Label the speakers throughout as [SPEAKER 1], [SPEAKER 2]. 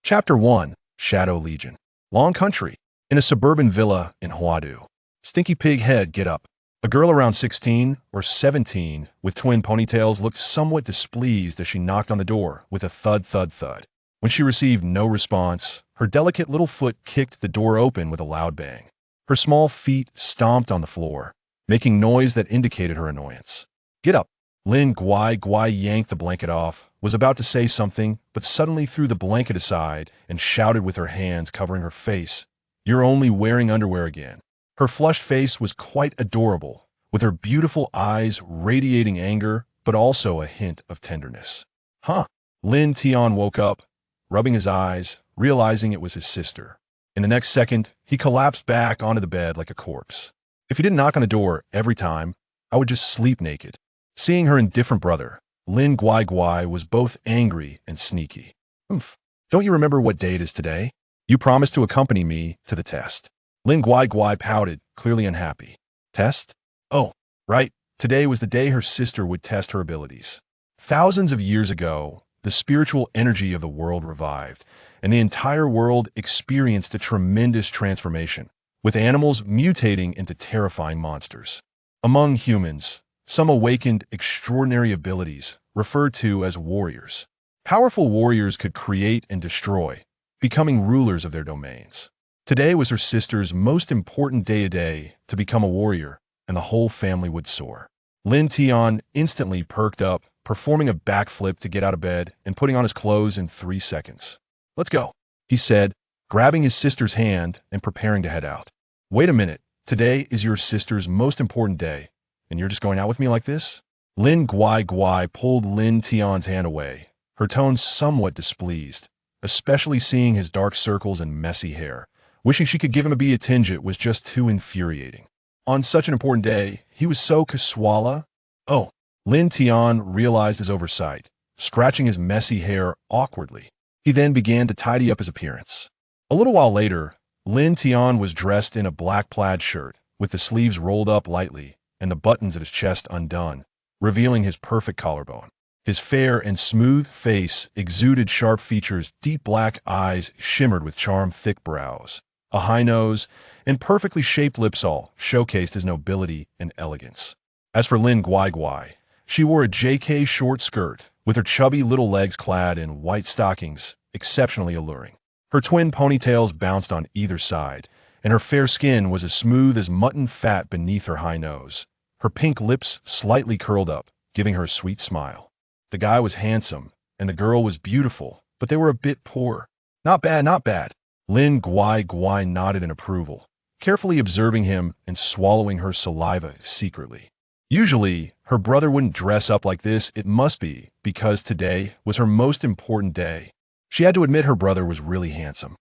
[SPEAKER 1] Chapter 1 Shadow Legion. Long country. In a suburban villa in Huadu. Stinky pig head, get up. A girl around 16 or 17 with twin ponytails looked somewhat displeased as she knocked on the door with a thud, thud, thud. When she received no response, her delicate little foot kicked the door open with a loud bang. Her small feet stomped on the floor, making noise that indicated her annoyance. Get up. Lin Guai yanked the blanket off, was about to say something, but suddenly threw the blanket aside and shouted with her hands covering her face, "You're only wearing underwear again." Her flushed face was quite adorable, with her beautiful eyes radiating anger, but also a hint of tenderness. Huh? Lin Tian woke up, rubbing his eyes, realizing it was his sister. In the next second, he collapsed back onto the bed like a corpse. If he didn't knock on the door every time, I would just sleep naked. Seeing her indifferent brother, Lin Guai was both angry and sneaky. Oomph. Don't you remember what day it is today? You promised to accompany me to the test. Lin Guai pouted, clearly unhappy. Test? Oh, right. Today was the day her sister would test her abilities. Thousands of years ago, the spiritual energy of the world revived, and the entire world experienced a tremendous transformation, with animals mutating into terrifying monsters. Among humans, some awakened extraordinary abilities, referred to as warriors. Powerful warriors could create and destroy, becoming rulers of their domains. Today was her sister's most important day to become a warrior, and the whole family would soar. Lin Tian instantly perked up, performing a backflip to get out of bed and putting on his clothes in 3 seconds. Let's go, he said, grabbing his sister's hand and preparing to head out. Wait a minute, today is your sister's most important day, and you're just going out with me like this? Lin Guai pulled Lin Tian's hand away, her tone somewhat displeased, especially seeing his dark circles and messy hair. Wishing she could give him a bee attingent was just too infuriating. On such an important day, he was so Kaswala. Oh, Lin Tian realized his oversight, scratching his messy hair awkwardly. He then began to tidy up his appearance. A little while later, Lin Tian was dressed in a black plaid shirt, with the sleeves rolled up lightly and the buttons at his chest undone, revealing his perfect collarbone. His fair and smooth face exuded sharp features, deep black eyes shimmered with charm, thick brows. A high nose and perfectly shaped lips all showcased his nobility and elegance. As for Lin Guai, she wore a JK short skirt, with her chubby little legs clad in white stockings, exceptionally alluring. Her twin ponytails bounced on either side, and her fair skin was as smooth as mutton fat beneath her high nose. Her pink lips slightly curled up, giving her a sweet smile. The guy was handsome, and the girl was beautiful, but they were a bit poor. Not bad, not bad. Lin Guai nodded in approval, carefully observing him and swallowing her saliva secretly. Usually, her brother wouldn't dress up like this. It must be because today was her most important day. She had to admit her brother was really handsome.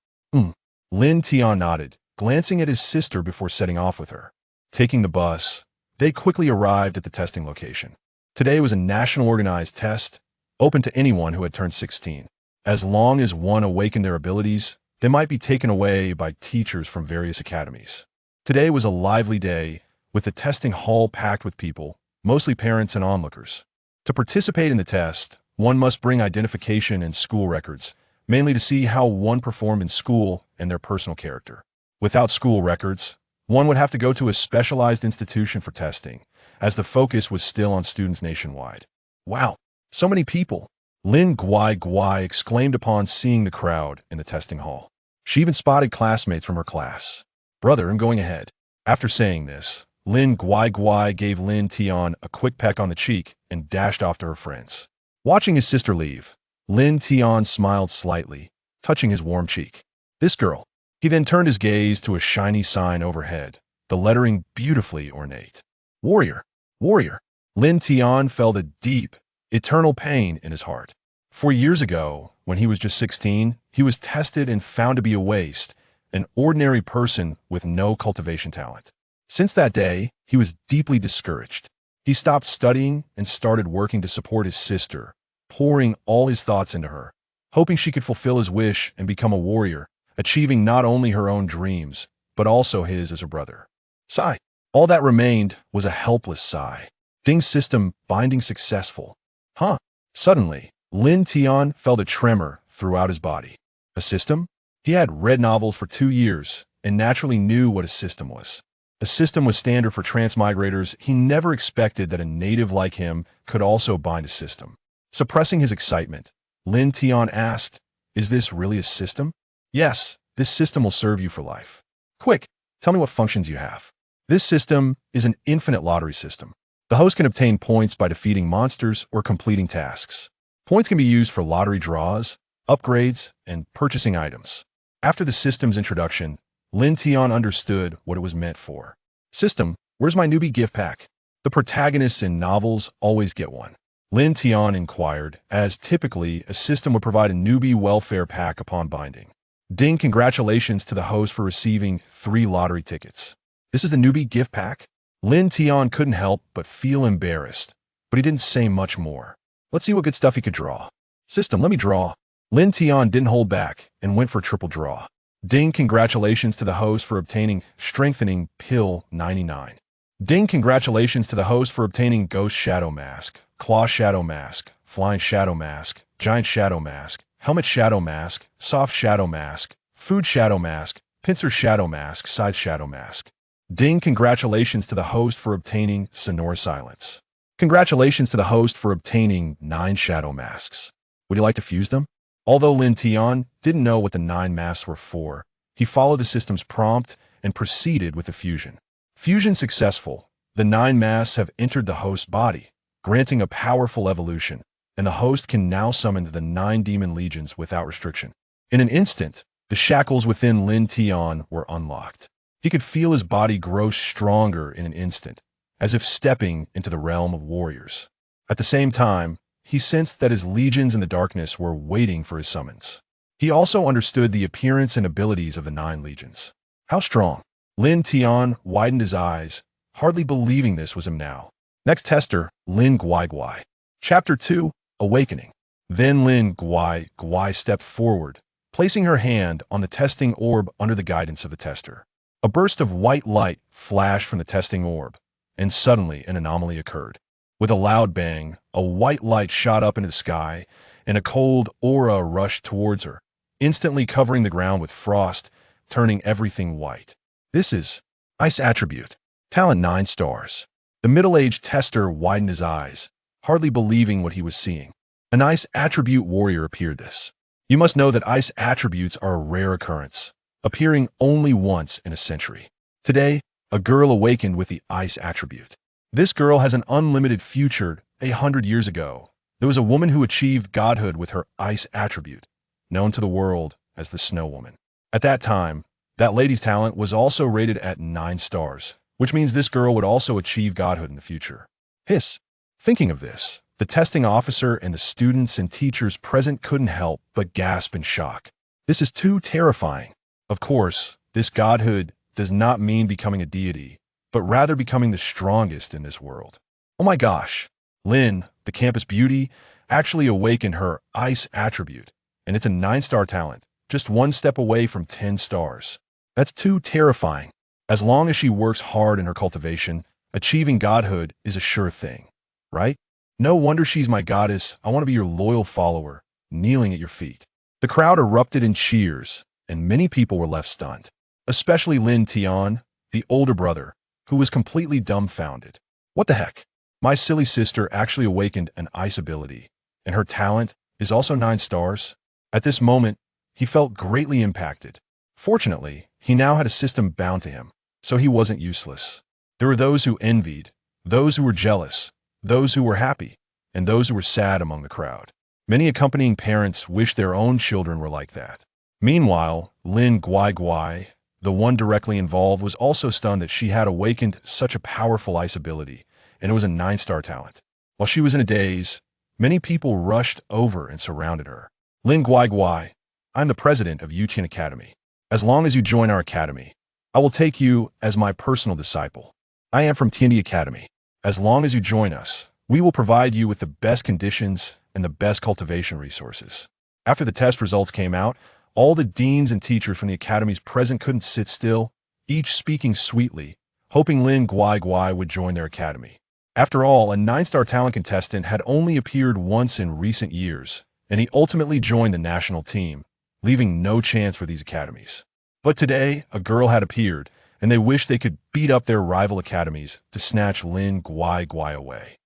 [SPEAKER 1] Lin Tian nodded, glancing at his sister before setting off with her. Taking the bus, they quickly arrived at the testing location. Today was a national organized test, open to anyone who had turned 16. As long as one awakened their abilities, they might be taken away by teachers from various academies. Today was a lively day, with the testing hall packed with people, mostly parents and onlookers. To participate in the test, one must bring identification and school records, mainly to see how one performed in school and their personal character. Without school records, one would have to go to a specialized institution for testing, as the focus was still on students nationwide. Wow, so many people! Lin Guai exclaimed upon seeing the crowd in the testing hall. She even spotted classmates from her class. Brother, I'm going ahead. After saying this, Lin Guai gave Lin Tian a quick peck on the cheek and dashed off to her friends. Watching his sister leave, Lin Tian smiled slightly, touching his warm cheek. This girl. He then turned his gaze to a shiny sign overhead, the lettering beautifully ornate. Warrior. Warrior. Lin Tian felt a deep, eternal pain in his heart. 4 years ago, when he was just 16, he was tested and found to be a waste, an ordinary person with no cultivation talent. Since that day, he was deeply discouraged. He stopped studying and started working to support his sister, pouring all his thoughts into her, hoping she could fulfill his wish and become a warrior, achieving not only her own dreams, but also his as her brother. Sigh. All that remained was a helpless sigh. Things system binding successful. Huh. Suddenly, Lin Tian felt a tremor throughout his body. A system? He had read novels for 2 years and naturally knew what a system was. A system was standard for transmigrators. He never expected that a native like him could also bind a system. Suppressing his excitement, Lin Tian asked, "Is this really a system?" "Yes, this system will serve you for life." "Quick, tell me what functions you have." "This system is an infinite lottery system. The host can obtain points by defeating monsters or completing tasks. Points can be used for lottery draws, upgrades, and purchasing items." After the system's introduction, Lin Tian understood what it was meant for. "System, where's my newbie gift pack?" The protagonists in novels always get one. Lin Tian inquired, as typically a system would provide a newbie welfare pack upon binding. "Ding, congratulations to the host for receiving 3 lottery tickets. This is the newbie gift pack?" Lin Tian couldn't help but feel embarrassed, but he didn't say much more. Let's see what good stuff he could draw. "System, let me draw." Lin Tian didn't hold back and went for triple draw. "Ding, congratulations to the host for obtaining Strengthening Pill 99. "Ding, congratulations to the host for obtaining Ghost Shadow Mask, Claw Shadow Mask, Flying Shadow Mask, Giant Shadow Mask, Helmet Shadow Mask, Soft Shadow Mask, Food Shadow Mask, Pincer Shadow Mask, Scythe Shadow Mask." "Ding, congratulations to the host for obtaining Sonora Silence. Congratulations to the host for obtaining 9 Shadow Masks. Would you like to fuse them?" Although Lin Tian didn't know what the 9 masks were for, he followed the system's prompt and proceeded with the fusion. Fusion successful, the 9 masks have entered the host's body, granting a powerful evolution, and the host can now summon the 9 demon legions without restriction. In an instant, the shackles within Lin Tian were unlocked. He could feel his body grow stronger in an instant, as if stepping into the realm of warriors. At the same time, he sensed that his legions in the darkness were waiting for his summons. He also understood the appearance and abilities of the 9 legions. How strong! Lin Tian widened his eyes, hardly believing this was him now. Next tester, Lin Guai. Chapter 2, Awakening. Then Lin Guai stepped forward, placing her hand on the testing orb under the guidance of the tester. A burst of white light flashed from the testing orb, and suddenly an anomaly occurred. With a loud bang, a white light shot up into the sky, and a cold aura rushed towards her, instantly covering the ground with frost, turning everything white. "This is Ice Attribute. Talent 9 stars. The middle-aged tester widened his eyes, hardly believing what he was seeing. An Ice Attribute warrior appeared this. You must know that Ice Attributes are a rare occurrence, appearing only once in a century. Today, a girl awakened with the Ice Attribute. This girl has an unlimited future. 100 years ago, there was a woman who achieved godhood with her Ice Attribute, known to the world as the Snow Woman. At that time, that lady's talent was also rated at 9 stars, which means this girl would also achieve godhood in the future. Hiss. Thinking of this, the testing officer and the students and teachers present couldn't help but gasp in shock. This is too terrifying. Of course, this godhood does not mean becoming a deity, but rather becoming the strongest in this world. Oh my gosh, Lin, the campus beauty, actually awakened her Ice Attribute, and it's a 9-star talent, just 1 step away from 10 stars. That's too terrifying. As long as she works hard in her cultivation, achieving godhood is a sure thing, right? No wonder she's my goddess. I want to be your loyal follower, kneeling at your feet. The crowd erupted in cheers, and many people were left stunned, especially Lin Tian, the older brother, who was completely dumbfounded. What the heck? My silly sister actually awakened an ice ability, and her talent is also 9 stars? At this moment, he felt greatly impacted. Fortunately, he now had a system bound to him, so he wasn't useless. There were those who envied, those who were jealous, those who were happy, and those who were sad among the crowd. Many accompanying parents wished their own children were like that. Meanwhile, Lin Guai, the one directly involved, was also stunned that she had awakened such a powerful ice ability, and it was a 9-star talent. While she was in a daze, many people rushed over and surrounded her. Lin Guai, I'm the president of Tian Academy. As long as you join our academy, I will take you as my personal disciple. I am from Tian Academy. As long as you join us, we will provide you with the best conditions and the best cultivation resources. After the test results came out, all the deans and teachers from the academies present couldn't sit still, each speaking sweetly, hoping Lin Guai would join their academy. After all, a 9-star talent contestant had only appeared once in recent years, and he ultimately joined the national team, leaving no chance for these academies. But today, a girl had appeared, and they wished they could beat up their rival academies to snatch Lin Guai away.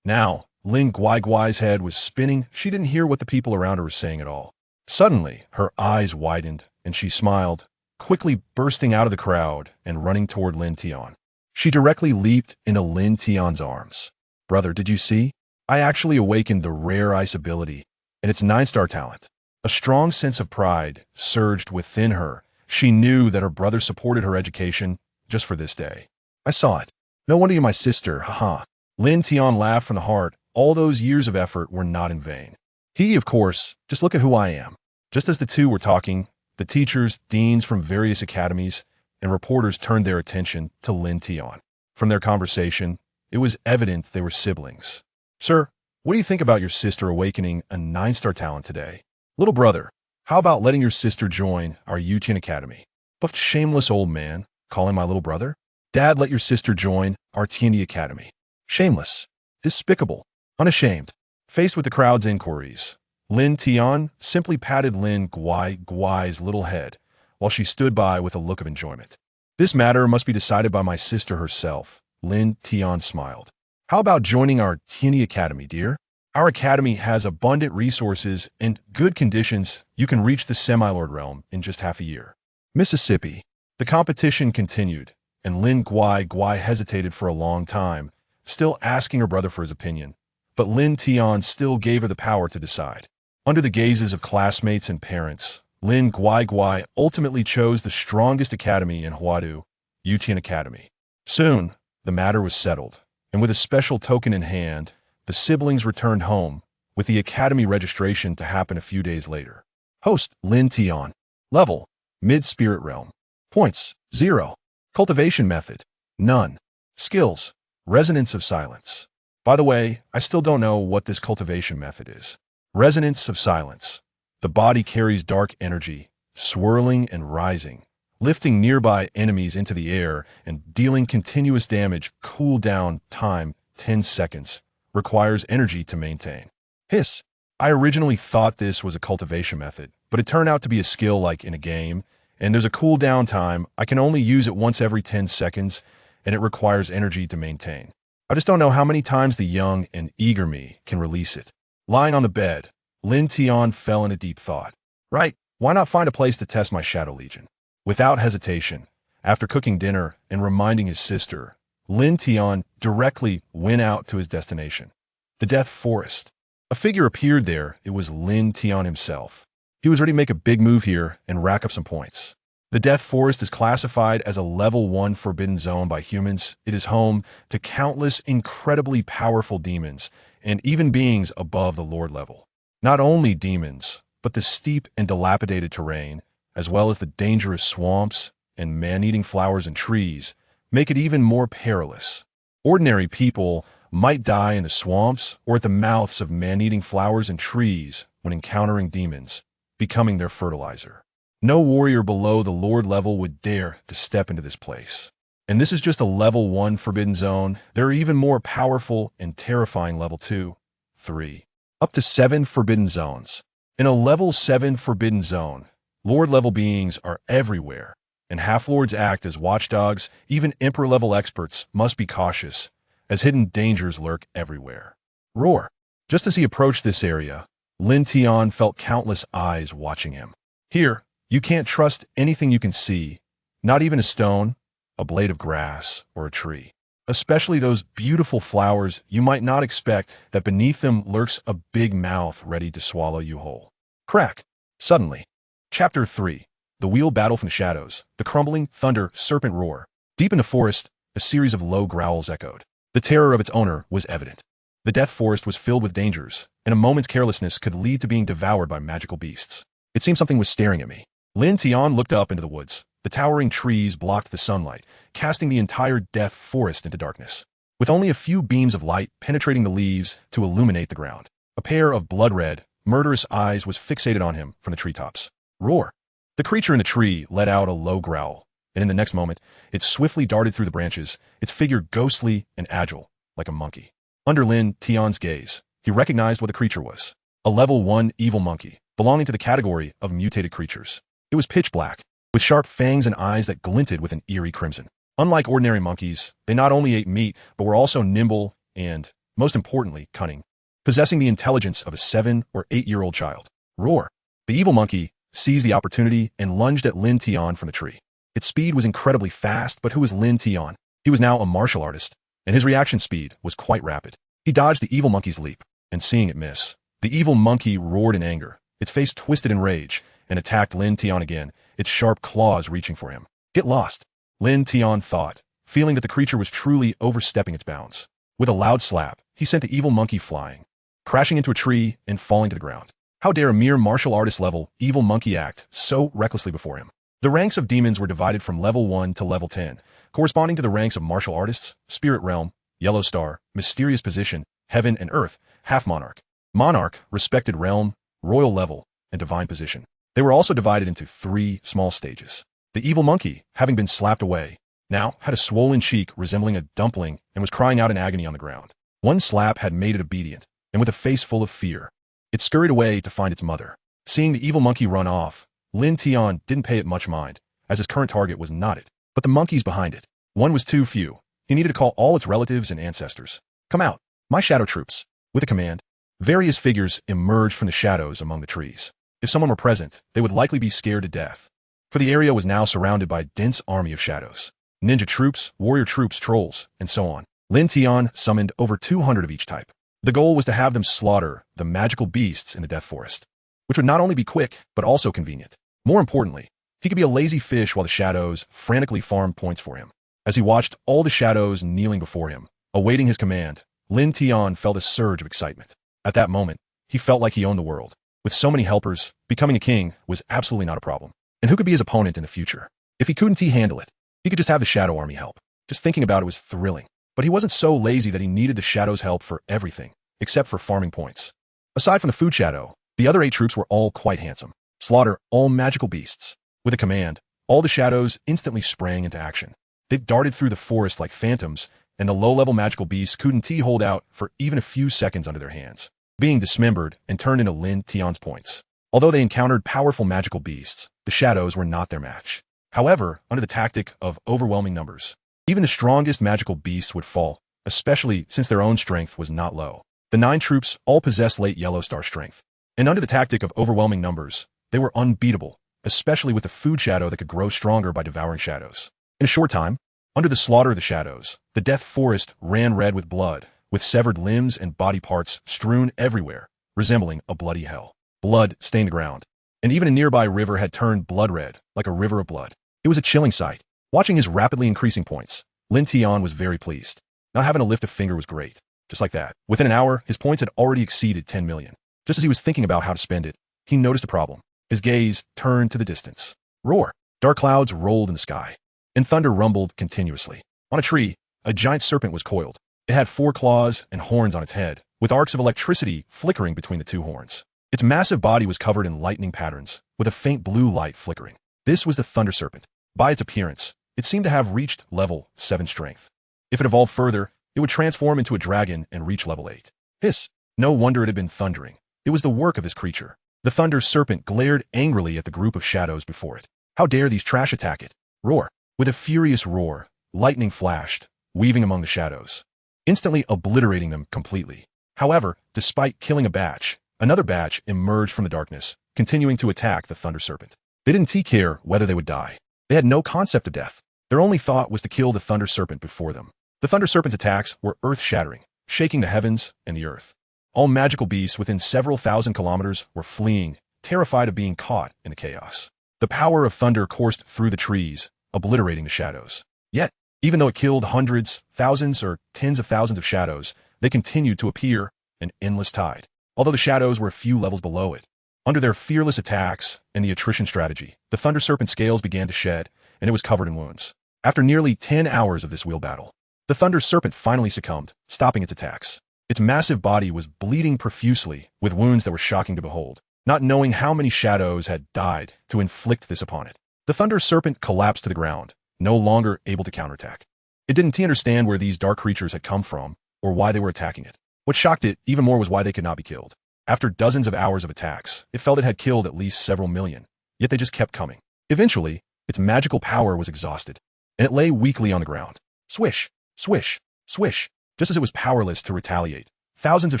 [SPEAKER 1] Now, Lin Guai's head was spinning. She didn't hear what the people around her were saying at all. Suddenly, her eyes widened, and she smiled, quickly bursting out of the crowd and running toward Lin Tian. She directly leaped into Lin Tian's arms. "Brother, did you see? I actually awakened the rare ice ability, and it's 9-star talent." A strong sense of pride surged within her. She knew that her brother supported her education just for this day. "I saw it. No wonder you're my sister, haha." Lin Tian laughed from the heart. All those years of effort were not in vain. Of course, just look at who I am." Just as the two were talking, the teachers, deans from various academies, and reporters turned their attention to Lin Tian. From their conversation, it was evident they were siblings. "Sir, what do you think about your sister awakening a 9-star talent today? Little brother, how about letting your sister join our Tian Academy?" "Buffed shameless old man, calling my little brother? Dad, let your sister join our Tian Academy." Shameless, despicable, unashamed. Faced with the crowd's inquiries, Lin Tian simply patted Lin Guai's little head while she stood by with a look of enjoyment. "This matter must be decided by my sister herself." Lin Tian smiled. "How about joining our Tian Academy, dear? Our academy has abundant resources and good conditions. You can reach the semi-lord realm in just half a year." Mississippi. The competition continued, and Lin Guai hesitated for a long time, still asking her brother for his opinion. But Lin Tian still gave her the power to decide. Under the gazes of classmates and parents, Lin Guai ultimately chose the strongest academy in Huadu, Tian Academy. Soon, the matter was settled, and with a special token in hand, the siblings returned home, with the academy registration to happen a few days later. Host, Lin Tian. Level, Mid-Spirit Realm. Points, 0. Cultivation method, none. Skills, Resonance of Silence. By the way, I still don't know what this cultivation method is. Resonance of Silence. The body carries dark energy, swirling and rising, lifting nearby enemies into the air and dealing continuous damage. Cooldown time, 10 seconds. Requires energy to maintain. Hiss. I originally thought this was a cultivation method, but it turned out to be a skill like in a game, and there's a cooldown time. I can only use it once every 10 seconds, and it requires energy to maintain. I just don't know how many times the young and eager me can release it. Lying on the bed, Lin Tian fell into deep thought. Right, why not find a place to test my Shadow Legion? Without hesitation, after cooking dinner and reminding his sister, Lin Tian directly went out to his destination, the Death Forest. A figure appeared there. It was Lin Tian himself. He was ready to make a big move here and rack up some points. The Death Forest is classified as a level 1 forbidden zone by humans. It is home to countless incredibly powerful demons and even beings above the Lord level. Not only demons, but the steep and dilapidated terrain, as well as the dangerous swamps and man-eating flowers and trees, make it even more perilous. Ordinary people might die in the swamps or at the mouths of man-eating flowers and trees when encountering demons, becoming their fertilizer. No warrior below the Lord level would dare to step into this place. And this is just a level 1 forbidden zone. There are even more powerful and terrifying level 2, 3, up to 7 forbidden zones. In a level 7 forbidden zone, Lord level beings are everywhere, and half-lords act as watchdogs. Even Emperor level experts must be cautious, as hidden dangers lurk everywhere. Roar. Just as he approached this area, Lin Tian felt countless eyes watching him. Here, you can't trust anything you can see, not even a stone, a blade of grass, or a tree. Especially those beautiful flowers. You might not expect that beneath them lurks a big mouth ready to swallow you whole. Crack. Suddenly. Chapter 3. The Wheel Battle from the Shadows. The crumbling thunder serpent roar. Deep in the forest, a series of low growls echoed. The terror of its owner was evident. The Death Forest was filled with dangers, and a moment's carelessness could lead to being devoured by magical beasts. It seemed something was staring at me. Lin Tian looked up into the woods. The towering trees blocked the sunlight, casting the entire Death Forest into darkness, with only a few beams of light penetrating the leaves to illuminate the ground. A pair of blood-red, murderous eyes was fixated on him from the treetops. Roar! The creature in the tree let out a low growl, and in the next moment, it swiftly darted through the branches, its figure ghostly and agile, like a monkey. Under Lin Tian's gaze, he recognized what the creature was. A level 1 evil monkey. belonging to the category of mutated creatures. It was pitch black, with sharp fangs and eyes that glinted with an eerie crimson. Unlike ordinary monkeys, they not only ate meat, but were also nimble and, most importantly, cunning, possessing the intelligence of a 7 or 8-year-old child. Roar! The evil monkey seized the opportunity and lunged at Lin Tian from the tree. Its speed was incredibly fast, but who was Lin Tian? He was now a martial artist, and his reaction speed was quite rapid. He dodged the evil monkey's leap, and seeing it miss, the evil monkey roared in anger, its face twisted in rage, and attacked Lin Tian again, its sharp claws reaching for him. Get lost, Lin Tian thought, feeling that the creature was truly overstepping its bounds. With a loud slap, he sent the evil monkey flying, crashing into a tree and falling to the ground. How dare a mere martial artist level evil monkey act so recklessly before him? The ranks of demons were divided from level 1 to level 10, corresponding to the ranks of martial artists, spirit realm, yellow star, mysterious position, heaven and earth, half monarch. Monarch, respected realm, royal level, and divine position. They were also divided into 3 small stages. The evil monkey, having been slapped away, now had a swollen cheek resembling a dumpling and was crying out in agony on the ground. One slap had made it obedient, and with a face full of fear, it scurried away to find its mother. Seeing the evil monkey run off, Lin Tian didn't pay it much mind, as his current target was not it, but the monkeys behind it. One was too few. He needed to call all its relatives and ancestors. Come out, my shadow troops. With a command, various figures emerged from the shadows among the trees. If someone were present, they would likely be scared to death, for the area was now surrounded by a dense army of shadows. Ninja troops, warrior troops, trolls, and so on. Lin Tian summoned over 200 of each type. The goal was to have them slaughter the magical beasts in the Death Forest, which would not only be quick, but also convenient. More importantly, he could be a lazy fish while the shadows frantically farmed points for him. As he watched all the shadows kneeling before him, awaiting his command, Lin Tian felt a surge of excitement. At that moment, he felt like he owned the world. With so many helpers, becoming a king was absolutely not a problem. And who could be his opponent in the future? If he couldn't handle it, he could just have the Shadow Army help. Just thinking about it was thrilling. But he wasn't so lazy that he needed the Shadow's help for everything, except for farming points. Aside from the food shadow, the other 8 troops were all quite handsome. Slaughter all magical beasts. With a command, all the shadows instantly sprang into action. They darted through the forest like phantoms, and the low-level magical beasts couldn't hold out for even a few seconds under their hands, being dismembered and turned into Lin Tian's points. Although they encountered powerful magical beasts, the shadows were not their match. However, under the tactic of overwhelming numbers, even the strongest magical beasts would fall, especially since their own strength was not low. The 9 troops all possessed late yellow star strength, and under the tactic of overwhelming numbers, they were unbeatable, especially with the food shadow that could grow stronger by devouring shadows. In a short time, under the slaughter of the shadows, the Death Forest ran red with blood, with severed limbs and body parts strewn everywhere, resembling a bloody hell. Blood stained the ground, and even a nearby river had turned blood red, like a river of blood. It was a chilling sight. Watching his rapidly increasing points, Lin Tian was very pleased. Not having to lift a finger was great. Just like that. Within an hour, his points had already exceeded 10 million. Just as he was thinking about how to spend it, he noticed a problem. His gaze turned to the distance. Roar! Dark clouds rolled in the sky, and thunder rumbled continuously. On a tree, a giant serpent was coiled. It had 4 claws and horns on its head, with arcs of electricity flickering between the 2 horns. Its massive body was covered in lightning patterns, with a faint blue light flickering. This was the thunder serpent. By its appearance, it seemed to have reached level 7 strength. If it evolved further, it would transform into a dragon and reach level 8. Hiss! No wonder it had been thundering. It was the work of this creature. The thunder serpent glared angrily at the group of shadows before it. How dare these trash attack it? Roar! With a furious roar, lightning flashed, weaving among the shadows, instantly obliterating them completely. However, despite killing a batch, another batch emerged from the darkness, continuing to attack the thunder serpent. They didn't care whether they would die. They had no concept of death. Their only thought was to kill the thunder serpent before them. The thunder serpent's attacks were earth-shattering, shaking the heavens and the earth. All magical beasts within several thousand kilometers were fleeing, terrified of being caught in the chaos. The power of thunder coursed through the trees, obliterating the shadows. Yet, even though it killed hundreds, thousands, or tens of thousands of shadows, they continued to appear, an endless tide. Although the shadows were a few levels below it, under their fearless attacks and the attrition strategy, the thunder serpent's scales began to shed, and it was covered in wounds. After nearly 10 hours of this wheel battle, the thunder serpent finally succumbed, stopping its attacks. Its massive body was bleeding profusely, with wounds that were shocking to behold, not knowing how many shadows had died to inflict this upon it. The thunder serpent collapsed to the ground, no longer able to counterattack. It didn't understand where these dark creatures had come from, or why they were attacking it. What shocked it even more was why they could not be killed. After dozens of hours of attacks, it felt it had killed at least several million, yet they just kept coming. Eventually, its magical power was exhausted, and it lay weakly on the ground. Swish, swish, swish. Just as it was powerless to retaliate, thousands of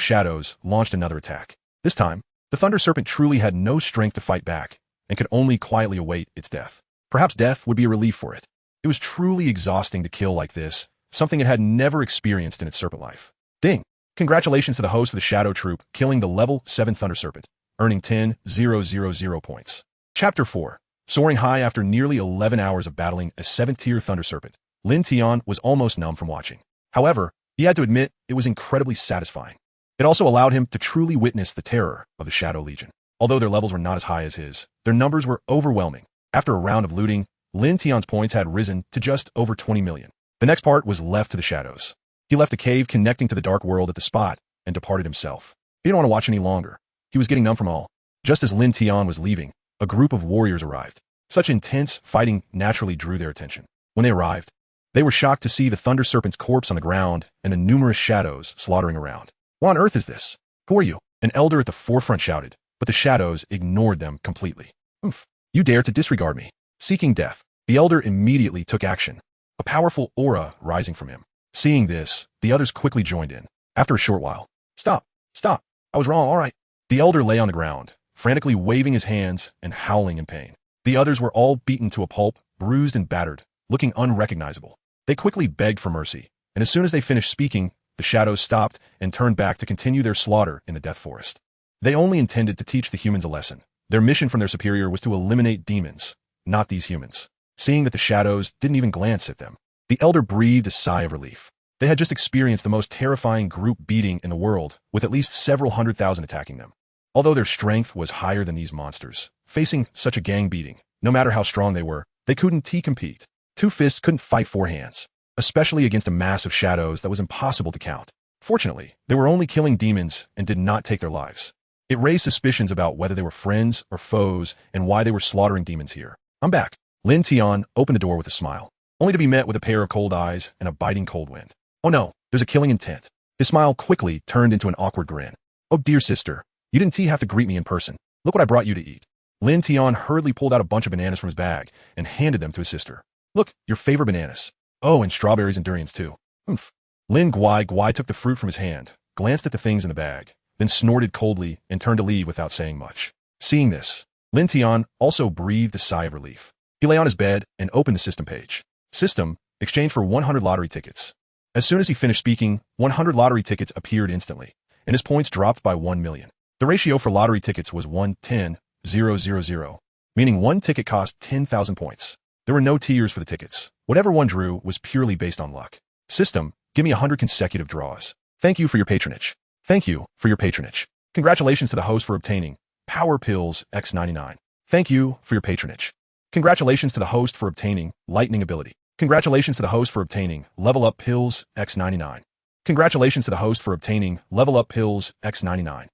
[SPEAKER 1] shadows launched another attack. This time, the Thunder Serpent truly had no strength to fight back and could only quietly await its death. Perhaps death would be a relief for it. It was truly exhausting to kill like this, something it had never experienced in its serpent life. Ding! Congratulations to the host of the Shadow Troop killing the level 7 Thunder Serpent, earning 10,000 points. Chapter 4. Soaring high after nearly 11 hours of battling a 7th-tier Thunder Serpent, Lin Tian was almost numb from watching. However, he had to admit it was incredibly satisfying. It also allowed him to truly witness the terror of the Shadow Legion. Although their levels were not as high as his, their numbers were overwhelming. After a round of looting, Lin Tian's points had risen to just over 20 million. The next part was left to the shadows. He left a cave connecting to the dark world at the spot and departed himself. He didn't want to watch any longer. He was getting numb from all. Just as Lin Tian was leaving, a group of warriors arrived. Such intense fighting naturally drew their attention. When they arrived, they were shocked to see the Thunder Serpent's corpse on the ground and the numerous shadows slaughtering around. What on earth is this? Who are you? An elder at the forefront shouted, but the shadows ignored them completely. Oomph! You dare to disregard me. Seeking death. The elder immediately took action, a powerful aura rising from him. Seeing this, the others quickly joined in. After a short while, Stop! Stop! I was wrong, all right. The elder lay on the ground, frantically waving his hands and howling in pain. The others were all beaten to a pulp, bruised and battered, looking unrecognizable. They quickly begged for mercy, and as soon as they finished speaking, the shadows stopped and turned back to continue their slaughter in the Death Forest. They only intended to teach the humans a lesson. Their mission from their superior was to eliminate demons, not these humans. Seeing that the shadows didn't even glance at them, the elder breathed a sigh of relief. They had just experienced the most terrifying group beating in the world, with at least several 100,000 attacking them. Although their strength was higher than these monsters, facing such a gang beating, no matter how strong they were, they couldn't compete. Two fists couldn't fight four hands, especially against a mass of shadows that was impossible to count. Fortunately, they were only killing demons and did not take their lives. It raised suspicions about whether they were friends or foes and why they were slaughtering demons here. I'm back. Lin Tian opened the door with a smile, only to be met with a pair of cold eyes and a biting cold wind. Oh no, there's a killing intent. His smile quickly turned into an awkward grin. Oh dear sister, you didn't have to greet me in person. Look what I brought you to eat. Lin Tian hurriedly pulled out a bunch of bananas from his bag and handed them to his sister. Look, your favorite bananas. Oh, and strawberries and durians too. Humph. Lin Guai took the fruit from his hand, glanced at the things in the bag, then snorted coldly and turned to leave without saying much. Seeing this, Lin Tian also breathed a sigh of relief. He lay on his bed and opened the system page. System, exchange for 100 lottery tickets. As soon as he finished speaking, 100 lottery tickets appeared instantly, and his points dropped by 1 million. The ratio for lottery tickets was 1-10-000, meaning one ticket cost 10,000 points. There were no tiers for the tickets. Whatever one drew was purely based on luck. System, give me 100 consecutive draws. Thank you for your patronage. Thank you for your patronage. Congratulations to the host for obtaining Power Pills X99. Thank you for your patronage. Congratulations to the host for obtaining Lightning Ability. Congratulations to the host for obtaining Level Up Pills X99. Congratulations to the host for obtaining Level Up Pills X99.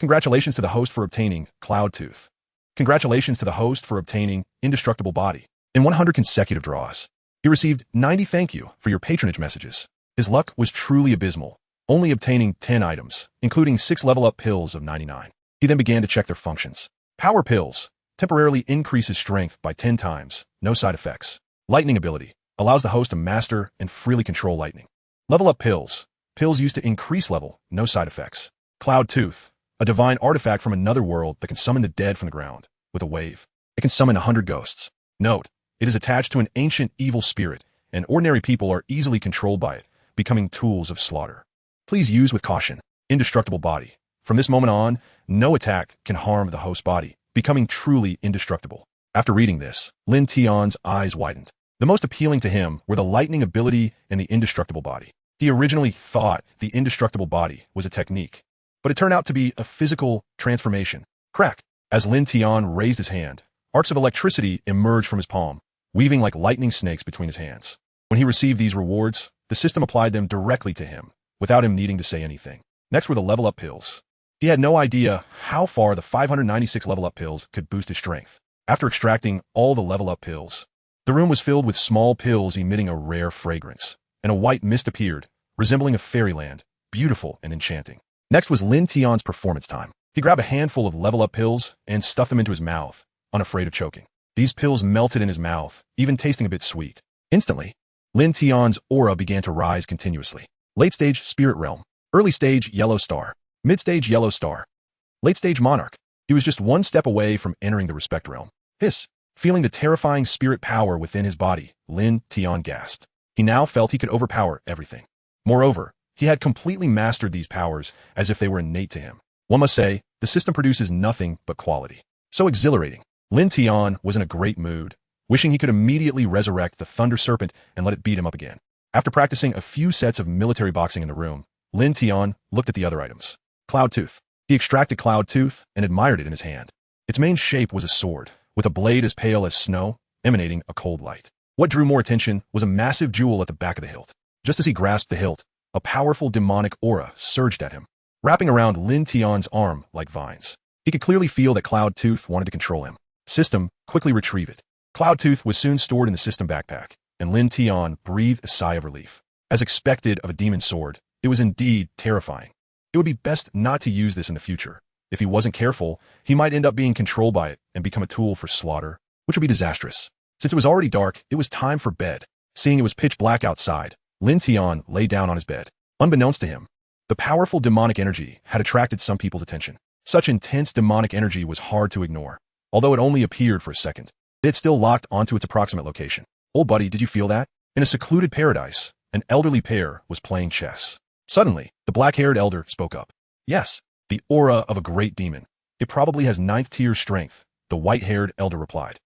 [SPEAKER 1] Congratulations to the host for obtaining Cloud Tooth. Congratulations to the host for obtaining Indestructible Body. In 100 consecutive draws, he received 90 thank you for your patronage messages. His luck was truly abysmal, only obtaining 10 items, including 6 Level Up Pills of 99. He then began to check their functions. Power Pills temporarily increases strength by 10 times, no side effects. Lightning Ability allows the host to master and freely control lightning. Level Up Pills, pills used to increase level, no side effects. Cloud Tooth, a divine artifact from another world that can summon the dead from the ground with a wave. It can summon 100 ghosts. Note, it is attached to an ancient evil spirit, and ordinary people are easily controlled by it, becoming tools of slaughter. Please use with caution. Indestructible Body. From this moment on, no attack can harm the host's body, becoming truly indestructible. After reading this, Lin Tian's eyes widened. The most appealing to him were the lightning ability and the indestructible body. He originally thought the indestructible body was a technique, but it turned out to be a physical transformation. Crack! As Lin Tian raised his hand, arcs of electricity emerged from his palm, weaving like lightning snakes between his hands. When he received these rewards, the system applied them directly to him, without him needing to say anything. Next were the Level Up Pills. He had no idea how far the 596 Level Up Pills could boost his strength. After extracting all the Level Up Pills, the room was filled with small pills emitting a rare fragrance, and a white mist appeared, resembling a fairyland, beautiful and enchanting. Next was Lin Tian's performance time. He grabbed a handful of level-up pills and stuffed them into his mouth, unafraid of choking. These pills melted in his mouth, even tasting a bit sweet. Instantly, Lin Tian's aura began to rise continuously. Late-stage Spirit Realm. Early-stage Yellow Star. Mid-stage Yellow Star. Late-stage Monarch. He was just one step away from entering the Respect Realm. Feeling the terrifying spirit power within his body, Lin Tian gasped. He now felt he could overpower everything. Moreover, he had completely mastered these powers as if they were innate to him. One must say, the system produces nothing but quality. So exhilarating. Lin Tian was in a great mood, wishing he could immediately resurrect the Thunder Serpent and let it beat him up again. After practicing a few sets of military boxing in the room, Lin Tian looked at the other items. Cloud Tooth. He extracted Cloud Tooth and admired it in his hand. Its main shape was a sword, with a blade as pale as snow, emanating a cold light. What drew more attention was a massive jewel at the back of the hilt. Just as he grasped the hilt, a powerful demonic aura surged at him, wrapping around Lin Tian's arm like vines. He could clearly feel that Cloud Tooth wanted to control him. System, quickly retrieve it. Cloud Tooth was soon stored in the system backpack, and Lin Tian breathed a sigh of relief. As expected of a demon sword, it was indeed terrifying. It would be best not to use this in the future. If he wasn't careful, he might end up being controlled by it and become a tool for slaughter, which would be disastrous. Since it was already dark, it was time for bed. Seeing it was pitch black outside, Lin Tian lay down on his bed. Unbeknownst to him, the powerful demonic energy had attracted some people's attention. Such intense demonic energy was hard to ignore. Although it only appeared for a second, it had still locked onto its approximate location. Old buddy, did you feel that? In a secluded paradise, an elderly pair was playing chess. Suddenly, the black-haired elder spoke up. Yes, the aura of a great demon. It probably has 9th tier strength, the white-haired elder replied.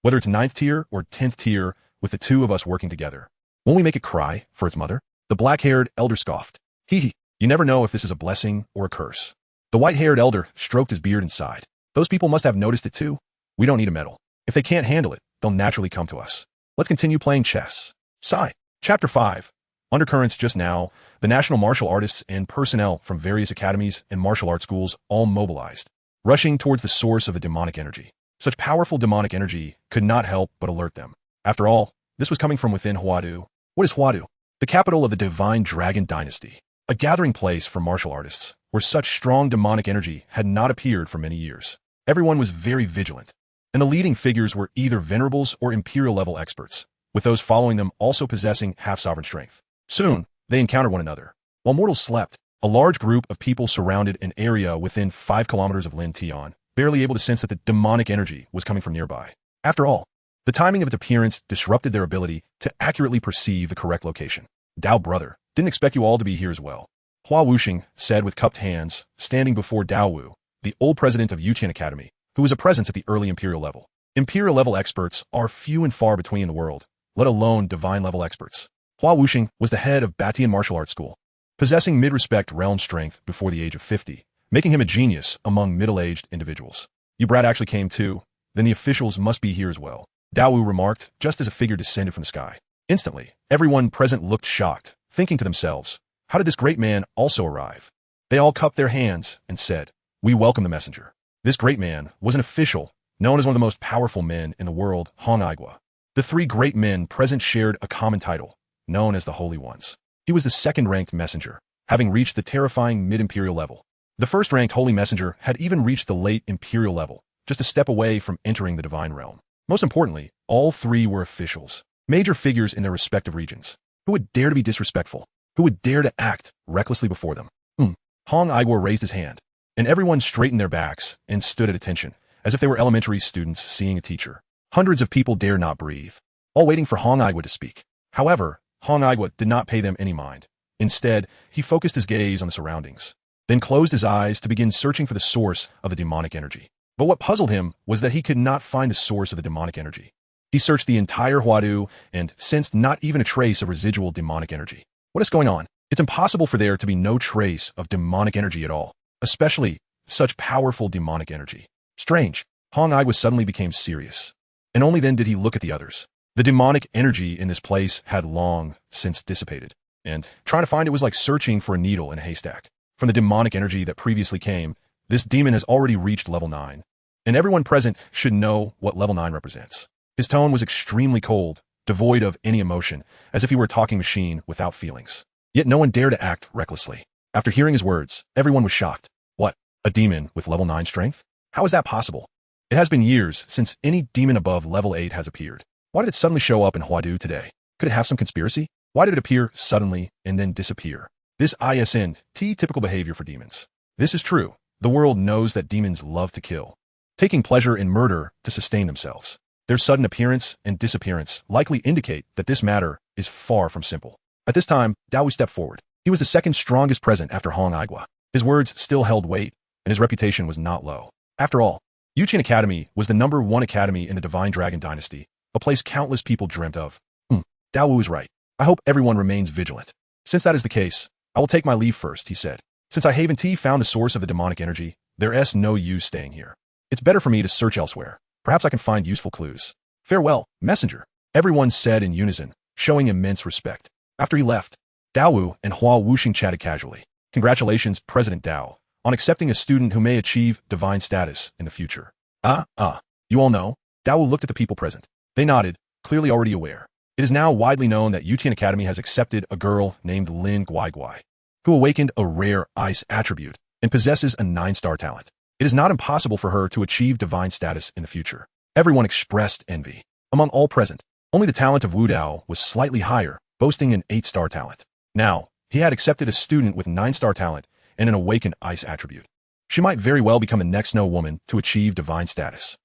[SPEAKER 1] Whether it's 9th tier or 10th tier, with the two of us working together, won't we make it cry for its mother? The black-haired elder scoffed. Hee, you never know if this is a blessing or a curse. The white-haired elder stroked his beard and sighed. Those people must have noticed it too. We don't need a medal. If they can't handle it, they'll naturally come to us. Let's continue playing chess. Sigh. Chapter 5. Undercurrents. Just now, the national martial artists and personnel from various academies and martial art schools all mobilized, rushing towards the source of the demonic energy. Such powerful demonic energy could not help but alert them. After all, this was coming from within Huadu. What is Huadu? The capital of the Divine Dragon Dynasty, a gathering place for martial artists, where such strong demonic energy had not appeared for many years. Everyone was very vigilant, and the leading figures were either venerables or imperial-level experts, with those following them also possessing half-sovereign strength. Soon, they encountered one another. While mortals slept, a large group of people surrounded an area within 5 kilometers of Lin Tian, barely able to sense that the demonic energy was coming from nearby. After all, the timing of its appearance disrupted their ability to accurately perceive the correct location. Dao brother, didn't expect you all to be here as well. Hua Wuxing said with cupped hands, standing before Dao Wu, the old president of Yuqian Academy, who was a presence at the early imperial level. Imperial-level experts are few and far between in the world, let alone divine-level experts. Hua Wuxing was the head of Batian Martial Arts School, possessing mid-respect realm strength before the age of 50, making him a genius among middle-aged individuals. You brat actually came too, then the officials must be here as well, Dao Wu remarked, just as a figure descended from the sky. Instantly, everyone present looked shocked, thinking to themselves, how did this great man also arrive? They all cupped their hands and said, we welcome the messenger. This great man was an official, known as one of the most powerful men in the world, Hong Aigua. The 3 great men present shared a common title, known as the Holy Ones. He was the second-ranked messenger, having reached the terrifying mid-imperial level. The first-ranked holy messenger had even reached the late imperial level, just a step away from entering the divine realm. Most importantly, all 3 were officials, major figures in their respective regions. Who would dare to be disrespectful? Who would dare to act recklessly before them? Hong Aigua raised his hand, and everyone straightened their backs and stood at attention, as if they were elementary students seeing a teacher. Hundreds of people dared not breathe, all waiting for Hong Aigua to speak. However, Hong Aigua did not pay them any mind. Instead, he focused his gaze on the surroundings, then closed his eyes to begin searching for the source of the demonic energy. But what puzzled him was that he could not find the source of the demonic energy. He searched the entire Huadu and sensed not even a trace of residual demonic energy. What is going on? It's impossible for there to be no trace of demonic energy at all, especially such powerful demonic energy. Strange. Hong Aigua suddenly became serious, and only then did he look at the others. The demonic energy in this place had long since dissipated, and trying to find it was like searching for a needle in a haystack. From the demonic energy that previously came, this demon has already reached level 9, and everyone present should know what level 9 represents. His tone was extremely cold, devoid of any emotion, as if he were a talking machine without feelings. Yet no one dared to act recklessly. After hearing his words, everyone was shocked. What? A demon with level 9 strength? How is that possible? It has been years since any demon above level 8 has appeared. Why did it suddenly show up in Huadu today? Could it have some conspiracy? Why did it appear suddenly and then disappear? This isn't typical behavior for demons. This is true. The world knows that demons love to kill, taking pleasure in murder to sustain themselves. Their sudden appearance and disappearance likely indicate that this matter is far from simple. At this time, Dao stepped forward. He was the second strongest present after Hong Aigua. His words still held weight, and his reputation was not low. After all, Yuqian Academy was the #1 academy in the Divine Dragon Dynasty, a place countless people dreamt of. Dao Wu is right. I hope everyone remains vigilant. Since that is the case, I will take my leave first, he said. Since I haven't found the source of the demonic energy, there's no use staying here. It's better for me to search elsewhere. Perhaps I can find useful clues. Farewell, messenger, everyone said in unison, showing immense respect. After he left, Dao Wu and Hua Wuxing chatted casually. Congratulations, President Dao, on accepting a student who may achieve divine status in the future. You all know? Dao Wu looked at the people present. They nodded, clearly already aware. It is now widely known that Yuqian Academy has accepted a girl named Lin Guai, who awakened a rare ice attribute and possesses a 9-star talent. It is not impossible for her to achieve divine status in the future. Everyone expressed envy. Among all present, only the talent of Wu Dao was slightly higher, boasting an 8-star talent. Now, he had accepted a student with 9-star talent and an awakened ice attribute. She might very well become the next Snow Woman to achieve divine status.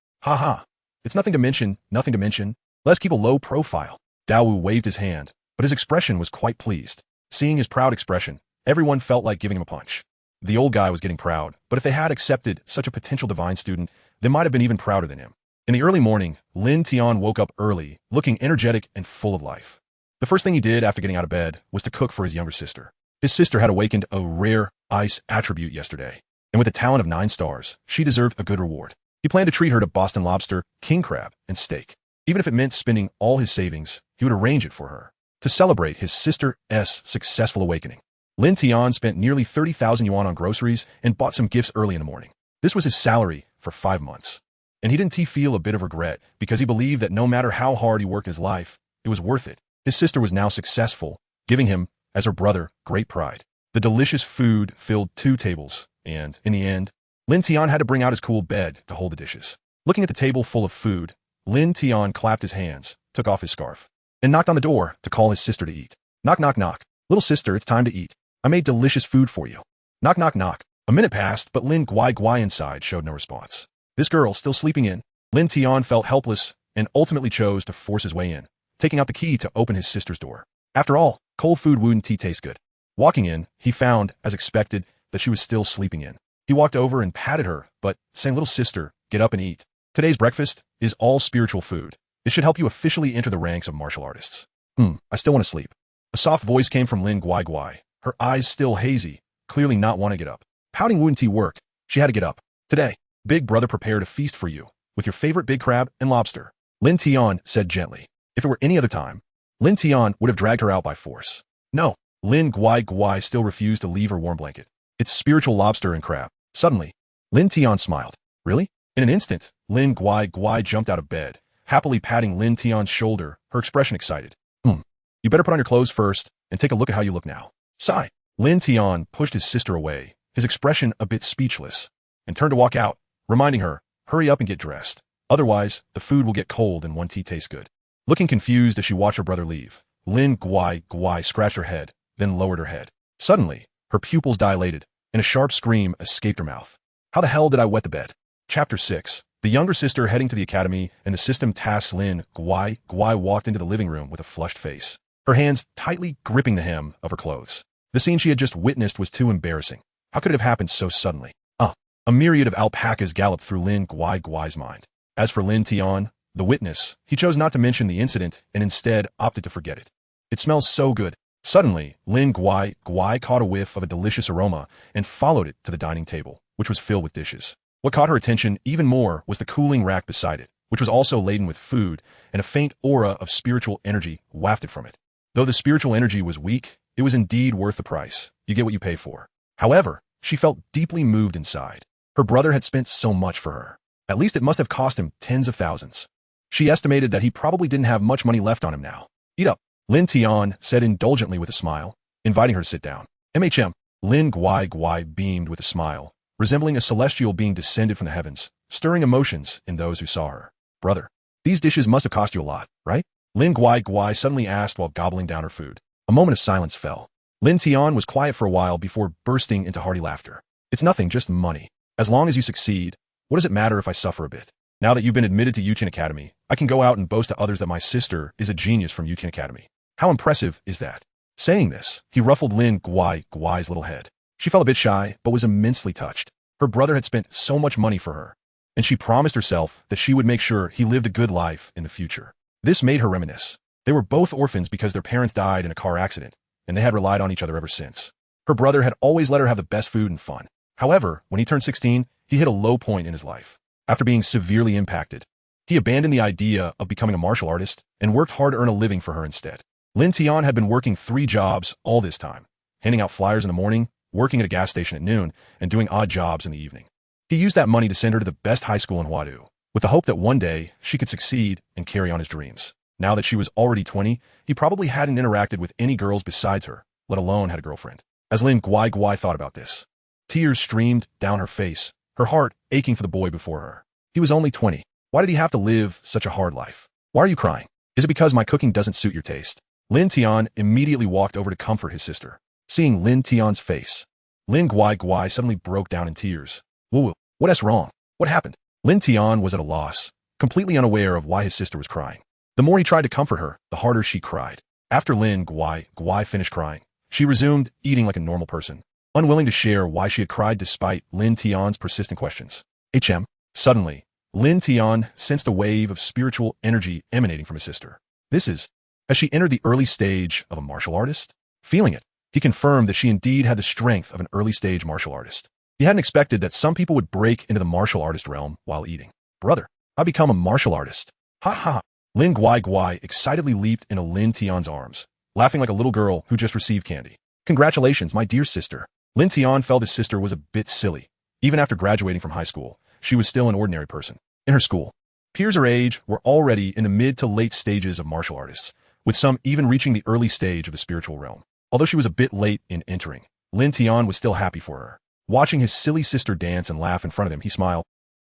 [SPEAKER 1] It's nothing to mention. Let's keep a low profile. Dao Wu waved his hand, but his expression was quite pleased. Seeing his proud expression, everyone felt like giving him a punch. The old guy was getting proud, but if they had accepted such a potential divine student, they might have been even prouder than him. In the early morning, Lin Tian woke up early, looking energetic and full of life. The first thing he did after getting out of bed was to cook for his younger sister. His sister had awakened a rare ice attribute yesterday, and with a talent of 9 stars, she deserved a good reward. He planned to treat her to Boston lobster, king crab, and steak. Even if it meant spending all his savings, he would arrange it for her. To celebrate his sister's successful awakening, Lin Tian spent nearly 30,000 yuan on groceries and bought some gifts early in the morning. This was his salary for 5 months. And he didn't feel a bit of regret because he believed that no matter how hard he worked in his life, it was worth it. His sister was now successful, giving him, as her brother, great pride. The delicious food filled 2 tables, and, in the end, Lin Tian had to bring out his cool bed to hold the dishes. Looking at the table full of food, Lin Tian clapped his hands, took off his scarf, and knocked on the door to call his sister to eat. Knock, knock, knock. Little sister, it's time to eat. I made delicious food for you. Knock, knock, knock. A minute passed, but Lin Guai inside showed no response. This girl still sleeping in. Lin Tian felt helpless and ultimately chose to force his way in, taking out the key to open his sister's door. After all, cold food wouldn't taste good. Walking in, he found, as expected, that she was still sleeping in. He walked over and patted her, but saying, "Little sister, get up and eat. Today's breakfast is all spiritual food. It should help you officially enter the ranks of martial artists." I still want to sleep. A soft voice came from Lin Guai, her eyes still hazy, clearly not wanting to get up. Pouting wouldn't work. She had to get up. "Today, Big Brother prepared a feast for you, with your favorite big crab and lobster," Lin Tian said gently. If it were any other time, Lin Tian would have dragged her out by force. No, Lin Guai still refused to leave her warm blanket. It's spiritual lobster and crab. Suddenly, Lin Tian smiled. Really? In an instant, Lin Guai jumped out of bed, happily patting Lin Tian's shoulder, her expression excited. You better put on your clothes first, and take a look at how you look now. Sigh. Lin Tian pushed his sister away, his expression a bit speechless, and turned to walk out, reminding her, hurry up and get dressed. Otherwise, the food will get cold and won't taste good. Looking confused as she watched her brother leave, Lin Guai scratched her head, then lowered her head. Suddenly, her pupils dilated, and a sharp scream escaped her mouth. How the hell did I wet the bed? Chapter 6. The younger sister heading to the academy and the system tasked Lin Guai walked into the living room with a flushed face, her hands tightly gripping the hem of her clothes. The scene she had just witnessed was too embarrassing. How could it have happened so suddenly? A myriad of alpacas galloped through Lin Guai's mind. As for Lin Tian, the witness, he chose not to mention the incident and instead opted to forget it. It smells so good. Suddenly, Lin Guai caught a whiff of a delicious aroma and followed it to the dining table, which was filled with dishes. What caught her attention even more was the cooling rack beside it, which was also laden with food, and a faint aura of spiritual energy wafted from it. Though the spiritual energy was weak, it was indeed worth the price. You get what you pay for. However, she felt deeply moved inside. Her brother had spent so much for her. At least it must have cost him tens of thousands. She estimated that he probably didn't have much money left on him now. Eat up, Lin Tian said indulgently with a smile, inviting her to sit down. Lin Guai beamed with a smile, resembling a celestial being descended from the heavens, stirring emotions in those who saw her. Brother, these dishes must have cost you a lot, right? Lin Guai suddenly asked while gobbling down her food. A moment of silence fell. Lin Tian was quiet for a while before bursting into hearty laughter. It's nothing, just money. As long as you succeed, what does it matter if I suffer a bit? Now that you've been admitted to Tian Academy, I can go out and boast to others that my sister is a genius from Tian Academy. How impressive is that? Saying this, he ruffled Lin Guai's little head. She felt a bit shy, but was immensely touched. Her brother had spent so much money for her, and she promised herself that she would make sure he lived a good life in the future. This made her reminisce. They were both orphans because their parents died in a car accident, and they had relied on each other ever since. Her brother had always let her have the best food and fun. However, when he turned 16, he hit a low point in his life. After being severely impacted, he abandoned the idea of becoming a martial artist and worked hard to earn a living for her instead. Lin Tian had been working 3 jobs all this time, handing out flyers in the morning, working at a gas station at noon, and doing odd jobs in the evening. He used that money to send her to the best high school in Huadu, with the hope that one day she could succeed and carry on his dreams. Now that she was already 20, he probably hadn't interacted with any girls besides her, let alone had a girlfriend. As Lin Guai thought about this, tears streamed down her face, her heart aching for the boy before her. He was only 20. Why did he have to live such a hard life? Why are you crying? Is it because my cooking doesn't suit your taste? Lin Tian immediately walked over to comfort his sister. Seeing Lin Tian's face, Lin Guai suddenly broke down in tears. Woo, what's wrong? What happened? Lin Tian was at a loss, completely unaware of why his sister was crying. The more he tried to comfort her, the harder she cried. After Lin Guai finished crying, she resumed eating like a normal person, unwilling to share why she had cried despite Lin Tian's persistent questions. Suddenly, Lin Tian sensed a wave of spiritual energy emanating from his sister. As she entered the early stage of a martial artist? Feeling it, he confirmed that she indeed had the strength of an early-stage martial artist. He hadn't expected that some people would break into the martial artist realm while eating. Brother, I become a martial artist. Ha ha. Lin Guai excitedly leaped into Lin Tian's arms, laughing like a little girl who just received candy. Congratulations, my dear sister. Lin Tian felt his sister was a bit silly. Even after graduating from high school, she was still an ordinary person. In her school, peers her age were already in the mid to late stages of martial artists, with some even reaching the early stage of the spiritual realm. Although she was a bit late in entering, Lin Tian was still happy for her. Watching his silly sister dance and laugh in front of him, he smiled.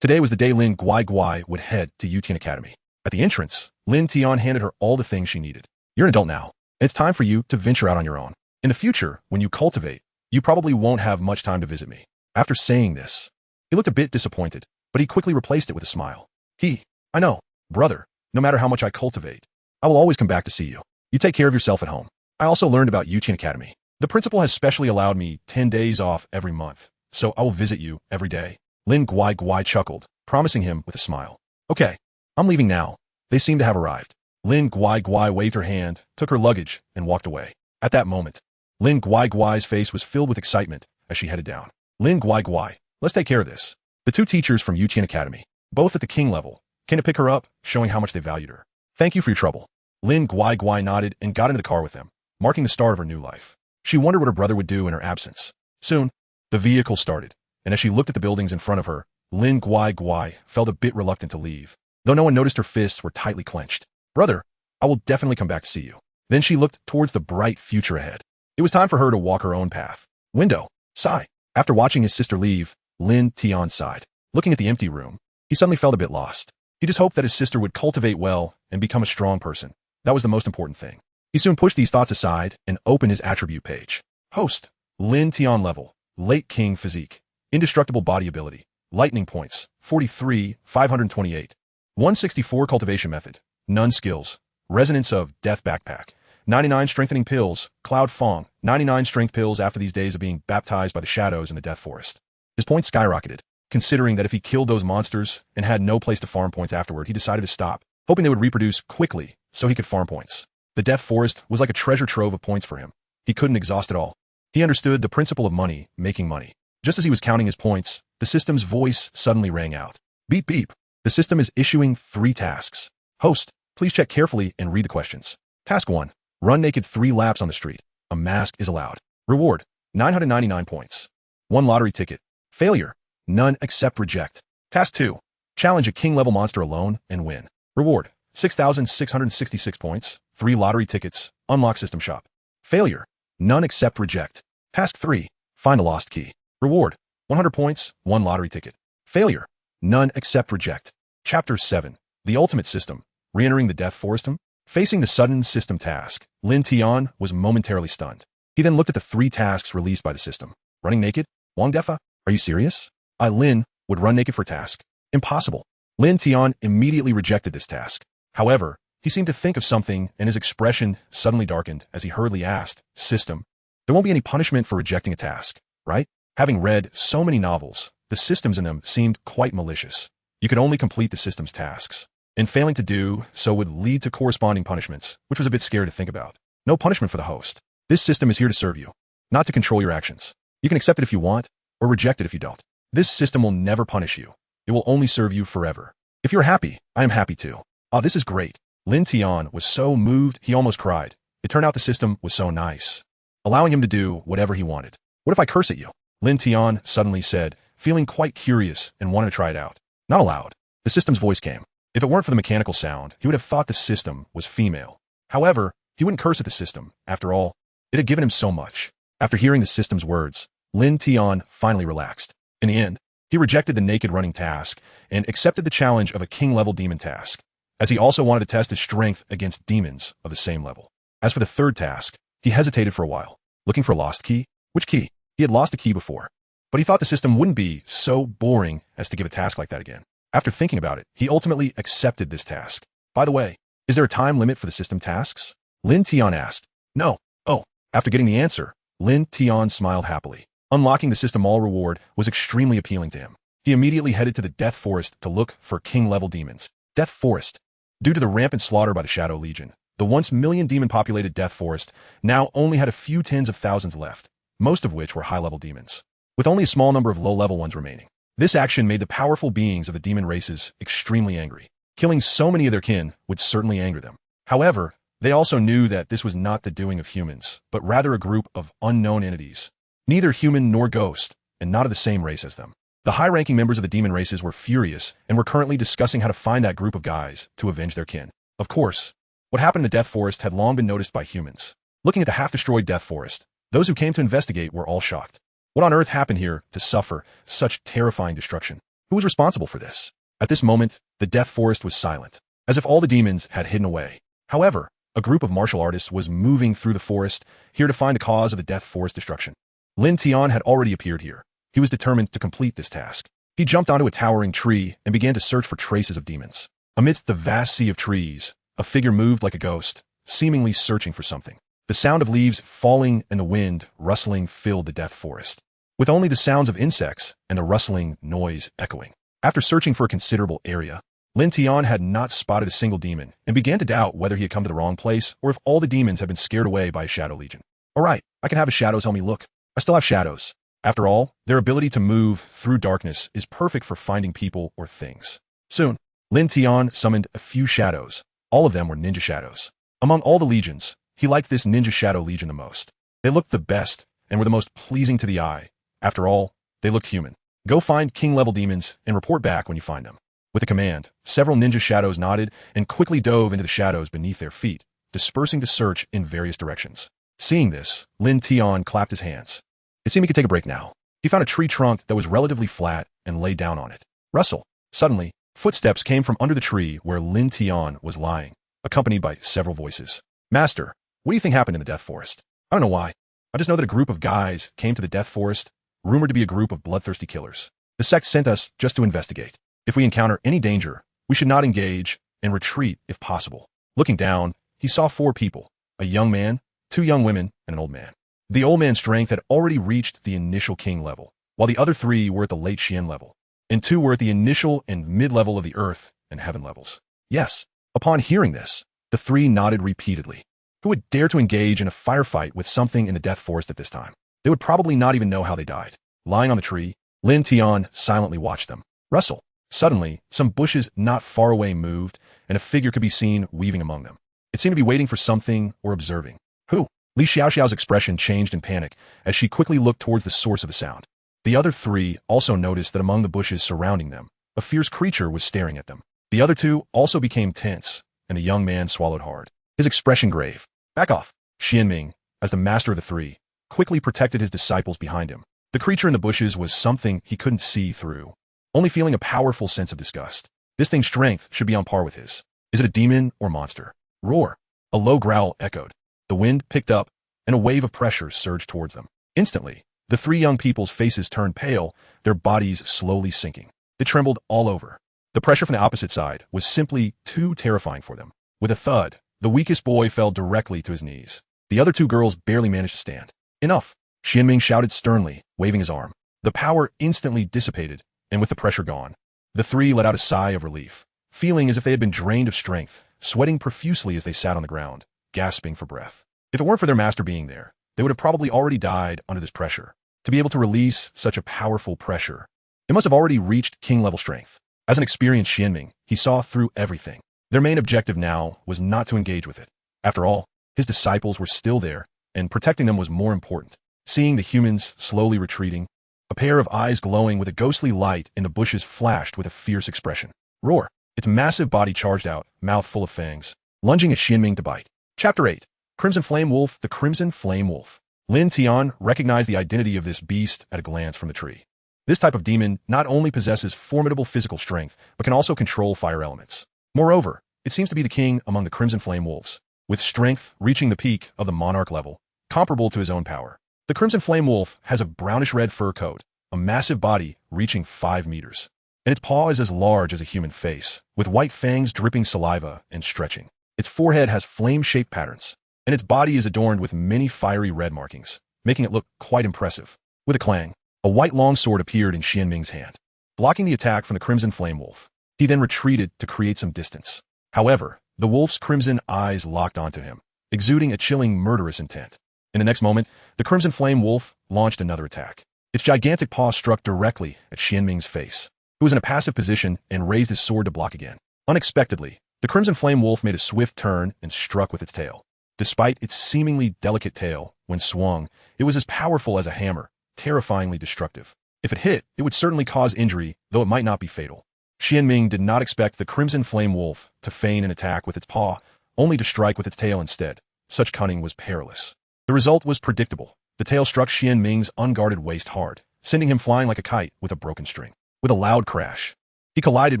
[SPEAKER 1] Today was the day Lin Guai would head to Tian Academy. At the entrance, Lin Tian handed her all the things she needed. You're an adult now, and it's time for you to venture out on your own. In the future, when you cultivate, you probably won't have much time to visit me. After saying this, he looked a bit disappointed, but he quickly replaced it with a smile. I know, brother, no matter how much I cultivate, I will always come back to see you. You take care of yourself at home. I also learned about Tian Academy. The principal has specially allowed me 10 days off every month, so I will visit you every day. Lin Guai chuckled, promising him with a smile. Okay, I'm leaving now. They seem to have arrived. Lin Guai waved her hand, took her luggage, and walked away. At that moment, Lin Guai's face was filled with excitement as she headed down. Lin Guai, let's take care of this. The 2 teachers from Tian Academy, both at the king level, came to pick her up, showing how much they valued her. Thank you for your trouble. Lin Guai nodded and got into the car with them, marking the start of her new life. She wondered what her brother would do in her absence. Soon, the vehicle started, and as she looked at the buildings in front of her, Lin Guai felt a bit reluctant to leave, though no one noticed her fists were tightly clenched. Brother, I will definitely come back to see you. Then she looked towards the bright future ahead. It was time for her to walk her own path. Window. Sigh. After watching his sister leave, Lin Tian sighed. Looking at the empty room, he suddenly felt a bit lost. He just hoped that his sister would cultivate well and become a strong person. That was the most important thing. He soon pushed these thoughts aside and opened his attribute page. Host. Lin Tian level. Late king physique. Indestructible body ability. Lightning points. 43, 528. 164 cultivation method. None skills. Resonance of death backpack. 99 strengthening pills. Cloud Fong. 99 strength pills after these days of being baptized by the shadows in the death forest. His points skyrocketed. Considering that if he killed those monsters and had no place to farm points afterward, he decided to stop, hoping they would reproduce quickly so he could farm points. The death forest was like a treasure trove of points for him. He couldn't exhaust it all. He understood the principle of money making money. Just as he was counting his points, the system's voice suddenly rang out. Beep beep. The system is issuing 3 tasks. Host, please check carefully and read the questions. Task 1. Run naked 3 laps on the street. A mask is allowed. Reward, 999 points. 1 lottery ticket. Failure, none except reject. Task 2. Challenge a king-level monster alone and win. Reward, 6,666 points. 3 lottery tickets. Unlock system shop. Failure, none except reject. Task 3. Find a lost key. Reward, 100 points, 1 lottery ticket. Failure. None except reject. Chapter 7. The Ultimate System. Re-entering the Death Forest. Facing the sudden system task, Lin Tian was momentarily stunned. He then looked at the 3 tasks released by the system. Running naked? Wang Defa? Are you serious? Lin would run naked for task. Impossible. Lin Tian immediately rejected this task. However, he seemed to think of something, and his expression suddenly darkened as he hurriedly asked, System, there won't be any punishment for rejecting a task, right? Having read so many novels, the systems in them seemed quite malicious. You could only complete the system's tasks, and failing to do so would lead to corresponding punishments, which was a bit scary to think about. No punishment for the host. This system is here to serve you, not to control your actions. You can accept it if you want, or reject it if you don't. This system will never punish you. It will only serve you forever. If you're happy, I am happy too. This is great. Lin Tian was so moved he almost cried. It turned out the system was so nice, allowing him to do whatever he wanted. What if I curse at you? Lin Tian suddenly said, feeling quite curious and wanted to try it out. Not allowed. The system's voice came. If it weren't for the mechanical sound, he would have thought the system was female. However, he wouldn't curse at the system. After all, it had given him so much. After hearing the system's words, Lin Tian finally relaxed. In the end, he rejected the naked running task and accepted the challenge of a king-level demon task, as he also wanted to test his strength against demons of the same level. As for the 3rd task, he hesitated for a while, looking for a lost key. Which key? He had lost a key before, but he thought the system wouldn't be so boring as to give a task like that again. After thinking about it, he ultimately accepted this task. By the way, is there a time limit for the system tasks? Lin Tian asked. No. Oh. After getting the answer, Lin Tian smiled happily. Unlocking the system all reward was extremely appealing to him. He immediately headed to the Death Forest to look for king-level demons. Death Forest. Due to the rampant slaughter by the Shadow Legion, the once million demon-populated Death Forest now only had a few tens of thousands left, most of which were high-level demons, with only a small number of low-level ones remaining. This action made the powerful beings of the demon races extremely angry. Killing so many of their kin would certainly anger them. However, they also knew that this was not the doing of humans, but rather a group of unknown entities, neither human nor ghost, and not of the same race as them. The high-ranking members of the demon races were furious and were currently discussing how to find that group of guys to avenge their kin. Of course, what happened in the Death Forest had long been noticed by humans. Looking at the half-destroyed Death Forest, those who came to investigate were all shocked. What on earth happened here to suffer such terrifying destruction? Who was responsible for this? At this moment, the Death Forest was silent, as if all the demons had hidden away. However, a group of martial artists was moving through the forest, here to find the cause of the Death Forest destruction. Lin Tian had already appeared here. He was determined to complete this task. He jumped onto a towering tree and began to search for traces of demons. Amidst the vast sea of trees, a figure moved like a ghost, seemingly searching for something. The sound of leaves falling and the wind rustling filled the Death Forest, with only the sounds of insects and the rustling noise echoing. After searching for a considerable area, Lin Tian had not spotted a single demon and began to doubt whether he had come to the wrong place or if all the demons had been scared away by a Shadow Legion. Alright, I can have his shadows help me look. I still have shadows. After all, their ability to move through darkness is perfect for finding people or things. Soon, Lin Tian summoned a few shadows. All of them were ninja shadows. Among all the legions, he liked this ninja shadow legion the most. They looked the best and were the most pleasing to the eye. After all, they looked human. Go find king-level demons and report back when you find them. With a command, several ninja shadows nodded and quickly dove into the shadows beneath their feet, dispersing to search in various directions. Seeing this, Lin Tian clapped his hands. It seemed he could take a break now. He found a tree trunk that was relatively flat and lay down on it. Rustle. Suddenly, footsteps came from under the tree where Lin Tian was lying, accompanied by several voices. Master, what do you think happened in the Death Forest? I don't know why. I just know that a group of guys came to the Death Forest, rumored to be a group of bloodthirsty killers. The sect sent us just to investigate. If we encounter any danger, we should not engage and retreat if possible. Looking down, he saw 4 people, a young man, 2 young women, and an old man. The old man's strength had already reached the initial king level, while the other 3 were at the late Xian level, and 2 were at the initial and mid-level of the earth and heaven levels. Yes, upon hearing this, the 3 nodded repeatedly. Who would dare to engage in a firefight with something in the Death Forest at this time? They would probably not even know how they died. Lying on the tree, Lin Tian silently watched them. Rustle. Suddenly, some bushes not far away moved, and a figure could be seen weaving among them. It seemed to be waiting for something or observing. Who? Li Xiaoxiao's expression changed in panic as she quickly looked towards the source of the sound. The other 3 also noticed that among the bushes surrounding them, a fierce creature was staring at them. The other 2 also became tense, and the young man swallowed hard, his expression grave. Back off. Xianming, as the master of the 3, quickly protected his disciples behind him. The creature in the bushes was something he couldn't see through, only feeling a powerful sense of disgust. This thing's strength should be on par with his. Is it a demon or monster? Roar. A low growl echoed. The wind picked up, and a wave of pressure surged towards them. Instantly, the three young people's faces turned pale, their bodies slowly sinking. They trembled all over. The pressure from the opposite side was simply too terrifying for them. With a thud, the weakest boy fell directly to his knees. The other two girls barely managed to stand. Enough! Xianming shouted sternly, waving his arm. The power instantly dissipated, and with the pressure gone, the three let out a sigh of relief, feeling as if they had been drained of strength, sweating profusely as they sat on the ground, gasping for breath. If it weren't for their master being there, they would have probably already died under this pressure. To be able to release such a powerful pressure, it must have already reached king-level strength. As an experienced Xianming, he saw through everything. Their main objective now was not to engage with it. After all, his disciples were still there, and protecting them was more important. Seeing the humans slowly retreating, a pair of eyes glowing with a ghostly light in the bushes flashed with a fierce expression. Roar! Its massive body charged out, mouth full of fangs, lunging at Xianming to bite. Chapter 8. Crimson Flame Wolf. The Crimson Flame Wolf. Lin Tian recognized the identity of this beast at a glance from the tree. This type of demon not only possesses formidable physical strength, but can also control fire elements. Moreover, it seems to be the king among the Crimson Flame Wolves, with strength reaching the peak of the monarch level, comparable to his own power. The Crimson Flame Wolf has a brownish-red fur coat, a massive body reaching 5 meters, and its paw is as large as a human face, with white fangs dripping saliva and stretching. Its forehead has flame-shaped patterns, and its body is adorned with many fiery red markings, making it look quite impressive. With a clang, a white longsword appeared in Xianming's hand, blocking the attack from the Crimson Flame Wolf. He then retreated to create some distance. However, the wolf's crimson eyes locked onto him, exuding a chilling murderous intent. In the next moment, the Crimson Flame Wolf launched another attack. Its gigantic paw struck directly at Xianming's face, who was in a passive position and raised his sword to block again. Unexpectedly, the Crimson Flame Wolf made a swift turn and struck with its tail. Despite its seemingly delicate tail, when swung, it was as powerful as a hammer, terrifyingly destructive. If it hit, it would certainly cause injury, though it might not be fatal. Xianming did not expect the Crimson Flame Wolf to feign an attack with its paw, only to strike with its tail instead. Such cunning was perilous. The result was predictable. The tail struck Xianming's unguarded waist hard, sending him flying like a kite with a broken string. With a loud crash, he collided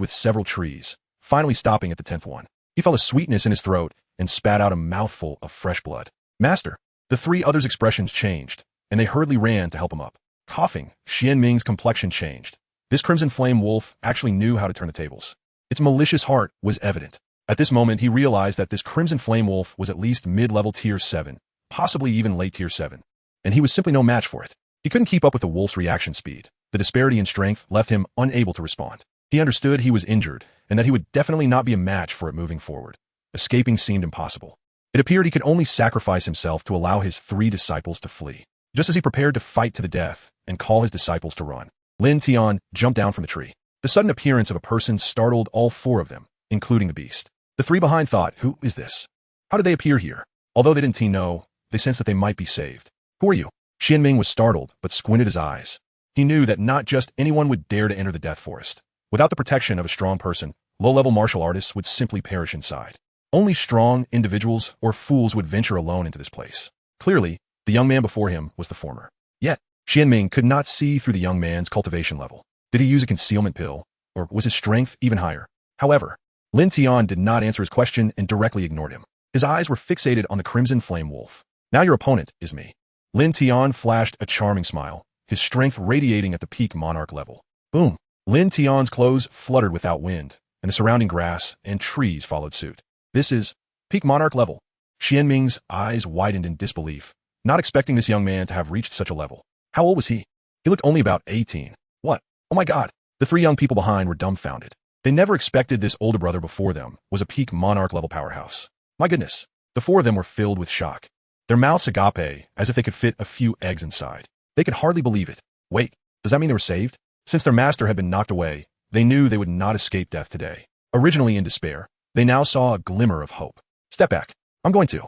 [SPEAKER 1] with several trees, finally stopping at the 10th one. He felt a sweetness in his throat and spat out a mouthful of fresh blood. Master! The three others' expressions changed, and they hurriedly ran to help him up. Coughing, Xianming's complexion changed. This Crimson Flame Wolf actually knew how to turn the tables. Its malicious heart was evident. At this moment, he realized that this Crimson Flame Wolf was at least mid-level tier 7, possibly even late tier 7, and he was simply no match for it. He couldn't keep up with the wolf's reaction speed. The disparity in strength left him unable to respond. He understood he was injured, and that he would definitely not be a match for it moving forward. Escaping seemed impossible. It appeared he could only sacrifice himself to allow his 3 disciples to flee. Just as he prepared to fight to the death and call his disciples to run, Lin Tian jumped down from the tree. The sudden appearance of a person startled all 4 of them, including the beast. The 3 behind thought, who is this? How did they appear here? Although they didn't know, they sensed that they might be saved. Who are you? Xianming was startled, but squinted his eyes. He knew that not just anyone would dare to enter the Death Forest. Without the protection of a strong person, low-level martial artists would simply perish inside. Only strong individuals or fools would venture alone into this place. Clearly, the young man before him was the former. Yet, Xianming could not see through the young man's cultivation level. Did he use a concealment pill, or was his strength even higher? However, Lin Tian did not answer his question and directly ignored him. His eyes were fixated on the Crimson Flame Wolf. Now your opponent is me. Lin Tian flashed a charming smile, his strength radiating at the peak monarch level. Boom! Lin Tian's clothes fluttered without wind, and the surrounding grass and trees followed suit. This is peak monarch level. Xianming's eyes widened in disbelief, not expecting this young man to have reached such a level. How old was he? He looked only about 18. What? Oh my god! The 3 young people behind were dumbfounded. They never expected this older brother before them was a peak monarch level powerhouse. My goodness, the 4 of them were filled with shock. Their mouths agape, as if they could fit a few eggs inside. They could hardly believe it. Wait, does that mean they were saved? Since their master had been knocked away, they knew they would not escape death today. Originally in despair, they now saw a glimmer of hope. Step back. I'm going to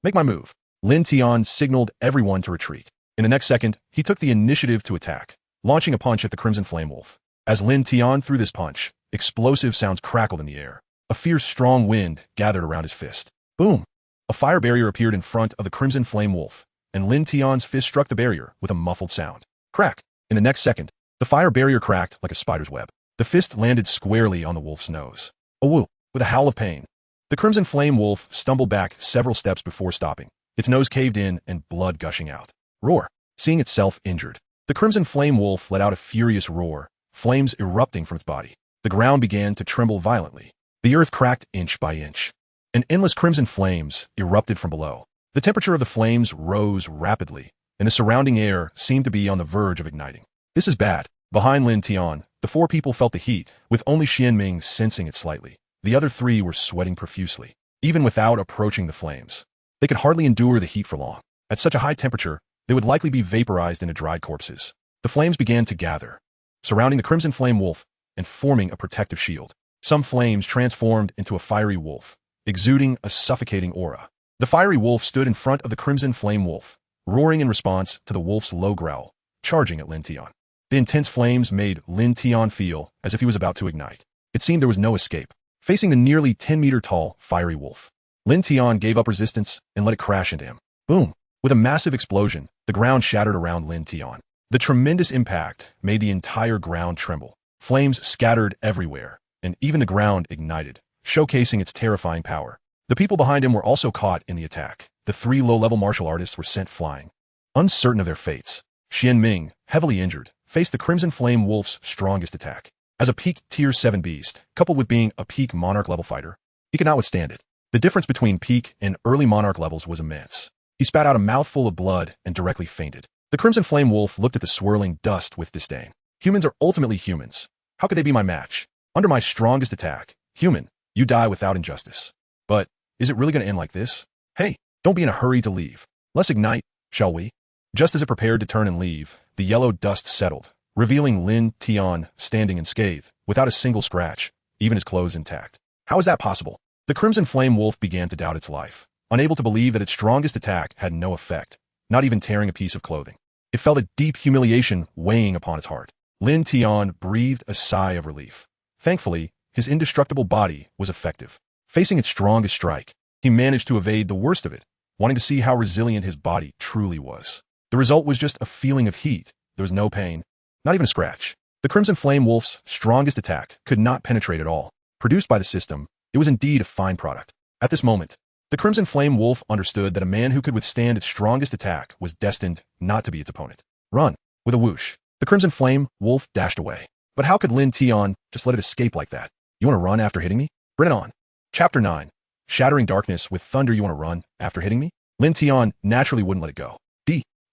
[SPEAKER 1] make my move. Lin Tian signaled everyone to retreat. In the next second, he took the initiative to attack, launching a punch at the Crimson Flame Wolf. As Lin Tian threw this punch, explosive sounds crackled in the air. A fierce, strong wind gathered around his fist. Boom! A fire barrier appeared in front of the Crimson Flame Wolf, and Lin Tian's fist struck the barrier with a muffled sound. Crack! In the next second, the fire barrier cracked like a spider's web. The fist landed squarely on the wolf's nose. A woo! With a howl of pain, the crimson flame wolf stumbled back several steps before stopping, its nose caved in and blood gushing out. Roar! Seeing itself injured, the crimson flame wolf let out a furious roar, flames erupting from its body. The ground began to tremble violently. The earth cracked inch by inch, and endless crimson flames erupted from below. The temperature of the flames rose rapidly, and the surrounding air seemed to be on the verge of igniting. This is bad. Behind Lin Tian, the four people felt the heat, with only Xianming sensing it slightly. The other three were sweating profusely, even without approaching the flames. They could hardly endure the heat for long. At such a high temperature, they would likely be vaporized into dried corpses. The flames began to gather, surrounding the crimson flame wolf and forming a protective shield. Some flames transformed into a fiery wolf, exuding a suffocating aura. The fiery wolf stood in front of the crimson flame wolf, roaring in response to the wolf's low growl, charging at Lin Tian. The intense flames made Lin Tian feel as if he was about to ignite. It seemed there was no escape. Facing the nearly 10-meter-tall fiery wolf, Lin Tian gave up resistance and let it crash into him. Boom! With a massive explosion, the ground shattered around Lin Tian. The tremendous impact made the entire ground tremble. Flames scattered everywhere, and even the ground ignited, showcasing its terrifying power. The people behind him were also caught in the attack. The three low-level martial artists were sent flying. Uncertain of their fates, Xianming, heavily injured, faced the Crimson Flame Wolf's strongest attack. As a peak Tier 7 beast, coupled with being a peak Monarch-level fighter, he could not withstand it. The difference between peak and early Monarch levels was immense. He spat out a mouthful of blood and directly fainted. The Crimson Flame Wolf looked at the swirling dust with disdain. Humans are ultimately humans. How could they be my match? Under my strongest attack, human, you die without injustice. But is it really going to end like this? Hey, don't be in a hurry to leave. Let's ignite, shall we? Just as it prepared to turn and leave, the yellow dust settled, revealing Lin Tian standing unscathed, without a single scratch, even his clothes intact. How is that possible? The Crimson Flame Wolf began to doubt its life, unable to believe that its strongest attack had no effect, not even tearing a piece of clothing. It felt a deep humiliation weighing upon its heart. Lin Tian breathed a sigh of relief. Thankfully, his indestructible body was effective. Facing its strongest strike, he managed to evade the worst of it, wanting to see how resilient his body truly was. The result was just a feeling of heat. There was no pain, not even a scratch. The Crimson Flame Wolf's strongest attack could not penetrate at all. Produced by the system, it was indeed a fine product. At this moment, the Crimson Flame Wolf understood that a man who could withstand its strongest attack was destined not to be its opponent. Run! With a whoosh, the Crimson Flame Wolf dashed away. But how could Lin Tian just let it escape like that? You want to run after hitting me? Bring it on. Chapter 9. Shattering darkness with thunder. You want to run after hitting me? Lin Tian naturally wouldn't let it go.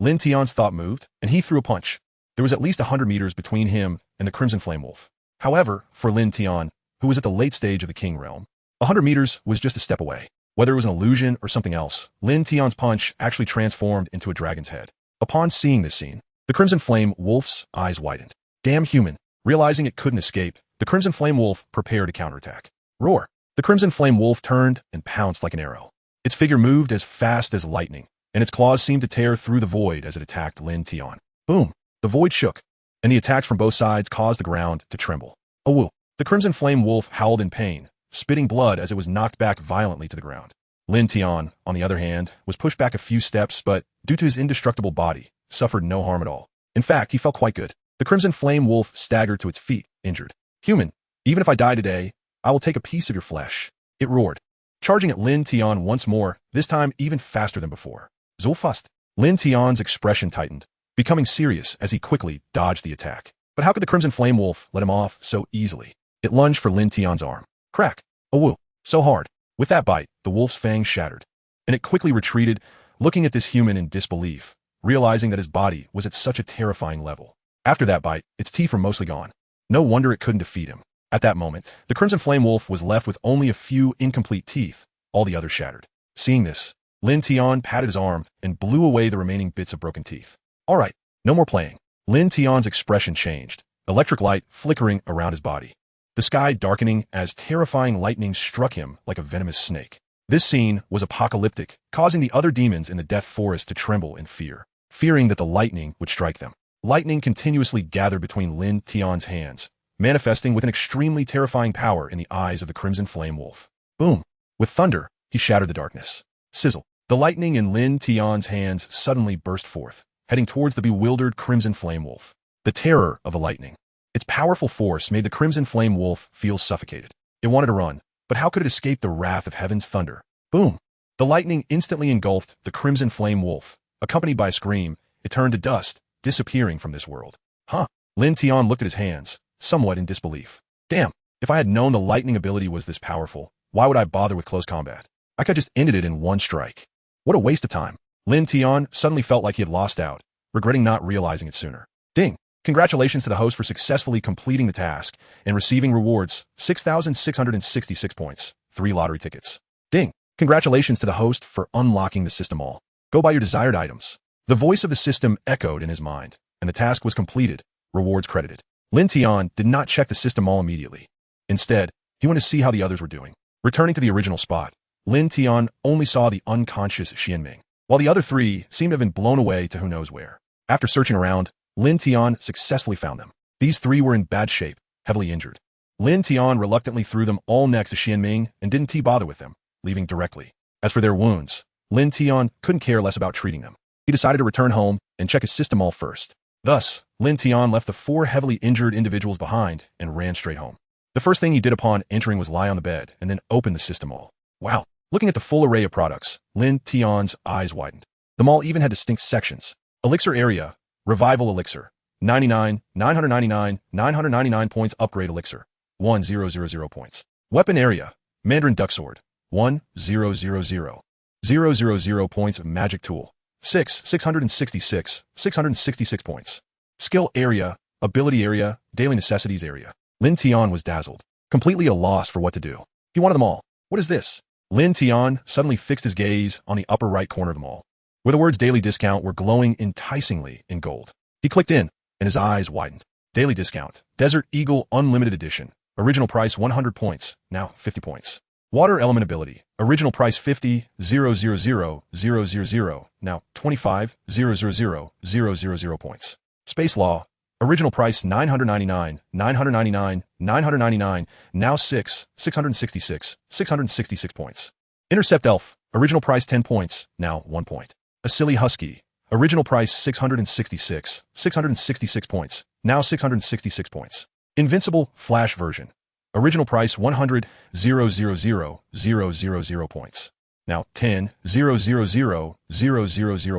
[SPEAKER 1] Lin Tian's thought moved, and he threw a punch. There was at least 100 meters between him and the Crimson Flame Wolf. However, for Lin Tian, who was at the late stage of the King Realm, 100 meters was just a step away. Whether it was an illusion or something else, Lin Tian's punch actually transformed into a dragon's head. Upon seeing this scene, the Crimson Flame Wolf's eyes widened. Damn human! Realizing it couldn't escape, the Crimson Flame Wolf prepared a counterattack. Roar! The Crimson Flame Wolf turned and pounced like an arrow. Its figure moved as fast as lightning, and its claws seemed to tear through the void as it attacked Lin Tian. Boom! The void shook, and the attacks from both sides caused the ground to tremble. A woo! The Crimson Flame Wolf howled in pain, spitting blood as it was knocked back violently to the ground. Lin Tian, on the other hand, was pushed back a few steps, but due to his indestructible body, suffered no harm at all. In fact, he felt quite good. The Crimson Flame Wolf staggered to its feet, injured. Human, even if I die today, I will take a piece of your flesh. It roared, charging at Lin Tian once more, this time even faster than before. Zulfust. Lin Tian's expression tightened, becoming serious as he quickly dodged the attack. But how could the Crimson Flame Wolf let him off so easily? It lunged for Lin Tian's arm. Crack! A woo! So hard. With that bite, the wolf's fangs shattered, and it quickly retreated, looking at this human in disbelief, realizing that his body was at such a terrifying level. After that bite, its teeth were mostly gone. No wonder it couldn't defeat him. At that moment, the Crimson Flame Wolf was left with only a few incomplete teeth, all the others shattered. Seeing this, Lin Tian patted his arm and blew away the remaining bits of broken teeth. All right, no more playing. Lin Tian's expression changed, electric light flickering around his body. The sky darkening as terrifying lightning struck him like a venomous snake. This scene was apocalyptic, causing the other demons in the Death Forest to tremble in fear, fearing that the lightning would strike them. Lightning continuously gathered between Lin Tian's hands, manifesting with an extremely terrifying power in the eyes of the Crimson Flame Wolf. Boom! With thunder, he shattered the darkness. Sizzle! The lightning in Lin Tian's hands suddenly burst forth, heading towards the bewildered Crimson Flame Wolf. The terror of the lightning. Its powerful force made the Crimson Flame Wolf feel suffocated. It wanted to run, but how could it escape the wrath of heaven's thunder? Boom! The lightning instantly engulfed the Crimson Flame Wolf. Accompanied by a scream, it turned to dust, disappearing from this world. Huh? Lin Tian looked at his hands, somewhat in disbelief. Damn, if I had known the lightning ability was this powerful, why would I bother with close combat? I could just ended it in one strike. What a waste of time. Lin Tian suddenly felt like he had lost out, regretting not realizing it sooner. Ding! Congratulations to the host for successfully completing the task and receiving rewards, 6,666 points, 3 lottery tickets. Ding! Congratulations to the host for unlocking the system all. Go buy your desired items. The voice of the system echoed in his mind, and the task was completed, rewards credited. Lin Tian did not check the system all immediately. Instead, he went to see how the others were doing. Returning to the original spot, Lin Tian only saw the unconscious Xianming, while the other 3 seemed to have been blown away to who knows where. After searching around, Lin Tian successfully found them. These 3 were in bad shape, heavily injured. Lin Tian reluctantly threw them all next to Xianming and didn't bother with them, leaving directly. As for their wounds, Lin Tian couldn't care less about treating them. He decided to return home and check his system all first. Thus, Lin Tian left the 4 heavily injured individuals behind and ran straight home. The first thing he did upon entering was lie on the bed and then open the system all. Wow! Looking at the full array of products, Lin Tian's eyes widened. The mall even had distinct sections. Elixir area, Revival Elixir, 99, 999 points upgrade Elixir, 1000 points. Weapon area, Mandarin Duck Sword, 1000 points Magic Tool, 666 points. Skill area, Ability area, Daily Necessities area. Lin Tian was dazzled, completely a loss for what to do. He wanted them all. What is this? Lin Tian suddenly fixed his gaze on the upper right corner of the mall, where the words daily discount were glowing enticingly in gold. He clicked in, and his eyes widened. Daily discount, Desert Eagle Unlimited Edition. Original price 100 points, now 50 points. Water element ability, original price 50, 000, now 25, 000 points. Space law, original price 999, now 666 points. Intercept elf, original price 10 points, now 1 point. A silly husky, original price 666 points, now 666 points. Invincible flash version, original price 100, 000 points, now 10, 000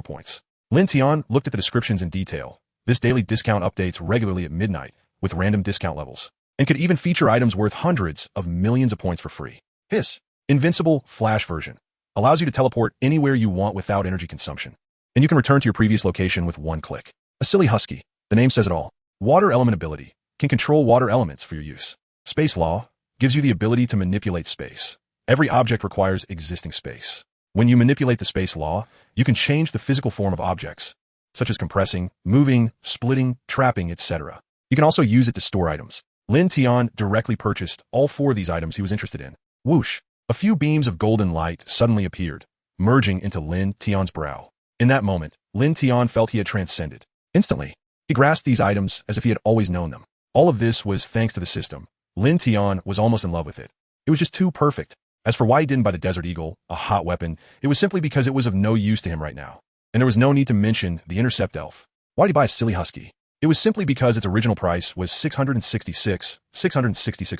[SPEAKER 1] points. Lin Tian looked at the descriptions in detail. This daily discount updates regularly at midnight with random discount levels, and could even feature items worth hundreds of millions of points for free. His Invincible Flash version allows you to teleport anywhere you want without energy consumption, and you can return to your previous location with one click. A silly husky, the name says it all. Water element ability can control water elements for your use. Space law gives you the ability to manipulate space. Every object requires existing space. When you manipulate the space law, you can change the physical form of objects, such as compressing, moving, splitting, trapping, etc. You can also use it to store items. Lin Tian directly purchased all 4 of these items he was interested in. Whoosh! A few beams of golden light suddenly appeared, merging into Lin Tian's brow. In that moment, Lin Tian felt he had transcended. Instantly, he grasped these items as if he had always known them. All of this was thanks to the system. Lin Tian was almost in love with it. It was just too perfect. As for why he didn't buy the Desert Eagle, a hot weapon, it was simply because it was of no use to him right now. And there was no need to mention the Intercept Elf. Why did he buy a silly husky? It was simply because its original price was 666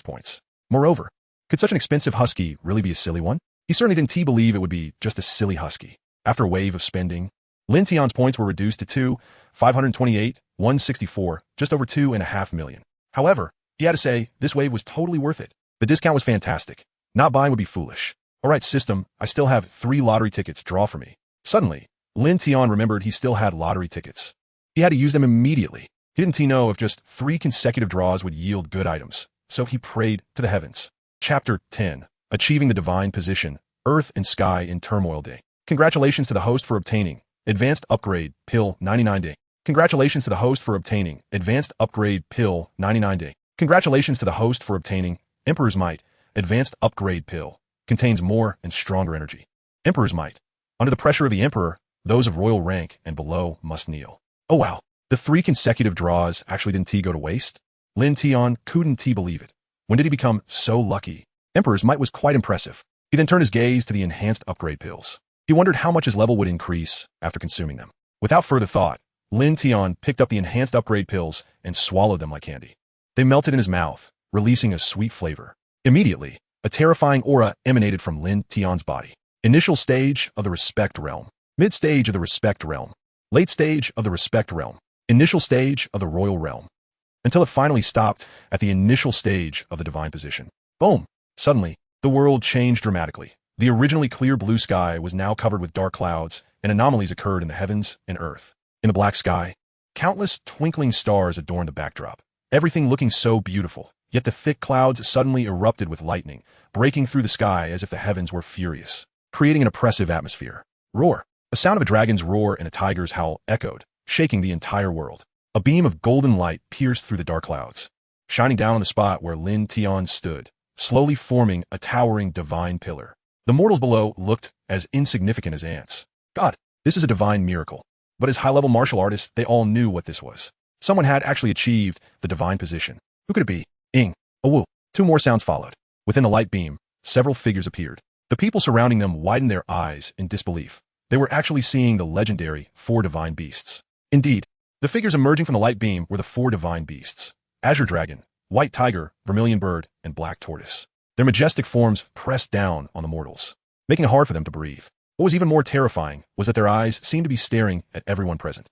[SPEAKER 1] points. Moreover, could such an expensive husky really be a silly one? He certainly didn't believe it would be just a silly husky. After a wave of spending, Lin Tian's points were reduced to 528, 164, just over 2.5 million. However, he had to say, this wave was totally worth it. The discount was fantastic. Not buying would be foolish. Alright system, I still have 3 lottery tickets, draw for me. Suddenly, Lin Tian remembered he still had lottery tickets. He had to use them immediately. He didn't know if just 3 consecutive draws would yield good items, so he prayed to the heavens. Chapter 10. Achieving the Divine Position, Earth and Sky in Turmoil Day. Congratulations to the host for obtaining Advanced Upgrade, Pill, 99 Day. Congratulations to the host for obtaining Advanced Upgrade, Pill, 99 Day. Congratulations to the host for obtaining Emperor's Might, Advanced Upgrade Pill. Contains more and stronger energy. Emperor's Might. Under the pressure of the Emperor, those of royal rank and below must kneel. Oh wow, the 3 consecutive draws actually didn't go to waste? Lin Tian couldn't believe it. When did he become so lucky? Emperor's Might was quite impressive. He then turned his gaze to the enhanced upgrade pills. He wondered how much his level would increase after consuming them. Without further thought, Lin Tian picked up the enhanced upgrade pills and swallowed them like candy. They melted in his mouth, releasing a sweet flavor. Immediately, a terrifying aura emanated from Lin Tian's body. Initial stage of the Respect Realm. Mid-stage of the Respect Realm. Late stage of the Respect Realm. Initial stage of the Royal Realm. Until it finally stopped at the initial stage of the Divine Position. Boom! Suddenly, the world changed dramatically. The originally clear blue sky was now covered with dark clouds, and anomalies occurred in the heavens and earth. In the black sky, countless twinkling stars adorned the backdrop. Everything looking so beautiful, yet the thick clouds suddenly erupted with lightning, breaking through the sky as if the heavens were furious, creating an oppressive atmosphere. Roar! The sound of a dragon's roar and a tiger's howl echoed, shaking the entire world. A beam of golden light pierced through the dark clouds, shining down on the spot where Lin Tian stood, slowly forming a towering divine pillar. The mortals below looked as insignificant as ants. God, this is a divine miracle. But as high-level martial artists, they all knew what this was. Someone had actually achieved the divine position. Who could it be? Ing. Awu. Two more sounds followed. Within the light beam, several figures appeared. The people surrounding them widened their eyes in disbelief. They were actually seeing the legendary 4 divine beasts. Indeed, the figures emerging from the light beam were the 4 divine beasts: Azure Dragon, White Tiger, Vermilion Bird, and Black Tortoise. Their majestic forms pressed down on the mortals, making it hard for them to breathe. What was even more terrifying was that their eyes seemed to be staring at everyone present.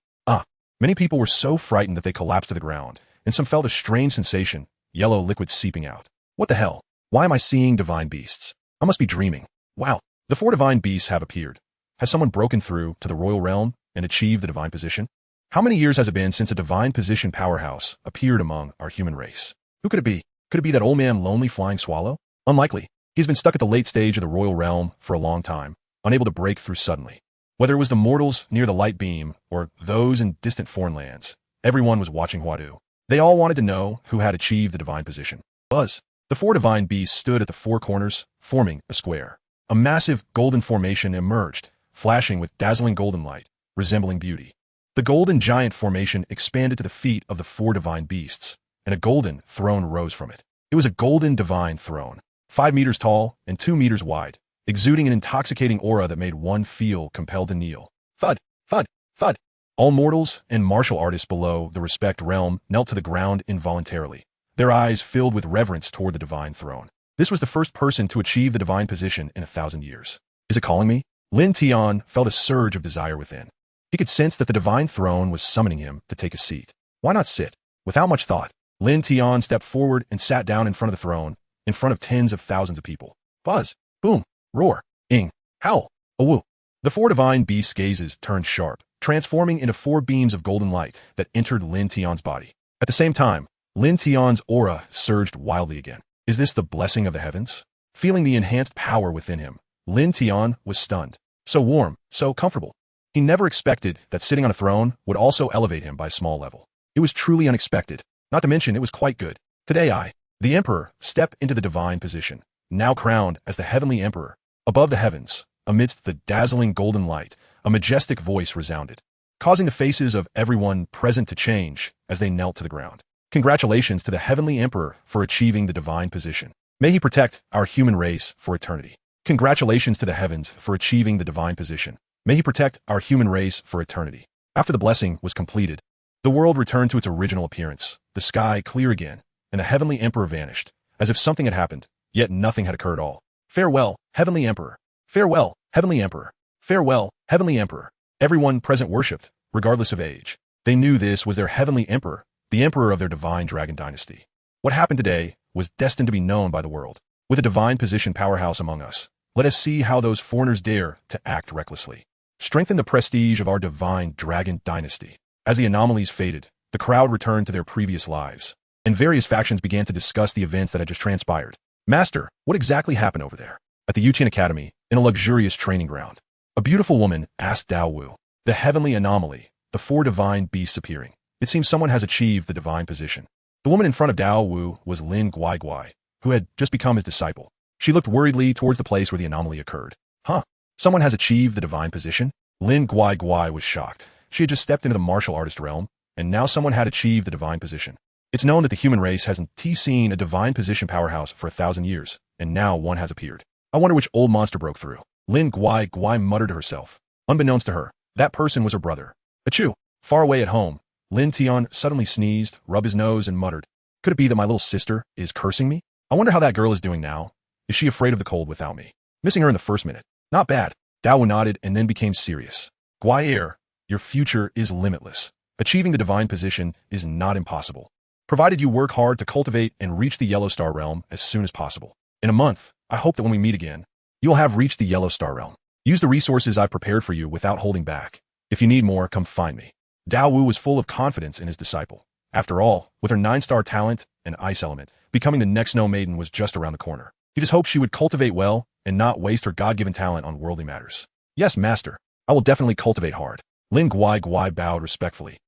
[SPEAKER 1] Many people were so frightened that they collapsed to the ground, and some felt a strange sensation, yellow liquid seeping out. What the hell? Why am I seeing divine beasts? I must be dreaming. Wow, the 4 divine beasts have appeared. Has someone broken through to the royal realm and achieved the divine position? How many years has it been since a divine position powerhouse appeared among our human race? Who could it be? Could it be that old man Lonely Flying Swallow? Unlikely. He's been stuck at the late stage of the royal realm for a long time, unable to break through suddenly. Whether it was the mortals near the light beam or those in distant foreign lands, everyone was watching Huadu. They all wanted to know who had achieved the divine position. Buzz. The 4 divine beasts stood at the 4 corners, forming a square. A massive golden formation emerged, flashing with dazzling golden light, resembling beauty. The golden giant formation expanded to the feet of the 4 divine beasts, and a golden throne rose from it. It was a golden divine throne, 5 meters tall and 2 meters wide, exuding an intoxicating aura that made one feel compelled to kneel. Thud, thud, thud. All mortals and martial artists below the Respect Realm knelt to the ground involuntarily, their eyes filled with reverence toward the divine throne. This was the first person to achieve the divine position in 1,000 years. Is it calling me? Lin Tian felt a surge of desire within. He could sense that the divine throne was summoning him to take a seat. Why not sit? Without much thought, Lin Tian stepped forward and sat down in front of the throne, in front of tens of thousands of people. Buzz, boom, roar, ing, howl, awu. The 4 divine beasts' gazes turned sharp, transforming into 4 beams of golden light that entered Lin Tian's body. At the same time, Lin Tian's aura surged wildly again. Is this the blessing of the heavens? Feeling the enhanced power within him, Lin Tian was stunned. So warm, so comfortable. He never expected that sitting on a throne would also elevate him by a small level. It was truly unexpected. Not to mention, it was quite good. Today I, the Emperor, step into the divine position, now crowned as the Heavenly Emperor. Above the heavens, amidst the dazzling golden light, a majestic voice resounded, causing the faces of everyone present to change as they knelt to the ground. Congratulations to the Heavenly Emperor for achieving the divine position. May he protect our human race for eternity. Congratulations to the heavens for achieving the divine position. May he protect our human race for eternity. After the blessing was completed, the world returned to its original appearance, the sky clear again, and the Heavenly Emperor vanished, as if something had happened, yet nothing had occurred at all. Farewell, Heavenly Emperor. Farewell, Heavenly Emperor. Farewell, Heavenly Emperor. Everyone present worshipped, regardless of age. They knew this was their Heavenly Emperor, the Emperor of their divine dragon dynasty. What happened today was destined to be known by the world. With a divine position powerhouse among us, let us see how those foreigners dare to act recklessly. Strengthen the prestige of our divine dragon dynasty. As the anomalies faded, the crowd returned to their previous lives, and various factions began to discuss the events that had just transpired. Master, what exactly happened over there? At the Yuqian Academy, in a luxurious training ground, a beautiful woman asked Dao Wu. The heavenly anomaly, the 4 divine beasts appearing. It seems someone has achieved the divine position. The woman in front of Dao Wu was Lin Guai, who had just become his disciple. She looked worriedly towards the place where the anomaly occurred. Huh? Someone has achieved the divine position? Lin Guai was shocked. She had just stepped into the martial artist realm, and now someone had achieved the divine position. It's known that the human race hasn't seen a divine position powerhouse for 1,000 years, and now one has appeared. I wonder which old monster broke through. Lin Guai muttered to herself. Unbeknownst to her, that person was her brother. Achoo! Far away at home, Lin Tian suddenly sneezed, rubbed his nose, and muttered, "Could it be that my little sister is cursing me? I wonder how that girl is doing now. Is she afraid of the cold without me? Missing her in the first minute. Not bad." Dao Wu nodded and then became serious. "Guai, your future is limitless. Achieving the divine position is not impossible, provided you work hard to cultivate and reach the Yellow Star realm as soon as possible. In a month, I hope that when we meet again, you will have reached the Yellow Star realm. Use the resources I've prepared for you without holding back. If you need more, come find me." Dao Wu was full of confidence in his disciple. After all, with her 9-star talent and ice element, becoming the next Snow Maiden was just around the corner. He just hoped she would cultivate well and not waste her God-given talent on worldly matters. "Yes, master. I will definitely cultivate hard." Lin Guai bowed respectfully.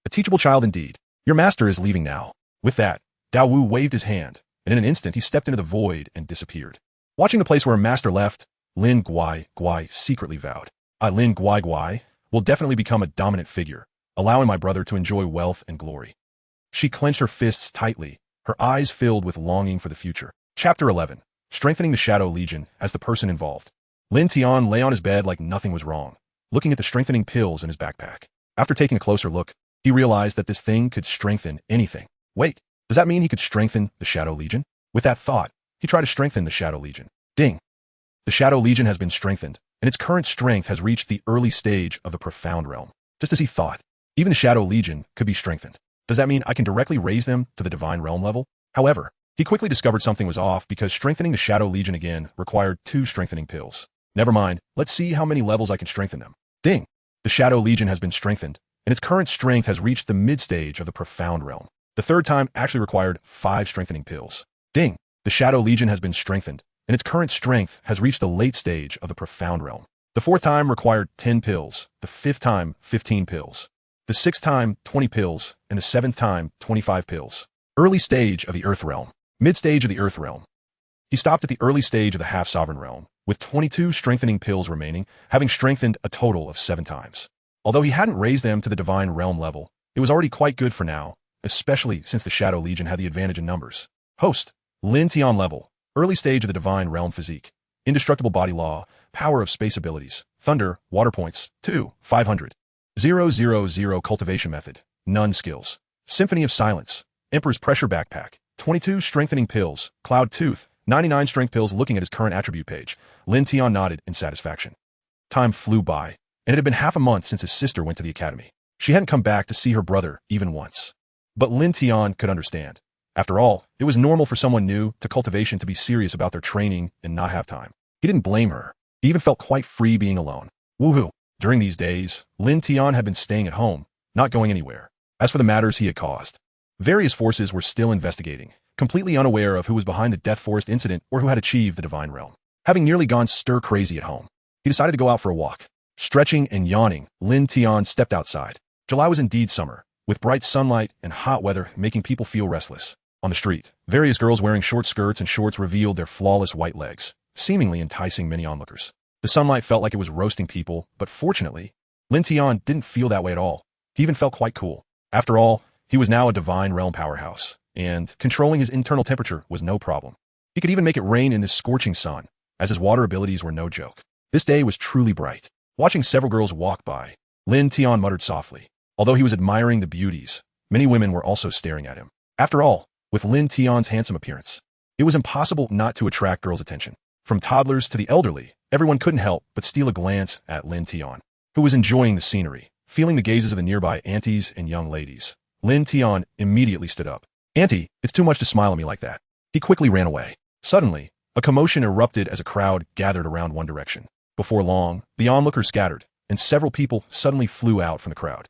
[SPEAKER 1] A teachable child indeed. Your master is leaving now." With that, Dao Wu waved his hand, and in an instant he stepped into the void and disappeared. Watching the place where her master left, Lin Guai secretly vowed, Lin Guai, will definitely become a dominant figure, allowing my brother to enjoy wealth and glory." She clenched her fists tightly, her eyes filled with longing for the future. Chapter 11. Strengthening the Shadow Legion as the person involved. Lin Tian lay on his bed like nothing was wrong, looking at the strengthening pills in his backpack. After taking a closer look, he realized that this thing could strengthen anything. Wait, does that mean he could strengthen the Shadow Legion? With that thought, he tried to strengthen the Shadow Legion. Ding! The Shadow Legion has been strengthened, and its current strength has reached the early stage of the Profound Realm. Just as he thought, even the Shadow Legion could be strengthened. Does that mean I can directly raise them to the Divine Realm level? However, he quickly discovered something was off because strengthening the Shadow Legion again required 2 strengthening pills. Never mind, let's see how many levels I can strengthen them. Ding! The Shadow Legion has been strengthened, and its current strength has reached the mid-stage of the Profound Realm. The third time actually required 5 strengthening pills. Ding! The Shadow Legion has been strengthened, and its current strength has reached the late stage of the Profound Realm. The fourth time required 10 pills, the fifth time 15 pills, the sixth time 20 pills, and the seventh time 25 pills. Early stage of the Earth Realm. Mid-stage of the Earth Realm. He stopped at the early stage of the Half-Sovereign Realm, with 22 strengthening pills remaining, having strengthened a total of 7 times. Although he hadn't raised them to the Divine Realm level, it was already quite good for now, especially since the Shadow Legion had the advantage in numbers. Host, Lin Tian level, early stage of the Divine Realm physique, indestructible body law, power of space abilities, thunder, water points, 2, 500. 000 cultivation method, none skills. Symphony of silence, Emperor's pressure backpack, 22 strengthening pills, cloud tooth, 99 strength pills. Looking at his current attribute page, Lin Tian nodded in satisfaction. Time flew by, and it had been half a month since his sister went to the academy. She hadn't come back to see her brother even once. But Lin Tian could understand. After all, it was normal for someone new to cultivation to be serious about their training and not have time. He didn't blame her. He even felt quite free being alone. Woohoo! During these days, Lin Tian had been staying at home, not going anywhere. As for the matters he had caused, various forces were still investigating, completely unaware of who was behind the Death Forest incident or who had achieved the Divine Realm. Having nearly gone stir-crazy at home, he decided to go out for a walk. Stretching and yawning, Lin Tian stepped outside. July was indeed summer, with bright sunlight and hot weather making people feel restless. On the street, various girls wearing short skirts and shorts revealed their flawless white legs, seemingly enticing many onlookers. The sunlight felt like it was roasting people, but fortunately, Lin Tian didn't feel that way at all. He even felt quite cool. After all, he was now a Divine Realm powerhouse, and controlling his internal temperature was no problem. He could even make it rain in this scorching sun, as his water abilities were no joke. This day was truly bright. Watching several girls walk by, Lin Tian muttered softly. Although he was admiring the beauties, many women were also staring at him. After all, with Lin Tian's handsome appearance, it was impossible not to attract girls' attention. From toddlers to the elderly, everyone couldn't help but steal a glance at Lin Tian, who was enjoying the scenery, feeling the gazes of the nearby aunties and young ladies. Lin Tian immediately stood up. "Auntie, it's too much to smile at me like that." He quickly ran away. Suddenly, a commotion erupted as a crowd gathered around one direction. Before long, the onlookers scattered, and several people suddenly flew out from the crowd.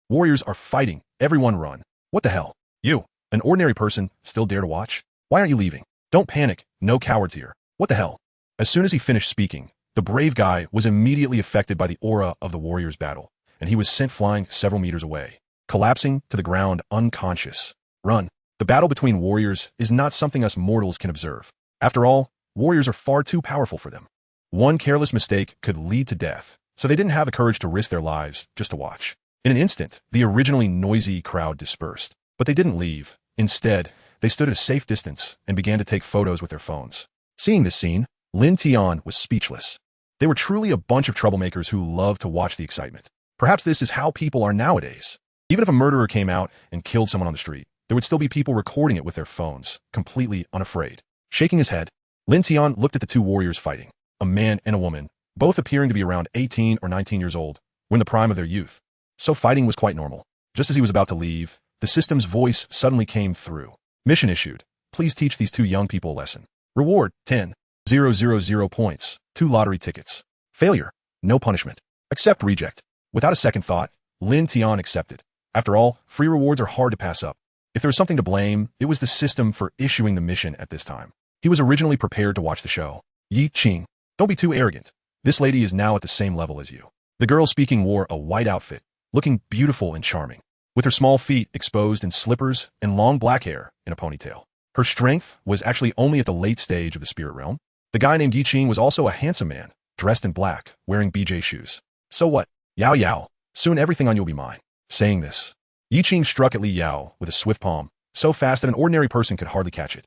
[SPEAKER 1] Warriors are fighting. Everyone run. What the hell? You, an ordinary person, still dare to watch? Why aren't you leaving? Don't panic. No cowards here. What the hell? As soon as he finished speaking, the brave guy was immediately affected by the aura of the warriors' battle, and he was sent flying several meters away, collapsing to the ground unconscious. Run. The battle between warriors is not something us mortals can observe. After all, warriors are far too powerful for them. One careless mistake could lead to death, so they didn't have the courage to risk their lives just to watch. In an instant, the originally noisy crowd dispersed, but they didn't leave. Instead, they stood at a safe distance and began to take photos with their phones. Seeing this scene, Lin Tian was speechless. They were truly a bunch of troublemakers who loved to watch the excitement. Perhaps this is how people are nowadays. Even if a murderer came out and killed someone on the street, there would still be people recording it with their phones, completely unafraid. Shaking his head, Lin Tian looked at the two warriors fighting, a man and a woman, both appearing to be around 18 or 19 years old, were in the prime of their youth. So fighting was quite normal. Just as he was about to leave, the system's voice suddenly came through. Mission issued. Please teach these two young people a lesson. Reward, 10,000 points, 2 lottery tickets. Failure, no punishment. Accept reject. Without a second thought, Lin Tian accepted. After all, free rewards are hard to pass up. If there was something to blame, it was the system for issuing the mission at this time. He was originally prepared to watch the show. Yi Qing, don't be too arrogant. This lady is now at the same level as you. The girl speaking wore a white outfit, looking beautiful and charming, with her small feet exposed in slippers and long black hair in a ponytail. Her strength was actually only at the late stage of the spirit realm. The guy named Yi Qing was also a handsome man, dressed in black, wearing BJ shoes. So what? Yao Yao, soon everything on you will be mine. Saying this, Yi Qing struck at Li Yao with a swift palm, so fast that an ordinary person could hardly catch it.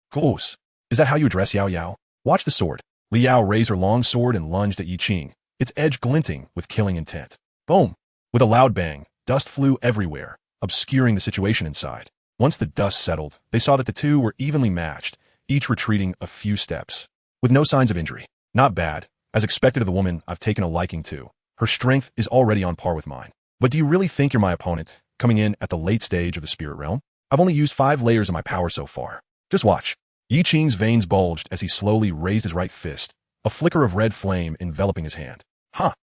[SPEAKER 1] Goose, is that how you address Yao Yao? Watch the sword. Li Yao raised her long sword and lunged at Yi Qing, its edge glinting with killing intent. Boom! With a loud bang, dust flew everywhere, obscuring the situation inside. Once the dust settled, they saw that the two were evenly matched, each retreating a few steps, with no signs of injury. Not bad. As expected of the woman I've taken a liking to. Her strength is already on par with mine. But do you really think you're my opponent, coming in at the late stage of the spirit realm? I've only used 5 layers of my power so far. Just watch. Yi Qing's veins bulged as he slowly raised his right fist, a flicker of red flame enveloping his hand.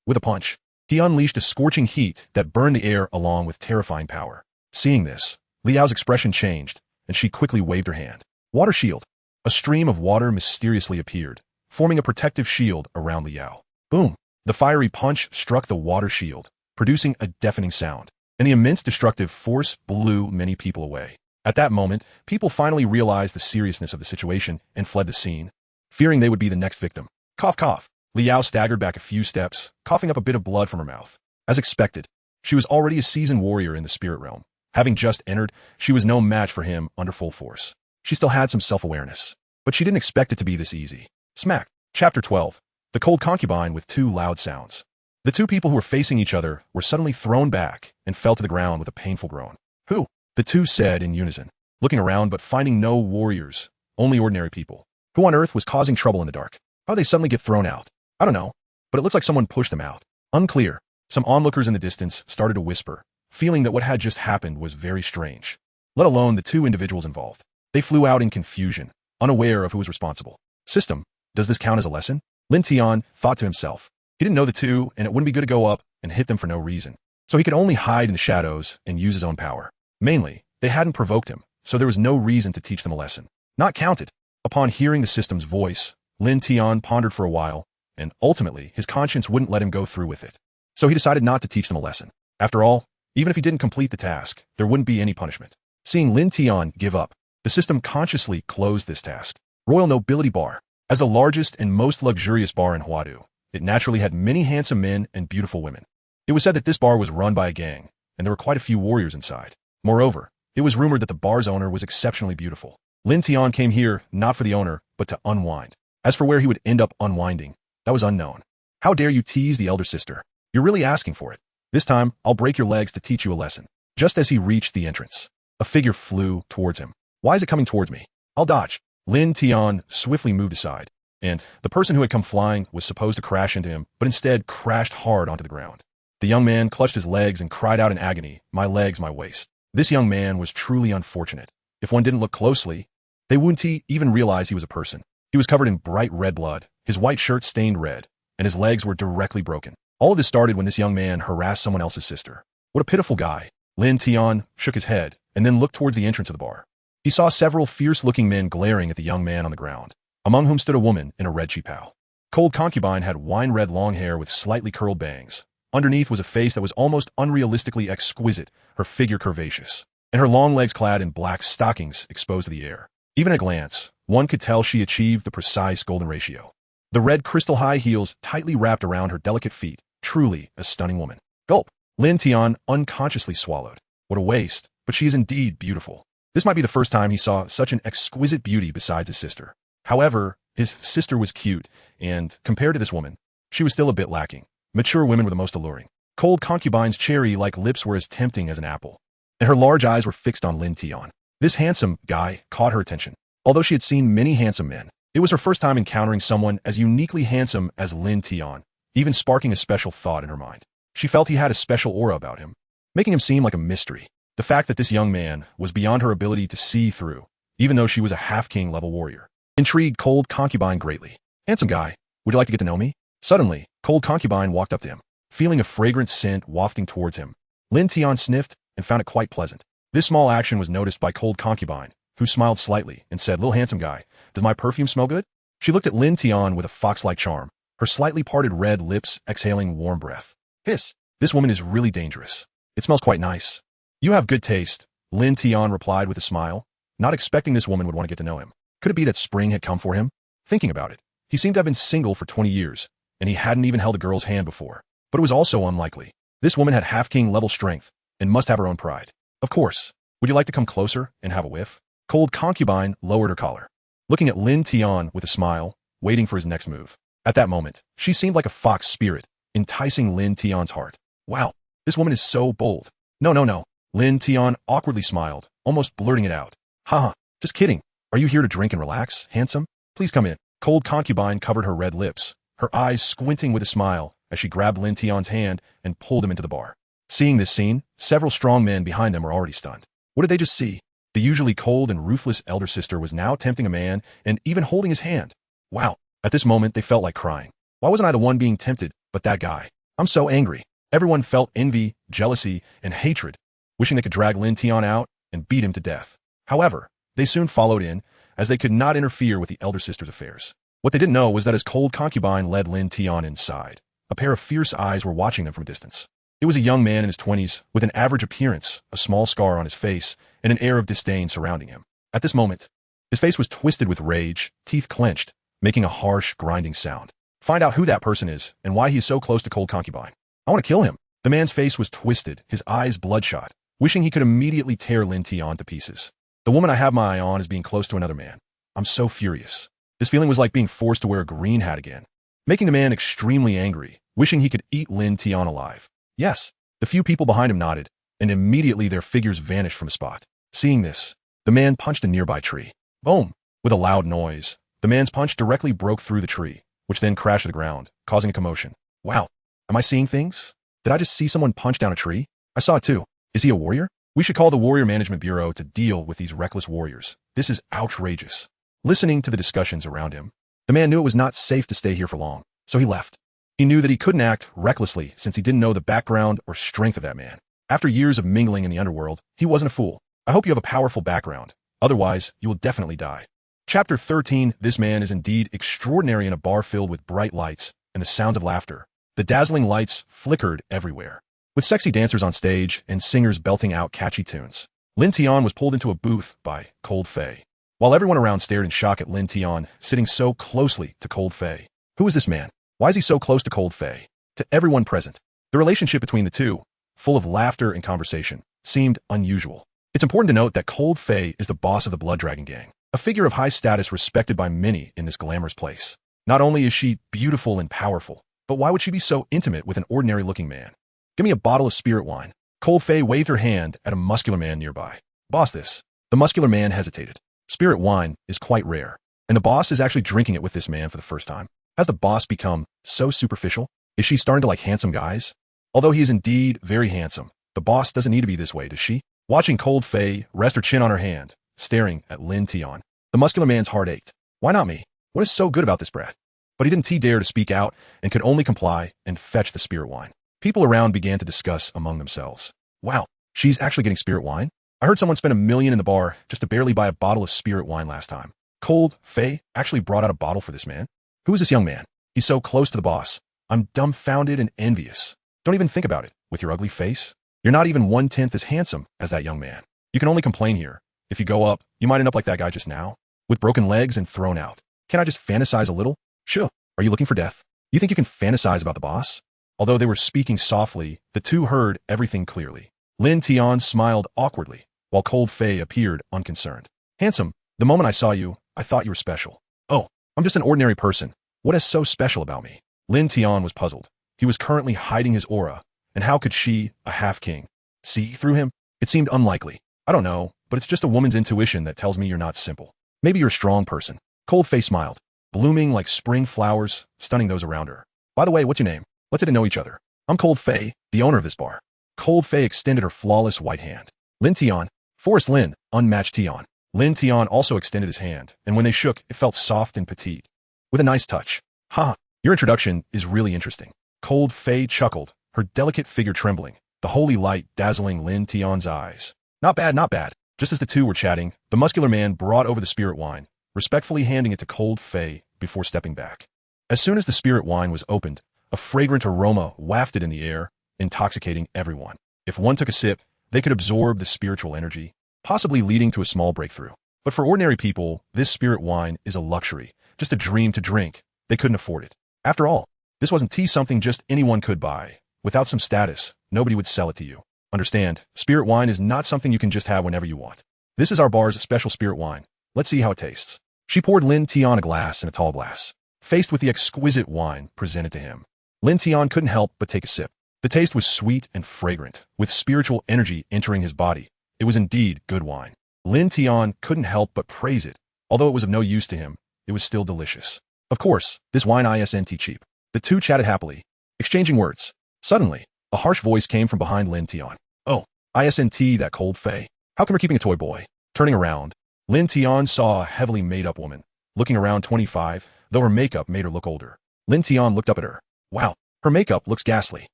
[SPEAKER 1] With a punch, he unleashed a scorching heat that burned the air along with terrifying power. Seeing this, Liao's expression changed, and she quickly waved her hand. Water shield. A stream of water mysteriously appeared, forming a protective shield around Liao. Boom! The fiery punch struck the water shield, producing a deafening sound, and the immense destructive force blew many people away. At that moment, people finally realized the seriousness of the situation and fled the scene, fearing they would be the next victim. Cough, cough. Liao staggered back a few steps, coughing up a bit of blood from her mouth. As expected, she was already a seasoned warrior in the spirit realm. Having just entered, she was no match for him under full force. She still had some self-awareness, but she didn't expect it to be this easy. Smack. Chapter 12. The cold concubine with 2 loud sounds. The two people who were facing each other were suddenly thrown back and fell to the ground with a painful groan. Who? The two said in unison, looking around but finding no warriors, only ordinary people. Who on earth was causing trouble in the dark? How'd they suddenly get thrown out? I don't know, but it looks like someone pushed them out. Unclear. Some onlookers in the distance started to whisper, feeling that what had just happened was very strange, let alone the 2 individuals involved. They flew out in confusion, unaware of who was responsible. System, does this count as a lesson? Lin Tian thought to himself. He didn't know the 2, and it wouldn't be good to go up and hit them for no reason. So he could only hide in the shadows and use his own power. Mainly, they hadn't provoked him, so there was no reason to teach them a lesson. Not counted. Upon hearing the system's voice, Lin Tian pondered for a while, and ultimately his conscience wouldn't let him go through with it. So he decided not to teach them a lesson. After all, even if he didn't complete the task, there wouldn't be any punishment. Seeing Lin Tian give up, the system consciously closed this task. Royal Nobility Bar. As the largest and most luxurious bar in Huadu, it naturally had many handsome men and beautiful women. It was said that this bar was run by a gang, and there were quite a few warriors inside. Moreover, it was rumored that the bar's owner was exceptionally beautiful. Lin Tian came here not for the owner, but to unwind. As for where he would end up unwinding, that was unknown. How dare you tease the elder sister? You're really asking for it. This time, I'll break your legs to teach you a lesson. Just as he reached the entrance, a figure flew towards him. Why is it coming towards me? I'll dodge. Lin Tian swiftly moved aside, and the person who had come flying was supposed to crash into him, but instead crashed hard onto the ground. The young man clutched his legs and cried out in agony, "My legs, my waist." This young man was truly unfortunate. If one didn't look closely, they wouldn't even realize he was a person. He was covered in bright red blood, his white shirt stained red, and his legs were directly broken. All of this started when this young man harassed someone else's sister. What a pitiful guy. Lin Tian shook his head and then looked towards the entrance of the bar. He saw several fierce-looking men glaring at the young man on the ground, among whom stood a woman in a red cheapao. Cold concubine had wine-red long hair with slightly curled bangs. Underneath was a face that was almost unrealistically exquisite, her figure curvaceous, and her long legs clad in black stockings exposed to the air. Even at a glance, one could tell she achieved the precise golden ratio. The red crystal high heels tightly wrapped around her delicate feet, truly a stunning woman. Gulp! Lin Tian unconsciously swallowed. What a waste, but she is indeed beautiful. This might be the first time he saw such an exquisite beauty besides his sister. However, his sister was cute, and compared to this woman, she was still a bit lacking. Mature women were the most alluring. Cold concubine's cherry-like lips were as tempting as an apple, and her large eyes were fixed on Lin Tian. This handsome guy caught her attention. Although she had seen many handsome men, it was her first time encountering someone as uniquely handsome as Lin Tian, even sparking a special thought in her mind. She felt he had a special aura about him, making him seem like a mystery. The fact that this young man was beyond her ability to see through, even though she was a half-king level warrior, intrigued Cold Concubine greatly. Handsome guy, would you like to get to know me? Suddenly, Cold Concubine walked up to him, feeling a fragrant scent wafting towards him. Lin Tian sniffed and found it quite pleasant. This small action was noticed by Cold Concubine, who smiled slightly and said, "Little handsome guy, does my perfume smell good?" She looked at Lin Tian with a fox-like charm, her slightly parted red lips exhaling warm breath. Hiss, this woman is really dangerous. It smells quite nice. You have good taste, Lin Tian replied with a smile, not expecting this woman would want to get to know him. Could it be that spring had come for him? Thinking about it, he seemed to have been single for 20 years, and he hadn't even held a girl's hand before. But it was also unlikely. This woman had half-king level strength and must have her own pride. Of course. Would you like to come closer and have a whiff? Cold Concubine lowered her collar, looking at Lin Tian with a smile, waiting for his next move. At that moment, she seemed like a fox spirit, enticing Lin Tian's heart. Wow, this woman is so bold. No. Lin Tian awkwardly smiled, almost blurting it out. Haha, just kidding. Are you here to drink and relax, handsome? Please come in. Cold Concubine covered her red lips, her eyes squinting with a smile as she grabbed Lin Tian's hand and pulled him into the bar. Seeing this scene, several strong men behind them were already stunned. What did they just see? The usually cold and ruthless elder sister was now tempting a man and even holding his hand. Wow, at this moment they felt like crying. Why wasn't I the one being tempted, but that guy? I'm so angry. Everyone felt envy, jealousy, and hatred, wishing they could drag Lin Tian out and beat him to death. However, they soon followed in, as they could not interfere with the elder sister's affairs. What they didn't know was that as Cold Concubine led Lin Tian inside, a pair of fierce eyes were watching them from a distance. It was a young man in his 20s, with an average appearance, a small scar on his face, and an air of disdain surrounding him. At this moment, his face was twisted with rage, teeth clenched, making a harsh, grinding sound. Find out who that person is, and why he is so close to Cold Concubine. I want to kill him. The man's face was twisted, his eyes bloodshot, wishing he could immediately tear Lin Tian to pieces. The woman I have my eye on is being close to another man. I'm so furious. This feeling was like being forced to wear a green hat again, making the man extremely angry, wishing he could eat Lin Tian alive. Yes, the few people behind him nodded, and immediately their figures vanished from the spot. Seeing this, the man punched a nearby tree. Boom! With a loud noise, the man's punch directly broke through the tree, which then crashed to the ground, causing a commotion. Wow, am I seeing things? Did I just see someone punch down a tree? I saw it too. Is he a warrior? We should call the Warrior Management Bureau to deal with these reckless warriors. This is outrageous. Listening to the discussions around him, the man knew it was not safe to stay here for long, so he left. He knew that he couldn't act recklessly since he didn't know the background or strength of that man. After years of mingling in the underworld, he wasn't a fool. I hope you have a powerful background. Otherwise, you will definitely die. Chapter 13. This man is indeed extraordinary in a bar filled with bright lights and the sounds of laughter. The dazzling lights flickered everywhere, with sexy dancers on stage and singers belting out catchy tunes. Lin Tian was pulled into a booth by Cold Fei, while everyone around stared in shock at Lin Tian sitting so closely to Cold Fei. Who is this man? Why is he so close to Cold Fei? To everyone present, the relationship between the two, full of laughter and conversation, seemed unusual. It's important to note that Cold Fei is the boss of the Blood Dragon Gang, a figure of high status respected by many in this glamorous place. Not only is she beautiful and powerful, but why would she be so intimate with an ordinary-looking man? Give me a bottle of spirit wine. Cold Fei waved her hand at a muscular man nearby. Boss, this. The muscular man hesitated. Spirit wine is quite rare, and the boss is actually drinking it with this man for the first time. Has the boss become so superficial? Is she starting to like handsome guys? Although he is indeed very handsome, the boss doesn't need to be this way, does she? Watching Cold Fei rest her chin on her hand, staring at Lin Tian, the muscular man's heart ached. Why not me? What is so good about this brat? But he didn't dare to speak out and could only comply and fetch the spirit wine. People around began to discuss among themselves. Wow, she's actually getting spirit wine? I heard someone spend $1 million in the bar just to barely buy a bottle of spirit wine last time. Cold Fei actually brought out a bottle for this man? Who is this young man? He's so close to the boss. I'm dumbfounded and envious. Don't even think about it, with your ugly face. You're not even 1/10 as handsome as that young man. You can only complain here. If you go up, you might end up like that guy just now, with broken legs and thrown out. Can I just fantasize a little? Sure. Are you looking for death? You think you can fantasize about the boss? Although they were speaking softly, the two heard everything clearly. Lin Tian smiled awkwardly, while Cold Fei appeared unconcerned. Handsome, the moment I saw you, I thought you were special. Oh, I'm just an ordinary person. What is so special about me? Lin Tian was puzzled. He was currently hiding his aura, And how could she, a half-king, see through him? It seemed unlikely. I don't know, but it's just a woman's intuition that tells me you're not simple. Maybe you're a strong person. Cold Fei smiled, blooming like spring flowers, stunning those around her. By the way, what's your name? Let's get to know each other. I'm Cold Fei, the owner of this bar. Cold Fei extended her flawless white hand. Lin Tian, Forest Lin, unmatched Tian. Lin Tian also extended his hand, and when they shook, it felt soft and petite, with a nice touch. Ha, your introduction is really interesting. Cold Fei chuckled, her delicate figure trembling, the holy light dazzling Lin Tian's eyes. Not bad, not bad. Just as the two were chatting, the muscular man brought over the spirit wine, respectfully handing it to Cold Fei before stepping back. As soon as the spirit wine was opened, a fragrant aroma wafted in the air, intoxicating everyone. If one took a sip, they could absorb the spiritual energy, possibly leading to a small breakthrough. But for ordinary people, this spirit wine is a luxury, just a dream to drink. They couldn't afford it. After all, this wasn't tea something just anyone could buy. Without some status, nobody would sell it to you. Understand, spirit wine is not something you can just have whenever you want. This is our bar's special spirit wine. Let's see how it tastes. She poured Lin Tian a glass and a tall glass. Faced with the exquisite wine presented to him, Lin Tian couldn't help but take a sip. The taste was sweet and fragrant, with spiritual energy entering his body. It was indeed good wine. Lin Tian couldn't help but praise it. Although it was of no use to him, it was still delicious. Of course, this wine isn't cheap. The two chatted happily, exchanging words. Suddenly, a harsh voice came from behind Lin Tian. Oh, isn't that Cold Fei? How come you're keeping a toy boy? Turning around, Lin Tian saw a heavily made-up woman, looking around 25, though her makeup made her look older. Lin Tian looked up at her. Wow, her makeup looks ghastly.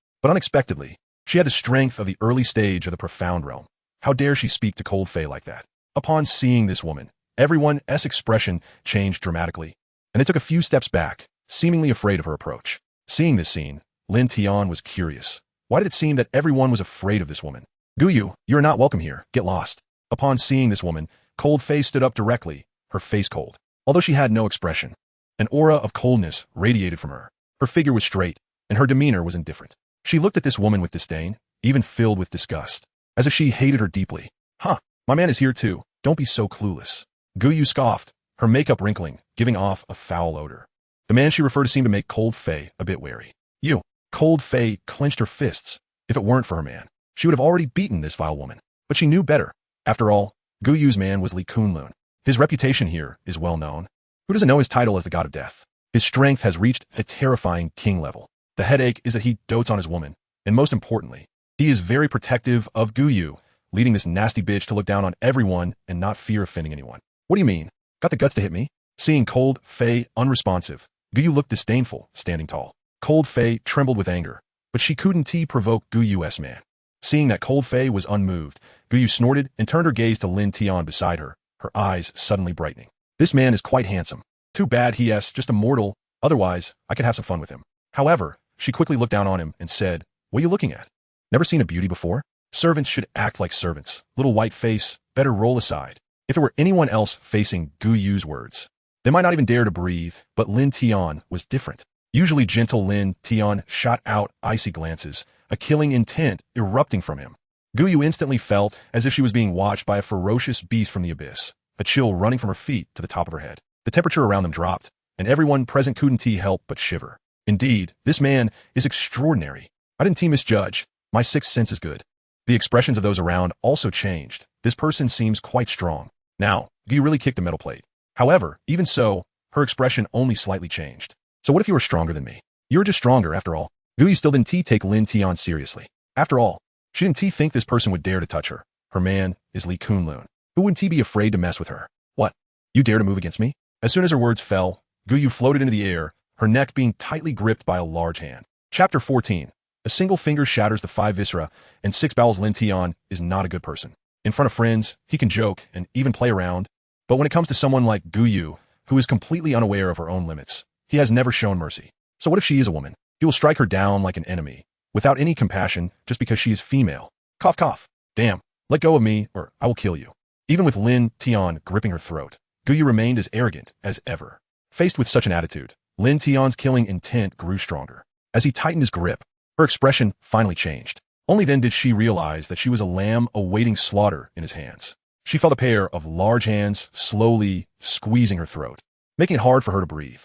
[SPEAKER 1] But unexpectedly, she had the strength of the early stage of the profound realm. How dare she speak to Cold Fei like that? Upon seeing this woman, everyone's expression changed dramatically, and they took a few steps back, seemingly afraid of her approach. Seeing this scene, Lin Tian was curious. Why did it seem that everyone was afraid of this woman? Guyu, you are not welcome here. Get lost. Upon seeing this woman, Cold Fei stood up directly, her face cold. Although she had no expression, an aura of coldness radiated from her. Her figure was straight, and her demeanor was indifferent. She looked at this woman with disdain, even filled with disgust, as if she hated her deeply. Huh, my man is here too. Don't be so clueless. Guyu scoffed, her makeup wrinkling, giving off a foul odor. The man she referred to seemed to make Cold Fei a bit wary. You. Cold Fei clenched her fists. If it weren't for her man, she would have already beaten this vile woman. But she knew better. After all, Guyu's man was Li Kunlun. His reputation here is well known. Who doesn't know his title as the God of Death? His strength has reached a terrifying king level. The headache is that he dotes on his woman, and most importantly, he is very protective of Guyu, leading this nasty bitch to look down on everyone and not fear offending anyone. What do you mean? Got the guts to hit me? Seeing Cold Fei unresponsive, Guyu looked disdainful, standing tall. Cold Fei trembled with anger, but she couldn't provoke Guyu's man. Seeing that Cold Fei was unmoved, Guyu snorted and turned her gaze to Lin Tian beside her, her eyes suddenly brightening. This man is quite handsome. Too bad he's just a mortal, otherwise I could have some fun with him. However, she quickly looked down on him and said, what are you looking at? Never seen a beauty before? Servants should act like servants. Little white face, better roll aside. If it were anyone else facing Guyu's words, they might not even dare to breathe, but Lin Tian was different. Usually gentle Lin Tian shot out icy glances, a killing intent erupting from him. Guyu instantly felt as if she was being watched by a ferocious beast from the abyss, a chill running from her feet to the top of her head. The temperature around them dropped, and everyone present couldn't help but shiver. Indeed, this man is extraordinary. I didn't misjudge. My sixth sense is good. The expressions of those around also changed. This person seems quite strong. Now, Guyu really kicked the metal plate. However, even so, her expression only slightly changed. So what if you were stronger than me? You're just stronger, after all. Guyu still didn't take Lin Tian seriously. After all, she didn't think this person would dare to touch her. Her man is Li Kunlun. Who wouldn't be afraid to mess with her? What? You dare to move against me? As soon as her words fell, Guyu floated into the air, her neck being tightly gripped by a large hand. Chapter 14. A single finger shatters the 5 viscera, and 6 bowels. Lin Tian is not a good person. In front of friends, he can joke and even play around, but when it comes to someone like Guyu, who is completely unaware of her own limits, he has never shown mercy. So what if she is a woman? He will strike her down like an enemy, without any compassion, just because she is female. Cough, cough. Damn, let go of me, or I will kill you. Even with Lin Tian gripping her throat, Guyu remained as arrogant as ever. Faced with such an attitude, Lin Tian's killing intent grew stronger. As he tightened his grip, her expression finally changed. Only then did she realize that she was a lamb awaiting slaughter in his hands. She felt a pair of large hands slowly squeezing her throat, making it hard for her to breathe.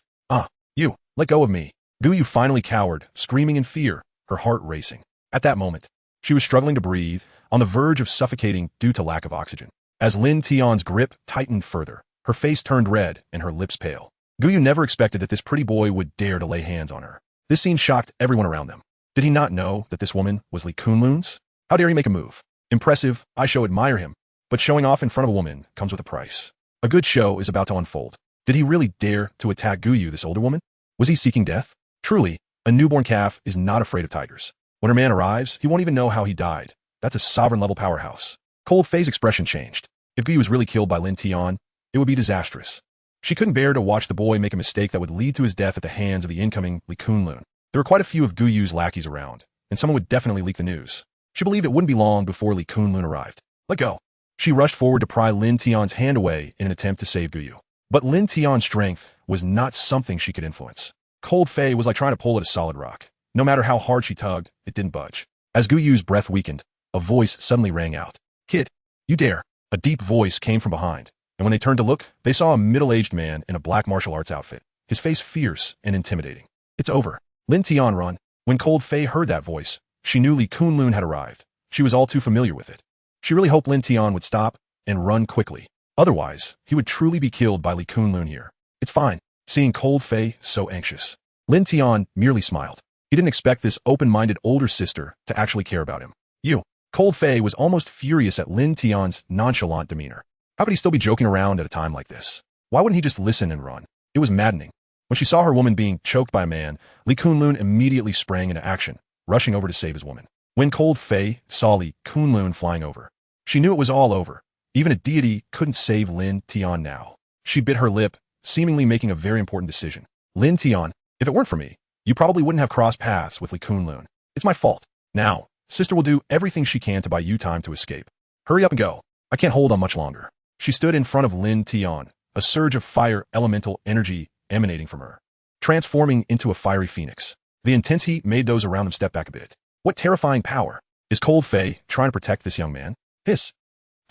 [SPEAKER 1] You, let go of me. Guyu finally cowered, screaming in fear, her heart racing. At that moment, she was struggling to breathe, on the verge of suffocating due to lack of oxygen. As Lin Tian's grip tightened further, her face turned red and her lips pale. Guyu never expected that this pretty boy would dare to lay hands on her. This scene shocked everyone around them. Did he not know that this woman was Li Kunlun's? How dare he make a move? Impressive, I admire him. But showing off in front of a woman comes with a price. A good show is about to unfold. Did he really dare to attack Guyu, this older woman? Was he seeking death? Truly, a newborn calf is not afraid of tigers. When her man arrives, he won't even know how he died. That's a sovereign-level powerhouse. Cold Fei's expression changed. If Guyu was really killed by Lin Tian, it would be disastrous. She couldn't bear to watch the boy make a mistake that would lead to his death at the hands of the incoming Li Kunlun. There were quite a few of Guyu's lackeys around, and someone would definitely leak the news. She believed it wouldn't be long before Li Kunlun arrived. Let go. She rushed forward to pry Lin Tian's hand away in an attempt to save Guyu. But Lin Tian's strength was not something she could influence. Cold Fei was like trying to pull at a solid rock. No matter how hard she tugged, it didn't budge. As Guyu's breath weakened, a voice suddenly rang out. Kid, you dare. A deep voice came from behind, and when they turned to look, they saw a middle-aged man in a black martial arts outfit, his face fierce and intimidating. It's over. Lin Tian run. When Cold Fei heard that voice, she knew Li Kunlun had arrived. She was all too familiar with it. She really hoped Lin Tian would stop and run quickly. Otherwise, he would truly be killed by Li Kunlun here. It's fine. Seeing Cold Fei so anxious, Lin Tian merely smiled. He didn't expect this open-minded older sister to actually care about him. You. Cold Fei was almost furious at Lin Tian's nonchalant demeanor. How could he still be joking around at a time like this? Why wouldn't he just listen and run? It was maddening. When she saw her woman being choked by a man, Li Kunlun immediately sprang into action, rushing over to save his woman. When Cold Fei saw Li Kunlun flying over, she knew it was all over. Even a deity couldn't save Lin Tian now. She bit her lip, seemingly making a very important decision. Lin Tian, if it weren't for me, you probably wouldn't have crossed paths with Li Kunlun. It's my fault. Now, sister will do everything she can to buy you time to escape. Hurry up and go. I can't hold on much longer. She stood in front of Lin Tian, a surge of fire elemental energy emanating from her, transforming into a fiery phoenix. The intense heat made those around them step back a bit. What terrifying power! Is Cold Fei trying to protect this young man? Hiss.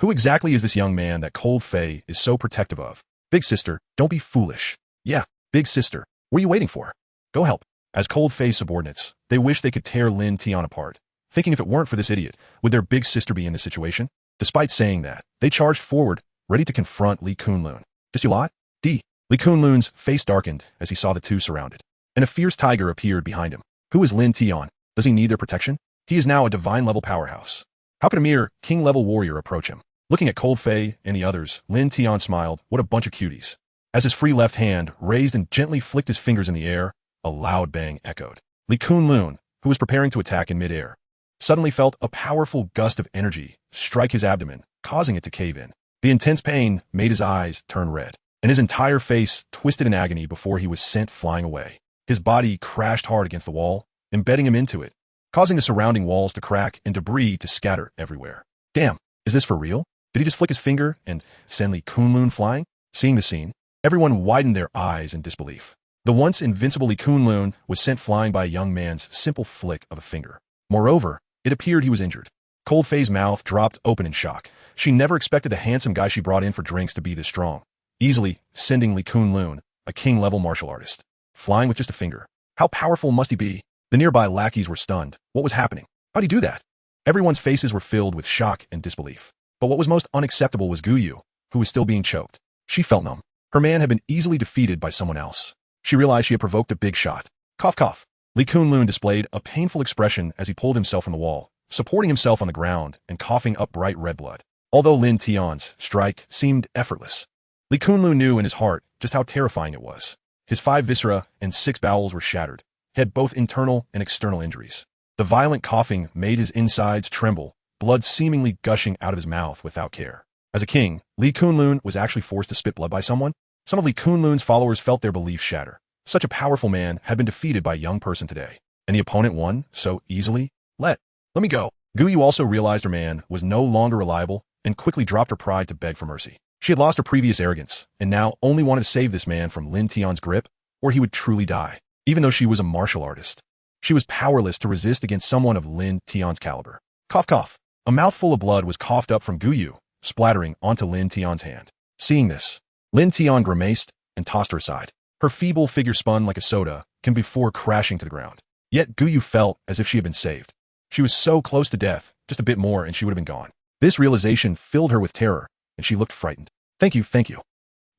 [SPEAKER 1] Who exactly is this young man that Cold Fei is so protective of? Big sister, don't be foolish. Yeah, big sister, what are you waiting for? Go help. As Cold Fei's subordinates, they wished they could tear Lin Tian apart, thinking if it weren't for this idiot, would their big sister be in this situation? Despite saying that, they charged forward, ready to confront Li Kunlun. Just you lot? D. Li Kunlun's face darkened as he saw the two surrounded, and a fierce tiger appeared behind him. Who is Lin Tian? Does he need their protection? He is now a divine-level powerhouse. How could a mere king-level warrior approach him? Looking at Cold Fei and the others, Lin Tian smiled. What a bunch of cuties. As his free left hand raised and gently flicked his fingers in the air, a loud bang echoed. Li Kunlun, who was preparing to attack in midair, suddenly felt a powerful gust of energy strike his abdomen, causing it to cave in. The intense pain made his eyes turn red, and his entire face twisted in agony before he was sent flying away. His body crashed hard against the wall, embedding him into it, causing the surrounding walls to crack and debris to scatter everywhere. Damn, is this for real? Did he just flick his finger and send Li Kunlun flying? Seeing the scene, everyone widened their eyes in disbelief. The once invincible Li Kunlun was sent flying by a young man's simple flick of a finger. Moreover, it appeared he was injured. Cold Fei's mouth dropped open in shock. She never expected the handsome guy she brought in for drinks to be this strong, easily sending Li Kunlun, a king-level martial artist, flying with just a finger. How powerful must he be? The nearby lackeys were stunned. What was happening? How'd he do that? Everyone's faces were filled with shock and disbelief. But what was most unacceptable was Guyu, who was still being choked. She felt numb. Her man had been easily defeated by someone else. She realized she had provoked a big shot. Cough, cough. Li Kunlun displayed a painful expression as he pulled himself from the wall, supporting himself on the ground and coughing up bright red blood. Although Lin Tian's strike seemed effortless, Li Kunlun knew in his heart just how terrifying it was. His 5 viscera and 6 bowels were shattered. He had both internal and external injuries. The violent coughing made his insides tremble, blood seemingly gushing out of his mouth without care. As a king, Li Kunlun was actually forced to spit blood by someone. Some of Li Kunlun's followers felt their beliefs shatter. Such a powerful man had been defeated by a young person today, and the opponent won so easily. Let me go. Guyu also realized her man was no longer reliable and quickly dropped her pride to beg for mercy. She had lost her previous arrogance and now only wanted to save this man from Lin Tian's grip, or he would truly die. Even though she was a martial artist, she was powerless to resist against someone of Lin Tian's caliber. Cough, cough. A mouthful of blood was coughed up from Guyu, splattering onto Lin Tian's hand. Seeing this, Lin Tian grimaced and tossed her aside. Her feeble figure spun like a soda can before crashing to the ground. Yet Guyu felt as if she had been saved. She was so close to death, just a bit more and she would have been gone. This realization filled her with terror, and she looked frightened. Thank you.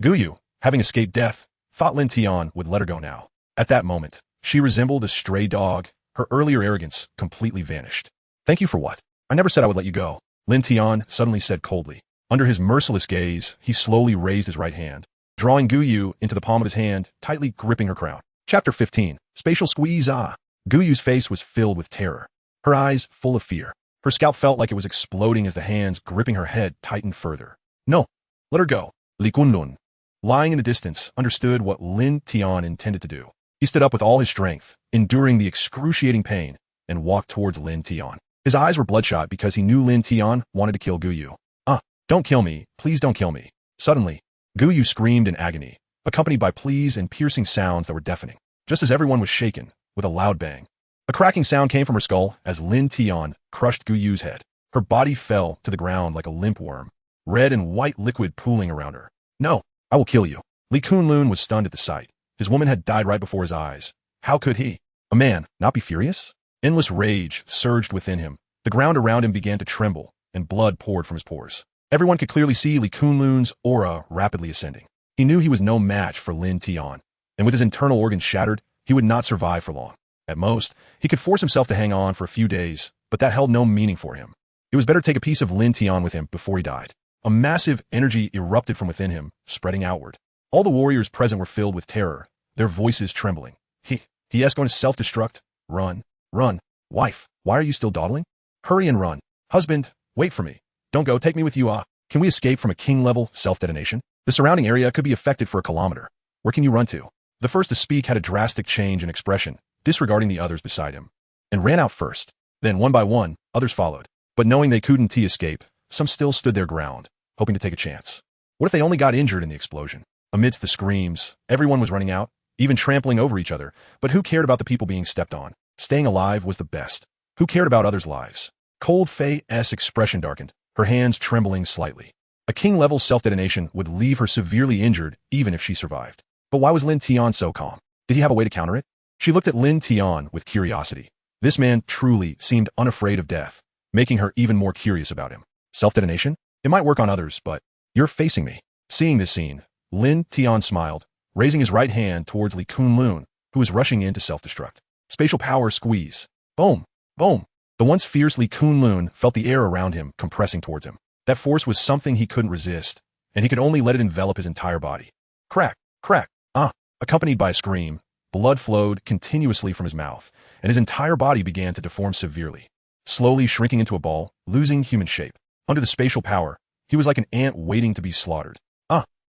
[SPEAKER 1] Guyu, having escaped death, thought Lin Tian would let her go now. At that moment, she resembled a stray dog. Her earlier arrogance completely vanished. Thank you for what? I never said I would let you go, Lin Tian suddenly said coldly. Under his merciless gaze, he slowly raised his right hand, drawing Guyu into the palm of his hand, tightly gripping her crown. Chapter 15. Spatial Squeeze. Guyu's face was filled with terror, her eyes full of fear. Her scalp felt like it was exploding as the hands gripping her head tightened further. No, let her go. Li Kunlun, lying in the distance, understood what Lin Tian intended to do. He stood up with all his strength, enduring the excruciating pain, and walked towards Lin Tian. His eyes were bloodshot because he knew Lin Tian wanted to kill Guyu. Don't kill me, please don't kill me. Suddenly, Guyu screamed in agony, accompanied by pleas and piercing sounds that were deafening, just as everyone was shaken with a loud bang. A cracking sound came from her skull as Lin Tian crushed Guyu's head. Her body fell to the ground like a limp worm, red and white liquid pooling around her. No, I will kill you. Li Kunlun was stunned at the sight. His woman had died right before his eyes. How could he, a man, not be furious? Endless rage surged within him. The ground around him began to tremble, and blood poured from his pores. Everyone could clearly see Li Kunlun's aura rapidly ascending. He knew he was no match for Lin Tian, and with his internal organs shattered, he would not survive for long. At most, he could force himself to hang on for a few days, but that held no meaning for him. It was better to take a piece of Lin Tian with him before he died. A massive energy erupted from within him, spreading outward. All the warriors present were filled with terror, their voices trembling. He is going to self-destruct. Run. Wife, why are you still dawdling? Hurry and run. Husband, wait for me. Don't go, take me with you. Can we escape from a king-level self-detonation? The surrounding area could be affected for a kilometer. Where can you run to? The first to speak had a drastic change in expression, disregarding the others beside him, and ran out first. Then, one by one, others followed. But knowing they couldn't escape, some still stood their ground, hoping to take a chance. What if they only got injured in the explosion? Amidst the screams, everyone was running out, even trampling over each other. But who cared about the people being stepped on? Staying alive was the best. Who cared about others' lives? Cold Fei's expression darkened, her hands trembling slightly. A king-level self-detonation would leave her severely injured even if she survived. But why was Lin Tian so calm? Did he have a way to counter it? She looked at Lin Tian with curiosity. This man truly seemed unafraid of death, making her even more curious about him. Self-detonation? It might work on others, but you're facing me. Seeing this scene, Lin Tian smiled, raising his right hand towards Li Kunlun, who was rushing in to self-destruct. Spatial power squeeze. Boom. The once fierce Li Kunlun felt the air around him compressing towards him. That force was something he couldn't resist, and he could only let it envelop his entire body. Crack. Accompanied by a scream, blood flowed continuously from his mouth, and his entire body began to deform severely, slowly shrinking into a ball, losing human shape. Under the spatial power, he was like an ant waiting to be slaughtered.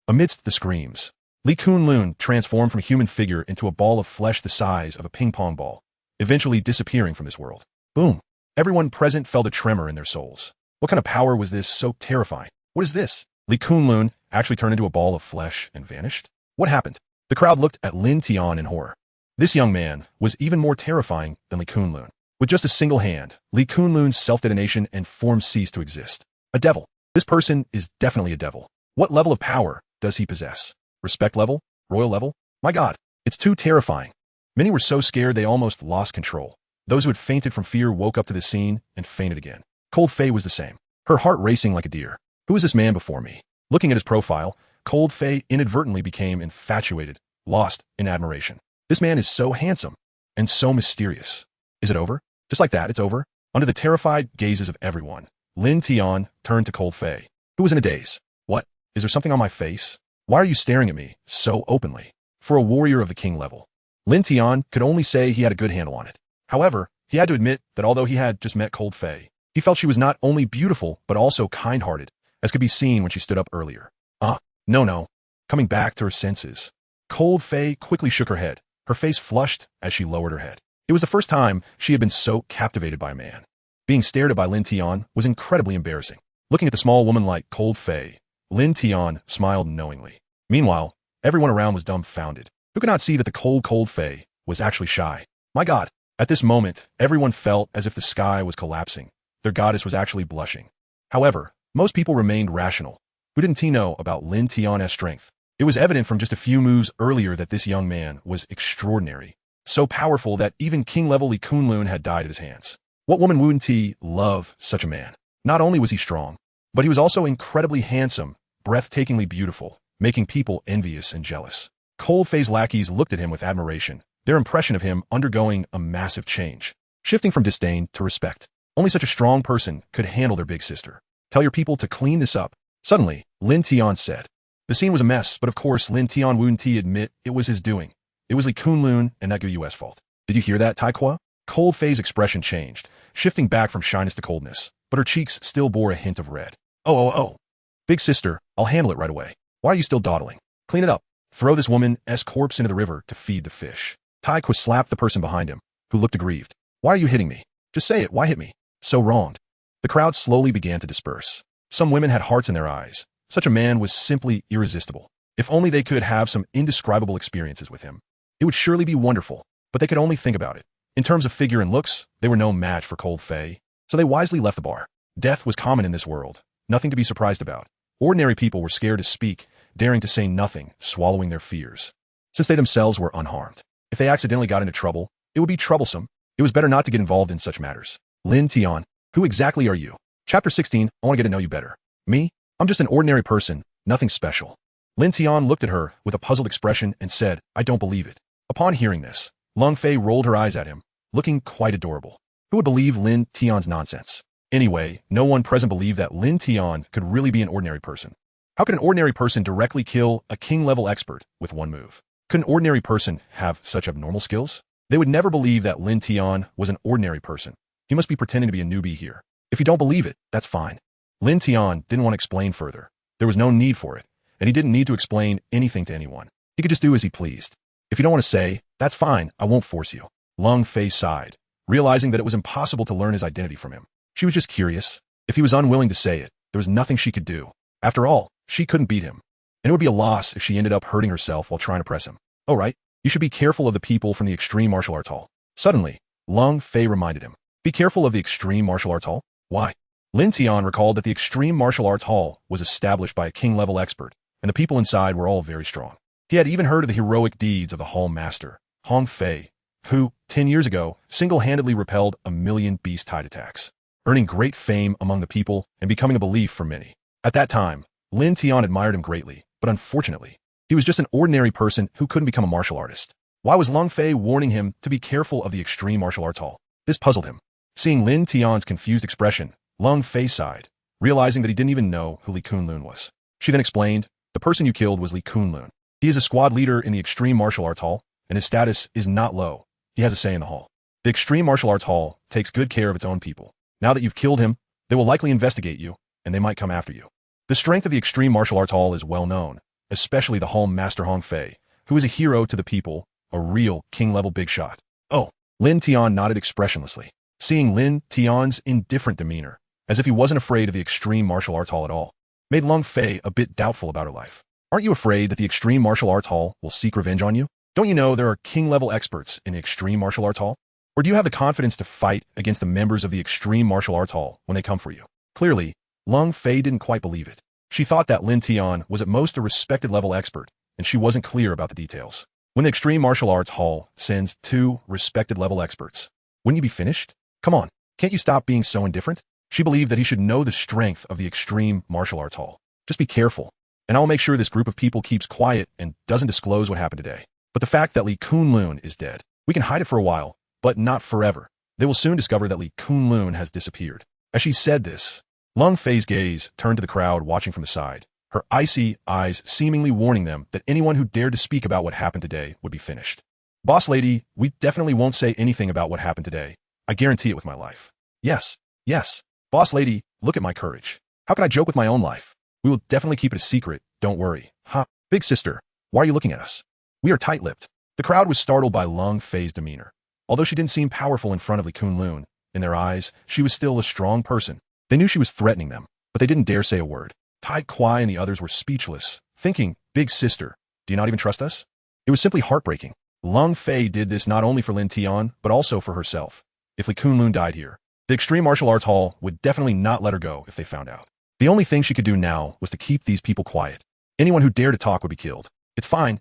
[SPEAKER 1] Amidst the screams, Li Kunlun transformed from a human figure into a ball of flesh the size of a ping-pong ball, eventually disappearing from this world. Boom. Everyone present felt a tremor in their souls. What kind of power was this so terrifying? What is this? Li Kunlun actually turned into a ball of flesh and vanished? What happened? The crowd looked at Lin Tian in horror. This young man was even more terrifying than Li Kunlun. With just a single hand, Li Kunlun's self-detonation and form ceased to exist. A devil. This person is definitely a devil. What level of power does he possess? Respect level? Royal level? My God, it's too terrifying. Many were so scared they almost lost control. Those who had fainted from fear woke up to the scene and fainted again. Cold Fei was the same, her heart racing like a deer. Who is this man before me? Looking at his profile, Cold Fei inadvertently became infatuated, lost in admiration. This man is so handsome and so mysterious. Is it over? Just like that, it's over. Under the terrified gazes of everyone, Lin Tian turned to Cold Fei, who was in a daze. What? Is there something on my face? Why are you staring at me so openly? For a warrior of the king level, Lin Tian could only say he had a good handle on it. However, he had to admit that although he had just met Cold Fei, he felt she was not only beautiful but also kind-hearted, as could be seen when she stood up earlier. No. Coming back to her senses, Cold Fei quickly shook her head, her face flushed as she lowered her head. It was the first time she had been so captivated by a man. Being stared at by Lin Tian was incredibly embarrassing. Looking at the small woman like Cold Fei, Lin Tian smiled knowingly. Meanwhile, everyone around was dumbfounded. Who could not see that the Cold Fei was actually shy? My God! At this moment, everyone felt as if the sky was collapsing. Their goddess was actually blushing. However, most people remained rational. Who didn't he know about Lin Tian's strength? It was evident from just a few moves earlier that this young man was extraordinary. So powerful that even king-level Li Kunlun had died at his hands. What woman wouldn't he love such a man? Not only was he strong, but he was also incredibly handsome, breathtakingly beautiful, making people envious and jealous. Cold Fei's lackeys looked at him with admiration, their impression of him undergoing a massive change, shifting from disdain to respect. Only such a strong person could handle their big sister. Tell your people to clean this up. Suddenly, Lin Tian said. The scene was a mess, but of course Lin Tian wouldn't admit it was his doing. It was Li Kunlun and that Gu Yu's fault. Did you hear that, Tai Qua? Cold Fei's expression changed, shifting back from shyness to coldness, but her cheeks still bore a hint of red. Oh. Big sister, I'll handle it right away. Why are you still dawdling? Clean it up. Throw this woman's corpse into the river to feed the fish. Tai Qua slapped the person behind him, who looked aggrieved. Why are you hitting me? Just say it, why hit me? So wronged. The crowd slowly began to disperse. Some women had hearts in their eyes. Such a man was simply irresistible. If only they could have some indescribable experiences with him. It would surely be wonderful, but they could only think about it. In terms of figure and looks, they were no match for Cold Fei, so they wisely left the bar. Death was common in this world, nothing to be surprised about. Ordinary people were scared to speak, daring to say nothing, swallowing their fears. Since they themselves were unharmed. If they accidentally got into trouble, it would be troublesome. It was better not to get involved in such matters. Lin Tian, who exactly are you? Chapter 16, I want to get to know you better. Me? I'm just an ordinary person, nothing special. Lin Tian looked at her with a puzzled expression and said, I don't believe it. Upon hearing this, Long Fei rolled her eyes at him, looking quite adorable. Who would believe Lin Tian's nonsense? Anyway, no one present believed that Lin Tian could really be an ordinary person. How could an ordinary person directly kill a king-level expert with one move? Could an ordinary person have such abnormal skills? They would never believe that Lin Tian was an ordinary person. He must be pretending to be a newbie here. If you don't believe it, that's fine. Lin Tian didn't want to explain further. There was no need for it, and he didn't need to explain anything to anyone. He could just do as he pleased. If you don't want to say, that's fine, I won't force you. Long Fei sighed, realizing that it was impossible to learn his identity from him. She was just curious. If he was unwilling to say it, there was nothing she could do. After all, she couldn't beat him. And it would be a loss if she ended up hurting herself while trying to press him. Oh right, you should be careful of the people from the Extreme Martial Arts Hall. Suddenly, Long Fei reminded him. Be careful of the Extreme Martial Arts Hall? Why? Lin Tian recalled that the Extreme Martial Arts Hall was established by a king-level expert, and the people inside were all very strong. He had even heard of the heroic deeds of the Hall Master, Hong Fei, who, 10 years ago, single-handedly repelled 1,000,000 beast-tide attacks, earning great fame among the people and becoming a belief for many. At that time, Lin Tian admired him greatly, but unfortunately, he was just an ordinary person who couldn't become a martial artist. Why was Long Fei warning him to be careful of the Extreme Martial Arts Hall? This puzzled him. Seeing Lin Tian's confused expression, Long Fei sighed, realizing that he didn't even know who Li Kunlun was. She then explained, the person you killed was Li Kunlun. He is a squad leader in the Extreme Martial Arts Hall, and his status is not low. He has a say in the hall. The Extreme Martial Arts Hall takes good care of its own people. Now that you've killed him, they will likely investigate you, and they might come after you. The strength of the Extreme Martial Arts Hall is well known, especially the Hall Master Hong Fei, who is a hero to the people, a real king-level big shot. Oh, Lin Tian nodded expressionlessly, seeing Lin Tian's indifferent demeanor, as if he wasn't afraid of the Extreme Martial Arts Hall at all, made Long Fei a bit doubtful about her life. Aren't you afraid that the Extreme Martial Arts Hall will seek revenge on you? Don't you know there are king-level experts in the Extreme Martial Arts Hall? Or do you have the confidence to fight against the members of the Extreme Martial Arts Hall when they come for you? Clearly, Long Fei didn't quite believe it. She thought that Lin Tian was at most a respected level expert, and she wasn't clear about the details. When the Extreme Martial Arts Hall sends 2 respected level experts, wouldn't you be finished? Come on, can't you stop being so indifferent? She believed that he should know the strength of the Extreme Martial Arts Hall. Just be careful, and I'll make sure this group of people keeps quiet and doesn't disclose what happened today. But the fact that Li Kunlun is dead, we can hide it for a while, but not forever. They will soon discover that Li Kunlun has disappeared. As she said this, Long Fei's gaze turned to the crowd watching from the side, her icy eyes seemingly warning them that anyone who dared to speak about what happened today would be finished. Boss lady, we definitely won't say anything about what happened today. I guarantee it with my life. Yes. Boss lady, look at my courage. How can I joke with my own life? We will definitely keep it a secret, don't worry. Ha, big sister, why are you looking at us? We are tight-lipped. The crowd was startled by Long Fei's demeanor. Although she didn't seem powerful in front of Li Kunlun, in their eyes, she was still a strong person. They knew she was threatening them, but they didn't dare say a word. Tai Kwai and the others were speechless, thinking, big sister, do you not even trust us? It was simply heartbreaking. Long Fei did this not only for Lin Tian, but also for herself. If Li Kunlun died here, the Extreme Martial Arts Hall would definitely not let her go if they found out. The only thing she could do now was to keep these people quiet. Anyone who dared to talk would be killed. It's fine.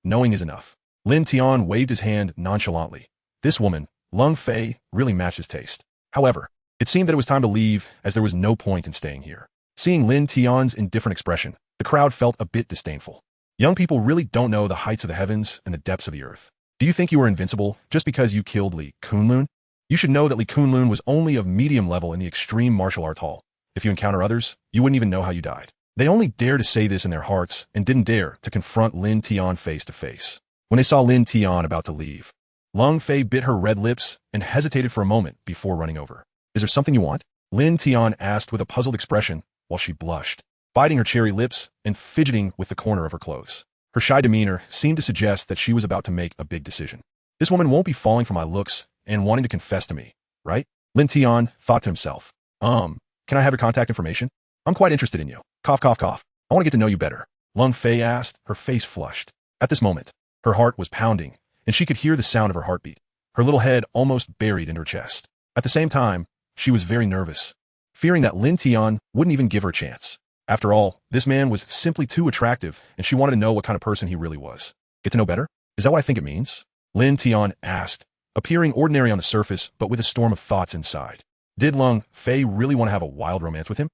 [SPEAKER 1] Knowing is enough. Lin Tian waved his hand nonchalantly. This woman, Long Fei, really matched his taste. However, it seemed that it was time to leave, as there was no point in staying here. Seeing Lin Tian's indifferent expression, the crowd felt a bit disdainful. Young people really don't know the heights of the heavens and the depths of the earth. Do you think you are invincible just because you killed Li Kunlun? You should know that Li Kunlun was only of medium level in the extreme martial arts hall. If you encounter others, you wouldn't even know how you died. They only dared to say this in their hearts and didn't dare to confront Lin Tian face to face. When they saw Lin Tian about to leave, Lung Fei bit her red lips and hesitated for a moment before running over. Is there something you want? Lin Tian asked with a puzzled expression while she blushed, biting her cherry lips and fidgeting with the corner of her clothes. Her shy demeanor seemed to suggest that she was about to make a big decision. This woman won't be falling for my looks and wanting to confess to me, right? Lin Tian thought to himself. Can I have your contact information? I'm quite interested in you. Cough, cough, cough. I want to get to know you better. Lung Fei asked, her face flushed. At this moment, her heart was pounding, and she could hear the sound of her heartbeat, her little head almost buried in her chest. At the same time, she was very nervous, fearing that Lin Tian wouldn't even give her a chance. After all, this man was simply too attractive, and she wanted to know what kind of person he really was. Get to know better? Is that what I think it means? Lin Tian asked, appearing ordinary on the surface, but with a storm of thoughts inside. Did Lung Fei really want to have a wild romance with him?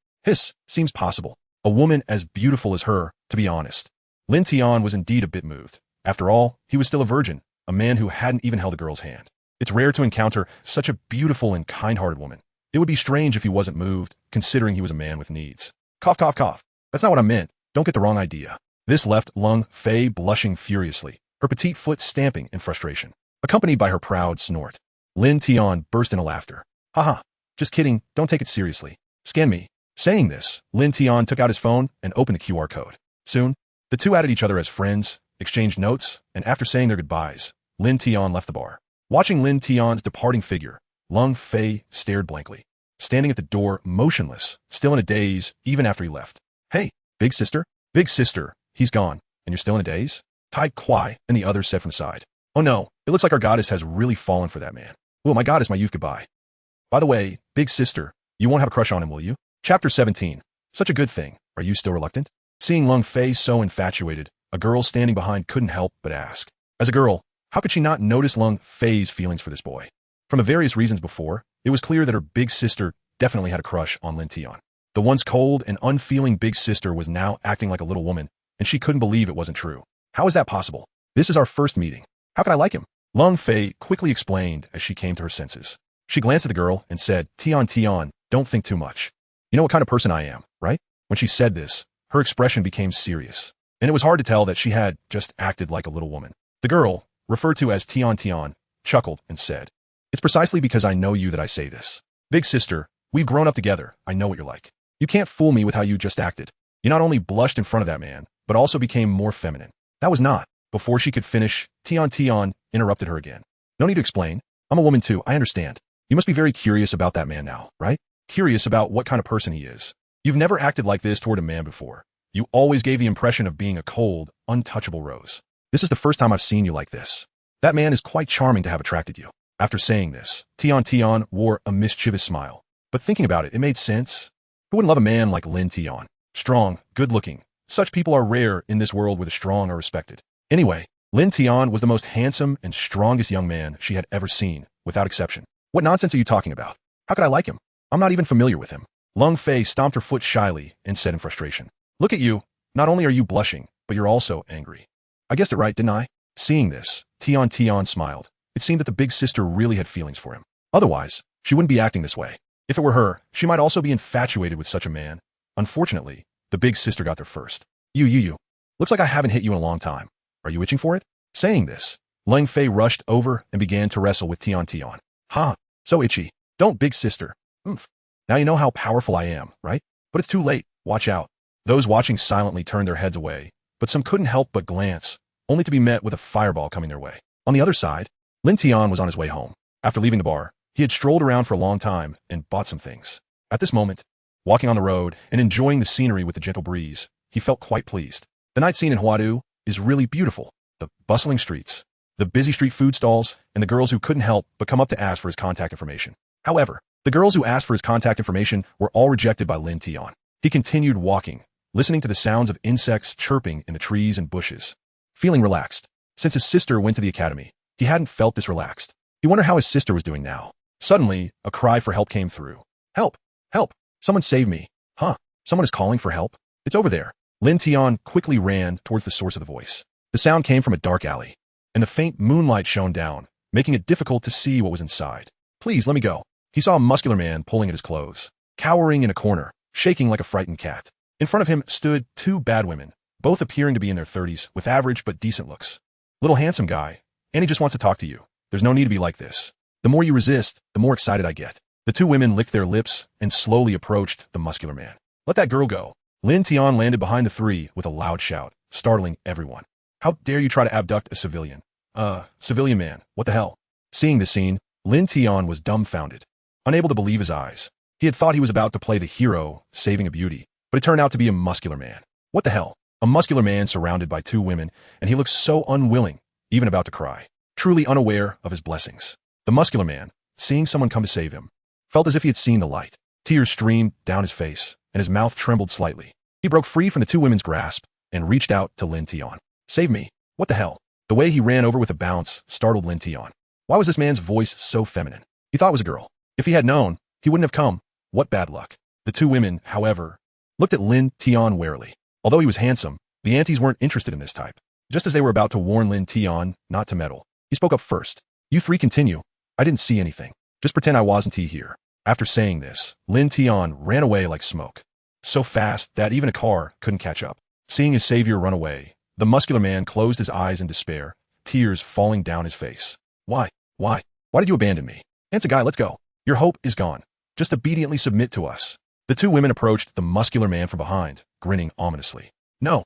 [SPEAKER 1] Seems possible. A woman as beautiful as her, to be honest. Lin Tian was indeed a bit moved. After all, he was still a virgin, a man who hadn't even held a girl's hand. It's rare to encounter such a beautiful and kind-hearted woman. It would be strange if he wasn't moved, considering he was a man with needs. Cough, cough, cough. That's not what I meant. Don't get the wrong idea. This left Lung Fei blushing furiously, her petite foot stamping in frustration, accompanied by her proud snort. Lin Tian burst into laughter. Haha, just kidding, don't take it seriously. Scan me. Saying this, Lin Tian took out his phone and opened the QR code. Soon, the two added each other as friends, exchanged notes, and after saying their goodbyes, Lin Tian left the bar. Watching Lin Tian's departing figure, Lung Fei stared blankly, standing at the door motionless, still in a daze even after he left. Hey, big sister? Big sister, he's gone, and you're still in a daze? Tai Kwai and the others said from the side. Oh no, it looks like our goddess has really fallen for that man. Well, my goddess, my youth, goodbye. By the way, big sister, you won't have a crush on him, will you? Chapter 17. Such a good thing. Are you still reluctant? Seeing Lung Fei so infatuated, a girl standing behind couldn't help but ask. As a girl, how could she not notice Lung Fei's feelings for this boy? From the various reasons before, it was clear that her big sister definitely had a crush on Lin Tian. The once cold and unfeeling big sister was now acting like a little woman, and she couldn't believe it wasn't true. How is that possible? This is our first meeting. How could I like him? Lung Fei quickly explained as she came to her senses. She glanced at the girl and said, Tian, don't think too much. You know what kind of person I am, right? When she said this, her expression became serious, and it was hard to tell that she had just acted like a little woman. The girl, referred to as Tian, chuckled and said, It's precisely because I know you that I say this. Big sister, we've grown up together. I know what you're like. You can't fool me with how you just acted. You not only blushed in front of that man, but also became more feminine. That was not. Before she could finish, Tian interrupted her again. No need to explain. I'm a woman too, I understand. You must be very curious about that man now, right? Curious about what kind of person he is. You've never acted like this toward a man before. You always gave the impression of being a cold, untouchable rose. This is the first time I've seen you like this. That man is quite charming to have attracted you. After saying this, Tian wore a mischievous smile. But thinking about it, it made sense. Who wouldn't love a man like Lin Tian? Strong, good-looking. Such people are rare in this world where the strong are respected. Anyway, Lin Tian was the most handsome and strongest young man she had ever seen, without exception. What nonsense are you talking about? How could I like him? I'm not even familiar with him. Lung Fei stomped her foot shyly and said in frustration. Look at you. Not only are you blushing, but you're also angry. I guessed it right, didn't I? Seeing this, Tian smiled. It seemed that the big sister really had feelings for him. Otherwise, she wouldn't be acting this way. If it were her, she might also be infatuated with such a man. Unfortunately, the big sister got there first. You. Looks like I haven't hit you in a long time. Are you itching for it? Saying this, Lung Fei rushed over and began to wrestle with Tian. Ha, so itchy. Don't, big sister. Now you know how powerful I am, right? But it's too late. Watch out. Those watching silently turned their heads away, but some couldn't help but glance, only to be met with a fireball coming their way. On the other side, Lin Tian was on his way home. After leaving the bar, he had strolled around for a long time and bought some things. At this moment, walking on the road and enjoying the scenery with the gentle breeze, he felt quite pleased. The night scene in Huadu is really beautiful. The bustling streets, the busy street food stalls, and the girls who couldn't help but come up to ask for his contact information. However, the girls who asked for his contact information were all rejected by Lin Tian. He continued walking, listening to the sounds of insects chirping in the trees and bushes, feeling relaxed. Since his sister went to the academy, he hadn't felt this relaxed. He wondered how his sister was doing now. Suddenly, a cry for help came through. Help! Help! Someone save me! Huh? Someone is calling for help? It's over there. Lin Tian quickly ran towards the source of the voice. The sound came from a dark alley, and the faint moonlight shone down, making it difficult to see what was inside. Please, let me go. He saw a muscular man pulling at his clothes, cowering in a corner, shaking like a frightened cat. In front of him stood two bad women, both appearing to be in their 30s, with average but decent looks. Little handsome guy, and he just wants to talk to you. There's no need to be like this. The more you resist, the more excited I get. The two women licked their lips and slowly approached the muscular man. Let that girl go. Lin Tian landed behind the three with a loud shout, startling everyone. How dare you try to abduct a civilian? Civilian man, what the hell? Seeing this scene, Lin Tian was dumbfounded, unable to believe his eyes. He had thought he was about to play the hero, saving a beauty, but it turned out to be a muscular man. What the hell? A muscular man surrounded by two women, and he looked so unwilling, even about to cry, truly unaware of his blessings. The muscular man, seeing someone come to save him, felt as if he had seen the light. Tears streamed down his face, and his mouth trembled slightly. He broke free from the two women's grasp and reached out to Lin Tian. Save me. What the hell? The way he ran over with a bounce startled Lin Tian. Why was this man's voice so feminine? He thought it was a girl. If he had known, he wouldn't have come. What bad luck. The two women, however, looked at Lin Tian warily. Although he was handsome, the aunties weren't interested in this type. Just as they were about to warn Lin Tian not to meddle, he spoke up first. You three continue. I didn't see anything. Just pretend I wasn't here. After saying this, Lin Tian ran away like smoke, so fast that even a car couldn't catch up. Seeing his savior run away, the muscular man closed his eyes in despair, tears falling down his face. Why? Why? Why did you abandon me? Answer, guy, let's go. Your hope is gone. Just obediently submit to us. The two women approached the muscular man from behind, grinning ominously. No.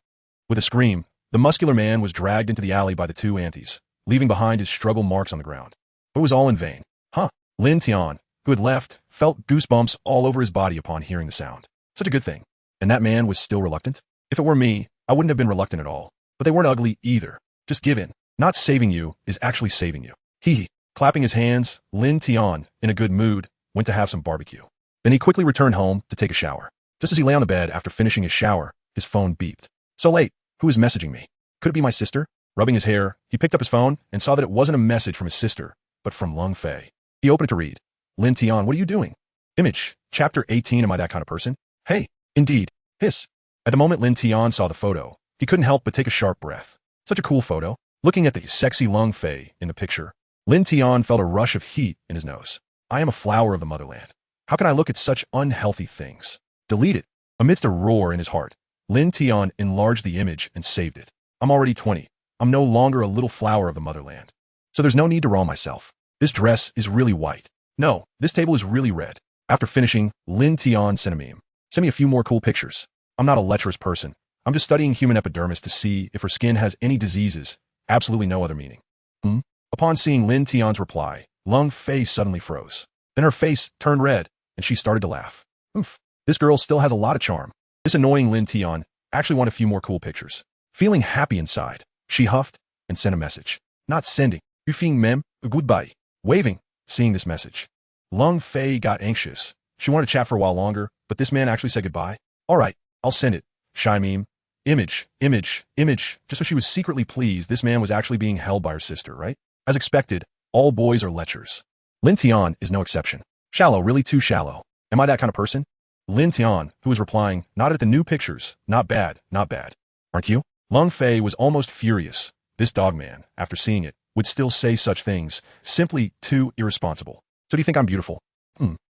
[SPEAKER 1] With a scream, the muscular man was dragged into the alley by the two aunties, leaving behind his struggle marks on the ground. But it was all in vain. Huh? Lin Tian, who had left, felt goosebumps all over his body upon hearing the sound. Such a good thing. And that man was still reluctant? If it were me, I wouldn't have been reluctant at all. But they weren't ugly either. Just give in. Not saving you is actually saving you. Hee. Clapping his hands, Lin Tian, in a good mood, went to have some barbecue. Then he quickly returned home to take a shower. Just as he lay on the bed after finishing his shower, his phone beeped. So late. Who is messaging me? Could it be my sister? Rubbing his hair, he picked up his phone and saw that it wasn't a message from his sister, but from Lung Fei. He opened it to read. Lin Tian, what are you doing? Image. Chapter 18. Am I that kind of person? Hey. Indeed. Hiss. At the moment Lin Tian saw the photo, he couldn't help but take a sharp breath. Such a cool photo. Looking at the sexy Lung Fei in the picture, Lin Tian felt a rush of heat in his nose. I am a flower of the motherland. How can I look at such unhealthy things? Delete it. Amidst a roar in his heart, Lin Tian enlarged the image and saved it. I'm already 20. I'm no longer a little flower of the motherland. So there's no need to wrong myself. This dress is really white. No, this table is really red. After finishing, Lin Tian sent a meme. Send me a few more cool pictures. I'm not a lecherous person. I'm just studying human epidermis to see if her skin has any diseases. Absolutely no other meaning. Upon seeing Lin Tian's reply, Lung Fei suddenly froze. Then her face turned red, and she started to laugh. This girl still has a lot of charm. This annoying Lin Tian actually wanted a few more cool pictures. Feeling happy inside, she huffed and sent a message. Not sending. You feeling mem? Goodbye. Waving, seeing this message. Lung Fei got anxious. She wanted to chat for a while longer, but this man actually said goodbye. All right, I'll send it. Shy meme. Image. Just when she was secretly pleased, this man was actually being held by her sister, right? As expected, all boys are lechers. Lin Tian is no exception. Shallow, really too shallow. Am I that kind of person? Lin Tian, who was replying, nodded at the new pictures. Not bad, not bad. Aren't you? Lung Fei was almost furious. This dog man, after seeing it, would still say such things, simply too irresponsible. So do you think I'm beautiful?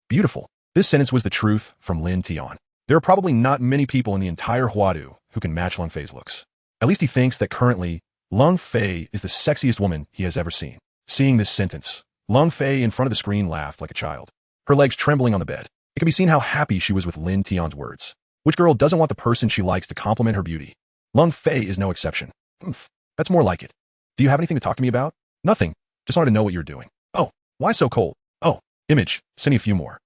[SPEAKER 1] Beautiful. This sentence was the truth from Lin Tian. There are probably not many people in the entire Huadu who can match Lung Fei's looks. At least he thinks that currently, Lung Fei is the sexiest woman he has ever seen. Seeing this sentence, Lung Fei in front of the screen laughed like a child, her legs trembling on the bed. It can be seen how happy she was with Lin Tian's words. Which girl doesn't want the person she likes to compliment her beauty? Lung Fei is no exception. That's more like it. Do you have anything to talk to me about? Nothing. Just wanted to know what you're doing. Oh, why so cold? Oh, image. Send me a few more.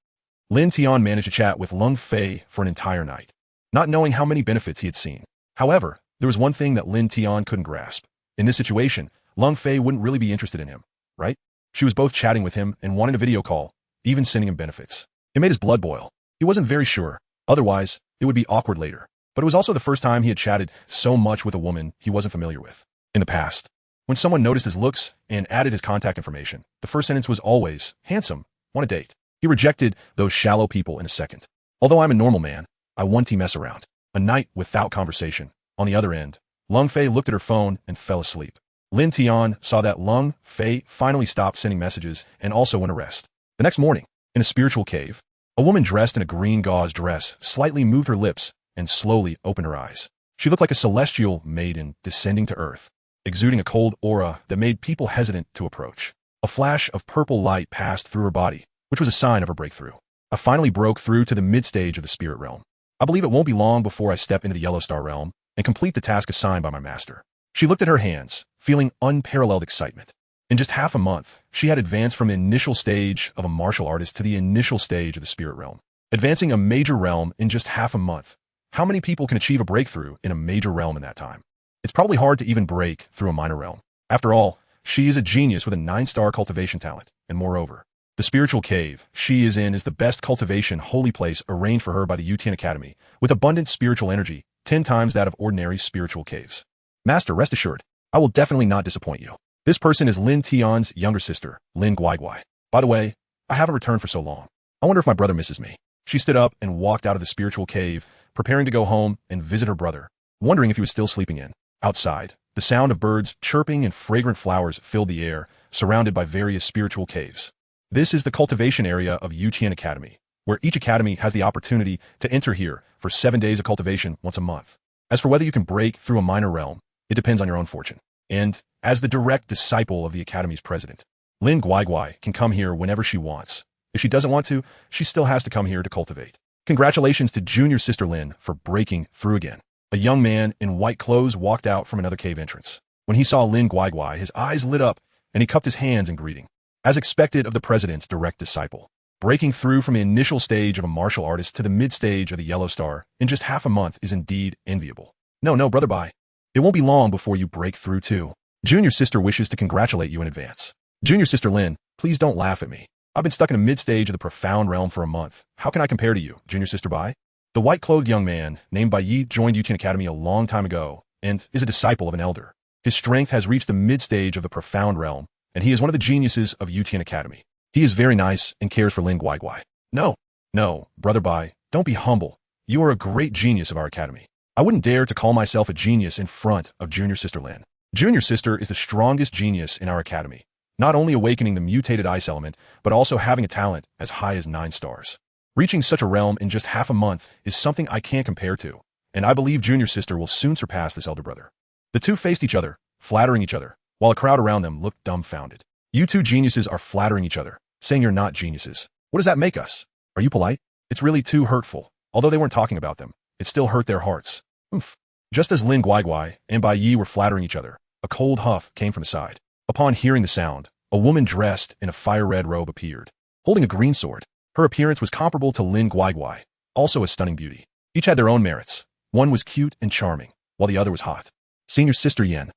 [SPEAKER 1] Lin Tian managed to chat with Lung Fei for an entire night, not knowing how many benefits he had seen. However, there was one thing that Lin Tian couldn't grasp. In this situation, Lung Fei wouldn't really be interested in him, right? She was both chatting with him and wanting a video call, even sending him benefits. It made his blood boil. He wasn't very sure. Otherwise, it would be awkward later. But it was also the first time he had chatted so much with a woman he wasn't familiar with. In the past, when someone noticed his looks and added his contact information, the first sentence was always, handsome, Want a date? He rejected those shallow people in a second. Although I'm a normal man, I want to mess around. A night without conversation. On the other end, Lung Fei looked at her phone and fell asleep. Lin Tian saw that Lung Fei finally stopped sending messages and also went to rest. The next morning, in a spiritual cave, a woman dressed in a green gauze dress slightly moved her lips and slowly opened her eyes. She looked like a celestial maiden descending to earth, exuding a cold aura that made people hesitant to approach. A flash of purple light passed through her body, which was a sign of her breakthrough. I finally broke through to the mid-stage of the spirit realm. I believe it won't be long before I step into the Yellow Star realm and complete the task assigned by my master. She looked at her hands, feeling unparalleled excitement. In just half a month, she had advanced from the initial stage of a martial artist to the initial stage of the spirit realm. Advancing a major realm in just half a month. How many people can achieve a breakthrough in a major realm in that time? It's probably hard to even break through a minor realm. After all, she is a genius with a 9-star cultivation talent, and moreover, the spiritual cave she is in is the best cultivation holy place arranged for her by the Yu Tian Academy, with abundant spiritual energy, 10 times that of ordinary spiritual caves. Master, rest assured, I will definitely not disappoint you. This person is Lin Tian's younger sister, Lin Guaiguai. By the way, I haven't returned for so long. I wonder if my brother misses me. She stood up and walked out of the spiritual cave, preparing to go home and visit her brother, wondering if he was still sleeping in. Outside, the sound of birds chirping and fragrant flowers filled the air, surrounded by various spiritual caves. This is the cultivation area of Yu Tian Academy, where each academy has the opportunity to enter here for 7 days of cultivation once a month. As for whether you can break through a minor realm, it depends on your own fortune. And, as the direct disciple of the academy's president, Lin Guaiguai can come here whenever she wants. If she doesn't want to, she still has to come here to cultivate. Congratulations to junior sister Lin for breaking through again. A young man in white clothes walked out from another cave entrance. When he saw Lin Guaiguai, his eyes lit up and he cupped his hands in greeting. As expected of the president's direct disciple, breaking through from the initial stage of a martial artist to the mid-stage of the Yellow Star in just half a month is indeed enviable. No, brother Bai. It won't be long before you break through too. Junior sister wishes to congratulate you in advance. Junior sister Lin, please don't laugh at me. I've been stuck in a mid-stage of the profound realm for a month. How can I compare to you, junior sister Bai? The white-clothed young man, named Bai Yi, joined Yu Tian Academy a long time ago and is a disciple of an elder. His strength has reached the mid-stage of the profound realm, and he is one of the geniuses of Yu Tian Academy. He is very nice and cares for Lin Guaiguai. No, brother Bai, don't be humble. You are a great genius of our academy. I wouldn't dare to call myself a genius in front of junior sister Lin. Junior sister is the strongest genius in our academy, not only awakening the mutated ice element, but also having a talent as high as 9 stars. Reaching such a realm in just half a month is something I can't compare to, and I believe junior sister will soon surpass this elder brother. The two faced each other, flattering each other, while a crowd around them looked dumbfounded. You two geniuses are flattering each other, saying you're not geniuses. What does that make us? Are you polite? It's really too hurtful. Although they weren't talking about them, it still hurt their hearts. Oof. Just as Lin Guaiguai and Bai Yi were flattering each other, a cold huff came from the side. Upon hearing the sound, a woman dressed in a fire-red robe appeared, holding a green sword. Her appearance was comparable to Lin Guaiguai, also a stunning beauty. Each had their own merits. One was cute and charming, while the other was hot. Senior sister Yen.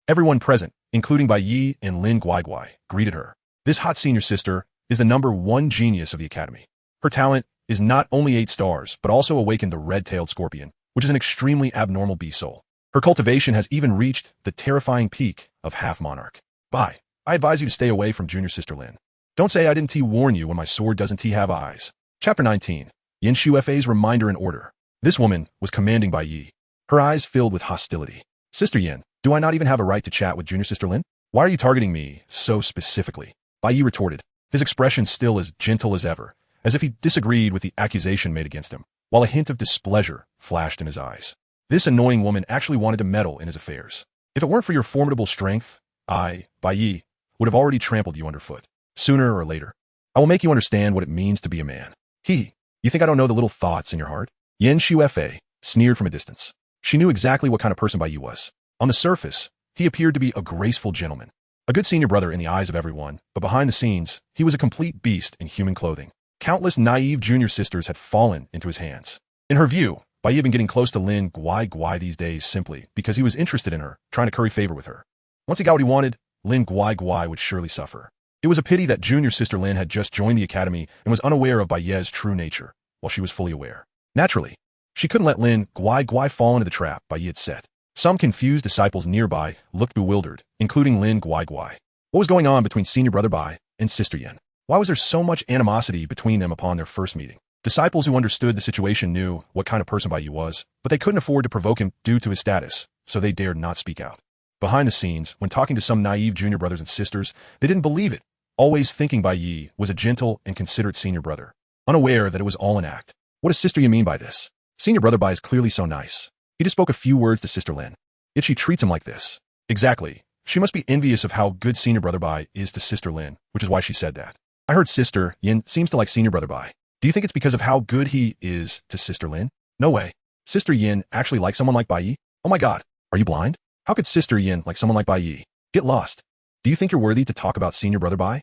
[SPEAKER 1] Everyone present, including Bai Yi and Lin Guaiguai, greeted her. This hot senior sister is the #1 genius of the academy. Her talent is not only 8 stars, but also awakened the red-tailed scorpion, which is an extremely abnormal bee soul. Her cultivation has even reached the terrifying peak of half-monarch. Bai, I advise you to stay away from junior sister Lin. Don't say I didn't warn you when my sword doesn't have eyes. Chapter 19. Yin Shuefei's Reminder and Order. This woman was commanding Bai Yi, her eyes filled with hostility. Sister Yin, do I not even have a right to chat with junior sister Lin? Why are you targeting me so specifically? Bai Yi retorted, his expression still as gentle as ever, as if he disagreed with the accusation made against him, while a hint of displeasure flashed in his eyes. This annoying woman actually wanted to meddle in his affairs. If it weren't for your formidable strength, I, Bai Yi, would have already trampled you underfoot. Sooner or later, I will make you understand what it means to be a man. You think I don't know the little thoughts in your heart? Yin Shuefei sneered from a distance. She knew exactly what kind of person Bai Yi was. On the surface, he appeared to be a graceful gentleman, a good senior brother in the eyes of everyone, but behind the scenes, he was a complete beast in human clothing. Countless naive junior sisters had fallen into his hands. In her view, Bai Yi had been getting close to Lin Guaiguai these days simply because he was interested in her, trying to curry favor with her. Once he got what he wanted, Lin Guaiguai would surely suffer. It was a pity that junior sister Lin had just joined the academy and was unaware of Bai Yi's true nature, while she was fully aware. Naturally, she couldn't let Lin Guaiguai fall into the trap Bai Yi had set. Some confused disciples nearby looked bewildered, including Lin Guaiguai. What was going on between senior brother Bai and sister Yin? Why was there so much animosity between them upon their first meeting? Disciples who understood the situation knew what kind of person Bai Yi was, but they couldn't afford to provoke him due to his status, so they dared not speak out. Behind the scenes, when talking to some naive junior brothers and sisters, they didn't believe it, always thinking Bai Yi was a gentle and considerate senior brother, unaware that it was all an act. What does Sister Yi mean by this? Senior brother Bai is clearly so nice. He just spoke a few words to Sister Lin. Yet she treats him like this. Exactly. She must be envious of how good Senior Brother Bai is to Sister Lin, which is why she said that. I heard Sister Yin seems to like Senior Brother Bai. Do you think it's because of how good he is to Sister Lin? No way. Sister Yin actually likes someone like Bai Yi? Oh my god. Are you blind? How could Sister Yin like someone like Bai Yi? Get lost. Do you think you're worthy to talk about Senior Brother Bai?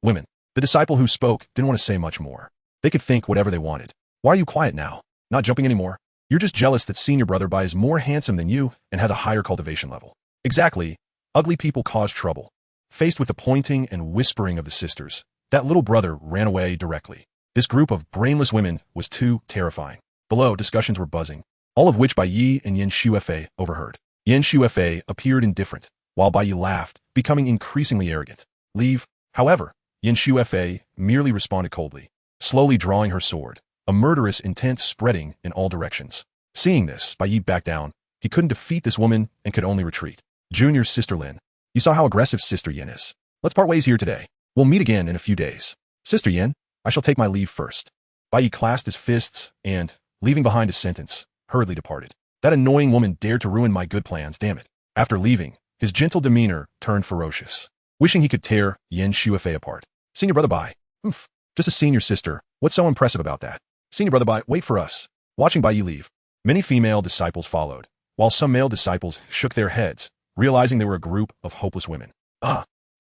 [SPEAKER 1] Women. The disciple who spoke didn't want to say much more. They could think whatever they wanted. Why are you quiet now? Not jumping anymore? You're just jealous that Senior Brother Bai is more handsome than you and has a higher cultivation level. Exactly. Ugly people cause trouble. Faced with the pointing and whispering of the sisters, that little brother ran away directly. This group of brainless women was too terrifying. Below, discussions were buzzing, all of which Bai Yi and Yin Xuefei overheard. Yin Xuefei appeared indifferent, while Bai Yi laughed, becoming increasingly arrogant. Leave. However, Yin Xuefei merely responded coldly, slowly drawing her sword, a murderous intent spreading in all directions. Seeing this, Bai Yi backed down. He couldn't defeat this woman and could only retreat. Junior Sister Lin, you saw how aggressive Sister Yin is. Let's part ways here today. We'll meet again in a few days. Sister Yin, I shall take my leave first. Bai Yi clasped his fists and, leaving behind a sentence, hurriedly departed. That annoying woman dared to ruin my good plans, damn it. After leaving, his gentle demeanor turned ferocious, wishing he could tear Yin Xuefei apart. Senior Brother Bai, just a senior sister. What's so impressive about that? Senior Brother Bai, wait for us. Watching Bai Yi leave, many female disciples followed, while some male disciples shook their heads, realizing they were a group of hopeless women.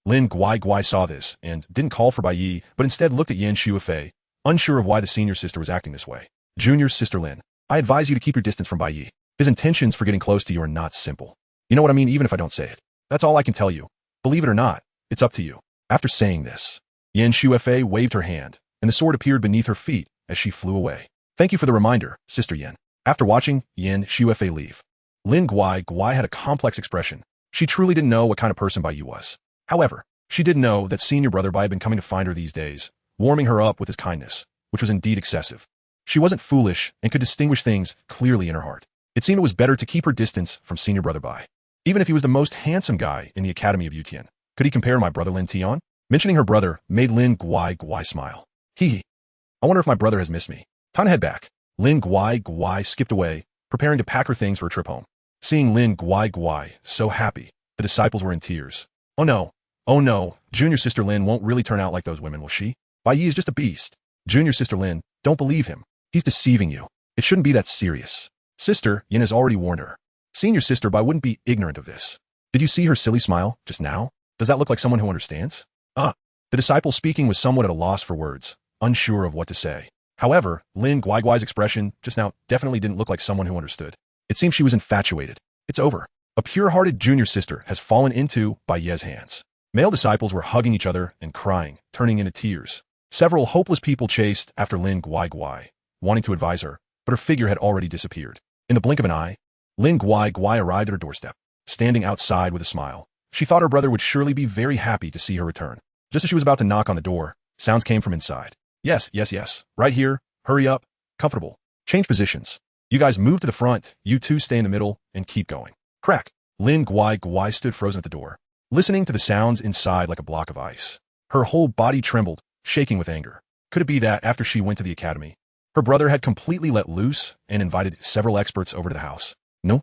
[SPEAKER 1] Lin Guai saw this and didn't call for Bai Yi, but instead looked at Yin Xuefei, unsure of why the senior sister was acting this way. Junior Sister Lin, I advise you to keep your distance from Bai Yi. His intentions for getting close to you are not simple. You know what I mean, even if I don't say it. That's all I can tell you. Believe it or not, it's up to you. After saying this, Yin Xuefei waved her hand, and the sword appeared beneath her feet as she flew away. Thank you for the reminder, Sister Yin. After watching Yin Xuefei leave, Lin Guai had a complex expression. She truly didn't know what kind of person Bai Yi was. However, she did know that Senior Brother Bai had been coming to find her these days, warming her up with his kindness, which was indeed excessive. She wasn't foolish and could distinguish things clearly in her heart. It seemed it was better to keep her distance from Senior Brother Bai. Even if he was the most handsome guy in the Academy of Yutian, could he compare my brother Lin Tian? Mentioning her brother made Lin Guai smile. I wonder if my brother has missed me. Time to head back. Lin Guai skipped away, preparing to pack her things for a trip home. Seeing Lin Guai so happy, the disciples were in tears. Oh no, Junior Sister Lin won't really turn out like those women, will she? Bai Yi is just a beast. Junior Sister Lin, don't believe him. He's deceiving you. It shouldn't be that serious. Sister Yin has already warned her. Senior Sister Bai wouldn't be ignorant of this. Did you see her silly smile just now? Does that look like someone who understands? The disciple speaking was somewhat at a loss for words, unsure of what to say. However, Lin Guai's expression just now definitely didn't look like someone who understood. It seemed she was infatuated. It's over. A pure-hearted junior sister has fallen into Bai Ye's hands. Male disciples were hugging each other and crying, turning into tears. Several hopeless people chased after Lin Guai, wanting to advise her, but her figure had already disappeared. In the blink of an eye, Lin Guai arrived at her doorstep, standing outside with a smile. She thought her brother would surely be very happy to see her return. Just as she was about to knock on the door, sounds came from inside. Yes, right here, hurry up, comfortable. Change positions. You guys move to the front, you two stay in the middle, and keep going. Crack. Lin Guai stood frozen at the door, listening to the sounds inside like a block of ice. Her whole body trembled, shaking with anger. Could it be that after she went to the academy, her brother had completely let loose and invited several experts over to the house? No.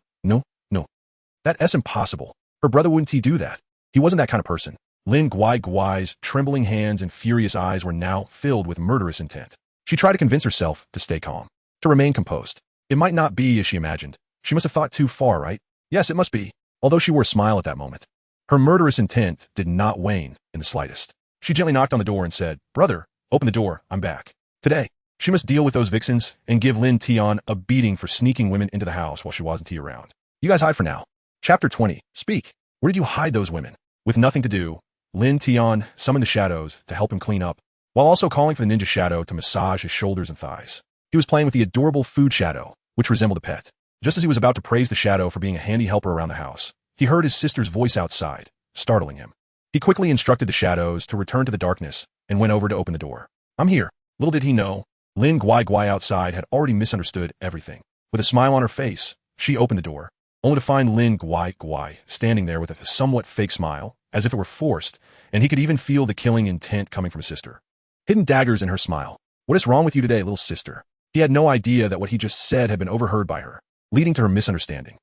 [SPEAKER 1] That's impossible. Her brother wouldn't he do that? He wasn't that kind of person. Lin Guai's trembling hands and furious eyes were now filled with murderous intent. She tried to convince herself to stay calm, to remain composed. It might not be as she imagined. She must have thought too far, right? Yes, it must be. Although she wore a smile at that moment, her murderous intent did not wane in the slightest. She gently knocked on the door and said, "Brother, open the door, I'm back." Today, she must deal with those vixens and give Lin Tian a beating for sneaking women into the house while she wasn't around. You guys hide for now. Chapter 20. Speak. Where did you hide those women? With nothing to do, Lin Tian summoned the shadows to help him clean up, while also calling for the ninja shadow to massage his shoulders and thighs. He was playing with the adorable food shadow, which resembled a pet. Just as he was about to praise the shadow for being a handy helper around the house, he heard his sister's voice outside, startling him. He quickly instructed the shadows to return to the darkness and went over to open the door. I'm here. Little did he know, Lin Guai outside had already misunderstood everything. With a smile on her face, she opened the door, only to find Lin Guai standing there with a somewhat fake smile, as if it were forced, and he could even feel the killing intent coming from his sister. Hidden daggers in her smile. What is wrong with you today, little sister? He had no idea that what he just said had been overheard by her, leading to her misunderstanding.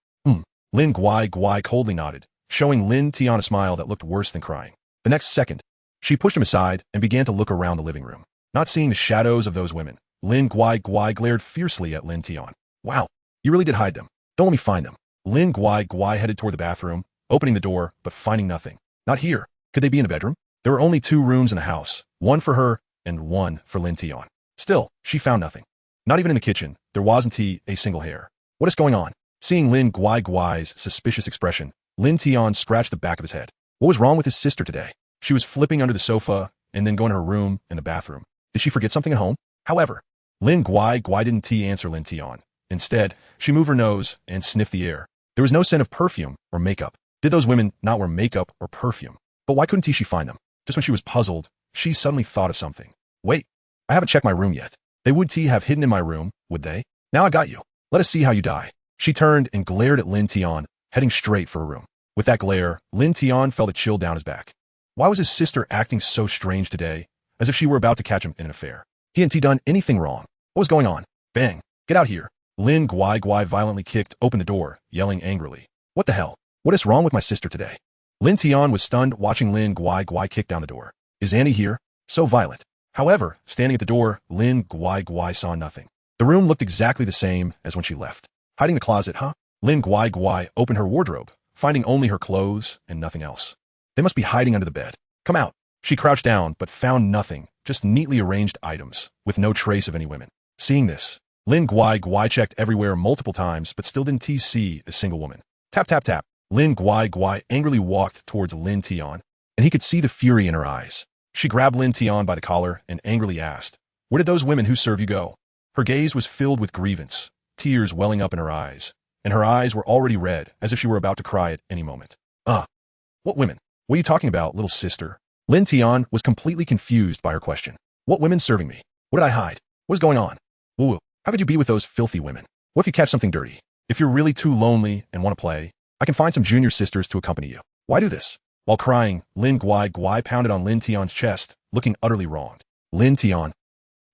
[SPEAKER 1] Lin Guai coldly nodded, showing Lin Tian a smile that looked worse than crying. The next second, she pushed him aside and began to look around the living room. Not seeing the shadows of those women, Lin Guai glared fiercely at Lin Tian. Wow, you really did hide them. Don't let me find them. Lin Guai headed toward the bathroom, opening the door, but finding nothing. Not here. Could they be in the bedroom? There were only 2 rooms in the house, one for her and one for Lin Tian. Still, she found nothing. Not even in the kitchen, there wasn't a single hair. What is going on? Seeing Lin Guai's suspicious expression, Lin Tian scratched the back of his head. What was wrong with his sister today? She was flipping under the sofa and then going to her room and the bathroom. Did she forget something at home? However, Lin Guai didn't answer Lin Tian. Instead, she moved her nose and sniffed the air. There was no scent of perfume or makeup. Did those women not wear makeup or perfume? But why couldn't she find them? Just when she was puzzled, she suddenly thought of something. Wait, I haven't checked my room yet. They would have hidden in my room, would they? Now I got you. Let us see how you die. She turned and glared at Lin Tian, heading straight for her room. With that glare, Lin Tian felt a chill down his back. Why was his sister acting so strange today, as if she were about to catch him in an affair? He hadn't done anything wrong. What was going on? Bang! Get out here. Lin Guai violently kicked open the door, yelling angrily. What the hell? What is wrong with my sister today? Lin Tian was stunned watching Lin Guai kick down the door. Is Annie here? So violent. However, standing at the door, Lin Guai saw nothing. The room looked exactly the same as when she left. Hiding in the closet, huh? Lin Guai opened her wardrobe, finding only her clothes and nothing else. They must be hiding under the bed. Come out. She crouched down, but found nothing, just neatly arranged items, with no trace of any women. Seeing this, Lin Guai checked everywhere multiple times, but still didn't see a single woman. Tap, tap, tap. Lin Guai angrily walked towards Lin Tian, and he could see the fury in her eyes. She grabbed Lin Tian by the collar and angrily asked, "Where did those women who serve you go?" Her gaze was filled with grievance, tears welling up in her eyes, and her eyes were already red, as if she were about to cry at any moment. What women? What are you talking about, little sister? Lin Tian was completely confused by her question. What women serving me? What did I hide? What is going on? Woo, how could you be with those filthy women? What if you catch something dirty? If you're really too lonely and want to play, I can find some junior sisters to accompany you. Why do this? While crying, Lin Guai pounded on Lin Tian's chest, looking utterly wronged. Lin Tian,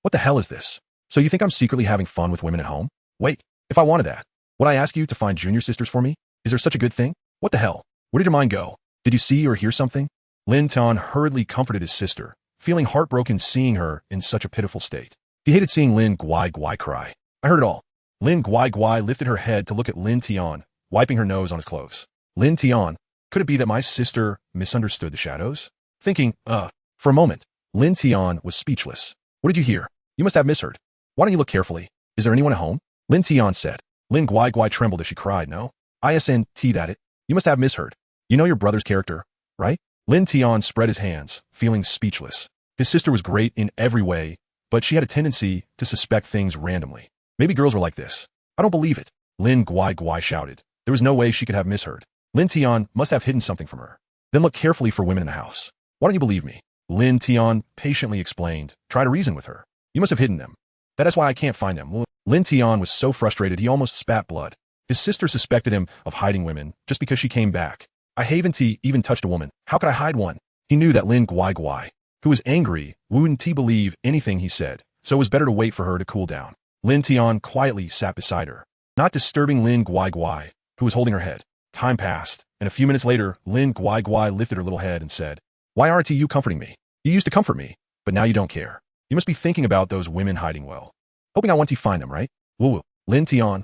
[SPEAKER 1] what the hell is this? So you think I'm secretly having fun with women at home? Wait, if I wanted that, would I ask you to find junior sisters for me? Is there such a good thing? What the hell? Where did your mind go? Did you see or hear something? Lin Tian hurriedly comforted his sister, feeling heartbroken seeing her in such a pitiful state. He hated seeing Lin Guai cry. I heard it all. Lin Guai lifted her head to look at Lin Tian, wiping her nose on his clothes. Lin Tian, could it be that my sister misunderstood the shadows? Thinking, for a moment, Lin Tian was speechless. What did you hear? You must have misheard. Why don't you look carefully? Is there anyone at home? Lin Tian said. Lin Guai trembled as she cried, no? ISNT that it. You must have misheard. You know your brother's character, right? Lin Tian spread his hands, feeling speechless. His sister was great in every way, but she had a tendency to suspect things randomly. Maybe girls were like this. I don't believe it. Lin Guai shouted. There was no way she could have misheard. Lin Tian must have hidden something from her. Then look carefully for women in the house. Why don't you believe me? Lin Tian patiently explained. Try to reason with her. You must have hidden them. That is why I can't find them. Lin Tian was so frustrated he almost spat blood. His sister suspected him of hiding women just because she came back. I haven't even touched a woman. How could I hide one? He knew that Lin Guai, who was angry, wouldn't believe anything he said, so it was better to wait for her to cool down. Lin Tian quietly sat beside her, not disturbing Lin Guai, who was holding her head. Time passed, and a few minutes later, Lin Guai lifted her little head and said, "Why aren't you comforting me? You used to comfort me, but now you don't care. You must be thinking about those women hiding well. Hoping I want to find them, right?" Woo. Lin Tian.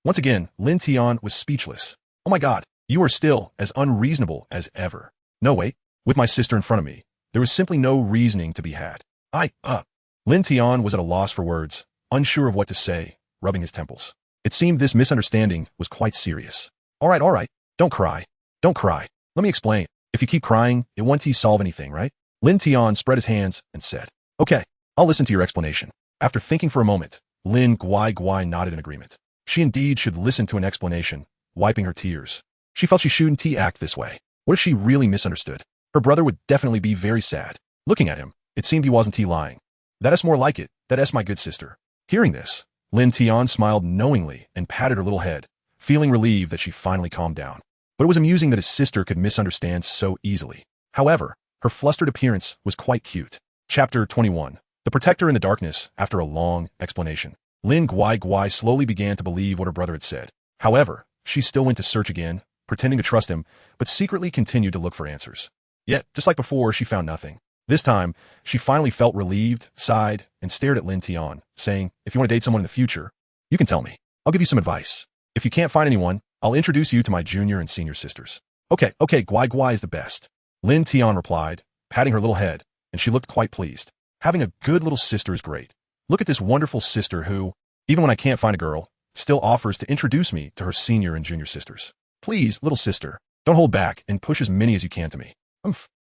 [SPEAKER 1] Once again, Lin Tian was speechless. Oh my god, you are still as unreasonable as ever. No, wait. With my sister in front of me, there was simply no reasoning to be had. Lin Tian was at a loss for words, unsure of what to say, rubbing his temples. It seemed this misunderstanding was quite serious. All right. Don't cry. Don't cry. Let me explain. If you keep crying, it won't solve anything, right? Lin Tian spread his hands and said, "Okay, I'll listen to your explanation." After thinking for a moment, Lin Guai nodded in agreement. She indeed should listen to an explanation, wiping her tears. She felt she shouldn't act this way. What if she really misunderstood? her brother would definitely be very sad. Looking at him, it seemed he wasn't lying. That is more like it, that is my good sister. Hearing this, Lin Tian smiled knowingly and patted her little head, feeling relieved that she finally calmed down. But it was amusing that his sister could misunderstand so easily. However, her flustered appearance was quite cute. Chapter 21. The Protector in the Darkness. After a long explanation, Lin Guai slowly began to believe what her brother had said. However, she still went to search again, pretending to trust him, but secretly continued to look for answers. Yet, just like before, she found nothing. This time, she finally felt relieved, sighed, and stared at Lin Tian, saying, "If you want to date someone in the future, you can tell me. I'll give you some advice. If you can't find anyone, I'll introduce you to my junior and senior sisters." Okay, Guai is the best. Lin Tian replied, patting her little head, and she looked quite pleased. Having a good little sister is great. Look at this wonderful sister who, even when I can't find a girl, still offers to introduce me to her senior and junior sisters. Please, little sister, don't hold back and push as many as you can to me.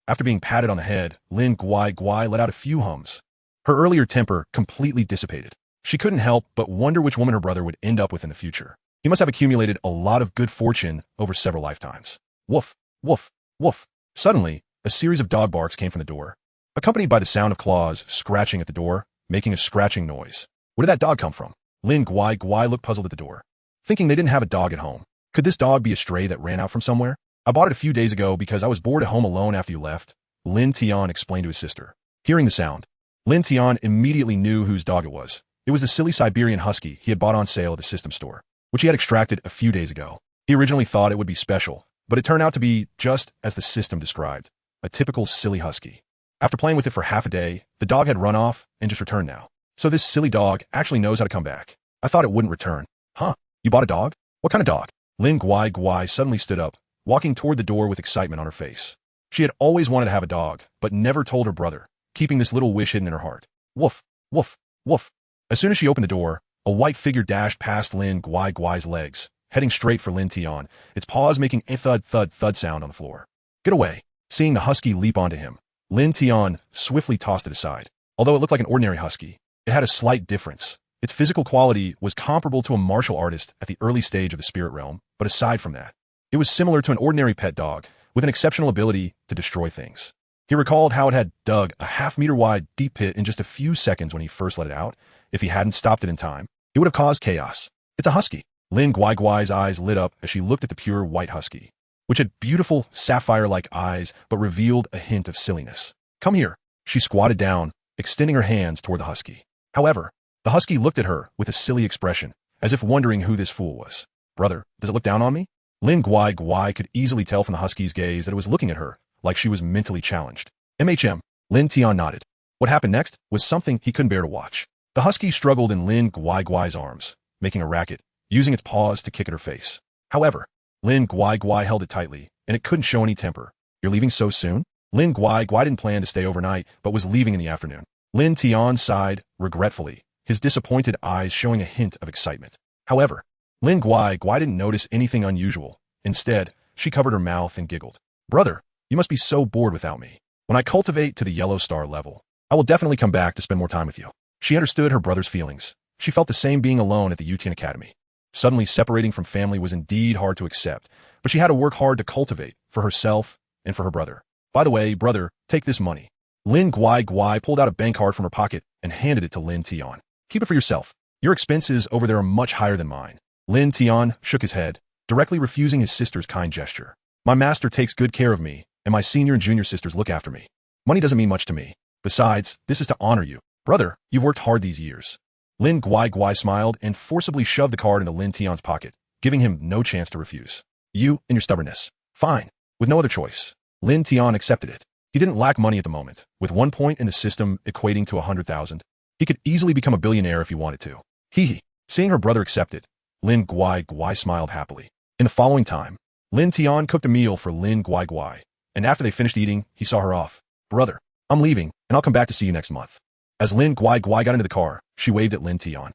[SPEAKER 1] After being patted on the head, Lin Guai let out a few hums. Her earlier temper completely dissipated. She couldn't help but wonder which woman her brother would end up with in the future. He must have accumulated a lot of good fortune over several lifetimes. Woof, woof, woof. Suddenly, a series of dog barks came from the door, accompanied by the sound of claws scratching at the door, making a scratching noise. Where did that dog come from? Lin Guai looked puzzled at the door, thinking they didn't have a dog at home. Could this dog be a stray that ran out from somewhere? I bought it a few days ago because I was bored at home alone after you left, Lin Tian explained to his sister. Hearing the sound, Lin Tian immediately knew whose dog it was. It was the silly Siberian husky he had bought on sale at the system store, which he had extracted a few days ago. He originally thought it would be special, but it turned out to be just as the system described, a typical silly husky. After playing with it for half a day, the dog had run off and just returned now. So this silly dog actually knows how to come back. I thought it wouldn't return. Huh? You bought a dog? What kind of dog? Lin Guai suddenly stood up, walking toward the door with excitement on her face. She had always wanted to have a dog, but never told her brother, keeping this little wish hidden in her heart. Woof, woof, woof. As soon as she opened the door, a white figure dashed past Lin Guai's legs, heading straight for Lin Tian, its paws making a thud sound on the floor. Get away. Seeing the husky leap onto him, Lin Tian swiftly tossed it aside. Although it looked like an ordinary husky, it had a slight difference. Its physical quality was comparable to a martial artist at the early stage of the spirit realm, but aside from that, it was similar to an ordinary pet dog, with an exceptional ability to destroy things. He recalled how it had dug a half-meter-wide deep pit in just a few seconds when he first let it out. If he hadn't stopped it in time, it would have caused chaos. It's a husky. Lin Guai's eyes lit up as she looked at the pure white husky, which had beautiful sapphire-like eyes but revealed a hint of silliness. Come here. She squatted down, extending her hands toward the husky. However, the husky looked at her with a silly expression, as if wondering who this fool was. Brother, does it look down on me? Lin Guai could easily tell from the husky's gaze that it was looking at her like she was mentally challenged. Lin Tian nodded. What happened next was something he couldn't bear to watch. The husky struggled in Lin Guai's arms, making a racket, using its paws to kick at her face. However, Lin Guai held it tightly, and it couldn't show any temper. You're leaving so soon? Lin Guai didn't plan to stay overnight, but was leaving in the afternoon. Lin Tian sighed regretfully, his disappointed eyes showing a hint of excitement. However, Lin Guai didn't notice anything unusual. Instead, she covered her mouth and giggled. Brother, you must be so bored without me. When I cultivate to the yellow star level, I will definitely come back to spend more time with you. She understood her brother's feelings. She felt the same being alone at the Yutian Academy. Suddenly separating from family was indeed hard to accept, but she had to work hard to cultivate for herself and for her brother. By the way, brother, take this money. Lin Guai pulled out a bank card from her pocket and handed it to Lin Tian. Keep it for yourself. Your expenses over there are much higher than mine. Lin Tian shook his head, directly refusing his sister's kind gesture. My master takes good care of me, and my senior and junior sisters look after me. Money doesn't mean much to me. Besides, this is to honor you. Brother, you've worked hard these years. Lin Guai smiled and forcibly shoved the card into Lin Tian's pocket, giving him no chance to refuse. You and your stubbornness. Fine. With no other choice, Lin Tian accepted it. He didn't lack money at the moment, with 1 point in the system equating to 100,000. He could easily become a billionaire if he wanted to. Hee. Seeing her brother accept it, Lin Guai smiled happily. In the following time, Lin Tian cooked a meal for Lin Guai, and after they finished eating, he saw her off. Brother, I'm leaving, and I'll come back to see you next month. As Lin Guai got into the car, she waved at Lin Tian.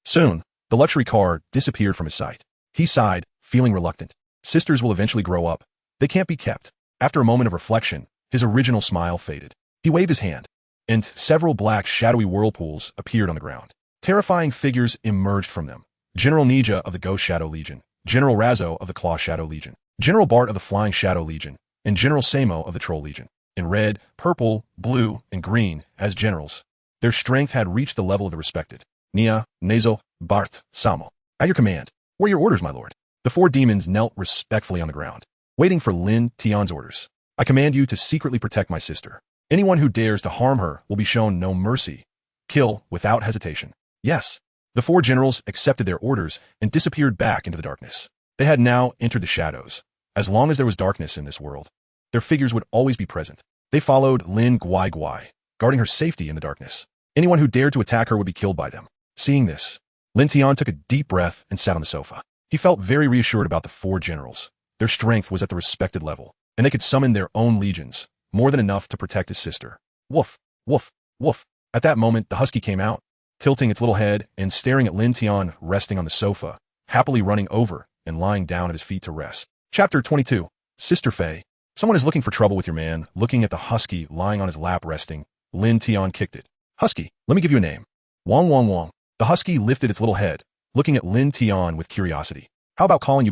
[SPEAKER 1] Soon, the luxury car disappeared from his sight. He sighed, feeling reluctant. Sisters will eventually grow up. They can't be kept. After a moment of reflection, his original smile faded. He waved his hand, and several black shadowy whirlpools appeared on the ground. Terrifying figures emerged from them. General Nija of the Ghost Shadow Legion, General Razzo of the Claw Shadow Legion, General Bart of the Flying Shadow Legion, and General Samo of the Troll Legion, in red, purple, blue, and green, as generals. Their strength had reached the level of the respected Nia, Nazo, Barth, Samo. At your command. What are your orders, my lord? The 4 demons knelt respectfully on the ground, waiting for Lin Tian's orders. I command you to secretly protect my sister. Anyone who dares to harm her will be shown no mercy. Kill without hesitation. Yes. The 4 generals accepted their orders and disappeared back into the darkness. They had now entered the shadows. As long as there was darkness in this world, their figures would always be present. They followed Lin Guai Guai, guarding her safety in the darkness. Anyone who dared to attack her would be killed by them. Seeing this, Lin Tian took a deep breath and sat on the sofa. He felt very reassured about the 4 generals. Their strength was at the respected level, and they could summon their own legions, more than enough to protect his sister. Woof, woof, woof. At that moment, the husky came out, tilting its little head and staring at Lin Tian resting on the sofa, happily running over and lying down at his feet to rest. Chapter 22. Sister Fei. Someone is looking for trouble with your man. Looking at the husky lying on his lap resting, Lin Tian kicked it. Husky, let me give you a name. Wong Wong Wong. The husky lifted its little head, looking at Lin Tian with curiosity. How about calling you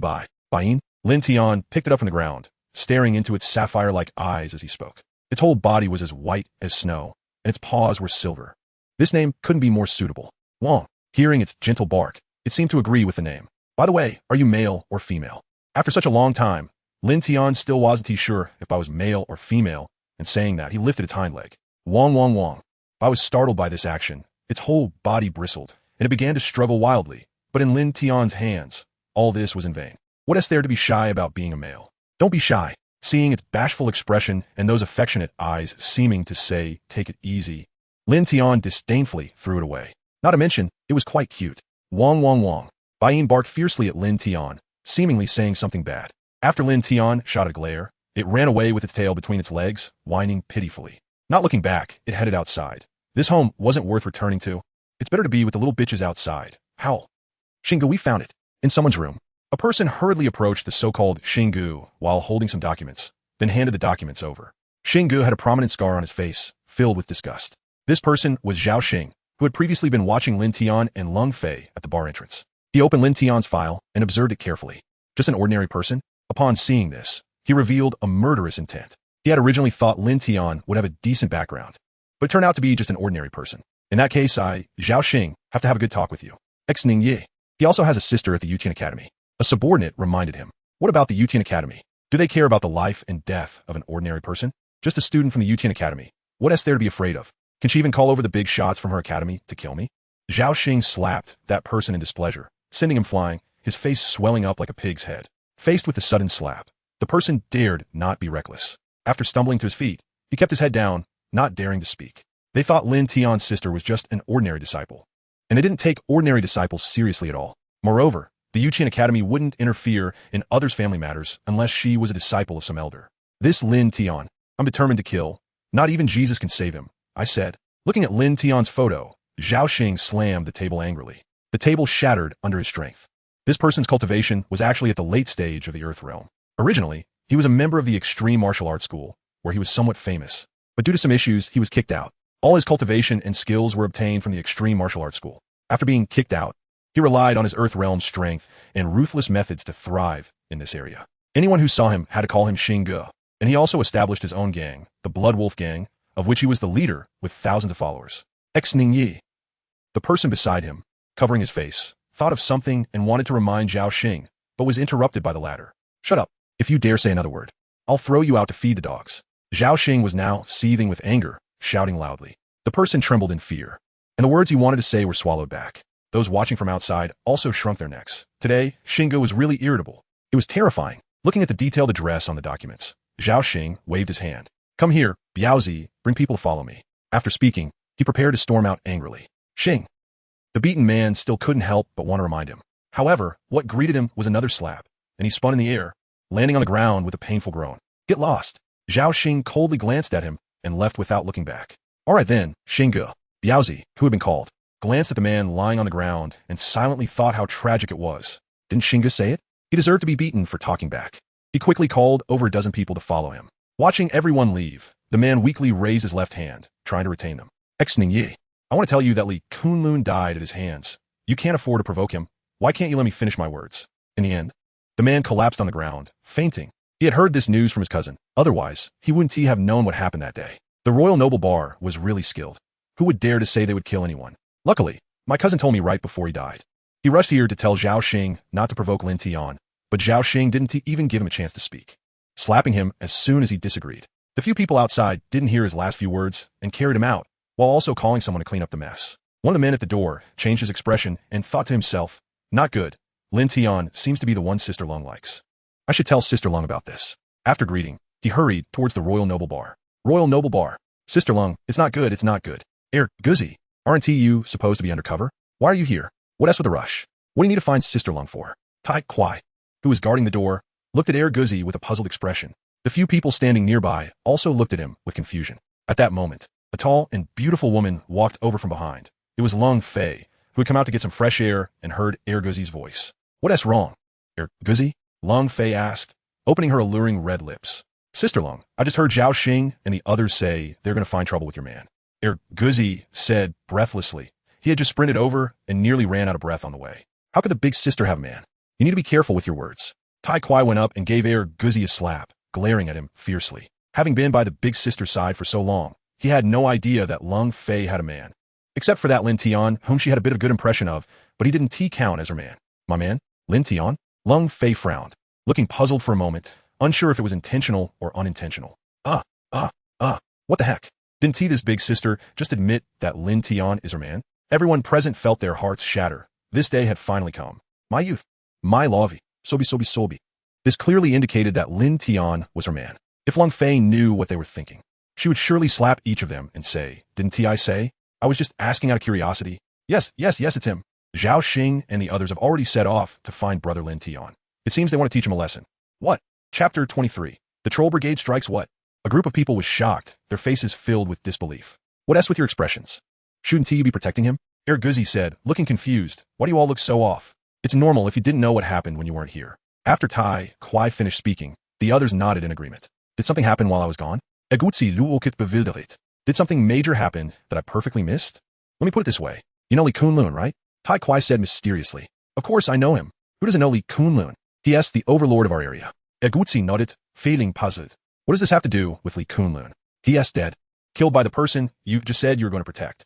[SPEAKER 1] Bain? Lin Tian picked it up from the ground, staring into its sapphire-like eyes as he spoke. Its whole body was as white as snow, and its paws were silver. This name couldn't be more suitable. Wong. Hearing its gentle bark, it seemed to agree with the name. By the way, are you male or female? After such a long time, Lin Tian still wasn't sure if I was male or female, and saying that, he lifted its hind leg. Wong Wong Wong. I was startled by this action. Its whole body bristled, and it began to struggle wildly. But in Lin Tian's hands, all this was in vain. What is there to be shy about being a male? Don't be shy. Seeing its bashful expression and those affectionate eyes seeming to say, take it easy, Lin Tian disdainfully threw it away. Not to mention, it was quite cute. Wong Wong Wong. Bain barked fiercely at Lin Tian, seemingly saying something bad. After Lin Tian shot a glare, it ran away with its tail between its legs, whining pitifully. Not looking back, it headed outside. This home wasn't worth returning to. It's better to be with the little bitches outside. Howl. Shingu, we found it. In someone's room. A person hurriedly approached the so-called Shingu while holding some documents, then handed the documents over. Shingu had a prominent scar on his face, filled with disgust. This person was Zhao Xing, who had previously been watching Lin Tian and Lung Fei at the bar entrance. He opened Lin Tian's file and observed it carefully. Just an ordinary person? Upon seeing this, he revealed a murderous intent. He had originally thought Lin Tian would have a decent background, but it turned out to be just an ordinary person. In that case, Zhao Xing, have to have a good talk with you. Ex-Ning Yi. He also has a sister at the Yutian Academy. A subordinate reminded him. What about the Yutian Academy? Do they care about the life and death of an ordinary person? Just a student from the Yutian Academy. What is there to be afraid of? Can she even call over the big shots from her academy to kill me? Zhao Xing slapped that person in displeasure, sending him flying, his face swelling up like a pig's head. Faced with the sudden slap, the person dared not be reckless. After stumbling to his feet, he kept his head down, not daring to speak. They thought Lin Tian's sister was just an ordinary disciple, and they didn't take ordinary disciples seriously at all. Moreover, the Yutian Academy wouldn't interfere in others' family matters unless she was a disciple of some elder. This Lin Tian, I'm determined to kill. Not even Jesus can save him, I said. Looking at Lin Tian's photo, Zhao Xing slammed the table angrily. The table shattered under his strength. This person's cultivation was actually at the late stage of the Earth realm. Originally, he was a member of the extreme martial arts school, where he was somewhat famous. But due to some issues, he was kicked out. All his cultivation and skills were obtained from the extreme martial arts school. After being kicked out, he relied on his Earth realm strength and ruthless methods to thrive in this area. Anyone who saw him had to call him Xingge, and he also established his own gang, the Blood Wolf Gang, of which he was the leader with thousands of followers. Ex-Ning Yi. The person beside him, covering his face, thought of something and wanted to remind Zhao Xing, but was interrupted by the latter. Shut up. If you dare say another word, I'll throw you out to feed the dogs. Zhao Xing was now seething with anger, shouting loudly. The person trembled in fear, and the words he wanted to say were swallowed back. Those watching from outside also shrunk their necks. Today, Xingge was really irritable. It was terrifying. Looking at the detailed address on the documents, Zhao Xing waved his hand. Come here, Biaozi, bring people to follow me. After speaking, he prepared to storm out angrily. Xing. The beaten man still couldn't help but want to remind him. However, what greeted him was another slap, and he spun in the air, landing on the ground with a painful groan. Get lost. Zhao Xing coldly glanced at him and left without looking back. All right then, Xingge. Biaozi, who had been called, glanced at the man lying on the ground and silently thought how tragic it was. Didn't Xingge say it? He deserved to be beaten for talking back. He quickly called over a dozen people to follow him. Watching everyone leave, the man weakly raised his left hand, trying to retain them. Ex-Ning Yi. I want to tell you that Li Kunlun died at his hands. You can't afford to provoke him. Why can't you let me finish my words? In the end, the man collapsed on the ground, fainting, He had heard this news from his cousin. Otherwise, he wouldn't have known what happened that day. The Royal Noble Bar was really skilled. Who would dare to say they would kill anyone? Luckily, my cousin told me right before he died. He rushed here to tell Zhao Xing not to provoke Lin Tian, but Zhao Xing didn't even give him a chance to speak, slapping him as soon as he disagreed. The few people outside didn't hear his last few words and carried him out, while also calling someone to clean up the mess. One of the men at the door changed his expression and thought to himself, not good. Lin Tian seems to be the one Sister Lung likes. I should tell Sister Lung about this. After greeting, he hurried towards the Royal Noble Bar. Royal Noble Bar. Sister Lung, it's not good, it's not good. Guzzi, aren't you supposed to be undercover? Why are you here? What else with a rush? What do you need to find Sister Lung for? Tai Kwai, who was guarding the door, looked at Guzzi with a puzzled expression. The few people standing nearby also looked at him with confusion. At that moment, a tall and beautiful woman walked over from behind. It was Lung Fei, who had come out to get some fresh air and heard Guzzi's voice. What's wrong? Guzzi? Lung Fei asked, opening her alluring red lips. Sister Lung, I just heard Zhao Xing and the others say they're going to find trouble with your man. Guzzi said breathlessly. He had just sprinted over and nearly ran out of breath on the way. How could the big sister have a man? You need to be careful with your words. Tai Kwai went up and gave Guzzi a slap, glaring at him fiercely. Having been by the big sister's side for so long, he had no idea that Lung Fei had a man. Except for that Lin Tian, whom she had a bit of good impression of, but he didn't count as her man. My man? Lin Tian? Lung Fei frowned, looking puzzled for a moment, unsure if it was intentional or unintentional. What the heck? Didn't this big sister just admit that Lin Tian is her man? Everyone present felt their hearts shatter. This day had finally come. My youth. My lovey. Sobi. This clearly indicated that Lin Tian was her man. If Lung Fei knew what they were thinking, she would surely slap each of them and say, didn't I say? I was just asking out of curiosity. Yes, it's him. Zhao Xing and the others have already set off to find brother Lin Tian. It seems they want to teach him a lesson. What? Chapter 23. The Troll Brigade strikes what? A group of people was shocked, their faces filled with disbelief. What else with your expressions? Shouldn't you be protecting him? Guzzi said, looking confused. Why do you all look so off? It's normal if you didn't know what happened when you weren't here. After Tai Kwai finished speaking, the others nodded in agreement. Did something happen while I was gone? Did something major happen that I perfectly missed? Let me put it this way. You know Li Kunlun, right? Tai Kwai said mysteriously. Of course I know him. Who doesn't know Li Kunlun? He asked the overlord of our area. Guzzi nodded, feeling puzzled. What does this have to do with Li Kunlun? He asked. Dead. Killed by the person you just said you were going to protect.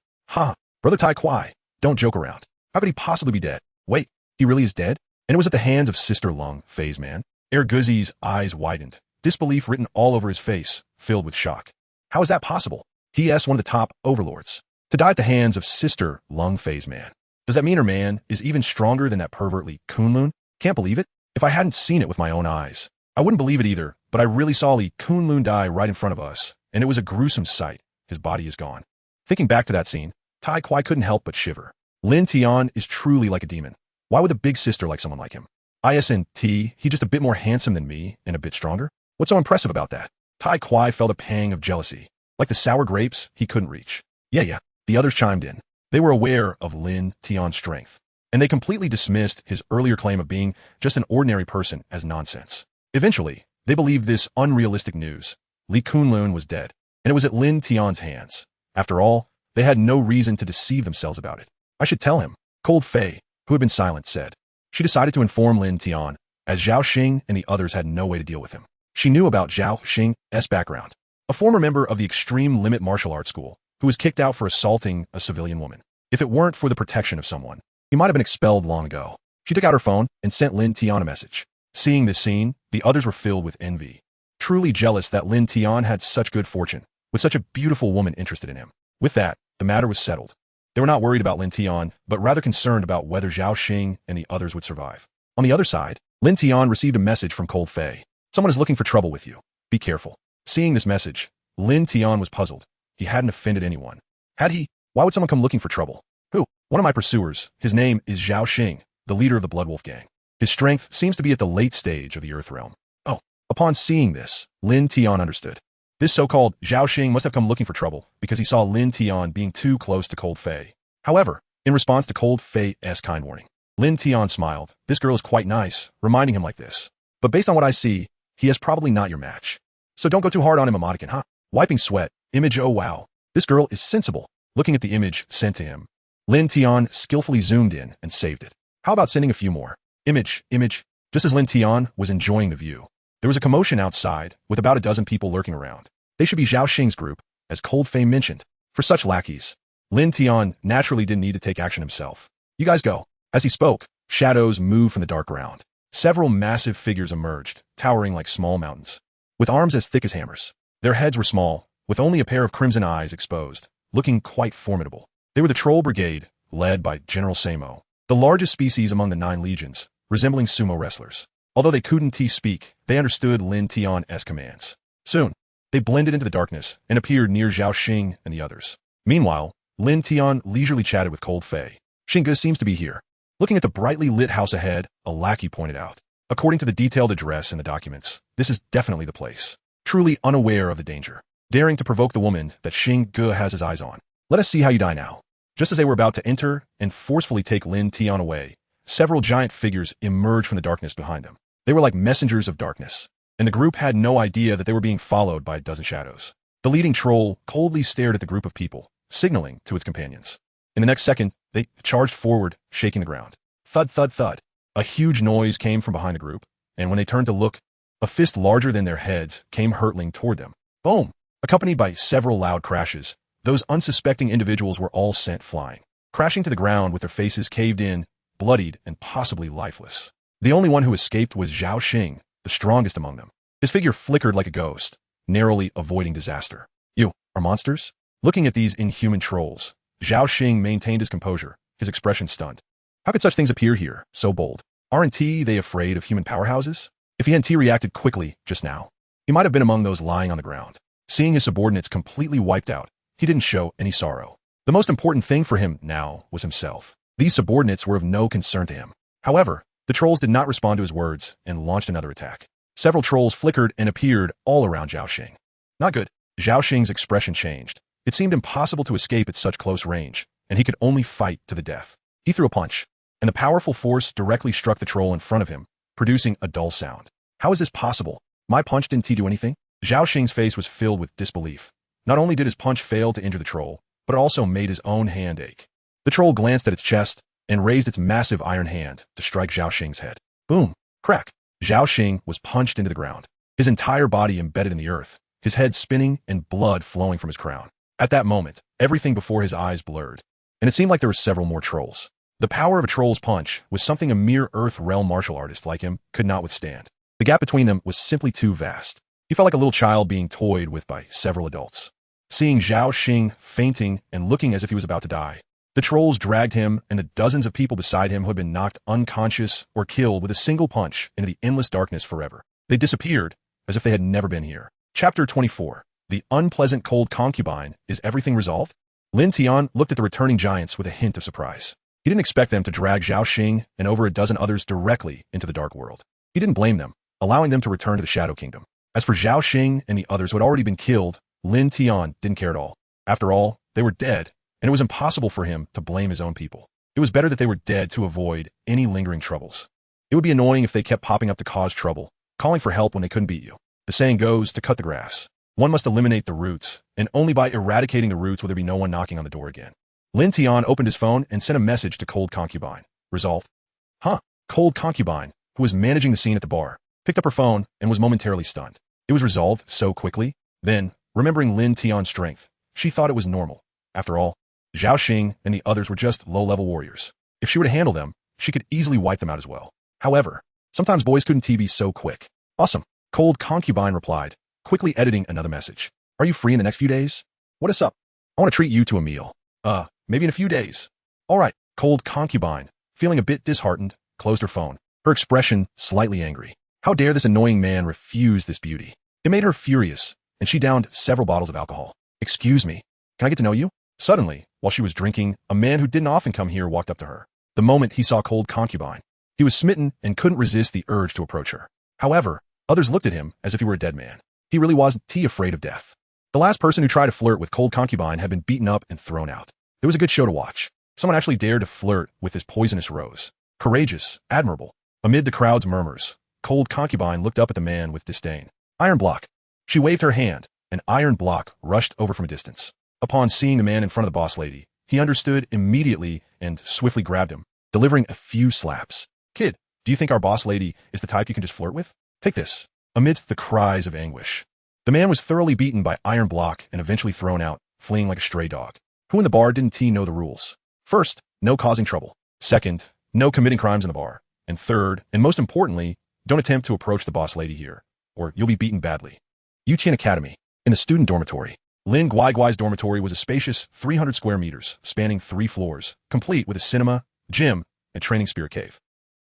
[SPEAKER 1] Brother Tai Kwai, don't joke around. How could he possibly be dead? Wait, he really is dead? And it was at the hands of Sister Lung Fei's man? Guzzi's eyes widened, disbelief written all over his face, filled with shock. How is that possible? He asked one of the top overlords. To die at the hands of Sister Lung Fei's man. Does that mean her man is even stronger than that pervert Li Kunlun? Can't believe it. If I hadn't seen it with my own eyes, I wouldn't believe it either, but I really saw Li Kunlun die right in front of us, and it was a gruesome sight. His body is gone. Thinking back to that scene, Tai Kwai couldn't help but shiver. Lin Tian is truly like a demon. Why would the big sister like someone like him? He just a bit more handsome than me and a bit stronger? What's so impressive about that? Tai Kwai felt a pang of jealousy. Like the sour grapes he couldn't reach. Yeah. The others chimed in. They were aware of Lin Tian's strength, and they completely dismissed his earlier claim of being just an ordinary person as nonsense. Eventually, they believed this unrealistic news. Li Kunlun was dead, and it was at Lin Tian's hands. After all, they had no reason to deceive themselves about it. I should tell him, Cold Fei, who had been silent, said. She decided to inform Lin Tian, as Zhao Xing and the others had no way to deal with him. She knew about Zhao Xing's background. A former member of the Extreme Limit Martial Arts School, who was kicked out for assaulting a civilian woman. If it weren't for the protection of someone, he might have been expelled long ago. She took out her phone and sent Lin Tian a message. Seeing this scene, the others were filled with envy. Truly jealous that Lin Tian had such good fortune, with such a beautiful woman interested in him. With that, the matter was settled. They were not worried about Lin Tian, but rather concerned about whether Zhao Xing and the others would survive. On the other side, Lin Tian received a message from Cold Fei. Someone is looking for trouble with you. Be careful. Seeing this message, Lin Tian was puzzled. He hadn't offended anyone. Had he? Why would someone come looking for trouble? Who? One of my pursuers. His name is Zhao Xing, the leader of the Blood Wolf gang. His strength seems to be at the late stage of the Earth Realm. Oh. Upon seeing this, Lin Tian understood. This so-called Zhao Xing must have come looking for trouble because he saw Lin Tian being too close to Cold Fei. However, in response to Cold Fei's kind warning, Lin Tian smiled. This girl is quite nice, reminding him like this. But based on what I see, he is probably not your match. So don't go too hard on him, Amadikin, huh? Wiping sweat, image, oh wow. This girl is sensible. Looking at the image sent to him, Lin Tian skillfully zoomed in and saved it. How about sending a few more? Image. Just as Lin Tian was enjoying the view, There was a commotion outside, with about a dozen people lurking around. They should be Zhao Xing's group, as Cold Fame mentioned. For such lackeys, Lin Tian naturally didn't need to take action himself. You guys go. As he spoke, shadows moved from the dark ground. Several massive figures emerged, towering like small mountains, with arms as thick as hammers. Their heads were small, with only a pair of crimson eyes exposed, looking quite formidable. They were the Troll Brigade, led by General Samo, the largest species among the 9 legions, resembling sumo wrestlers. Although they couldn't speak, they understood Lin Tian's commands. Soon, they blended into the darkness and appeared near Zhao Xing and the others. Meanwhile, Lin Tian leisurely chatted with Cold Fei. Xingge seems to be here. Looking at the brightly lit house ahead, a lackey pointed out. According to the detailed address in the documents, this is definitely the place. Truly unaware of the danger, daring to provoke the woman that Xingge has his eyes on. Let us see how you die now. Just as they were about to enter and forcefully take Lin Tian away, several giant figures emerged from the darkness behind them. They were like messengers of darkness, and the group had no idea that they were being followed by a dozen shadows. The leading troll coldly stared at the group of people, signaling to its companions. In the next second, they charged forward, shaking the ground. Thud, thud, thud. A huge noise came from behind the group, and when they turned to look, a fist larger than their heads came hurtling toward them. Boom! Accompanied by several loud crashes, those unsuspecting individuals were all sent flying, crashing to the ground with their faces caved in, bloodied, and possibly lifeless. The only one who escaped was Zhao Xing, the strongest among them. His figure flickered like a ghost, narrowly avoiding disaster. You are monsters? Looking at these inhuman trolls, Zhao Xing maintained his composure, his expression stunned. How could such things appear here, so bold? Aren't they afraid of human powerhouses? If he hadn't reacted quickly just now, he might have been among those lying on the ground. Seeing his subordinates completely wiped out, he didn't show any sorrow. The most important thing for him now was himself. These subordinates were of no concern to him. However, the trolls did not respond to his words and launched another attack. Several trolls flickered and appeared all around Zhao Xing. Not good. Zhao Xing's expression changed. It seemed impossible to escape at such close range, and he could only fight to the death. He threw a punch, and the powerful force directly struck the troll in front of him, producing a dull sound. How is this possible? My punch didn't do anything? Zhao Xing's face was filled with disbelief. Not only did his punch fail to injure the troll, but it also made his own hand ache. The troll glanced at its chest and raised its massive iron hand to strike Zhao Xing's head. Boom! Crack! Zhao Xing was punched into the ground, his entire body embedded in the earth, his head spinning and blood flowing from his crown. At that moment, everything before his eyes blurred, and it seemed like there were several more trolls. The power of a troll's punch was something a mere Earth realm martial artist like him could not withstand. The gap between them was simply too vast. He felt like a little child being toyed with by several adults. Seeing Zhao Xing fainting and looking as if he was about to die, the trolls dragged him and the dozens of people beside him who had been knocked unconscious or killed with a single punch into the endless darkness forever. They disappeared as if they had never been here. Chapter 24. The unpleasant cold concubine. Is everything resolved? Lin Tian looked at the returning giants with a hint of surprise. He didn't expect them to drag Zhao Xing and over a dozen others directly into the dark world. He didn't blame them, allowing them to return to the Shadow Kingdom. As for Zhao Xing and the others who had already been killed, Lin Tian didn't care at all. After all, they were dead, and it was impossible for him to blame his own people. It was better that they were dead to avoid any lingering troubles. It would be annoying if they kept popping up to cause trouble, calling for help when they couldn't beat you. The saying goes, to cut the grass, one must eliminate the roots, and only by eradicating the roots will there be no one knocking on the door again. Lin Tian opened his phone and sent a message to Cold Concubine. Resolved. Cold Concubine, who was managing the scene at the bar, picked up her phone and was momentarily stunned. It was resolved so quickly. Then, remembering Lin Tian's strength, she thought it was normal. After all, Zhao Xing and the others were just low-level warriors. If she were to handle them, she could easily wipe them out as well. However, sometimes boys couldn't be so quick. Awesome. Cold Concubine replied, quickly editing another message. Are you free in the next few days? What is up? I want to treat you to a meal. Maybe in a few days. All right. Cold Concubine, feeling a bit disheartened, closed her phone, her expression slightly angry. How dare this annoying man refuse this beauty? It made her furious, and she downed several bottles of alcohol. Excuse me, can I get to know you? Suddenly, while she was drinking, a man who didn't often come here walked up to her. The moment he saw Cold Concubine, he was smitten and couldn't resist the urge to approach her. However, others looked at him as if he were a dead man. He really wasn't afraid of death. The last person who tried to flirt with Cold Concubine had been beaten up and thrown out. It was a good show to watch. Someone actually dared to flirt with this poisonous rose. Courageous, admirable. Amid the crowd's murmurs, Cold Concubine looked up at the man with disdain. Iron block. She waved her hand. An iron block rushed over from a distance. Upon seeing the man in front of the boss lady, he understood immediately and swiftly grabbed him, delivering a few slaps. Kid, do you think our boss lady is the type you can just flirt with? Take this. amidst the cries of anguish. The man was thoroughly beaten by iron block and eventually thrown out, fleeing like a stray dog. Who in the bar didn't know the rules? First, no causing trouble. Second, no committing crimes in the bar. And third, and most importantly, don't attempt to approach the boss lady here, or you'll be beaten badly. Tian Academy. In the student dormitory. Lin Guai's dormitory was a spacious 300 square meters, spanning 3 floors, complete with a cinema, gym, and training spirit cave.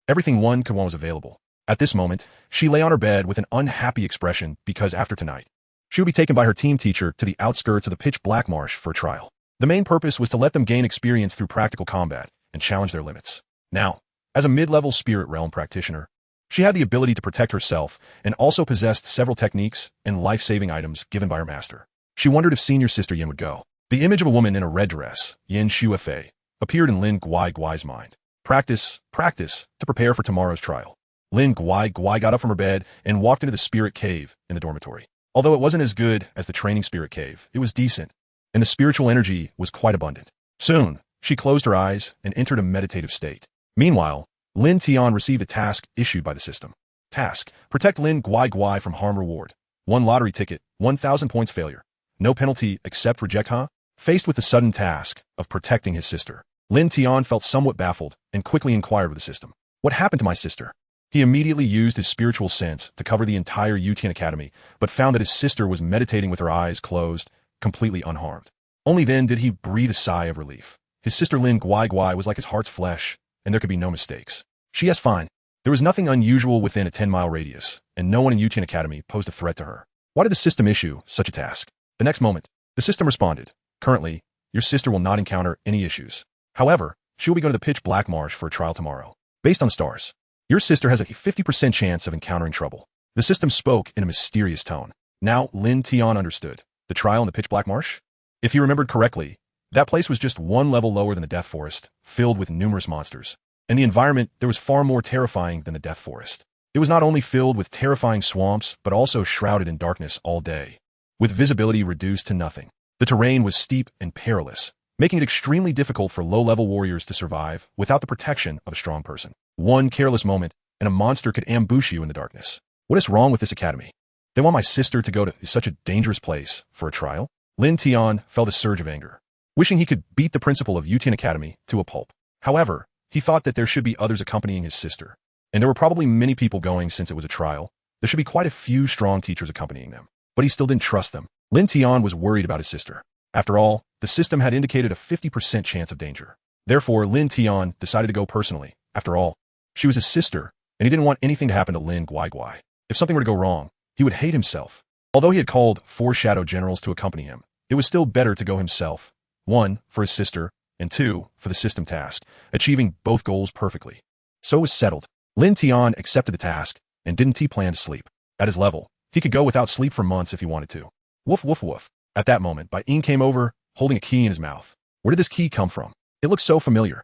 [SPEAKER 1] Everything one could want was available. At this moment, she lay on her bed with an unhappy expression because after tonight, she would be taken by her team teacher to the outskirts of the pitch-black marsh for a trial. The main purpose was to let them gain experience through practical combat and challenge their limits. Now, as a mid-level spirit realm practitioner, she had the ability to protect herself and also possessed several techniques and life-saving items given by her master. She wondered if senior sister Yin would go. The image of a woman in a red dress, Yin Shuefei, appeared in Lin Guai's mind. Practice, to prepare for tomorrow's trial. Lin Guai got up from her bed and walked into the spirit cave in the dormitory. Although it wasn't as good as the training spirit cave, it was decent, and the spiritual energy was quite abundant. Soon, she closed her eyes and entered a meditative state. Meanwhile, Lin Tian received a task issued by the system. Task: protect Lin Guai from harm reward. 1 lottery ticket, 1,000 points failure. No penalty except reject, huh? Faced with the sudden task of protecting his sister, Lin Tian felt somewhat baffled and quickly inquired with the system. What happened to my sister? He immediately used his spiritual sense to cover the entire Tian Academy, but found that his sister was meditating with her eyes closed, completely unharmed. Only then did he breathe a sigh of relief. His sister Lin Guai was like his heart's flesh, and there could be no mistakes. She is fine. There was nothing unusual within a 10-mile radius, and no one in Tian Academy posed a threat to her. Why did the system issue such a task? The next moment, the system responded. Currently, your sister will not encounter any issues. However, she will be going to the pitch black marsh for a trial tomorrow. Based on stars, your sister has a 50% chance of encountering trouble. The system spoke in a mysterious tone. Now, Lin Tian understood. The trial in the pitch black marsh? If he remembered correctly, that place was just 1 level lower than the Death Forest, filled with numerous monsters. And the environment there was far more terrifying than the Death Forest. It was not only filled with terrifying swamps, but also shrouded in darkness all day, with visibility reduced to nothing. The terrain was steep and perilous, making it extremely difficult for low-level warriors to survive without the protection of a strong person. One careless moment, and a monster could ambush you in the darkness. What is wrong with this academy? They want my sister to go to such a dangerous place for a trial? Lin Tian felt a surge of anger, wishing he could beat the principal of Tian Academy to a pulp. However, he thought that there should be others accompanying his sister, and there were probably many people going since it was a trial. There should be quite a few strong teachers accompanying them, but he still didn't trust them. Lin Tian was worried about his sister. After all, the system had indicated a 50% chance of danger. Therefore, Lin Tian decided to go personally. After all, she was his sister, and he didn't want anything to happen to Lin Guai. If something were to go wrong, he would hate himself. Although he had called 4 shadow generals to accompany him, it was still better to go himself. 1, for his sister, and 2, for the system task, achieving both goals perfectly. So it was settled. Lin Tian accepted the task, and didn't plan to sleep. At his level, he could go without sleep for months if he wanted to. Woof woof woof. At that moment, Bai Ying came over, holding a key in his mouth. Where did this key come from? It looked so familiar.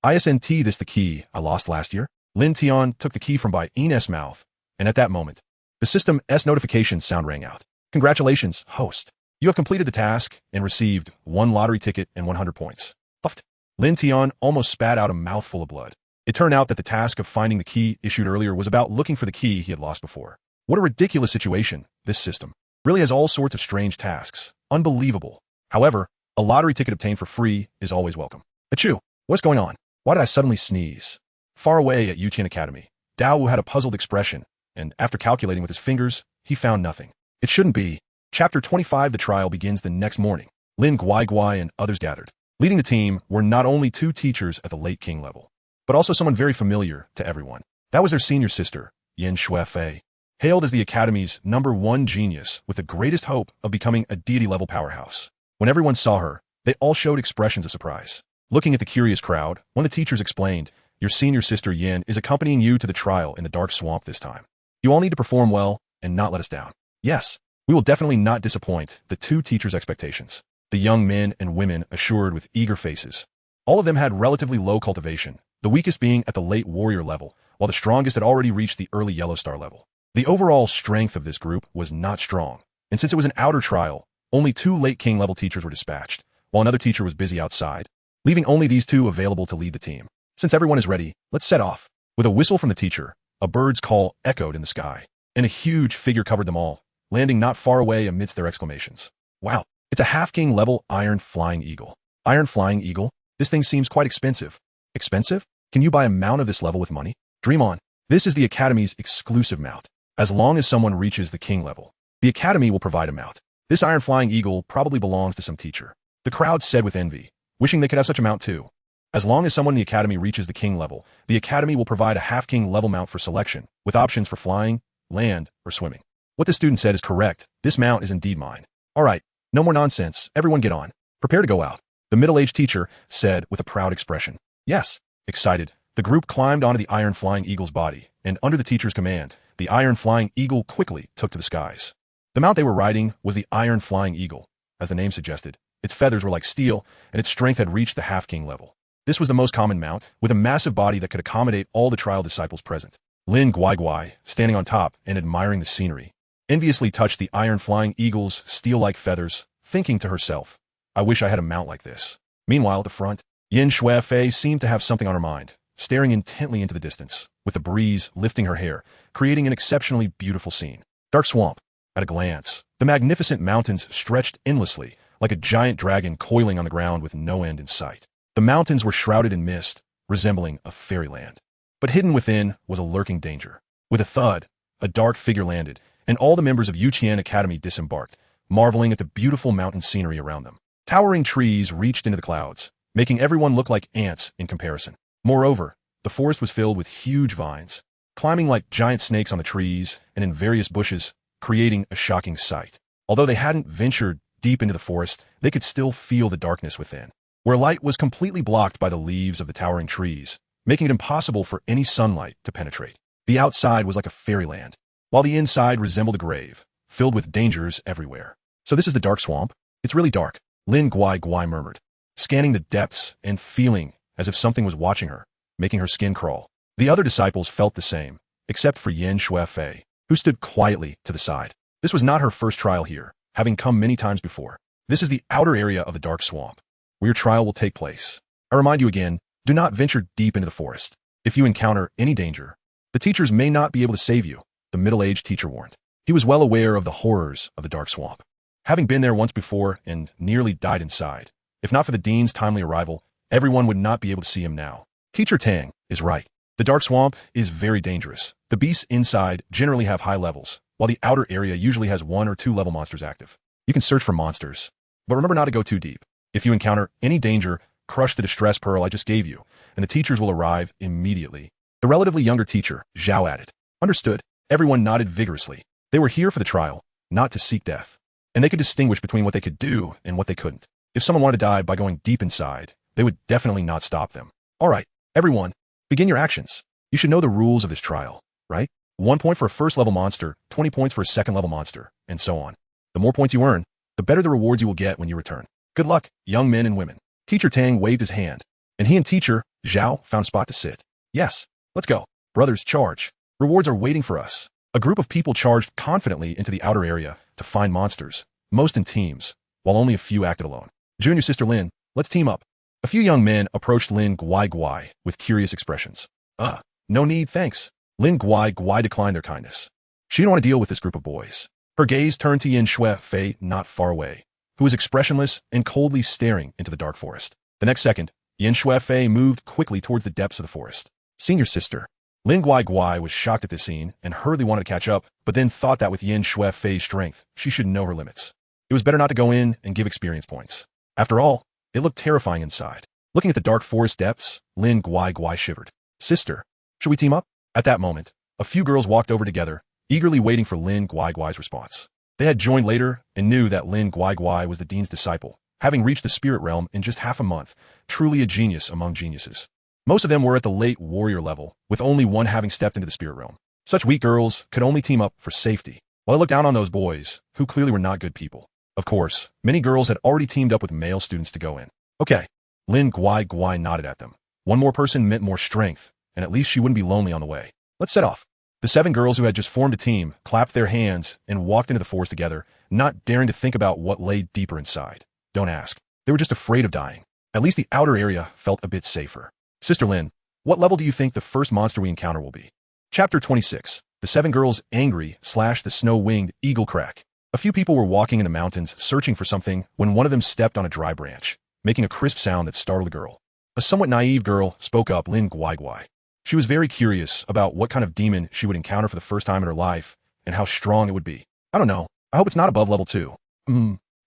[SPEAKER 1] Isn't this the key I lost last year? Lin Tian took the key from Bai Ying's mouth, and at that moment, the system's notification sound rang out. Congratulations, host. You have completed the task and received 1 lottery ticket and 100 points. Puffed. Lin Tian almost spat out a mouthful of blood. It turned out that the task of finding the key issued earlier was about looking for the key he had lost before. What a ridiculous situation, this system. Really has all sorts of strange tasks. Unbelievable. However, a lottery ticket obtained for free is always welcome. Achoo! What's going on? Why did I suddenly sneeze? Far away at Tian Academy, Dao Wu had a puzzled expression, and after calculating with his fingers, he found nothing. It shouldn't be. Chapter 25. The trial begins the next morning. Lin Guai and others gathered. Leading the team were not only 2 teachers at the late king level, but also someone very familiar to everyone. That was their senior sister, Yin Shuefei, hailed as the Academy's #1 genius with the greatest hope of becoming a deity-level powerhouse. When everyone saw her, they all showed expressions of surprise. Looking at the curious crowd, one of the teachers explained, "Your senior sister Yin is accompanying you to the trial in the dark swamp this time. You all need to perform well and not let us down." Yes, we will definitely not disappoint the 2 teachers' expectations, the young men and women assured with eager faces. All of them had relatively low cultivation, the weakest being at the late warrior level, while the strongest had already reached the early yellow star level. The overall strength of this group was not strong, and since it was an outer trial, only 2 late king level teachers were dispatched, while another teacher was busy outside, leaving only these 2 available to lead the team. Since everyone is ready, let's set off. With a whistle from the teacher, a bird's call echoed in the sky, and a huge figure covered them all, landing not far away amidst their exclamations. Wow, it's a half-king level iron flying eagle. Iron flying eagle? This thing seems quite expensive. Expensive? Can you buy a mount of this level with money? Dream on. This is the Academy's exclusive mount. As long as someone reaches the king level, the Academy will provide a mount. This iron flying eagle probably belongs to some teacher. The crowd said with envy, wishing they could have such a mount too. As long as someone in the Academy reaches the king level, the Academy will provide a half-king level mount for selection, with options for flying, land, or swimming. What the student said is correct. This mount is indeed mine. All right, no more nonsense. Everyone get on. Prepare to go out. The middle-aged teacher said with a proud expression. Yes. Excited, the group climbed onto the iron flying eagle's body, and under the teacher's command, the iron flying eagle quickly took to the skies. The mount they were riding was the iron flying eagle. As the name suggested, its feathers were like steel, and its strength had reached the half-king level. This was the most common mount, with a massive body that could accommodate all the trial disciples present. Lin Guai, standing on top and admiring the scenery, enviously touched the iron flying eagle's steel-like feathers, thinking to herself, I wish I had a mount like this. Meanwhile, at the front, Yin Shuefei seemed to have something on her mind, staring intently into the distance, with the breeze lifting her hair, creating an exceptionally beautiful scene. Dark swamp. At a glance, the magnificent mountains stretched endlessly, like a giant dragon coiling on the ground with no end in sight. The mountains were shrouded in mist, resembling a fairyland. But hidden within was a lurking danger. With a thud, a dark figure landed, and all the members of Yuqian Academy disembarked, marveling at the beautiful mountain scenery around them. Towering trees reached into the clouds, making everyone look like ants in comparison. Moreover, the forest was filled with huge vines, climbing like giant snakes on the trees and in various bushes, creating a shocking sight. Although they hadn't ventured deep into the forest, they could still feel the darkness within, where light was completely blocked by the leaves of the towering trees, making it impossible for any sunlight to penetrate. The outside was like a fairyland, while the inside resembled a grave, filled with dangers everywhere. So this is the dark swamp? It's really dark, Lin Guai murmured, scanning the depths and feeling as if something was watching her, making her skin crawl. The other disciples felt the same, except for Yin Shuefei, who stood quietly to the side. This was not her first trial here, having come many times before. This is the outer area of the dark swamp, where your trial will take place. I remind you again, do not venture deep into the forest. If you encounter any danger, the teachers may not be able to save you, the middle-aged teacher warned. He was well aware of the horrors of the dark swamp, having been there once before and nearly died inside. If not for the dean's timely arrival, everyone would not be able to see him now. Teacher Tang is right. The dark swamp is very dangerous. The beasts inside generally have high levels, while the outer area usually has 1 or 2 level monsters active. You can search for monsters, but remember not to go too deep. If you encounter any danger, crush the distress pearl I just gave you, and the teachers will arrive immediately. The relatively younger teacher, Zhao, added. Understood. Everyone nodded vigorously. They were here for the trial, not to seek death, and they could distinguish between what they could do and what they couldn't. If someone wanted to die by going deep inside, they would definitely not stop them. All right, everyone, begin your actions. You should know the rules of this trial, right? 1 point for a first-level monster, 20 points for a second-level monster, and so on. The more points you earn, the better the rewards you will get when you return. Good luck, young men and women. Teacher Tang waved his hand, and he and Teacher Zhao found a spot to sit. Yes, let's go. Brothers, charge. Rewards are waiting for us. A group of people charged confidently into the outer area to find monsters, most in teams, while only a few acted alone. Junior sister Lin, let's team up. A few young men approached Lin Guai with curious expressions. No need, thanks. Lin Guai declined their kindness. She didn't want to deal with this group of boys. Her gaze turned to Yin Shuefei not far away, who was expressionless and coldly staring into the dark forest. The next second, Yin Shuefei moved quickly towards the depths of the forest. Senior sister. Lin Guai was shocked at this scene and hurriedly wanted to catch up, but then thought that with Yin Shuefei's strength, she should know her limits. It was better not to go in and give experience points. After all, it looked terrifying inside. Looking at the dark forest depths, Lin Guai shivered. Sister, should we team up? At that moment, a few girls walked over together, eagerly waiting for Lin Guai's response. They had joined later and knew that Lin Guai was the dean's disciple, having reached the spirit realm in just half a month, truly a genius among geniuses. Most of them were at the late warrior level, with only one having stepped into the spirit realm. Such weak girls could only team up for safety, while I looked down on those boys, who clearly were not good people. Of course, many girls had already teamed up with male students to go in. Okay. Lin Guai nodded at them. One more person meant more strength, and at least she wouldn't be lonely on the way. Let's set off. The 7 girls who had just formed a team clapped their hands and walked into the forest together, not daring to think about what lay deeper inside. Don't ask. They were just afraid of dying. At least the outer area felt a bit safer. Sister Lin, what level do you think the first monster we encounter will be? Chapter 26. The 7 girls, angry, slashed the snow-winged eagle crack. A few people were walking in the mountains searching for something when one of them stepped on a dry branch, making a crisp sound that startled a girl. A somewhat naive girl spoke up, Lin Guai. She was very curious about what kind of demon she would encounter for the first time in her life and how strong it would be. I don't know. I hope it's not above level 2.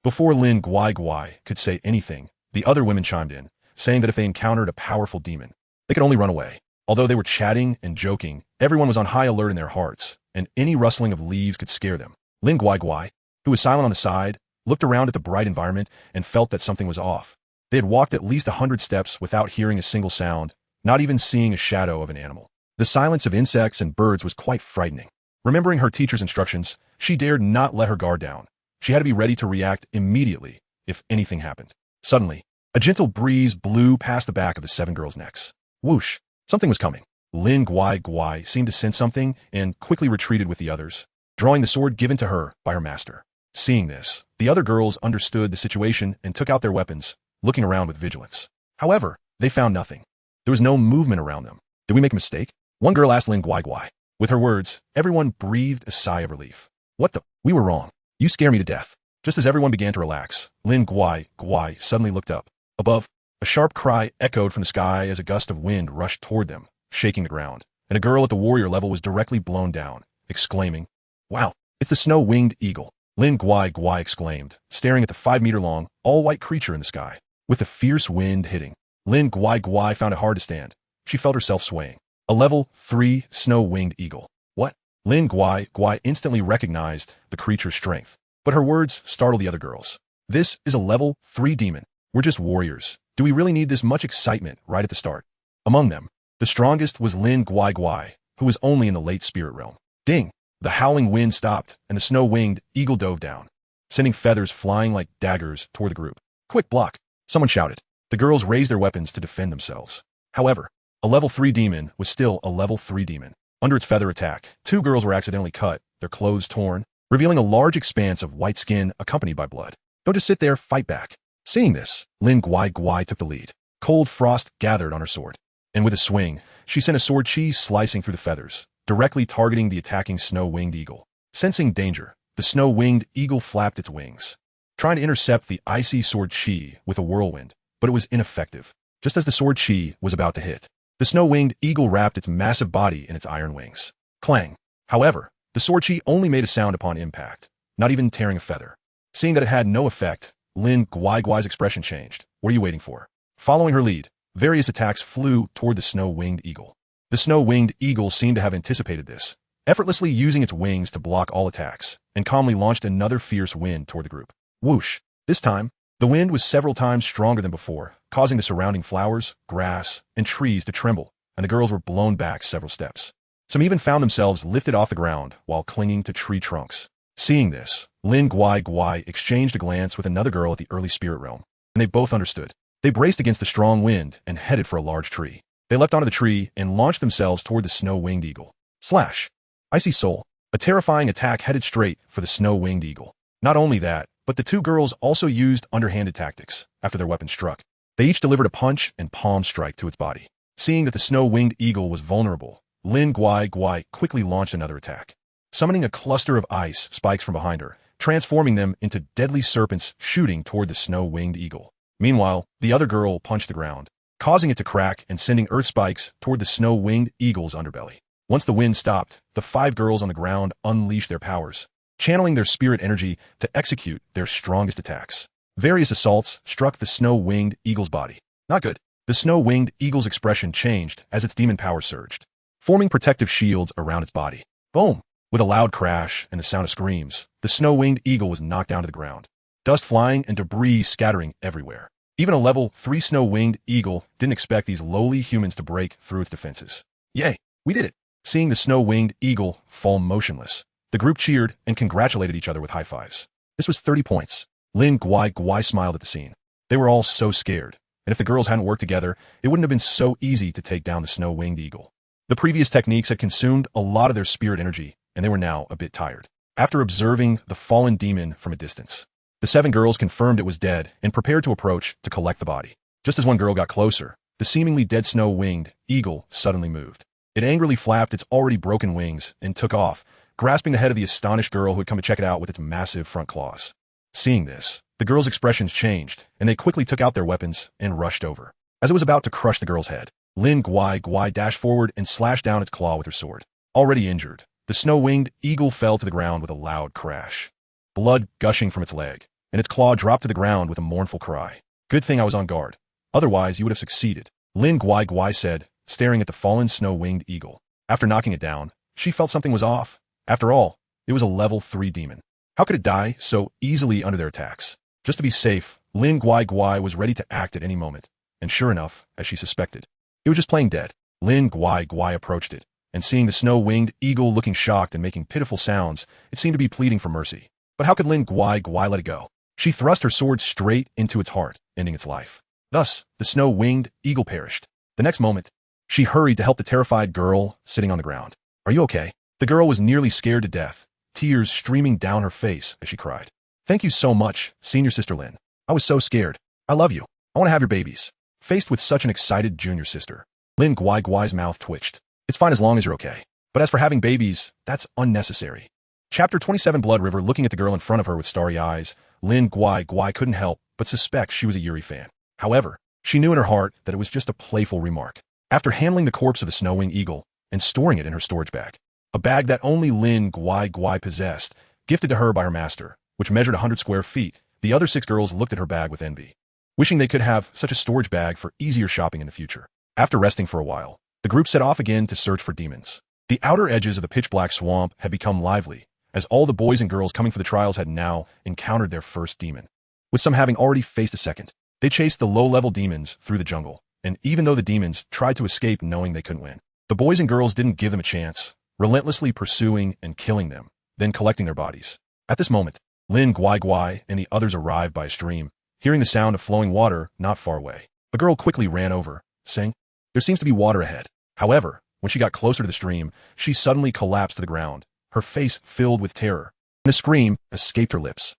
[SPEAKER 1] Before Lin Guai could say anything, the other women chimed in, saying that if they encountered a powerful demon, they could only run away. Although they were chatting and joking, everyone was on high alert in their hearts, and any rustling of leaves could scare them. Lin Guai, who was silent on the side, looked around at the bright environment and felt that something was off. They had walked at least 100 steps without hearing a single sound, not even seeing a shadow of an animal. The silence of insects and birds was quite frightening. Remembering her teacher's instructions, she dared not let her guard down. She had to be ready to react immediately if anything happened. Suddenly, a gentle breeze blew past the back of the 7 girls' necks. Whoosh! Something was coming. Lin Guai seemed to sense something and quickly retreated with the others, drawing the sword given to her by her master. Seeing this, the other girls understood the situation and took out their weapons, looking around with vigilance. However, they found nothing. There was no movement around them. Did we make a mistake? One girl asked Lin Guai. With her words, everyone breathed a sigh of relief. What the? We were wrong. You scare me to death. Just as everyone began to relax, Lin Guai suddenly looked up. Above, a sharp cry echoed from the sky as a gust of wind rushed toward them, shaking the ground, and a girl at the warrior level was directly blown down, exclaiming, "Wow, it's the snow-winged eagle." Lin Guai exclaimed, staring at the 5-meter-long, all-white creature in the sky. With the fierce wind hitting, Lin Guai found it hard to stand. She felt herself swaying. A level 3 snow-winged eagle. What? Lin Guai instantly recognized the creature's strength, but her words startled the other girls. This is a level 3 demon. We're just warriors. Do we really need this much excitement right at the start? Among them, the strongest was Lin Guai, who was only in the late spirit realm. Ding! The howling wind stopped, and the snow-winged eagle dove down, sending feathers flying like daggers toward the group. Quick block! Someone shouted. The girls raised their weapons to defend themselves. However, a level 3 demon was still a level 3 demon. Under its feather attack, 2 girls were accidentally cut, their clothes torn, revealing a large expanse of white skin accompanied by blood. Don't just sit there, fight back. Seeing this, Lin Guai took the lead. Cold frost gathered on her sword, and with a swing, she sent a sword cheese slicing through the feathers, directly targeting the attacking snow-winged eagle. Sensing danger, the snow-winged eagle flapped its wings, trying to intercept the icy sword chi with a whirlwind, but it was ineffective. Just as the sword chi was about to hit, the snow-winged eagle wrapped its massive body in its iron wings. Clang! However, the sword chi only made a sound upon impact, not even tearing a feather. Seeing that it had no effect, Lin Guai's expression changed. What are you waiting for? Following her lead, various attacks flew toward the snow-winged eagle. The snow-winged eagle seemed to have anticipated this, effortlessly using its wings to block all attacks, and calmly launched another fierce wind toward the group. Whoosh! This time, the wind was several times stronger than before, causing the surrounding flowers, grass, and trees to tremble, and the girls were blown back several steps. Some even found themselves lifted off the ground while clinging to tree trunks. Seeing this, Lin Guai exchanged a glance with another girl at the early spirit realm, and they both understood. They braced against the strong wind and headed for a large tree. They leapt onto the tree and launched themselves toward the snow-winged eagle. Slash! Icy Soul, a terrifying attack headed straight for the snow-winged eagle. Not only that, but the 2 girls also used underhanded tactics after their weapons struck. They each delivered a punch and palm strike to its body. Seeing that the snow-winged eagle was vulnerable, Lin Guai quickly launched another attack, summoning a cluster of ice spikes from behind her, transforming them into deadly serpents shooting toward the snow-winged eagle. Meanwhile, the other girl punched the ground, causing it to crack and sending earth spikes toward the snow-winged eagle's underbelly. Once the wind stopped, the 5 girls on the ground unleashed their powers, channeling their spirit energy to execute their strongest attacks. Various assaults struck the snow-winged eagle's body. Not good. The snow-winged eagle's expression changed as its demon power surged, forming protective shields around its body. Boom! With a loud crash and the sound of screams, the snow-winged eagle was knocked down to the ground, dust flying and debris scattering everywhere. Even a level 3 snow-winged eagle didn't expect these lowly humans to break through its defenses. Yay, we did it! Seeing the snow-winged eagle fall motionless, the group cheered and congratulated each other with high fives. This was 30 points. Lin Guai smiled at the scene. They were all so scared, and if the girls hadn't worked together, it wouldn't have been so easy to take down the snow-winged eagle. The previous techniques had consumed a lot of their spirit energy, and they were now a bit tired. After observing the fallen demon from a distance, the 7 girls confirmed it was dead and prepared to approach to collect the body. Just as one girl got closer, the seemingly dead snow-winged eagle suddenly moved. It angrily flapped its already broken wings and took off, grasping the head of the astonished girl who had come to check it out with its massive front claws. Seeing this, the girls' expressions changed, and they quickly took out their weapons and rushed over. As it was about to crush the girl's head, Lin Guai dashed forward and slashed down its claw with her sword. Already injured, the snow-winged eagle fell to the ground with a loud crash. Blood gushing from its leg, and its claw dropped to the ground with a mournful cry. Good thing I was on guard. Otherwise, you would have succeeded, Lin Guai said, staring at the fallen snow-winged eagle. After knocking it down, she felt something was off. After all, it was a level 3 demon. How could it die so easily under their attacks? Just to be safe, Lin Guai was ready to act at any moment, and sure enough, as she suspected, it was just playing dead. Lin Guai approached it, and seeing the snow-winged eagle looking shocked and making pitiful sounds, it seemed to be pleading for mercy. But how could Lin Guai let it go? She thrust her sword straight into its heart, ending its life. Thus, the snow-winged eagle perished. The next moment, she hurried to help the terrified girl sitting on the ground. Are you okay? The girl was nearly scared to death, tears streaming down her face as she cried. Thank you so much, Senior Sister Lin. I was so scared. I love you. I want to have your babies. Faced with such an excited junior sister, Lin Guai's mouth twitched. It's fine as long as you're okay. But as for having babies, that's unnecessary. Chapter 27 Blood River. Looking at the girl in front of her with starry eyes, Lin Guai couldn't help but suspect she was a Yuri fan. However, she knew in her heart that it was just a playful remark. After handling the corpse of the snow-winged eagle and storing it in her storage bag, a bag that only Lin Guai possessed, gifted to her by her master, which measured 100 square feet, the other 6 girls looked at her bag with envy, wishing they could have such a storage bag for easier shopping in the future. After resting for a while, the group set off again to search for demons. The outer edges of the pitch-black swamp had become lively, as all the boys and girls coming for the trials had now encountered their first demon, with some having already faced a second. They chased the low-level demons through the jungle, and even though the demons tried to escape knowing they couldn't win, the boys and girls didn't give them a chance, relentlessly pursuing and killing them, then collecting their bodies. At this moment, Lin Guai and the others arrived by a stream, hearing the sound of flowing water not far away. A girl quickly ran over, saying, "There seems to be water ahead." However, when she got closer to the stream, she suddenly collapsed to the ground, her face filled with terror, and a scream escaped her lips.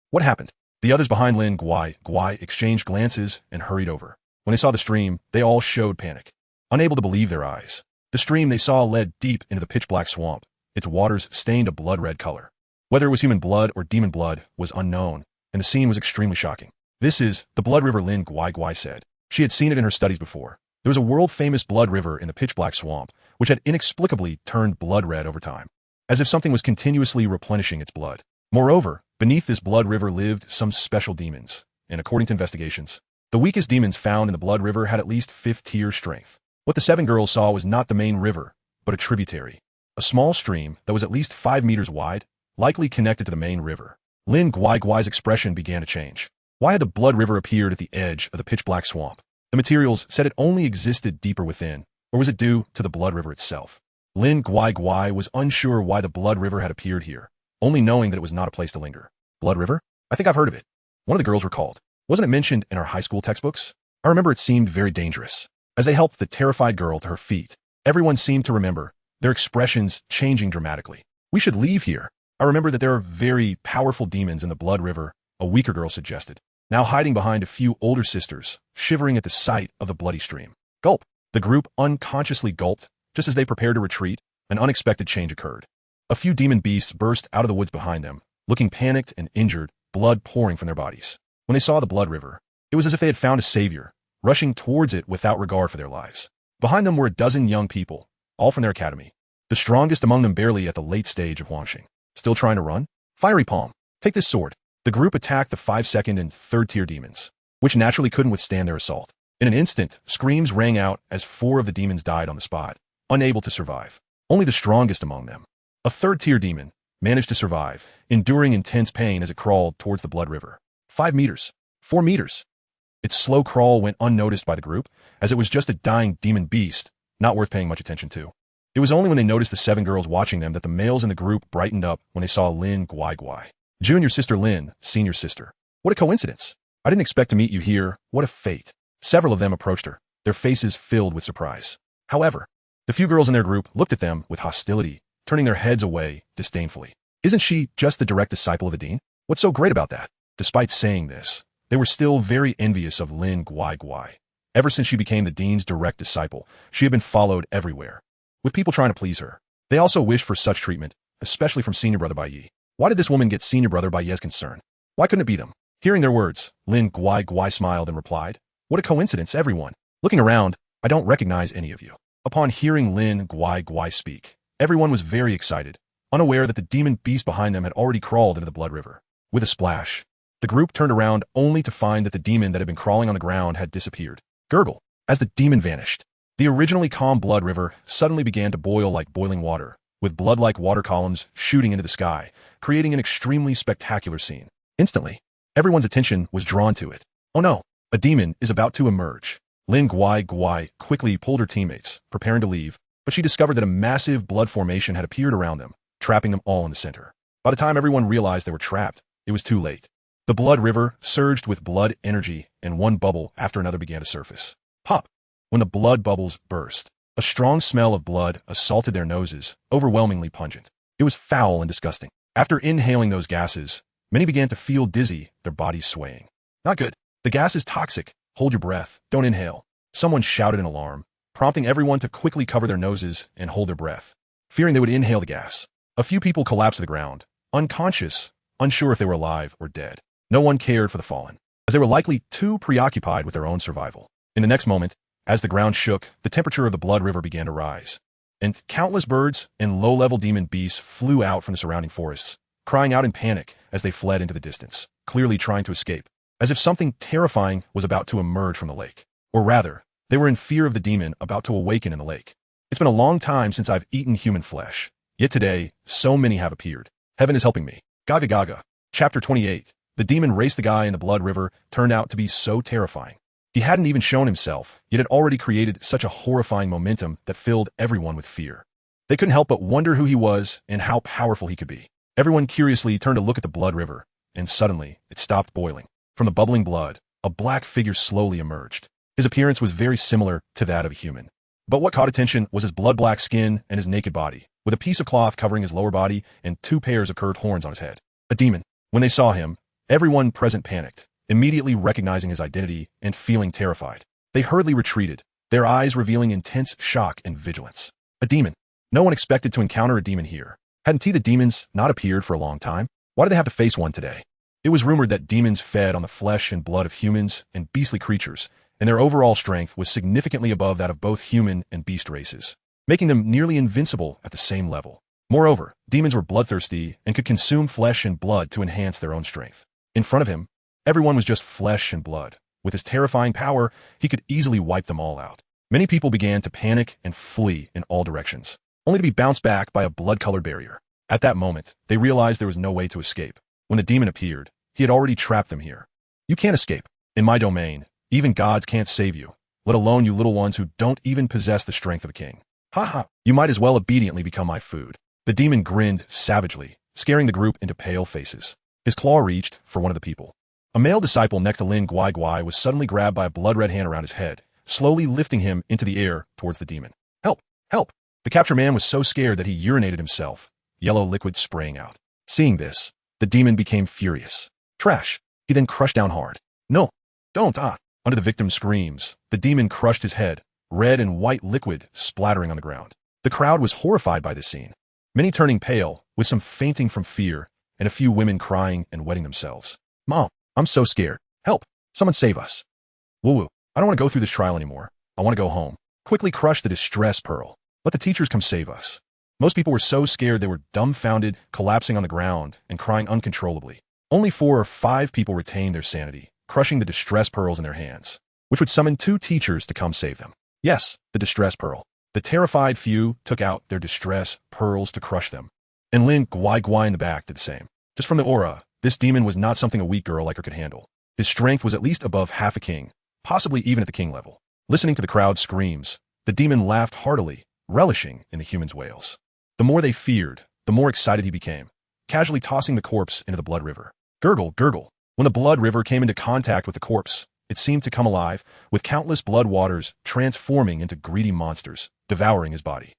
[SPEAKER 1] What happened? The others behind Lin Guai exchanged glances and hurried over. When they saw the stream, they all showed panic, unable to believe their eyes. The stream they saw led deep into the pitch-black swamp, its waters stained a blood-red color. Whether it was human blood or demon blood was unknown, and the scene was extremely shocking. This is the Blood River, Lin Guai said. She had seen it in her studies before. There was a world-famous blood river in the pitch-black swamp, which had inexplicably turned blood-red over time, as if something was continuously replenishing its blood. Moreover, beneath this blood river lived some special demons, and according to investigations, the weakest demons found in the blood river had at least 5th-tier strength. What the 7 girls saw was not the main river, but a tributary, a small stream that was at least 5 meters wide, likely connected to the main river. Lin Guai's expression began to change. Why had the blood river appeared at the edge of the pitch-black swamp? The materials said it only existed deeper within, or was it due to the blood river itself? Lin Guai was unsure why the blood river had appeared here, only knowing that it was not a place to linger. Blood river? I think I've heard of it. One of the girls recalled. Wasn't it mentioned in our high school textbooks? I remember it seemed very dangerous. As they helped the terrified girl to her feet, everyone seemed to remember, their expressions changing dramatically. We should leave here. I remember that there are very powerful demons in the blood river, a weaker girl suggested, now hiding behind a few older sisters, shivering at the sight of the bloody stream. Gulp. The group unconsciously gulped. Just as they prepared to retreat, an unexpected change occurred. A few demon beasts burst out of the woods behind them, looking panicked and injured, blood pouring from their bodies. When they saw the blood river, it was as if they had found a savior, rushing towards it without regard for their lives. Behind them were a dozen young people, all from their academy, the strongest among them barely at the late stage of Wanxing. Still trying to run? Fiery Palm, take this sword. The group attacked the 5th and 3rd-tier demons, which naturally couldn't withstand their assault. In an instant, screams rang out as 4 of the demons died on the spot, unable to survive. Only the strongest among them, a 3rd-tier demon, managed to survive, enduring intense pain as it crawled towards the blood river. 5 meters. 4 meters. Its slow crawl went unnoticed by the group, as it was just a dying demon beast, not worth paying much attention to. It was only when they noticed the 7 girls watching them that the males in the group brightened up when they saw Lin Guai. Junior sister Lin, senior sister. What a coincidence. I didn't expect to meet you here. What a fate. Several of them approached her, their faces filled with surprise. However, the few girls in their group looked at them with hostility, turning their heads away disdainfully. Isn't she just the direct disciple of the dean? What's so great about that? Despite saying this, they were still very envious of Lin Guai. Ever since she became the dean's direct disciple, she had been followed everywhere. with people trying to please her. They also wished for such treatment, especially from Senior Brother Bai Yi. Why did this woman get Senior Brother Bai Yi's concern? Why couldn't it be them? Hearing their words, Lin Guai smiled and replied, "What a coincidence, everyone. Looking around, I don't recognize any of you." Upon hearing Lin Guai speak, everyone was very excited, unaware that the demon beast behind them had already crawled into the blood river. With a splash, the group turned around only to find that the demon that had been crawling on the ground had disappeared. Gurgle. As the demon vanished, the originally calm blood river suddenly began to boil like boiling water, with blood-like water columns shooting into the sky, creating an extremely spectacular scene. Instantly, everyone's attention was drawn to it. Oh no, a demon is about to emerge. Lin Guai quickly pulled her teammates, preparing to leave, but she discovered that a massive blood formation had appeared around them, trapping them all in the center. By the time everyone realized they were trapped, it was too late. The blood river surged with blood energy, and one bubble after another began to surface. Pop! When the blood bubbles burst, a strong smell of blood assaulted their noses, overwhelmingly pungent. It was foul and disgusting. After inhaling those gases, many began to feel dizzy, their bodies swaying. Not good. The gas is toxic. Hold your breath. Don't inhale. Someone shouted in alarm, prompting everyone to quickly cover their noses and hold their breath, fearing they would inhale the gas. A few people collapsed to the ground, unconscious, unsure if they were alive or dead. No one cared for the fallen, as they were likely too preoccupied with their own survival. In the next moment, as the ground shook, the temperature of the blood river began to rise, and countless birds and low-level demon beasts flew out from the surrounding forests, crying out in panic as they fled into the distance, clearly trying to escape, as if something terrifying was about to emerge from the lake. Or rather, they were in fear of the demon about to awaken in the lake. It's been a long time since I've eaten human flesh, yet today, so many have appeared. Heaven is helping me. Gaga Gaga. Chapter 28. The demon raced the guy in the blood river turned out to be so terrifying. He hadn't even shown himself, yet had already created such a horrifying momentum that filled everyone with fear. They couldn't help but wonder who he was and how powerful he could be. Everyone curiously turned to look at the blood river, and suddenly, it stopped boiling. From the bubbling blood, a black figure slowly emerged. His appearance was very similar to that of a human. But what caught attention was his blood-black skin and his naked body, with a piece of cloth covering his lower body and 2 pairs of curved horns on his head. A demon. When they saw him, everyone present panicked, immediately recognizing his identity and feeling terrified. They hurriedly retreated, their eyes revealing intense shock and vigilance. A demon. No one expected to encounter a demon here. Hadn't the demons not appeared for a long time? Why did they have to face one today? It was rumored that demons fed on the flesh and blood of humans and beastly creatures, and their overall strength was significantly above that of both human and beast races, making them nearly invincible at the same level. Moreover, demons were bloodthirsty and could consume flesh and blood to enhance their own strength. In front of him, everyone was just flesh and blood. With his terrifying power, he could easily wipe them all out. Many people began to panic and flee in all directions, only to be bounced back by a blood-colored barrier. At that moment, they realized there was no way to escape. When the demon appeared, he had already trapped them here. You can't escape. In my domain, even gods can't save you, let alone you little ones who don't even possess the strength of a king. Ha ha, you might as well obediently become my food. The demon grinned savagely, scaring the group into pale faces. His claw reached for one of the people. A male disciple next to Lin Guai was suddenly grabbed by a blood-red hand around his head, slowly lifting him into the air towards the demon. Help! Help! The captured man was so scared that he urinated himself, yellow liquid spraying out. Seeing this, the demon became furious. Trash! He then crushed down hard. No! Don't! Under the victim's screams, the demon crushed his head, red and white liquid splattering on the ground. The crowd was horrified by this scene, many turning pale, with some fainting from fear, and a few women crying and wetting themselves. Mom, I'm so scared. Help! Someone save us. Woo-woo, I don't want to go through this trial anymore. I want to go home. Quickly crush the distress pearl. Let the teachers come save us. Most people were so scared they were dumbfounded, collapsing on the ground, and crying uncontrollably. Only 4 or 5 people retained their sanity, crushing the distress pearls in their hands, which would summon 2 teachers to come save them. Yes, the distress pearl. The terrified few took out their distress pearls to crush them, and Lin Guai in the back did the same. Just from the aura, this demon was not something a weak girl like her could handle. His strength was at least above half a king, possibly even at the king level. Listening to the crowd's screams, the demon laughed heartily, relishing in the humans' wails. The more they feared, the more excited he became, casually tossing the corpse into the blood river. Gurgle, gurgle. When the blood river came into contact with the corpse, it seemed to come alive, with countless blood waters transforming into greedy monsters, devouring his body.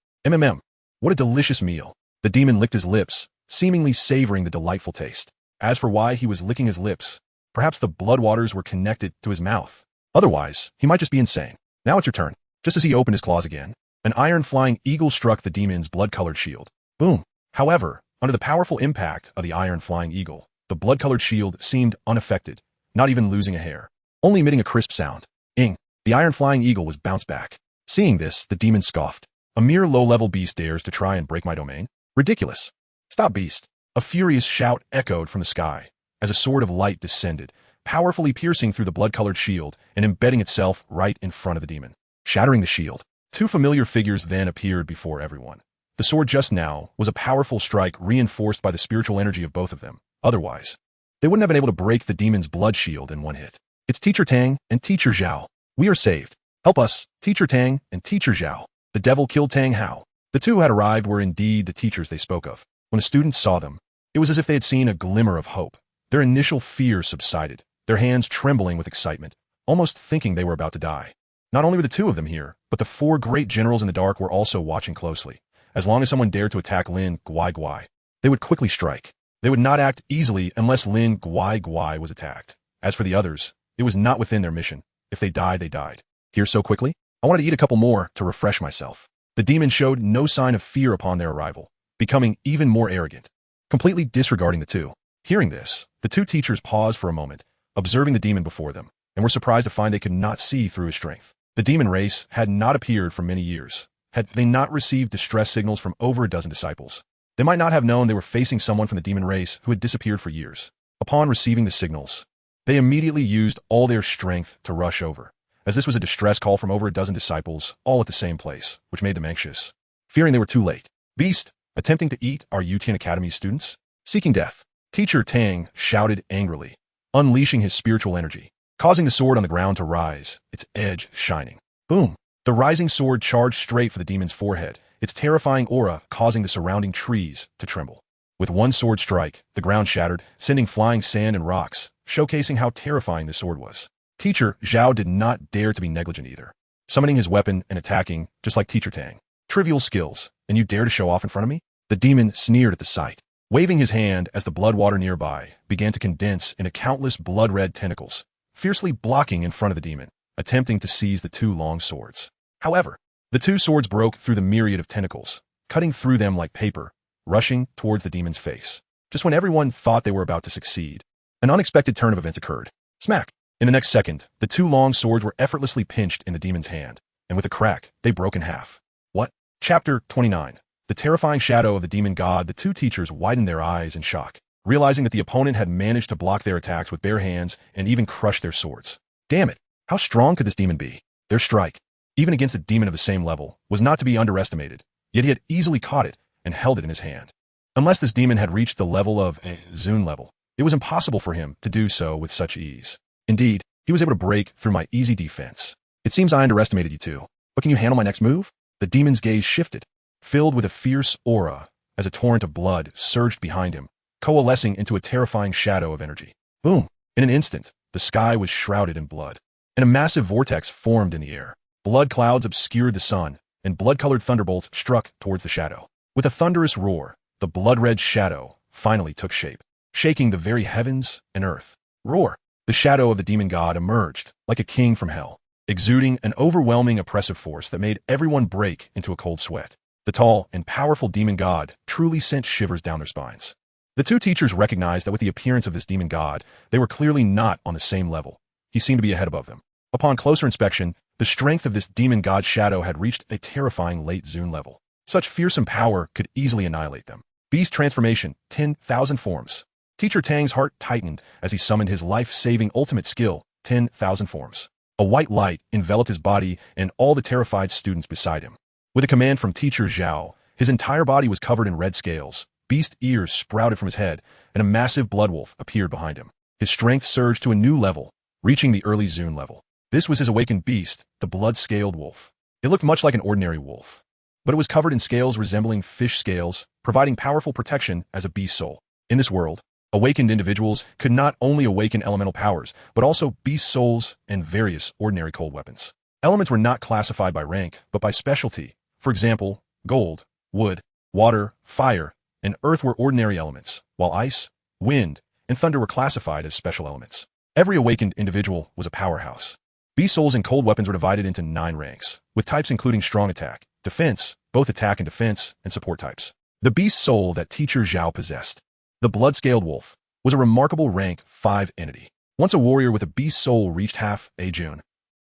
[SPEAKER 1] What a delicious meal. The demon licked his lips, seemingly savoring the delightful taste. As for why he was licking his lips, perhaps the blood waters were connected to his mouth. Otherwise, he might just be insane. Now it's your turn. Just as he opened his claws again, An iron flying eagle struck the demon's blood-colored shield. Boom! However, under the powerful impact of the iron flying eagle, the blood-colored shield seemed unaffected, not even losing a hair, only emitting a crisp sound. Ing! The iron flying eagle was bounced back. Seeing this, the demon scoffed. A mere low-level beast dares to try and break my domain? Ridiculous. Stop, beast. A furious shout echoed from the sky as a sword of light descended, powerfully piercing through the blood-colored shield and embedding itself right in front of the demon, shattering the shield. Two familiar figures then appeared before everyone. The sword just now was a powerful strike reinforced by the spiritual energy of both of them. Otherwise, they wouldn't have been able to break the demon's blood shield in one hit. It's Teacher Tang and Teacher Zhao. We are saved. Help us, Teacher Tang and Teacher Zhao. The devil killed Tang Hao. The two who had arrived were indeed the teachers they spoke of. When the students saw them, it was as if they had seen a glimmer of hope. Their initial fear subsided, their hands trembling with excitement, almost thinking they were about to die. Not only were the two of them here, but the four great generals in the dark were also watching closely. As long as someone dared to attack Lin Guai, they would quickly strike. They would not act easily unless Lin Guai was attacked. As for the others, it was not within their mission. If they died, they died. Here so quickly? I wanted to eat a couple more to refresh myself. The demon showed no sign of fear upon their arrival, becoming even more arrogant, completely disregarding the two. Hearing this, the two teachers paused for a moment, observing the demon before them, and were surprised to find they could not see through his strength. The demon race had not appeared for many years. Had they not received distress signals from over a dozen disciples, they might not have known they were facing someone from the demon race who had disappeared for years. Upon receiving the signals, they immediately used all their strength to rush over, as this was a distress call from over a dozen disciples, all at the same place, which made them anxious, fearing they were too late. Beast, attempting to eat our Yutian Academy's students? Seeking death. Teacher Tang shouted angrily, unleashing his spiritual energy, causing the sword on the ground to rise, its edge shining. Boom! The rising sword charged straight for the demon's forehead, its terrifying aura causing the surrounding trees to tremble. With one sword strike, the ground shattered, sending flying sand and rocks, showcasing how terrifying the sword was. Teacher Zhao did not dare to be negligent either, summoning his weapon and attacking, just like Teacher Tang. Trivial skills, and you dare to show off in front of me? The demon sneered at the sight, waving his hand as the blood water nearby began to condense into countless blood-red tentacles, fiercely blocking in front of the demon, attempting to seize the two long swords. However, the two swords broke through the myriad of tentacles, cutting through them like paper, rushing towards the demon's face. Just when everyone thought they were about to succeed, an unexpected turn of events occurred. Smack! In the next second, the two long swords were effortlessly pinched in the demon's hand, and with a crack, they broke in half. What? Chapter 29. The terrifying shadow of the demon god. The two teachers widened their eyes in shock, realizing that the opponent had managed to block their attacks with bare hands and even crush their swords. Damn it! How strong could this demon be? Their strike, even against a demon of the same level, was not to be underestimated, yet he had easily caught it and held it in his hand. Unless this demon had reached the level of a Zun level, it was impossible for him to do so with such ease. Indeed, he was able to break through my easy defense. It seems I underestimated you too. But can you handle my next move? The demon's gaze shifted, filled with a fierce aura, as a torrent of blood surged behind him, coalescing into a terrifying shadow of energy. Boom! In an instant, the sky was shrouded in blood, and a massive vortex formed in the air. Blood clouds obscured the sun, and blood-colored thunderbolts struck towards the shadow. With a thunderous roar, the blood-red shadow finally took shape, shaking the very heavens and earth. Roar! The shadow of the demon god emerged, like a king from hell, exuding an overwhelming oppressive force that made everyone break into a cold sweat. The tall and powerful demon god truly sent shivers down their spines. The two teachers recognized that with the appearance of this demon god, they were clearly not on the same level. He seemed to be ahead above them. Upon closer inspection, the strength of this demon god shadow had reached a terrifying late Zun level. Such fearsome power could easily annihilate them. Beast transformation, 10,000 forms. Teacher Tang's heart tightened as he summoned his life-saving ultimate skill, 10,000 forms. A white light enveloped his body and all the terrified students beside him. With a command from Teacher Zhao, his entire body was covered in red scales, beast ears sprouted from his head, and a massive blood wolf appeared behind him. His strength surged to a new level, reaching the early Zun level. This was his awakened beast, the blood-scaled wolf. It looked much like an ordinary wolf, but it was covered in scales resembling fish scales, providing powerful protection as a beast soul. In this world, awakened individuals could not only awaken elemental powers, but also beast souls and various ordinary cold weapons. Elements were not classified by rank, but by specialty. For example, gold, wood, water, fire, and earth were ordinary elements, while ice, wind, and thunder were classified as special elements. Every awakened individual was a powerhouse. Beast souls and cold weapons were divided into 9 ranks, with types including strong attack, Defense, both attack and defense, and support types. The beast soul that teacher Zhao possessed. The blood-scaled wolf was a remarkable rank 5 entity. Once a warrior with a beast soul reached half a June,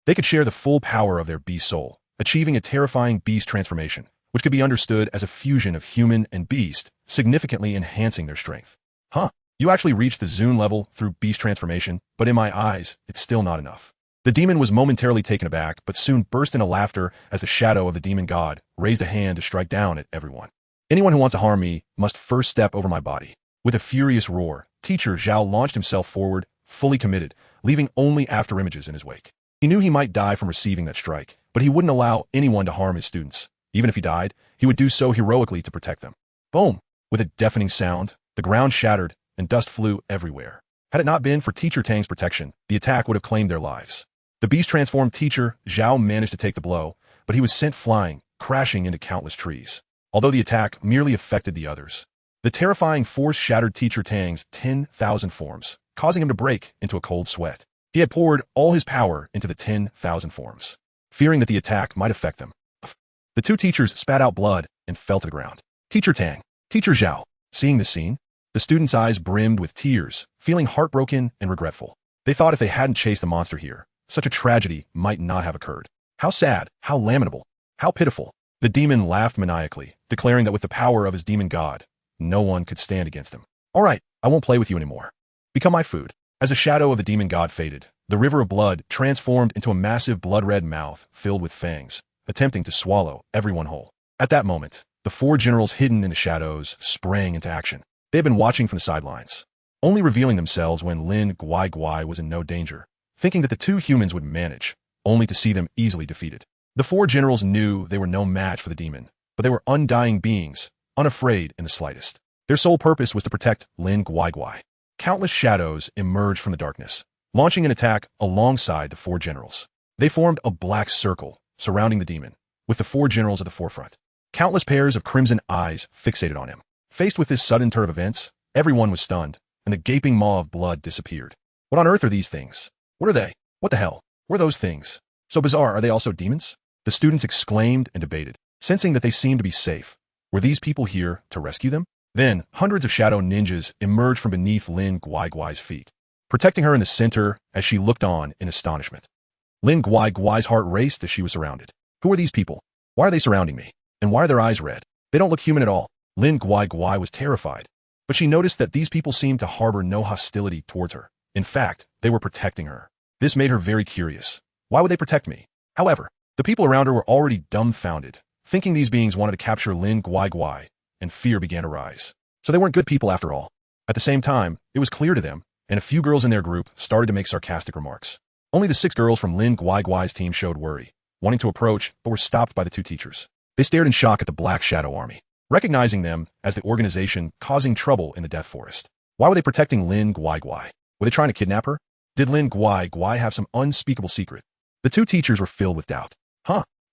[SPEAKER 1] they could share the full power of their beast soul, achieving a terrifying beast transformation, which could be understood as a fusion of human and beast, significantly enhancing their strength. You actually reached the Zune level through beast transformation, but in my eyes, it's still not enough. The demon was momentarily taken aback, but soon burst into laughter as the shadow of the demon god raised a hand to strike down at everyone. Anyone who wants to harm me must first step over my body. With a furious roar, teacher Zhao launched himself forward, fully committed, leaving only after images in his wake. He knew he might die from receiving that strike, but he wouldn't allow anyone to harm his students. Even if he died, he would do so heroically to protect them. Boom! With a deafening sound, the ground shattered and dust flew everywhere. Had it not been for Teacher Tang's protection, the attack would have claimed their lives. The beast-transformed teacher Zhao managed to take the blow, but he was sent flying, crashing into countless trees. Although the attack merely affected the others, the terrifying force shattered Teacher Tang's 10,000 forms, causing him to break into a cold sweat. He had poured all his power into the 10,000 forms, fearing that the attack might affect them. The two teachers spat out blood and fell to the ground. Teacher Tang, Teacher Zhao. Seeing the scene, the students' eyes brimmed with tears, feeling heartbroken and regretful. They thought if they hadn't chased the monster here, such a tragedy might not have occurred. How sad, how lamentable, how pitiful. The demon laughed maniacally, declaring that with the power of his demon god, no one could stand against him. All right, I won't play with you anymore. Become my food. As the shadow of the demon god faded, the river of blood transformed into a massive blood-red mouth filled with fangs, attempting to swallow everyone whole. At that moment, the 4 generals hidden in the shadows sprang into action. They had been watching from the sidelines, only revealing themselves when Lin Guai was in no danger, thinking that the 2 humans would manage, only to see them easily defeated. The 4 generals knew they were no match for the demon, but they were undying beings, unafraid in the slightest. Their sole purpose was to protect Lin Guai. Countless shadows emerged from the darkness, launching an attack alongside the 4 generals. They formed a black circle surrounding the demon, with the 4 generals at the forefront. Countless pairs of crimson eyes fixated on him. Faced with this sudden turn of events, everyone was stunned, and the gaping maw of blood disappeared. What on earth are these things? What are they? What the hell? What are those things? So bizarre, are they also demons? The students exclaimed and debated, sensing that they seemed to be safe. Were these people here to rescue them? Then, hundreds of shadow ninjas emerged from beneath Lin Guai's feet, protecting her in the center as she looked on in astonishment. Lin Guai's heart raced as she was surrounded. Who are these people? Why are they surrounding me? And why are their eyes red? They don't look human at all. Lin Guai was terrified, but she noticed that these people seemed to harbor no hostility towards her. In fact, they were protecting her. This made her very curious. Why would they protect me? However, the people around her were already dumbfounded, thinking these beings wanted to capture Lin Guai, and fear began to rise. So they weren't good people after all. At the same time, it was clear to them, and a few girls in their group started to make sarcastic remarks. Only the 6 girls from Lin Guai's team showed worry, wanting to approach, but were stopped by the 2 teachers. They stared in shock at the Black Shadow Army, recognizing them as the organization causing trouble in the Death Forest. Why were they protecting Lin Guai? Were they trying to kidnap her? Did Lin Guai have some unspeakable secret? The 2 teachers were filled with doubt.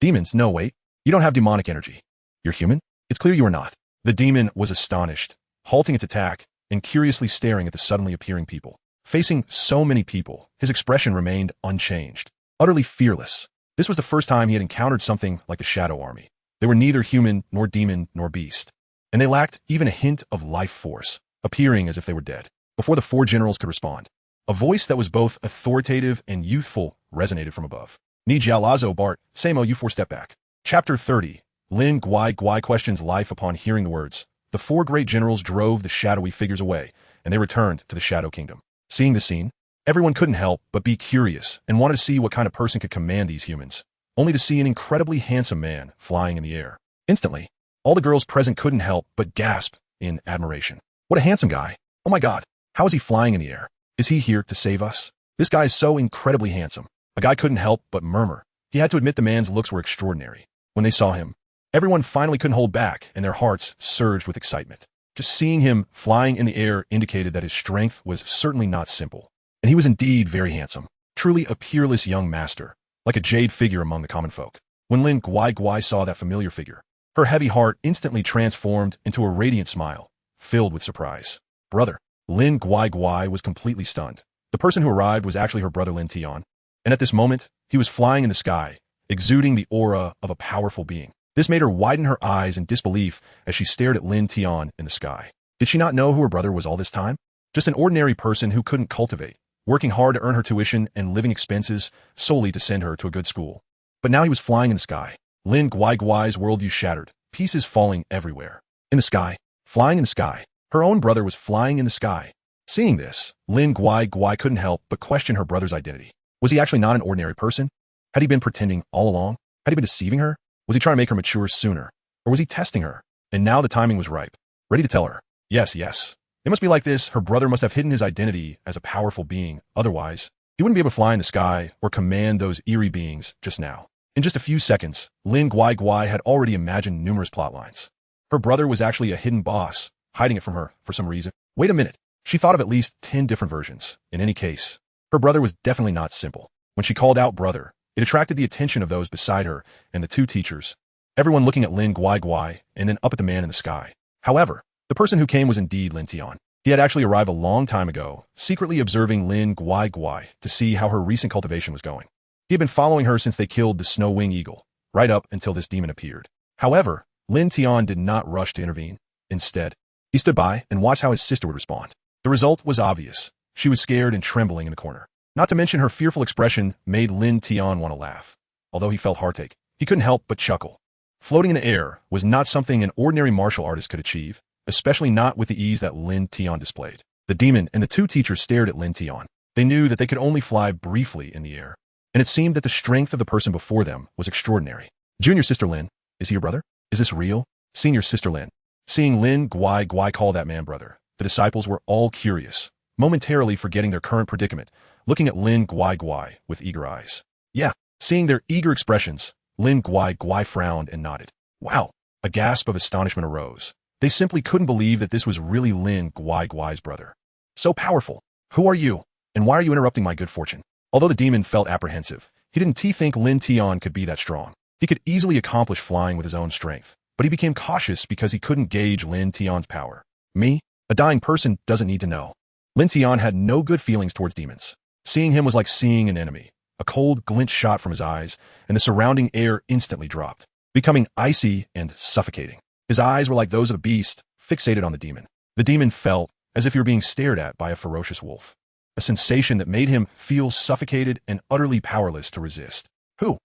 [SPEAKER 1] Demons, no wait. You don't have demonic energy. You're human? It's clear you are not. The demon was astonished, halting its attack and curiously staring at the suddenly appearing people. Facing so many people, his expression remained unchanged, utterly fearless. This was the first time he had encountered something like the Shadow Army. They were neither human, nor demon, nor beast, and they lacked even a hint of life force, appearing as if they were dead. Before the 4 generals could respond, a voice that was both authoritative and youthful resonated from above. Ni Jiao Lazo Bart, Samo you 4 step back. Chapter 30. Lin Guai questions life. Upon hearing the words, the 4 great generals drove the shadowy figures away, and they returned to the Shadow Kingdom. Seeing the scene, everyone couldn't help but be curious and wanted to see what kind of person could command these humans, only to see an incredibly handsome man flying in the air. Instantly, all the girls present couldn't help but gasp in admiration. What a handsome guy. Oh my god, how is he flying in the air? Is he here to save us? This guy is so incredibly handsome. A guy couldn't help but murmur. He had to admit the man's looks were extraordinary. When they saw him, everyone finally couldn't hold back, and their hearts surged with excitement. Just seeing him flying in the air indicated that his strength was certainly not simple. And he was indeed very handsome. Truly a peerless young master, like a jade figure among the common folk. When Lin Guai saw that familiar figure, her heavy heart instantly transformed into a radiant smile, filled with surprise. Brother. Lin Guai was completely stunned. The person who arrived was actually her brother Lin Tian, and at this moment, he was flying in the sky, exuding the aura of a powerful being. This made her widen her eyes in disbelief as she stared at Lin Tian in the sky. Did she not know who her brother was all this time? Just an ordinary person who couldn't cultivate, working hard to earn her tuition and living expenses solely to send her to a good school. But now he was flying in the sky. Lin Guai's worldview shattered, pieces falling everywhere. In the sky, flying in the sky. Her own brother was flying in the sky. Seeing this, Lin Guai couldn't help but question her brother's identity. Was he actually not an ordinary person? Had he been pretending all along? Had he been deceiving her? Was he trying to make her mature sooner? Or was he testing her? And now the timing was ripe, ready to tell her. Yes. It must be like this. Her brother must have hidden his identity as a powerful being. Otherwise, he wouldn't be able to fly in the sky or command those eerie beings just now. In just a few seconds, Lin Guai had already imagined numerous plot lines. Her brother was actually a hidden boss, hiding it from her for some reason. Wait a minute. She thought of at least 10 different versions. In any case, her brother was definitely not simple. When she called out brother, it attracted the attention of those beside her and the two teachers, everyone looking at Lin Guai and then up at the man in the sky. However, the person who came was indeed Lin Tian. He had actually arrived a long time ago, secretly observing Lin Guai to see how her recent cultivation was going. He had been following her since they killed the snow-wing eagle, right up until this demon appeared. However, Lin Tian did not rush to intervene. Instead, he stood by and watched how his sister would respond. The result was obvious. She was scared and trembling in the corner. Not to mention her fearful expression made Lin Tian want to laugh. Although he felt heartache, he couldn't help but chuckle. Floating in the air was not something an ordinary martial artist could achieve, especially not with the ease that Lin Tian displayed. The demon and the two teachers stared at Lin Tian. They knew that they could only fly briefly in the air, and it seemed that the strength of the person before them was extraordinary. Junior sister Lin, is he your brother? Is this real? Senior sister Lin. Seeing Lin Guai call that man brother, the disciples were all curious, momentarily forgetting their current predicament, looking at Lin Guai with eager eyes. Yeah, seeing their eager expressions, Lin Guai frowned and nodded. Wow! A gasp of astonishment arose. They simply couldn't believe that this was really Lin Guai's brother. So powerful. Who are you? And why are you interrupting my good fortune? Although the demon felt apprehensive, he didn't think Lin Tian could be that strong. He could easily accomplish flying with his own strength, but he became cautious because he couldn't gauge Lin Tian's power. Me? A dying person doesn't need to know. Lin Tian had no good feelings towards demons. Seeing him was like seeing an enemy. A cold glint shot from his eyes, and the surrounding air instantly dropped, becoming icy and suffocating. His eyes were like those of a beast, fixated on the demon. The demon felt as if he were being stared at by a ferocious wolf, a sensation that made him feel suffocated and utterly powerless to resist. Who?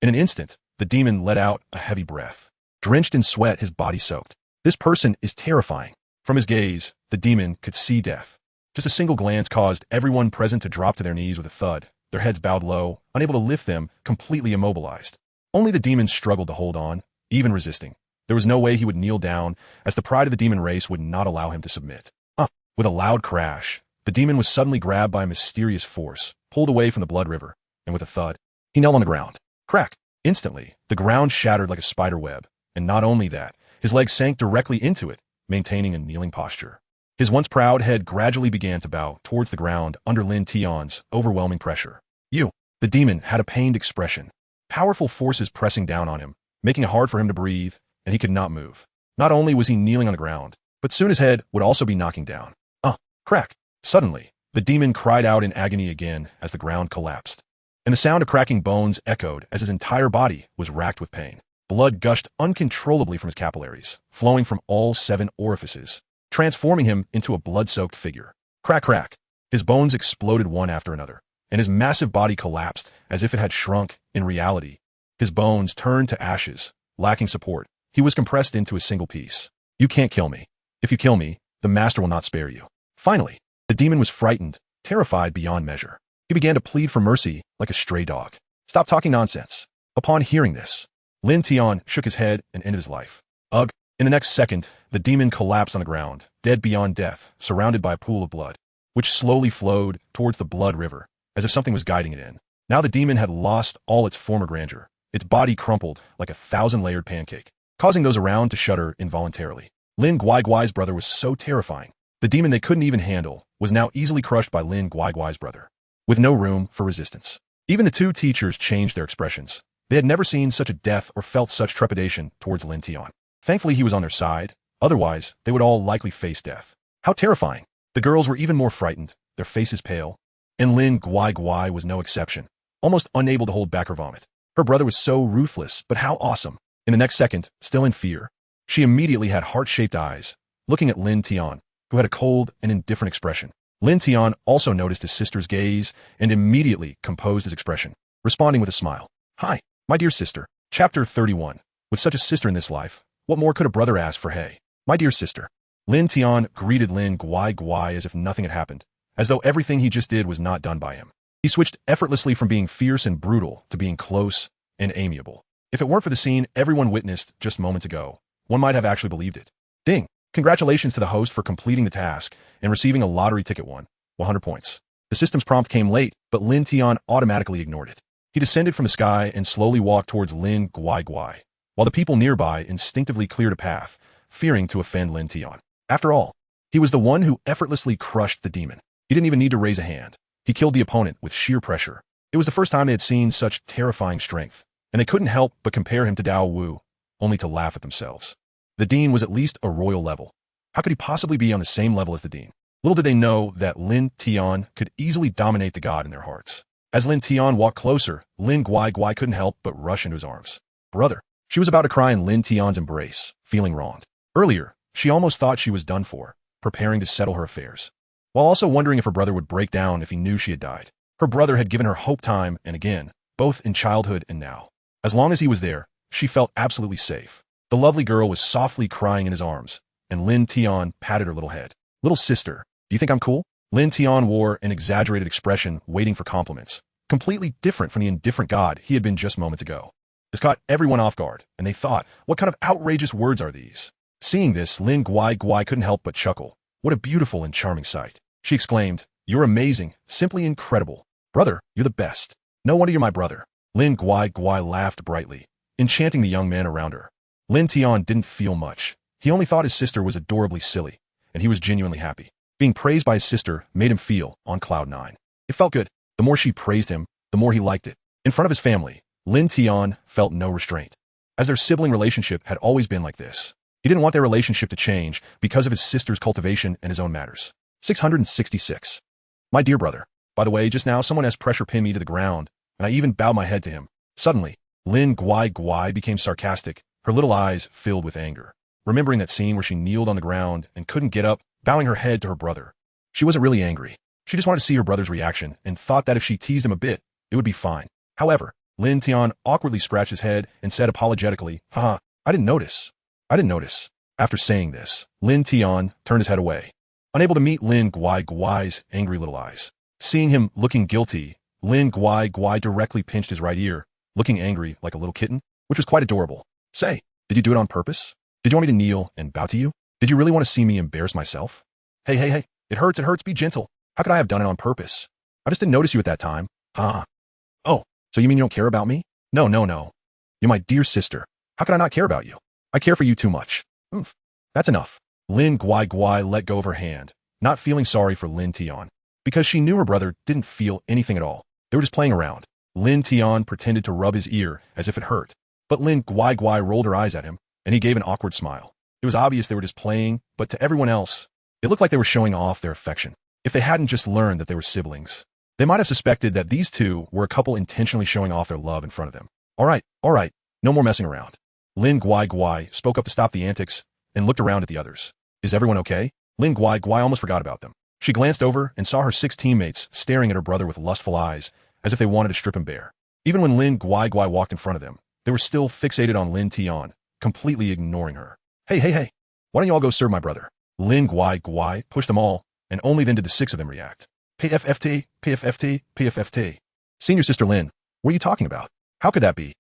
[SPEAKER 1] In an instant, the demon let out a heavy breath. Drenched in sweat, his body soaked. This person is terrifying. From his gaze, the demon could see death. Just a single glance caused everyone present to drop to their knees with a thud, their heads bowed low, unable to lift them, completely immobilized. Only the demon struggled to hold on, even resisting. There was no way he would kneel down, as the pride of the demon race would not allow him to submit. With a loud crash, the demon was suddenly grabbed by a mysterious force, pulled away from the blood river, and with a thud, he knelt on the ground. Crack! Instantly, the ground shattered like a spider web, and not only that, his legs sank directly into it, maintaining a kneeling posture. His once proud head gradually began to bow towards the ground under Lin Tian's overwhelming pressure. The demon had a pained expression, powerful forces pressing down on him, making it hard for him to breathe, and he could not move. Not only was he kneeling on the ground, but soon his head would also be knocking down. Crack! Suddenly, the demon cried out in agony again as the ground collapsed, and the sound of cracking bones echoed as his entire body was racked with pain. Blood gushed uncontrollably from his capillaries, flowing from all 7 orifices, transforming him into a blood-soaked figure. Crack, crack! His bones exploded one after another, and his massive body collapsed as if it had shrunk. In reality, his bones turned to ashes, lacking support. He was compressed into a single piece. You can't kill me. If you kill me, the master will not spare you. Finally, the demon was frightened, terrified beyond measure. He began to plead for mercy like a stray dog. Stop talking nonsense. Upon hearing this, Lin Tian shook his head and ended his life. Ugh! In the next second, the demon collapsed on the ground, dead beyond death, surrounded by a pool of blood, which slowly flowed towards the blood river, as if something was guiding it in. Now the demon had lost all its former grandeur. Its body crumpled like a 1,000-layered pancake, causing those around to shudder involuntarily. Lin Guai's brother was so terrifying. The demon they couldn't even handle was now easily crushed by Lin Guai's brother, with no room for resistance. Even the two teachers changed their expressions. They had never seen such a death or felt such trepidation towards Lin Tian. Thankfully, he was on their side. Otherwise, they would all likely face death. How terrifying! The girls were even more frightened, their faces pale. And Lin Guai was no exception, almost unable to hold back her vomit. Her brother was so ruthless, but how awesome. In the next second, still in fear, she immediately had heart-shaped eyes, looking at Lin Tian, who had a cold and indifferent expression. Lin Tian also noticed his sister's gaze and immediately composed his expression, responding with a smile. Hi, my dear sister. Chapter 31. With such a sister in this life, what more could a brother ask for? Hey, my dear sister. Lin Tian greeted Lin Guai as if nothing had happened, as though everything he just did was not done by him. He switched effortlessly from being fierce and brutal to being close and amiable. If it weren't for the scene everyone witnessed just moments ago, one might have actually believed it. Ding! Congratulations to the host for completing the task and receiving a lottery ticket 100 points. The system's prompt came late, but Lin Tian automatically ignored it. He descended from the sky and slowly walked towards Lin Guai, while the people nearby instinctively cleared a path, fearing to offend Lin Tian. After all, he was the one who effortlessly crushed the demon. He didn't even need to raise a hand. He killed the opponent with sheer pressure. It was the first time they had seen such terrifying strength, and they couldn't help but compare him to Dao Wu, only to laugh at themselves. The Dean was at least a royal level. How could he possibly be on the same level as the Dean? Little did they know that Lin Tian could easily dominate the god in their hearts. As Lin Tian walked closer, Lin Guai couldn't help but rush into his arms. Brother. She was about to cry in Lin Tian's embrace, feeling wronged. Earlier, she almost thought she was done for, preparing to settle her affairs, while also wondering if her brother would break down if he knew she had died. Her brother had given her hope time and again, both in childhood and now. As long as he was there, she felt absolutely safe. The lovely girl was softly crying in his arms, and Lin Tian patted her little head. Little sister, do you think I'm cool? Lin Tian wore an exaggerated expression, waiting for compliments, completely different from the indifferent god he had been just moments ago. This caught everyone off guard, and they thought, what kind of outrageous words are these? Seeing this, Lin Guai couldn't help but chuckle. What a beautiful and charming sight. She exclaimed, you're amazing, simply incredible. Brother, you're the best. No wonder you're my brother. Lin Guai laughed brightly, enchanting the young man around her. Lin Tian didn't feel much. He only thought his sister was adorably silly, and he was genuinely happy. Being praised by his sister made him feel on cloud 9. It felt good. The more she praised him, the more he liked it. In front of his family, Lin Tian felt no restraint, as their sibling relationship had always been like this. He didn't want their relationship to change because of his sister's cultivation and his own matters. 666. My dear brother. By the way, just now someone has pressure pinned me to the ground, and I even bowed my head to him. Suddenly, Lin Guai became sarcastic, her little eyes filled with anger. Remembering that scene where she kneeled on the ground and couldn't get up, bowing her head to her brother. She wasn't really angry. She just wanted to see her brother's reaction and thought that if she teased him a bit, it would be fine. However, Lin Tian awkwardly scratched his head and said apologetically, haha, I didn't notice. After saying this, Lin Tian turned his head away, unable to meet Lin Guai's angry little eyes. Seeing him looking guilty, Lin Guai directly pinched his right ear, looking angry like a little kitten, which was quite adorable. Say, did you do it on purpose? Did you want me to kneel and bow to you? Did you really want to see me embarrass myself? Hey, it hurts, be gentle. How could I have done it on purpose? I just didn't notice you at that time. Oh, so you mean you don't care about me? No. You're my dear sister. How could I not care about you? I care for you too much. That's enough. Lin Guai let go of her hand, not feeling sorry for Lin Tian, because she knew her brother didn't feel anything at all. They were just playing around. Lin Tian pretended to rub his ear as if it hurt, but Lin Guai rolled her eyes at him, and he gave an awkward smile. It was obvious they were just playing, but to everyone else, it looked like they were showing off their affection. If they hadn't just learned that they were siblings, they might have suspected that these two were a couple intentionally showing off their love in front of them. All right, no more messing around. Lin Guai spoke up to stop the antics and looked around at the others. Is everyone okay? Lin Guai almost forgot about them. She glanced over and saw her 6 teammates staring at her brother with lustful eyes, as if they wanted to strip him bare. Even when Lin Guai walked in front of them, they were still fixated on Lin Tian, completely ignoring her. Hey, why don't you all go serve my brother? Lin Guai pushed them all, and only then did the 6 of them react. PFFT. Senior sister Lin, what are you talking about? How could that be?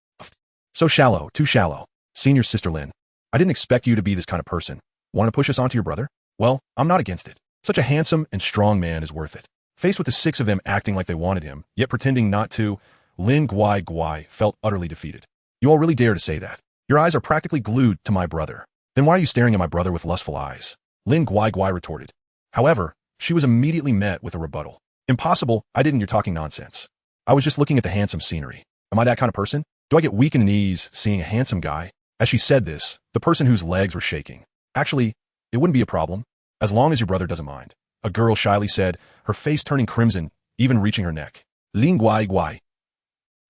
[SPEAKER 1] So shallow, too shallow. Senior sister Lin, I didn't expect you to be this kind of person. Want to push us onto your brother? Well, I'm not against it. Such a handsome and strong man is worth it. Faced with the 6 of them acting like they wanted him, yet pretending not to, Lin Guai felt utterly defeated. You all really dare to say that? Your eyes are practically glued to my brother. Then why are you staring at my brother with lustful eyes? Lin Guai retorted. However, she was immediately met with a rebuttal. Impossible, I didn't, you're talking nonsense. I was just looking at the handsome scenery. Am I that kind of person? Do I get weak in the knees seeing a handsome guy? As she said this, the person whose legs were shaking. Actually, it wouldn't be a problem, as long as your brother doesn't mind. A girl shyly said, her face turning crimson, even reaching her neck. Lin Guai.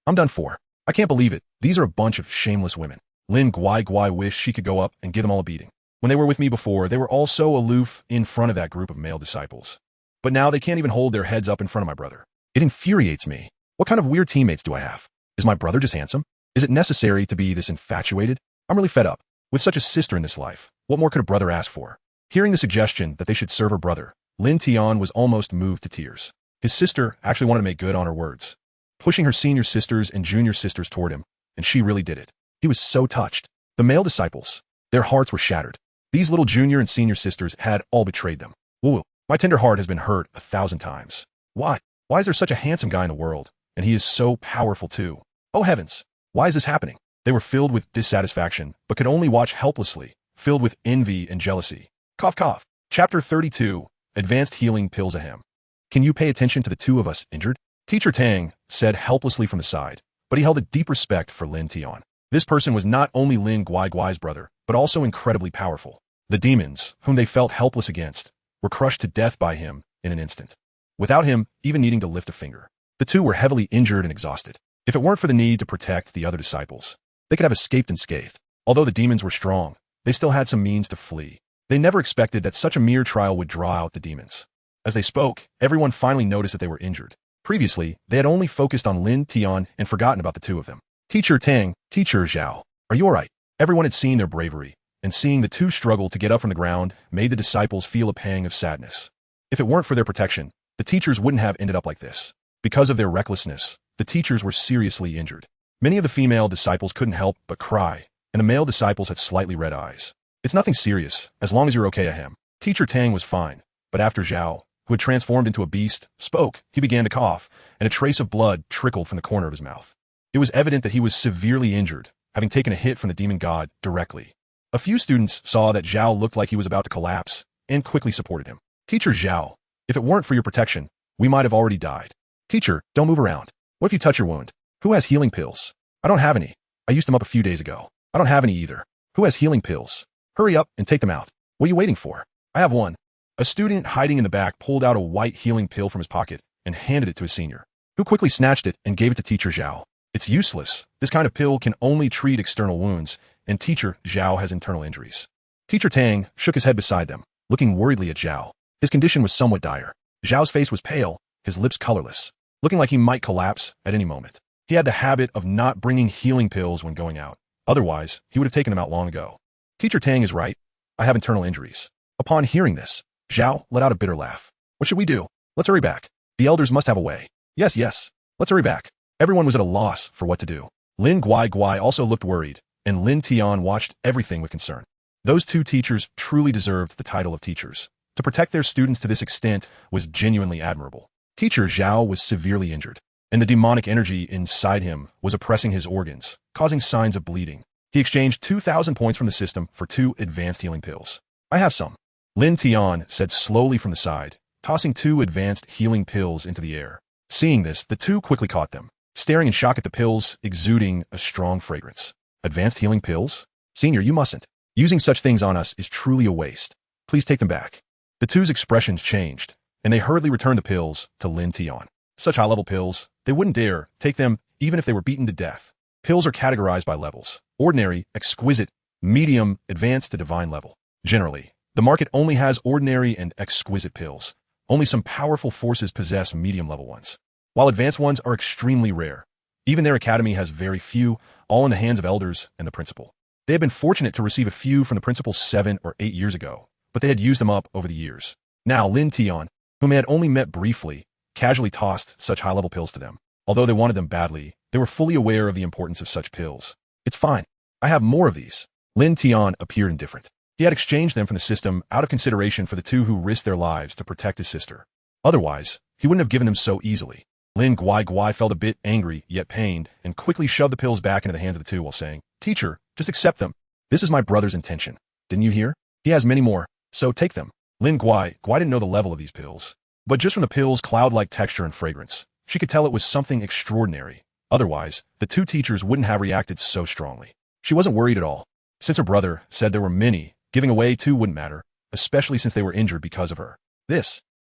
[SPEAKER 1] I'm done for. I can't believe it. These are a bunch of shameless women. Lin Guai wished she could go up and give them all a beating. When they were with me before, they were all so aloof in front of that group of male disciples. But now they can't even hold their heads up in front of my brother. It infuriates me. What kind of weird teammates do I have? Is my brother just handsome? Is it necessary to be this infatuated? I'm really fed up. With such a sister in this life, what more could a brother ask for? Hearing the suggestion that they should serve her brother, Lin Tian was almost moved to tears. His sister actually wanted to make good on her words, pushing her senior sisters and junior sisters toward him, and she really did it. He was so touched. The male disciples, their hearts were shattered. These little junior and senior sisters had all betrayed them. Woo, my tender heart has been hurt 1,000 times. Why? Why is there such a handsome guy in the world? And he is so powerful too. Oh heavens, why is this happening? They were filled with dissatisfaction, but could only watch helplessly, filled with envy and jealousy. Cough cough. Chapter 32, Advanced Healing Pills Ahem. Can you pay attention to the two of us injured? Teacher Tang said helplessly from the side, but he held a deep respect for Lin Tian. This person was not only Lin Guai's brother, but also incredibly powerful. The demons, whom they felt helpless against, were crushed to death by him in an instant, without him even needing to lift a finger. The two were heavily injured and exhausted. If it weren't for the need to protect the other disciples, they could have escaped unscathed. Although the demons were strong, they still had some means to flee. They never expected that such a mere trial would draw out the demons. As they spoke, everyone finally noticed that they were injured. Previously, they had only focused on Lin Tian and forgotten about the two of them. Teacher Tang, Teacher Zhao, are you alright? Everyone had seen their bravery, and seeing the two struggle to get up from the ground made the disciples feel a pang of sadness. If it weren't for their protection, the teachers wouldn't have ended up like this. Because of their recklessness, the teachers were seriously injured. Many of the female disciples couldn't help but cry, and the male disciples had slightly red eyes. It's nothing serious, as long as you're okay, ahem. Teacher Tang was fine, but after Zhao, who had transformed into a beast, spoke, he began to cough, and a trace of blood trickled from the corner of his mouth. It was evident that he was severely injured, having taken a hit from the demon god directly. A few students saw that Zhao looked like he was about to collapse, and quickly supported him. Teacher Zhao, if it weren't for your protection, we might have already died. Teacher, don't move around. What if you touch your wound? Who has healing pills? I don't have any. I used them up a few days ago. I don't have any either. Who has healing pills? Hurry up and take them out. What are you waiting for? I have one. A student hiding in the back pulled out a white healing pill from his pocket and handed it to his senior, who quickly snatched it and gave it to Teacher Zhao. It's useless. This kind of pill can only treat external wounds, and Teacher Zhao has internal injuries. Teacher Tang shook his head beside them, looking worriedly at Zhao. His condition was somewhat dire. Zhao's face was pale, his lips colorless, looking like he might collapse at any moment. He had the habit of not bringing healing pills when going out. Otherwise, he would have taken them out long ago. Teacher Tang is right. I have internal injuries. Upon hearing this, Zhao let out a bitter laugh. What should we do? Let's hurry back. The elders must have a way. Yes. Let's hurry back. Everyone was at a loss for what to do. Lin Guai also looked worried, and Lin Tian watched everything with concern. Those two teachers truly deserved the title of teachers. To protect their students to this extent was genuinely admirable. Teacher Zhao was severely injured, and the demonic energy inside him was oppressing his organs, causing signs of bleeding. He exchanged 2,000 points from the system for 2 advanced healing pills. I have some. Lin Tian said slowly from the side, tossing 2 advanced healing pills into the air. Seeing this, the two quickly caught them, staring in shock at the pills, exuding a strong fragrance. Advanced healing pills? Senior, you mustn't. Using such things on us is truly a waste. Please take them back. The two's expressions changed, and they hurriedly returned the pills to Lin Tian. Such high-level pills, they wouldn't dare take them even if they were beaten to death. Pills are categorized by levels: ordinary, exquisite, medium, advanced to divine level. Generally, the market only has ordinary and exquisite pills. Only some powerful forces possess medium-level ones, while advanced ones are extremely rare. Even their academy has very few, all in the hands of elders and the principal. They had been fortunate to receive a few from the principal 7 or 8 years ago, but they had used them up over the years. Now Lin Tian, whom they had only met briefly, casually tossed such high-level pills to them. Although they wanted them badly, they were fully aware of the importance of such pills. It's fine. I have more of these. Lin Tian appeared indifferent. He had exchanged them from the system out of consideration for the two who risked their lives to protect his sister. Otherwise, he wouldn't have given them so easily. Lin Guai felt a bit angry, yet pained, and quickly shoved the pills back into the hands of the two while saying, Teacher, just accept them. This is my brother's intention. Didn't you hear? He has many more, so take them. Lin Guai didn't know the level of these pills, but just from the pills' cloud-like texture and fragrance, she could tell it was something extraordinary. Otherwise, the two teachers wouldn't have reacted so strongly. She wasn't worried at all. Since her brother said there were many, giving away too wouldn't matter, especially since they were injured because of her.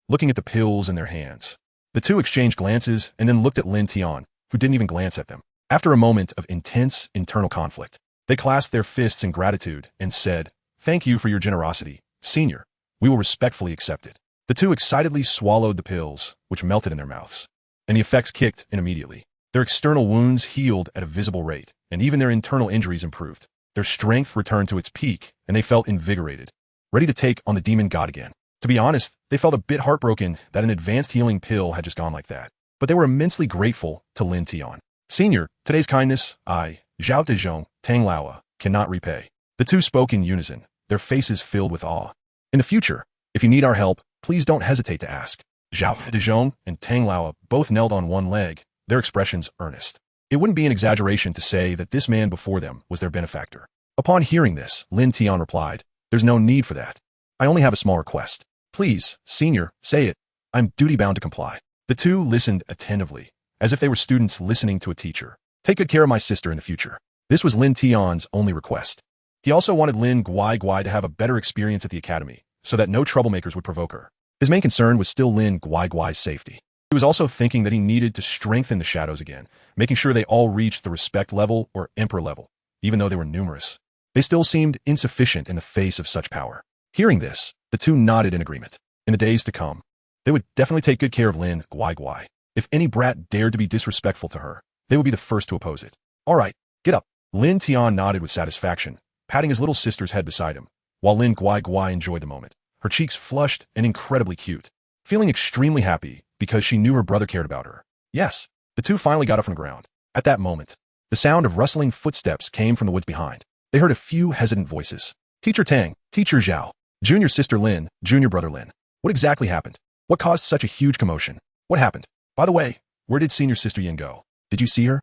[SPEAKER 1] Looking at the pills in their hands. The two exchanged glances and then looked at Lin Tian, who didn't even glance at them. After a moment of intense internal conflict, They clasped their fists in gratitude and said, "Thank you for your generosity, senior. We will respectfully accept it." The two excitedly swallowed the pills, which melted in their mouths, and the effects kicked in immediately. Their external wounds healed at a visible rate, and even their internal injuries improved. Their strength returned to its peak, and they felt invigorated, ready to take on the demon god again. To be honest, they felt a bit heartbroken that an advanced healing pill had just gone like that, but they were immensely grateful to Lin Tian. "Senior, today's kindness, I, Zhao Dezhong, Tang Laoa, cannot repay." The two spoke in unison, their faces filled with awe. "In the future, if you need our help, please don't hesitate to ask." Zhao Dezhong and Tang Laoa both knelt on one leg, their expressions earnest. It wouldn't be an exaggeration to say that this man before them was their benefactor. Upon hearing this, Lin Tian replied, "There's no need for that. I only have a small request. Please, senior, say it. I'm duty-bound to comply." The two listened attentively, as if they were students listening to a teacher. "Take good care of my sister in the future." This was Lin Tian's only request. He also wanted Lin Guai to have a better experience at the academy, so that no troublemakers would provoke her. His main concern was still Lin Guai's safety. He was also thinking that he needed to strengthen the shadows again, making sure they all reached the respect level or emperor level, even though they were numerous. They still seemed insufficient in the face of such power. Hearing this, the two nodded in agreement. In the days to come, they would definitely take good care of Lin Guai. If any brat dared to be disrespectful to her, they would be the first to oppose it. "All right, get up." Lin Tian nodded with satisfaction, patting his little sister's head beside him, while Lin Guai enjoyed the moment. Her cheeks flushed and incredibly cute, feeling extremely happy because she knew her brother cared about her. Yes, the two finally got up from the ground. At that moment, the sound of rustling footsteps came from the woods behind. They heard a few hesitant voices. "Teacher Tang, Teacher Zhao, Junior Sister Lin, Junior Brother Lin. What exactly happened? What caused such a huge commotion? What happened? By the way, where did Senior Sister Yin go? Did you see her?"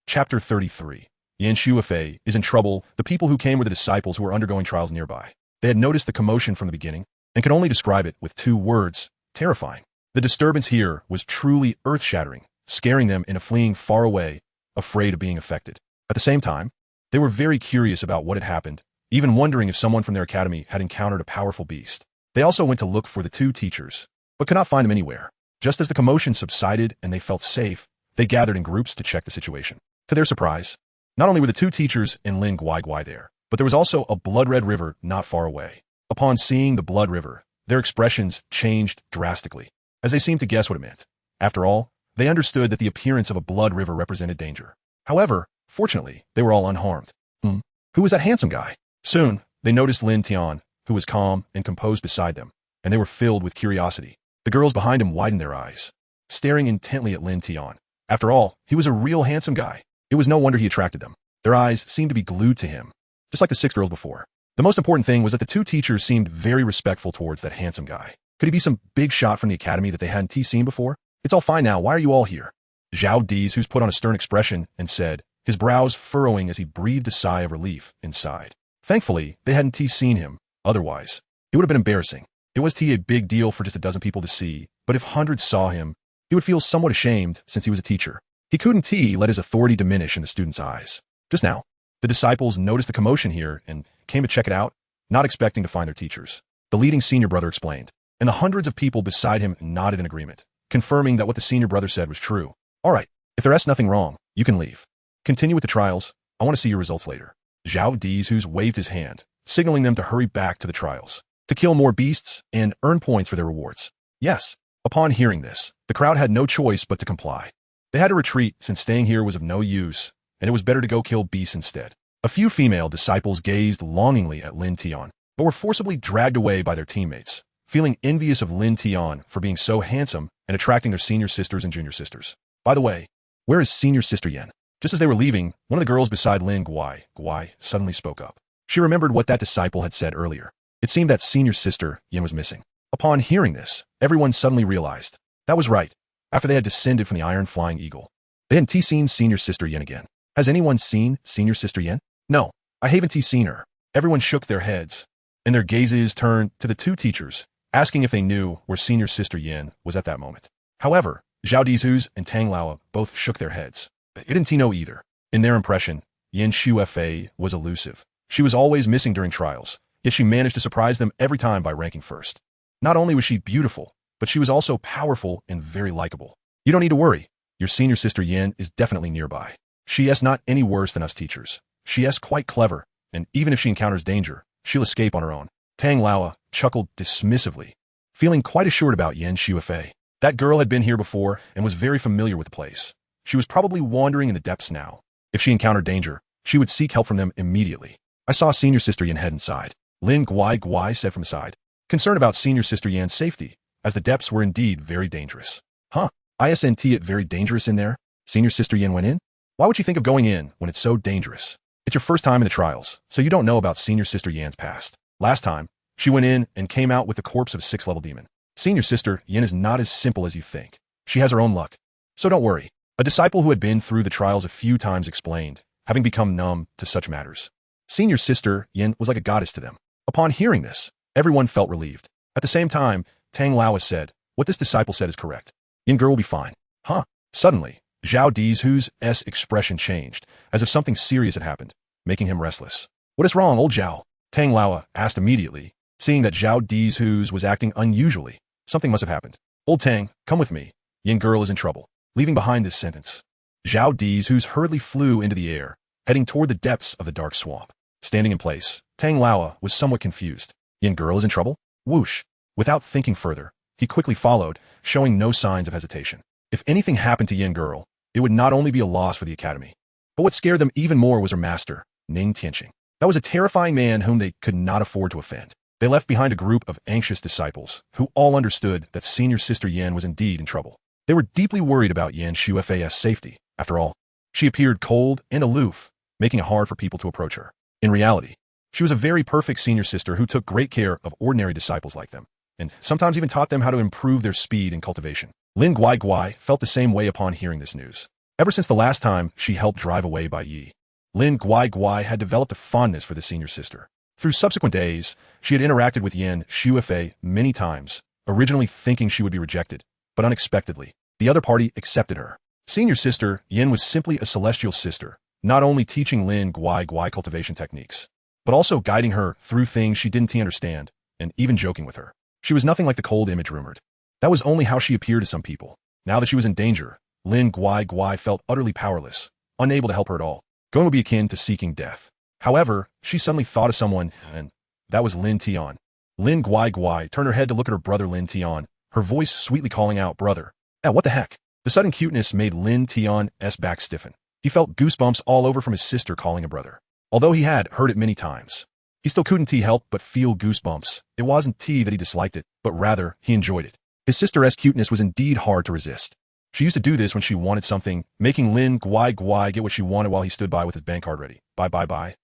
[SPEAKER 1] Chapter 33. Yan Shuafei is in trouble. The people who came were the disciples who were undergoing trials nearby. They had noticed the commotion from the beginning and could only describe it with two words: terrifying. The disturbance here was truly earth-shattering, scaring them into fleeing far away, afraid of being affected. At the same time, they were very curious about what had happened, even wondering if someone from their academy had encountered a powerful beast. They also went to look for the two teachers, but could not find them anywhere. Just as the commotion subsided and they felt safe, they gathered in groups to check the situation. To their surprise, not only were the two teachers and Lin Guai there, but there was also a blood-red river not far away. Upon seeing the blood river, their expressions changed drastically, as they seemed to guess what it meant. After all, they understood that the appearance of a blood river represented danger. However, fortunately, they were all unharmed. Who was that handsome guy? Soon, they noticed Lin Tian, who was calm and composed beside them, and they were filled with curiosity. The girls behind him widened their eyes, staring intently at Lin Tian. After all, he was a real handsome guy. It was no wonder he attracted them. Their eyes seemed to be glued to him, just like the 6 girls before. The most important thing was that the two teachers seemed very respectful towards that handsome guy. Could he be some big shot from the academy that they hadn't seen before? "It's all fine now. Why are you all here?" Zhao Di's, who's put on a stern expression, and said, his brows furrowing as he breathed a sigh of relief inside. Thankfully, they hadn't seen him. Otherwise, it would have been embarrassing. It was a big deal for just a dozen people to see, but if hundreds saw him, he would feel somewhat ashamed since he was a teacher. He couldn't let his authority diminish in the students' eyes. Just now, the disciples noticed the commotion here and came to check it out, not expecting to find their teachers. The leading senior brother explained, and the hundreds of people beside him nodded in agreement, confirming that what the senior brother said was true. "All right, if there's nothing wrong, you can leave. Continue with the trials. I want to see your results later." Zhao Di's waved his hand, signaling them to hurry back to the trials, to kill more beasts and earn points for their rewards. Yes, upon hearing this, the crowd had no choice but to comply. They had to retreat since staying here was of no use, and it was better to go kill beasts instead. A few female disciples gazed longingly at Lin Tian, but were forcibly dragged away by their teammates, feeling envious of Lin Tian for being so handsome and attracting their senior sisters and junior sisters. "By the way, where is Senior Sister Yin?" Just as they were leaving, one of the girls beside Lin Guai suddenly spoke up. She remembered what that disciple had said earlier. It seemed that Senior Sister Yin was missing. Upon hearing this, everyone suddenly realized that was right. After they had descended from the Iron Flying Eagle, they hadn't seen Senior Sister Yin again. Has anyone seen Senior Sister Yin? No, I haven't seen her. Everyone shook their heads, and their gazes turned to the two teachers, asking if they knew where Senior Sister Yin was at that moment. However, Zhao Dizhu's and Tang Laoa both shook their heads. They didn't know either. In their impression, Yan Shuafei was elusive. She was always missing during trials, yet she managed to surprise them every time by ranking first. Not only was she beautiful, but she was also powerful and very likable. "You don't need to worry. Your senior sister Yin is definitely nearby. She is not any worse than us teachers. She's quite clever, and even if she encounters danger, she'll escape on her own. Tang Laowa chuckled dismissively, feeling quite assured about Yin Shuifei. That girl had been here before and was very familiar with the place. She was probably wandering in the depths now. If she encountered danger, she would seek help from them immediately. I saw Senior Sister Yin head inside, Lin Guai said from aside, concerned about Senior Sister Yan's safety, as the depths were indeed very dangerous. Huh? Isn't it very dangerous in there? Senior Sister Yin went in? Why would you think of going in when it's so dangerous? It's your first time in the trials, so you don't know about Senior Sister Yan's past. Last time, she went in and came out with the corpse of a 6th-level demon. Senior Sister Yin is not as simple as you think. She has her own luck. So don't worry. A disciple who had been through the trials a few times explained, having become numb to such matters. Senior Sister Yin was like a goddess to them. Upon hearing this, everyone felt relieved. At the same time, Tang Laowa said, what this disciple said is correct. Yin girl will be fine. Huh? Suddenly, Zhao Dizhu's expression changed, as if something serious had happened, making him restless. What is wrong, old Zhao? Tang Laowa asked immediately, seeing that Zhao Dizhu's was acting unusually. Something must have happened. Old Tang, come with me. Yin girl is in trouble. Leaving behind this sentence, Zhao Dizhu's hurriedly flew into the air, heading toward the depths of the dark swamp. Standing in place, Tang Laowa was somewhat confused. Yin girl is in trouble? Whoosh. Without thinking further, he quickly followed, showing no signs of hesitation. If anything happened to Yin girl, it would not only be a loss for the academy. But what scared them even more was her master, Ning Tianqing. That was a terrifying man whom they could not afford to offend. They left behind a group of anxious disciples, who all understood that Senior Sister Yin was indeed in trouble. They were deeply worried about Yin Shuifei's safety. After all, she appeared cold and aloof, making it hard for people to approach her. In reality, she was a very perfect senior sister who took great care of ordinary disciples like them, and sometimes even taught them how to improve their speed and cultivation. Lin Guai felt the same way upon hearing this news. Ever since the last time she helped drive away Bai Yi, Lin Guai had developed a fondness for the senior sister. Through subsequent days, she had interacted with Yin Shuifei many times, originally thinking she would be rejected, but unexpectedly, the other party accepted her. Senior sister Yin was simply a celestial sister, not only teaching Lin Guai cultivation techniques, but also guiding her through things she didn't understand, and even joking with her. She was nothing like the cold image rumored. That was only how she appeared to some people. Now that she was in danger, Lin Guai felt utterly powerless, unable to help her at all. Going would be akin to seeking death. However, she suddenly thought of someone, and that was Lin Tian. Lin Guai turned her head to look at her brother Lin Tian, her voice sweetly calling out, brother. What the heck? The sudden cuteness made Lin Tian's back stiffen. He felt goosebumps all over from his sister calling him brother. Although he had heard it many times, he still couldn't help but feel goosebumps. It wasn't that he disliked it, but rather, he enjoyed it. His sister's cuteness was indeed hard to resist. She used to do this when she wanted something, making Lin Guai get what she wanted while he stood by with his bank card ready. Bye.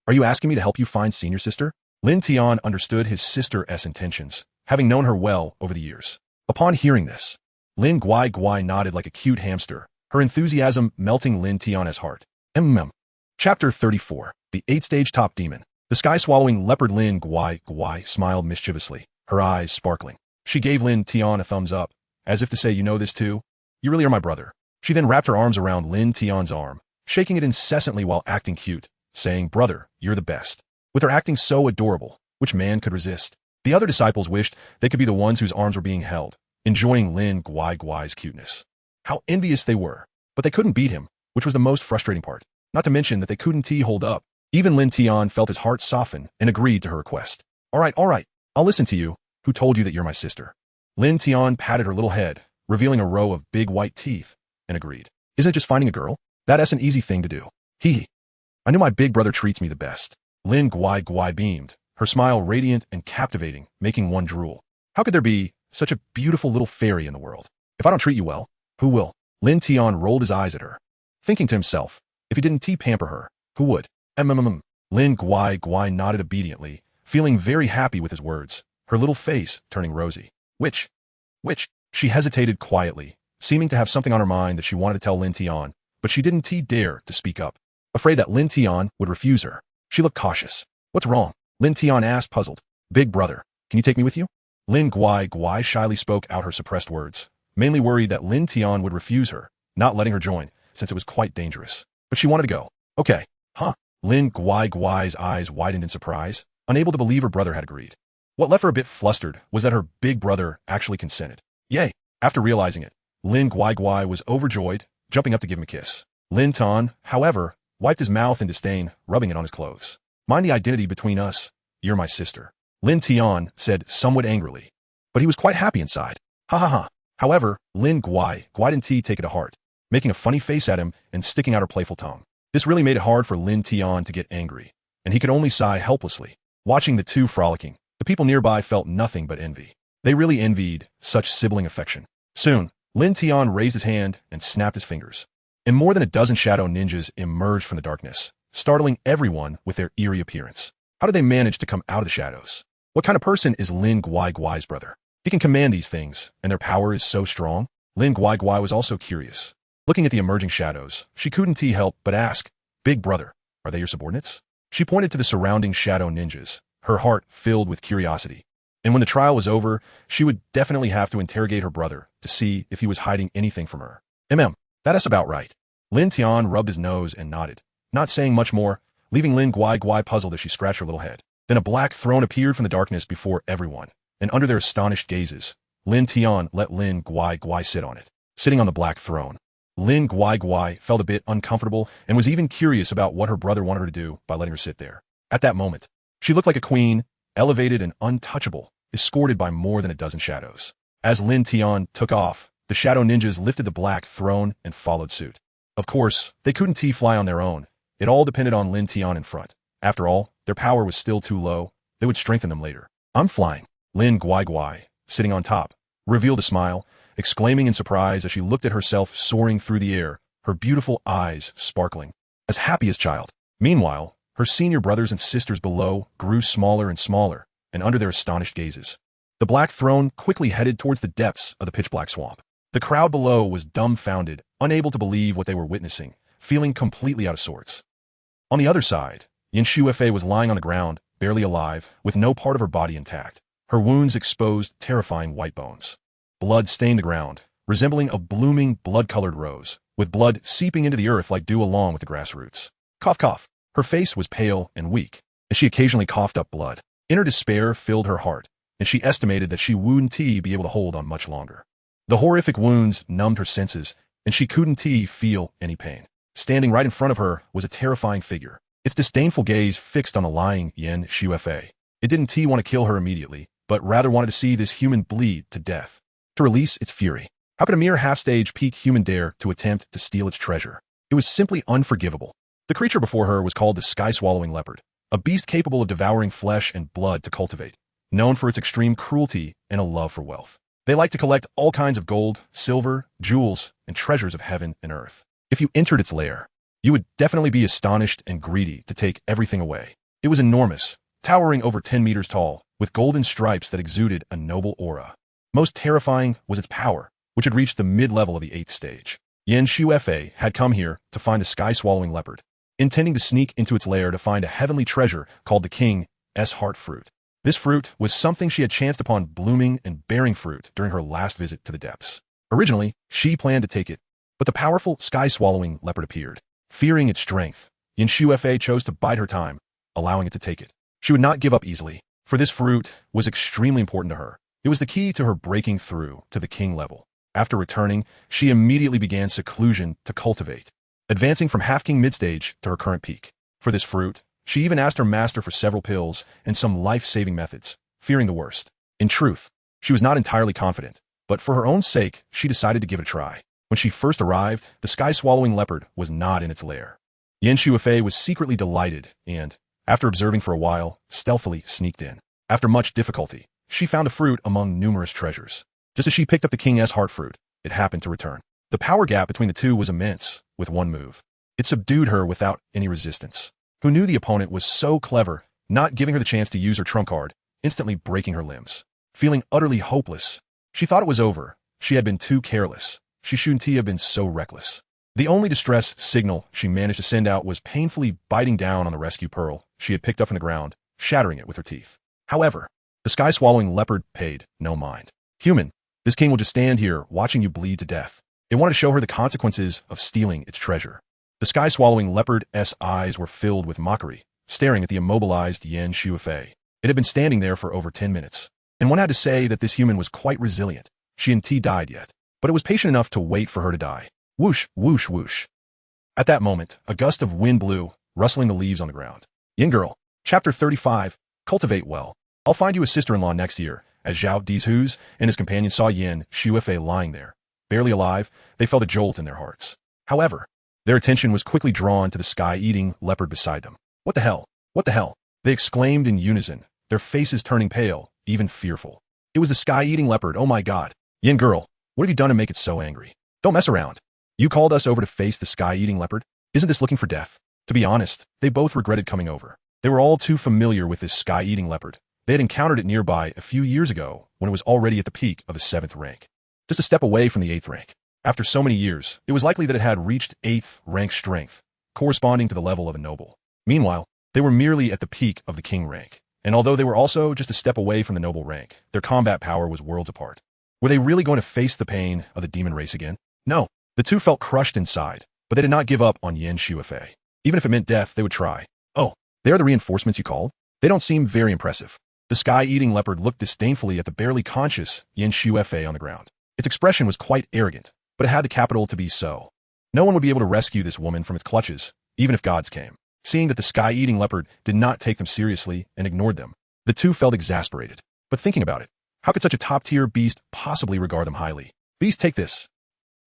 [SPEAKER 1] Are you asking me to help you find senior sister? Lin Tian understood his sister's intentions, having known her well over the years. Upon hearing this, Lin Guai nodded like a cute hamster, her enthusiasm melting Lin Tian's heart. Chapter 34. The 8th-stage top demon. The sky-swallowing leopard Lin Guai smiled mischievously, her eyes sparkling. She gave Lin Tian a thumbs up, as if to say, you know this too? You really are my brother. She then wrapped her arms around Lin Tian's arm, shaking it incessantly while acting cute, saying, brother, you're the best. With her acting so adorable, which man could resist? The other disciples wished they could be the ones whose arms were being held, enjoying Lin Guai's cuteness. How envious they were, but they couldn't beat him, which was the most frustrating part. Not to mention that they couldn't hold up. Even Lin Tian felt his heart soften and agreed to her request. All right, I'll listen to you. Who told you that you're my sister? Lin Tian patted her little head, revealing a row of big white teeth, and agreed. Isn't it just finding a girl? That's an easy thing to do. I knew my big brother treats me the best. Lin Guai beamed, her smile radiant and captivating, making one drool. How could there be such a beautiful little fairy in the world? If I don't treat you well, who will? Lin Tian rolled his eyes at her, thinking to himself, if he didn't pamper her, who would? Lin Guai nodded obediently, feeling very happy with his words, her little face turning rosy. Which? She hesitated quietly, seeming to have something on her mind that she wanted to tell Lin Tian, but she didn't dare to speak up, afraid that Lin Tian would refuse her. She looked cautious. What's wrong? Lin Tian asked, puzzled. Big brother, can you take me with you? Lin Guai shyly spoke out her suppressed words, mainly worried that Lin Tian would refuse her, not letting her join, since it was quite dangerous. But she wanted to go. Okay. Lin Guai's eyes widened in surprise, unable to believe her brother had agreed. What left her a bit flustered was that her big brother actually consented. Yay! After realizing it, Lin Guai was overjoyed, jumping up to give him a kiss. Lin Tian, however, wiped his mouth in disdain, rubbing it on his clothes. Mind the identity between us. You're my sister. Lin Tian said somewhat angrily. But he was quite happy inside. Ha ha ha. However, Lin Guai didn't take it to heart, making a funny face at him and sticking out her playful tongue. This really made it hard for Lin Tian to get angry, and he could only sigh helplessly. Watching the two frolicking, the people nearby felt nothing but envy. They really envied such sibling affection. Soon, Lin Tian raised his hand and snapped his fingers, and more than a dozen shadow ninjas emerged from the darkness, startling everyone with their eerie appearance. How did they manage to come out of the shadows? What kind of person is Lin Guai's brother? He can command these things, and their power is so strong. Lin Guai was also curious. Looking at the emerging shadows, she couldn't help but ask, Big brother, are they your subordinates? She pointed to the surrounding shadow ninjas, her heart filled with curiosity. And when the trial was over, she would definitely have to interrogate her brother to see if he was hiding anything from her. That's about right. Lin Tian rubbed his nose and nodded, not saying much more, leaving Lin Guai puzzled as she scratched her little head. Then a black throne appeared from the darkness before everyone, and under their astonished gazes, Lin Tian let Lin Guai sit on it. Sitting on the black throne, Lin Guai felt a bit uncomfortable and was even curious about what her brother wanted her to do by letting her sit there. At that moment, she looked like a queen, elevated and untouchable, escorted by more than a dozen shadows. As Lin Tian took off, the shadow ninjas lifted the black throne and followed suit. Of course, they couldn't fly on their own. It all depended on Lin Tian in front. After all, their power was still too low. They would strengthen them later. I'm flying. Lin Guai, sitting on top, revealed a smile, exclaiming in surprise as she looked at herself soaring through the air, her beautiful eyes sparkling. As happy as child. Meanwhile, her senior brothers and sisters below grew smaller and smaller, and under their astonished gazes, the black throne quickly headed towards the depths of the pitch-black swamp. The crowd below was dumbfounded, unable to believe what they were witnessing, feeling completely out of sorts. On the other side, Yin Shuifei was lying on the ground, barely alive, with no part of her body intact. Her wounds exposed terrifying white bones. Blood stained the ground, resembling a blooming blood-colored rose, with blood seeping into the earth like dew along with the grass roots. Cough, cough. Her face was pale and weak, as she occasionally coughed up blood. Inner despair filled her heart, and she estimated that she wouldn't be able to hold on much longer. The horrific wounds numbed her senses, and she couldn't feel any pain. Standing right in front of her was a terrifying figure, its disdainful gaze fixed on the lying Yin Shuifei. It didn't want to kill her immediately, but rather wanted to see this human bleed to death, to release its fury. How could a mere half-stage peak human dare to attempt to steal its treasure? It was simply unforgivable. The creature before her was called the sky-swallowing leopard, a beast capable of devouring flesh and blood to cultivate, known for its extreme cruelty and a love for wealth. They like to collect all kinds of gold, silver, jewels, and treasures of heaven and earth. If you entered its lair, you would definitely be astonished and greedy to take everything away. It was enormous, towering over 10 meters tall, with golden stripes that exuded a noble aura. Most terrifying was its power, which had reached the mid-level of the 8th stage. Yin Shuifei had come here to find the sky-swallowing leopard, intending to sneak into its lair to find a heavenly treasure called the King's Heart Fruit. This fruit was something she had chanced upon blooming and bearing fruit during her last visit to the depths. Originally, she planned to take it, but the powerful sky-swallowing leopard appeared. Fearing its strength, Yin Shuifei chose to bide her time, allowing it to take it. She would not give up easily, for this fruit was extremely important to her. It was the key to her breaking through to the king level. After returning, she immediately began seclusion to cultivate, advancing from half-king mid-stage to her current peak. For this fruit, she even asked her master for several pills and some life-saving methods, fearing the worst. In truth, she was not entirely confident, but for her own sake, she decided to give it a try. When she first arrived, the sky-swallowing leopard was not in its lair. Yin Shuifei was secretly delighted and, after observing for a while, stealthily sneaked in. After much difficulty, she found a fruit among numerous treasures. Just as she picked up the King's Heart Fruit, it happened to return. The power gap between the two was immense. With one move, it subdued her without any resistance. Who knew the opponent was so clever, not giving her the chance to use her trump card, instantly breaking her limbs. Feeling utterly hopeless, she thought it was over. She had been too careless. She shouldn't have been so reckless. The only distress signal she managed to send out was painfully biting down on the rescue pearl she had picked up from the ground, shattering it with her teeth. However, the sky-swallowing leopard paid no mind. Human, this king will just stand here watching you bleed to death. It wanted to show her the consequences of stealing its treasure. The sky-swallowing leopard's eyes were filled with mockery, staring at the immobilized Yin Shuifei. It had been standing there for over 10 minutes, and one had to say that this human was quite resilient. She hadn't died yet, but it was patient enough to wait for her to die. Whoosh, whoosh, whoosh. At that moment, a gust of wind blew, rustling the leaves on the ground. Yin Girl. Chapter 35. Cultivate well. I'll find you a sister-in-law next year. As Zhao Dizhus and his companions saw Yin Shuifei lying there, barely alive, they felt a jolt in their hearts. However, their attention was quickly drawn to the sky-eating leopard beside them. What the hell? What the hell? They exclaimed in unison, their faces turning pale, even fearful. It was the sky-eating leopard, oh my god. Yin Girl, what have you done to make it so angry? Don't mess around. You called us over to face the sky-eating leopard? Isn't this looking for death? To be honest, they both regretted coming over. They were all too familiar with this sky-eating leopard. They had encountered it nearby a few years ago when it was already at the peak of the 7th rank. Just a step away from the 8th rank. After so many years, it was likely that it had reached 8th rank strength, corresponding to the level of a noble. Meanwhile, they were merely at the peak of the king rank, and although they were also just a step away from the noble rank, their combat power was worlds apart. Were they really going to face the pain of the demon race again? No. The two felt crushed inside, but they did not give up on Yin Shuifei. Even if it meant death, they would try. Oh, they are the reinforcements you called? They don't seem very impressive. The sky-eating leopard looked disdainfully at the barely conscious Yin Shuifei on the ground. Its expression was quite arrogant, but it had the capital to be so. No one would be able to rescue this woman from its clutches, even if gods came. Seeing that the sky-eating leopard did not take them seriously and ignored them, the two felt exasperated. But thinking about it, how could such a top-tier beast possibly regard them highly? Beast, take this.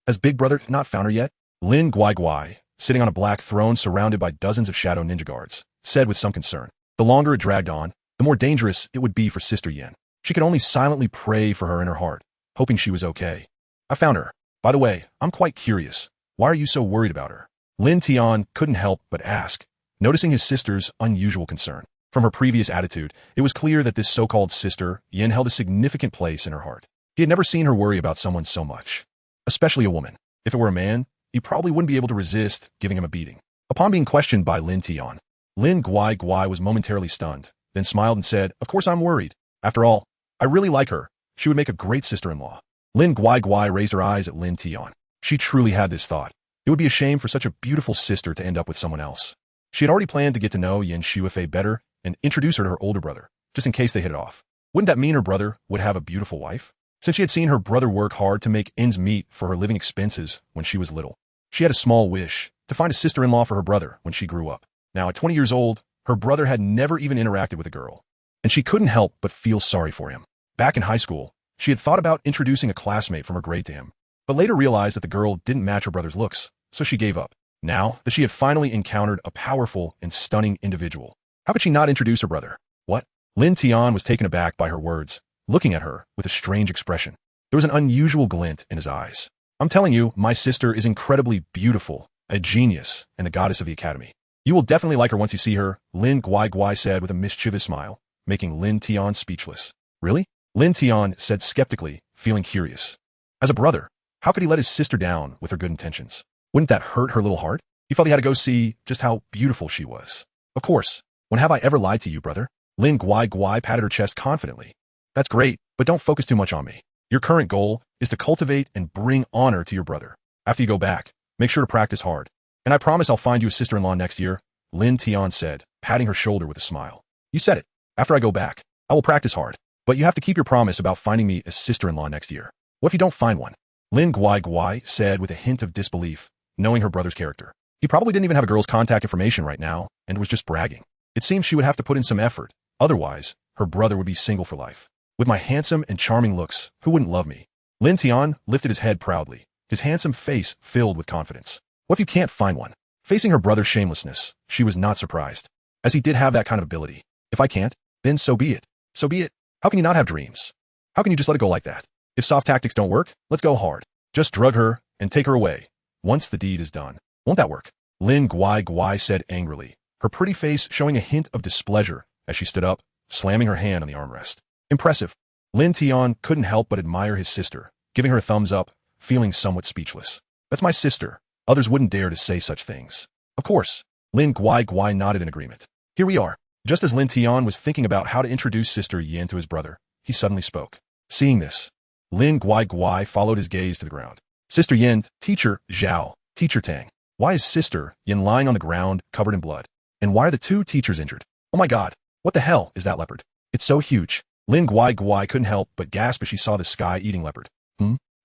[SPEAKER 1] Has Big Brother not found her yet? Lin Guai, sitting on a black throne surrounded by dozens of shadow ninja guards, said with some concern. The longer it dragged on, the more dangerous it would be for Sister Yin. She could only silently pray for her in her heart, hoping she was okay. I found her. By the way, I'm quite curious. Why are you so worried about her? Lin Tian couldn't help but ask, noticing his sister's unusual concern. From her previous attitude, it was clear that this so-called sister, Yin, held a significant place in her heart. He had never seen her worry about someone so much. Especially a woman. If it were a man, he probably wouldn't be able to resist giving him a beating. Upon being questioned by Lin Tian, Lin Guai was momentarily stunned, then smiled and said, of course I'm worried. After all, I really like her. She would make a great sister-in-law. Lin Guai raised her eyes at Lin Tian. She truly had this thought. It would be a shame for such a beautiful sister to end up with someone else. She had already planned to get to know Yin Shuifei better and introduce her to her older brother, just in case they hit it off. Wouldn't that mean her brother would have a beautiful wife? Since she had seen her brother work hard to make ends meet for her living expenses when she was little, she had a small wish to find a sister-in-law for her brother when she grew up. Now, at 20 years old, her brother had never even interacted with a girl, and she couldn't help but feel sorry for him. Back in high school, she had thought about introducing a classmate from her grade to him, but later realized that the girl didn't match her brother's looks, so she gave up. Now that she had finally encountered a powerful and stunning individual, how could she not introduce her brother? What? Lin Tian was taken aback by her words, looking at her with a strange expression. There was an unusual glint in his eyes. I'm telling you, my sister is incredibly beautiful, a genius, and the goddess of the academy. You will definitely like her once you see her, Lin Guai said with a mischievous smile, making Lin Tian speechless. Really? Lin Tian said skeptically, feeling curious. As a brother, how could he let his sister down with her good intentions? Wouldn't that hurt her little heart? He felt he had to go see just how beautiful she was. Of course. When have I ever lied to you, brother? Lin Guai patted her chest confidently. That's great, but don't focus too much on me. Your current goal is to cultivate and bring honor to your brother. After you go back, make sure to practice hard. And I promise I'll find you a sister-in-law next year, Lin Tian said, patting her shoulder with a smile. You said it. After I go back, I will practice hard. But you have to keep your promise about finding me a sister-in-law next year. What if you don't find one? Lin Guai said with a hint of disbelief, knowing her brother's character. He probably didn't even have a girl's contact information right now, and was just bragging. It seemed she would have to put in some effort. Otherwise, her brother would be single for life. With my handsome and charming looks, who wouldn't love me? Lin Tian lifted his head proudly, his handsome face filled with confidence. What if you can't find one? Facing her brother's shamelessness, she was not surprised, as he did have that kind of ability. If I can't, then so be it. So be it. How can you not have dreams? How can you just let it go like that? If soft tactics don't work, let's go hard. Just drug her and take her away. Once the deed is done. Won't that work? Lin Guai said angrily, her pretty face showing a hint of displeasure as she stood up, slamming her hand on the armrest. Impressive. Lin Tian couldn't help but admire his sister, giving her a thumbs up, feeling somewhat speechless. That's my sister. Others wouldn't dare to say such things. Of course. Lin Guai nodded in agreement. Here we are. Just as Lin Tian was thinking about how to introduce Sister Yin to his brother, he suddenly spoke. Seeing this, Lin Guai followed his gaze to the ground. Sister Yin, Teacher Zhao, Teacher Tang. Why is Sister Yin lying on the ground, covered in blood? And why are the two teachers injured? Oh my god, what the hell is that leopard? It's so huge. Lin Guai couldn't help but gasp as she saw the sky-eating leopard.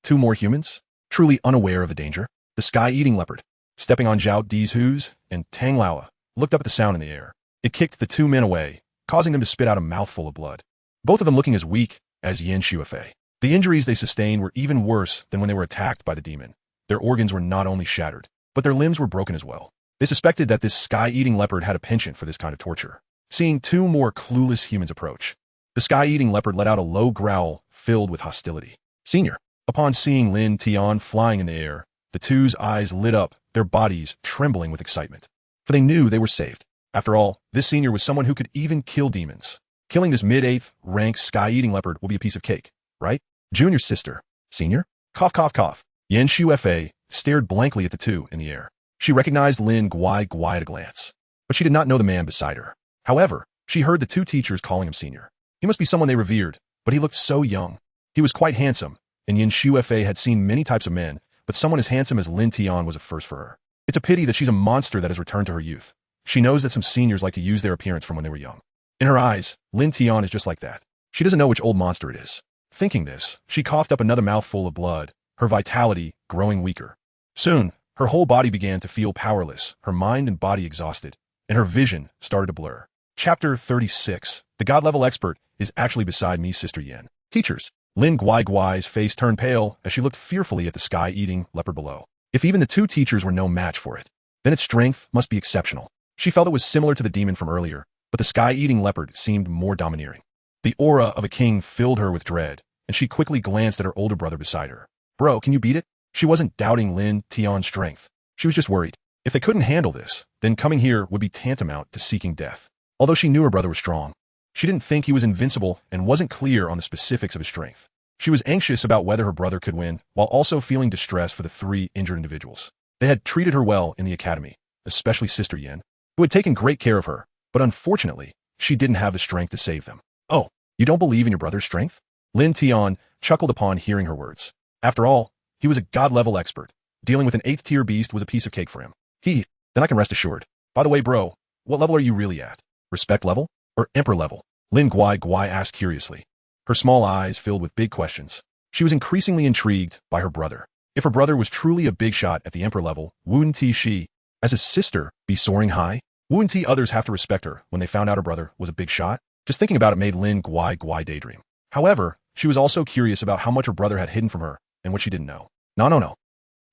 [SPEAKER 1] Two more humans? Truly unaware of the danger? The sky-eating leopard. stepping on Zhao Dizhu's, and Tang Laoa looked up at the sound in the air. It kicked the two men away, causing them to spit out a mouthful of blood. Both of them looking as weak as Yin Shuifei. The injuries they sustained were even worse than when they were attacked by the demon. Their organs were not only shattered, but their limbs were broken as well. They suspected that this sky-eating leopard had a penchant for this kind of torture. Seeing two more clueless humans approach, the sky-eating leopard let out a low growl filled with hostility. Senior. Upon seeing Lin Tian flying in the air, the two's eyes lit up, their bodies trembling with excitement. For they knew they were saved. After all, this senior was someone who could even kill demons. Killing this mid-8th rank sky-eating leopard will be a piece of cake, right? Junior sister. Senior? Cough, cough, cough. Yin Shuifei stared blankly at the two in the air. She recognized Lin Guai at a glance, but she did not know the man beside her. However, she heard the two teachers calling him senior. He must be someone they revered, but he looked so young. He was quite handsome, and Yin Shuifei had seen many types of men, but someone as handsome as Lin Tian was a first for her. It's a pity that she's a monster that has returned to her youth. She knows that some seniors like to use their appearance from when they were young. In her eyes, Lin Tian is just like that. She doesn't know which old monster it is. Thinking this, she coughed up another mouthful of blood, her vitality growing weaker. Soon, her whole body began to feel powerless, her mind and body exhausted, and her vision started to blur. Chapter 36. The God-level expert is actually beside me, Sister Yin. Teachers. Lin Guai's face turned pale as she looked fearfully at the sky-eating leopard below. If even the two teachers were no match for it, then its strength must be exceptional. She felt it was similar to the demon from earlier, but the sky-eating leopard seemed more domineering. The aura of a king filled her with dread, and she quickly glanced at her older brother beside her. Bro, can you beat it? She wasn't doubting Lin Tian's strength. She was just worried. If they couldn't handle this, then coming here would be tantamount to seeking death. Although she knew her brother was strong, she didn't think he was invincible and wasn't clear on the specifics of his strength. She was anxious about whether her brother could win, while also feeling distress for the three injured individuals. They had treated her well in the academy, especially Sister Yin, who had taken great care of her, but unfortunately, she didn't have the strength to save them. Oh, you don't believe in your brother's strength? Lin Tian chuckled upon hearing her words. After all, he was a god-level expert. Dealing with an 8th-tier beast was a piece of cake for him. Then I can rest assured. By the way, bro, what level are you really at? Respect level? Or emperor level? Lin Guai asked curiously. Her small eyes filled with big questions. She was increasingly intrigued by her brother. If her brother was truly a big shot at the emperor level, wouldn't she, as his sister, be soaring high? Wouldn't others have to respect her when they found out her brother was a big shot? Just thinking about it made Lin Guai daydream. However, she was also curious about how much her brother had hidden from her and what she didn't know. No.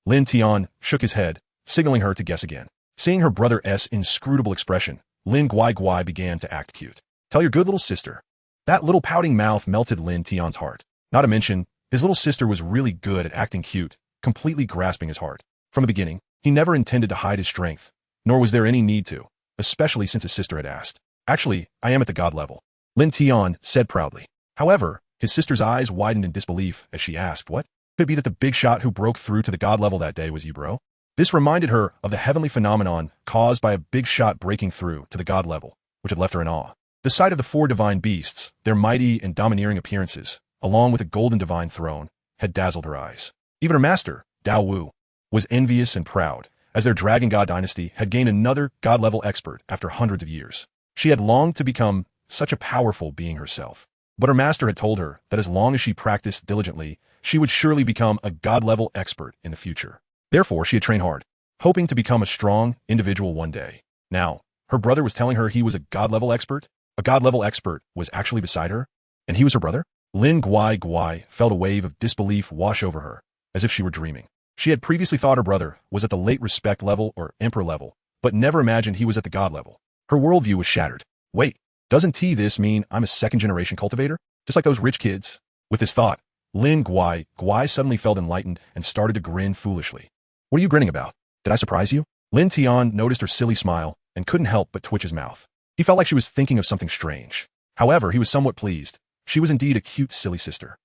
[SPEAKER 1] Lin Tian shook his head, signaling her to guess again. Seeing her brother's inscrutable expression, Lin Guai began to act cute. Tell your good little sister. That little pouting mouth melted Lin Tian's heart. Not to mention, his little sister was really good at acting cute, completely grasping his heart. From the beginning, he never intended to hide his strength, nor was there any need to, especially since his sister had asked. Actually, I am at the god level, Lin Tian said proudly. However, his sister's eyes widened in disbelief as she asked, what? Could it be that the big shot who broke through to the god level that day was you, bro? This reminded her of the heavenly phenomenon caused by a big shot breaking through to the god level, which had left her in awe. The sight of the 4 divine beasts, their mighty and domineering appearances, along with a golden divine throne, had dazzled her eyes. Even her master, Dao Wu, was envious and proud, as their dragon god dynasty had gained another god-level expert after hundreds of years. She had longed to become such a powerful being herself. But her master had told her that as long as she practiced diligently, she would surely become a god-level expert in the future. Therefore, she had trained hard, hoping to become a strong individual one day. Now, her brother was telling her he was a god-level expert? A god-level expert was actually beside her? And he was her brother? Lin Guai felt a wave of disbelief wash over her, as if she were dreaming. She had previously thought her brother was at the late respect level or emperor level, but never imagined he was at the god level. Her worldview was shattered. Wait, doesn't this mean I'm a second-generation cultivator? Just like those rich kids? With this thought, Lin Guai suddenly felt enlightened and started to grin foolishly. What are you grinning about? Did I surprise you? Lin Tian noticed her silly smile and couldn't help but twitch his mouth. He felt like she was thinking of something strange. However, he was somewhat pleased. She was indeed a cute, silly sister.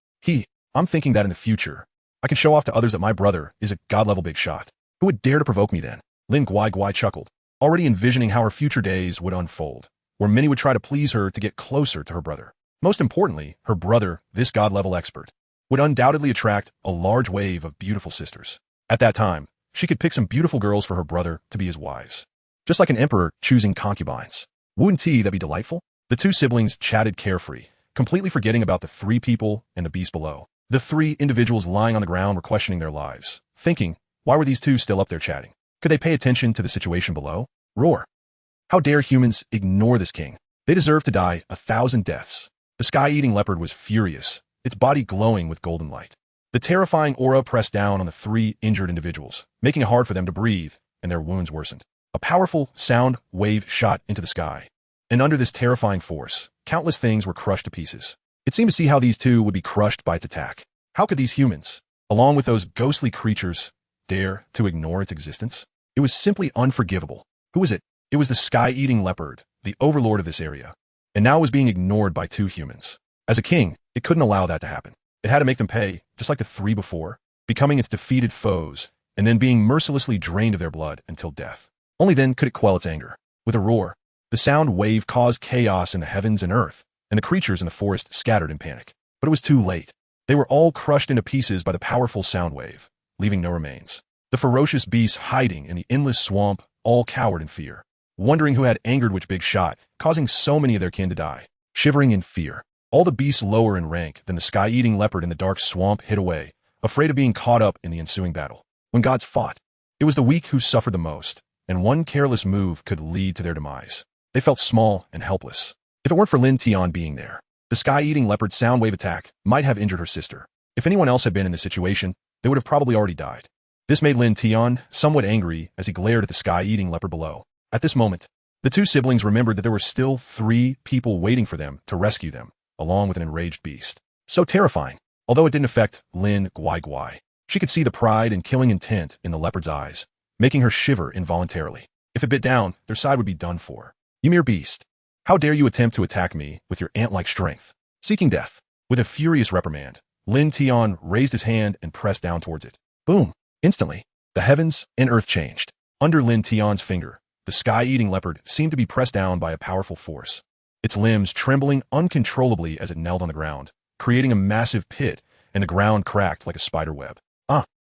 [SPEAKER 1] I'm thinking that in the future, I can show off to others that my brother is a god-level big shot. Who would dare to provoke me then? Lin Guai chuckled, already envisioning how her future days would unfold, where many would try to please her to get closer to her brother. Most importantly, her brother, this god-level expert, would undoubtedly attract a large wave of beautiful sisters. At that time, she could pick some beautiful girls for her brother to be his wives. Just like an emperor choosing concubines. Wouldn't that be delightful? The two siblings chatted carefree, completely forgetting about the 3 people and the beast below. The 3 individuals lying on the ground were questioning their lives, thinking, why were these two still up there chatting? Could they pay attention to the situation below? Roar. How dare humans ignore this king? They deserve to die 1,000 deaths. The sky-eating leopard was furious, its body glowing with golden light. The terrifying aura pressed down on the 3 injured individuals, making it hard for them to breathe, and their wounds worsened. A powerful sound wave shot into the sky. And under this terrifying force, countless things were crushed to pieces. It seemed to see how these two would be crushed by its attack. How could these humans, along with those ghostly creatures, dare to ignore its existence? It was simply unforgivable. Who was it? It was the sky-eating leopard, the overlord of this area. And now it was being ignored by 2 humans. As a king, it couldn't allow that to happen. It had to make them pay, just like the 3 before, becoming its defeated foes, and then being mercilessly drained of their blood until death. Only then could it quell its anger. With a roar, the sound wave caused chaos in the heavens and earth, and the creatures in the forest scattered in panic. But it was too late. They were all crushed into pieces by the powerful sound wave, leaving no remains. The ferocious beasts hiding in the endless swamp all cowered in fear, wondering who had angered which big shot, causing so many of their kin to die. Shivering in fear, all the beasts lower in rank than the sky-eating leopard in the dark swamp hid away, afraid of being caught up in the ensuing battle. When gods fought, it was the weak who suffered the most, and one careless move could lead to their demise. They felt small and helpless. If it weren't for Lin Tian being there, the sky-eating leopard's sound wave attack might have injured her sister. If anyone else had been in this situation, they would have probably already died. This made Lin Tian somewhat angry as he glared at the sky-eating leopard below. At this moment, the 2 siblings remembered that there were still 3 people waiting for them to rescue them, along with an enraged beast. So terrifying. Although it didn't affect Lin Guai. She could see the pride and killing intent in the leopard's eyes, making her shiver involuntarily. If it bit down, their side would be done for. You mere beast. How dare you attempt to attack me with your ant-like strength? Seeking death. With a furious reprimand, Lin Tian raised his hand and pressed down towards it. Boom. Instantly, the heavens and earth changed. Under Lin Tian's finger, the sky-eating leopard seemed to be pressed down by a powerful force, its limbs trembling uncontrollably as it knelt on the ground, creating a massive pit, and the ground cracked like a spider web.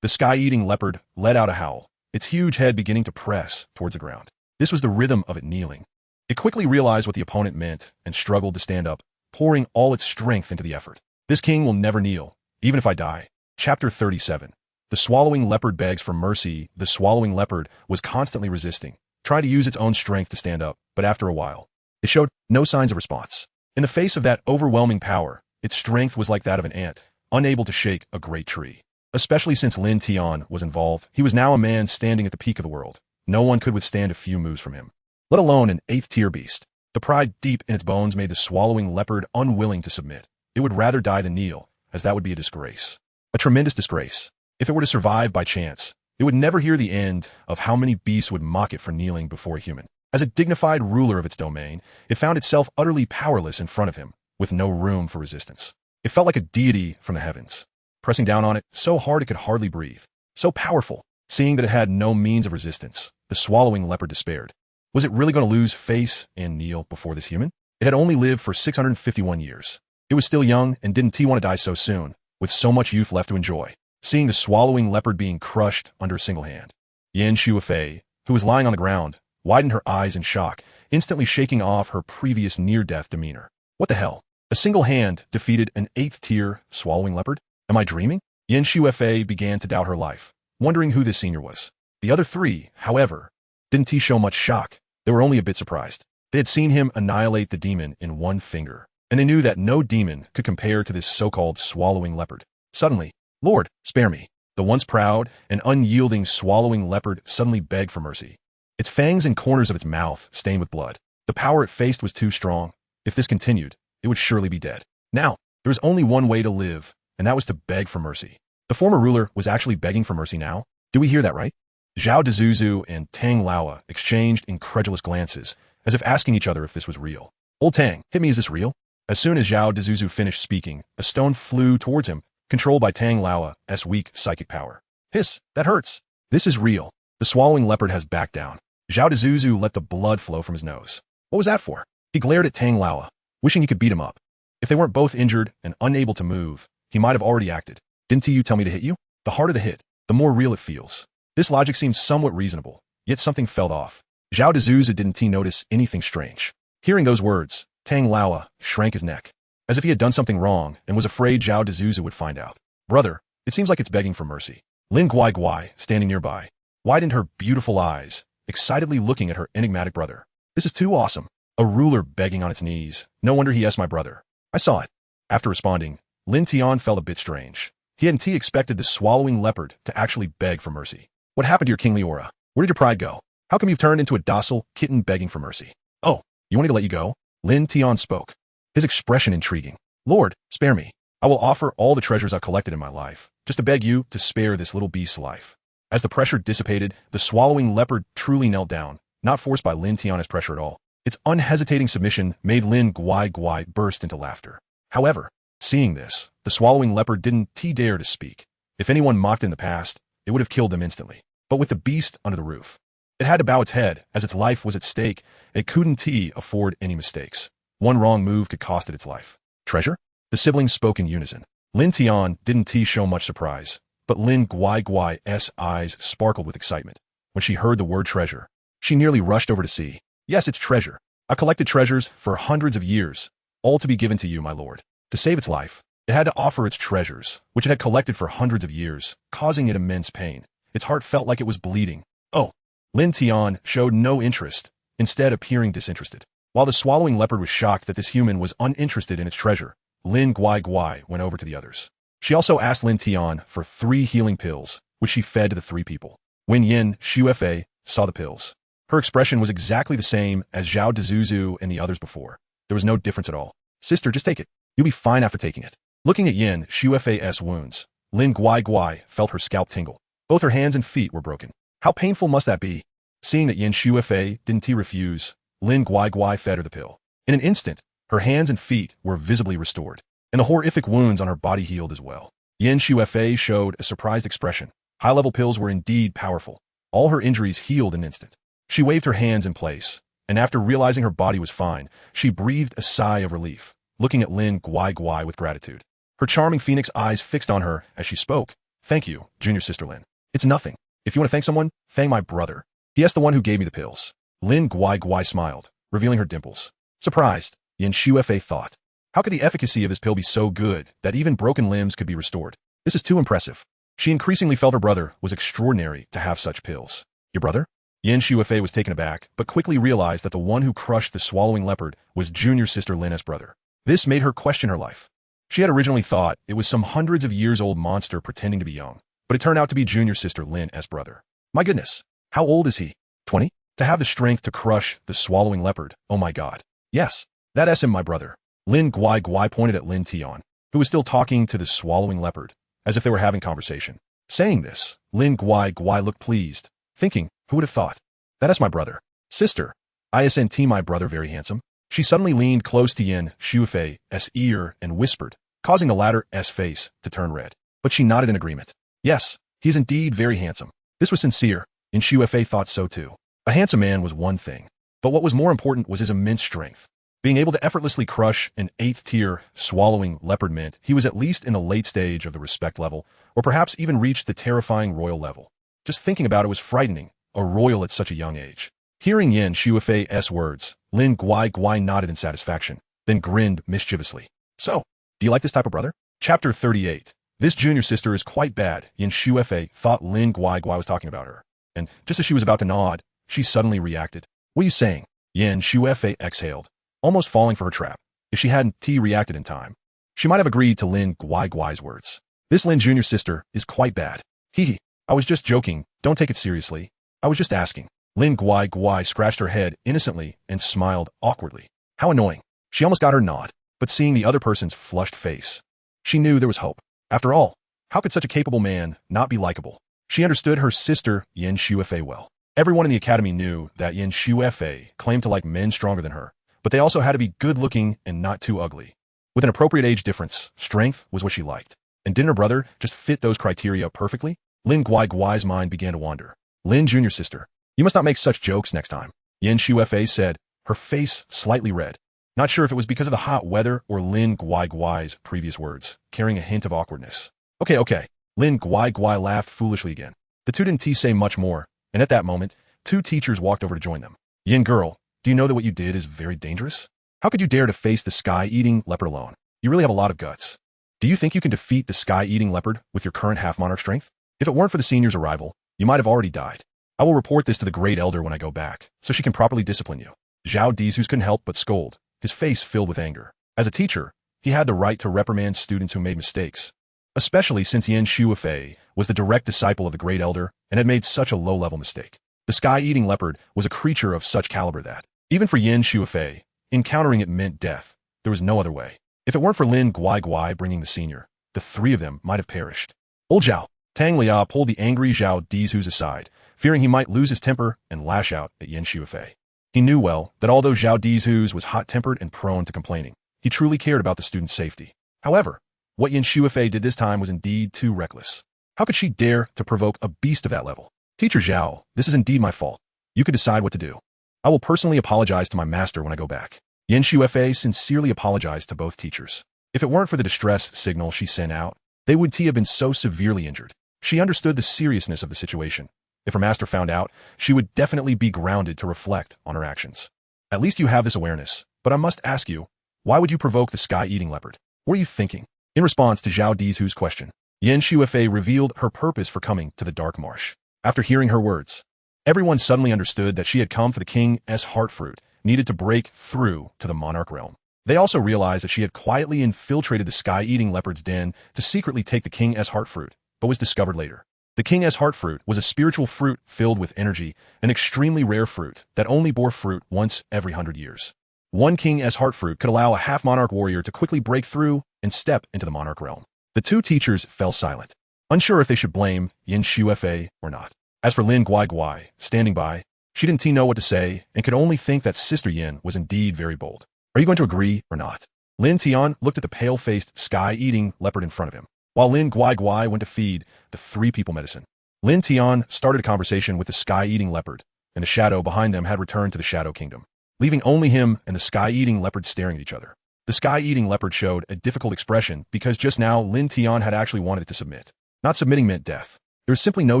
[SPEAKER 1] The sky-eating leopard let out a howl, its huge head beginning to press towards the ground. This was the rhythm of it kneeling. It quickly realized what the opponent meant and struggled to stand up, pouring all its strength into the effort. This king will never kneel, even if I die. Chapter 37. The swallowing leopard begs for mercy. The swallowing leopard was constantly resisting, trying to use its own strength to stand up, but after a while, it showed no signs of response. In the face of that overwhelming power, its strength was like that of an ant, unable to shake a great tree. Especially since Lin Tian was involved, he was now a man standing at the peak of the world. No one could withstand a few moves from him, let alone an 8th-tier beast. The pride deep in its bones made the swallowing leopard unwilling to submit. It would rather die than kneel, as that would be a disgrace. A tremendous disgrace. If it were to survive by chance, it would never hear the end of how many beasts would mock it for kneeling before a human. As a dignified ruler of its domain, it found itself utterly powerless in front of him, with no room for resistance. It felt like a deity from the heavens, pressing down on it so hard it could hardly breathe. So powerful. Seeing that it had no means of resistance, the swallowing leopard despaired. Was it really going to lose face and kneel before this human? It had only lived for 651 years. It was still young and didn't want to die so soon, with so much youth left to enjoy. Seeing the swallowing leopard being crushed under a single hand, Yan Shuifei, who was lying on the ground, widened her eyes in shock, instantly shaking off her previous near-death demeanor. What the hell? A single hand defeated an 8th-tier swallowing leopard? Am I dreaming? Yan Shuifei began to doubt her life, wondering who this senior was. The other 3, however, didn't show much shock. They were only a bit surprised. They had seen him annihilate the demon in one finger, and they knew that no demon could compare to this so-called swallowing leopard. Suddenly, Lord, spare me. The once proud and unyielding swallowing leopard suddenly begged for mercy. Its fangs and corners of its mouth stained with blood. The power it faced was too strong. If this continued, it would surely be dead. Now, there was only one way to live, and that was to beg for mercy. The former ruler was actually begging for mercy now. Do we hear that right? Zhao Dezuzu and Tang Laowa exchanged incredulous glances, as if asking each other if this was real. Old Tang, hit me, is this real? As soon as Zhao Dezuzu finished speaking, a stone flew towards him, controlled by Tang Laowa's weak psychic power. Hiss, that hurts. This is real. The swallowing leopard has backed down. Zhao Dezuzu let the blood flow from his nose. What was that for? He glared at Tang Laowa, wishing he could beat him up. If they weren't both injured and unable to move, he might have already acted. Didn't you tell me to hit you? The harder the hit, the more real it feels. This logic seemed somewhat reasonable, yet something felt off. Zhao Dezuzu didn't notice anything strange. Hearing those words, Tang Laowa shrank his neck, as if he had done something wrong and was afraid Zhao Dezuzu would find out. Brother, it seems like it's begging for mercy. Lin Guai, standing nearby, widened her beautiful eyes, excitedly looking at her enigmatic brother. This is too awesome. A ruler begging on its knees. No wonder he asked my brother. I saw it. After responding, Lin Tian felt a bit strange. He hadn't expected the swallowing leopard to actually beg for mercy. What happened to your kingly aura? Where did your pride go? How come you've turned into a docile kitten begging for mercy? Oh, you want me to let you go? Lin Tian spoke, his expression intriguing. Lord, spare me. I will offer all the treasures I've collected in my life, just to beg you to spare this little beast's life. As the pressure dissipated, the swallowing leopard truly knelt down, not forced by Lin Tian's pressure at all. Its unhesitating submission made Lin Guai burst into laughter. However, seeing this, the swallowing leopard didn't dare to speak. If anyone mocked in the past, it would have killed them instantly. But with the beast under the roof, it had to bow its head, as its life was at stake, and it couldn't afford any mistakes. One wrong move could cost it its life. Treasure? The siblings spoke in unison. Lin Tian didn't show much surprise, but Lin Guai's eyes sparkled with excitement. When she heard the word treasure, she nearly rushed over to see. Yes, it's treasure. I've collected treasures for hundreds of years, all to be given to you, my lord. To save its life, it had to offer its treasures, which it had collected for hundreds of years, causing it immense pain. Its heart felt like it was bleeding. Oh. Lin Tian showed no interest, instead appearing disinterested. While the swallowing leopard was shocked that this human was uninterested in its treasure, Lin Guai went over to the others. She also asked Lin Tian for 3 healing pills, which she fed to the 3 people. When Yin Shuefei saw the pills, her expression was exactly the same as Zhao Dezuzu and the others before. There was no difference at all. Sister, just take it. You'll be fine after taking it. Looking at Yin Shuefei's wounds, Lin Guai felt her scalp tingle. Both her hands and feet were broken. How painful must that be? Seeing that Yin Shuefei didn't refuse, Lin Guai fed her the pill. In an instant, her hands and feet were visibly restored, and the horrific wounds on her body healed as well. Yin Shuefei showed a surprised expression. High-level pills were indeed powerful. All her injuries healed in an instant. She waved her hands in place, and after realizing her body was fine, she breathed a sigh of relief, looking at Lin Guai with gratitude. Her charming phoenix eyes fixed on her as she spoke. Thank you, junior sister Lin. It's nothing. If you want to thank someone, thank my brother. He asked the one who gave me the pills. Lin Guai smiled, revealing her dimples. Surprised, Yin Shuefei thought. How could the efficacy of this pill be so good that even broken limbs could be restored? This is too impressive. She increasingly felt her brother was extraordinary to have such pills. Your brother? Yin Shuefei was taken aback, but quickly realized that the one who crushed the swallowing leopard was junior sister Lin's brother. This made her question her life. She had originally thought it was some hundreds of years old monster pretending to be young, but it turned out to be junior sister Lin's brother. My goodness, how old is he? 20? To have the strength to crush the swallowing leopard, oh my god. Yes, that's him, my brother. Lin Guai pointed at Lin Tian, who was still talking to the swallowing leopard, as if they were having conversation. Saying this, Lin Guai looked pleased, thinking, who would have thought? That's my brother. Sister, isn't my brother very handsome? She suddenly leaned close to Yin Shuefei's ear and whispered, causing the latter's face to turn red. But she nodded in agreement. Yes, he is indeed very handsome. This was sincere, and Shuefei thought so too. A handsome man was one thing, but what was more important was his immense strength. Being able to effortlessly crush an 8th-tier swallowing leopard meant he was at least in the late stage of the respect level, or perhaps even reached the terrifying royal level. Just thinking about it was frightening, a royal at such a young age. Hearing Yin Shuefei's words, Lin Guai nodded in satisfaction, then grinned mischievously. So, do you like this type of brother? Chapter 38. This junior sister is quite bad. Yin Shuefei thought Lin Guai was talking about her, and just as she was about to nod, she suddenly reacted. What are you saying? Yin Shuefei exhaled, almost falling for her trap. If she hadn't reacted in time, she might have agreed to Lin Guai's words. This Lin junior sister is quite bad. I was just joking, don't take it seriously. I was just asking. Lin Guai scratched her head innocently and smiled awkwardly. How annoying. She almost got her nod, but seeing the other person's flushed face, she knew there was hope. After all, how could such a capable man not be likable? She understood her sister Yin Shuefei well. Everyone in the academy knew that Yin Shuefei claimed to like men stronger than her, but they also had to be good-looking and not too ugly. With an appropriate age difference, strength was what she liked. And didn't her brother just fit those criteria perfectly? Lin Guai's mind began to wander. Lin junior sister, you must not make such jokes next time, Yin Shuefei said, her face slightly red. Not sure if it was because of the hot weather or Lin Guai's previous words, carrying a hint of awkwardness. Okay. Lin Guai laughed foolishly again. The two didn't say much more, and at that moment, 2 teachers walked over to join them. Yin girl, do you know that what you did is very dangerous? How could you dare to face the sky-eating leopard alone? You really have a lot of guts. Do you think you can defeat the sky-eating leopard with your current half-monarch strength? If it weren't for the senior's arrival, you might have already died. I will report this to the Great Elder when I go back, so she can properly discipline you. Zhao Dizhu couldn't help but scold, his face filled with anger. As a teacher, he had the right to reprimand students who made mistakes, especially since Yin Shuifei was the direct disciple of the Great Elder and had made such a low-level mistake. The sky-eating leopard was a creature of such caliber that, even for Yin Shuifei, encountering it meant death. There was no other way. If it weren't for Lin Guai bringing the senior, the three of them might have perished. Old Zhao, Tang Lia pulled the angry Zhao Dizhu aside, fearing he might lose his temper and lash out at Yin Shuifei. He knew well that although Zhao Dizhu was hot-tempered and prone to complaining, he truly cared about the student's safety. However, what Yin Shuifei did this time was indeed too reckless. How could she dare to provoke a beast of that level? Teacher Zhao, this is indeed my fault. You could decide what to do. I will personally apologize to my master when I go back. Yin Shuifei sincerely apologized to both teachers. If it weren't for the distress signal she sent out, they would have been so severely injured. She understood the seriousness of the situation. If her master found out, she would definitely be grounded to reflect on her actions. At least you have this awareness, but I must ask you, why would you provoke the sky-eating leopard? What are you thinking? In response to Zhao Dizhu's question, Yin Shuifei revealed her purpose for coming to the Dark Marsh. After hearing her words, everyone suddenly understood that she had come for the king's heart fruit, needed to break through to the monarch realm. They also realized that she had quietly infiltrated the sky-eating leopard's den to secretly take the king's heart fruit, but was discovered later. The king's heart fruit was a spiritual fruit filled with energy, an extremely rare fruit that only bore fruit once every 100 years. One king's heart fruit could allow a half-monarch warrior to quickly break through and step into the monarch realm. The two teachers fell silent, unsure if they should blame Yin Shuifei or not. As for Lin Guai, standing by, she didn't know what to say and could only think that Sister Yin was indeed very bold. Are you going to agree or not? Lin Tian looked at the pale-faced, sky-eating leopard in front of him, while Lin Guai went to feed the three people medicine. Lin Tian started a conversation with the sky-eating leopard, and the shadow behind them had returned to the Shadow Kingdom, leaving only him and the sky-eating leopard staring at each other. The sky-eating leopard showed a difficult expression because just now Lin Tian had actually wanted it to submit. Not submitting meant death. There was simply no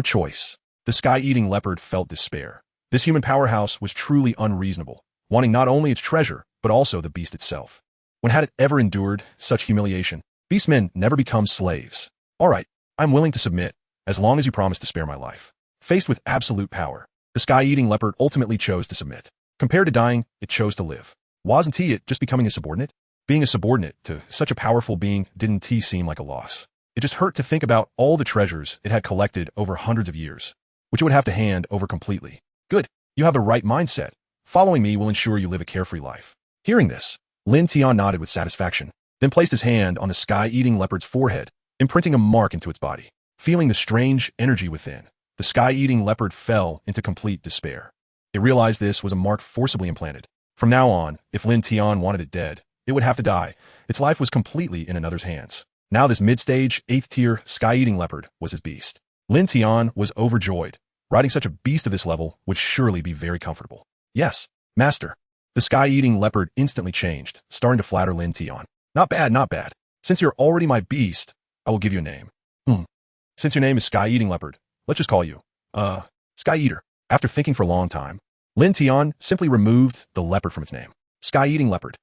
[SPEAKER 1] choice. The sky-eating leopard felt despair. This human powerhouse was truly unreasonable, wanting not only its treasure, but also the beast itself. When had it ever endured such humiliation? Beastmen never become slaves. All right, I'm willing to submit, as long as you promise to spare my life. Faced with absolute power, the sky-eating leopard ultimately chose to submit. Compared to dying, it chose to live. Wasn't it just becoming a subordinate? Being a subordinate to such a powerful being didn't seem like a loss. It just hurt to think about all the treasures it had collected over hundreds of years, which it would have to hand over completely. Good, you have the right mindset. Following me will ensure you live a carefree life. Hearing this, Lin Tian nodded with satisfaction, then placed his hand on the sky-eating leopard's forehead, imprinting a mark into its body. Feeling the strange energy within, the sky-eating leopard fell into complete despair. It realized this was a mark forcibly implanted. From now on, if Lin Tian wanted it dead, it would have to die. Its life was completely in another's hands. Now this mid-stage, 8th-tier, sky-eating leopard was his beast. Lin Tian was overjoyed. Riding such a beast of this level would surely be very comfortable. Yes, master. The sky-eating leopard instantly changed, starting to flatter Lin Tian. Not bad, not bad. Since you're already my beast, I will give you a name. Since your name is Sky-Eating Leopard, let's just call you, Sky Eater. After thinking for a long time, Lin Tian simply removed the leopard from its name. Sky-Eating Leopard.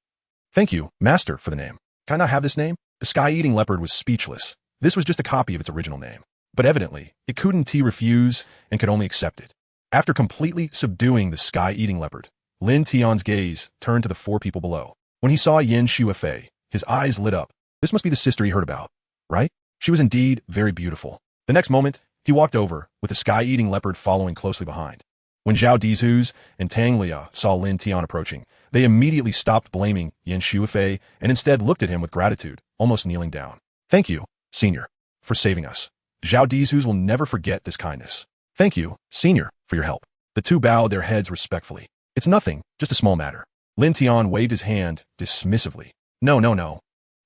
[SPEAKER 1] Thank you, master, for the name. Can I not have this name? The Sky-Eating Leopard was speechless. This was just a copy of its original name. But evidently, it couldn't refuse and could only accept it. After completely subduing the Sky-Eating Leopard, Lin Tian's gaze turned to the four people below. When he saw Yin Shuifei, his eyes lit up. This must be the sister he heard about, right? She was indeed very beautiful. The next moment, he walked over, with the sky-eating leopard following closely behind. When Zhao Dizhu and Tang Lia saw Lin Tian approaching, they immediately stopped blaming Yin Shuifei and instead looked at him with gratitude, almost kneeling down. Thank you, senior, for saving us. Zhao Dizhu will never forget this kindness. Thank you, senior, for your help. The two bowed their heads respectfully. It's nothing, just a small matter. Lin Tian waved his hand dismissively. No.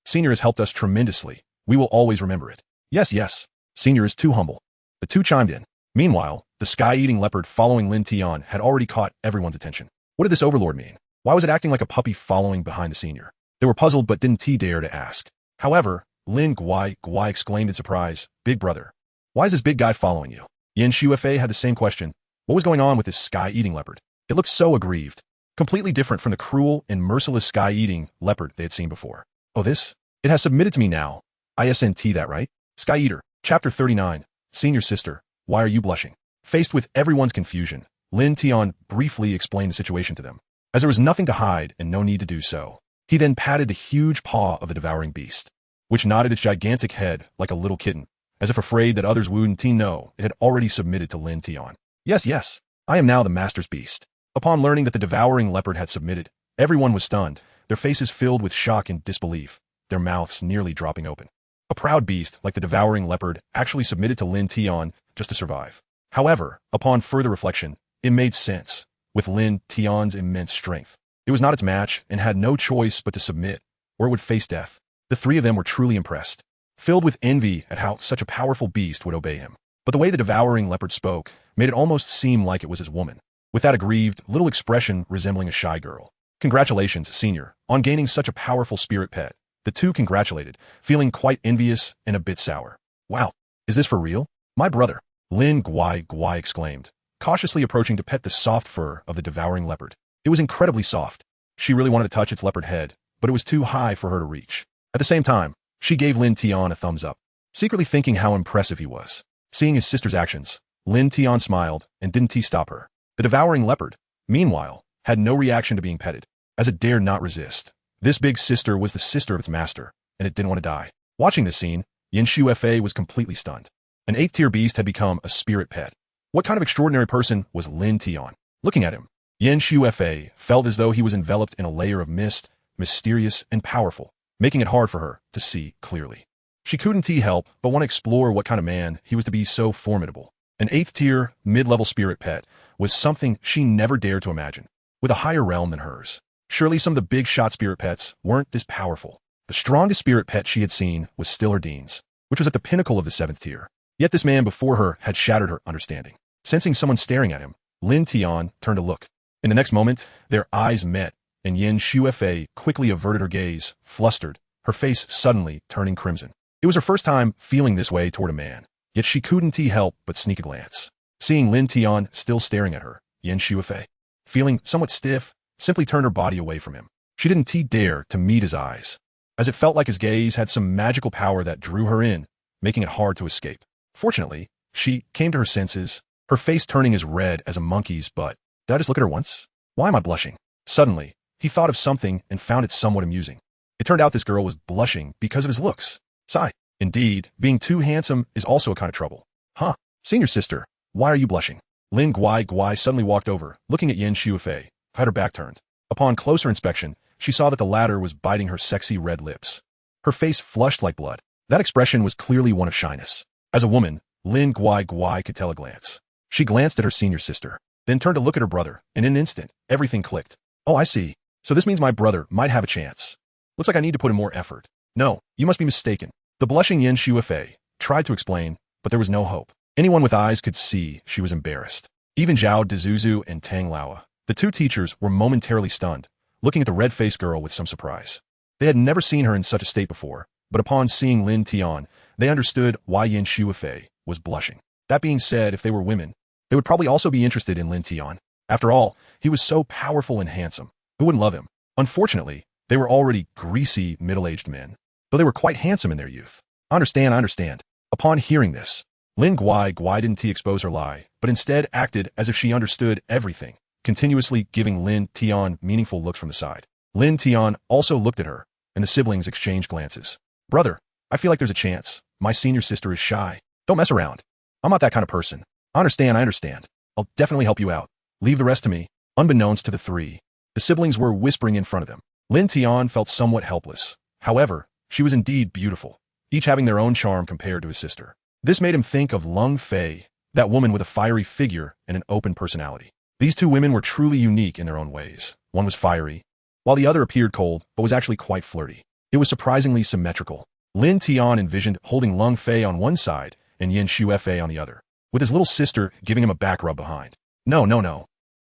[SPEAKER 1] Senior has helped us tremendously. We will always remember it. Yes. Senior is too humble. The two chimed in. Meanwhile, the sky-eating leopard following Lin Tian had already caught everyone's attention. What did this overlord mean? Why was it acting like a puppy following behind the senior? They were puzzled but didn't dare to ask. However, Lin Guai exclaimed in surprise, Big brother, why is this big guy following you? Yin Shuifei had the same question. What was going on with this sky-eating leopard? It looked so aggrieved. Completely different from the cruel and merciless sky-eating leopard they had seen before. Oh, this? It has submitted to me now. ISNT that, right? Sky Eater, Chapter 39. Senior sister, why are you blushing? Faced with everyone's confusion, Lin Tian briefly explained the situation to them. As there was nothing to hide and no need to do so, he then patted the huge paw of the devouring beast, which nodded its gigantic head like a little kitten, as if afraid that others wouldn't know it had already submitted to Lin Tian. Yes, yes, I am now the master's beast. Upon learning that the devouring leopard had submitted, everyone was stunned, their faces filled with shock and disbelief, their mouths nearly dropping open. A proud beast like the devouring leopard actually submitted to Lin Tian just to survive. However, upon further reflection, it made sense. With Lin Tian's immense strength, it was not its match and had no choice but to submit, or it would face death. The three of them were truly impressed, filled with envy at how such a powerful beast would obey him. But the way the devouring leopard spoke made it almost seem like it was his woman, with that aggrieved little expression resembling a shy girl. Congratulations, senior, on gaining such a powerful spirit pet. The two congratulated, feeling quite envious and a bit sour. Wow, is this for real? My brother, Lin Guai exclaimed, cautiously approaching to pet the soft fur of the devouring leopard. It was incredibly soft. She really wanted to touch its leopard head, but it was too high for her to reach. At the same time, she gave Lin Tian a thumbs up, secretly thinking how impressive he was. Seeing his sister's actions, Lin Tian smiled and didn't stop her. The devouring leopard, meanwhile, had no reaction to being petted, as it dared not resist. This big sister was the sister of its master, and it didn't want to die. Watching this scene, Yin Shuefei was completely stunned. An 8th-tier beast had become a spirit pet. What kind of extraordinary person was Lin Tian? Looking at him, Yin Shuefei felt as though he was enveloped in a layer of mist, mysterious and powerful, making it hard for her to see clearly. She couldn't help but want to explore what kind of man he was to be so formidable. An 8th-tier, mid-level spirit pet was something she never dared to imagine, with a higher realm than hers. Surely some of the big-shot spirit pets weren't this powerful. The strongest spirit pet she had seen was still her Dean's, which was at the pinnacle of the 7th tier. Yet this man before her had shattered her understanding. Sensing someone staring at him, Lin Tian turned to look. In the next moment, their eyes met, and Yin Shuefei quickly averted her gaze, flustered, her face suddenly turning crimson. It was her first time feeling this way toward a man, yet she couldn't help but sneak a glance. Seeing Lin Tian still staring at her, Yin Shuefei, feeling somewhat stiff, simply turned her body away from him. She didn't dare to meet his eyes, as it felt like his gaze had some magical power that drew her in, making it hard to escape. Fortunately, she came to her senses, her face turning as red as a monkey's butt. Did I just look at her once? Why am I blushing? Suddenly, he thought of something and found it somewhat amusing. It turned out this girl was blushing because of his looks. Sigh. Indeed, being too handsome is also a kind of trouble. Huh. Senior sister, why are you blushing? Lin Guai suddenly walked over, looking at Yin Shuefei, had her back turned. Upon closer inspection, she saw that the latter was biting her sexy red lips. Her face flushed like blood. That expression was clearly one of shyness. As a woman, Lin Guai could tell a glance. She glanced at her senior sister, then turned to look at her brother, and in an instant, everything clicked. Oh, I see. So this means my brother might have a chance. Looks like I need to put in more effort. No, you must be mistaken. The blushing Yin Shuefei tried to explain, but there was no hope. Anyone with eyes could see she was embarrassed. Even Zhao Dezuzu and Tang Laowa, the two teachers, were momentarily stunned, looking at the red-faced girl with some surprise. They had never seen her in such a state before, but upon seeing Lin Tian, they understood why Yin Shuefei was blushing. That being said, if they were women, they would probably also be interested in Lin Tian. After all, he was so powerful and handsome. Who wouldn't love him? Unfortunately, they were already greasy, middle-aged men, though they were quite handsome in their youth. I understand. Upon hearing this, Lin Guai didn't expose her lie, but instead acted as if she understood everything, continuously giving Lin Tian meaningful looks from the side. Lin Tian also looked at her, and the siblings exchanged glances. Brother, I feel like there's a chance. My senior sister is shy. Don't mess around. I'm not that kind of person. I understand. I'll definitely help you out. Leave the rest to me. Unbeknownst to the three, the siblings were whispering in front of them. Lin Tian felt somewhat helpless. However, she was indeed beautiful, each having their own charm compared to his sister. This made him think of Lung Fei, that woman with a fiery figure and an open personality. These two women were truly unique in their own ways. One was fiery, while the other appeared cold, but was actually quite flirty. It was surprisingly symmetrical. Lin Tian envisioned holding Lung Fei on one side and Yin Shuefei on the other, with his little sister giving him a back rub behind. No.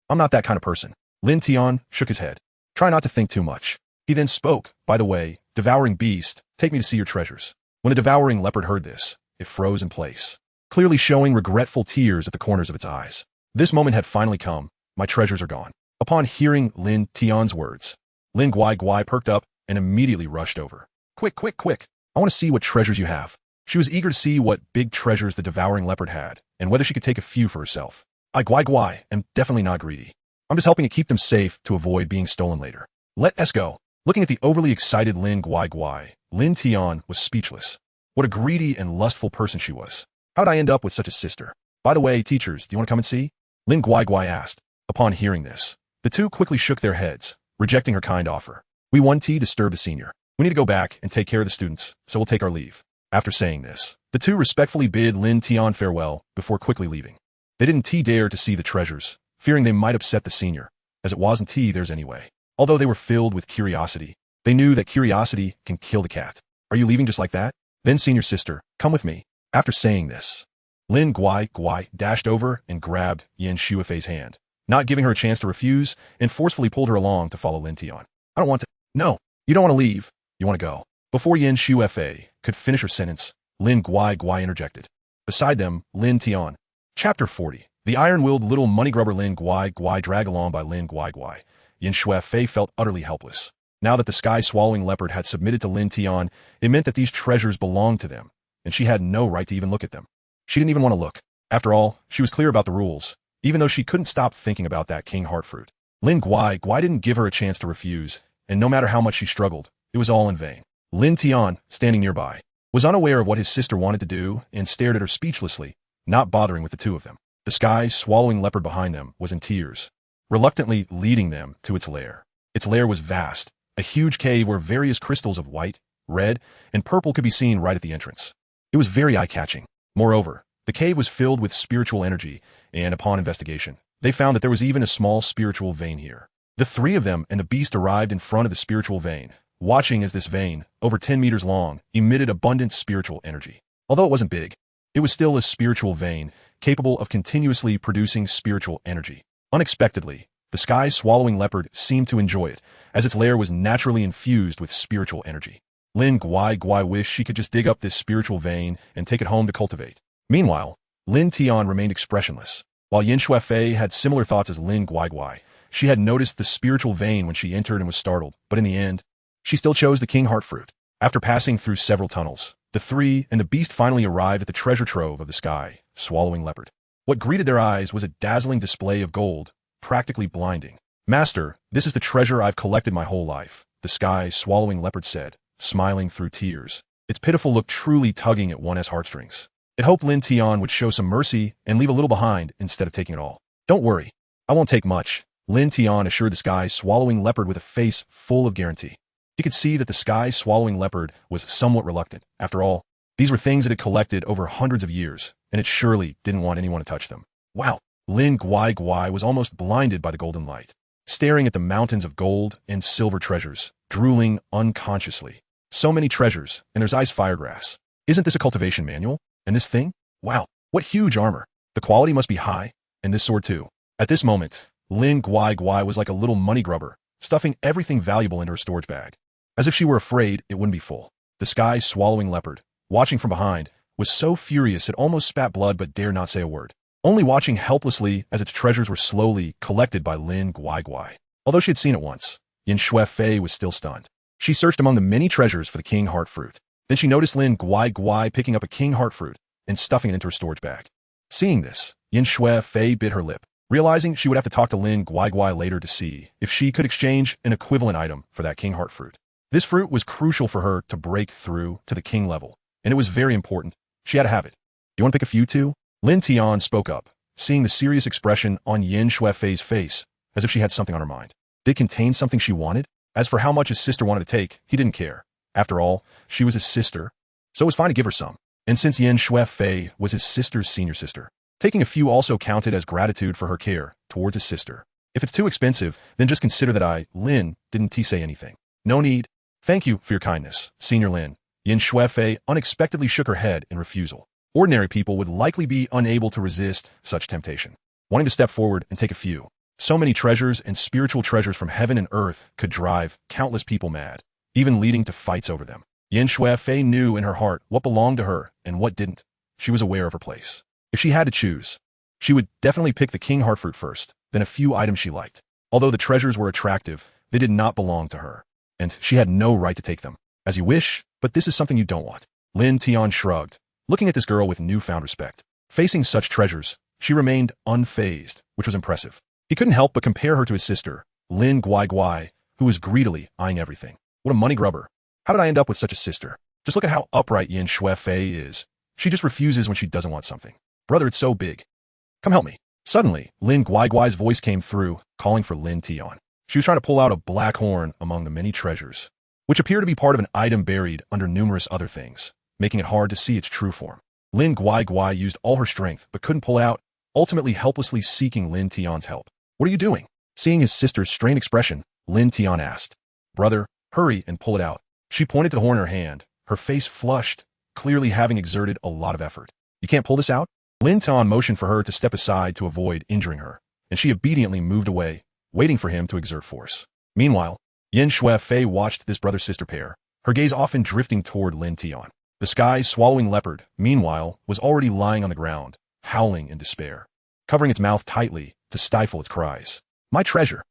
[SPEAKER 1] I'm not that kind of person. Lin Tian shook his head. Try not to think too much. He then spoke, by the way, devouring beast, take me to see your treasures. When the devouring leopard heard this, it froze in place, clearly showing regretful tears at the corners of its eyes. This moment had finally come. My treasures are gone. Upon hearing Lin Tian's words, Lin Guai perked up and immediately rushed over. Quick. I want to see what treasures you have. She was eager to see what big treasures the devouring leopard had, and whether she could take a few for herself. I Guai am definitely not greedy. I'm just helping to keep them safe to avoid being stolen later. Let us go. Looking at the overly excited Lin Guai, Lin Tian was speechless. What a greedy and lustful person she was. How'd I end up with such a sister? By the way, teachers, do you want to come and see? Lin Guai asked. Upon hearing this, the two quickly shook their heads, rejecting her kind offer. We want to disturb the senior. We need to go back and take care of the students, so we'll take our leave. After saying this, the two respectfully bid Lin Tian farewell before quickly leaving. They didn't dare to see the treasures, fearing they might upset the senior, as it wasn't theirs anyway. Although they were filled with curiosity, they knew that curiosity can kill the cat. Are you leaving just like that? Then senior sister, come with me. After saying this, Lin Guai dashed over and grabbed Yin Shuifei's hand, not giving her a chance to refuse, and forcefully pulled her along to follow Lin Tian. I don't want to. No, you don't want to leave. You want to go. Before Yin Shuifei could finish her sentence, Lin Guai interjected. Beside them, Lin Tian. Chapter 40. The iron-willed little money-grubber Lin Guai dragged along by Lin Guai. Yin Shuifei felt utterly helpless. Now that the sky-swallowing leopard had submitted to Lin Tian, it meant that these treasures belonged to them, and she had no right to even look at them. She didn't even want to look. After all, she was clear about the rules, even though she couldn't stop thinking about that king heart fruit. Lin Guai didn't give her a chance to refuse, and no matter how much she struggled, it was all in vain. Lin Tian, standing nearby, was unaware of what his sister wanted to do and stared at her speechlessly, not bothering with the two of them. The sky-swallowing leopard behind them was in tears, reluctantly leading them to its lair. Its lair was vast, a huge cave where various crystals of white, red, and purple could be seen right at the entrance. It was very eye-catching. Moreover, the cave was filled with spiritual energy, and upon investigation, they found that there was even a small spiritual vein here. The three of them and the beast arrived in front of the spiritual vein, watching as this vein, over 10 meters long, emitted abundant spiritual energy. Although it wasn't big, it was still a spiritual vein, capable of continuously producing spiritual energy. Unexpectedly, the sky-swallowing leopard seemed to enjoy it, as its lair was naturally infused with spiritual energy. Lin Guai wished she could just dig up this spiritual vein and take it home to cultivate. Meanwhile, Lin Tian remained expressionless. While Yin Shuifei had similar thoughts as Lin Guai, she had noticed the spiritual vein when she entered and was startled, but in the end, she still chose the king heart fruit. After passing through several tunnels, the three and the beast finally arrived at the treasure trove of the sky-swallowing leopard. What greeted their eyes was a dazzling display of gold, practically blinding. Master, this is the treasure I've collected my whole life, the sky-swallowing leopard said, smiling through tears. Its pitiful look truly tugging at one's heartstrings. It hoped Lin Tian would show some mercy and leave a little behind instead of taking it all. Don't worry, I won't take much, Lin Tian assured the sky-swallowing leopard with a face full of guarantee. He could see that the sky-swallowing leopard was somewhat reluctant. After all, these were things it had collected over hundreds of years, and it surely didn't want anyone to touch them. Wow! Lin Guai was almost blinded by the golden light, staring at the mountains of gold and silver treasures, drooling unconsciously. So many treasures, and there's ice firegrass. Isn't this a cultivation manual? And this thing? Wow, what huge armor. The quality must be high, and this sword too. At this moment, Lin Guai was like a little money grubber, stuffing everything valuable into her storage bag. As if she were afraid it wouldn't be full. The sky-swallowing leopard, watching from behind, was so furious it almost spat blood but dared not say a word, only watching helplessly as its treasures were slowly collected by Lin Guai. Although she had seen it once, Yin Shuifei was still stunned. She searched among the many treasures for the king heart fruit. Then she noticed Lin Guai picking up a king heart fruit and stuffing it into her storage bag. Seeing this, Yin Shuifei bit her lip, realizing she would have to talk to Lin Guai later to see if she could exchange an equivalent item for that king heart fruit. This fruit was crucial for her to break through to the king level, and it was very important. She had to have it. You want to pick a few too? Lin Tian spoke up, seeing the serious expression on Yin Shuifei's face, as if she had something on her mind. Did it contain something she wanted? As for how much his sister wanted to take, he didn't care. After all, she was his sister, so it was fine to give her some. And since Yin Shuifei was his sister's senior sister, taking a few also counted as gratitude for her care towards his sister. If it's too expensive, then just consider that Lin, didn't say anything. No need. Thank you for your kindness, Senior Lin. Yin Shuifei unexpectedly shook her head in refusal. Ordinary people would likely be unable to resist such temptation, wanting to step forward and take a few. So many treasures and spiritual treasures from heaven and earth could drive countless people mad, even leading to fights over them. Yin Shuifei knew in her heart what belonged to her and what didn't. She was aware of her place. If she had to choose, she would definitely pick the king heart fruit first, then a few items she liked. Although the treasures were attractive, they did not belong to her, and she had no right to take them. As you wish, but this is something you don't want. Lin Tian shrugged, looking at this girl with newfound respect. Facing such treasures, she remained unfazed, which was impressive. He couldn't help but compare her to his sister, Lin Guai, who was greedily eyeing everything. What a money grubber. How did I end up with such a sister? Just look at how upright Yin Shui is. She just refuses when she doesn't want something. Brother, it's so big. Come help me. Suddenly, Lin Guai's voice came through, calling for Lin Tian. She was trying to pull out a black horn among the many treasures, which appeared to be part of an item buried under numerous other things, making it hard to see its true form. Lin Guai used all her strength, but couldn't pull out, ultimately helplessly seeking Lin Tian's help. What are you doing? Seeing his sister's strained expression, Lin Tian asked. Brother, hurry and pull it out. She pointed to the horn in her hand, her face flushed, clearly having exerted a lot of effort. You can't pull this out? Lin Tian motioned for her to step aside to avoid injuring her, and she obediently moved away, waiting for him to exert force. Meanwhile, Yin Shui watched this brother-sister pair, her gaze often drifting toward Lin Tian. The sky's swallowing leopard, meanwhile, was already lying on the ground, howling in despair, covering its mouth tightly to stifle its cries. My treasure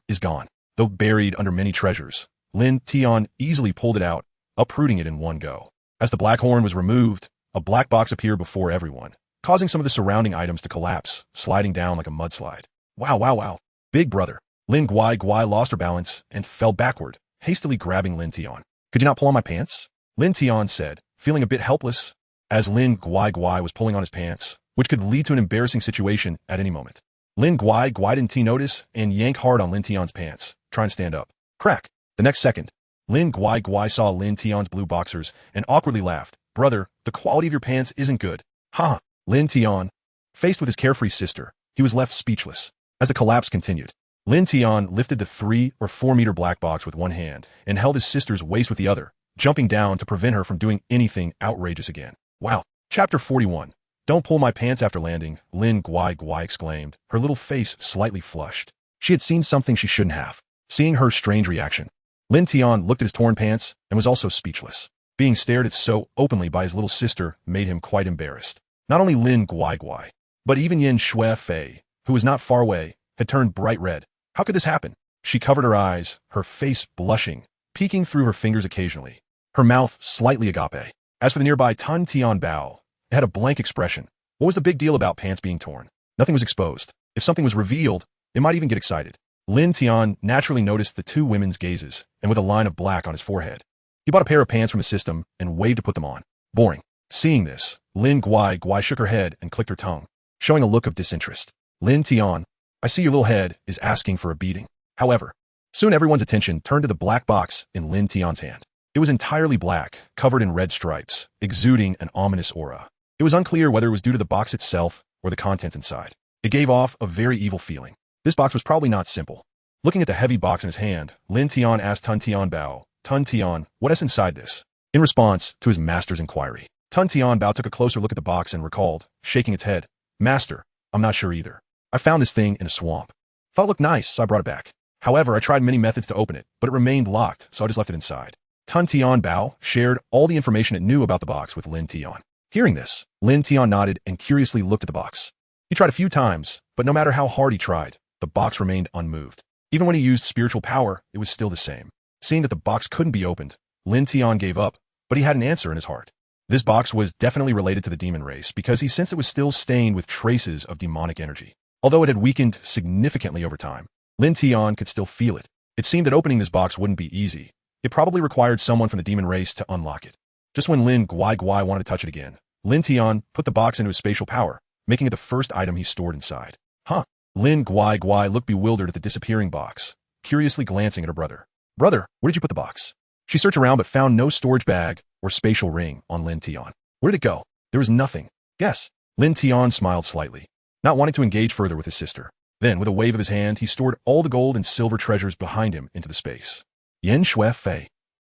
[SPEAKER 1] is gone. Though buried under many treasures, Lin Tian easily pulled it out, uprooting it in one go. As the black horn was removed, a black box appeared before everyone, causing some of the surrounding items to collapse, sliding down like a mudslide. Wow. Big brother. Lin Guai lost her balance and fell backward, hastily grabbing Lin Tian. Could you not pull on my pants? Lin Tian said, feeling a bit helpless, as Lin Guai was pulling on his pants, which could lead to an embarrassing situation at any moment. Lin Guai didn't notice and yanked hard on Lin Tian's pants, trying to stand up. Crack. The next second, Lin Guai saw Lin Tian's blue boxers and awkwardly laughed. Brother, the quality of your pants isn't good. Ha! Lin Tian. Faced with his carefree sister, he was left speechless. As the collapse continued, Lin Tian lifted the 3 or 4 meter black box with one hand and held his sister's waist with the other, jumping down to prevent her from doing anything outrageous again. Wow. Chapter 41. Don't pull my pants after landing, Lin Guai exclaimed, her little face slightly flushed. She had seen something she shouldn't have. Seeing her strange reaction, Lin Tian looked at his torn pants and was also speechless. Being stared at so openly by his little sister made him quite embarrassed. Not only Lin Guai, but even Yin Shui, who was not far away, had turned bright red. How could this happen? She covered her eyes, her face blushing, peeking through her fingers occasionally, her mouth slightly agape. As for the nearby Tun Tian Bao, it had a blank expression. What was the big deal about pants being torn? Nothing was exposed. If something was revealed, it might even get excited. Lin Tian naturally noticed the two women's gazes, and with a line of black on his forehead. He bought a pair of pants from his system and waved to put them on. Boring. Seeing this, Lin Guai shook her head and clicked her tongue, showing a look of disinterest. Lin Tian, I see your little head is asking for a beating. However, soon everyone's attention turned to the black box in Lin Tian's hand. It was entirely black, covered in red stripes, exuding an ominous aura. It was unclear whether it was due to the box itself or the contents inside. It gave off a very evil feeling. This box was probably not simple. Looking at the heavy box in his hand, Lin Tian asked Tun Tian Bao, Tun Tian, what is inside this? In response to his master's inquiry, Tun Tian Bao took a closer look at the box and recalled, shaking its head, Master, I'm not sure either. I found this thing in a swamp. Thought it looked nice, so I brought it back. However, I tried many methods to open it, but it remained locked, so I just left it inside. Tun Tian Bao shared all the information it knew about the box with Lin Tian. Hearing this, Lin Tian nodded and curiously looked at the box. He tried a few times, but no matter how hard he tried, the box remained unmoved. Even when he used spiritual power, it was still the same. Seeing that the box couldn't be opened, Lin Tian gave up, but he had an answer in his heart. This box was definitely related to the demon race because he sensed it was still stained with traces of demonic energy. Although it had weakened significantly over time, Lin Tian could still feel it. It seemed that opening this box wouldn't be easy. It probably required someone from the demon race to unlock it. Just when Lin Guai wanted to touch it again, Lin Tian put the box into his spatial power, making it the first item he stored inside. Huh. Lin Guai looked bewildered at the disappearing box, curiously glancing at her brother. Brother, where did you put the box? She searched around but found no storage bag or spatial ring on Lin Tian. Where did it go? There was nothing. Guess. Lin Tian smiled slightly, not wanting to engage further with his sister. Then, with a wave of his hand, he stored all the gold and silver treasures behind him into the space. Yin Shui,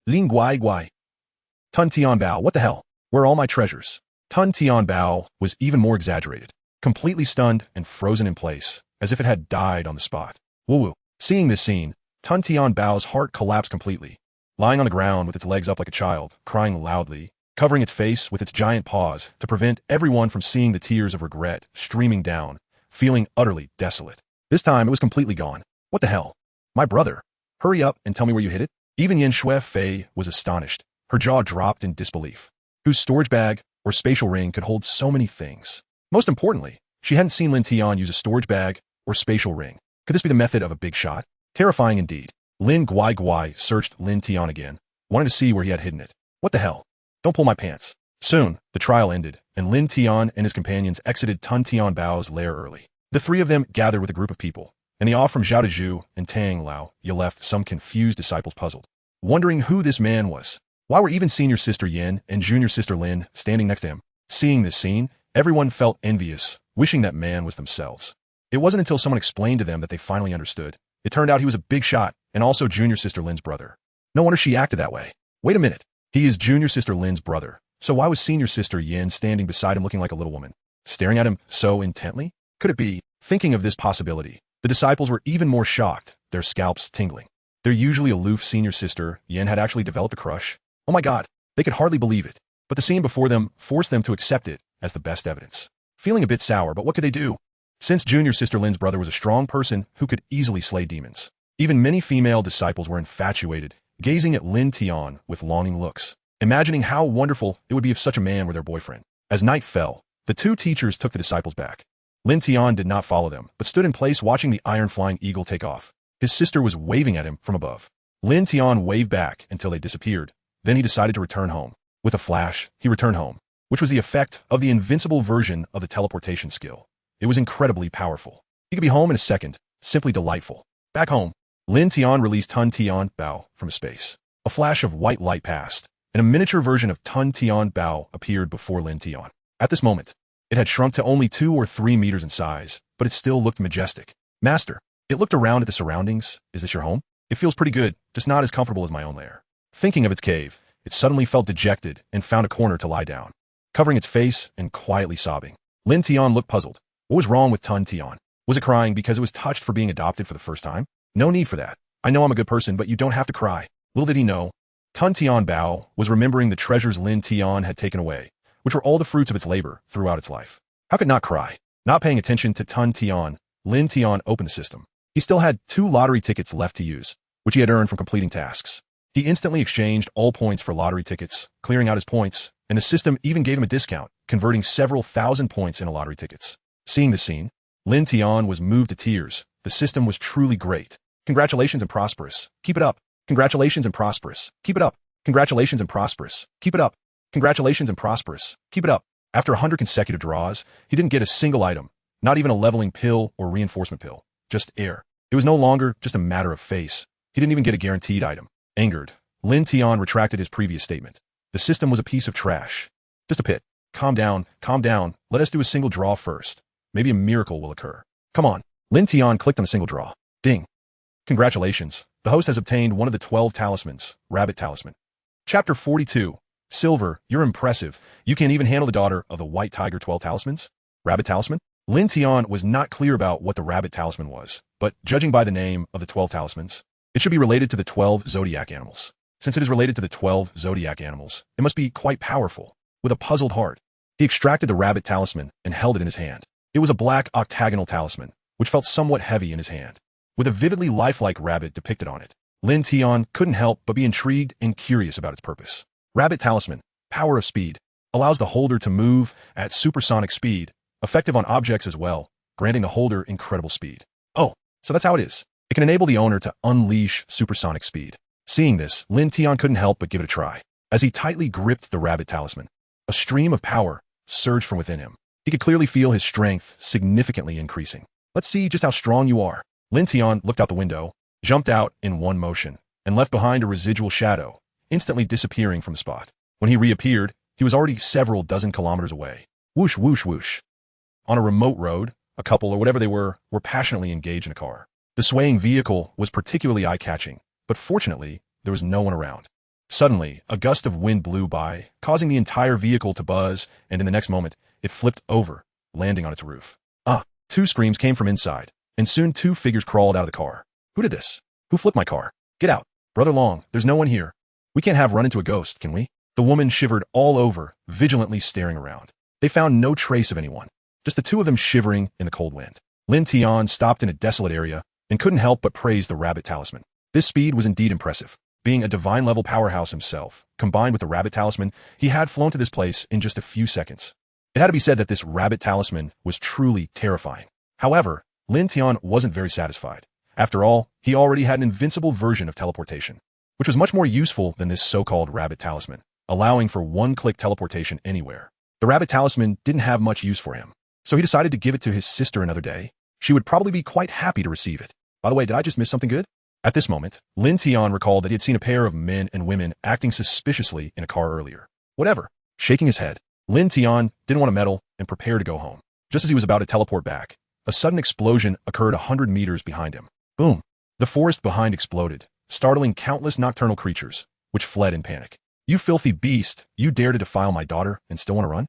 [SPEAKER 1] Lin Guai. Tun Tian Bao, what the hell? Where are all my treasures? Tun Tian Bao was even more exaggerated, completely stunned and frozen in place, as if it had died on the spot. Woo-woo. Seeing this scene, Tun Tian Bao's heart collapsed completely, lying on the ground with its legs up like a child, crying loudly, covering its face with its giant paws to prevent everyone from seeing the tears of regret streaming down, feeling utterly desolate. This time it was completely gone. What the hell? My brother. Hurry up and tell me where you hid it. Even Yin Shui was astonished. Her jaw dropped in disbelief. whose storage bag or spatial ring could hold so many things. Most importantly, she hadn't seen Lin Tian use a storage bag or spatial ring. Could this be the method of a big shot? Terrifying indeed. Lin Guai searched Lin Tian again, wanting to see where he had hidden it. What the hell? Don't pull my pants. Soon, the trial ended, and Lin Tian and his companions exited Tun Tian Bao's lair early. The three of them gathered with a group of people, and the off from Zhao Dezhu and Tang Lao you left some confused disciples puzzled, wondering who this man was. Why were even senior sister Yin and junior sister Lin standing next to him? Seeing this scene, everyone felt envious, wishing that man was themselves. It wasn't until someone explained to them that they finally understood. It turned out he was a big shot, and also junior sister Lin's brother. No wonder she acted that way. Wait a minute. He is junior sister Lin's brother. So why was senior sister Yin standing beside him looking like a little woman, staring at him so intently? Could it be? Thinking of this possibility, the disciples were even more shocked, their scalps tingling. Their usually aloof senior sister, Yin, had actually developed a crush. Oh my god, they could hardly believe it. But the scene before them forced them to accept it as the best evidence. Feeling a bit sour, but what could they do? Since junior sister Lin's brother was a strong person who could easily slay demons, even many female disciples were infatuated, gazing at Lin Tian with longing looks, imagining how wonderful it would be if such a man were their boyfriend. As night fell, the two teachers took the disciples back. Lin Tian did not follow them, but stood in place watching the iron flying eagle take off. His sister was waving at him from above. Lin Tian waved back until they disappeared. Then he decided to return home. With a flash, he returned home, which was the effect of the invincible version of the teleportation skill. It was incredibly powerful. He could be home in a second, simply delightful. Back home, Lin Tian released Tun Tian Bao from space. A flash of white light passed, and a miniature version of Tun Tian Bao appeared before Lin Tian. At this moment, it had shrunk to only 2 or 3 meters in size, but it still looked majestic. Master, it looked around at the surroundings. Is this your home? It feels pretty good, just not as comfortable as my own lair. Thinking of its cave, it suddenly felt dejected and found a corner to lie down, covering its face and quietly sobbing. Lin Tian looked puzzled. What was wrong with Tun Tian? Was it crying because it was touched for being adopted for the first time? No need for that. I know I'm a good person, but you don't have to cry. Little did he know, Tun Tian Bao was remembering the treasures Lin Tian had taken away, which were all the fruits of its labor throughout its life. How could not cry? Not paying attention to Tun Tian, Lin Tian opened the system. He still had 2 lottery tickets left to use, which he had earned from completing tasks. He instantly exchanged all points for lottery tickets, clearing out his points, and the system even gave him a discount, converting several thousand points into lottery tickets. Seeing the scene, Lin Tian was moved to tears. The system was truly great. Congratulations and prosperous. Keep it up. Congratulations and prosperous. Keep it up. Congratulations and prosperous. Keep it up. Congratulations and prosperous. Keep it up. After 100 consecutive draws, he didn't get a single item, not even a leveling pill or reinforcement pill, just air. It was no longer just a matter of face. He didn't even get a guaranteed item. Angered, Lin Tian retracted his previous statement. The system was a piece of trash. Just a pit. Calm down, calm down. Let us do a single draw first. Maybe a miracle will occur. Come on. Lin Tian clicked on the single draw. Ding. Congratulations. The host has obtained one of the 12 talismans, Rabbit Talisman. Chapter 42. Silver, you're impressive. You can't even handle the daughter of the White Tiger 12 talismans? Rabbit Talisman? Lin Tian was not clear about what the Rabbit Talisman was, but judging by the name of the 12 talismans, it should be related to the 12 zodiac animals. Since it is related to the 12 zodiac animals, it must be quite powerful. With a puzzled heart, he extracted the Rabbit Talisman and held it in his hand. It was a black octagonal talisman, which felt somewhat heavy in his hand, with a vividly lifelike rabbit depicted on it. Lin Tian couldn't help but be intrigued and curious about its purpose. Rabbit Talisman, power of speed, allows the holder to move at supersonic speed, effective on objects as well, granting the holder incredible speed. Oh, so that's how it is. It can enable the owner to unleash supersonic speed. Seeing this, Lin Tian couldn't help but give it a try. As he tightly gripped the Rabbit Talisman, a stream of power surged from within him. He could clearly feel his strength significantly increasing. Let's see just how strong you are. Lin Tian looked out the window, jumped out in one motion, and left behind a residual shadow, instantly disappearing from the spot. When he reappeared, he was already several dozen kilometers away. Whoosh, whoosh, whoosh. On a remote road, a couple or whatever they were passionately engaged in a car. The swaying vehicle was particularly eye-catching, but fortunately, there was no one around. Suddenly, a gust of wind blew by, causing the entire vehicle to buzz, and in the next moment, it flipped over, landing on its roof. Ah! 2 screams came from inside, and soon 2 figures crawled out of the car. Who did this? Who flipped my car? Get out. Brother Long, there's no one here. We can't have run into a ghost, can we? The woman shivered all over, vigilantly staring around. They found no trace of anyone, just the 2 of them shivering in the cold wind. Lin Tian stopped in a desolate area and couldn't help but praise the Rabbit Talisman. This speed was indeed impressive. Being a divine-level powerhouse himself, combined with the rabbit talisman, he had flown to this place in just a few seconds. It had to be said that this rabbit talisman was truly terrifying. However, Lin Tian wasn't very satisfied. After all, he already had an invincible version of teleportation, which was much more useful than this so-called rabbit talisman, allowing for one-click teleportation anywhere. The rabbit talisman didn't have much use for him, so he decided to give it to his sister another day. She would probably be quite happy to receive it. By the way, did I just miss something good? At this moment, Lin Tian recalled that he had seen a pair of men and women acting suspiciously in a car earlier. Whatever. Shaking his head, Lin Tian didn't want to meddle and prepare to go home. Just as he was about to teleport back, a sudden explosion occurred 100 meters behind him. Boom. The forest behind exploded, startling countless nocturnal creatures, which fled in panic. You filthy beast, you dare to defile my daughter and still want to run?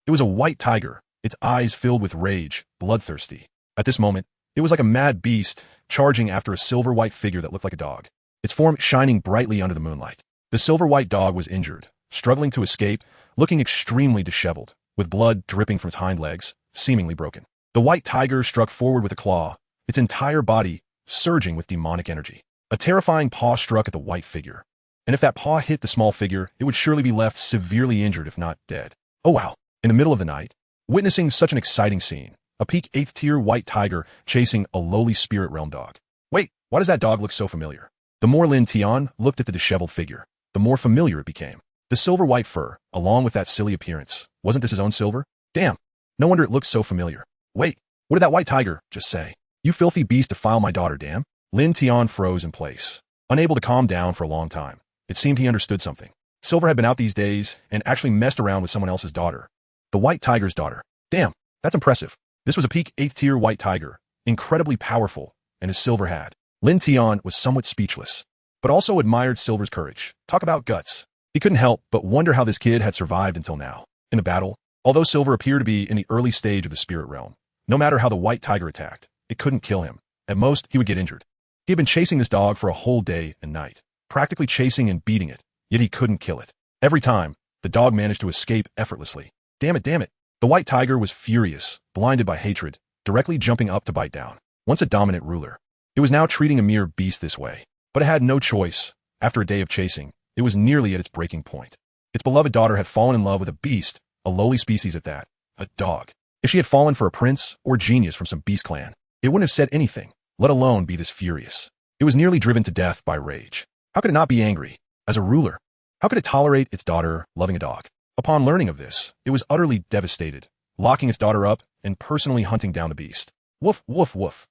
[SPEAKER 1] It was a white tiger, its eyes filled with rage, bloodthirsty. At this moment, it was like a mad beast, charging after a silver-white figure that looked like a dog, its form shining brightly under the moonlight. The silver-white dog was injured, struggling to escape, looking extremely disheveled, with blood dripping from its hind legs, seemingly broken. The white tiger struck forward with a claw, its entire body surging with demonic energy. A terrifying paw struck at the white figure, and if that paw hit the small figure, it would surely be left severely injured if not dead. Oh wow, in the middle of the night, witnessing such an exciting scene, a peak 8th tier white tiger chasing a lowly spirit realm dog. Wait, why does that dog look so familiar? The more Lin Tian looked at the disheveled figure, the more familiar it became. The silver white fur, along with that silly appearance, wasn't this his own silver? Damn, no wonder it looked so familiar. Wait, what did that white tiger just say? You filthy beast, defile my daughter, damn. Lin Tian froze in place, unable to calm down for a long time. It seemed he understood something. Silver had been out these days and actually messed around with someone else's daughter. The white tiger's daughter. Damn, that's impressive. This was a peak 8th tier white tiger, incredibly powerful, and as Silver had. Lin Tian was somewhat speechless, but also admired Silver's courage. Talk about guts. He couldn't help but wonder how this kid had survived until now. In a battle, although Silver appeared to be in the early stage of the spirit realm, no matter how the white tiger attacked, it couldn't kill him. At most, he would get injured. He had been chasing this dog for a whole day and night, practically chasing and beating it, yet he couldn't kill it. Every time, the dog managed to escape effortlessly. Damn it, damn it. The white tiger was furious, blinded by hatred, directly jumping up to bite down. Once a dominant ruler, it was now treating a mere beast this way. But it had no choice. After a day of chasing, it was nearly at its breaking point. Its beloved daughter had fallen in love with a beast, a lowly species at that, a dog. If she had fallen for a prince or genius from some beast clan, it wouldn't have said anything, let alone be this furious. It was nearly driven to death by rage. How could it not be angry? As a ruler, how could it tolerate its daughter loving a dog? Upon learning of this, it was utterly devastated, locking its daughter up and personally hunting down the beast. Woof, woof, woof.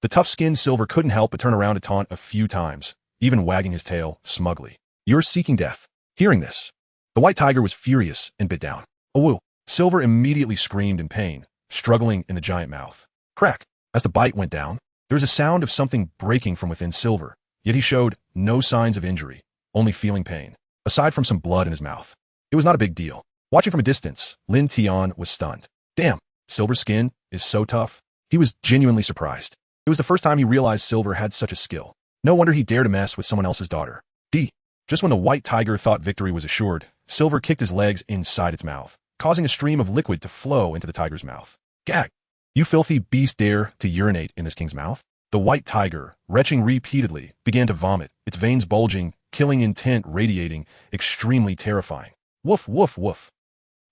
[SPEAKER 1] The tough-skinned Silver couldn't help but turn around to taunt a few times, even wagging his tail smugly. You're seeking death. Hearing this, the white tiger was furious and bit down. Oh woo. Silver immediately screamed in pain, struggling in the giant mouth. Crack. As the bite went down, there was a sound of something breaking from within Silver, yet he showed no signs of injury, only feeling pain, aside from some blood in his mouth. It was not a big deal. Watching from a distance, Lin Tian was stunned. Damn, Silver's skin is so tough. He was genuinely surprised. It was the first time he realized Silver had such a skill. No wonder he dared to mess with someone else's daughter. Just when the white tiger thought victory was assured, Silver kicked his legs inside its mouth, causing a stream of liquid to flow into the tiger's mouth. Gag! You filthy beast, dare to urinate in this king's mouth? The white tiger, retching repeatedly, began to vomit, its veins bulging, killing intent radiating, extremely terrifying. Woof, woof, woof.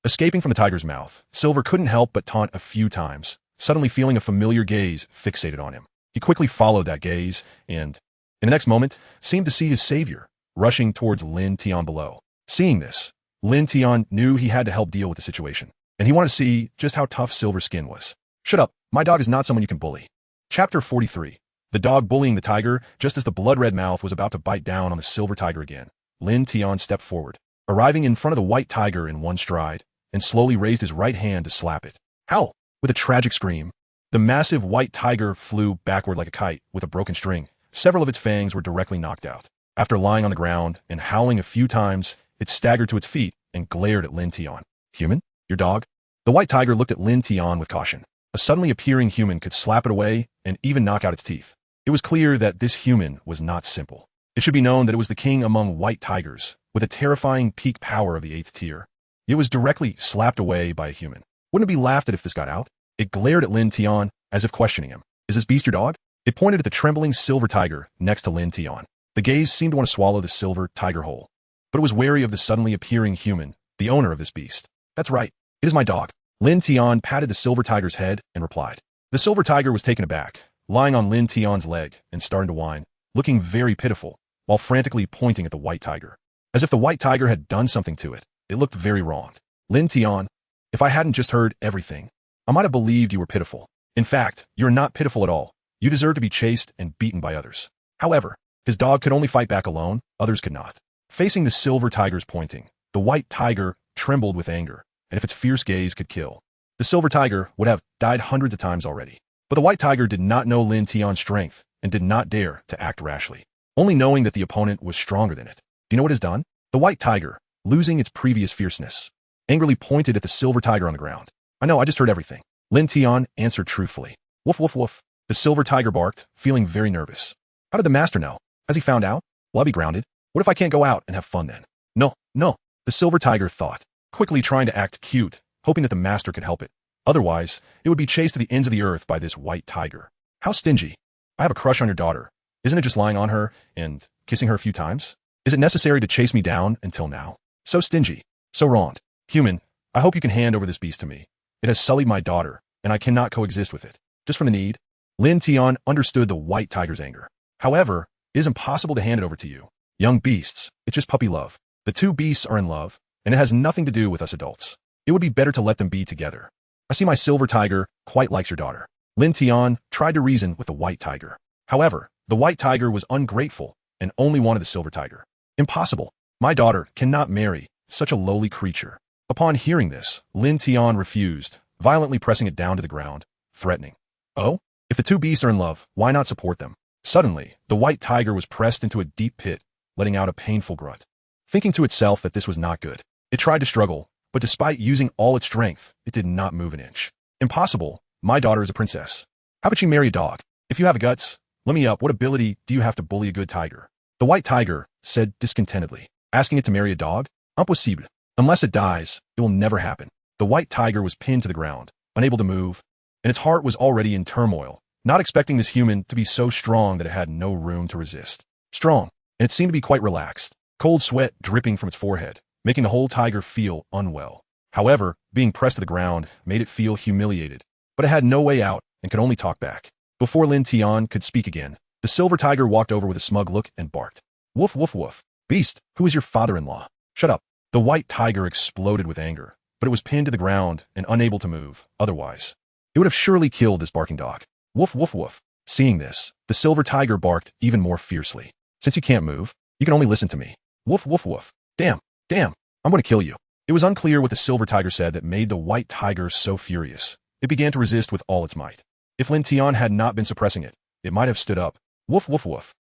[SPEAKER 1] Escaping from the tiger's mouth, Silver couldn't help but taunt a few times, suddenly feeling a familiar gaze fixated on him. He quickly followed that gaze and, in the next moment, seemed to see his savior, rushing towards Lin Tian below. Seeing this, Lin Tian knew he had to help deal with the situation, and he wanted to see just how tough Silver's skin was. Shut up, my dog is not someone you can bully. Chapter 43. The dog bullying the tiger. Just as the blood-red mouth was about to bite down on the silver tiger again, Lin Tian stepped forward, arriving in front of the white tiger in one stride, and slowly raised his right hand to slap it. Howl! With a tragic scream, the massive white tiger flew backward like a kite with a broken string. Several of its fangs were directly knocked out. After lying on the ground and howling a few times, it staggered to its feet and glared at Lin Tian. Human? Your dog? The white tiger looked at Lin Tian with caution. A suddenly appearing human could slap it away and even knock out its teeth. It was clear that this human was not simple. It should be known that it was the king among white tigers, with a terrifying peak power of the 8th tier. It was directly slapped away by a human. Wouldn't it be laughed at if this got out? It glared at Lin Tian, as if questioning him. Is this beast your dog? It pointed at the trembling silver tiger next to Lin Tian. The gaze seemed to want to swallow the silver tiger whole, but it was wary of the suddenly appearing human, the owner of this beast. That's right. It is my dog. Lin Tian patted the silver tiger's head and replied. The silver tiger was taken aback, lying on Lin Tian's leg and starting to whine, looking very pitiful, while frantically pointing at the white tiger. As if the white tiger had done something to it, it looked very wronged. Lin Tian, if I hadn't just heard everything, I might have believed you were pitiful. In fact, you're not pitiful at all. You deserve to be chased and beaten by others. However, his dog could only fight back alone, others could not. Facing the silver tiger's pointing, the white tiger trembled with anger, and if its fierce gaze could kill, the silver tiger would have died hundreds of times already. But the white tiger did not know Lin Tian's strength and did not dare to act rashly, only knowing that the opponent was stronger than it. Do you know what it has done? The white tiger, losing its previous fierceness, angrily pointed at the silver tiger on the ground. I know, I just heard everything. Lin Tian answered truthfully. Woof, woof, woof. The silver tiger barked, feeling very nervous. How did the master know? Has he found out? Will I be grounded? What if I can't go out and have fun then? No, no, the silver tiger thought, quickly trying to act cute, hoping that the master could help it. Otherwise, it would be chased to the ends of the earth by this white tiger. How stingy. I have a crush on your daughter. Isn't it just lying on her and kissing her a few times? Is it necessary to chase me down until now? So stingy. So wronged. Human, I hope you can hand over this beast to me. It has sullied my daughter, and I cannot coexist with it. Just from the need. Lin Tian understood the white tiger's anger. However, it is impossible to hand it over to you. Young beasts, it's just puppy love. The two beasts are in love, and it has nothing to do with us adults. It would be better to let them be together. I see my silver tiger quite likes your daughter. Lin Tian tried to reason with the white tiger. However, the white tiger was ungrateful and only wanted the silver tiger. Impossible. My daughter cannot marry such a lowly creature. Upon hearing this, Lin Tian refused, violently pressing it down to the ground, threatening. Oh? If the two beasts are in love, why not support them? Suddenly, the white tiger was pressed into a deep pit, letting out a painful grunt. Thinking to itself that this was not good, it tried to struggle, but despite using all its strength, it did not move an inch. Impossible. My daughter is a princess. How could she marry a dog? If you have guts, let me up. What ability do you have to bully a good tiger? The white tiger said discontentedly, asking it to marry a dog? Impossible. Unless it dies, it will never happen. The white tiger was pinned to the ground, unable to move, and its heart was already in turmoil, not expecting this human to be so strong that it had no room to resist. Strong, and it seemed to be quite relaxed, cold sweat dripping from its forehead, making the whole tiger feel unwell. However, being pressed to the ground made it feel humiliated, but it had no way out and could only talk back. Before Lin Tian could speak again, the silver tiger walked over with a smug look and barked. Woof, woof, woof. Beast, who is your father-in-law? Shut up. The white tiger exploded with anger, but it was pinned to the ground and unable to move. Otherwise, it would have surely killed this barking dog. Woof, woof, woof. Seeing this, the silver tiger barked even more fiercely. Since you can't move, you can only listen to me. Woof, woof, woof. Damn, damn, I'm going to kill you. It was unclear what the silver tiger said that made the white tiger so furious. It began to resist with all its might. If Lin Tian had not been suppressing it, it might have stood up. Woof, woof, woof.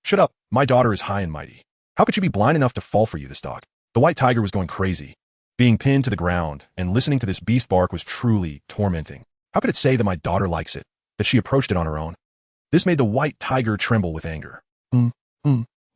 [SPEAKER 1] Shut up. My daughter is high and mighty. How could she be blind enough to fall for you, this dog? The white tiger was going crazy. Being pinned to the ground and listening to this beast bark was truly tormenting. How could it say that my daughter likes it, that she approached it on her own? This made the white tiger tremble with anger.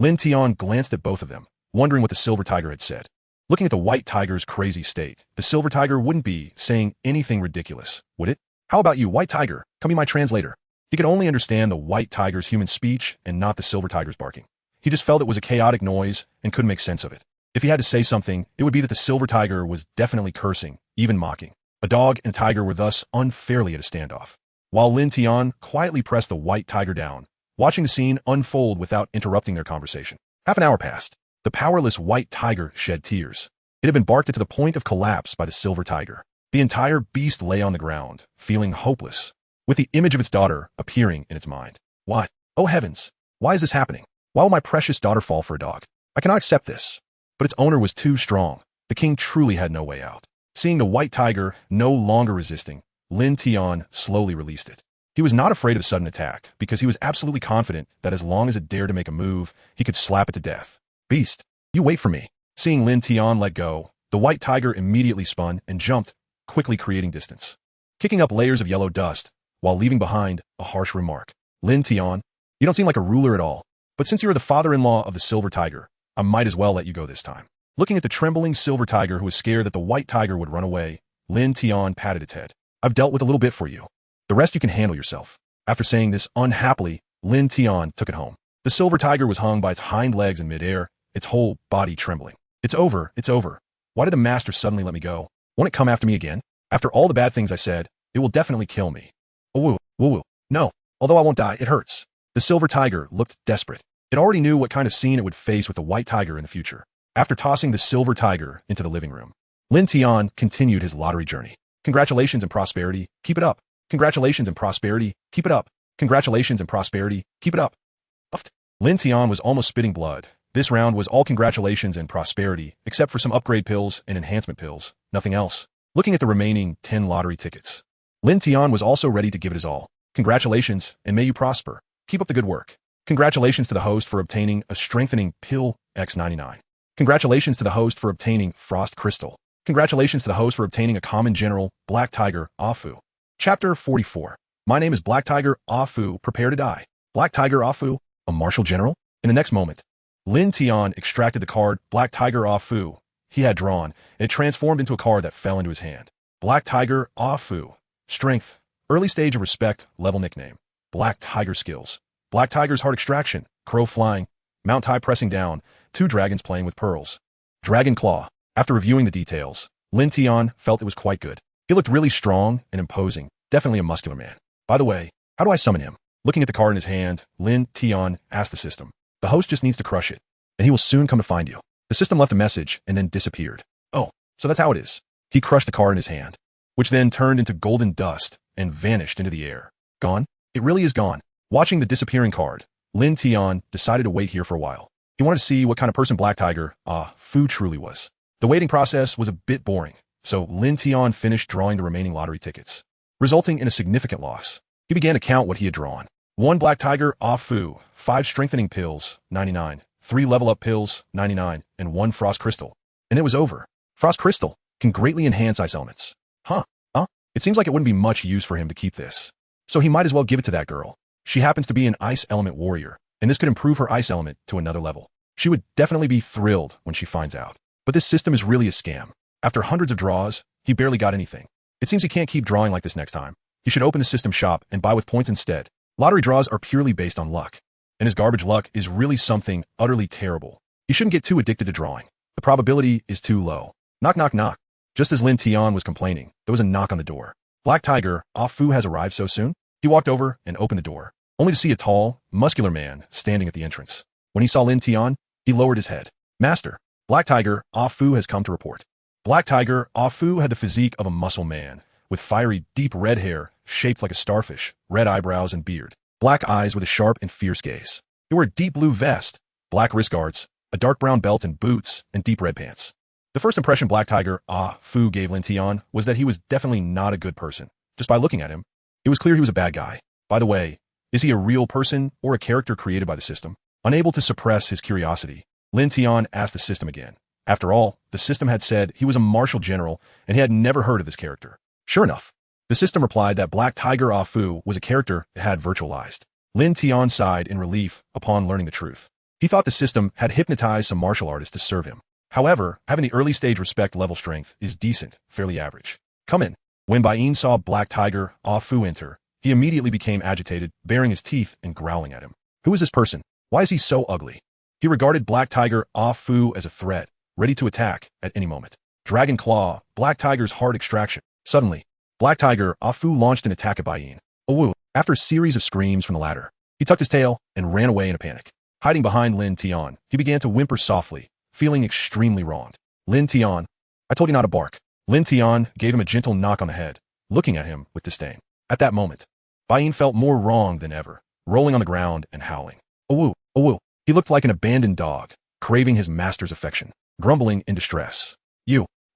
[SPEAKER 1] Lin Tian glanced at both of them, wondering what the silver tiger had said. Looking at the white tiger's crazy state, the silver tiger wouldn't be saying anything ridiculous, would it? How about you, white tiger? Come be my translator. He could only understand the white tiger's human speech and not the silver tiger's barking. He just felt it was a chaotic noise and couldn't make sense of it. If he had to say something, it would be that the silver tiger was definitely cursing, even mocking. A dog and a tiger were thus unfairly at a standoff. While Lin Tian quietly pressed the white tiger down, watching the scene unfold without interrupting their conversation. Half an hour passed. The powerless white tiger shed tears. It had been barked at to the point of collapse by the silver tiger. The entire beast lay on the ground, feeling hopeless, with the image of its daughter appearing in its mind. Why? Oh heavens! Why is this happening? Why will my precious daughter fall for a dog? I cannot accept this. But its owner was too strong. The king truly had no way out. Seeing the white tiger no longer resisting, Lin Tian slowly released it. He was not afraid of a sudden attack, because he was absolutely confident that as long as it dared to make a move, he could slap it to death. Beast, you wait for me. Seeing Lin Tian let go, the white tiger immediately spun and jumped, quickly creating distance, kicking up layers of yellow dust, while leaving behind a harsh remark. Lin Tian, you don't seem like a ruler at all, but since you are the father-in-law of the silver tiger, I might as well let you go this time. Looking at the trembling silver tiger who was scared that the white tiger would run away, Lin Tian patted its head. I've dealt with a little bit for you. The rest you can handle yourself. After saying this unhappily, Lin Tian took it home. The The silver tiger was hung by its hind legs in midair, its whole body trembling. It's over, it's over. Why did the master suddenly let me go? Won't it come after me again? After all the bad things I said, it will definitely kill me. Oh, woo, woo, woo. No, although I won't die, it hurts. The silver tiger looked desperate. It already knew what kind of scene it would face with the white tiger in the future. After tossing the silver tiger into the living room, Lin Tian continued his lottery journey. Congratulations and prosperity, keep it up. Congratulations and prosperity, keep it up. Congratulations and prosperity, keep it up. Puffed. Lin Tian was almost spitting blood. This round was all congratulations and prosperity, except for some upgrade pills and enhancement pills. Nothing else. Looking at the remaining 10 lottery tickets, Lin Tian was also ready to give it his all. Congratulations, and may you prosper. Keep up the good work. Congratulations to the host for obtaining a strengthening pill X99. Congratulations to the host for obtaining Frost Crystal. Congratulations to the host for obtaining a common general, Black Tiger, Afu. Chapter 44. My name is Black Tiger, Afu, prepare to die. Black Tiger, Afu, a martial general? In the next moment, Lin Tian extracted the card Black Tiger, Afu he had drawn, and it transformed into a card that fell into his hand. Black Tiger, Afu. Strength. Early stage of respect, level nickname. Black Tiger skills. Black Tiger's heart extraction, crow flying, Mount Tai pressing down, 2 dragons playing with pearls. Dragon Claw. After reviewing the details, Lin Tian felt it was quite good. He looked really strong and imposing, definitely a muscular man. By the way, how do I summon him? Looking at the card in his hand, Lin Tian asked the system. The host just needs to crush it, and he will soon come to find you. The system left a message and then disappeared. Oh, so that's how it is. He crushed the card in his hand, which then turned into golden dust and vanished into the air. Gone? It really is gone. Watching the disappearing card, Lin Tian decided to wait here for a while. He wanted to see what kind of person Black Tiger, Fu truly was. The waiting process was a bit boring, so Lin Tian finished drawing the remaining lottery tickets, resulting in a significant loss. He began to count what he had drawn. 1 Black Tiger, Fu, 5 strengthening pills, 99, 3 level up pills, 99, and 1 Frost Crystal. And it was over. Frost Crystal can greatly enhance ice elements. It seems like it wouldn't be much use for him to keep this. So he might as well give it to that girl. She happens to be an ice element warrior, and this could improve her ice element to another level. She would definitely be thrilled when she finds out. But this system is really a scam. After hundreds of draws, he barely got anything. It seems he can't keep drawing like this next time. He should open the system shop and buy with points instead. Lottery draws are purely based on luck, and his garbage luck is really something utterly terrible. He shouldn't get too addicted to drawing. The probability is too low. Knock, knock, knock. Just as Lin Tian was complaining, there was a knock on the door. Black Tiger, Fu has arrived so soon? He walked over and opened the door, only to see a tall, muscular man standing at the entrance. When he saw Lin Tian, he lowered his head. Master, Black Tiger, Fu has come to report. Black Tiger, Fu had the physique of a muscle man, with fiery, deep red hair, shaped like a starfish, red eyebrows and beard, black eyes with a sharp and fierce gaze. He wore a deep blue vest, black wrist guards, a dark brown belt and boots, and deep red pants. The first impression Black Tiger, Fu gave Lin Tian was that he was definitely not a good person. Just by looking at him, it was clear he was a bad guy. By the way, is he a real person or a character created by the system? Unable to suppress his curiosity, Lin Tian asked the system again. After all, the system had said he was a martial general and he had never heard of this character. Sure enough, the system replied that Black Tiger, Fu was a character it had virtualized. Lin Tian sighed in relief upon learning the truth. He thought the system had hypnotized some martial artists to serve him. However, having the early stage respect level strength is decent, fairly average. Come in. When Bain saw Black Tiger, Fu enter, he immediately became agitated, baring his teeth and growling at him. Who is this person? Why is he so ugly? He regarded Black Tiger, Fu as a threat, ready to attack at any moment. Dragon Claw, Black Tiger's heart extraction. Suddenly, Black Tiger, Fu launched an attack at Bain. After a series of screams from the latter, he tucked his tail and ran away in a panic. Hiding behind Lin Tian, he began to whimper softly, feeling extremely wronged. Lin Tian, I told you not to bark. Lin Tian gave him a gentle knock on the head, looking at him with disdain. At that moment, Bain felt more wronged than ever, rolling on the ground and howling. He looked like an abandoned dog, craving his master's affection, grumbling in distress.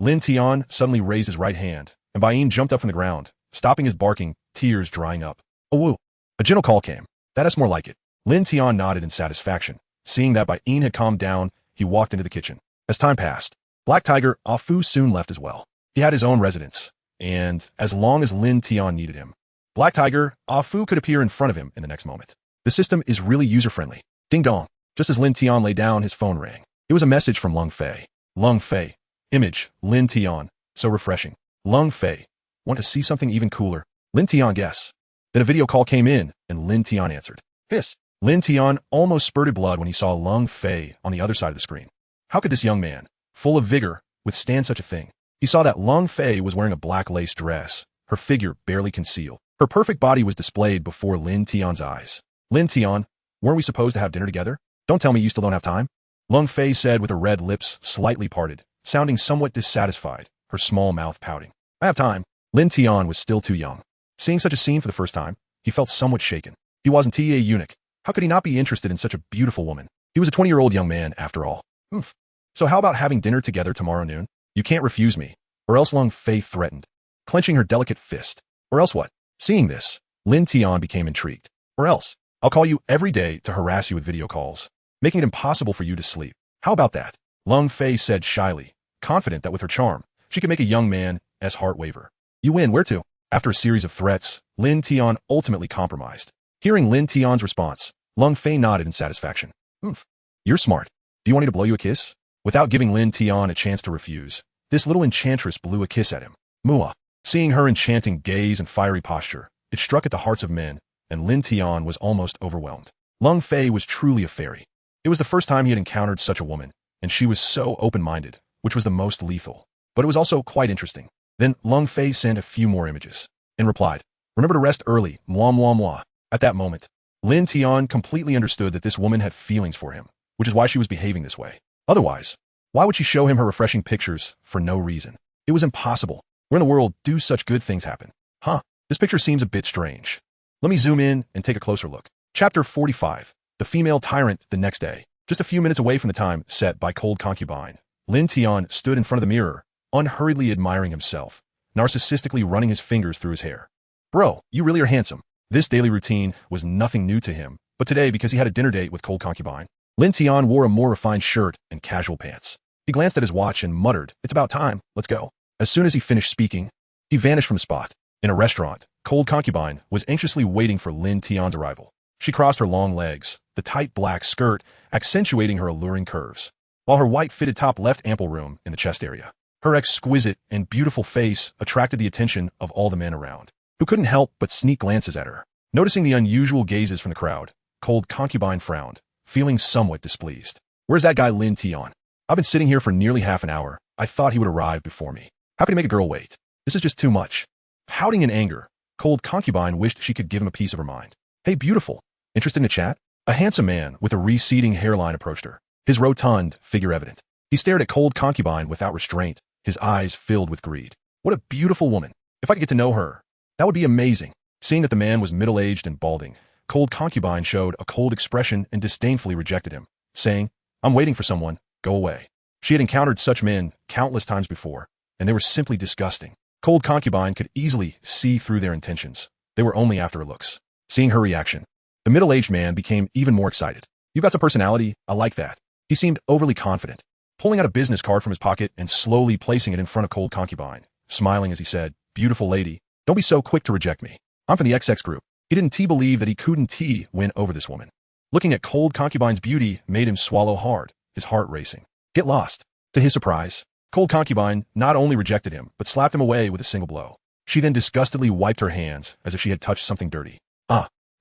[SPEAKER 1] Lin Tian suddenly raised his right hand, and Bain jumped up from the ground, stopping his barking, tears drying up. A gentle call came. That's more like it. Lin Tian nodded in satisfaction. Seeing that Bain had calmed down, he walked into the kitchen. As time passed, Black Tiger, Fu soon left as well. He had his own residence, and as long as Lin Tian needed him, Black Tiger, Fu could appear in front of him in the next moment. The system is really user-friendly. Ding dong. Just as Lin Tian lay down, his phone rang. It was a message from Lung Fei. Lung Fei. Image, Lin Tian. So refreshing. Lung Fei. Want to see something even cooler? Lin Tian, guess. Then a video call came in, and Lin Tian answered. Hiss. Lin Tian almost spurted blood when he saw Lung Fei on the other side of the screen. How could this young man, full of vigor, withstand such a thing? He saw that Lung Fei was wearing a black lace dress, her figure barely concealed. Her perfect body was displayed before Lin Tian's eyes. Lin Tian, weren't we supposed to have dinner together? Don't tell me you still don't have time? Lung Fei said with her red lips slightly parted, sounding somewhat dissatisfied, her small mouth pouting. I have time. Lin Tian was still too young. Seeing such a scene for the first time, he felt somewhat shaken. He wasn't a eunuch. How could he not be interested in such a beautiful woman? He was a 20-year-old young man, after all. So how about having dinner together tomorrow noon? You can't refuse me. Or else, Lung Fei threatened, clenching her delicate fist. Or else what? Seeing this, Lin Tian became intrigued. Or else, I'll call you every day to harass you with video calls, making it impossible for you to sleep. How about that? Lung Fei said shyly, confident that with her charm, she could make a young man's heart waver. You win, where to? After a series of threats, Lin Tian ultimately compromised. Hearing Lin Tian's response, Lung Fei nodded in satisfaction. You're smart. Do you want me to blow you a kiss? Without giving Lin Tian a chance to refuse, this little enchantress blew a kiss at him. Mua. Seeing her enchanting gaze and fiery posture, it struck at the hearts of men, and Lin Tian was almost overwhelmed. Lung Fei was truly a fairy. It was the first time he had encountered such a woman, and she was so open-minded, which was the most lethal. But it was also quite interesting. Then Lung Fei sent a few more images, and replied, remember to rest early, moi moi moi. At that moment, Lin Tian completely understood that this woman had feelings for him, which is why she was behaving this way. Otherwise, why would she show him her refreshing pictures for no reason? It was impossible. Where in the world do such good things happen? This picture seems a bit strange. Let me zoom in and take a closer look. Chapter 45. The Female Tyrant. The next day, just a few minutes away from the time set by Cold Concubine, Lin Tian stood in front of the mirror, unhurriedly admiring himself, narcissistically running his fingers through his hair. Bro, you really are handsome. This daily routine was nothing new to him, but today, because he had a dinner date with Cold Concubine, Lin Tian wore a more refined shirt and casual pants. He glanced at his watch and muttered, it's about time, let's go. As soon as he finished speaking, he vanished from the spot. In a restaurant, Cold Concubine was anxiously waiting for Lin Tian's arrival. She crossed her long legs, the tight black skirt accentuating her alluring curves, while her white-fitted top left ample room in the chest area. Her exquisite and beautiful face attracted the attention of all the men around, who couldn't help but sneak glances at her. Noticing the unusual gazes from the crowd, Cold Concubine frowned, feeling somewhat displeased. Where's that guy Lin Tian? I've been sitting here for nearly half an hour. I thought he would arrive before me. How could he make a girl wait? This is just too much. Pouting in anger, Cold Concubine wished she could give him a piece of her mind. Hey, beautiful. Interested in a chat? A handsome man with a receding hairline approached her, his rotund figure evident. He stared at Cold Concubine without restraint, his eyes filled with greed. What a beautiful woman. If I could get to know her, that would be amazing. Seeing that the man was middle-aged and balding, Cold Concubine showed a cold expression and disdainfully rejected him, saying, I'm waiting for someone, go away. She had encountered such men countless times before, and they were simply disgusting. Cold Concubine could easily see through their intentions. They were only after her looks. Seeing her reaction, the middle-aged man became even more excited. You've got some personality, I like that. He seemed overly confident, pulling out a business card from his pocket and slowly placing it in front of Cold Concubine, smiling as he said, beautiful lady, don't be so quick to reject me. I'm from the XX group. He didn't believe that he couldn't win over this woman. Looking at Cold Concubine's beauty made him swallow hard, his heart racing. Get lost. To his surprise, Cold Concubine not only rejected him, but slapped him away with a single blow. She then disgustedly wiped her hands as if she had touched something dirty.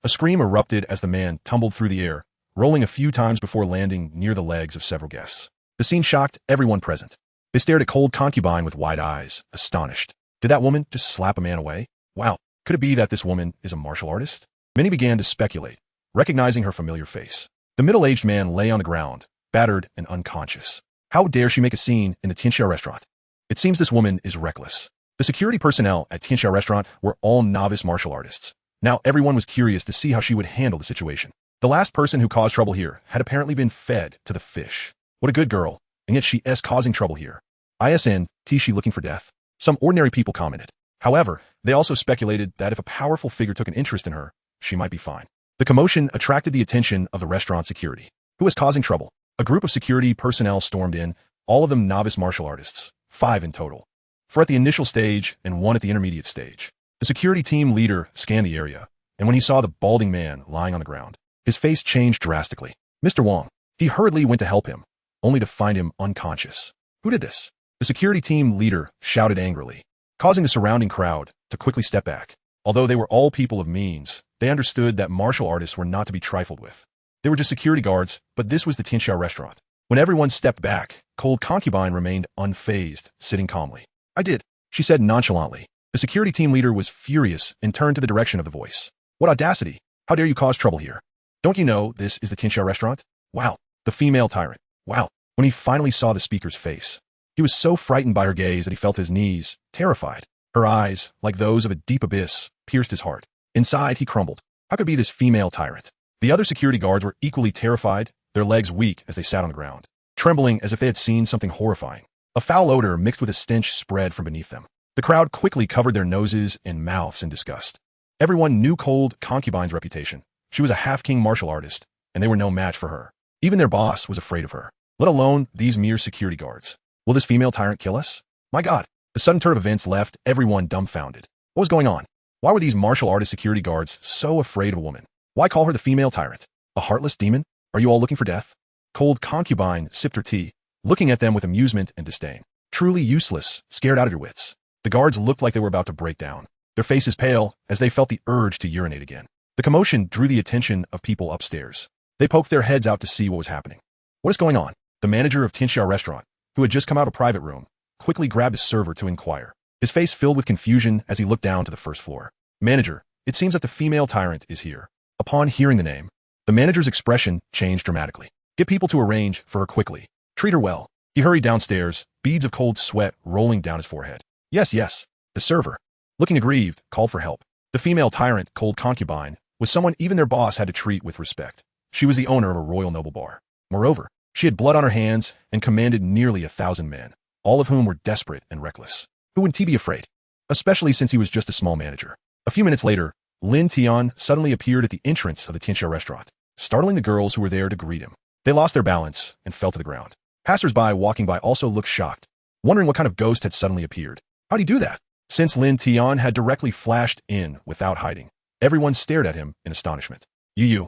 [SPEAKER 1] A scream erupted as the man tumbled through the air, rolling a few times before landing near the legs of several guests. The scene shocked everyone present. They stared at Cold Concubine with wide eyes, astonished. Did that woman just slap a man away? Wow, could it be that this woman is a martial artist? Many began to speculate, recognizing her familiar face. The middle-aged man lay on the ground, battered and unconscious. How dare she make a scene in the Tianxia restaurant? It seems this woman is reckless. The security personnel at Tianxia restaurant were all novice martial artists. Now everyone was curious to see how she would handle the situation. The last person who caused trouble here had apparently been fed to the fish. What a good girl, and yet she is causing trouble here. ISN, she looking for death? Some ordinary people commented. However, they also speculated that if a powerful figure took an interest in her, she might be fine. The commotion attracted the attention of the restaurant security. Who was causing trouble? A group of security personnel stormed in, all of them novice martial artists, 5 in total. 4 at the initial stage and 1 at the intermediate stage. The security team leader scanned the area, and when he saw the balding man lying on the ground, his face changed drastically. Mr. Wong. He hurriedly went to help him, only to find him unconscious. Who did this? The security team leader shouted angrily, causing the surrounding crowd to quickly step back. Although they were all people of means, they understood that martial artists were not to be trifled with. They were just security guards, but this was the Tianxia restaurant. When everyone stepped back, cold concubine remained unfazed, sitting calmly. I did, she said nonchalantly. The security team leader was furious and turned to the direction of the voice. What audacity! How dare you cause trouble here? Don't you know this is the Tianxia restaurant? Wow, the female tyrant. Wow. When he finally saw the speaker's face, he was so frightened by her gaze that he felt his knees, terrified. Her eyes, like those of a deep abyss, pierced his heart. Inside, he crumbled. How could be this female tyrant? The other security guards were equally terrified, their legs weak as they sat on the ground, trembling as if they had seen something horrifying. A foul odor mixed with a stench spread from beneath them. The crowd quickly covered their noses and mouths in disgust. Everyone knew cold concubine's reputation. She was a half-king martial artist, and they were no match for her. Even their boss was afraid of her, let alone these mere security guards. Will this female tyrant kill us? My God! The sudden turn of events left everyone dumbfounded. What was going on? Why were these martial artist security guards so afraid of a woman? Why call her the female tyrant? A heartless demon? Are you all looking for death? Cold concubine sipped her tea, looking at them with amusement and disdain. Truly useless, scared out of your wits. The guards looked like they were about to break down, their faces pale as they felt the urge to urinate again. The commotion drew the attention of people upstairs. They poked their heads out to see what was happening. What is going on? The manager of Tianxia restaurant, who had just come out of a private room, quickly grabbed his server to inquire. His face filled with confusion as he looked down to the first floor. Manager, it seems that the female tyrant is here. Upon hearing the name, the manager's expression changed dramatically. Get people to arrange for her quickly. Treat her well. He hurried downstairs, beads of cold sweat rolling down his forehead. Yes, yes. The server, looking aggrieved, called for help. The female tyrant, cold concubine, was someone even their boss had to treat with respect. She was the owner of a royal noble bar. Moreover, she had blood on her hands and commanded nearly 1,000 men, all of whom were desperate and reckless. Who would he be afraid? Especially since he was just a small manager. A few minutes later, Lin Tian suddenly appeared at the entrance of the Tianxia restaurant, startling the girls who were there to greet him. They lost their balance and fell to the ground. Passers-by walking by also looked shocked, wondering what kind of ghost had suddenly appeared. How'd he do that? Since Lin Tian had directly flashed in without hiding, everyone stared at him in astonishment. You,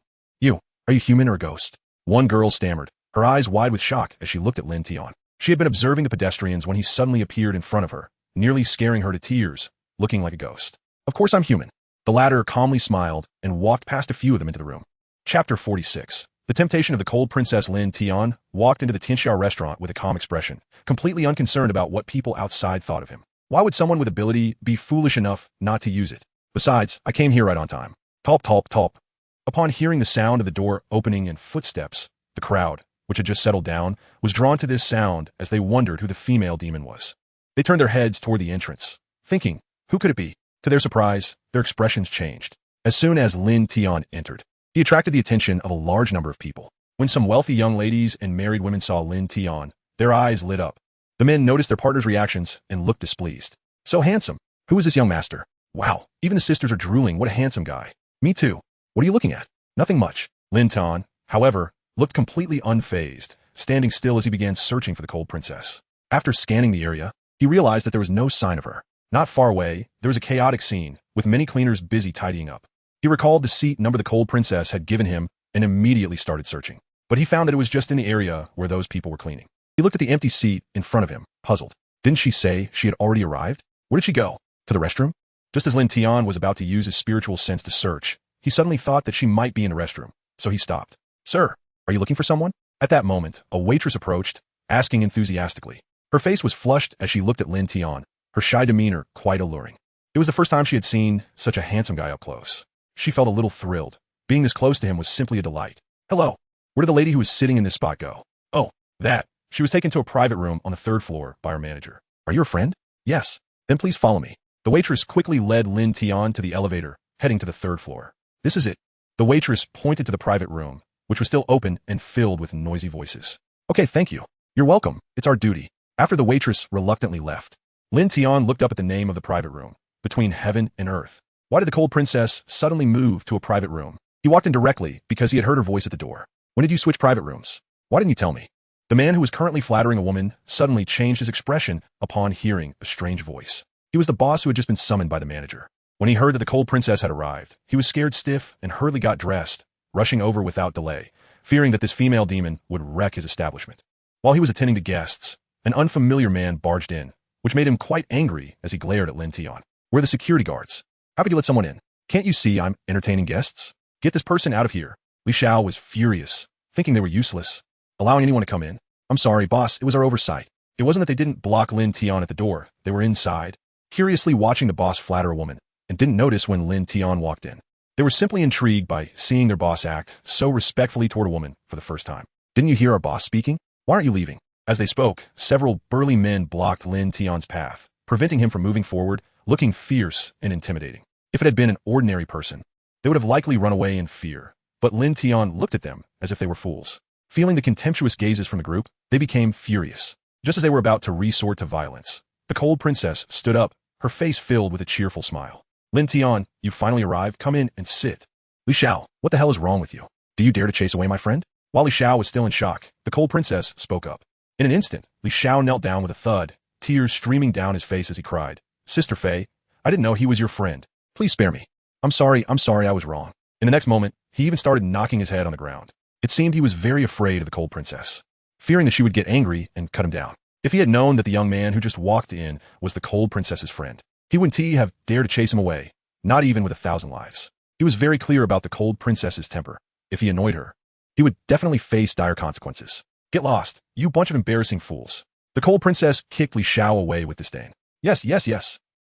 [SPEAKER 1] are you human or a ghost? One girl stammered, her eyes wide with shock as she looked at Lin Tian. She had been observing the pedestrians when he suddenly appeared in front of her, nearly scaring her to tears, looking like a ghost. Of course I'm human. The latter calmly smiled and walked past a few of them into the room. Chapter 46. The temptation of the cold princess Lin Tian walked into the Tianxia restaurant with a calm expression, completely unconcerned about what people outside thought of him. Why would someone with ability be foolish enough not to use it? Besides, I came here right on time. Talp, talp, talp. Upon hearing the sound of the door opening and footsteps, the crowd, which had just settled down, was drawn to this sound as they wondered who the female demon was. They turned their heads toward the entrance, thinking, who could it be? To their surprise, their expressions changed. As soon as Lin Tian entered, he attracted the attention of a large number of people. When some wealthy young ladies and married women saw Lin Tian, their eyes lit up. The men noticed their partners' reactions and looked displeased. So handsome. Who is this young master? Wow, even the sisters are drooling. What a handsome guy. Me too. What are you looking at? Nothing much. Lin Tian, however, looked completely unfazed, standing still as he began searching for the cold princess. After scanning the area, he realized that there was no sign of her. Not far away, there was a chaotic scene, with many cleaners busy tidying up. He recalled the seat number the cold princess had given him and immediately started searching. But he found that it was just in the area where those people were cleaning. He looked at the empty seat in front of him, puzzled. Didn't she say she had already arrived? Where did she go? To the restroom? Just as Lin Tian was about to use his spiritual sense to search, he suddenly thought that she might be in the restroom, so he stopped. Sir, are you looking for someone? At that moment, a waitress approached, asking enthusiastically. Her face was flushed as she looked at Lin Tian, her shy demeanor quite alluring. It was the first time she had seen such a handsome guy up close. She felt a little thrilled. Being this close to him was simply a delight. Hello. Where did the lady who was sitting in this spot go? Oh, that. She was taken to a private room on the 3rd floor by her manager. Are you her friend? Yes. Then please follow me. The waitress quickly led Lin Tian to the elevator, heading to the 3rd floor. This is it. The waitress pointed to the private room, which was still open and filled with noisy voices. Okay, thank you. You're welcome. It's our duty. After the waitress reluctantly left, Lin Tian looked up at the name of the private room, between heaven and earth. Why did the cold princess suddenly move to a private room? He walked in directly because he had heard her voice at the door. When did you switch private rooms? Why didn't you tell me? The man who was currently flattering a woman suddenly changed his expression upon hearing a strange voice. He was the boss who had just been summoned by the manager. When he heard that the cold princess had arrived, he was scared stiff and hurriedly got dressed, rushing over without delay, fearing that this female demon would wreck his establishment. While he was attending to guests, an unfamiliar man barged in, which made him quite angry as he glared at Lin Tian. We're the security guards. How could you let someone in? Can't you see I'm entertaining guests? Get this person out of here. Li Xiao was furious, thinking they were useless, allowing anyone to come in. I'm sorry, boss, it was our oversight. It wasn't that they didn't block Lin Tian at the door, they were inside, curiously watching the boss flatter a woman, and didn't notice when Lin Tian walked in. They were simply intrigued by seeing their boss act so respectfully toward a woman for the first time. Didn't you hear our boss speaking? Why aren't you leaving? As they spoke, several burly men blocked Lin Tian's path, preventing him from moving forward, looking fierce and intimidating. If it had been an ordinary person, they would have likely run away in fear, but Lin Tian looked at them as if they were fools. Feeling the contemptuous gazes from the group, they became furious. Just as they were about to resort to violence, the cold princess stood up, her face filled with a cheerful smile. Lin Tian, you finally arrived. Come in and sit. Li Xiao, what the hell is wrong with you? Do you dare to chase away my friend? While Li Xiao was still in shock, the cold princess spoke up. In an instant, Li Xiao knelt down with a thud, tears streaming down his face as he cried. Sister Fei, I didn't know he was your friend. Please spare me. I'm sorry, I was wrong. In the next moment, he even started knocking his head on the ground. It seemed he was very afraid of the cold princess, fearing that she would get angry and cut him down. If he had known that the young man who just walked in was the cold princess's friend, he wouldn't have dared to chase him away, not even with 1,000 lives. He was very clear about the cold princess's temper. If he annoyed her, he would definitely face dire consequences. Get lost, you bunch of embarrassing fools. The cold princess kicked Li Xiao away with disdain. Yes.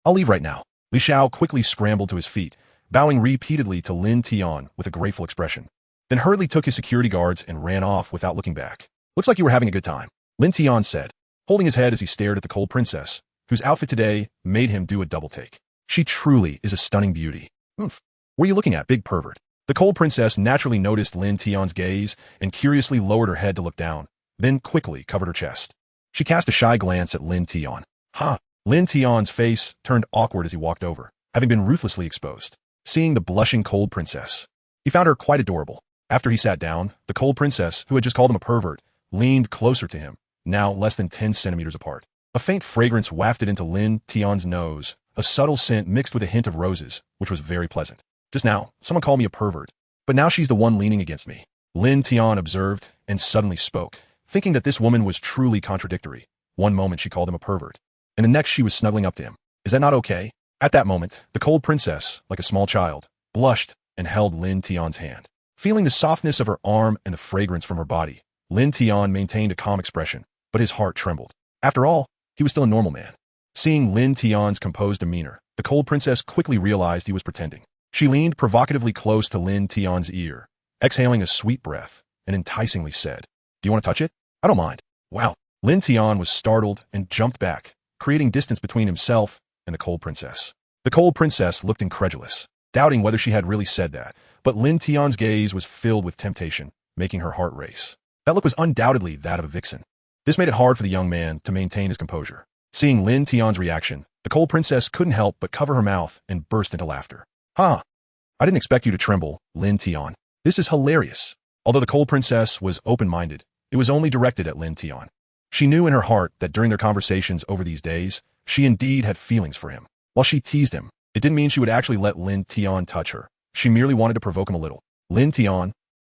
[SPEAKER 1] I'll leave right now. Li Xiao quickly scrambled to his feet, bowing repeatedly to Lin Tian with a grateful expression. Then hurriedly took his security guards and ran off without looking back. Looks like you were having a good time, Lin Tian said, holding his head as he stared at the cold princess, whose outfit today made him do a double take. She truly is a stunning beauty. Oof. What are you looking at, big pervert? The cold princess naturally noticed Lin Tian's gaze and curiously lowered her head to look down, then quickly covered her chest. She cast a shy glance at Lin Tian. Ha! Lin Tian's face turned awkward as he walked over, having been ruthlessly exposed. Seeing the blushing cold princess, he found her quite adorable. After he sat down, the cold princess, who had just called him a pervert, leaned closer to him, now less than 10 centimeters apart. A faint fragrance wafted into Lin Tian's nose, a subtle scent mixed with a hint of roses, which was very pleasant. Just now, someone called me a pervert, but now she's the one leaning against me, Lin Tian observed and suddenly spoke, thinking that this woman was truly contradictory. One moment she called him a pervert, and the next she was snuggling up to him. Is that not okay? At that moment, the cold princess, like a small child, blushed and held Lin Tian's hand. Feeling the softness of her arm and the fragrance from her body, Lin Tian maintained a calm expression, but his heart trembled. After all, he was still a normal man. Seeing Lin Tian's composed demeanor, the cold princess quickly realized he was pretending. She leaned provocatively close to Lin Tian's ear, exhaling a sweet breath, and enticingly said, Do you want to touch it? I don't mind. Wow. Lin Tian was startled and jumped back, creating distance between himself and the cold princess. The cold princess looked incredulous, doubting whether she had really said that, but Lin Tian's gaze was filled with temptation, making her heart race. That look was undoubtedly that of a vixen. This made it hard for the young man to maintain his composure. Seeing Lin Tian's reaction, the cold princess couldn't help but cover her mouth and burst into laughter. Ha! I didn't expect you to tremble, Lin Tian. This is hilarious. Although the cold princess was open-minded, it was only directed at Lin Tian. She knew in her heart that during their conversations over these days, she indeed had feelings for him. While she teased him, it didn't mean she would actually let Lin Tian touch her. She merely wanted to provoke him a little. Lin Tian,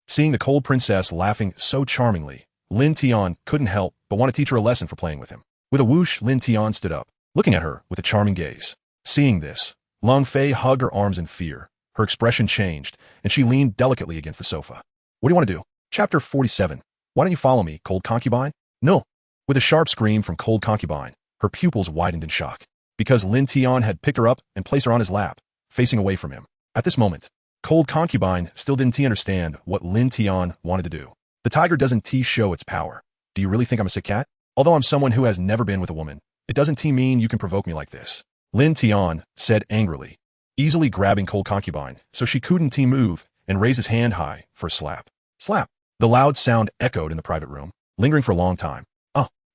[SPEAKER 1] seeing the cold princess laughing so charmingly, Lin Tian couldn't help but want to teach her a lesson for playing with him. With a whoosh, Lin Tian stood up, looking at her with a charming gaze. Seeing this, Long Fei hugged her arms in fear. Her expression changed, and she leaned delicately against the sofa. What do you want to do? Chapter 47. Why don't you follow me, cold concubine? No. With a sharp scream from cold concubine, her pupils widened in shock, because Lin Tian had picked her up and placed her on his lap, facing away from him. At this moment, cold concubine still didn't understand what Lin Tian wanted to do. The tiger doesn't show its power. Do you really think I'm a sick cat? Although I'm someone who has never been with a woman, it doesn't mean you can provoke me like this. Lin Tian said angrily, easily grabbing cold concubine so she couldn't move and raised his hand high for a slap. Slap. The loud sound echoed in the private room, lingering for a long time.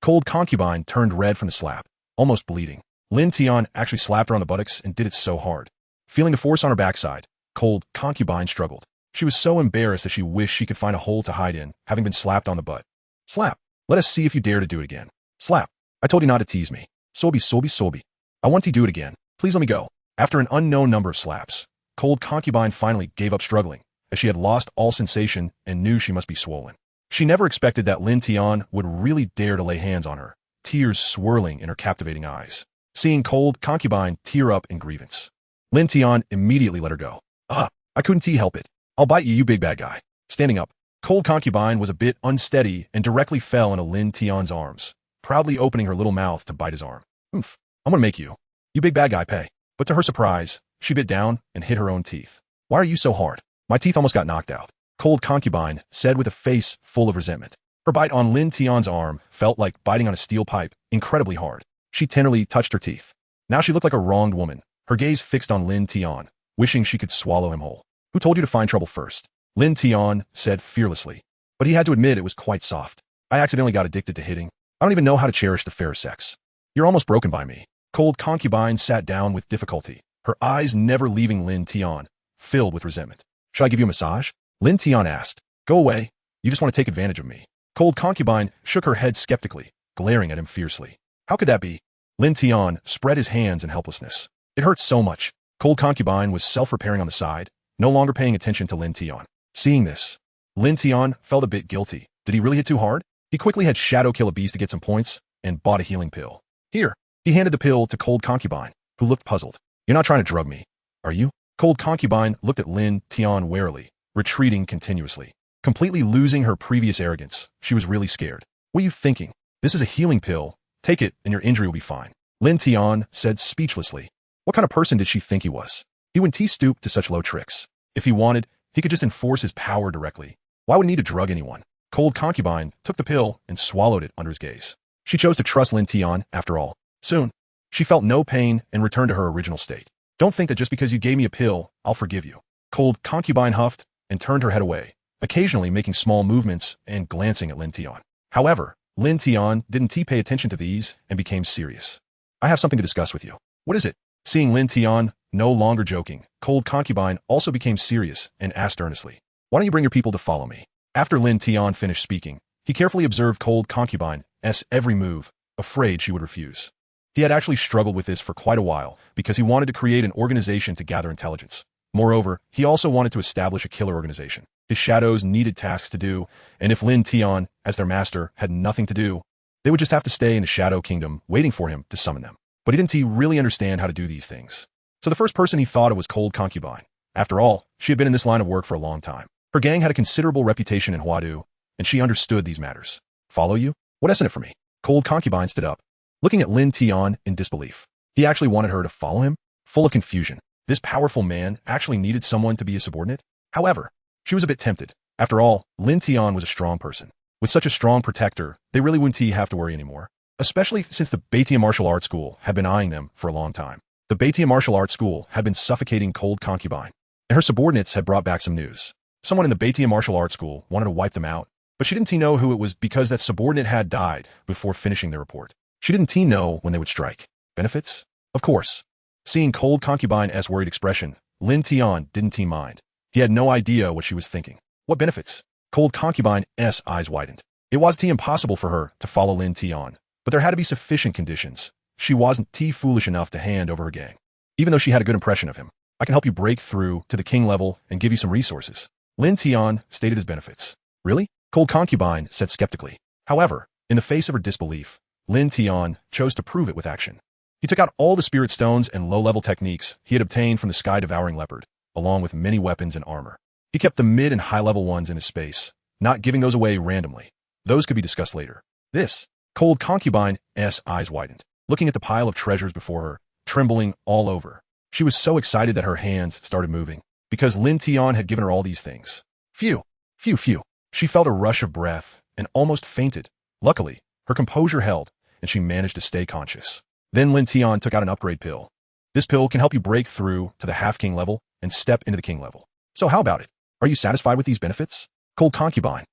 [SPEAKER 1] Cold concubine turned red from the slap, almost bleeding. Lin Tian actually slapped her on the buttocks and did it so hard. Feeling the force on her backside, cold concubine struggled. She was so embarrassed that she wished she could find a hole to hide in, having been slapped on the butt. Slap. Let us see if you dare to do it again. Slap. I told you not to tease me. Sobi. I want to do it again. Please let me go. After an unknown number of slaps, cold concubine finally gave up struggling, as she had lost all sensation and knew she must be swollen. She never expected that Lin Tian would really dare to lay hands on her, tears swirling in her captivating eyes. Seeing cold concubine tear up in grievance, Lin Tian immediately let her go. I couldn't help it. I'll bite you, you big bad guy. Standing up, Cold Concubine was a bit unsteady and directly fell into Lin Tian's arms, proudly opening her little mouth to bite his arm. Oomph, I'm gonna make you. You big bad guy pay. But to her surprise, she bit down and hit her own teeth. Why are you so hard? My teeth almost got knocked out, Cold Concubine said with a face full of resentment. Her bite on Lin Tian's arm felt like biting on a steel pipe, incredibly hard. She tenderly touched her teeth. Now she looked like a wronged woman, her gaze fixed on Lin Tian, wishing she could swallow him whole. Who told you to find trouble first? Lin Tian said fearlessly. But he had to admit it was quite soft. I accidentally got addicted to hitting. I don't even know how to cherish the fair sex. You're almost broken by me. Cold Concubine sat down with difficulty, her eyes never leaving Lin Tian, filled with resentment. Should I give you a massage? Lin Tian asked. Go away. You just want to take advantage of me. Cold Concubine shook her head skeptically, glaring at him fiercely. How could that be? Lin Tian spread his hands in helplessness. It hurts so much. Cold Concubine was self-repairing on the side, no longer paying attention to Lin Tian. Seeing this, Lin Tian felt a bit guilty. Did he really hit too hard? He quickly had Shadow kill a beast to get some points and bought a healing pill. Here, he handed the pill to Cold Concubine, who looked puzzled. You're not trying to drug me, are you? Cold Concubine looked at Lin Tian warily, retreating continuously. Completely losing her previous arrogance, she was really scared. What are you thinking? This is a healing pill. Take it and your injury will be fine. Lin Tian said speechlessly. What kind of person did she think he was? He wouldn't stoop to such low tricks. If he wanted, he could just enforce his power directly. Why would he need to drug anyone? Cold Concubine took the pill and swallowed it under his gaze. She chose to trust Lin Tian, after all. Soon, she felt no pain and returned to her original state. Don't think that just because you gave me a pill, I'll forgive you. Cold Concubine huffed and turned her head away, occasionally making small movements and glancing at Lin Tian. However, Lin Tian didn't pay attention to these and became serious. I have something to discuss with you. What is it? Seeing Lin Tian no longer joking, Cold Concubine also became serious and asked earnestly. Why don't you bring your people to follow me? After Lin Tian finished speaking, he carefully observed Cold Concubine's every move, afraid she would refuse. He had actually struggled with this for quite a while because he wanted to create an organization to gather intelligence. Moreover, he also wanted to establish a killer organization. His shadows needed tasks to do, and if Lin Tian, as their master, had nothing to do, they would just have to stay in the Shadow Kingdom waiting for him to summon them. But he didn't really understand how to do these things. So the first person he thought of was Cold Concubine. After all, she had been in this line of work for a long time. Her gang had a considerable reputation in Huadu, and she understood these matters. Follow you? What isn't it for me? Cold Concubine stood up, looking at Lin Tian in disbelief. He actually wanted her to follow him? Full of confusion. This powerful man actually needed someone to be his subordinate? However, she was a bit tempted. After all, Lin Tian was a strong person. With such a strong protector, they really wouldn't have to worry anymore. Especially since the Baitia Martial Arts School had been eyeing them for a long time. The Baitia Martial Arts School had been suffocating Cold Concubine, and her subordinates had brought back some news. Someone in the Baitia Martial Arts School wanted to wipe them out, but she didn't know who it was because that subordinate had died before finishing their report. She didn't know when they would strike. Benefits? Of course. Seeing Cold Concubine's worried expression, Lin Tian didn't mind. He had no idea what she was thinking. What benefits? Cold Concubine's eyes widened. It wasn't impossible for her to follow Lin Tian, but there had to be sufficient conditions. She wasn't foolish enough to hand over her gang. Even though she had a good impression of him, I can help you break through to the king level and give you some resources. Lin Tian stated his benefits. Really? Cold Concubine said skeptically. However, in the face of her disbelief, Lin Tian chose to prove it with action. He took out all the spirit stones and low-level techniques he had obtained from the sky-devouring leopard, along with many weapons and armor. He kept the mid and high-level ones in his space, not giving those away randomly. Those could be discussed later. This, Cold Concubine's eyes widened, looking at the pile of treasures before her, trembling all over. She was so excited that her hands started moving, because Lin Tian had given her all these things. Phew, phew, phew. She felt a rush of breath and almost fainted. Luckily, her composure held, and she managed to stay conscious. Then Lin Tian took out an upgrade pill. This pill can help you break through to the half-king level and step into the king level. So how about it? Are you satisfied with these benefits? Cold Concubine.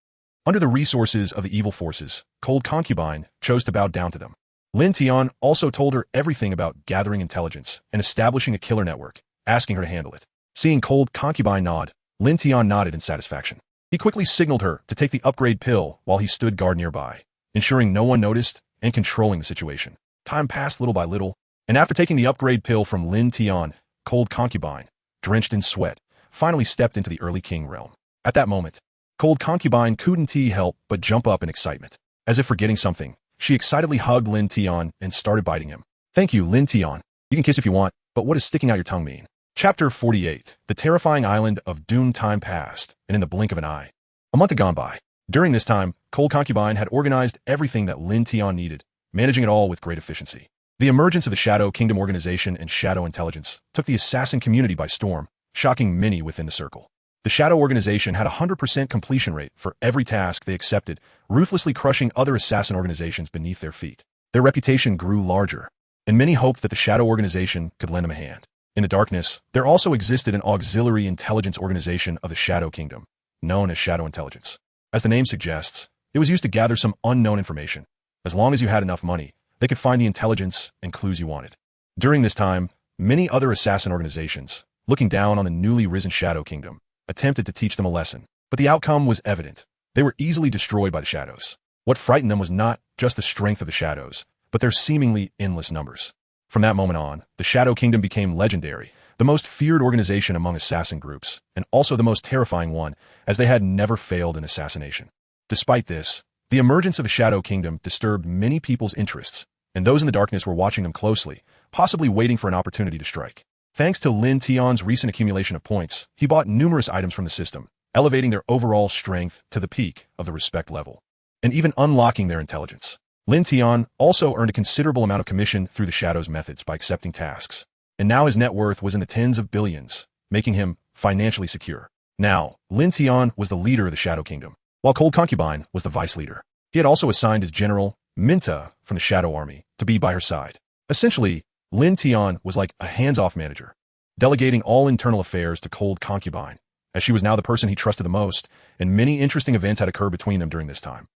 [SPEAKER 1] Under the resources of the evil forces, Cold Concubine chose to bow down to them. Lin Tian also told her everything about gathering intelligence and establishing a killer network, asking her to handle it. Seeing Cold Concubine nod, Lin Tian nodded in satisfaction. He quickly signaled her to take the upgrade pill while he stood guard nearby, ensuring no one noticed and controlling the situation. Time passed little by little, and after taking the upgrade pill from Lin Tian, Cold Concubine, drenched in sweat, finally stepped into the early king realm. At that moment, Cold Concubine couldn't help but jump up in excitement. As if forgetting something, she excitedly hugged Lin Tian and started biting him. Thank you, Lin Tian. You can kiss if you want, but what does sticking out your tongue mean? Chapter 48. The terrifying island of Doom. Time passed, and in the blink of an eye, A month had gone by. During this time, Cold Concubine had organized everything that Lin Tian needed, managing it all with great efficiency. The emergence of the Shadow Kingdom organization and Shadow Intelligence took the assassin community by storm, shocking many within the circle. The Shadow organization had a 100% completion rate for every task they accepted, ruthlessly crushing other assassin organizations beneath their feet. Their reputation grew larger, and many hoped that the Shadow organization could lend them a hand. In the darkness, there also existed an auxiliary intelligence organization of the Shadow Kingdom, known as Shadow Intelligence. As the name suggests, it was used to gather some unknown information. As long as you had enough money, they could find the intelligence and clues you wanted. During this time, many other assassin organizations, looking down on the newly risen Shadow Kingdom, attempted to teach them a lesson, but the outcome was evident. They were easily destroyed by the shadows. What frightened them was not just the strength of the shadows, but their seemingly endless numbers. From that moment on, the Shadow Kingdom became legendary, the most feared organization among assassin groups, and also the most terrifying one, as they had never failed in assassination. Despite this, the emergence of the Shadow Kingdom disturbed many people's interests, and those in the darkness were watching them closely, possibly waiting for an opportunity to strike. Thanks to Lin Tian's recent accumulation of points, he bought numerous items from the system, elevating their overall strength to the peak of the respect level, and even unlocking their intelligence. Lin Tian also earned a considerable amount of commission through the Shadow's methods by accepting tasks, and now his net worth was in the tens of billions, making him financially secure. Now, Lin Tian was the leader of the Shadow Kingdom, while Cold Concubine was the vice leader. He had also assigned his general, Minta, from the Shadow Army, to be by her side. Essentially, Lin Tian was like a hands-off manager, delegating all internal affairs to Cold Concubine, as she was now the person he trusted the most, and many interesting events had occurred between them during this time.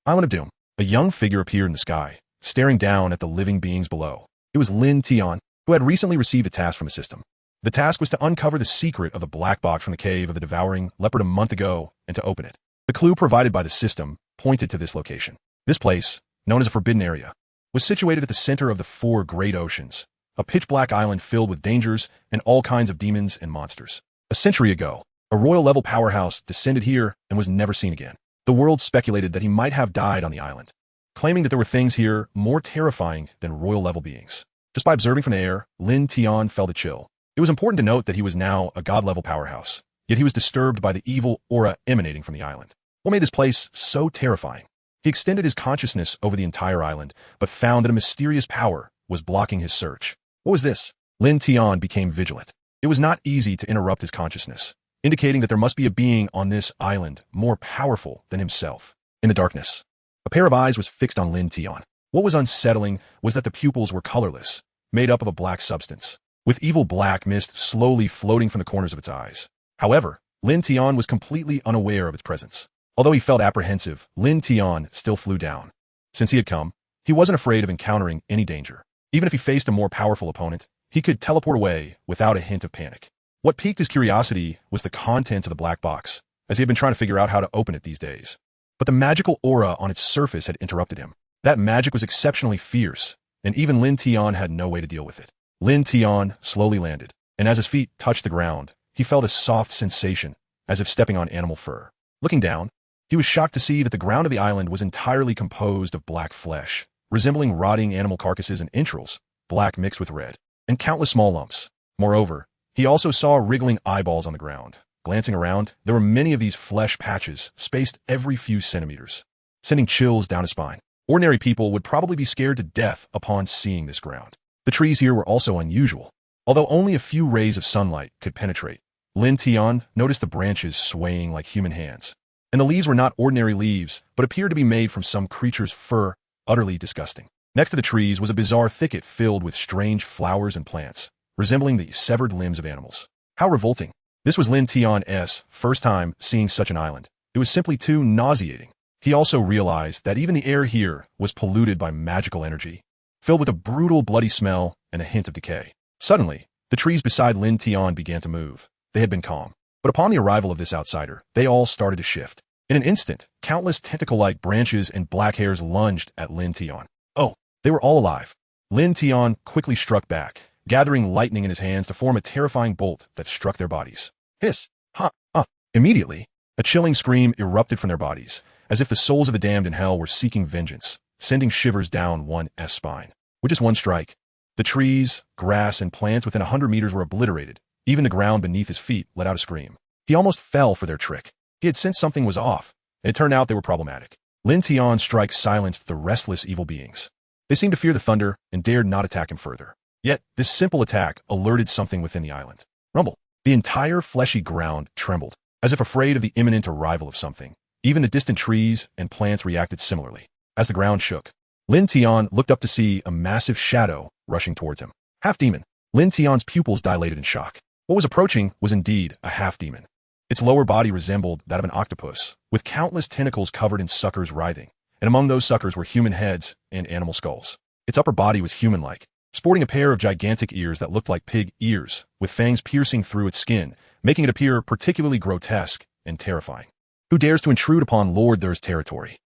[SPEAKER 1] Island of Doom. A young figure appeared in the sky, staring down at the living beings below. It was Lin Tian, who had recently received a task from the system. The task was to uncover the secret of the black box from the cave of the devouring leopard a month ago and to open it. The clue provided by the system pointed to this location. This place, known as a forbidden area, was situated at the center of the four great oceans, a pitch-black island filled with dangers and all kinds of demons and monsters. A century ago, a royal-level powerhouse descended here and was never seen again. The world speculated that he might have died on the island, claiming that there were things here more terrifying than royal-level beings. Just by observing from the air, Lin Tian felt a chill. It was important to note that he was now a god-level powerhouse, yet he was disturbed by the evil aura emanating from the island. What made this place so terrifying? He extended his consciousness over the entire island, but found that a mysterious power was blocking his search. What was this? Lin Tian became vigilant. It was not easy to interrupt his consciousness, indicating that there must be a being on this island more powerful than himself. In the darkness, a pair of eyes was fixed on Lin Tian. What was unsettling was that the pupils were colorless, made up of a black substance, with evil black mist slowly floating from the corners of its eyes. However, Lin Tian was completely unaware of its presence. Although he felt apprehensive, Lin Tian still flew down. Since he had come, he wasn't afraid of encountering any danger. Even if he faced a more powerful opponent, he could teleport away without a hint of panic. What piqued his curiosity was the contents of the black box, as he had been trying to figure out how to open it these days. But the magical aura on its surface had interrupted him. That magic was exceptionally fierce, and even Lin Tian had no way to deal with it. Lin Tian slowly landed, and as his feet touched the ground, he felt a soft sensation, as if stepping on animal fur. Looking down, he was shocked to see that the ground of the island was entirely composed of black flesh, resembling rotting animal carcasses and entrails, black mixed with red, and countless small lumps. Moreover, he also saw wriggling eyeballs on the ground. Glancing around, there were many of these flesh patches, spaced every few centimeters, sending chills down his spine. Ordinary people would probably be scared to death upon seeing this ground. The trees here were also unusual. Although only a few rays of sunlight could penetrate, Lin Tian noticed the branches swaying like human hands. And the leaves were not ordinary leaves, but appeared to be made from some creature's fur, utterly disgusting. Next to the trees was a bizarre thicket filled with strange flowers and plants, resembling the severed limbs of animals. How revolting. This was Lin Tian's first time seeing such an island. It was simply too nauseating. He also realized that even the air here was polluted by magical energy, filled with a brutal, bloody smell and a hint of decay. Suddenly, the trees beside Lin Tian began to move. They had been calm, but upon the arrival of this outsider, they all started to shift. In an instant, countless tentacle-like branches and black hairs lunged at Lin Tian. Oh, they were all alive. Lin Tian quickly struck back, gathering lightning in his hands to form a terrifying bolt that struck their bodies. Hiss! Ha! Ah! Immediately, a chilling scream erupted from their bodies, as if the souls of the damned in hell were seeking vengeance, sending shivers down one's spine. With just one strike, the trees, grass, and plants within 100 meters were obliterated. Even the ground beneath his feet let out a scream. He almost fell for their trick. He had sensed something was off, and it turned out they were problematic. Lin Tian's strike silenced the restless evil beings. They seemed to fear the thunder and dared not attack him further. Yet, this simple attack alerted something within the island. Rumble. The entire fleshy ground trembled, as if afraid of the imminent arrival of something. Even the distant trees and plants reacted similarly. As the ground shook, Lin Tian looked up to see a massive shadow rushing towards him. Half-demon. Lin Tian's pupils dilated in shock. What was approaching was indeed a half-demon. Its lower body resembled that of an octopus, with countless tentacles covered in suckers writhing, and among those suckers were human heads and animal skulls. Its upper body was human-like, sporting a pair of gigantic ears that looked like pig ears, with fangs piercing through its skin, making it appear particularly grotesque and terrifying. Who dares to intrude upon Lord There's territory?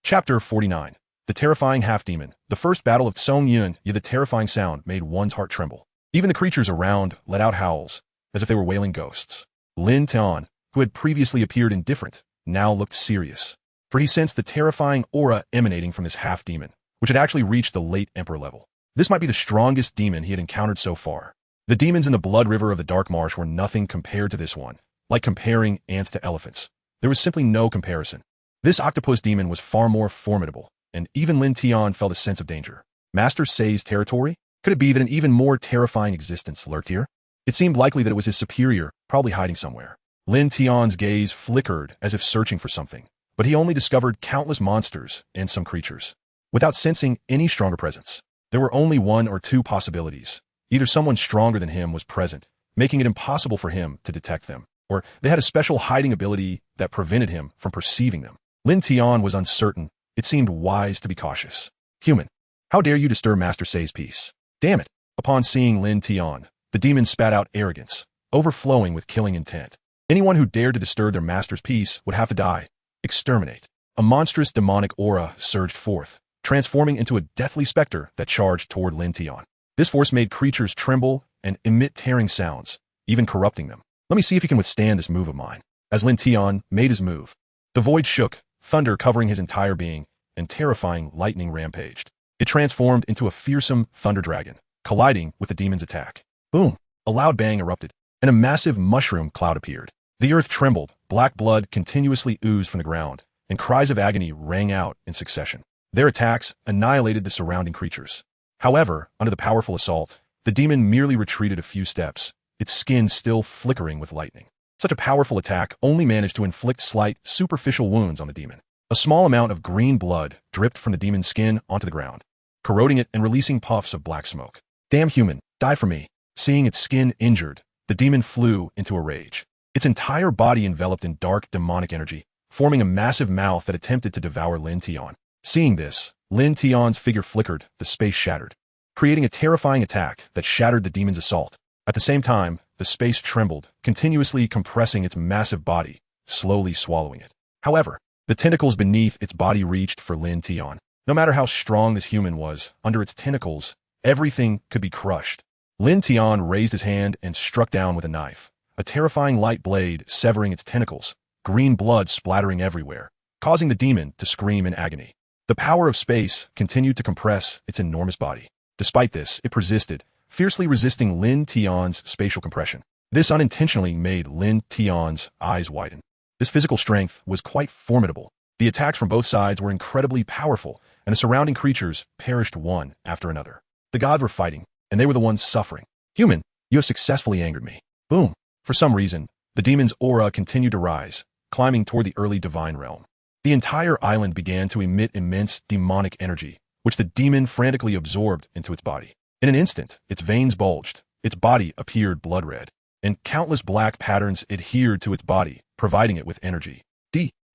[SPEAKER 1] Chapter 49. The Terrifying Half-Demon. The first battle of Song Yun, the terrifying sound made one's heart tremble. Even the creatures around let out howls, as if they were wailing ghosts. Lin Tian, who had previously appeared indifferent, now looked serious, for he sensed the terrifying aura emanating from this half-demon, which had actually reached the late emperor level. This might be the strongest demon he had encountered so far. The demons in the blood river of the Dark Marsh were nothing compared to this one, like comparing ants to elephants. There was simply no comparison. This octopus demon was far more formidable, and even Lin Tian felt a sense of danger. Master Sei's territory? Could it be that an even more terrifying existence lurked here? It seemed likely that it was his superior, probably hiding somewhere. Lin Tian's gaze flickered as if searching for something, but he only discovered countless monsters and some creatures. Without sensing any stronger presence, there were only one or two possibilities. Either someone stronger than him was present, making it impossible for him to detect them, or they had a special hiding ability that prevented him from perceiving them. Lin Tian was uncertain. It seemed wise to be cautious. Human, how dare you disturb Master Sei's peace? Damn it! Upon seeing Lin Tian, the demon spat out arrogance, overflowing with killing intent. Anyone who dared to disturb their master's peace would have to die. Exterminate. A monstrous demonic aura surged forth, transforming into a deathly specter that charged toward Lin Tian. This force made creatures tremble and emit tearing sounds, even corrupting them. Let me see if he can withstand this move of mine. As Lin Tian made his move, the void shook, thunder covering his entire being, and terrifying lightning rampaged. It transformed into a fearsome thunder dragon, colliding with the demon's attack. Boom! A loud bang erupted, and a massive mushroom cloud appeared. The earth trembled, black blood continuously oozed from the ground, and cries of agony rang out in succession. Their attacks annihilated the surrounding creatures. However, under the powerful assault, the demon merely retreated a few steps, its skin still flickering with lightning. Such a powerful attack only managed to inflict slight, superficial wounds on the demon. A small amount of green blood dripped from the demon's skin onto the ground, corroding it and releasing puffs of black smoke. Damn human, die for me. Seeing its skin injured, the demon flew into a rage. Its entire body enveloped in dark, demonic energy, forming a massive mouth that attempted to devour Lin Tian. Seeing this, Lin Tian's figure flickered, the space shattered, creating a terrifying attack that shattered the demon's assault. At the same time, the space trembled, continuously compressing its massive body, slowly swallowing it. However, the tentacles beneath its body reached for Lin Tian. No matter how strong this human was, under its tentacles, everything could be crushed. Lin Tian raised his hand and struck down with a knife, a terrifying light blade severing its tentacles, green blood splattering everywhere, causing the demon to scream in agony. The power of space continued to compress its enormous body. Despite this, it persisted, fiercely resisting Lin Tian's spatial compression. This unintentionally made Lin Tian's eyes widen. This physical strength was quite formidable. The attacks from both sides were incredibly powerful, and the surrounding creatures perished one after another. The gods were fighting, and they were the ones suffering. Human, you have successfully angered me. Boom. For some reason, the demon's aura continued to rise, climbing toward the early divine realm. The entire island began to emit immense demonic energy, which the demon frantically absorbed into its body. In an instant, its veins bulged, its body appeared blood red, and countless black patterns adhered to its body, providing it with energy.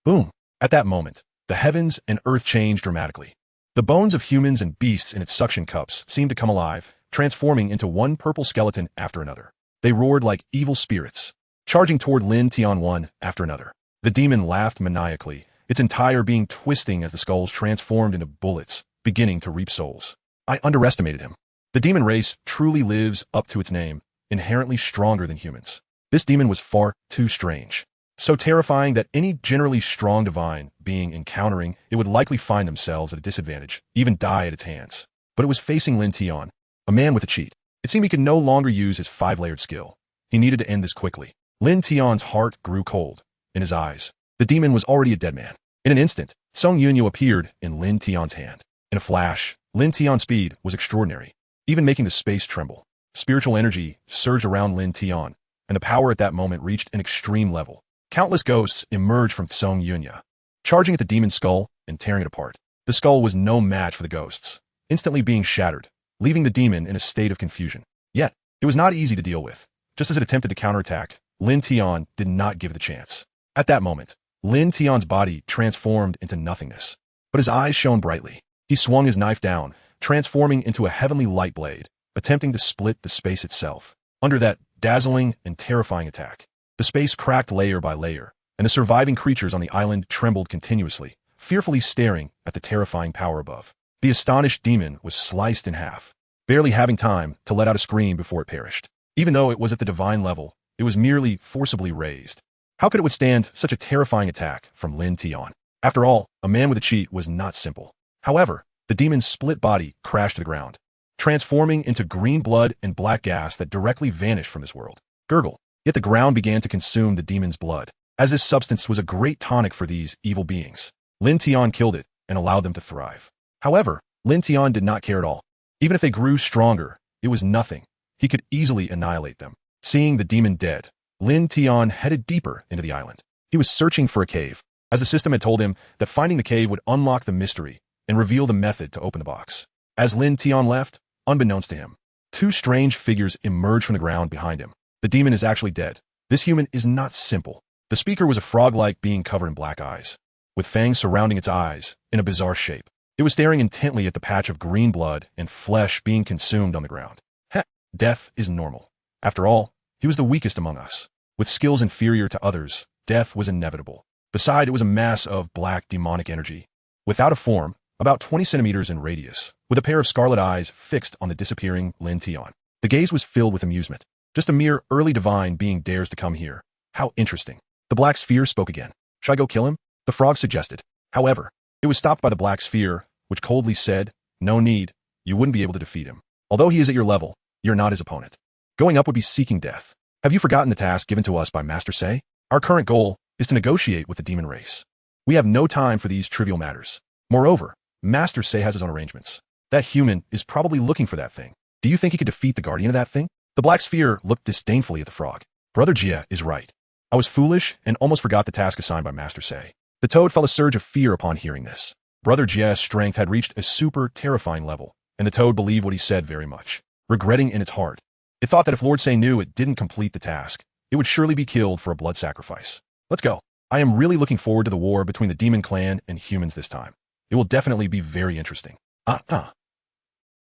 [SPEAKER 1] Boom. At that moment, the heavens and earth changed dramatically. The bones of humans and beasts in its suction cups seemed to come alive, transforming into one purple skeleton after another. They roared like evil spirits, charging toward Lin Tian one after another. The demon laughed maniacally, its entire being twisting as the skulls transformed into bullets, beginning to reap souls. I underestimated him. The demon race truly lives up to its name, inherently stronger than humans. This demon was far too strange, so terrifying that any generally strong divine being encountering it would likely find themselves at a disadvantage, even die at its hands. But it was facing Lin Tian, a man with a cheat. It seemed he could no longer use his 5-layered skill. He needed to end this quickly. Lin Tian's heart grew cold, in his eyes. The demon was already a dead man. In an instant, Song Yunyu appeared in Lin Tian's hand. In a flash, Lin Tian's speed was extraordinary, even making the space tremble. Spiritual energy surged around Lin Tian, and the power at that moment reached an extreme level. Countless ghosts emerged from Song Yunyu, charging at the demon's skull and tearing it apart. The skull was no match for the ghosts, instantly being shattered, leaving the demon in a state of confusion. Yet, it was not easy to deal with. Just as it attempted to counterattack, Lin Tian did not give it a chance. At that moment, Lin Tian's body transformed into nothingness, but his eyes shone brightly. He swung his knife down, transforming into a heavenly light blade, attempting to split the space itself. Under that dazzling and terrifying attack, the space cracked layer by layer, and the surviving creatures on the island trembled continuously, fearfully staring at the terrifying power above. The astonished demon was sliced in half, barely having time to let out a scream before it perished. Even though it was at the divine level, it was merely forcibly raised. How could it withstand such a terrifying attack from Lin Tian? After all, a man with a cheat was not simple. However, the demon's split body crashed to the ground, transforming into green blood and black gas that directly vanished from this world. Gurgle. Yet the ground began to consume the demon's blood, as this substance was a great tonic for these evil beings. Lin Tian killed it and allowed them to thrive. However, Lin Tian did not care at all. Even if they grew stronger, it was nothing. He could easily annihilate them. Seeing the demon dead, Lin Tian headed deeper into the island. He was searching for a cave, as the system had told him that finding the cave would unlock the mystery and reveal the method to open the box. As Lin Tian left, unbeknownst to him, two strange figures emerged from the ground behind him. The demon is actually dead. This human is not simple. The speaker was a frog-like being covered in black eyes, with fangs surrounding its eyes in a bizarre shape. It was staring intently at the patch of green blood and flesh being consumed on the ground. Heh, death is normal. After all, he was the weakest among us. With skills inferior to others, death was inevitable. Beside, it was a mass of black demonic energy, without a form, about 20 centimeters in radius, with a pair of scarlet eyes fixed on the disappearing Lin Tian. The gaze was filled with amusement. Just a mere early divine being dares to come here. How interesting. The black sphere spoke again. Should I go kill him? The frog suggested. However, it was stopped by the black sphere, which coldly said, no need, you wouldn't be able to defeat him. Although he is at your level, you're not his opponent. Going up would be seeking death. Have you forgotten the task given to us by Master Say? Our current goal is to negotiate with the demon race. We have no time for these trivial matters. Moreover, Master Say has his own arrangements. That human is probably looking for that thing. Do you think he could defeat the guardian of that thing? The black sphere looked disdainfully at the frog. Brother Jia is right. I was foolish and almost forgot the task assigned by Master Say. The toad felt a surge of fear upon hearing this. Brother Jia's strength had reached a super terrifying level, and the toad believed what he said very much, regretting in its heart. It thought that if Lord Say knew it didn't complete the task, it would surely be killed for a blood sacrifice. Let's go. I am really looking forward to the war between the demon clan and humans this time. It will definitely be very interesting.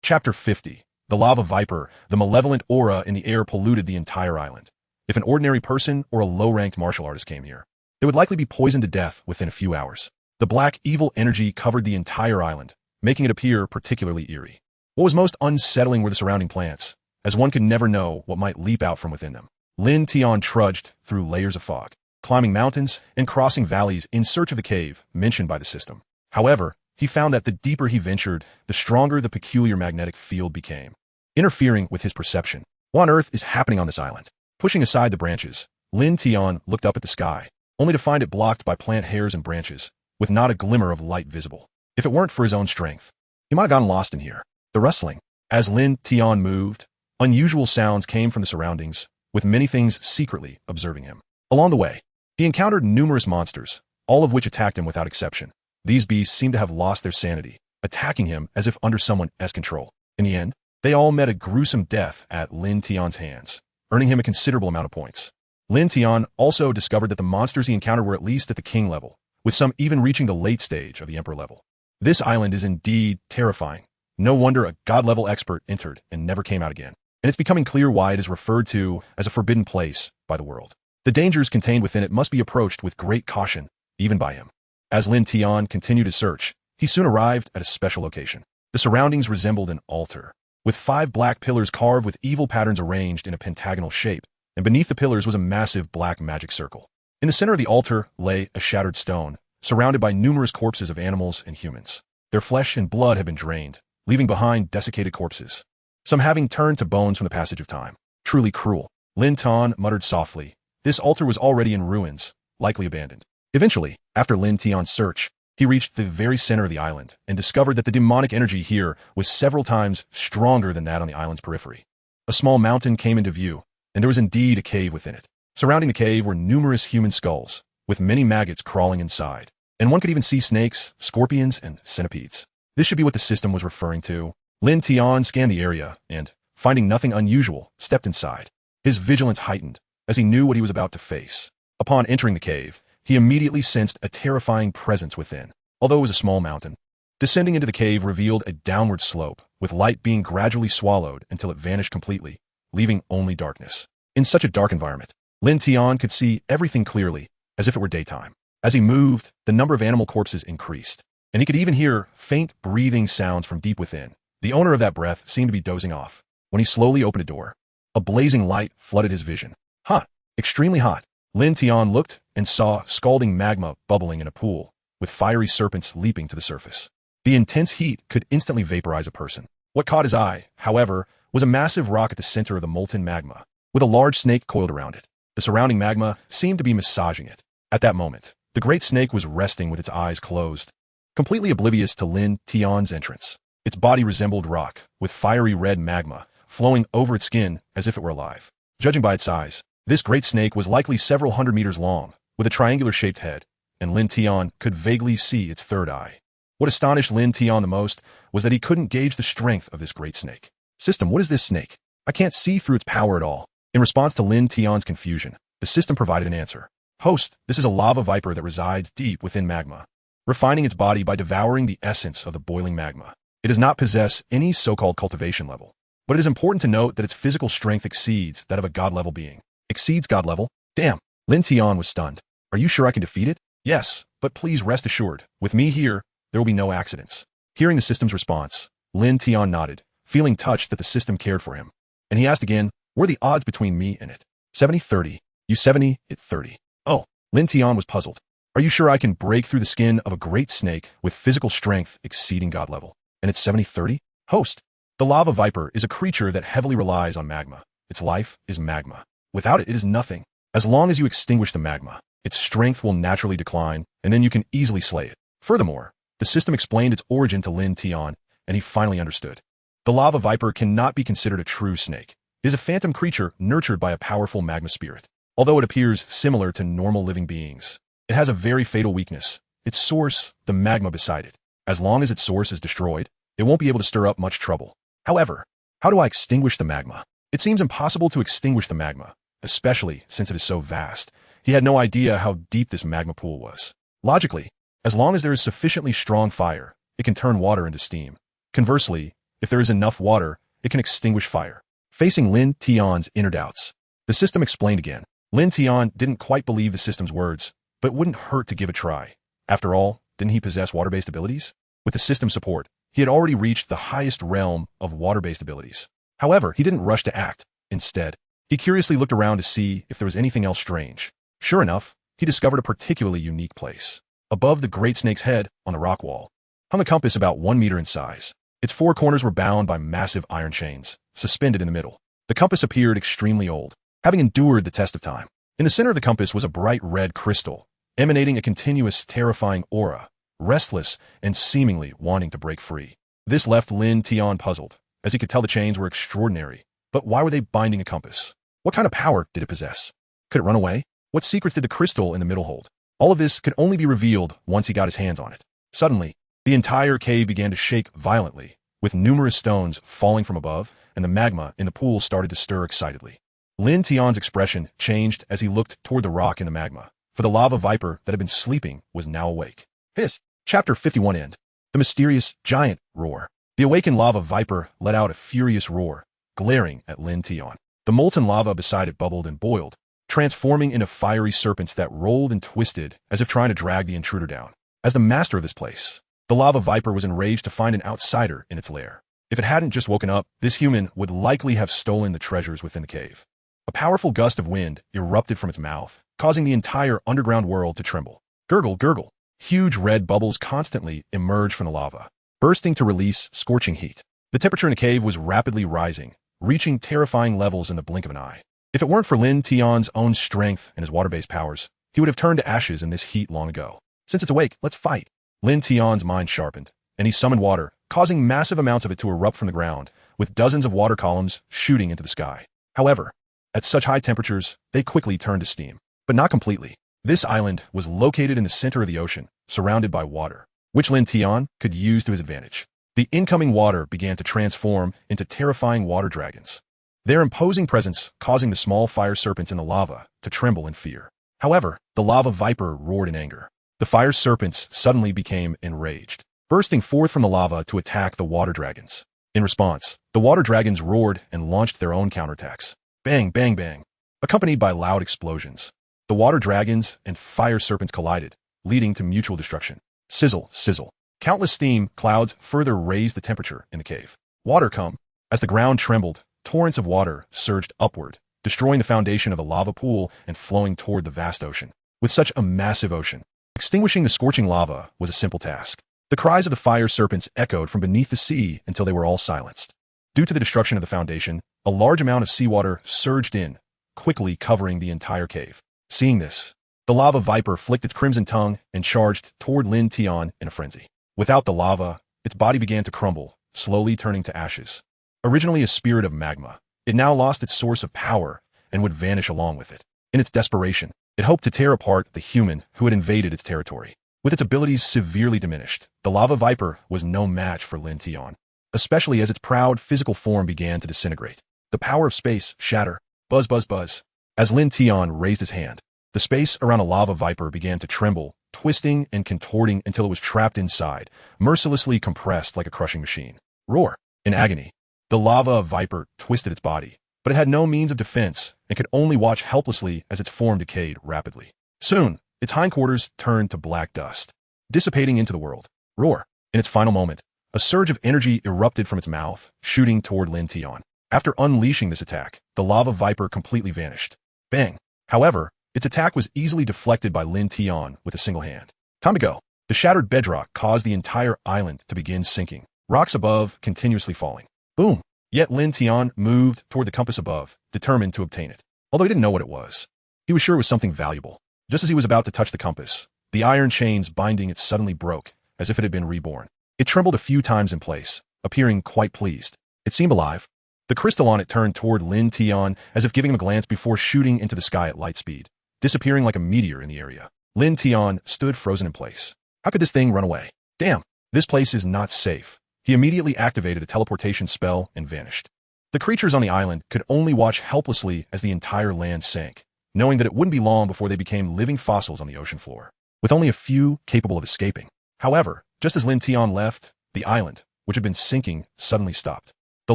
[SPEAKER 1] Chapter 50. The lava viper, the malevolent aura in the air polluted the entire island. If an ordinary person or a low-ranked martial artist came here, they would likely be poisoned to death within a few hours. The black, evil energy covered the entire island, making it appear particularly eerie. What was most unsettling were the surrounding plants, as one could never know what might leap out from within them. Lin Tian trudged through layers of fog, climbing mountains and crossing valleys in search of the cave mentioned by the system. However, he found that the deeper he ventured, the stronger the peculiar magnetic field became, interfering with his perception. What on earth is happening on this island? Pushing aside the branches, Lin Tian looked up at the sky, only to find it blocked by plant hairs and branches, with not a glimmer of light visible. If it weren't for his own strength, he might have gotten lost in here. The rustling. As Lin Tian moved, unusual sounds came from the surroundings, with many things secretly observing him. Along the way, he encountered numerous monsters, all of which attacked him without exception. These beasts seemed to have lost their sanity, attacking him as if under someone's control. In the end, they all met a gruesome death at Lin Tian's hands, earning him a considerable amount of points. Lin Tian also discovered that the monsters he encountered were at least at the king level, with some even reaching the late stage of the emperor level. This island is indeed terrifying. No wonder a god-level expert entered and never came out again. And it's becoming clear why it is referred to as a forbidden place by the world. The dangers contained within it must be approached with great caution, even by him. As Lin Tian continued his search, he soon arrived at a special location. The surroundings resembled an altar, with 5 black pillars carved with evil patterns arranged in a pentagonal shape, and beneath the pillars was a massive black magic circle. In the center of the altar lay a shattered stone, surrounded by numerous corpses of animals and humans. Their flesh and blood had been drained, leaving behind desiccated corpses, some having turned to bones from the passage of time. Truly cruel. Lin Tian muttered softly. This altar was already in ruins, likely abandoned. Eventually, after Lin Tian's search, he reached the very center of the island and discovered that the demonic energy here was several times stronger than that on the island's periphery. A small mountain came into view, and there was indeed a cave within it. Surrounding the cave were numerous human skulls, with many maggots crawling inside, and one could even see snakes, scorpions, and centipedes. This should be what the system was referring to. Lin Tian scanned the area and, finding nothing unusual, stepped inside. His vigilance heightened, as he knew what he was about to face. Upon entering the cave, he immediately sensed a terrifying presence within, although it was a small mountain. Descending into the cave revealed a downward slope, with light being gradually swallowed until it vanished completely, leaving only darkness. In such a dark environment, Lin Tian could see everything clearly, as if it were daytime. As he moved, the number of animal corpses increased, and he could even hear faint breathing sounds from deep within. The owner of that breath seemed to be dozing off. When he slowly opened a door, a blazing light flooded his vision. Hot, extremely hot. Lin Tian looked and saw scalding magma bubbling in a pool, with fiery serpents leaping to the surface. The intense heat could instantly vaporize a person. What caught his eye, however, was a massive rock at the center of the molten magma, with a large snake coiled around it. The surrounding magma seemed to be massaging it. At that moment, the great snake was resting with its eyes closed, completely oblivious to Lin Tian's entrance. Its body resembled rock, with fiery red magma flowing over its skin as if it were alive. Judging by its size, this great snake was likely several hundred meters long, with a triangular-shaped head, and Lin Tian could vaguely see its third eye. What astonished Lin Tian the most was that he couldn't gauge the strength of this great snake. System, what is this snake? I can't see through its power at all. In response to Lin Tian's confusion, the system provided an answer. Host, this is a lava viper that resides deep within magma, refining its body by devouring the essence of the boiling magma. It does not possess any so-called cultivation level, but it is important to note that its physical strength exceeds that of a god-level being. Exceeds god level? Damn. Lin Tian was stunned. Are you sure I can defeat it? Yes, but please rest assured, with me here, there will be no accidents. Hearing the system's response, Lin Tian nodded, feeling touched that the system cared for him. And he asked again, what are the odds between me and it? 70-30. You 70, it 30. Oh, Lin Tian was puzzled. Are you sure I can break through the skin of a great snake with physical strength exceeding god level? And it's 70-30? Host, the lava viper is a creature that heavily relies on magma. Its life is magma. Without it, it is nothing. As long as you extinguish the magma, its strength will naturally decline, and then you can easily slay it. Furthermore, the system explained its origin to Lin Tian, and he finally understood. The lava viper cannot be considered a true snake. It is a phantom creature nurtured by a powerful magma spirit. Although it appears similar to normal living beings, it has a very fatal weakness. Its source, the magma beside it. As long as its source is destroyed, it won't be able to stir up much trouble. However, how do I extinguish the magma? It seems impossible to extinguish the magma, especially since it is so vast. He had no idea how deep this magma pool was. Logically, as long as there is sufficiently strong fire, it can turn water into steam. Conversely, if there is enough water, it can extinguish fire. Facing Lin Tian's inner doubts, the system explained again. Lin Tian didn't quite believe the system's words, but it wouldn't hurt to give a try. After all, didn't he possess water-based abilities? With the system's support, he had already reached the highest realm of water-based abilities. However, he didn't rush to act. Instead, he curiously looked around to see if there was anything else strange. Sure enough, he discovered a particularly unique place. Above the great snake's head, on the rock wall, hung a compass about 1 meter in size. Its four corners were bound by massive iron chains, suspended in the middle. The compass appeared extremely old, having endured the test of time. In the center of the compass was a bright red crystal, emanating a continuous, terrifying aura, restless and seemingly wanting to break free. This left Lin Tian puzzled, as he could tell the chains were extraordinary. But why were they binding a compass? What kind of power did it possess? Could it run away? What secrets did the crystal in the middle hold? All of this could only be revealed once he got his hands on it. Suddenly, the entire cave began to shake violently, with numerous stones falling from above, and the magma in the pool started to stir excitedly. Lin Tian's expression changed as he looked toward the rock in the magma, for the lava viper that had been sleeping was now awake. Hiss! Chapter 51 end. The mysterious giant roar. The awakened lava viper let out a furious roar, glaring at Lin Tian. The molten lava beside it bubbled and boiled, transforming into fiery serpents that rolled and twisted as if trying to drag the intruder down. As the master of this place, the lava viper was enraged to find an outsider in its lair. If it hadn't just woken up, this human would likely have stolen the treasures within the cave. A powerful gust of wind erupted from its mouth, causing the entire underground world to tremble. Gurgle, gurgle. Huge red bubbles constantly emerged from the lava, bursting to release scorching heat. The temperature in the cave was rapidly rising, reaching terrifying levels in the blink of an eye. If it weren't for Lin Tian's own strength and his water-based powers, he would have turned to ashes in this heat long ago. Since it's awake, let's fight. Lin Tian's mind sharpened, and he summoned water, causing massive amounts of it to erupt from the ground, with dozens of water columns shooting into the sky. However, at such high temperatures, they quickly turned to steam. But not completely. This island was located in the center of the ocean, surrounded by water, which Lin Tian could use to his advantage. The incoming water began to transform into terrifying water dragons, their imposing presence causing the small fire serpents in the lava to tremble in fear. However, the lava viper roared in anger. The fire serpents suddenly became enraged, bursting forth from the lava to attack the water dragons. In response, the water dragons roared and launched their own counterattacks. Bang, bang, bang, accompanied by loud explosions. The water dragons and fire serpents collided, leading to mutual destruction. Sizzle, sizzle. Countless steam clouds further raised the temperature in the cave. Water come. As the ground trembled, torrents of water surged upward, destroying the foundation of the lava pool and flowing toward the vast ocean. With such a massive ocean, extinguishing the scorching lava was a simple task. The cries of the fire serpents echoed from beneath the sea until they were all silenced. Due to the destruction of the foundation, a large amount of seawater surged in, quickly covering the entire cave. Seeing this, the lava viper flicked its crimson tongue and charged toward Lin Tian in a frenzy. Without the lava, its body began to crumble, slowly turning to ashes. Originally a spirit of magma, it now lost its source of power and would vanish along with it. In its desperation, it hoped to tear apart the human who had invaded its territory. With its abilities severely diminished, the lava viper was no match for Lin Tian, especially as its proud physical form began to disintegrate. The power of space shatter. Buzz, buzz, buzz. As Lin Tian raised his hand, the space around a lava viper began to tremble, twisting and contorting until it was trapped inside, mercilessly compressed like a crushing machine. Roar. In agony, the lava viper twisted its body, but it had no means of defense and could only watch helplessly as its form decayed rapidly. Soon, its hindquarters turned to black dust, dissipating into the world. Roar. In its final moment, a surge of energy erupted from its mouth, shooting toward Lin Tian. After unleashing this attack, the lava viper completely vanished. Bang. However, its attack was easily deflected by Lin Tian with a single hand. Time to go. The shattered bedrock caused the entire island to begin sinking, rocks above continuously falling. Boom. Yet Lin Tian moved toward the compass above, determined to obtain it. Although he didn't know what it was, he was sure it was something valuable. Just as he was about to touch the compass, the iron chains binding it suddenly broke, as if it had been reborn. It trembled a few times in place, appearing quite pleased. It seemed alive. The crystal on it turned toward Lin Tian as if giving him a glance before shooting into the sky at light speed, disappearing like a meteor in the area. Lin Tian stood frozen in place. How could this thing run away? Damn, this place is not safe. He immediately activated a teleportation spell and vanished. The creatures on the island could only watch helplessly as the entire land sank, knowing that it wouldn't be long before they became living fossils on the ocean floor, with only a few capable of escaping. However, just as Lin Tian left, the island, which had been sinking, suddenly stopped. The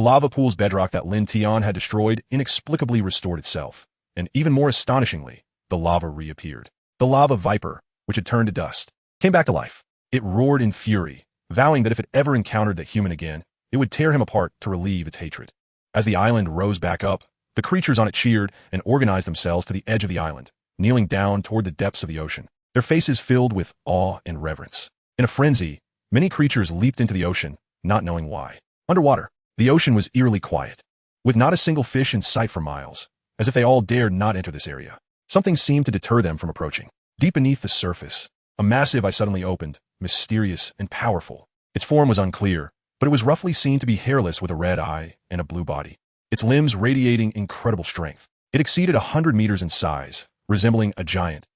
[SPEAKER 1] lava pool's bedrock that Lin Tian had destroyed inexplicably restored itself, and even more astonishingly, the lava reappeared. The lava viper, which had turned to dust, came back to life. It roared in fury, vowing that if it ever encountered that human again, it would tear him apart to relieve its hatred. As the island rose back up, the creatures on it cheered and organized themselves to the edge of the island, kneeling down toward the depths of the ocean, their faces filled with awe and reverence. In a frenzy, many creatures leaped into the ocean, not knowing why. Underwater, the ocean was eerily quiet, with not a single fish in sight for miles, as if they all dared not enter this area. Something seemed to deter them from approaching. Deep beneath the surface, a massive eye suddenly opened, mysterious and powerful. Its form was unclear, but it was roughly seen to be hairless with a red eye and a blue body, its limbs radiating incredible strength. It exceeded 100 meters in size, resembling a giant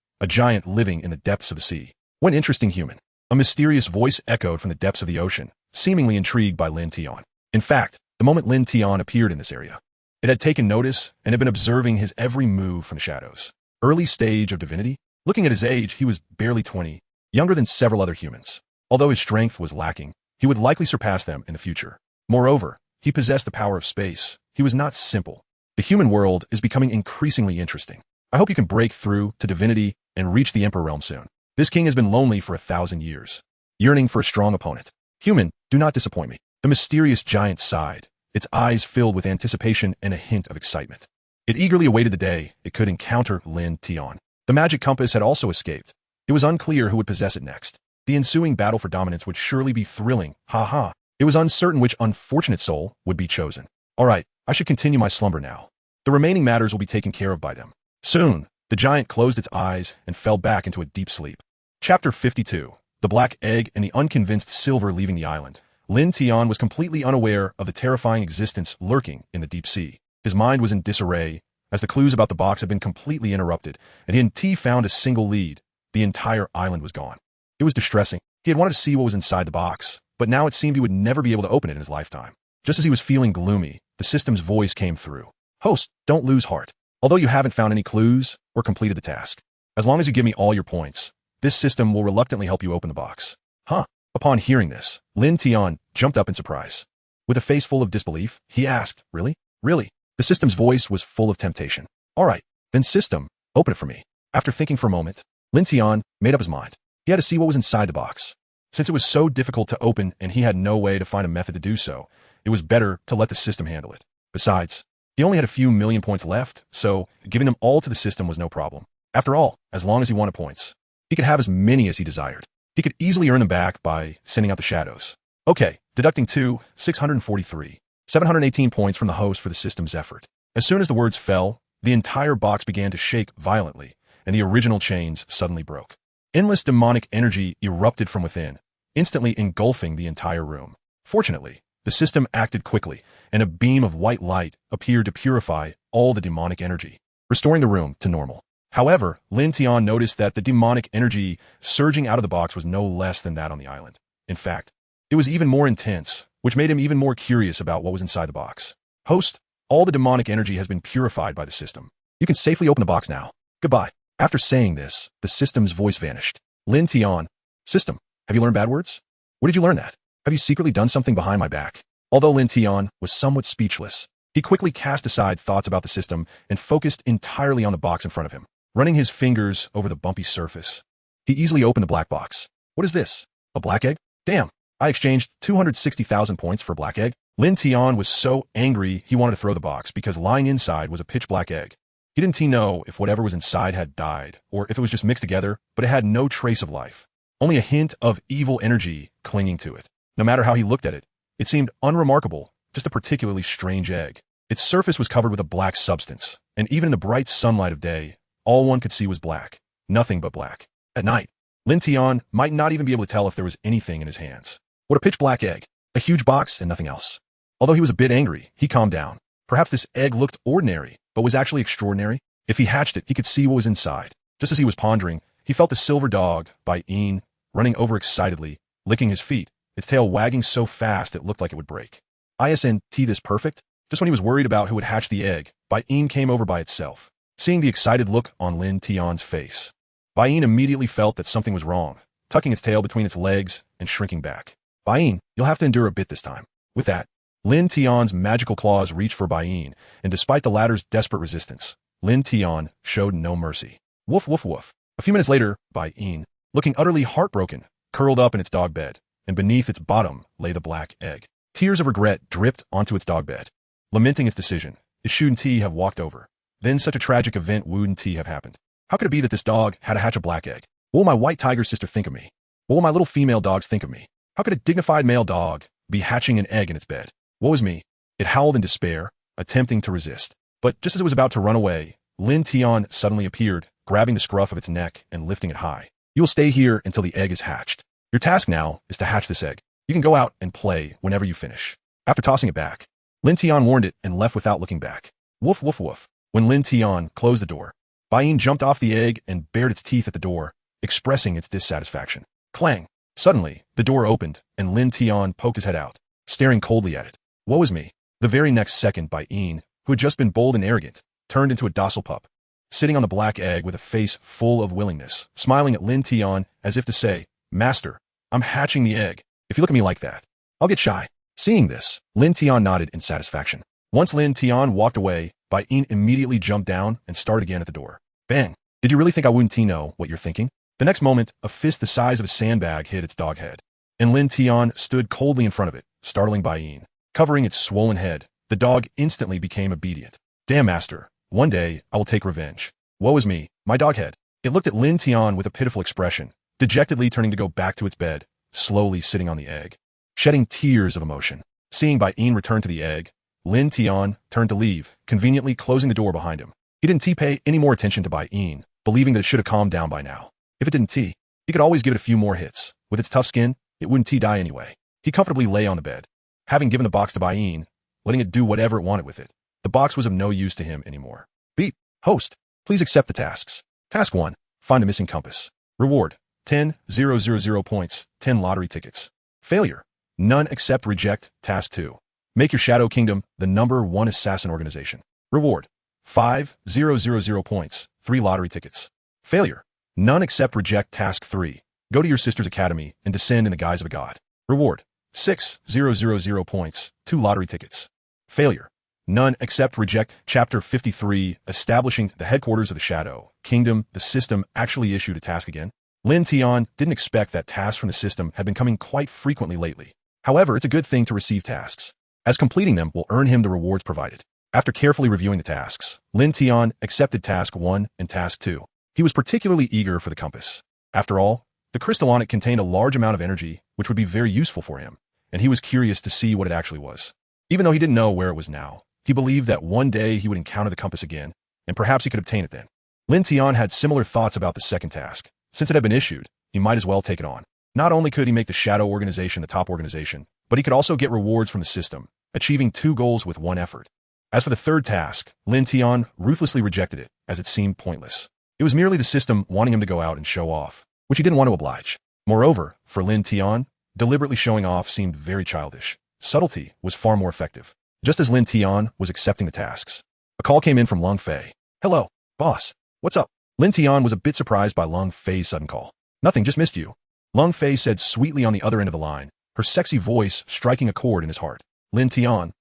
[SPEAKER 1] living in the depths of the sea. What an interesting human. A mysterious voice echoed from the depths of the ocean, seemingly intrigued by Lin Tian. In fact, the moment Lin Tian appeared in this area, it had taken notice and had been observing his every move from the shadows. Early stage of divinity? Looking at his age, he was barely 20, younger than several other humans. Although his strength was lacking, he would likely surpass them in the future. Moreover, he possessed the power of space. He was not simple. The human world is becoming increasingly interesting. I hope you can break through to divinity and reach the Emperor realm soon. This king has been lonely for 1,000 years, yearning for a strong opponent. Human, do not disappoint me. The mysterious giant sighed, its eyes filled with anticipation and a hint of excitement. It eagerly awaited the day it could encounter Lin Tian. The magic compass had also escaped. It was unclear who would possess it next. The ensuing battle for dominance would surely be thrilling. Ha ha. It was uncertain which unfortunate soul would be chosen. All right, I should continue my slumber now. The remaining matters will be taken care of by them. Soon, The giant closed its eyes and fell back into a deep sleep. Chapter 52. The Black Egg and the Unconvinced Silver Leaving the Island. Lin Tian was completely unaware of the terrifying existence lurking in the deep sea. His mind was in disarray, as the clues about the box had been completely interrupted, and he hadn't found a single lead. The entire island was gone. It was distressing. He had wanted to see what was inside the box, but now it seemed he would never be able to open it in his lifetime. Just as he was feeling gloomy, the system's voice came through. Host, don't lose heart. Although you haven't found any clues or completed the task, as long as you give me all your points, this system will reluctantly help you open the box. Huh? Upon hearing this, Lin Tian jumped up in surprise. With a face full of disbelief, he asked, Really? Really? The system's voice was full of temptation. All right, then system, open it for me. After thinking for a moment, Lin Tian made up his mind. He had to see what was inside the box. Since it was so difficult to open and he had no way to find a method to do so, it was better to let the system handle it. Besides, he only had a few million points left, so giving them all to the system was no problem. After all, as long as he wanted points, he could have as many as he desired. He could easily earn them back by sending out the shadows. Okay, deducting 643, 718 points from the host for the system's effort. As soon as the words fell, the entire box began to shake violently, and the original chains suddenly broke. Endless demonic energy erupted from within, instantly engulfing the entire room. Fortunately, the system acted quickly, and a beam of white light appeared to purify all the demonic energy, restoring the room to normal. However, Lin Tian noticed that the demonic energy surging out of the box was no less than that on the island. In fact, it was even more intense, which made him even more curious about what was inside the box. Host, all the demonic energy has been purified by the system. You can safely open the box now. Goodbye. After saying this, the system's voice vanished. Lin Tian, System, have you learned bad words? Where did you learn that? Have you secretly done something behind my back? Although Lin Tian was somewhat speechless, he quickly cast aside thoughts about the system and focused entirely on the box in front of him. Running his fingers over the bumpy surface, he easily opened the black box. What is this? A black egg? Damn, I exchanged 260,000 points for a black egg. Lin Tian was so angry he wanted to throw the box because lying inside was a pitch black egg. He didn't know if whatever was inside had died or if it was just mixed together, but it had no trace of life. Only a hint of evil energy clinging to it. No matter how he looked at it, it seemed unremarkable, just a particularly strange egg. Its surface was covered with a black substance, and even in the bright sunlight of day, all one could see was black, nothing but black. At night, Lin Tian might not even be able to tell if there was anything in his hands. What a pitch black egg, a huge box and nothing else. Although he was a bit angry, he calmed down. Perhaps this egg looked ordinary, but was actually extraordinary. If he hatched it, he could see what was inside. Just as he was pondering, he felt the silver dog, by Yin, running over excitedly, licking his feet, its tail wagging so fast it looked like it would break. Isn't this perfect? Just when he was worried about who would hatch the egg, Bai Yin came over by itself. Seeing the excited look on Lin Tian's face, Bai Yin immediately felt that something was wrong, tucking its tail between its legs and shrinking back. Bai Yin, you'll have to endure a bit this time. With that, Lin Tian's magical claws reached for Bai Yin, and despite the latter's desperate resistance, Lin Tian showed no mercy. Woof woof woof. A few minutes later, Bai Yin, looking utterly heartbroken, curled up in its dog bed, and beneath its bottom lay the black egg. Tears of regret dripped onto its dog bed. Lamenting its decision, it shouldn't he have walked over. Then such a tragic event wouldn't he have happened. How could it be that this dog had to hatch a black egg? What will my white tiger sister think of me? What will my little female dogs think of me? How could a dignified male dog be hatching an egg in its bed? Woe is me. It howled in despair, attempting to resist. But just as it was about to run away, Lin Tian suddenly appeared, grabbing the scruff of its neck and lifting it high. You will stay here until the egg is hatched. Your task now is to hatch this egg. You can go out and play whenever you finish. After tossing it back, Lin Tian warned it and left without looking back. Woof woof woof. When Lin Tian closed the door, Bai Yin jumped off the egg and bared its teeth at the door, expressing its dissatisfaction. Clang! Suddenly, the door opened, and Lin Tian poked his head out, staring coldly at it. Woe is me. The very next second, Bai Yin, who had just been bold and arrogant, turned into a docile pup, sitting on the black egg with a face full of willingness, smiling at Lin Tian as if to say, Master, I'm hatching the egg. If you look at me like that, I'll get shy. Seeing this, Lin Tian nodded in satisfaction. Once Lin Tian walked away, Bai Yin immediately jumped down and started again at the door. Bang! Did you really think I wouldn't know what you're thinking? The next moment, a fist the size of a sandbag hit its dog head, and Lin Tian stood coldly in front of it, startling Bai Yin. Covering its swollen head, the dog instantly became obedient. Damn, master, one day I will take revenge. Woe is me, my dog head. It looked at Lin Tian with a pitiful expression, dejectedly turning to go back to its bed, slowly sitting on the egg, shedding tears of emotion. Seeing Bai Yin return to the egg, Lin Tian turned to leave, conveniently closing the door behind him. He didn't pay any more attention to Bai Yin, believing that it should have calmed down by now. If it didn't, he could always give it a few more hits. With its tough skin, it wouldn't die anyway. He comfortably lay on the bed. Having given the box to Bai Yin, letting it do whatever it wanted with it, the box was of no use to him anymore. Beep. Host, please accept the tasks. Task 1. Find the missing compass. Reward, 10,000 points, 10 lottery tickets. Failure, none accept reject. Task 2. Make your Shadow Kingdom the #1 assassin organization. Reward, 5,000 points, 3 lottery tickets. Failure, none accept reject. Task 3. Go to your sister's academy and descend in the guise of a god. Reward, 6,000 points, 2 lottery tickets. Failure, none accept reject. Chapter 53. Establishing the headquarters of the Shadow Kingdom. The system actually issued a task again. Lin Tian didn't expect that tasks from the system had been coming quite frequently lately. However, it's a good thing to receive tasks, as completing them will earn him the rewards provided. After carefully reviewing the tasks, Lin Tian accepted Task 1 and Task 2. He was particularly eager for the compass. After all, the crystal on it contained a large amount of energy, which would be very useful for him, and he was curious to see what it actually was. Even though he didn't know where it was now, he believed that one day he would encounter the compass again, and perhaps he could obtain it then. Lin Tian had similar thoughts about the second task. Since it had been issued, he might as well take it on. Not only could he make the Shadow organization the top organization, but he could also get rewards from the system, achieving 2 goals with 1 effort. As for the third task, Lin Tian ruthlessly rejected it, as it seemed pointless. It was merely the system wanting him to go out and show off, which he didn't want to oblige. Moreover, for Lin Tian, deliberately showing off seemed very childish. Subtlety was far more effective. Just as Lin Tian was accepting the tasks, a call came in from Lung Fei. Hello, boss. What's up? Lin Tian was a bit surprised by Lung Fei's sudden call. Nothing, just missed you. Lung Fei said sweetly on the other end of the line, her sexy voice striking a chord in his heart. Lin Tian.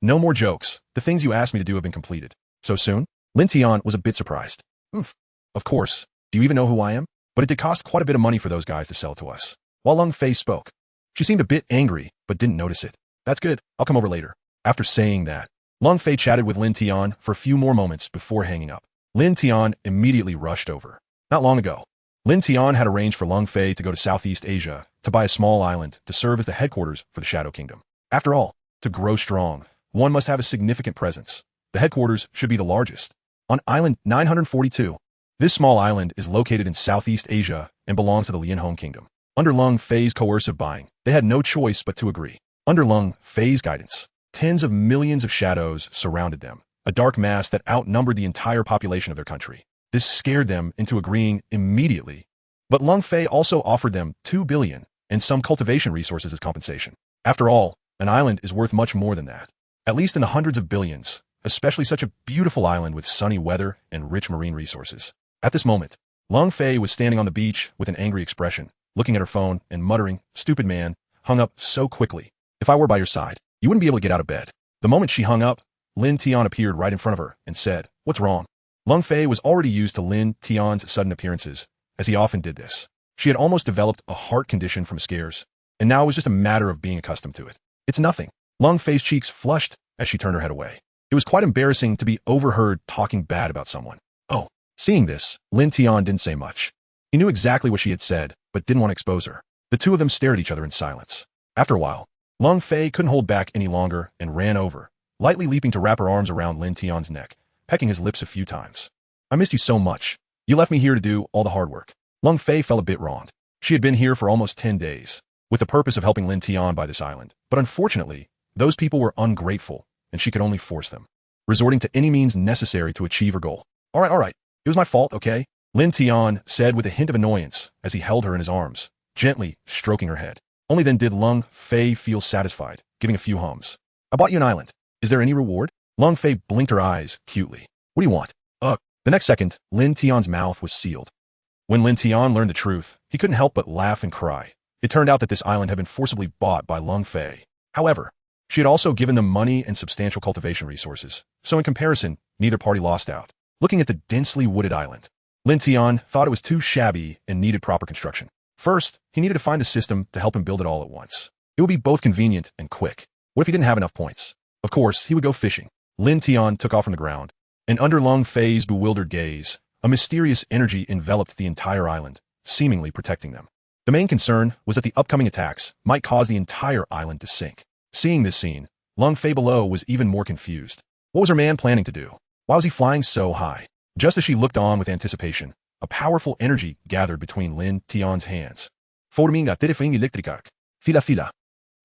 [SPEAKER 1] No more jokes. The things you asked me to do have been completed. So soon? Lin Tian was a bit surprised. Oof. Of course. Do you even know who I am? But it did cost quite a bit of money for those guys to sell to us. While Lung Fei spoke, she seemed a bit angry, but didn't notice it. That's good. I'll come over later. After saying that, Lung Fei chatted with Lin Tian for a few more moments before hanging up. Lin Tian immediately rushed over. Not long ago, Lin Tian had arranged for Lung Fei to go to Southeast Asia to buy a small island to serve as the headquarters for the Shadow Kingdom. After all, to grow strong, one must have a significant presence. The headquarters should be the largest. On Island 942, this small island is located in Southeast Asia and belongs to the Lianhong Kingdom. Under Lung Fei's coercive buying, they had no choice but to agree. Under Lung Fei's guidance, tens of millions of shadows surrounded them, a dark mass that outnumbered the entire population of their country. This scared them into agreeing immediately. But Lung Fei also offered them 2 billion and some cultivation resources as compensation. After all, an island is worth much more than that. At least in the hundreds of billions, especially such a beautiful island with sunny weather and rich marine resources. At this moment, Lung Fei was standing on the beach with an angry expression, looking at her phone and muttering, "Stupid man, hung up so quickly. If I were by your side, you wouldn't be able to get out of bed." The moment she hung up, Lin Tian appeared right in front of her and said, "What's wrong?" Lung Fei was already used to Lin Tian's sudden appearances, as he often did this. She had almost developed a heart condition from scares, and now it was just a matter of being accustomed to it. "It's nothing." Lung Fei's cheeks flushed as she turned her head away. It was quite embarrassing to be overheard talking bad about someone. Oh, seeing this, Lin Tian didn't say much. He knew exactly what she had said, but didn't want to expose her. The two of them stared at each other in silence. After a while, Lung Fei couldn't hold back any longer and ran over, lightly leaping to wrap her arms around Lin Tian's neck, pecking his lips a few times. "I missed you so much. You left me here to do all the hard work." Lung Fei felt a bit wronged. She had been here for almost 10 days, with the purpose of helping Lin Tian buy this island. But unfortunately, those people were ungrateful, and she could only force them, resorting to any means necessary to achieve her goal. All right. It was my fault, okay?" Lin Tian said with a hint of annoyance as he held her in his arms, gently stroking her head. Only then did Lung Fei feel satisfied, giving a few hums. "I bought you an island. Is there any reward?" Lung Fei blinked her eyes cutely. "What do you want?" The next second, Lin Tian's mouth was sealed. When Lin Tian learned the truth, he couldn't help but laugh and cry. It turned out that this island had been forcibly bought by Lung Fei. However, she had also given them money and substantial cultivation resources, so in comparison, neither party lost out. Looking at the densely wooded island, Lin Tian thought it was too shabby and needed proper construction. First, he needed to find a system to help him build it all at once. It would be both convenient and quick. What if he didn't have enough points? Of course, he would go fishing. Lin Tian took off from the ground, and under Lung Fei's bewildered gaze, a mysterious energy enveloped the entire island, seemingly protecting them. The main concern was that the upcoming attacks might cause the entire island to sink. Seeing this scene, Lung Fei below was even more confused. What was her man planning to do? Why was he flying so high? Just as she looked on with anticipation, a powerful energy gathered between Lin Tian's hands. Forminga tirefing electricac. Fila fila.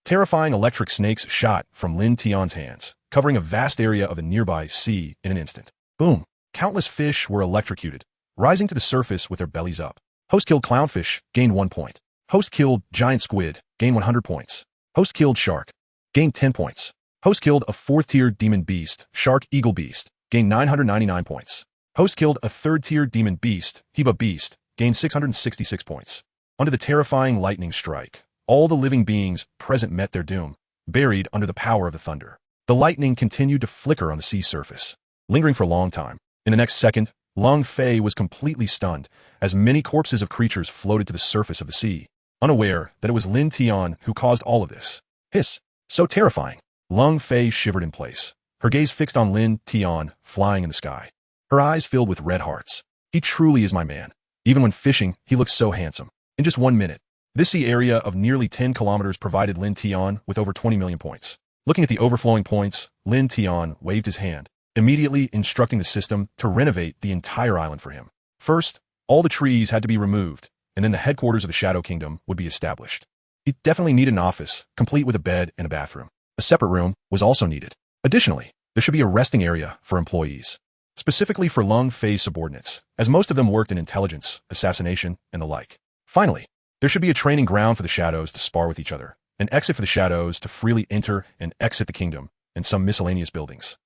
[SPEAKER 1] Terrifying electric snakes shot from Lin Tian's hands, covering a vast area of the nearby sea in an instant. Boom! Countless fish were electrocuted, rising to the surface with their bellies up. Host killed clownfish, gained 1 point. Host killed giant squid, gained 100 points. Host killed shark, gained 10 points. Host killed a 4th-tier demon beast, shark eagle beast, gained 999 points. Host killed a 3rd-tier demon beast, Heba beast, gained 666 points. Under the terrifying lightning strike, all the living beings present met their doom, buried under the power of the thunder. The lightning continued to flicker on the sea surface, lingering for a long time. In the next second, Lung Fei was completely stunned, as many corpses of creatures floated to the surface of the sea, unaware that it was Lin Tian who caused all of this. Hiss! So terrifying! Lung Fei shivered in place, her gaze fixed on Lin Tian flying in the sky. Her eyes filled with red hearts. He truly is my man. Even when fishing, he looks so handsome. In just 1 minute, this sea area of nearly 10 kilometers provided Lin Tian with over 20 million points. Looking at the overflowing points, Lin Tian waved his hand, immediately instructing the system to renovate the entire island for him. First, all the trees had to be removed, and then the headquarters of the Shadow Kingdom would be established. He definitely needed an office, complete with a bed and a bathroom. A separate room was also needed. Additionally, there should be a resting area for employees, specifically for Lung Fei's subordinates, as most of them worked in intelligence, assassination, and the like. Finally, there should be a training ground for the shadows to spar with each other, an exit for the shadows to freely enter and exit the kingdom, and some miscellaneous buildings.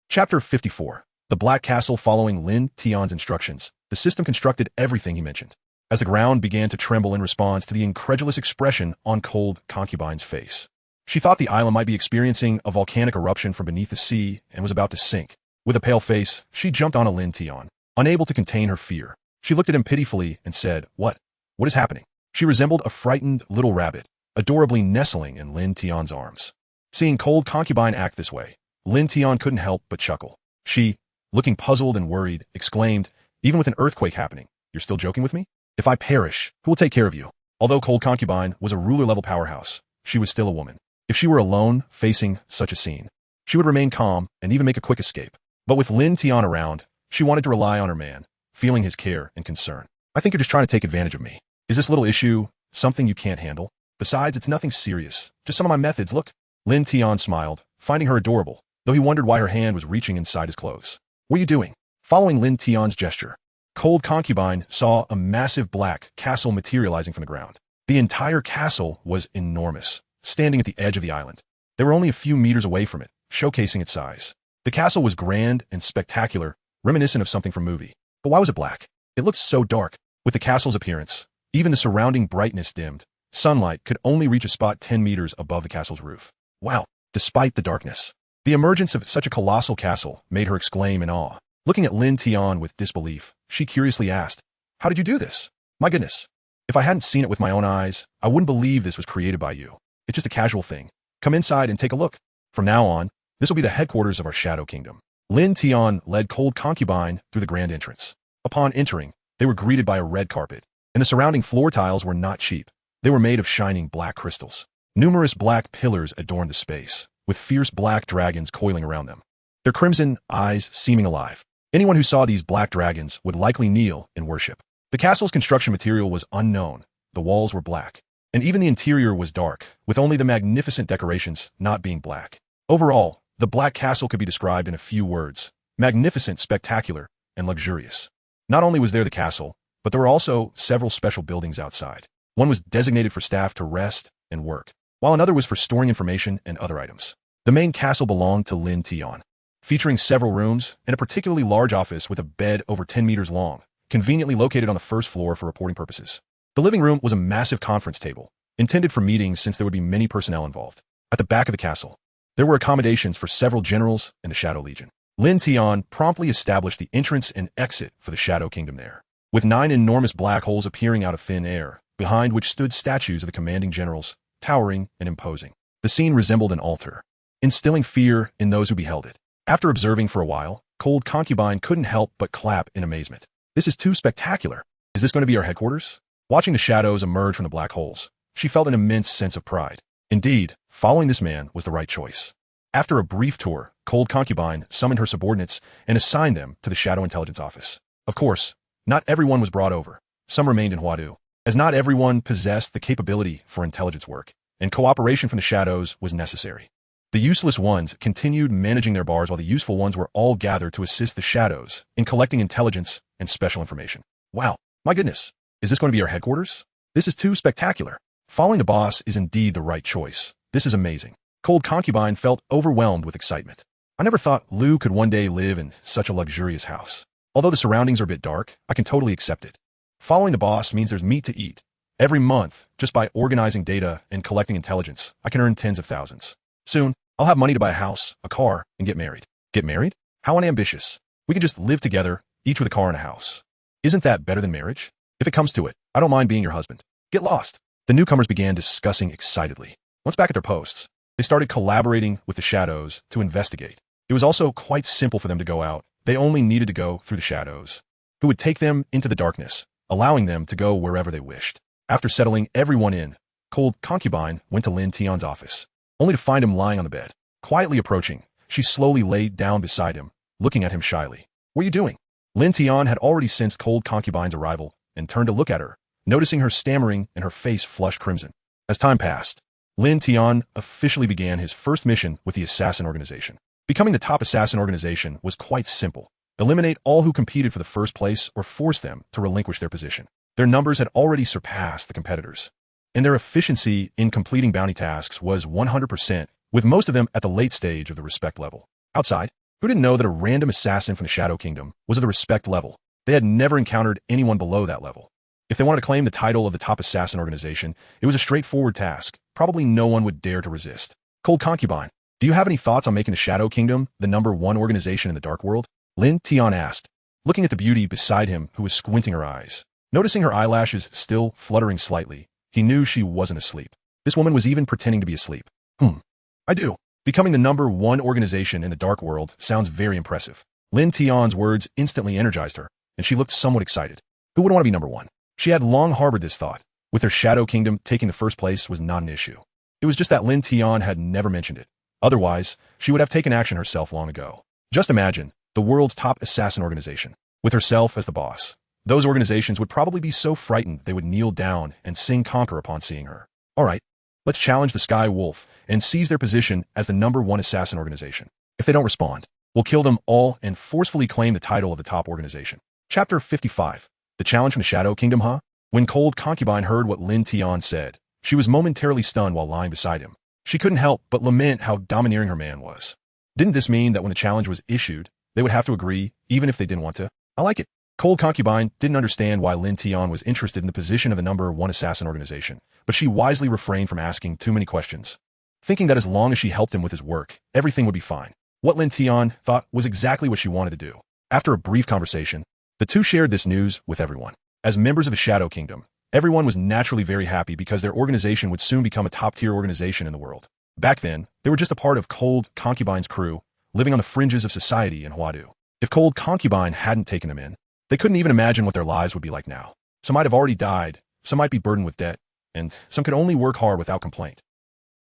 [SPEAKER 1] Chapter 54. The Black Castle. Following Lin Tian's instructions, the system constructed everything he mentioned. As the ground began to tremble in response to the incredulous expression on Cold Concubine's face, she thought the island might be experiencing a volcanic eruption from beneath the sea and was about to sink. With a pale face, she jumped on Lin Tian, unable to contain her fear. She looked at him pitifully and said, What is happening? She resembled a frightened little rabbit, adorably nestling in Lin Tian's arms. Seeing Cold Concubine act this way, Lin Tian couldn't help but chuckle. She, looking puzzled and worried, exclaimed, Even with an earthquake happening, you're still joking with me? If I perish, who will take care of you? Although Cold Concubine was a ruler-level powerhouse, she was still a woman. If she were alone facing such a scene, she would remain calm and even make a quick escape. But with Lin Tian around, she wanted to rely on her man, feeling his care and concern. I think you're just trying to take advantage of me. Is this little issue something you can't handle? Besides, it's nothing serious. Just some of my methods, look. Lin Tian smiled, finding her adorable, though he wondered why her hand was reaching inside his clothes. What are you doing? Following Lin Tian's gesture, Cold Concubine saw a massive black castle materializing from the ground. The entire castle was enormous, standing at the edge of the island. They were only a few meters away from it, showcasing its size. The castle was grand and spectacular, reminiscent of something from a movie. But why was it black? It looked so dark. With the castle's appearance, even the surrounding brightness dimmed. Sunlight could only reach a spot 10 meters above the castle's roof. Wow! Despite the darkness, the emergence of such a colossal castle made her exclaim in awe. Looking at Lin Tian with disbelief, she curiously asked, How did you do this? My goodness! If I hadn't seen it with my own eyes, I wouldn't believe this was created by you. It's just a casual thing. Come inside and take a look. From now on, this will be the headquarters of our Shadow Kingdom. Lin Tian led Cold Concubine through the grand entrance. Upon entering, they were greeted by a red carpet, and the surrounding floor tiles were not cheap. They were made of shining black crystals. Numerous black pillars adorned the space, with fierce black dragons coiling around them, their crimson eyes seeming alive. Anyone who saw these black dragons would likely kneel in worship. The castle's construction material was unknown. The walls were black, and even the interior was dark, with only the magnificent decorations not being black. Overall, the Black Castle could be described in a few words: magnificent, spectacular, and luxurious. Not only was there the castle, but there were also several special buildings outside. One was designated for staff to rest and work, while another was for storing information and other items. The main castle belonged to Lin Tian, featuring several rooms and a particularly large office with a bed over 10 meters long, conveniently located on the first floor for reporting purposes. The living room was a massive conference table, intended for meetings since there would be many personnel involved. At the back of the castle, there were accommodations for several generals and the Shadow Legion. Lin Tian promptly established the entrance and exit for the Shadow Kingdom there, with 9 enormous black holes appearing out of thin air, behind which stood statues of the commanding generals, towering and imposing. The scene resembled an altar, instilling fear in those who beheld it. After observing for a while, Cold Concubine couldn't help but clap in amazement. This is too spectacular. Is this going to be our headquarters? Watching the shadows emerge from the black holes, she felt an immense sense of pride. Indeed, following this man was the right choice. After a brief tour, Cold Concubine summoned her subordinates and assigned them to the Shadow Intelligence Office. Of course, not everyone was brought over. Some remained in Huadu, as not everyone possessed the capability for intelligence work, and cooperation from the shadows was necessary. The useless ones continued managing their bars while the useful ones were all gathered to assist the shadows in collecting intelligence and special information. Wow, my goodness, is this going to be our headquarters? This is too spectacular. Following the boss is indeed the right choice. This is amazing. Cold Concubine felt overwhelmed with excitement. I never thought Liu could one day live in such a luxurious house. Although the surroundings are a bit dark, I can totally accept it. Following the boss means there's meat to eat. Every month, just by organizing data and collecting intelligence, I can earn tens of thousands. Soon, I'll have money to buy a house, a car, and get married. Get married? How unambitious. We can just live together, each with a car and a house. Isn't that better than marriage? If it comes to it, I don't mind being your husband. Get lost. The newcomers began discussing excitedly. Once back at their posts, they started collaborating with the shadows to investigate. It was also quite simple for them to go out. They only needed to go through the shadows, who would take them into the darkness, allowing them to go wherever they wished. After settling everyone in, Cold Concubine went to Lin Tian's office, only to find him lying on the bed. Quietly approaching, she slowly laid down beside him, looking at him shyly. What are you doing? Lin Tian had already sensed Cold Concubine's arrival and turned to look at her, noticing her stammering and her face flushed crimson. As time passed, Lin Tian officially began his first mission with the assassin organization. Becoming the top assassin organization was quite simple. Eliminate all who competed for the first place or force them to relinquish their position. Their numbers had already surpassed the competitors, and their efficiency in completing bounty tasks was 100%, with most of them at the late stage of the respect level. Outside, who didn't know that a random assassin from the Shadow Kingdom was at the respect level? They had never encountered anyone below that level. If they wanted to claim the title of the top assassin organization, it was a straightforward task. Probably no one would dare to resist. Cold Concubine, do you have any thoughts on making the Shadow Kingdom the #1 organization in the Dark World? Lin Tian asked, looking at the beauty beside him who was squinting her eyes. Noticing her eyelashes still fluttering slightly, he knew she wasn't asleep. This woman was even pretending to be asleep. I do. Becoming the #1 organization in the Dark World sounds very impressive. Lin Tian's words instantly energized her, and she looked somewhat excited. Who would want to be #1? She had long harbored this thought. With her Shadow Kingdom, taking the first place was not an issue. It was just that Lin Tian had never mentioned it. Otherwise, she would have taken action herself long ago. Just imagine, the world's top assassin organization, with herself as the boss. Those organizations would probably be so frightened they would kneel down and sing conquer upon seeing her. All right, let's challenge the Sky Wolf and seize their position as the #1 assassin organization. If they don't respond, we'll kill them all and forcefully claim the title of the top organization. Chapter 55. The Challenge from the Shadow Kingdom, huh? When Cold Concubine heard what Lin Tian said, she was momentarily stunned while lying beside him. She couldn't help but lament how domineering her man was. Didn't this mean that when the challenge was issued, they would have to agree, even if they didn't want to? I like it. Cold Concubine didn't understand why Lin Tian was interested in the position of the #1 assassin organization, but she wisely refrained from asking too many questions, thinking that as long as she helped him with his work, everything would be fine. What Lin Tian thought was exactly what she wanted to do. After a brief conversation, the two shared this news with everyone. As members of the Shadow Kingdom, everyone was naturally very happy because their organization would soon become a top-tier organization in the world. Back then, they were just a part of Cold Concubine's crew, living on the fringes of society in Huadu. If Cold Concubine hadn't taken them in, they couldn't even imagine what their lives would be like now. Some might have already died, some might be burdened with debt, and some could only work hard without complaint.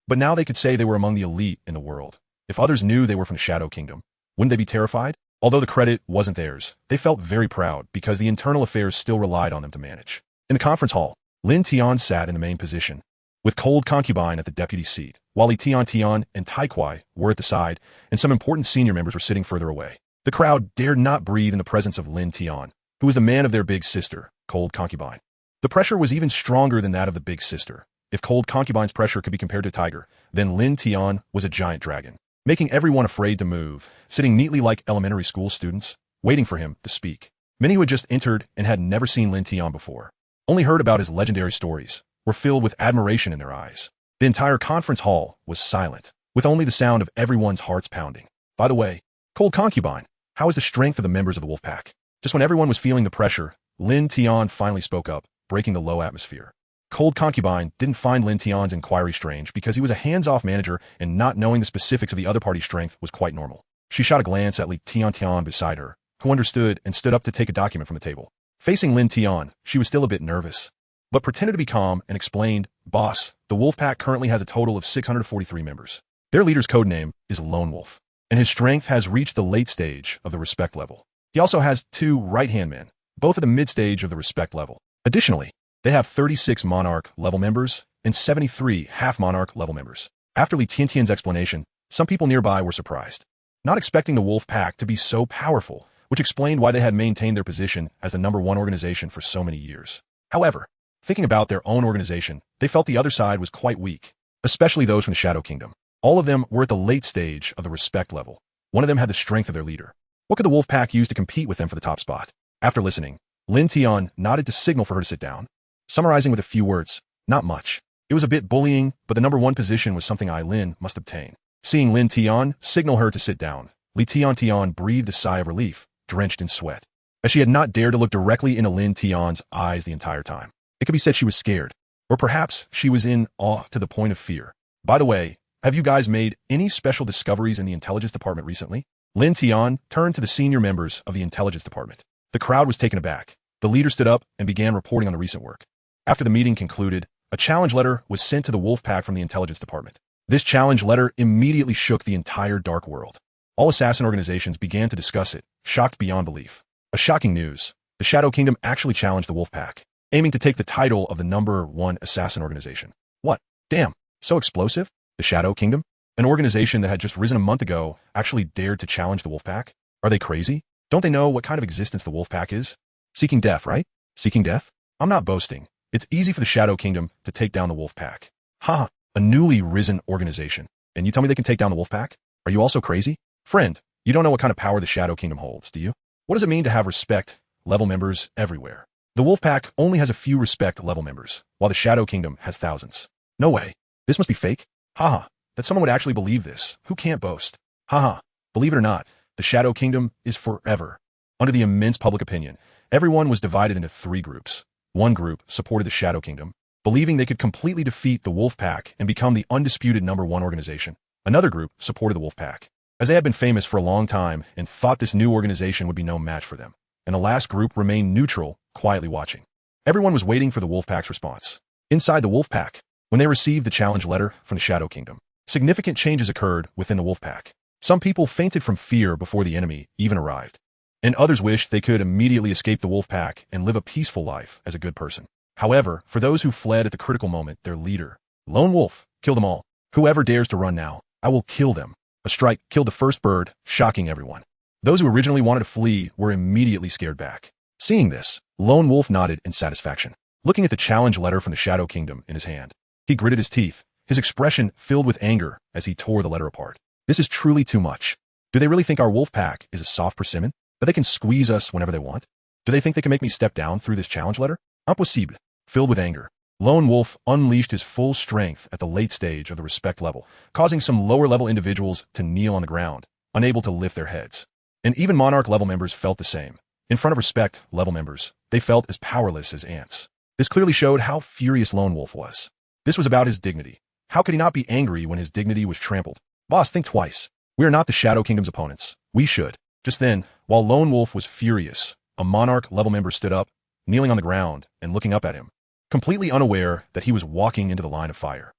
[SPEAKER 1] But now they could say they were among the elite in the world. If others knew they were from the Shadow Kingdom, wouldn't they be terrified? Although the credit wasn't theirs, they felt very proud because the internal affairs still relied on them to manage. In the conference hall, Lin Tian sat in the main position, with Cold Concubine at the deputy seat, while Li Tian and Tai Kwai were at the side, and some important senior members were sitting further away. The crowd dared not breathe in the presence of Lin Tian, who was the man of their big sister, Cold Concubine. The pressure was even stronger than that of the big sister. If Cold Concubine's pressure could be compared to a tiger, then Lin Tian was a giant dragon, making everyone afraid to move, sitting neatly like elementary school students, waiting for him to speak. Many who had just entered and had never seen Lin Tian before, only heard about his legendary stories, were filled with admiration in their eyes. The entire conference hall was silent, with only the sound of everyone's hearts pounding. By the way, Cold Concubine, how is the strength of the members of the wolf pack? Just when everyone was feeling the pressure, Lin Tian finally spoke up, breaking the low atmosphere. Cold Concubine didn't find Lin Tian's inquiry strange because he was a hands-off manager and not knowing the specifics of the other party's strength was quite normal. She shot a glance at Li Tian beside her, who understood and stood up to take a document from the table. Facing Lin Tian, she was still a bit nervous, but pretended to be calm and explained, "Boss, the wolf pack currently has a total of 643 members. Their leader's codename is Lone Wolf, and his strength has reached the late stage of the respect level. He also has 2 right-hand men, both at the mid-stage of the respect level. Additionally, they have 36 Monarch level members and 73 half-Monarch level members. After Lin Tian's explanation, some people nearby were surprised, not expecting the Wolf Pack to be so powerful, which explained why they had maintained their position as the #1 organization for so many years. However, thinking about their own organization, they felt the other side was quite weak, especially those from the Shadow Kingdom. All of them were at the late stage of the respect level. One of them had the strength of their leader. What could the Wolf Pack use to compete with them for the top spot? After listening, Lin Tian nodded to signal for her to sit down, summarizing with a few words, not much. It was a bit bullying, but the #1 position was something Lin must obtain. Seeing Lin Tian signal her to sit down, Lin Tian breathed a sigh of relief, drenched in sweat, as she had not dared to look directly into Lin Tian's eyes the entire time. It could be said she was scared, or perhaps she was in awe to the point of fear. By the way, have you guys made any special discoveries in the intelligence department recently? Lin Tian turned to the senior members of the intelligence department. The crowd was taken aback. The leader stood up and began reporting on the recent work. After the meeting concluded, a challenge letter was sent to the Wolf Pack from the intelligence department. This challenge letter immediately shook the entire dark world. All assassin organizations began to discuss it, shocked beyond belief. A shocking news. The Shadow Kingdom actually challenged the Wolf Pack, aiming to take the title of the #1 assassin organization. What? Damn, so explosive? The Shadow Kingdom? An organization that had just risen a month ago actually dared to challenge the Wolf Pack? Are they crazy? Don't they know what kind of existence the Wolf Pack is? Seeking death, right? Seeking death? I'm not boasting. It's easy for the Shadow Kingdom to take down the Wolf Pack. Ha! A newly risen organization. And you tell me they can take down the Wolf Pack? Are you also crazy? Friend, you don't know what kind of power the Shadow Kingdom holds, do you? What does it mean to have respect level members everywhere? The Wolf Pack only has a few respect level members, while the Shadow Kingdom has thousands. No way. This must be fake. Haha. That someone would actually believe this. Who can't boast? Haha. Believe it or not, the Shadow Kingdom is forever. Under the immense public opinion, everyone was divided into 3 groups. One group supported the Shadow Kingdom, believing they could completely defeat the Wolf Pack and become the undisputed #1 organization. Another group supported the Wolf Pack, as they had been famous for a long time and thought this new organization would be no match for them. And the last group remained neutral, quietly watching. Everyone was waiting for the Wolf Pack's response. Inside the Wolf Pack, when they received the challenge letter from the Shadow Kingdom, significant changes occurred within the Wolf Pack. Some people fainted from fear before the enemy even arrived, and others wished they could immediately escape the Wolf Pack and live a peaceful life as a good person. However, for those who fled at the critical moment, their leader, Lone Wolf, killed them all. Whoever dares to run now, I will kill them. A strike killed the first bird, shocking everyone. Those who originally wanted to flee were immediately scared back. Seeing this, Lone Wolf nodded in satisfaction, looking at the challenge letter from the Shadow Kingdom in his hand. He gritted his teeth, his expression filled with anger as he tore the letter apart. This is truly too much. Do they really think our Wolf Pack is a soft persimmon, that they can squeeze us whenever they want? Do they think they can make me step down through this challenge letter? Impossible. Filled with anger, Lone Wolf unleashed his full strength at the late stage of the respect level, causing some lower-level individuals to kneel on the ground, unable to lift their heads. And even Monarch level members felt the same. In front of respect level members, they felt as powerless as ants. This clearly showed how furious Lone Wolf was. This was about his dignity. How could he not be angry when his dignity was trampled? Boss, think twice. We are not the Shadow Kingdom's opponents. We should. Just then, while Lone Wolf was furious, a Monarch level member stood up, kneeling on the ground and looking up at him, completely unaware that he was walking into the line of fire.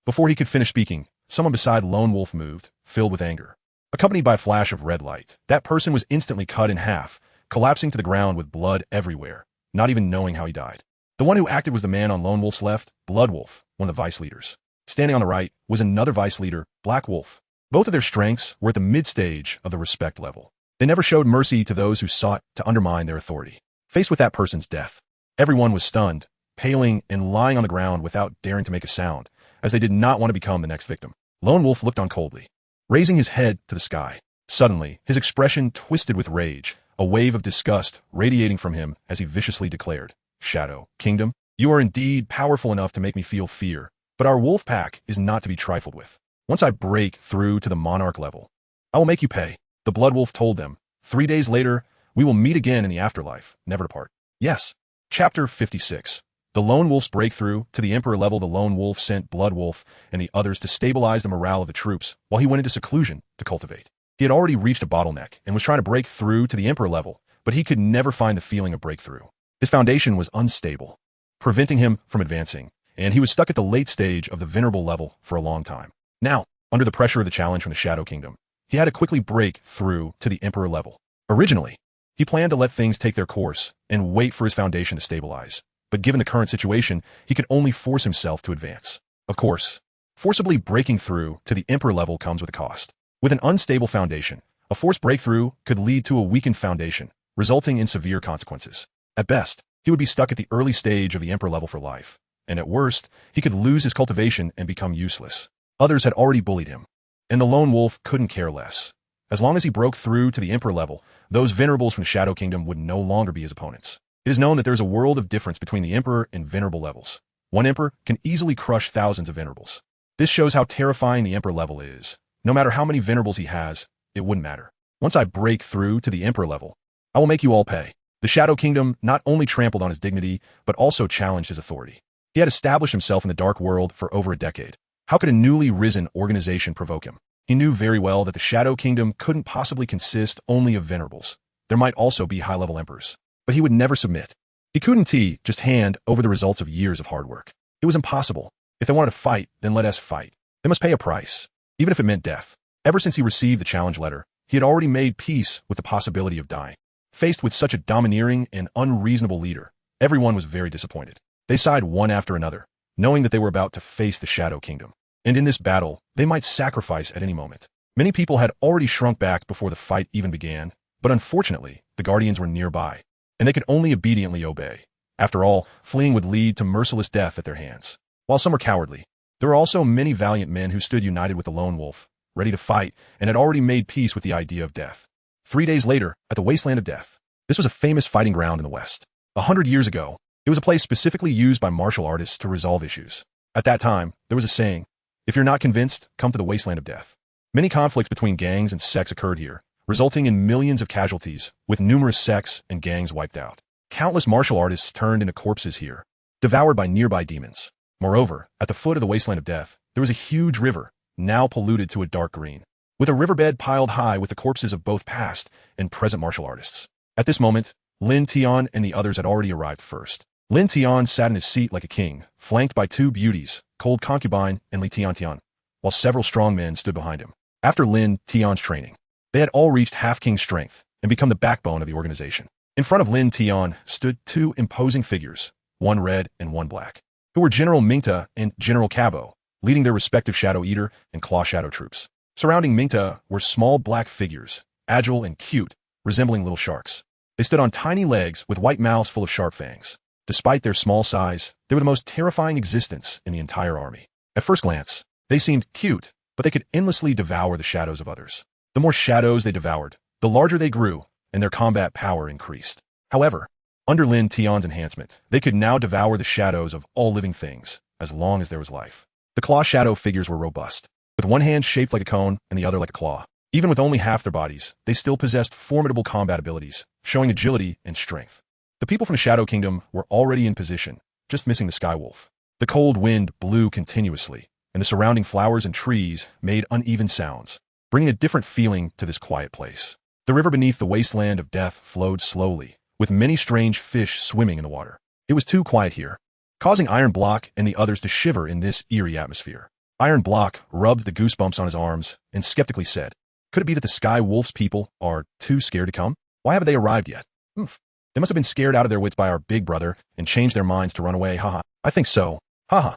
[SPEAKER 1] Before he could finish speaking, someone beside Lone Wolf moved, filled with anger. Accompanied by a flash of red light, that person was instantly cut in half, collapsing to the ground with blood everywhere, not even knowing how he died. The one who acted was the man on Lone Wolf's left, Blood Wolf, one of the vice leaders. Standing on the right was another vice leader, Black Wolf. Both of their strengths were at the mid-stage of the respect level. They never showed mercy to those who sought to undermine their authority. Faced with that person's death, everyone was stunned, paling and lying on the ground without daring to make a sound, as they did not want to become the next victim. Lone Wolf looked on coldly, raising his head to the sky. Suddenly, his expression twisted with rage, a wave of disgust radiating from him as he viciously declared, "Shadow Kingdom, you are indeed powerful enough to make me feel fear, but our Wolf Pack is not to be trifled with. Once I break through to the Monarch level, I will make you pay." The Blood Wolf told them. 3 days later, we will meet again in the afterlife, never to part. Yes. Chapter 56. The Lone Wolf's breakthrough to the Emperor level. The Lone Wolf sent Blood Wolf and the others to stabilize the morale of the troops while he went into seclusion to cultivate. He had already reached a bottleneck and was trying to break through to the Emperor level, but he could never find the feeling of breakthrough. His foundation was unstable, preventing him from advancing, and he was stuck at the late stage of the Venerable level for a long time. Now, Under the pressure of the challenge from the Shadow Kingdom, he had to quickly break through to the Emperor level. Originally, he planned to let things take their course and wait for his foundation to stabilize, but given the current situation, he could only force himself to advance. Of course, forcibly breaking through to the Emperor level comes with a cost. With an unstable foundation, a forced breakthrough could lead to a weakened foundation, resulting in severe consequences. At best, he would be stuck at the early stage of the Emperor level for life, and at worst, he could lose his cultivation and become useless. Others had already bullied him, and the lone wolf couldn't care less. As long as he broke through to the Emperor level, those venerables from the Shadow Kingdom would no longer be his opponents. It is known that there is a world of difference between the Emperor and venerable levels. One Emperor can easily crush thousands of venerables. This shows how terrifying the Emperor level is. No matter how many venerables he has, it wouldn't matter. Once I break through to the Emperor level, I will make you all pay. The Shadow Kingdom not only trampled on his dignity, but also challenged his authority. He had established himself in the dark world for over a decade. How could a newly risen organization provoke him? He knew very well that the Shadow Kingdom couldn't possibly consist only of venerables. There might also be high-level emperors. But he would never submit. He couldn't just hand over the results of years of hard work. It was impossible. If they wanted to fight, then let us fight. They must pay a price, even if it meant death. Ever since he received the challenge letter, he had already made peace with the possibility of dying. Faced with such a domineering and unreasonable leader, everyone was very disappointed. They sighed one after another, knowing that they were about to face the Shadow Kingdom. And in this battle, they might sacrifice at any moment. Many people had already shrunk back before the fight even began, but unfortunately, the Guardians were nearby, and they could only obediently obey. After all, fleeing would lead to merciless death at their hands. While some were cowardly, there were also many valiant men who stood united with the lone wolf, ready to fight, and had already made peace with the idea of death. 3 days later, at the Wasteland of Death, this was a famous fighting ground in the West. 100 years ago, it was a place specifically used by martial artists to resolve issues. At that time, there was a saying, "If you're not convinced, come to the Wasteland of Death." Many conflicts between gangs and sects occurred here, resulting in millions of casualties, with numerous sects and gangs wiped out. Countless martial artists turned into corpses here, devoured by nearby demons. Moreover, at the foot of the Wasteland of Death, there was a huge river, now polluted to a dark green, with a riverbed piled high with the corpses of both past and present martial artists. At this moment, Lin Tian and the others had already arrived first. Lin Tian sat in his seat like a king, flanked by two beauties, Cold Concubine and Lin Tian, while several strong men stood behind him. After Lin Tian's training, they had all reached half-king strength and become the backbone of the organization. In front of Lin Tian stood two imposing figures, one red and one black, who were General Mingta and General Cabo, leading their respective Shadow Eater and Claw Shadow troops. Surrounding Mingta were small black figures, agile and cute, resembling little sharks. They stood on tiny legs with white mouths full of sharp fangs. Despite their small size, they were the most terrifying existence in the entire army. At first glance, they seemed cute, but they could endlessly devour the shadows of others. The more shadows they devoured, the larger they grew, and their combat power increased. However, under Lin Tian's enhancement, they could now devour the shadows of all living things, as long as there was life. The claw shadow figures were robust, with one hand shaped like a cone and the other like a claw. Even with only half their bodies, they still possessed formidable combat abilities, showing agility and strength. The people from the Shadow Kingdom were already in position, just missing the Sky Wolf. The cold wind blew continuously, and the surrounding flowers and trees made uneven sounds, bringing a different feeling to this quiet place. The river beneath the Wasteland of Death flowed slowly, with many strange fish swimming in the water. It was too quiet here, causing Iron Block and the others to shiver in this eerie atmosphere. Iron Block rubbed the goosebumps on his arms and skeptically said, "Could it be that the Sky Wolf's people are too scared to come? Why haven't they arrived yet? They must have been scared out of their wits by our big brother and changed their minds to run away, haha. I think so, haha."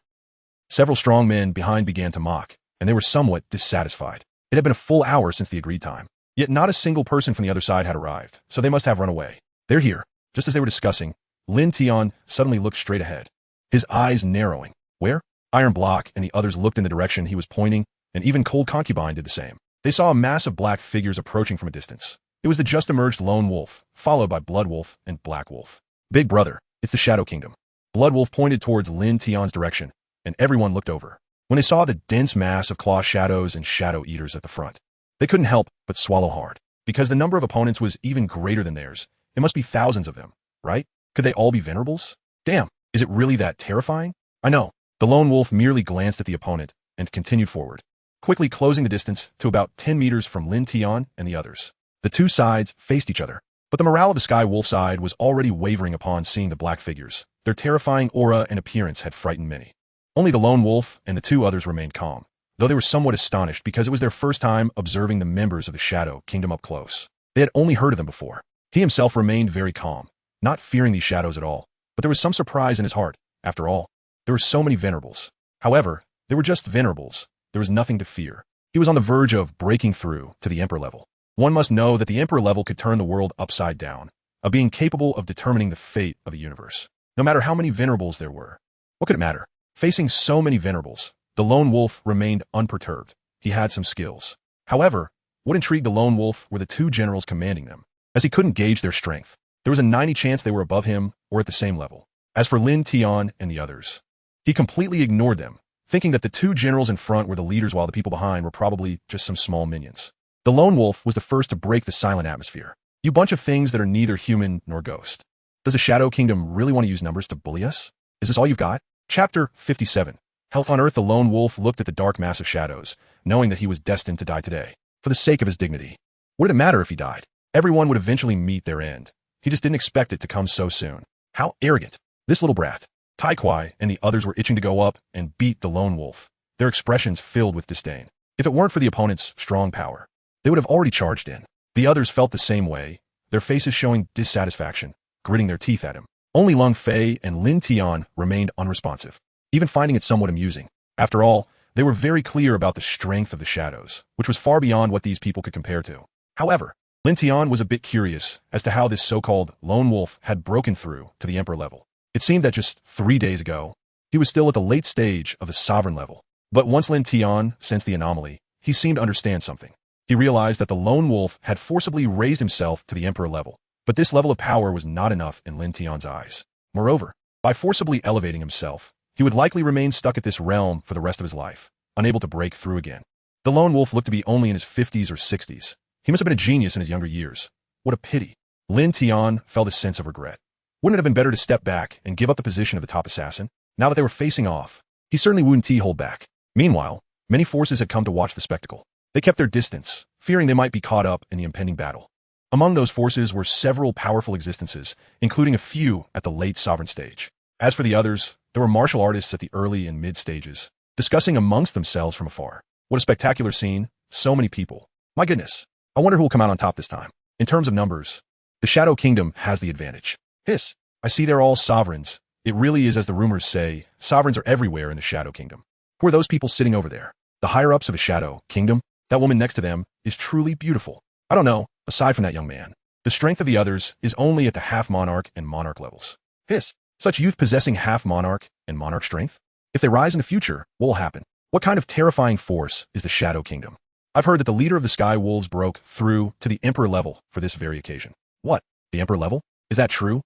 [SPEAKER 1] Several strong men behind began to mock, and they were somewhat dissatisfied. It had been a full hour since the agreed time, yet not a single person from the other side had arrived, so they must have run away. "They're here." Just as they were discussing, Lin Tian suddenly looked straight ahead, his eyes narrowing. Where? Iron Block and the others looked in the direction he was pointing, and even Cold Concubine did the same. They saw a mass of black figures approaching from a distance. It was the just-emerged Lone Wolf, followed by Blood Wolf and Black Wolf. "Big brother, it's the Shadow Kingdom." Blood Wolf pointed towards Lin Tian's direction, and everyone looked over. When they saw the dense mass of Claw Shadows and Shadow Eaters at the front, they couldn't help but swallow hard. Because the number of opponents was even greater than theirs, it must be thousands of them, right? Could they all be venerables? Damn, is it really that terrifying? I know. The Lone Wolf merely glanced at the opponent and continued forward, quickly closing the distance to about 10 meters from Lin Tian and the others. The two sides faced each other, but the morale of the Sky Wolf side was already wavering upon seeing the black figures. Their terrifying aura and appearance had frightened many. Only the Lone Wolf and the two others remained calm. though they were somewhat astonished because it was their first time observing the members of the Shadow Kingdom up close. They had only heard of them before. He himself remained very calm, not fearing these shadows at all, but there was some surprise in his heart. After all, there were so many venerables. However, they were just venerables. There was nothing to fear. He was on the verge of breaking through to the Emperor level. One must know that the Emperor level could turn the world upside down, a being capable of determining the fate of the universe. No matter how many venerables there were. What could it matter? Facing so many venerables, the lone wolf remained unperturbed. He had some skills. However, what intrigued the lone wolf were the two generals commanding them, as he couldn't gauge their strength. There was a 90% chance they were above him or at the same level. As for Lin Tian and the others, he completely ignored them, thinking that the two generals in front were the leaders while the people behind were probably just some small minions. The lone wolf was the first to break the silent atmosphere. You bunch of things that are neither human nor ghost. Does the Shadow Kingdom really want to use numbers to bully us? Is this all you've got? Chapter 57. Health on Earth. The lone wolf looked at the dark mass of shadows, knowing that he was destined to die today, for the sake of his dignity. What did it matter if he died? Everyone would eventually meet their end. He just didn't expect it to come so soon. How arrogant. This little brat. Tai Kwai and the others were itching to go up and beat the lone wolf, their expressions filled with disdain. If it weren't for the opponent's strong power, they would have already charged in. The others felt the same way, their faces showing dissatisfaction, gritting their teeth at him. Only Lung Fei and Lin Tian remained unresponsive, even finding it somewhat amusing. After all, they were very clear about the strength of the shadows, which was far beyond what these people could compare to. However, Lin Tian was a bit curious as to how this so-called lone wolf had broken through to the Emperor level. It seemed that just 3 days ago, he was still at the late stage of the sovereign level. But once Lin Tian sensed the anomaly, he seemed to understand something. He realized that the lone wolf had forcibly raised himself to the Emperor level. But this level of power was not enough in Lin Tian's eyes. Moreover, by forcibly elevating himself, he would likely remain stuck at this realm for the rest of his life, unable to break through again. The lone wolf looked to be only in his 50s or 60s. He must have been a genius in his younger years. What a pity. Lin Tian felt a sense of regret. Wouldn't it have been better to step back and give up the position of the top assassin? Now that they were facing off, he certainly wouldn't hold back. Meanwhile, many forces had come to watch the spectacle. They kept their distance, fearing they might be caught up in the impending battle. Among those forces were several powerful existences, including a few at the late sovereign stage. As for the others, there were martial artists at the early and mid stages, discussing amongst themselves from afar. What a spectacular scene, so many people. My goodness, I wonder who will come out on top this time. In terms of numbers, the Shadow Kingdom has the advantage. Hiss, I see they're all sovereigns. It really is as the rumors say, sovereigns are everywhere in the Shadow Kingdom. Who are those people sitting over there? The higher-ups of the Shadow Kingdom? That woman next to them is truly beautiful. I don't know, aside from that young man. The strength of the others is only at the half-monarch and monarch levels. Hiss, such youth possessing half-monarch and monarch strength? If they rise in the future, what will happen? What kind of terrifying force is the Shadow Kingdom? I've heard that the leader of the Sky Wolves broke through to the Emperor level for this very occasion. What? The Emperor level? Is that true?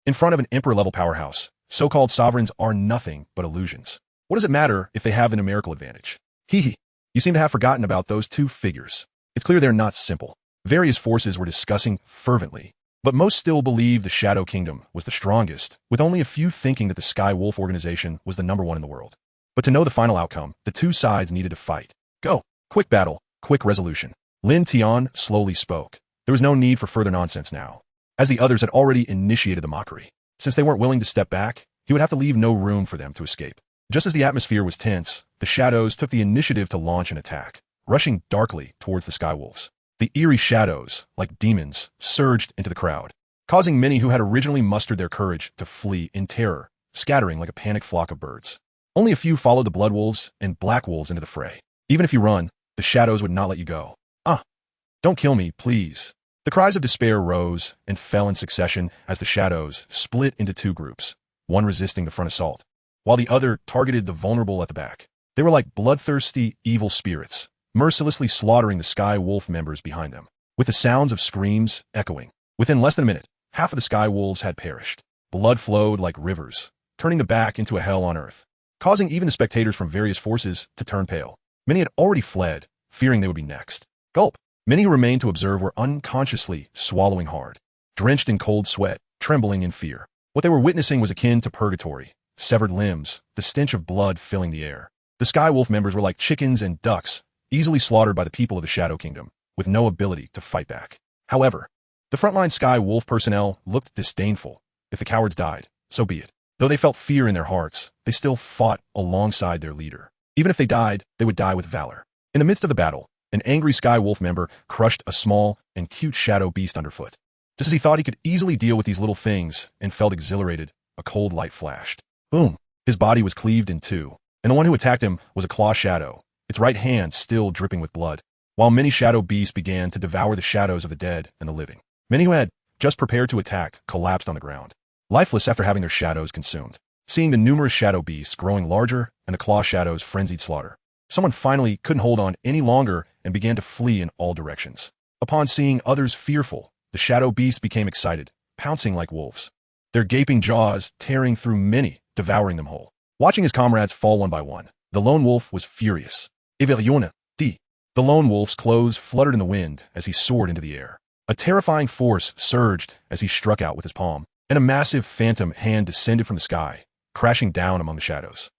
[SPEAKER 1] In front of an Emperor-level powerhouse, so-called sovereigns are nothing but illusions. What does it matter if they have the numerical advantage? Hee. You seem to have forgotten about those two figures. It's clear they're not simple. Various forces were discussing fervently, but most still believed the Shadow Kingdom was the strongest, with only a few thinking that the Sky Wolf organization was the #1 in the world. But to know the final outcome, the two sides needed to fight. Go. Quick battle, quick resolution. Lin Tian slowly spoke. There was no need for further nonsense now, as the others had already initiated the mockery. Since they weren't willing to step back, he would have to leave no room for them to escape. Just as the atmosphere was tense, the shadows took the initiative to launch an attack, rushing darkly towards the Sky Wolves. The eerie shadows, like demons, surged into the crowd, causing many who had originally mustered their courage to flee in terror, scattering like a panicked flock of birds. Only a few followed the blood wolves and black wolves into the fray. Even if you run, the shadows would not let you go. Don't kill me, please. The cries of despair rose and fell in succession as the shadows split into two groups, one resisting the front assault, while the other targeted the vulnerable at the back. They were like bloodthirsty, evil spirits, mercilessly slaughtering the Sky Wolf members behind them, with the sounds of screams echoing. Within less than a minute, half of the Sky Wolves had perished. Blood flowed like rivers, turning the back into a hell on earth, causing even the spectators from various forces to turn pale. Many had already fled, fearing they would be next. Gulp! Many who remained to observe were unconsciously swallowing hard, drenched in cold sweat, trembling in fear. What they were witnessing was akin to purgatory, severed limbs, the stench of blood filling the air. The Sky Wolf members were like chickens and ducks, easily slaughtered by the people of the Shadow Kingdom, with no ability to fight back. However, the frontline Sky Wolf personnel looked disdainful. If the cowards died, so be it. Though they felt fear in their hearts, they still fought alongside their leader. Even if they died, they would die with valor. In the midst of the battle, an angry Sky Wolf member crushed a small and cute shadow beast underfoot. Just as he thought he could easily deal with these little things and felt exhilarated, a cold light flashed. Boom! His body was cleaved in two, and the one who attacked him was a claw shadow, its right hand still dripping with blood, while many shadow beasts began to devour the shadows of the dead and the living. Many who had just prepared to attack collapsed on the ground, lifeless after having their shadows consumed. Seeing the numerous shadow beasts growing larger and the claw shadows' frenzied slaughter, someone finally couldn't hold on any longer and began to flee in all directions. Upon seeing others fearful, the shadow beasts became excited, pouncing like wolves, their gaping jaws tearing through many, devouring them whole. Watching his comrades fall one by one, the lone wolf was furious. The lone wolf's clothes fluttered in the wind as he soared into the air. A terrifying force surged as he struck out with his palm, and a massive phantom hand descended from the sky, crashing down among the shadows.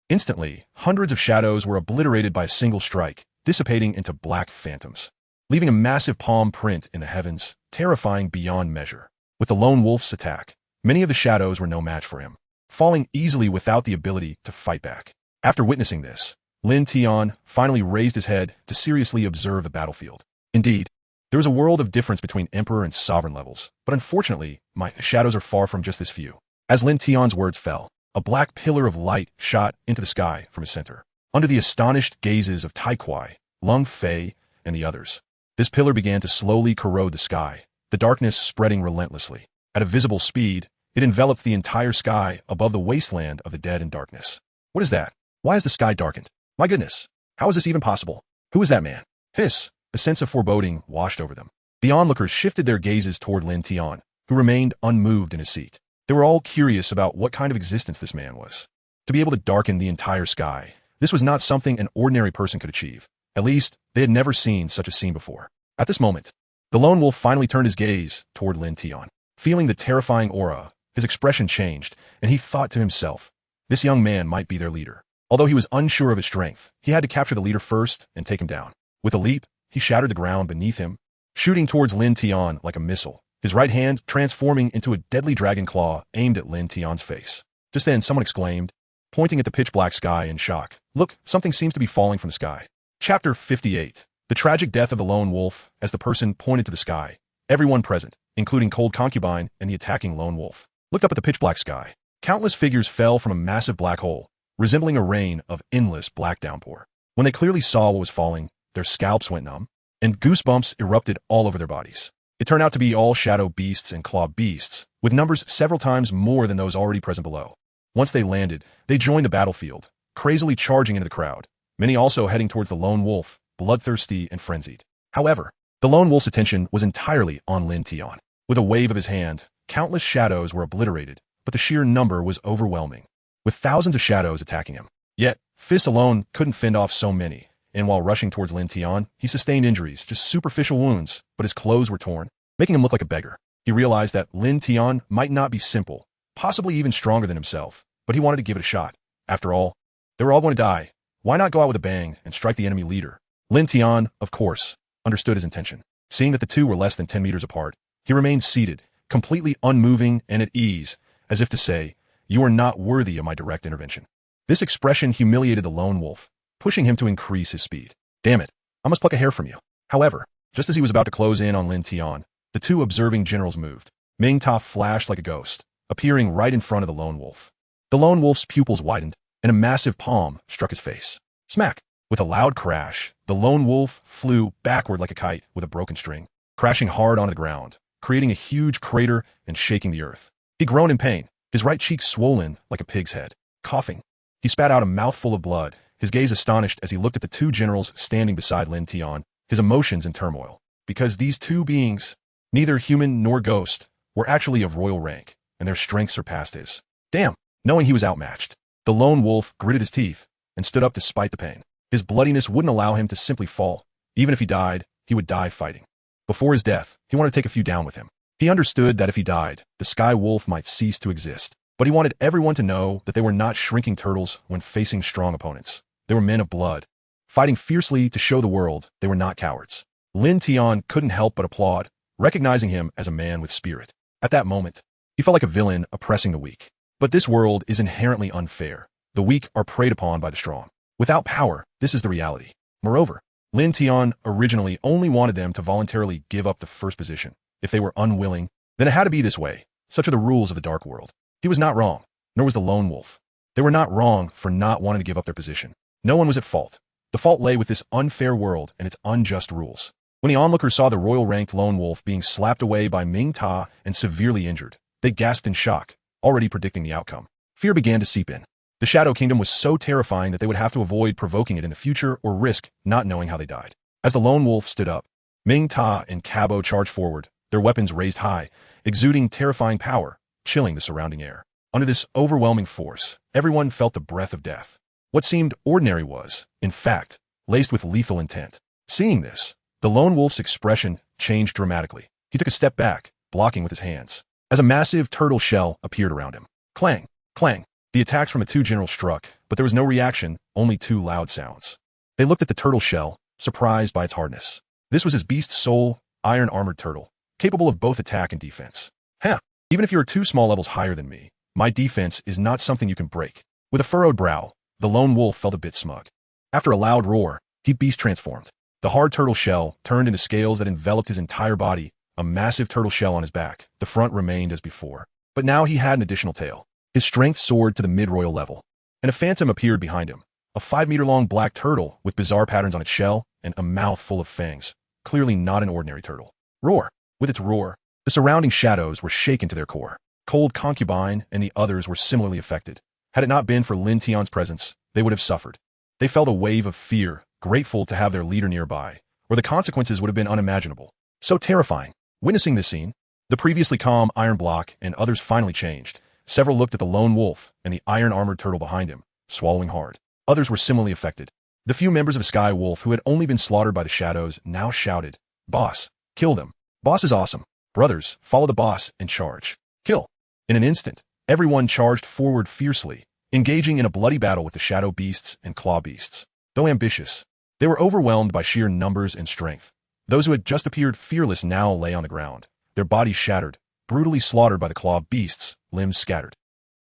[SPEAKER 1] Instantly, hundreds of shadows were obliterated by a single strike, dissipating into black phantoms, leaving a massive palm print in the heavens, terrifying beyond measure. With the lone wolf's attack, many of the shadows were no match for him, falling easily without the ability to fight back. After witnessing this, Lin Tian finally raised his head to seriously observe the battlefield. Indeed, there is a world of difference between emperor and sovereign levels, but unfortunately, my shadows are far from just this few. As Lin Tian's words fell, a black pillar of light shot into the sky from his center. Under the astonished gazes of Tai Kuai, Lung Fei, and the others, this pillar began to slowly corrode the sky, the darkness spreading relentlessly. At a visible speed, it enveloped the entire sky above the wasteland of the dead and darkness. What is that? Why is the sky darkened? My goodness, how is this even possible? Who is that man? Hiss! A sense of foreboding washed over them. The onlookers shifted their gazes toward Lin Tian, who remained unmoved in his seat. They were all curious about what kind of existence this man was. To be able to darken the entire sky, this was not something an ordinary person could achieve. At least, they had never seen such a scene before. At this moment, the lone wolf finally turned his gaze toward Lin Tian. Feeling the terrifying aura, his expression changed, and he thought to himself, this young man might be their leader. Although he was unsure of his strength, he had to capture the leader first and take him down. With a leap, he shattered the ground beneath him, shooting towards Lin Tian like a missile, his right hand transforming into a deadly dragon claw aimed at Lin Tian's face. Just then, someone exclaimed, pointing at the pitch-black sky in shock, "Look, something seems to be falling from the sky." Chapter 58. The tragic death of the lone wolf. As the person pointed to the sky, everyone present, including Cold Concubine and the attacking lone wolf, looked up at the pitch-black sky. Countless figures fell from a massive black hole, resembling a rain of endless black downpour. When they clearly saw what was falling, their scalps went numb, and goosebumps erupted all over their bodies. It turned out to be all shadow beasts and claw beasts, with numbers several times more than those already present below. Once they landed, they joined the battlefield, crazily charging into the crowd, many also heading towards the lone wolf, bloodthirsty and frenzied. However, the lone wolf's attention was entirely on Lin Tian. With a wave of his hand, countless shadows were obliterated, but the sheer number was overwhelming, with thousands of shadows attacking him. Yet, fists alone couldn't fend off so many, and while rushing towards Lin Tian, he sustained injuries, just superficial wounds, but his clothes were torn, making him look like a beggar. He realized that Lin Tian might not be simple, possibly even stronger than himself, but he wanted to give it a shot. After all, they were all going to die. Why not go out with a bang and strike the enemy leader? Lin Tian, of course, understood his intention. Seeing that the two were less than 10 meters apart, he remained seated, completely unmoving and at ease, as if to say, "You are not worthy of my direct intervention." This expression humiliated the lone wolf, pushing him to increase his speed. "Damn it, I must pluck a hair from you." However, just as he was about to close in on Lin Tian, the two observing generals moved. Ming Ta flashed like a ghost, appearing right in front of the lone wolf. The lone wolf's pupils widened, and a massive palm struck his face. Smack! With a loud crash, the lone wolf flew backward like a kite with a broken string, crashing hard onto the ground, creating a huge crater and shaking the earth. He groaned in pain, his right cheek swollen like a pig's head. Coughing, he spat out a mouthful of blood, his gaze astonished as he looked at the two generals standing beside Lin Tian, his emotions in turmoil. Because these two beings, neither human nor ghost, were actually of royal rank, and their strength surpassed his. Damn! Knowing he was outmatched, the lone wolf gritted his teeth and stood up despite the pain. His bloodiness wouldn't allow him to simply fall. Even if he died, he would die fighting. Before his death, he wanted to take a few down with him. He understood that if he died, the Sky Wolf might cease to exist. But he wanted everyone to know that they were not shrinking turtles when facing strong opponents. They were men of blood, fighting fiercely to show the world they were not cowards. Lin Tian couldn't help but applaud, recognizing him as a man with spirit. At that moment, he felt like a villain oppressing the weak. But this world is inherently unfair. The weak are preyed upon by the strong. Without power, this is the reality. Moreover, Lin Tian originally only wanted them to voluntarily give up the first position. If they were unwilling, then it had to be this way. Such are the rules of the dark world. He was not wrong, nor was the lone wolf. They were not wrong for not wanting to give up their position. No one was at fault. The fault lay with this unfair world and its unjust rules. When the onlookers saw the royal-ranked lone wolf being slapped away by Ming Ta and severely injured, they gasped in shock, already predicting the outcome. Fear began to seep in. The Shadow Kingdom was so terrifying that they would have to avoid provoking it in the future or risk not knowing how they died. As the lone wolf stood up, Ming Ta and Cabo charged forward, their weapons raised high, exuding terrifying power, chilling the surrounding air. Under this overwhelming force, everyone felt the breath of death. What seemed ordinary was, in fact, laced with lethal intent. Seeing this, the lone wolf's expression changed dramatically. He took a step back, blocking with his hands, as a massive turtle shell appeared around him. Clang! Clang! The attacks from the two generals struck, but there was no reaction, only two loud sounds. They looked at the turtle shell, surprised by its hardness. This was his beast soul, iron-armored turtle, capable of both attack and defense. Huh! Even if you are 2 small levels higher than me, my defense is not something you can break. With a furrowed brow, the lone wolf felt a bit smug. After a loud roar, he beast transformed. The hard turtle shell turned into scales that enveloped his entire body, a massive turtle shell on his back. The front remained as before. But now he had an additional tail. His strength soared to the mid-royal level, and a phantom appeared behind him, a 5-meter-long black turtle with bizarre patterns on its shell and a mouth full of fangs, clearly not an ordinary turtle. Roar! With its roar, the surrounding shadows were shaken to their core. Cold Concubine and the others were similarly affected. Had it not been for Lin Tian's presence, they would have suffered. They felt a wave of fear, grateful to have their leader nearby, or the consequences would have been unimaginable. So terrifying. Witnessing this scene, the previously calm Iron Block and others finally changed. Several looked at the lone wolf and the iron-armored turtle behind him, swallowing hard. Others were similarly affected. The few members of Sky Wolf who had only been slaughtered by the shadows now shouted, "Boss, kill them. Boss is awesome. Brothers, follow the boss and charge. Kill." In an instant, everyone charged forward fiercely, engaging in a bloody battle with the shadow beasts and claw beasts. Though ambitious, they were overwhelmed by sheer numbers and strength. Those who had just appeared fearless now lay on the ground, their bodies shattered, brutally slaughtered by the claw beasts, limbs scattered.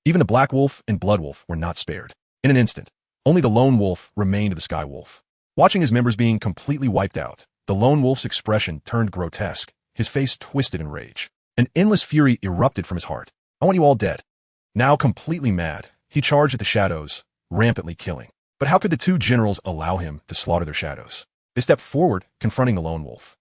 [SPEAKER 1] Even the Black Wolf and Blood Wolf were not spared. In an instant, only the Lone Wolf remained of the Sky Wolf. Watching his members being completely wiped out, the Lone Wolf's expression turned grotesque, his face twisted in rage. An endless fury erupted from his heart. "I want you all dead." Now completely mad, he charged at the shadows, rampantly killing. But how could the two generals allow him to slaughter their shadows? They stepped forward, confronting the Lone Wolf.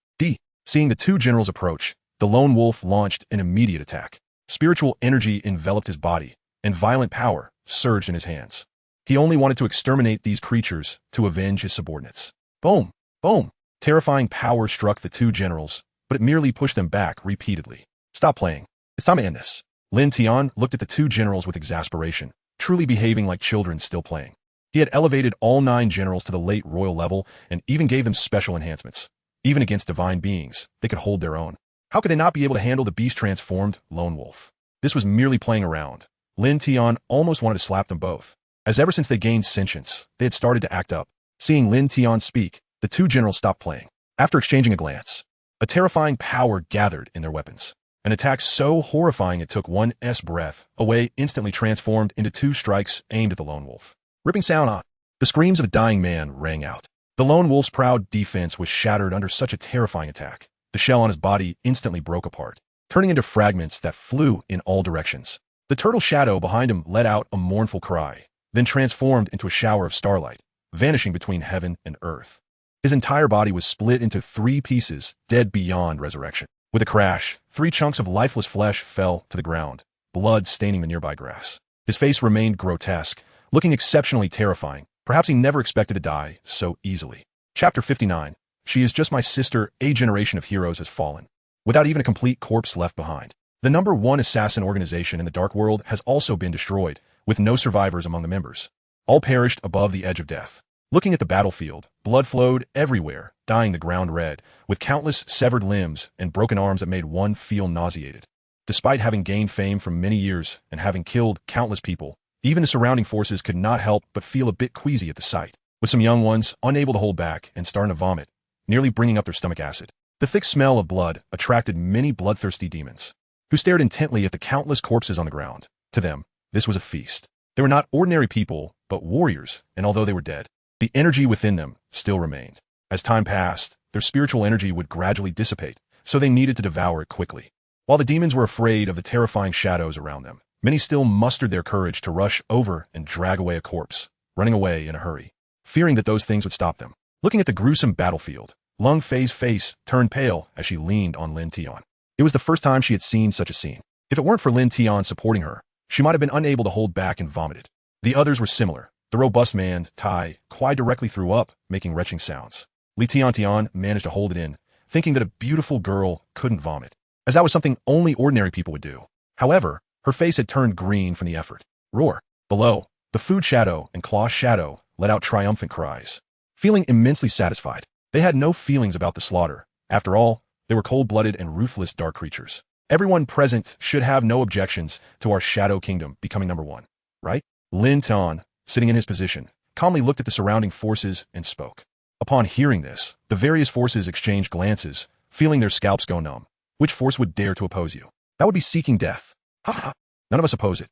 [SPEAKER 1] Seeing the two generals approach, the Lone Wolf launched an immediate attack. Spiritual energy enveloped his body, and violent power surged in his hands. He only wanted to exterminate these creatures to avenge his subordinates. Boom! Boom! Terrifying power struck the two generals, but it merely pushed them back repeatedly. "Stop playing. It's time to end this." Lin Tian looked at the two generals with exasperation, truly behaving like children still playing. He had elevated all 9 generals to the late royal level and even gave them special enhancements. Even against divine beings, they could hold their own. How could they not be able to handle the beast-transformed Lone Wolf? This was merely playing around. Lin Tian almost wanted to slap them both, as ever since they gained sentience, they had started to act up. Seeing Lin Tian speak, the two generals stopped playing. After exchanging a glance, a terrifying power gathered in their weapons. An attack so horrifying it took one's breath away instantly transformed into 2 strikes aimed at the Lone Wolf. Ripping sound on. The screams of a dying man rang out. The Lone Wolf's proud defense was shattered under such a terrifying attack. The shell on his body instantly broke apart, turning into fragments that flew in all directions. The turtle shadow behind him let out a mournful cry, then transformed into a shower of starlight, vanishing between heaven and earth. His entire body was split into 3 pieces, dead beyond resurrection. With a crash, 3 chunks of lifeless flesh fell to the ground, blood staining the nearby grass. His face remained grotesque, looking exceptionally terrifying. Perhaps he never expected to die so easily. Chapter 59. She is just my sister. A generation of heroes has fallen, without even a complete corpse left behind. The #1 assassin organization in the Dark World has also been destroyed, with no survivors among the members. All perished above the edge of death. Looking at the battlefield, blood flowed everywhere, dyeing the ground red, with countless severed limbs and broken arms that made one feel nauseated. Despite having gained fame for many years and having killed countless people, even the surrounding forces could not help but feel a bit queasy at the sight, with some young ones unable to hold back and starting to vomit, nearly bringing up their stomach acid. The thick smell of blood attracted many bloodthirsty demons, who stared intently at the countless corpses on the ground. To them, this was a feast. They were not ordinary people, but warriors, and although they were dead, the energy within them still remained. As time passed, their spiritual energy would gradually dissipate, so they needed to devour it quickly. While the demons were afraid of the terrifying shadows around them, many still mustered their courage to rush over and drag away a corpse, running away in a hurry, fearing that those things would stop them. Looking at the gruesome battlefield, Lung Fei's face turned pale as she leaned on Lin Tian. It was the first time she had seen such a scene. If it weren't for Lin Tian supporting her, she might have been unable to hold back and vomited. The others were similar. The robust man, Tai Kuai, directly threw up, making retching sounds. Li Tian managed to hold it in, thinking that a beautiful girl couldn't vomit, as that was something only ordinary people would do. However, her face had turned green from the effort. Roar. Below, the food shadow and claw shadow let out triumphant cries. Feeling immensely satisfied, they had no feelings about the slaughter. After all, they were cold-blooded and ruthless dark creatures. Everyone present should have no objections to our Shadow Kingdom becoming number one, right? Lin Tian, sitting in his position, calmly looked at the surrounding forces and spoke. Upon hearing this, the various forces exchanged glances, feeling their scalps go numb. Which force would dare to oppose you? That would be seeking death. Ha ha. None of us oppose it.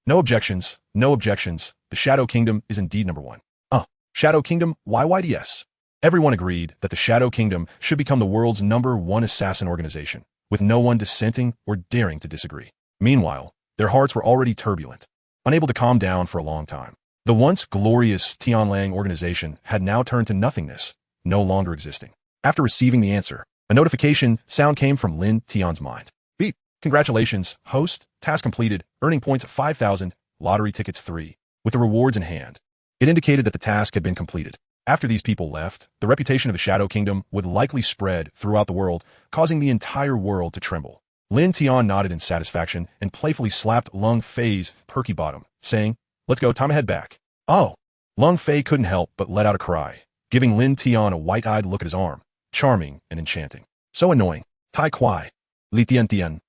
[SPEAKER 1] No objections. No objections. The Shadow Kingdom is indeed number one. Shadow Kingdom, YYDS. Everyone agreed that the Shadow Kingdom should become the world's number one assassin organization, with no one dissenting or daring to disagree. Meanwhile, their hearts were already turbulent, unable to calm down for a long time. The once glorious Tianlang organization had now turned to nothingness, no longer existing. After receiving the answer, a notification sound came from Lin Tian's mind. Beep. Congratulations, host. Task completed. Earning points of 5,000. Lottery tickets 3. With the rewards in hand. It indicated that the task had been completed. After these people left, the reputation of the Shadow Kingdom would likely spread throughout the world, causing the entire world to tremble. Lin Tian nodded in satisfaction and playfully slapped Lung Fei's perky bottom, saying, "Let's go, time to head back." Oh! Lung Fei couldn't help but let out a cry, giving Lin Tian a white-eyed look at his arm. Charming and enchanting. So annoying. Tai Kuai. Li Tian.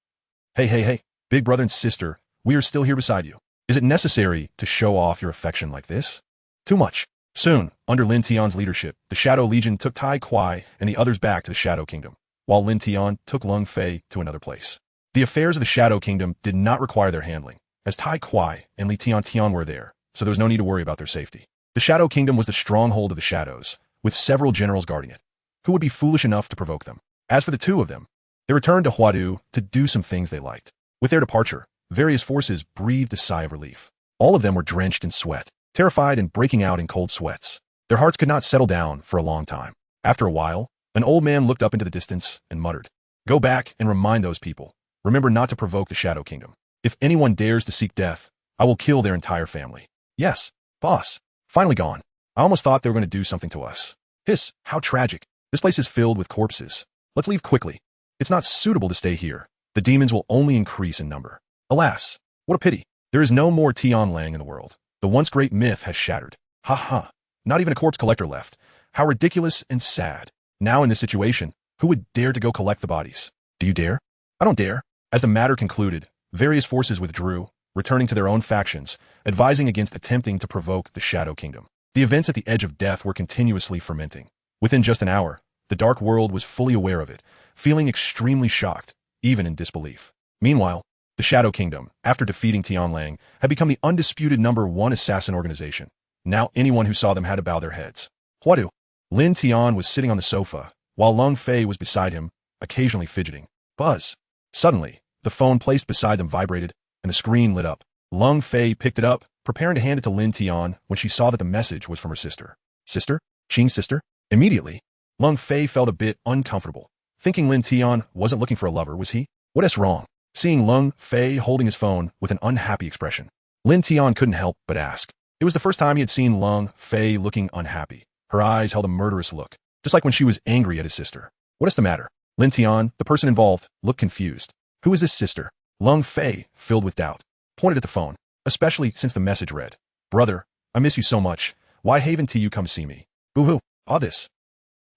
[SPEAKER 1] Hey, big brother and sister, we are still here beside you. Is it necessary to show off your affection like this? Too much. Soon, under Lin Tian's leadership, the Shadow Legion took Tai Kuai and the others back to the Shadow Kingdom, while Lin Tian took Lung Fei to another place. The affairs of the Shadow Kingdom did not require their handling, as Tai Kuai and Li Tian were there, so there was no need to worry about their safety. The Shadow Kingdom was the stronghold of the shadows, with several generals guarding it. Who would be foolish enough to provoke them? As for the two of them, they returned to Huadu to do some things they liked. With their departure, various forces breathed a sigh of relief. All of them were drenched in sweat, terrified and breaking out in cold sweats. Their hearts could not settle down for a long time. After a while, an old man looked up into the distance and muttered, "Go back and remind those people. Remember not to provoke the Shadow Kingdom. If anyone dares to seek death, I will kill their entire family." "Yes, boss. Finally gone. I almost thought they were going to do something to us." "Hiss, how tragic. This place is filled with corpses. Let's leave quickly. It's not suitable to stay here. The demons will only increase in number." Alas, what a pity. There is no more Tianlang in the world. The once great myth has shattered. Ha ha. Not even a corpse collector left. How ridiculous and sad. Now in this situation, who would dare to go collect the bodies? Do you dare? I don't dare. As the matter concluded, various forces withdrew, returning to their own factions, advising against attempting to provoke the Shadow Kingdom. The events at the edge of death were continuously fermenting. Within just an hour, the dark world was fully aware of it, feeling extremely shocked, even in disbelief. Meanwhile, the Shadow Kingdom, after defeating Tianlang, had become the undisputed number one assassin organization. Now anyone who saw them had to bow their heads. Huadu. Lin Tian was sitting on the sofa, while Lung Fei was beside him, occasionally fidgeting. Buzz. Suddenly, the phone placed beside them vibrated, and the screen lit up. Lung Fei picked it up, preparing to hand it to Lin Tian when she saw that the message was from her sister. Sister? Qing's sister? Immediately, Lung Fei felt a bit uncomfortable. Thinking Lin Tian wasn't looking for a lover, was he? What is wrong? Seeing Lung Fei holding his phone with an unhappy expression, Lin Tian couldn't help but ask. It was the first time he had seen Lung Fei looking unhappy. Her eyes held a murderous look, just like when she was angry at his sister. What is the matter? Lin Tian, the person involved, looked confused. Who is this sister? Lung Fei, filled with doubt, pointed at the phone, especially since the message read, "Brother, I miss you so much. Why haven't you come see me? Boo-hoo, all this."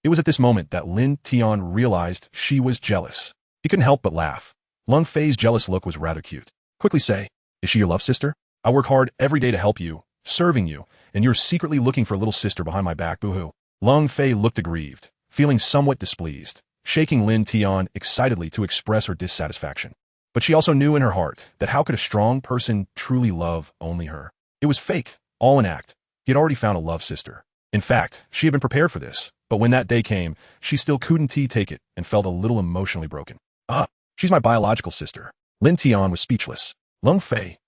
[SPEAKER 1] It was at this moment that Lin Tian realized she was jealous. He couldn't help but laugh. Lung Fei's jealous look was rather cute. Quickly say, "Is she your love sister? I work hard every day to help you, serving you, and you're secretly looking for a little sister behind my back, boo-hoo." Lung Fei looked aggrieved, feeling somewhat displeased, shaking Lin Tian excitedly to express her dissatisfaction. But she also knew in her heart that how could a strong person truly love only her? It was fake. all an act. He had already found a love sister. In fact, she had been prepared for this, but when that day came, she still couldn't take it and felt a little emotionally broken. She's my biological sister. Lin Tian was speechless. Lung Fei.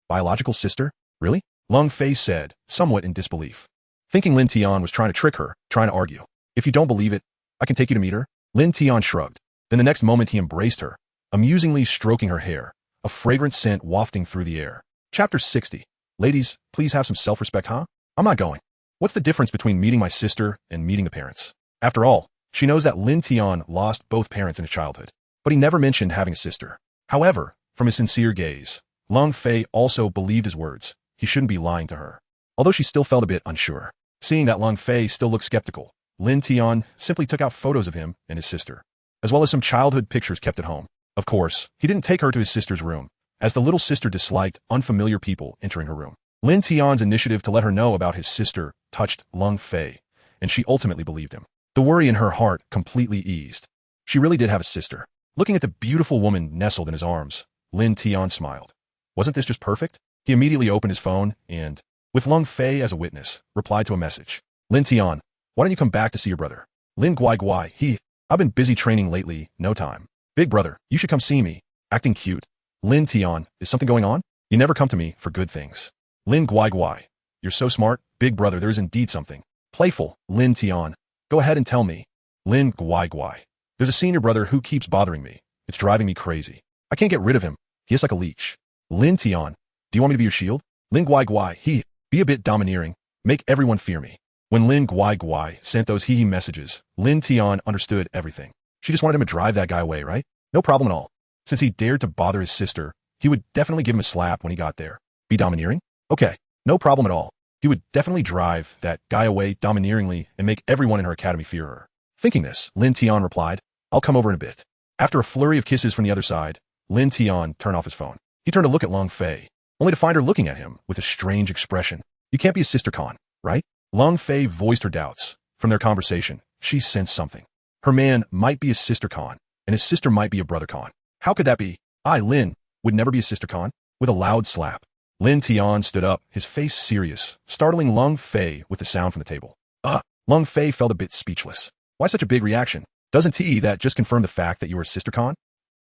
[SPEAKER 1] Biological sister? Really? Lung Fei said, somewhat in disbelief. Thinking Lin Tian was trying to trick her, trying to argue. If you don't believe it, I can take you to meet her. Lin Tian shrugged. Then the next moment he embraced her, amusingly stroking her hair, a fragrant scent wafting through the air. Chapter 60. Ladies, please have some self-respect, huh? I'm not going. What's the difference between meeting my sister and meeting the parents? After all, she knows that Lin Tian lost both parents in his childhood, but he never mentioned having a sister. However, from his sincere gaze, Lung Fei also believed his words. He shouldn't be lying to her. Although she still felt a bit unsure. Seeing that Lung Fei still looked skeptical, Lin Tian simply took out photos of him and his sister, as well as some childhood pictures kept at home. Of course, he didn't take her to his sister's room, as the little sister disliked unfamiliar people entering her room. Lin Tian's initiative to let her know about his sister touched Lung Fei, and she ultimately believed him. The worry in her heart completely eased. She really did have a sister. Looking at the beautiful woman nestled in his arms, Lin Tian smiled. Wasn't this just perfect? He immediately opened his phone and, with Lung Fei as a witness, replied to a message. Lin Tian, why don't you come back to see your brother? Lin Guai, I've been busy training lately, no time. Big brother, you should come see me. Acting cute. Lin Tian, is something going on? You never come to me for good things. Lin Guai, you're so smart. Big brother, there is indeed something. Playful. Lin Tian, go ahead and tell me. Lin Guai, there's a senior brother who keeps bothering me. It's driving me crazy. I can't get rid of him. He is like a leech. Lin Tian, do you want me to be your shield? Lin Guai, be a bit domineering. Make everyone fear me. When Lin Guai sent those hee messages, Lin Tian understood everything. She just wanted him to drive that guy away, right? No problem at all. Since he dared to bother his sister, he would definitely give him a slap when he got there. Be domineering? Okay, no problem at all. He would definitely drive that guy away domineeringly and make everyone in her academy fear her. Thinking this, Lin Tian replied, I'll come over in a bit. After a flurry of kisses from the other side, Lin Tian turned off his phone. He turned to look at Lung Fei, only to find her looking at him with a strange expression. You can't be a sister Con, right? Lung Fei voiced her doubts. From their conversation, she sensed something. Her man might be a sister Con, and his sister might be a brother Con. How could that be? Lin, would never be a sister Con. With a loud slap, Lin Tian stood up, his face serious, startling Lung Fei with the sound from the table. Lung Fei felt a bit speechless. Why such a big reaction? Doesn't that just confirm the fact that you were a sister Con?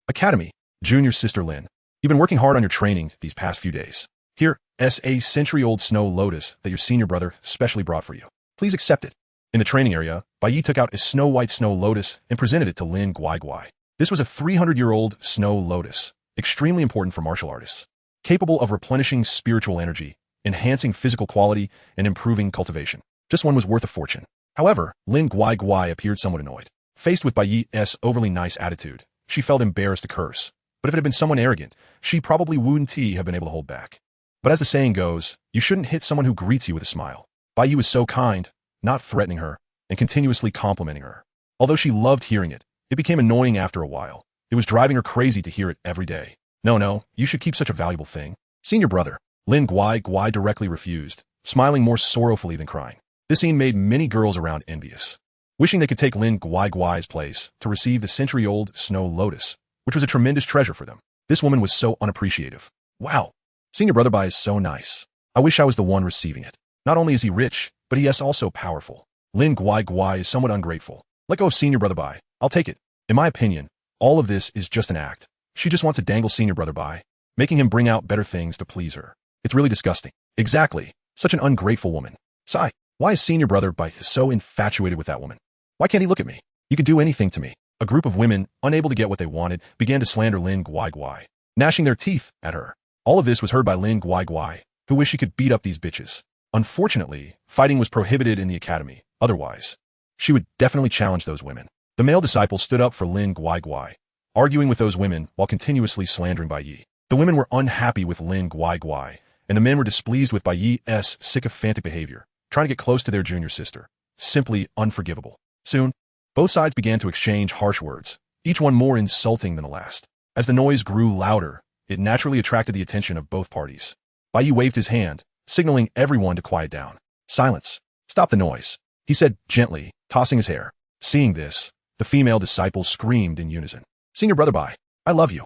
[SPEAKER 1] Academy, junior sister Lin. You've been working hard on your training these past few days. Here, a century-old snow lotus that your senior brother specially brought for you. Please accept it. In the training area, Bai Yi took out a snow-white snow lotus and presented it to Lin Guai. This was a 300-year-old snow lotus, extremely important for martial artists, capable of replenishing spiritual energy, enhancing physical quality, and improving cultivation. Just one was worth a fortune. However, Lin Guai appeared somewhat annoyed. Faced with Bai Yi's overly nice attitude, she felt embarrassed to curse. But if it had been someone arrogant, she probably wouldn't have been able to hold back. But as the saying goes, you shouldn't hit someone who greets you with a smile. Bai Yi was so kind, not threatening her, and continuously complimenting her. Although she loved hearing it, it became annoying after a while. It was driving her crazy to hear it every day. No, you should keep such a valuable thing. Senior brother, Lin Guai directly refused, smiling more sorrowfully than crying. This scene made many girls around envious, wishing they could take Lin Guai's place to receive the century-old snow lotus, which was a tremendous treasure for them. This woman was so unappreciative. Wow, senior brother Bai is so nice. I wish I was the one receiving it. Not only is he rich, but he is also powerful. Lin Guai is somewhat ungrateful. Let go of senior brother Bai. I'll take it. In my opinion, all of this is just an act. She just wants to dangle senior brother Bai, making him bring out better things to please her. It's really disgusting. Exactly. Such an ungrateful woman. Sigh. Why is senior brother Bai so infatuated with that woman? Why can't he look at me? You could do anything to me. A group of women, unable to get what they wanted, began to slander Lin Guai, gnashing their teeth at her. All of this was heard by Lin Guai, who wished she could beat up these bitches. Unfortunately, fighting was prohibited in the academy. Otherwise, she would definitely challenge those women. The male disciples stood up for Lin Guai, arguing with those women while continuously slandering Bai Yi. The women were unhappy with Lin Guai, and the men were displeased with Bai Yi's sycophantic behavior, trying to get close to their junior sister. Simply unforgivable. Soon, both sides began to exchange harsh words, each one more insulting than the last. As the noise grew louder, it naturally attracted the attention of both parties. Bai Yi waved his hand, signaling everyone to quiet down. Silence. Stop the noise, he said gently, tossing his hair. Seeing this, the female disciples screamed in unison. Senior brother Bai, I love you.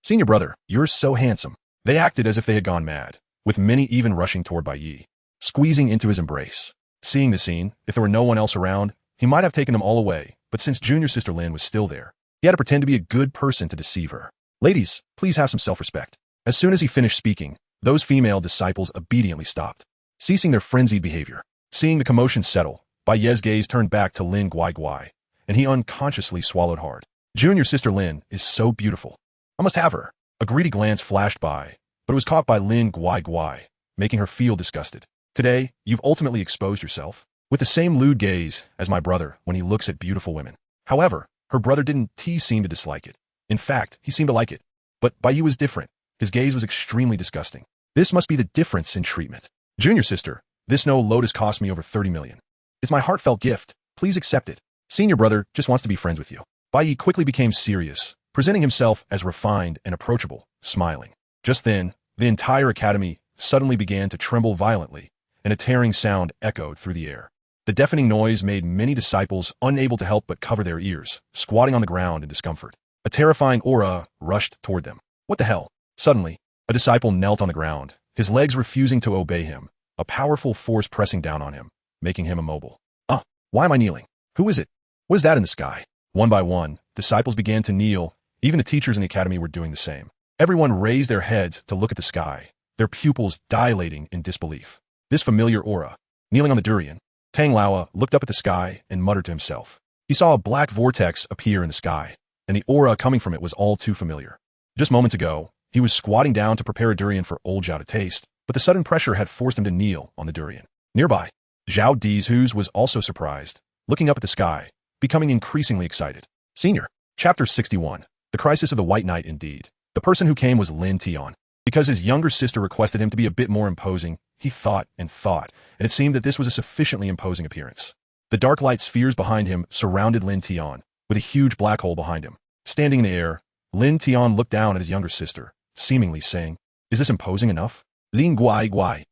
[SPEAKER 1] Senior brother, you're so handsome. They acted as if they had gone mad, with many even rushing toward Bai Yi. squeezing into his embrace. Seeing the scene, if there were no one else around, he might have taken them all away, but since junior sister Lin was still there, he had to pretend to be a good person to deceive her. Ladies, please have some self-respect. As soon as he finished speaking, those female disciples obediently stopped, ceasing their frenzied behavior. Seeing the commotion settle, Bai Ye's gaze turned back to Lin Guai, and he unconsciously swallowed hard. Junior sister Lin is so beautiful. I must have her. A greedy glance flashed by, but it was caught by Lin Guai, making her feel disgusted. Today, you've ultimately exposed yourself with the same lewd gaze as my brother when he looks at beautiful women. However, her brother didn't seem to dislike it. In fact, he seemed to like it. But Bai was different. His gaze was extremely disgusting. This must be the difference in treatment. Junior sister, this no lotus cost me over 30 million. It's my heartfelt gift. Please accept it. Senior brother just wants to be friends with you. Bai quickly became serious, presenting himself as refined and approachable, smiling. Just then, the entire academy suddenly began to tremble violently, and a tearing sound echoed through the air. The deafening noise made many disciples unable to help but cover their ears, squatting on the ground in discomfort. A terrifying aura rushed toward them. What the hell? Suddenly, a disciple knelt on the ground, his legs refusing to obey him, a powerful force pressing down on him, making him immobile. Why am I kneeling? Who is it? What is that in the sky? One by one, disciples began to kneel. Even the teachers in the academy were doing the same. Everyone raised their heads to look at the sky, their pupils dilating in disbelief. This familiar aura, kneeling on the durian, Tang Laowa looked up at the sky and muttered to himself. He saw a black vortex appear in the sky, and the aura coming from it was all too familiar. Just moments ago, he was squatting down to prepare a durian for old Zhao to taste, but the sudden pressure had forced him to kneel on the durian. Nearby, Zhao Dizhu's was also surprised, looking up at the sky, becoming increasingly excited. Senior. Chapter 61. The Crisis of the White Knight indeed. The person who came was Lin Tian. Because his younger sister requested him to be a bit more imposing, he thought, and it seemed that this was a sufficiently imposing appearance. The dark light spheres behind him surrounded Lin Tian, with a huge black hole behind him. Standing in the air, Lin Tian looked down at his younger sister, seemingly saying, "Is this imposing enough?" Lin Guai.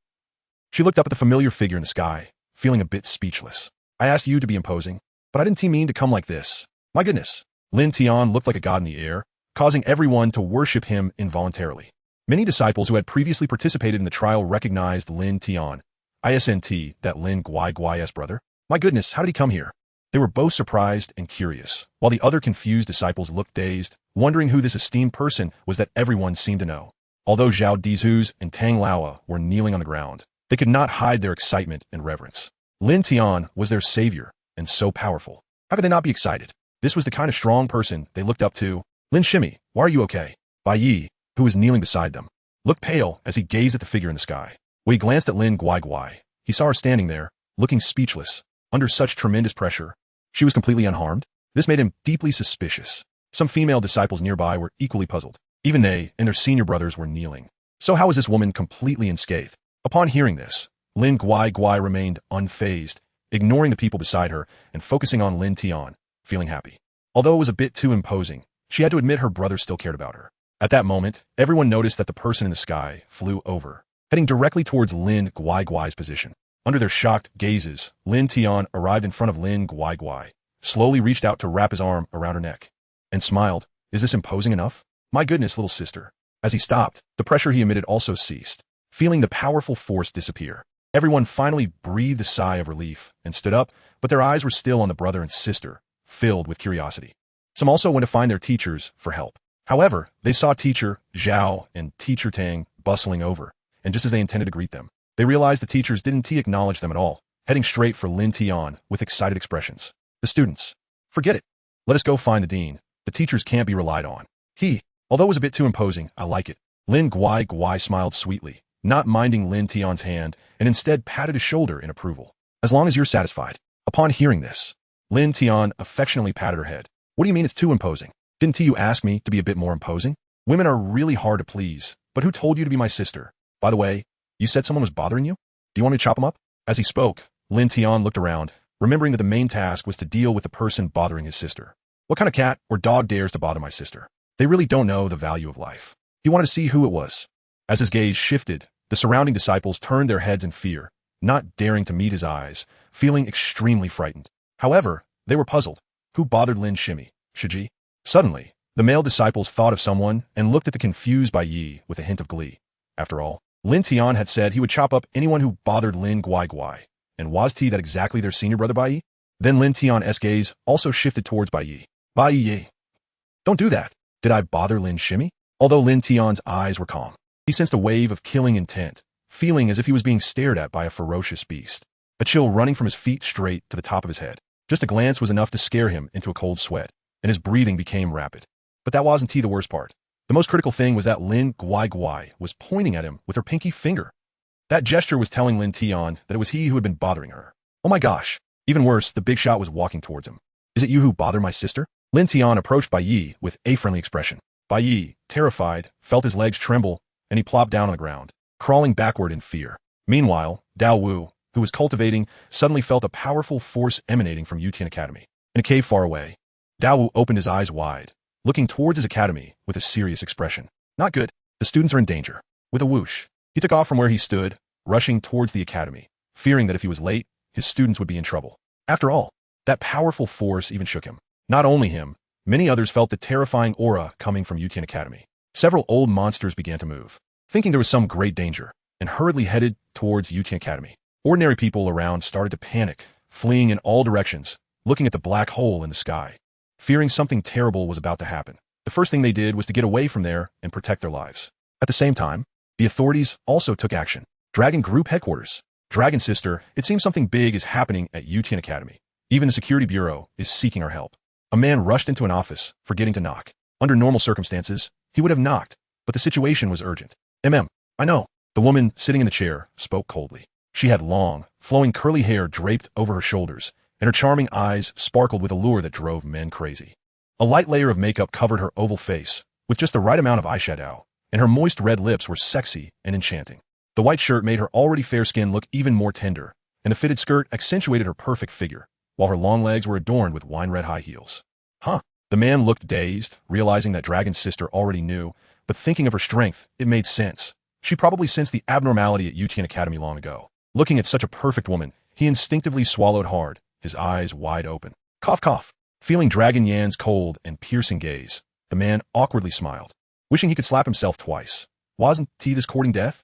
[SPEAKER 1] She looked up at the familiar figure in the sky, feeling a bit speechless. I asked you to be imposing, but I didn't mean to come like this. My goodness. Lin Tian looked like a god in the air, causing everyone to worship him involuntarily. Many disciples who had previously participated in the trial recognized Lin Tian. Isn't that Lin Guai's brother? My goodness, how did he come here? They were both surprised and curious, while the other confused disciples looked dazed, wondering who this esteemed person was that everyone seemed to know. Although Zhao Dizhu's and Tang Laowa were kneeling on the ground, they could not hide their excitement and reverence. Lin Tian was their savior, and so powerful. How could they not be excited? This was the kind of strong person they looked up to. Lin Shimi, why are you okay? Bai Yi, who was kneeling beside them, looked pale as he gazed at the figure in the sky. When he glanced at Lin Guai, he saw her standing there, looking speechless, under such tremendous pressure. She was completely unharmed. This made him deeply suspicious. Some female disciples nearby were equally puzzled. Even they and their senior brothers were kneeling. So how was this woman completely unscathed? Upon hearing this, Lin Guai remained unfazed, ignoring the people beside her and focusing on Lin Tian, feeling happy. Although it was a bit too imposing, she had to admit her brother still cared about her. At that moment, everyone noticed that the person in the sky flew over, heading directly towards Lin Guai's position. Under their shocked gazes, Lin Tian arrived in front of Lin Guai, slowly reached out to wrap his arm around her neck, and smiled. Is this imposing enough? My goodness, little sister. As he stopped, the pressure he emitted also ceased, feeling the powerful force disappear. Everyone finally breathed a sigh of relief and stood up, but their eyes were still on the brother and sister, filled with curiosity. Some also went to find their teachers for help. However, they saw Teacher Zhao and Teacher Tang bustling over, and just as they intended to greet them, they realized the teachers didn't acknowledge them at all, heading straight for Lin Tian with excited expressions. The students. Forget it. Let us go find the dean. The teachers can't be relied on. Although it was a bit too imposing, I like it. Lin Guai smiled sweetly, not minding Lin Tian's hand, and instead patted his shoulder in approval. As long as you're satisfied. Upon hearing this, Lin Tian affectionately patted her head. What do you mean it's too imposing? Didn't you ask me to be a bit more imposing? Women are really hard to please, but who told you to be my sister? By the way, you said someone was bothering you? Do you want me to chop him up? As he spoke, Lin Tian looked around, remembering that the main task was to deal with the person bothering his sister. What kind of cat or dog dares to bother my sister? They really don't know the value of life. He wanted to see who it was. As his gaze shifted, the surrounding disciples turned their heads in fear, not daring to meet his eyes, feeling extremely frightened. However, they were puzzled. Who bothered Lin Shimi? Shiji? Suddenly, the male disciples thought of someone and looked at the confused Bai Yi with a hint of glee. After all, Lin Tian had said he would chop up anyone who bothered Lin Guai, and was that exactly their senior brother Bai? Then Lin Tian's gaze also shifted towards Bai. Bai, don't do that. Did I bother Lin Shimmy? Although Lin Tian's eyes were calm, he sensed a wave of killing intent, feeling as if he was being stared at by a ferocious beast. A chill running from his feet straight to the top of his head. Just a glance was enough to scare him into a cold sweat, and his breathing became rapid. But that wasn't the worst part. The most critical thing was that Lin Guai was pointing at him with her pinky finger. That gesture was telling Lin Tian that it was he who had been bothering her. Oh my gosh. Even worse, the big shot was walking towards him. Is it you who bother my sister? Lin Tian approached Bai Yi with a friendly expression. Bai Yi, terrified, felt his legs tremble, and he plopped down on the ground, crawling backward in fear. Meanwhile, Dao Wu, who was cultivating, suddenly felt a powerful force emanating from Tian Academy. In a cave far away, Dao Wu opened his eyes wide, looking towards his academy with a serious expression. Not good. The students are in danger. With a whoosh, he took off from where he stood, rushing towards the academy, fearing that if he was late, his students would be in trouble. After all, that powerful force even shook him. Not only him, many others felt the terrifying aura coming from Tian Academy. Several old monsters began to move, thinking there was some great danger, and hurriedly headed towards Tian Academy. Ordinary people around started to panic, fleeing in all directions, looking at the black hole in the sky, fearing something terrible was about to happen. The first thing they did was to get away from there and protect their lives. At the same time, the authorities also took action. Dragon Group Headquarters. Dragon Sister, it seems something big is happening at Tian Academy. Even the Security Bureau is seeking our help. A man rushed into an office, forgetting to knock. Under normal circumstances, he would have knocked, but the situation was urgent. I know. The woman, sitting in the chair, spoke coldly. She had long, flowing curly hair draped over her shoulders, and her charming eyes sparkled with a lure that drove men crazy. A light layer of makeup covered her oval face, with just the right amount of eyeshadow, and her moist red lips were sexy and enchanting. The white shirt made her already fair skin look even more tender, and a fitted skirt accentuated her perfect figure, while her long legs were adorned with wine-red high heels. The man looked dazed, realizing that Dragon's sister already knew, but thinking of her strength, it made sense. She probably sensed the abnormality at Tian Academy long ago. Looking at such a perfect woman, he instinctively swallowed hard, his eyes wide open. Cough, cough. Feeling Dragon Yan's cold and piercing gaze, the man awkwardly smiled, wishing he could slap himself twice. Wasn't he this courting death?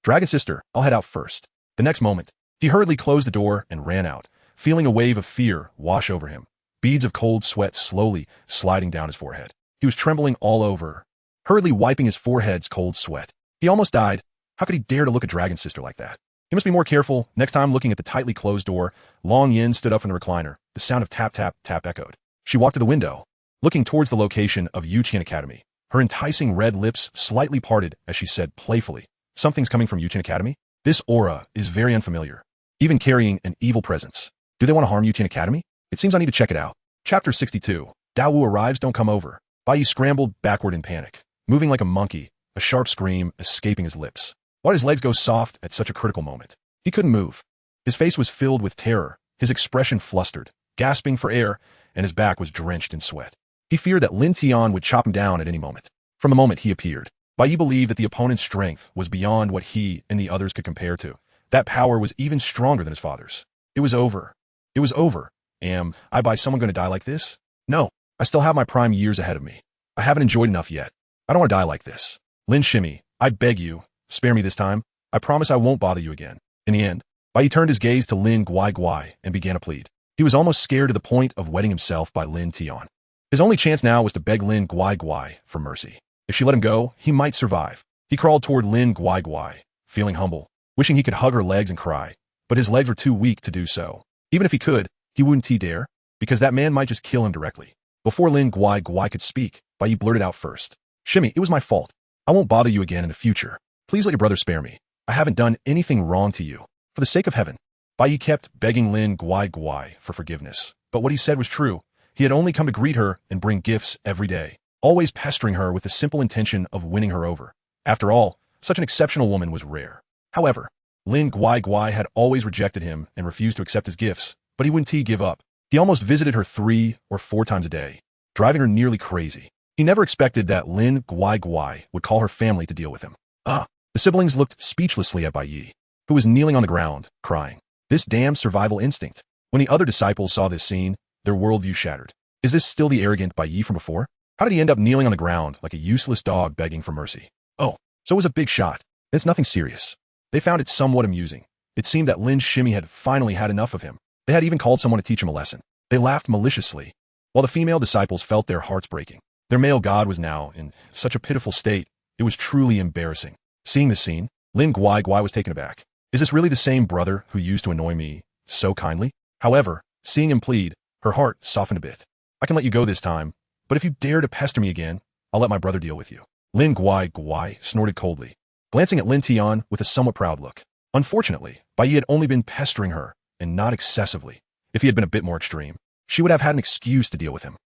[SPEAKER 1] Dragon Sister, I'll head out first. The next moment, he hurriedly closed the door and ran out, feeling a wave of fear wash over him, beads of cold sweat slowly sliding down his forehead. He was trembling all over, hurriedly wiping his forehead's cold sweat. He almost died. How could he dare to look at Dragon Sister like that? He must be more careful. Next time looking at the tightly closed door, Long Yin stood up from the recliner. The sound of tap, tap, tap echoed. She walked to the window, looking towards the location of Tian Academy. Her enticing red lips slightly parted as she said playfully, "Something's coming from Tian Academy? This aura is very unfamiliar, even carrying an evil presence. Do they want to harm Tian Academy? It seems I need to check it out." Chapter 62. Dao Wu arrives, don't come over. Bai Yi scrambled backward in panic, moving like a monkey, a sharp scream escaping his lips. Why did his legs go soft at such a critical moment? He couldn't move. His face was filled with terror, his expression flustered, gasping for air, and his back was drenched in sweat. He feared that Lin Tian would chop him down at any moment. From the moment he appeared, Bai Yi believed that the opponent's strength was beyond what he and the others could compare to. That power was even stronger than his father's. It was over. It was over. Am I by someone going to die like this? No, I still have my prime years ahead of me. I haven't enjoyed enough yet. I don't want to die like this. Lin Shimmy, I beg you, spare me this time. I promise I won't bother you again. In the end, Bai Yi turned his gaze to Lin Guai and began a plead. He was almost scared to the point of wetting himself by Lin Tian. His only chance now was to beg Lin Guai for mercy. If she let him go, he might survive. He crawled toward Lin Guai, feeling humble, wishing he could hug her legs and cry, but his legs were too weak to do so. Even if he could, he wouldn't dare, because that man might just kill him directly. Before Lin Guai could speak, Bai Yi blurted out first. "Shimmy, it was my fault. I won't bother you again in the future. Please let your brother spare me. I haven't done anything wrong to you. For the sake of heaven." Bai Yi kept begging Lin Guai for forgiveness, but what he said was true. He had only come to greet her and bring gifts every day, always pestering her with the simple intention of winning her over. After all, such an exceptional woman was rare. However, Lin Guai had always rejected him and refused to accept his gifts, but he wouldn't give up. He almost visited her 3 or 4 times a day, driving her nearly crazy. He never expected that Lin Guai would call her family to deal with him. The siblings looked speechlessly at Bai Yi, who was kneeling on the ground, crying. This damn survival instinct. When the other disciples saw this scene, their worldview shattered. Is this still the arrogant Bai Yi from before? How did he end up kneeling on the ground like a useless dog begging for mercy? Oh, so it was a big shot. It's nothing serious. They found it somewhat amusing. It seemed that Lin Shimmy had finally had enough of him. They had even called someone to teach him a lesson. They laughed maliciously, while the female disciples felt their hearts breaking. Their male god was now in such a pitiful state, it was truly embarrassing. Seeing this scene, Lin Guai was taken aback. Is this really the same brother who used to annoy me so kindly? However, seeing him plead, her heart softened a bit. I can let you go this time, but if you dare to pester me again, I'll let my brother deal with you. Lin Guai snorted coldly, glancing at Lin Tian with a somewhat proud look. Unfortunately, Bai Yi had only been pestering her, and not excessively. If he had been a bit more extreme, she would have had an excuse to deal with him.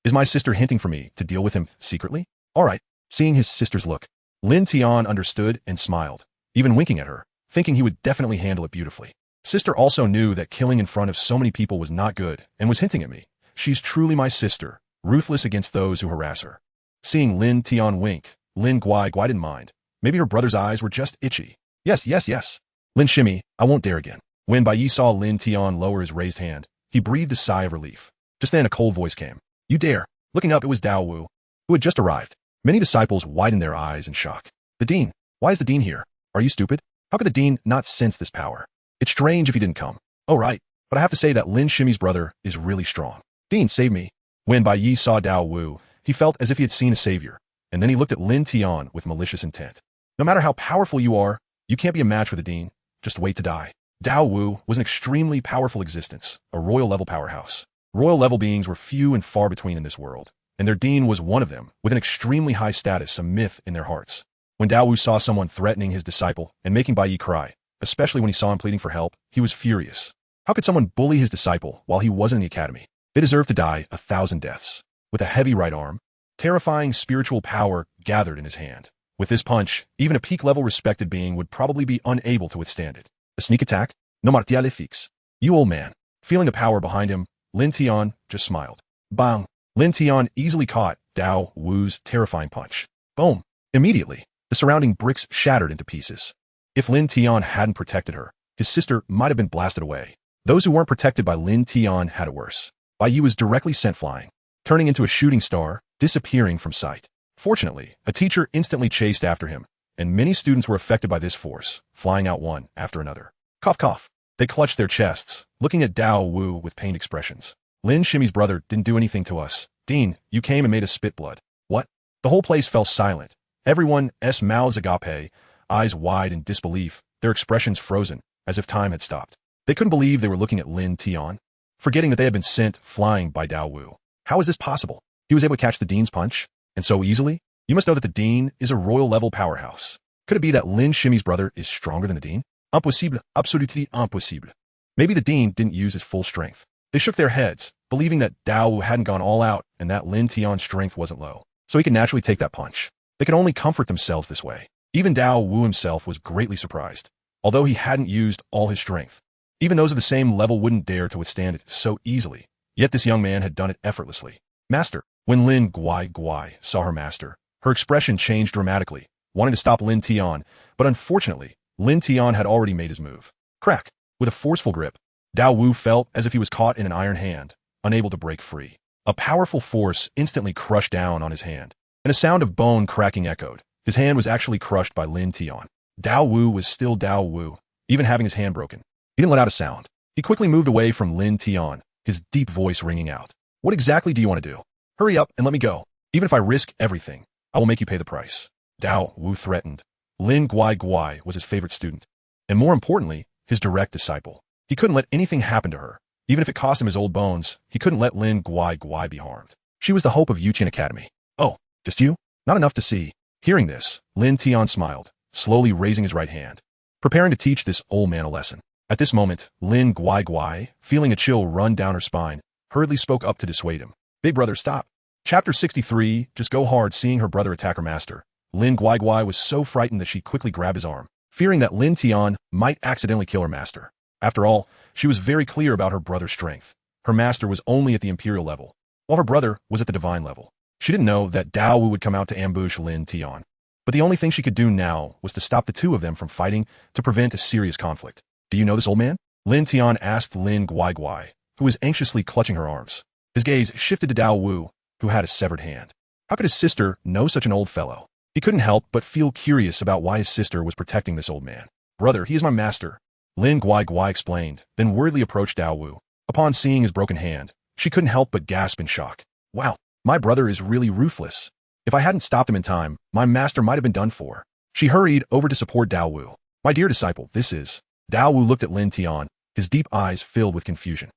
[SPEAKER 1] Is my sister hinting for me to deal with him secretly? All right. Seeing his sister's look, Lin Tian understood and smiled, even winking at her, thinking he would definitely handle it beautifully. Sister also knew that killing in front of so many people was not good, and was hinting at me. She's truly my sister, ruthless against those who harass her. Seeing Lin Tian wink, Lin Guai didn't mind. Maybe her brother's eyes were just itchy. Yes. Lin Shimmy, I won't dare again. When Bai Yi saw Lin Tian lower his raised hand, he breathed a sigh of relief. Just then a cold voice came. You dare. Looking up, it was Dao Wu, who had just arrived. Many disciples widened their eyes in shock. The dean? Why is the dean here? Are you stupid? How could the dean not sense this power? It's strange if he didn't come. Oh right, but I have to say that Lin Shimmy's brother is really strong. Dean, save me. When Bai Yi saw Dao Wu, he felt as if he had seen a savior, and then he looked at Lin Tian with malicious intent. No matter how powerful you are, you can't be a match with the dean. Just wait to die. Dao Wu was an extremely powerful existence, a royal-level powerhouse. Royal-level beings were few and far between in this world, and their dean was one of them, with an extremely high status, a myth in their hearts. When Dao Wu saw someone threatening his disciple and making Bai Yi cry, especially when he saw him pleading for help, he was furious. How could someone bully his disciple while he wasn't in the academy? They deserved to die 1,000 deaths. With a heavy right arm, terrifying spiritual power gathered in his hand. With this punch, even a peak-level respected being would probably be unable to withstand it. A sneak attack? No martiale fixe. You old man. Feeling the power behind him, Lin Tian just smiled. Bang! Lin Tian easily caught Dao Wu's terrifying punch. Boom! Immediately, the surrounding bricks shattered into pieces. If Lin Tian hadn't protected her, his sister might have been blasted away. Those who weren't protected by Lin Tian had it worse. Bai Yi was directly sent flying, turning into a shooting star, disappearing from sight. Fortunately, a teacher instantly chased after him, and many students were affected by this force, flying out one after another. Cough cough. They clutched their chests, looking at Dao Wu with pained expressions. Lin Shimmy's brother didn't do anything to us. Dean, you came and made us spit blood. What? The whole place fell silent. Everyone's mouths agape, eyes wide in disbelief, their expressions frozen, as if time had stopped. They couldn't believe they were looking at Lin Tian, forgetting that they had been sent flying by Dao Wu. How is this possible? He was able to catch the dean's punch? And so easily? You must know that the dean is a royal-level powerhouse. Could it be that Lin Shimmy's brother is stronger than the dean? Impossible, absolutely impossible. Maybe the dean didn't use his full strength. They shook their heads, believing that Dao Wu hadn't gone all out and that Lin Tian's strength wasn't low, so he could naturally take that punch. They could only comfort themselves this way. Even Dao Wu himself was greatly surprised, although he hadn't used all his strength. Even those of the same level wouldn't dare to withstand it so easily, yet this young man had done it effortlessly. Master. When Lin Guai saw her master, her expression changed dramatically, wanting to stop Lin Tian, but unfortunately, Lin Tian had already made his move. Crack! With a forceful grip, Dao Wu felt as if he was caught in an iron hand, unable to break free. A powerful force instantly crushed down on his hand, and a sound of bone cracking echoed. His hand was actually crushed by Lin Tian. Dao Wu was still Dao Wu, even having his hand broken. He didn't let out a sound. He quickly moved away from Lin Tian, his deep voice ringing out. What exactly do you want to do? Hurry up and let me go. Even if I risk everything, I will make you pay the price. Dao Wu threatened. Lin Guai was his favorite student, and more importantly, his direct disciple. He couldn't let anything happen to her. Even if it cost him his old bones, he couldn't let Lin Guai be harmed. She was the hope of Yuqian Academy. Oh, just you? Not enough to see. Hearing this, Lin Tian smiled, slowly raising his right hand, preparing to teach this old man a lesson. At this moment, Lin Guai, feeling a chill run down her spine, hurriedly spoke up to dissuade him. Big brother, stop. Chapter 63, just go hard. Seeing her brother attack her master, Lin Guai was so frightened that she quickly grabbed his arm, fearing that Lin Tian might accidentally kill her master. After all, she was very clear about her brother's strength. Her master was only at the imperial level, while her brother was at the divine level. She didn't know that Dao Wu would come out to ambush Lin Tian, but the only thing she could do now was to stop the two of them from fighting to prevent a serious conflict. Do you know this old man? Lin Tian asked Lin Guai, who was anxiously clutching her arms. His gaze shifted to Dao Wu, who had a severed hand. How could his sister know such an old fellow? He couldn't help but feel curious about why his sister was protecting this old man. Brother, he is my master, Lin Guai explained, then worriedly approached Dao Wu. Upon seeing his broken hand, she couldn't help but gasp in shock. Wow, my brother is really ruthless. If I hadn't stopped him in time, my master might have been done for. She hurried over to support Dao Wu. My dear disciple, this is... Dao Wu looked at Lin Tian, his deep eyes filled with confusion.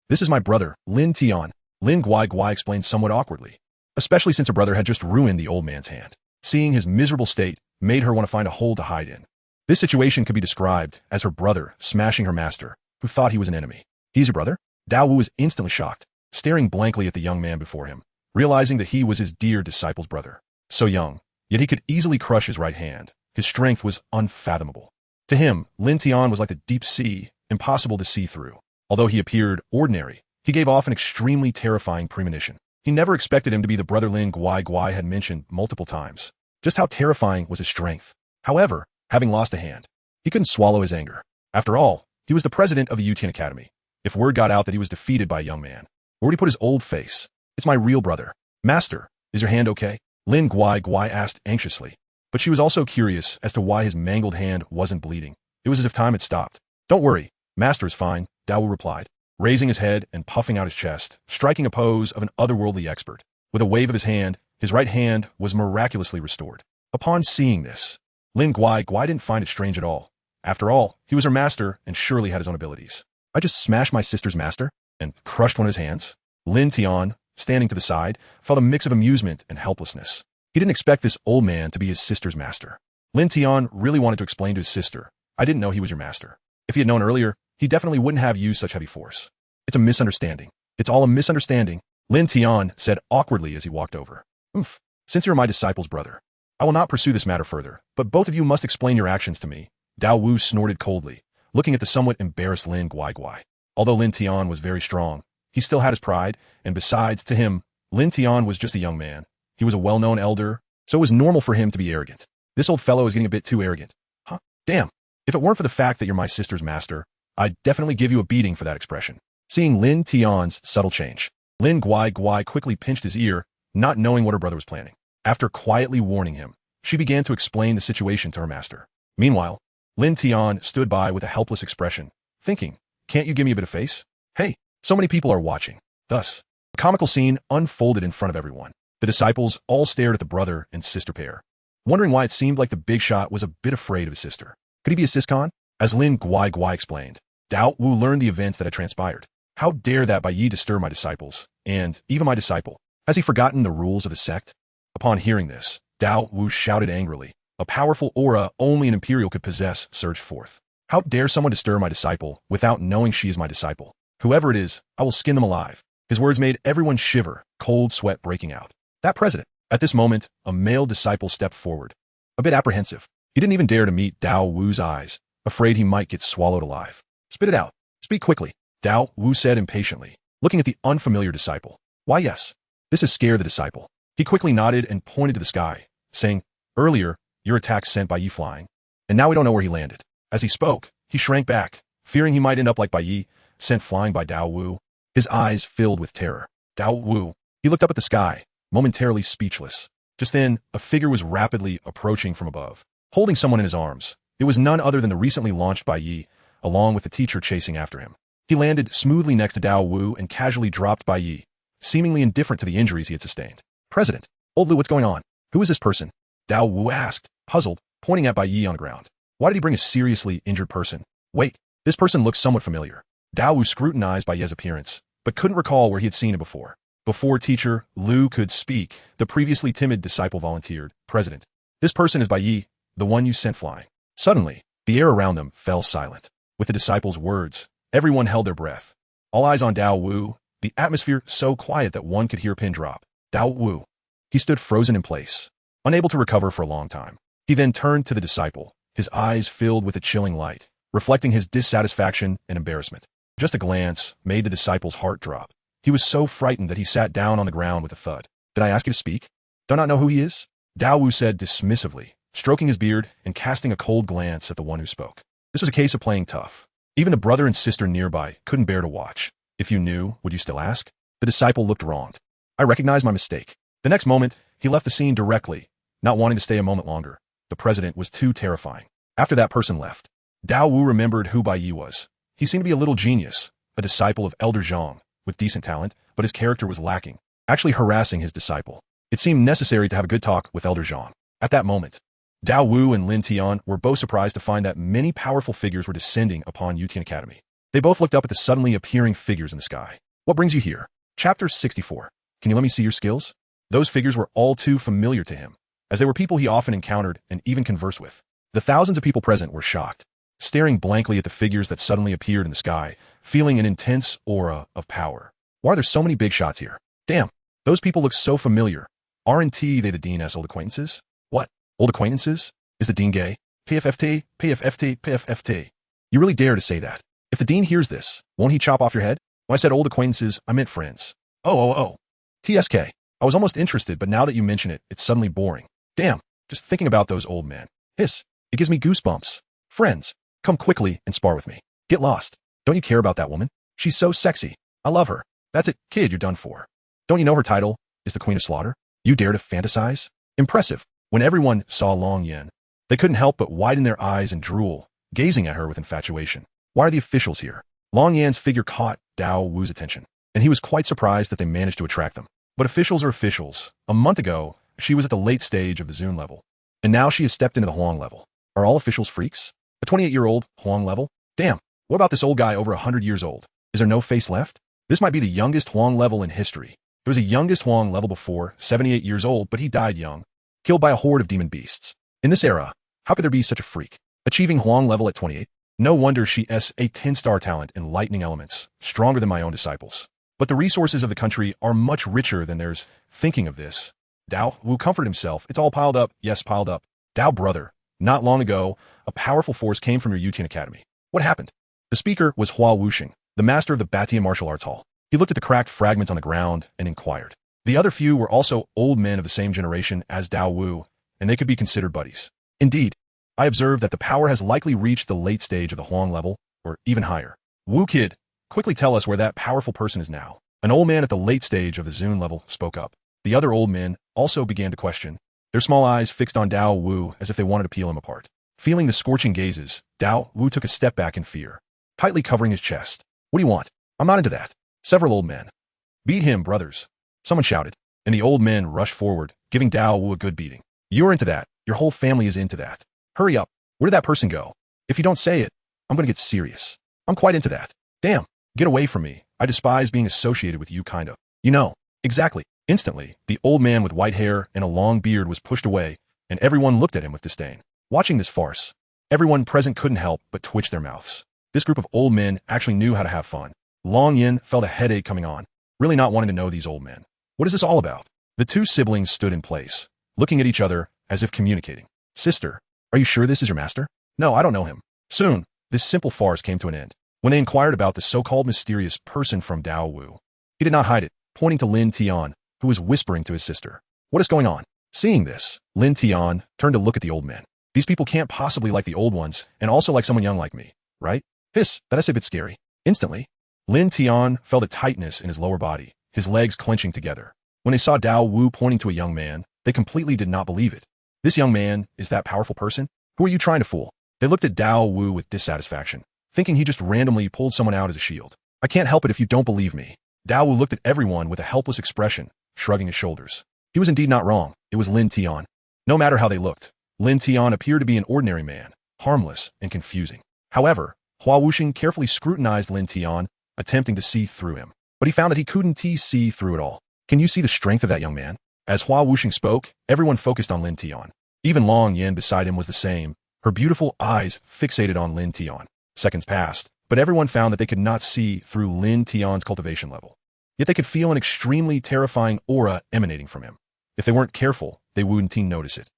[SPEAKER 1] This is my brother, Lin Tian, Lin Guai explained somewhat awkwardly, especially since her brother had just ruined the old man's hand. Seeing his miserable state made her want to find a hole to hide in. This situation could be described as her brother smashing her master, who thought he was an enemy. He's your brother? Dao Wu was instantly shocked, staring blankly at the young man before him, realizing that he was his dear disciple's brother. So young, yet he could easily crush his right hand. His strength was unfathomable. To him, Lin Tian was like the deep sea, impossible to see through. Although he appeared ordinary, he gave off an extremely terrifying premonition. He never expected him to be the brother Lin Guai had mentioned multiple times. Just how terrifying was his strength. However, having lost a hand, he couldn't swallow his anger. After all, he was the president of the Tian Academy. If word got out that he was defeated by a young man, where would he put his old face? It's my real brother. Master, is your hand okay? Lin Guai asked anxiously. But she was also curious as to why his mangled hand wasn't bleeding. It was as if time had stopped. Don't worry, Master is fine, Dao Wu replied, raising his head and puffing out his chest, striking a pose of an otherworldly expert. With a wave of his hand, his right hand was miraculously restored. Upon seeing this, Lin Guai didn't find it strange at all. After all, he was her master and surely had his own abilities. I just smashed my sister's master and crushed one of his hands. Lin Tian, standing to the side, felt a mix of amusement and helplessness. He didn't expect this old man to be his sister's master. Lin Tian really wanted to explain to his sister, I didn't know he was your master. If he had known earlier, he definitely wouldn't have used such heavy force. It's a misunderstanding. It's all a misunderstanding, Lin Tian said awkwardly as he walked over. Since you're my disciple's brother, I will not pursue this matter further, but both of you must explain your actions to me. Dao Wu snorted coldly, looking at the somewhat embarrassed Lin Guai. Although Lin Tian was very strong, he still had his pride, and besides, to him, Lin Tian was just a young man. He was a well-known elder, so it was normal for him to be arrogant. This old fellow is getting a bit too arrogant. Damn. If it weren't for the fact that you're my sister's master, I'd definitely give you a beating for that expression. Seeing Lin Tian's subtle change, Lin Guai quickly pinched his ear, not knowing what her brother was planning. After quietly warning him, she began to explain the situation to her master. Meanwhile, Lin Tian stood by with a helpless expression, thinking, can't you give me a bit of face? Hey, so many people are watching. Thus, a comical scene unfolded in front of everyone. The disciples all stared at the brother and sister pair, wondering why it seemed like the big shot was a bit afraid of his sister. Could he be a Siscon? As Lin Guai explained, Dao Wu learned the events that had transpired. How dare that Bai Yi disturb my disciples, and even my disciple? Has he forgotten the rules of the sect? Upon hearing this, Dao Wu shouted angrily. A powerful aura only an imperial could possess surged forth. How dare someone disturb my disciple without knowing she is my disciple? Whoever it is, I will skin them alive. His words made everyone shiver, cold sweat breaking out. That president. At this moment, a male disciple stepped forward. A bit apprehensive. He didn't even dare to meet Dao Wu's eyes, afraid he might get swallowed alive. Spit it out. Speak quickly, Dao Wu said impatiently, looking at the unfamiliar disciple. Why yes. This has scared the disciple. He quickly nodded and pointed to the sky, saying, earlier, your attack sent Bai Yi flying, and now we don't know where he landed. As he spoke, he shrank back, fearing he might end up like Bai Yi, sent flying by Dao Wu. His eyes filled with terror. Dao Wu. He looked up at the sky, momentarily speechless. Just then, a figure was rapidly approaching from above, holding someone in his arms. It was none other than the recently launched Bai Yi, along with the teacher chasing after him. He landed smoothly next to Dao Wu and casually dropped Bai Yi, seemingly indifferent to the injuries he had sustained. President, old Lu, what's going on? Who is this person? Dao Wu asked, puzzled, pointing at Bai Yi on the ground. Why did he bring a seriously injured person? Wait, this person looks somewhat familiar. Dao Wu scrutinized Bai Yi's appearance, but couldn't recall where he had seen it before. Before teacher Lu could speak, the previously timid disciple volunteered. President, this person is Bai Yi, the one you sent flying. Suddenly, the air around them fell silent. With the disciple's words, everyone held their breath. All eyes on Dao Wu, the atmosphere so quiet that one could hear a pin drop. Dao Wu. He stood frozen in place, unable to recover for a long time. He then turned to the disciple, his eyes filled with a chilling light, reflecting his dissatisfaction and embarrassment. Just a glance made the disciple's heart drop. He was so frightened that he sat down on the ground with a thud. Did I ask you to speak? Do I not know who he is? Dao Wu said dismissively, stroking his beard and casting a cold glance at the one who spoke. This was a case of playing tough. Even the brother and sister nearby couldn't bear to watch. If you knew, would you still ask? The disciple looked wronged. I recognized my mistake. The next moment, he left the scene directly, not wanting to stay a moment longer. The president was too terrifying. After that person left, Dao Wu remembered who Bai Yi was. He seemed to be a little genius, a disciple of Elder Zhang, with decent talent, but his character was lacking, actually harassing his disciple. It seemed necessary to have a good talk with Elder Zhang. At that moment, Dao Wu and Lin Tian were both surprised to find that many powerful figures were descending upon Yutian Academy. They both looked up at the suddenly appearing figures in the sky. What brings you here? Chapter 64. Can you let me see your skills? Those figures were all too familiar to him, as they were people he often encountered and even conversed with. The thousands of people present were shocked, staring blankly at the figures that suddenly appeared in the sky, feeling an intense aura of power. Why are there so many big shots here? Damn, those people look so familiar. Aren't they the Dean's old acquaintances? What? Old acquaintances? Is the Dean gay? PFFT, PFFT, PFFT. You really dare to say that? If the Dean hears this, won't he chop off your head? When I said old acquaintances, I meant friends. Oh. TSK. I was almost interested, but now that you mention it, it's suddenly boring. Damn, just thinking about those old men. Hiss, it gives me goosebumps. Friends, come quickly and spar with me. Get lost. Don't you care about that woman? She's so sexy. I love her. That's it, kid, you're done for. Don't you know her title is the Queen of Slaughter? You dare to fantasize? Impressive. When everyone saw Long Yan, they couldn't help but widen their eyes and drool, gazing at her with infatuation. Why are the officials here? Long Yan's figure caught Dao Wu's attention, and he was quite surprised that they managed to attract them. But officials are officials. A month ago, she was at the late stage of the Zun level, and now she has stepped into the Huang level. Are all officials freaks? A 28-year-old Huang level? Damn, what about this old guy over 100 years old? Is there no face left? This might be the youngest Huang level in history. There was a youngest Huang level before, 78 years old, but he died young, killed by a horde of demon beasts. In this era, how could there be such a freak? Achieving Huang level at 28? No wonder she's a 10-star talent in lightning elements, stronger than my own disciples. But the resources of the country are much richer than theirs. Thinking of this, Dao Wu comforted himself. It's all piled up. Yes, piled up. Dao brother, not long ago, a powerful force came from your Yutian Academy. What happened? The speaker was Hua Wuxing, the master of the Batian Martial Arts Hall. He looked at the cracked fragments on the ground and inquired. The other few were also old men of the same generation as Dao Wu, and they could be considered buddies. Indeed, I observed that the power has likely reached the late stage of the Huang level, or even higher. Wu kid, quickly tell us where that powerful person is now. An old man at the late stage of the Zun level spoke up. The other old men also began to question, their small eyes fixed on Dao Wu as if they wanted to peel him apart. Feeling the scorching gazes, Dao Wu took a step back in fear, tightly covering his chest. What do you want? I'm not into that. Several old men. Beat him, brothers. Someone shouted, and the old men rushed forward, giving Dao Wu a good beating. You're into that. Your whole family is into that. Hurry up. Where did that person go? If you don't say it, I'm going to get serious. I'm quite into that. Damn. Get away from me. I despise being associated with you, kind of. You know. Exactly. Instantly, the old man with white hair and a long beard was pushed away, and everyone looked at him with disdain. Watching this farce, everyone present couldn't help but twitch their mouths. This group of old men actually knew how to have fun. Long Yin felt a headache coming on, really not wanting to know these old men. What is this all about? The two siblings stood in place, looking at each other as if communicating. Sister, are you sure this is your master? No, I don't know him. Soon, this simple farce came to an end. When they inquired about the so-called mysterious person from Dao Wu, he did not hide it, pointing to Lin Tian, who was whispering to his sister. What is going on? Seeing this, Lin Tian turned to look at the old men. These people can't possibly like the old ones, and also like someone young like me, right? Hiss, that is a bit scary. Instantly, Lin Tian felt a tightness in his lower body, his legs clenching together. When they saw Dao Wu pointing to a young man, they completely did not believe it. This young man is that powerful person? Who are you trying to fool? They looked at Dao Wu with dissatisfaction, thinking he just randomly pulled someone out as a shield. I can't help it if you don't believe me. Dao Wu looked at everyone with a helpless expression, shrugging his shoulders. He was indeed not wrong. It was Lin Tian. No matter how they looked, Lin Tian appeared to be an ordinary man, harmless and confusing. However, Hua Wuxing carefully scrutinized Lin Tian, attempting to see through him. But he found that he couldn't see through it all. Can you see the strength of that young man? As Hua Wuxing spoke, everyone focused on Lin Tian. Even Long Yan beside him was the same, her beautiful eyes fixated on Lin Tian. Seconds passed, but everyone found that they could not see through Lin Tian's cultivation level. Yet they could feel an extremely terrifying aura emanating from him. If they weren't careful, they wouldn't notice it.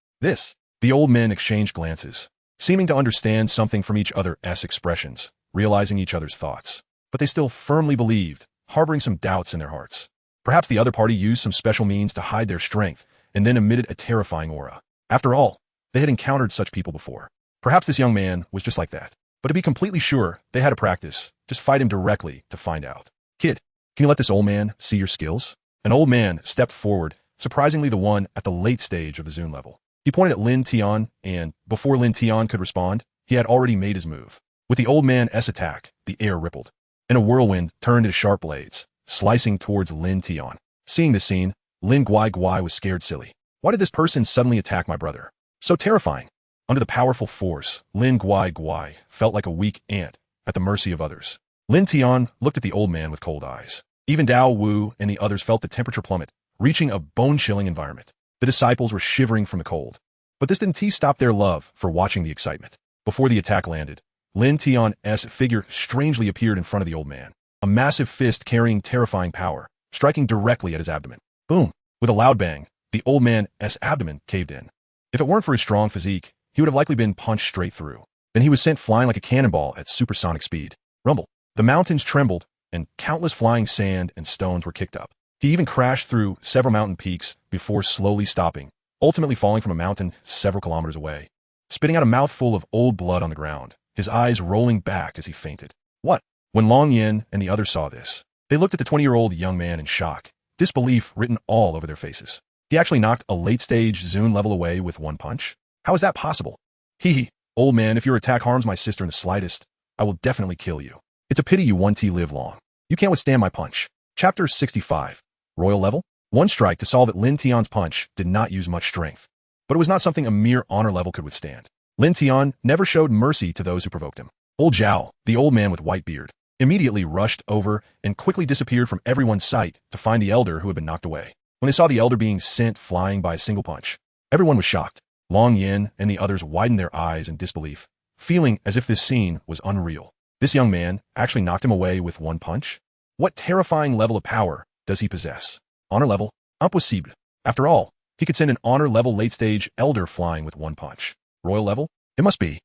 [SPEAKER 1] The old men exchanged glances, seeming to understand something from each other's expressions, realizing each other's thoughts. But they still firmly believed, harboring some doubts in their hearts. Perhaps the other party used some special means to hide their strength and then emitted a terrifying aura. After all, they had encountered such people before. Perhaps this young man was just like that. But to be completely sure, they had to practice. Just fight him directly to find out. Kid, can you let this old man see your skills? An old man stepped forward, surprisingly the one at the late stage of the Zun level. He pointed at Lin Tian, and before Lin Tian could respond, he had already made his move. With the old man's attack, the air rippled, and a whirlwind turned into sharp blades, slicing towards Lin Tian. Seeing this scene, Lin Guai was scared silly. Why did this person suddenly attack my brother? So terrifying. Under the powerful force, Lin Guai felt like a weak ant at the mercy of others. Lin Tian looked at the old man with cold eyes. Even Dao Wu and the others felt the temperature plummet, reaching a bone-chilling environment. The disciples were shivering from the cold. But this didn't stop their love for watching the excitement. Before the attack landed, Lin Tian's figure strangely appeared in front of the old man, a massive fist carrying terrifying power, striking directly at his abdomen. Boom! With a loud bang, the old man's abdomen caved in. If it weren't for his strong physique, he would have likely been punched straight through. Then he was sent flying like a cannonball at supersonic speed. Rumble. The mountains trembled, and countless flying sand and stones were kicked up. He even crashed through several mountain peaks before slowly stopping, ultimately falling from a mountain several kilometers away, spitting out a mouthful of old blood on the ground, his eyes rolling back as he fainted. What? When Long Yin and the others saw this, they looked at the 20-year-old young man in shock, disbelief written all over their faces. He actually knocked a late-stage Zune level away with one punch? How is that possible? Hee, old man, if your attack harms my sister in the slightest, I will definitely kill you. It's a pity you won't live long. You can't withstand my punch. Chapter 65. Royal level? One strike to solve it. Lin Tian's punch did not use much strength, but it was not something a mere honor level could withstand. Lin Tian never showed mercy to those who provoked him. Old Zhao, the old man with white beard, immediately rushed over and quickly disappeared from everyone's sight to find the elder who had been knocked away. When they saw the elder being sent flying by a single punch, everyone was shocked. Long Yin and the others widened their eyes in disbelief, feeling as if this scene was unreal. This young man actually knocked him away with one punch? What terrifying level of power does he possess? Honor level? Impossible. After all, he could send an honor level late-stage elder flying with one punch. Royal level? It must be.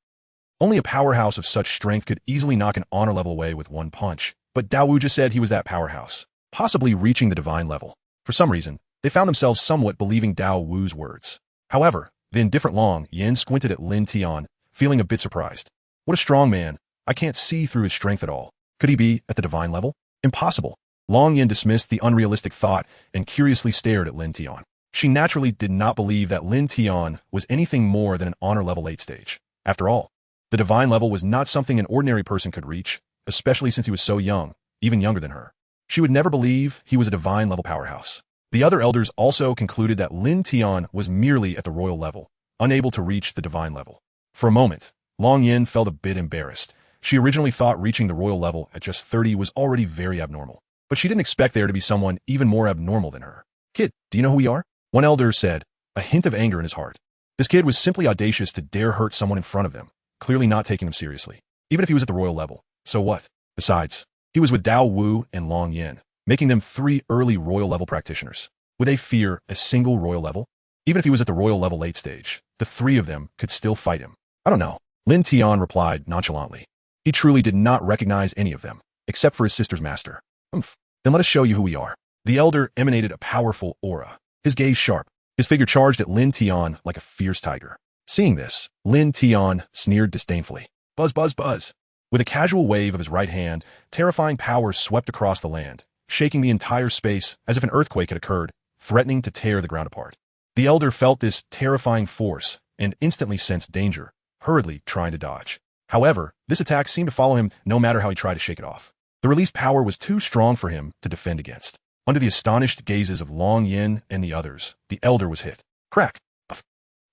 [SPEAKER 1] Only a powerhouse of such strength could easily knock an honor level away with one punch, but Dao Wu just said he was that powerhouse, possibly reaching the divine level. For some reason, they found themselves somewhat believing Dao Wu's words. However, the indifferent Long Yin squinted at Lin Tian, feeling a bit surprised. What a strong man. I can't see through his strength at all. Could he be at the divine level? Impossible. Long Yin dismissed the unrealistic thought and curiously stared at Lin Tian. She naturally did not believe that Lin Tian was anything more than an honor level late stage. After all, the divine level was not something an ordinary person could reach, especially since he was so young, even younger than her. She would never believe he was a divine level powerhouse. The other elders also concluded that Lin Tian was merely at the royal level, unable to reach the divine level. For a moment, Long Yin felt a bit embarrassed. She originally thought reaching the royal level at just 30 was already very abnormal, but she didn't expect there to be someone even more abnormal than her. Kid, do you know who we are? One elder said, a hint of anger in his heart. This kid was simply audacious to dare hurt someone in front of them, clearly not taking him seriously, even if he was at the royal level. So what? Besides, he was with Dao Wu and Long Yin, making them 3 early royal level practitioners. Would they fear a single royal level? Even if he was at the royal level late stage, the 3 of them could still fight him. I don't know. Lin Tian replied nonchalantly. He truly did not recognize any of them, except for his sister's master. Then let us show you who we are. The elder emanated a powerful aura, his gaze sharp, his figure charged at Lin Tian like a fierce tiger. Seeing this, Lin Tian sneered disdainfully. Buzz, buzz, buzz. With a casual wave of his right hand, terrifying power swept across the land, shaking the entire space as if an earthquake had occurred, threatening to tear the ground apart. The elder felt this terrifying force and instantly sensed danger, hurriedly trying to dodge. However, this attack seemed to follow him no matter how he tried to shake it off. The released power was too strong for him to defend against. Under the astonished gazes of Long Yin and the others, the elder was hit. Crack!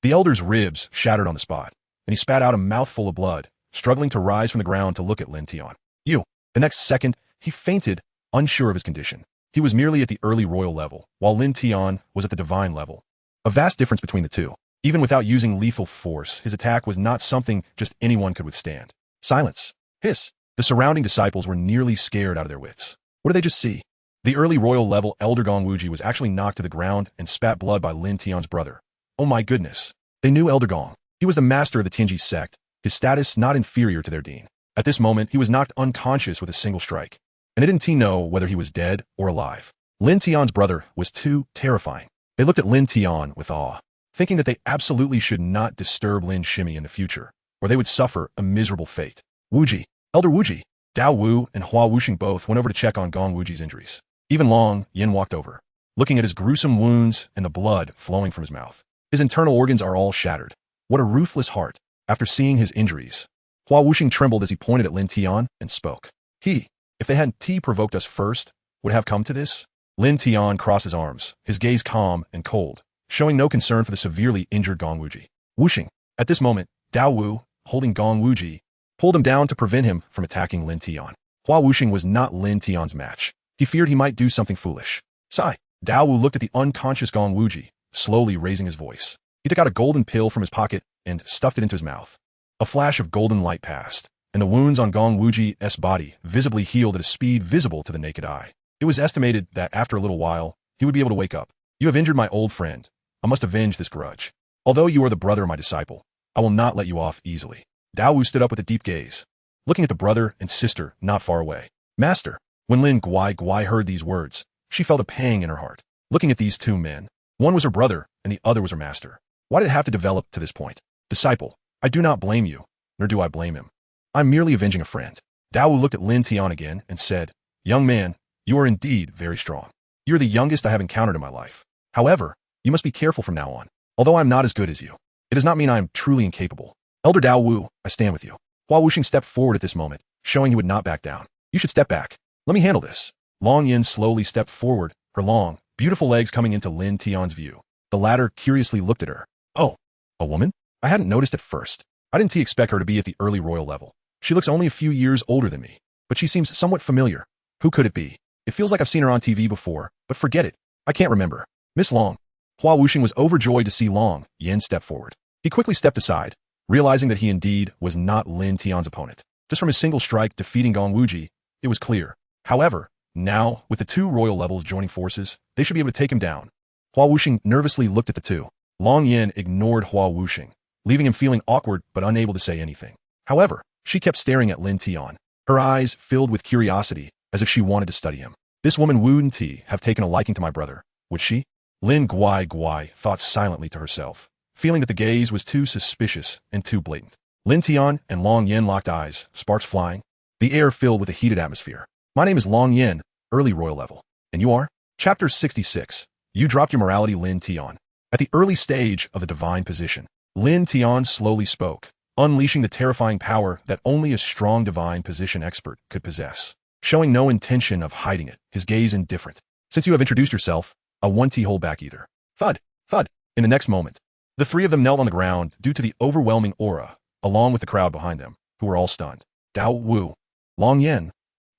[SPEAKER 1] The elder's ribs shattered on the spot, and he spat out a mouthful of blood, struggling to rise from the ground to look at Lin Tian. The next second, he fainted, unsure of his condition. He was merely at the early royal level, while Lin Tian was at the divine level. A vast difference between the two. Even without using lethal force, his attack was not something just anyone could withstand. Silence. Hiss. The surrounding disciples were nearly scared out of their wits. What did they just see? The early royal level elder Gong Wuji was actually knocked to the ground and spat blood by Lin Tian's brother. Oh my goodness. They knew Elder Gong. He was the master of the Tianji sect, his status not inferior to their dean. At this moment, he was knocked unconscious with a single strike, and they didn't know whether he was dead or alive. Lin Tian's brother was too terrifying. They looked at Lin Tian with awe, thinking that they absolutely should not disturb Lin Shimi in the future, or they would suffer a miserable fate. Wuji, Elder Wuji, Dao Wu and Hua Wuxing both went over to check on Gong Wuji's injuries. Even Long Yin walked over, looking at his gruesome wounds and the blood flowing from his mouth. His internal organs are all shattered. What a ruthless heart. After seeing his injuries, Hua Wuxing trembled as he pointed at Lin Tian and spoke. If they hadn't provoked us first, would have come to this? Lin Tian crossed his arms, his gaze calm and cold, showing no concern for the severely injured Gong Wuji. Wuxing. At this moment, Dao Wu, holding Gong Wuji, pulled him down to prevent him from attacking Lin Tian. Hua Wuxing was not Lin Tian's match. He feared he might do something foolish. Sigh. Dao Wu looked at the unconscious Gong Wuji, slowly raising his voice. He took out a golden pill from his pocket and stuffed it into his mouth. A flash of golden light passed, and the wounds on Gong Wuji's body visibly healed at a speed visible to the naked eye. It was estimated that after a little while, he would be able to wake up. You have injured my old friend. I must avenge this grudge. Although you are the brother of my disciple, I will not let you off easily. Dao Wu stood up with a deep gaze, looking at the brother and sister not far away. Master. When Lin Guai heard these words, she felt a pang in her heart. Looking at these two men, one was her brother and the other was her master. Why did it have to develop to this point? Disciple, I do not blame you, nor do I blame him. I'm merely avenging a friend. Dao Wu looked at Lin Tian again and said, Young man, you are indeed very strong. You're the youngest I have encountered in my life. However, you must be careful from now on. Although I'm not as good as you, it does not mean I am truly incapable. Elder Dao Wu, I stand with you. Hua Wuxing stepped forward at this moment, showing he would not back down. You should step back. Let me handle this. Long Yin slowly stepped forward, her long, beautiful legs coming into Lin Tian's view. The latter curiously looked at her. Oh, a woman? I hadn't noticed at first. I didn't expect her to be at the early royal level. She looks only a few years older than me, but she seems somewhat familiar. Who could it be? It feels like I've seen her on TV before, but forget it. I can't remember. Miss Long. Hua Wuxing was overjoyed to see Long Yin step forward. He quickly stepped aside, realizing that he indeed was not Lin Tian's opponent. Just from his single strike defeating Gong Wuji, it was clear. However, now, with the two royal levels joining forces, they should be able to take him down. Hua Wuxing nervously looked at the two. Long Yin ignored Hua Wuxing, leaving him feeling awkward but unable to say anything. However, she kept staring at Lin Tian, her eyes filled with curiosity, as if she wanted to study him. This woman wouldn't have taken a liking to my brother, would she? Lin Guai thought silently to herself, feeling that the gaze was too suspicious and too blatant. Lin Tian and Long Yin locked eyes, sparks flying, the air filled with a heated atmosphere. My name is Long Yin, early royal level. And you are? Chapter 66. You dropped your morality, Lin Tian. At the early stage of the divine position, Lin Tian slowly spoke, unleashing the terrifying power that only a strong divine position expert could possess. Showing no intention of hiding it, his gaze indifferent. Since you have introduced yourself, I won't hold back either. Thud, thud. In the next moment, the three of them knelt on the ground due to the overwhelming aura, along with the crowd behind them, who were all stunned. Dao Wu, Long Yin,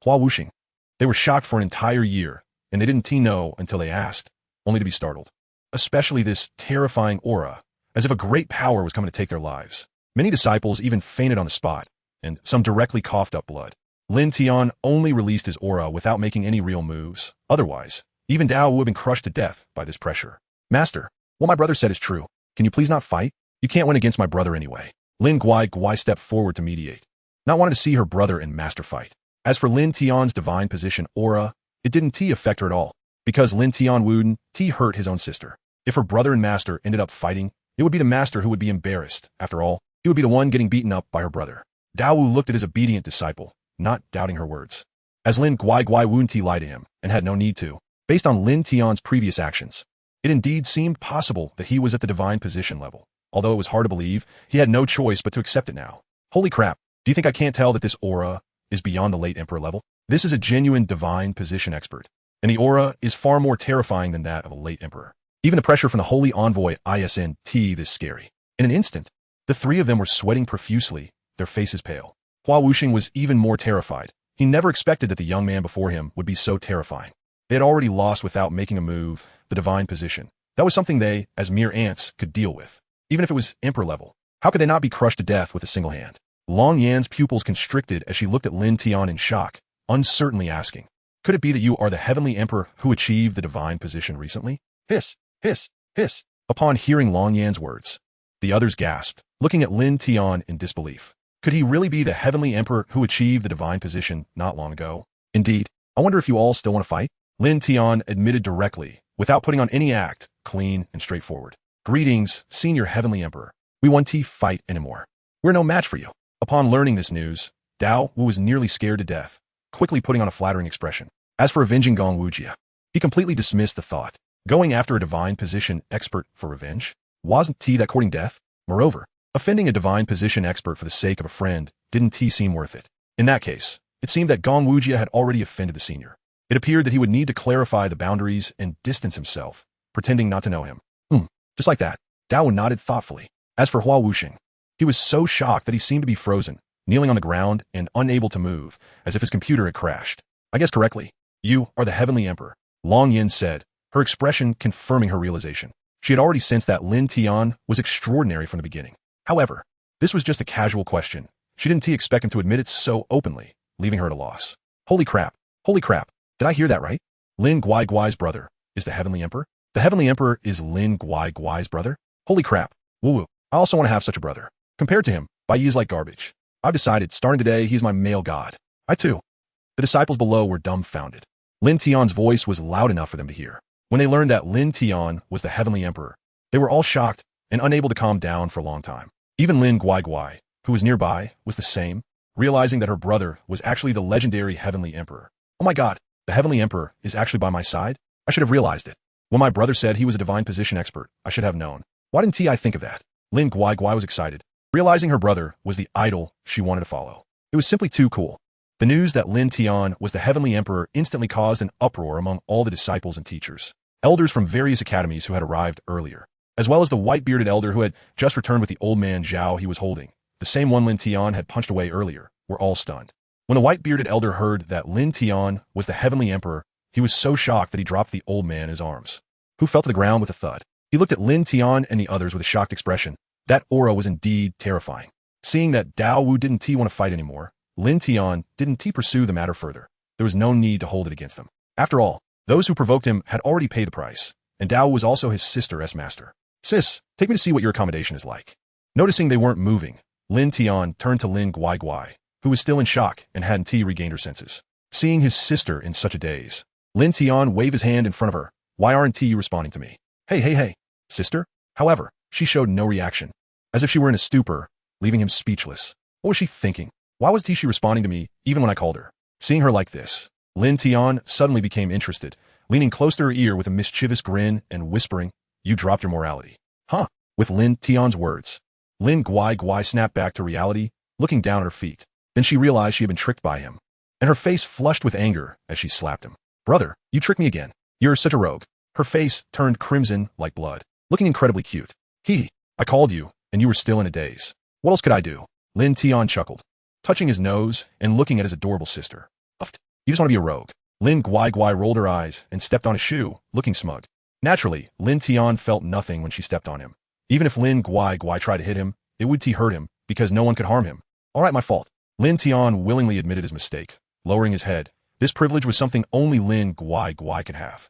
[SPEAKER 1] Hua Wuxing. They were shocked for an entire year, and they didn't know until they asked, only to be startled. Especially this terrifying aura, as if a great power was coming to take their lives. Many disciples even fainted on the spot, and some directly coughed up blood. Lin Tian only released his aura without making any real moves. Otherwise, even Dao would have been crushed to death by this pressure. Master, what my brother said is true. Can you please not fight? You can't win against my brother anyway. Lin Guai stepped forward to mediate, not wanting to see her brother and master fight. As for Lin Tian's divine position aura, it didn't affect her at all, because Lin Tian wouldn't hurt his own sister. If her brother and master ended up fighting, it would be the master who would be embarrassed. After all, he would be the one getting beaten up by her brother. Dao Wu looked at his obedient disciple, not doubting her words. As Lin Guai wouldn't lie to him, and had no need to, based on Lin Tian's previous actions, it indeed seemed possible that he was at the divine position level. Although it was hard to believe, he had no choice but to accept it now. Holy crap, do you think I can't tell that this aura is beyond the late emperor level? This is a genuine divine position expert, and the aura is far more terrifying than that of a late emperor. Even the pressure from the holy envoy isn't this scary. In an instant, the three of them were sweating profusely, their faces pale. Hua Wuxing was even more terrified. He never expected that the young man before him would be so terrifying. They had already lost without making a move, the divine position. That was something they, as mere ants, could deal with. Even if it was emperor level, how could they not be crushed to death with a single hand? Long Yan's pupils constricted as she looked at Lin Tian in shock, uncertainly asking, could it be that you are the heavenly emperor who achieved the divine position recently? Hiss, hiss, hiss. Upon hearing Long Yan's words, the others gasped, looking at Lin Tian in disbelief. Could he really be the heavenly emperor who achieved the divine position not long ago? Indeed, I wonder if you all still want to fight? Lin Tian admitted directly, without putting on any act, clean and straightforward. Greetings, senior heavenly emperor. We won't fight anymore. We're no match for you. Upon learning this news, Dao Wu was nearly scared to death, quickly putting on a flattering expression. As for avenging Gong Wujia, he completely dismissed the thought. Going after a divine position expert for revenge? Wasn't T that courting death? Moreover, offending a divine position expert for the sake of a friend didn't T seem worth it. In that case, it seemed that Gong Wujia had already offended the senior. It appeared that he would need to clarify the boundaries and distance himself, pretending not to know him. Just like that, Dao nodded thoughtfully. As for Hua Wuxing, he was so shocked that he seemed to be frozen, kneeling on the ground and unable to move, as if his computer had crashed. I guessed correctly. You are the Heavenly Emperor, Long Yin said, her expression confirming her realization. She had already sensed that Lin Tian was extraordinary from the beginning. However, this was just a casual question. She didn't expect him to admit it so openly, leaving her at a loss. Holy crap. Did I hear that right? Lin Guai's brother is the Heavenly Emperor? The Heavenly Emperor is Lin Guai's brother? Holy crap. Woo-woo. I also want to have such a brother. Compared to him, Bai Yi is like garbage. I've decided, starting today, he's my male god. I too. The disciples below were dumbfounded. Lin Tian's voice was loud enough for them to hear. When they learned that Lin Tian was the Heavenly Emperor, they were all shocked and unable to calm down for a long time. Even Lin Guai, who was nearby, was the same, realizing that her brother was actually the legendary Heavenly Emperor. Oh my god, the Heavenly Emperor is actually by my side? I should have realized it. When my brother said he was a divine position expert, I should have known. Why didn't I think of that? Lin Guai was excited, realizing her brother was the idol she wanted to follow. It was simply too cool. The news that Lin Tian was the Heavenly Emperor instantly caused an uproar among all the disciples and teachers. Elders from various academies who had arrived earlier, as well as the white-bearded elder who had just returned with the old man Zhao he was holding, the same one Lin Tian had punched away earlier, were all stunned. When the white-bearded elder heard that Lin Tian was the Heavenly Emperor, he was so shocked that he dropped the old man in his arms, who fell to the ground with a thud. He looked at Lin Tian and the others with a shocked expression. That aura was indeed terrifying. Seeing that Dao Wu didn't want to fight anymore, Lin Tian didn't pursue the matter further. There was no need to hold it against them. After all, those who provoked him had already paid the price, and Dao was also his sister's master. Sis, take me to see what your accommodation is like. Noticing they weren't moving, Lin Tian turned to Lin Guai, who was still in shock and hadn't regained her senses. Seeing his sister in such a daze, Lin Tian waved his hand in front of her. Why aren't you responding to me? Hey, sister? However, she showed no reaction, as if she were in a stupor, leaving him speechless. What was she thinking? Why was she responding to me even when I called her? Seeing her like this, Lin Tian suddenly became interested, leaning close to her ear with a mischievous grin and whispering, "You dropped your morality." Huh? With Lin Tian's words, Lin Guai snapped back to reality, looking down at her feet. Then she realized she had been tricked by him, and her face flushed with anger as she slapped him. Brother, you tricked me again. You're such a rogue. Her face turned crimson like blood, looking incredibly cute. I called you, and you were still in a daze. What else could I do? Lin Tian chuckled, touching his nose and looking at his adorable sister. You just want to be a rogue. Lin Guai rolled her eyes and stepped on a shoe, looking smug. Naturally, Lin Tian felt nothing when she stepped on him. Even if Lin Guai tried to hit him, it would hurt him, because no one could harm him. All right, my fault. Lin Tian willingly admitted his mistake, lowering his head. This privilege was something only Lin Guai could have.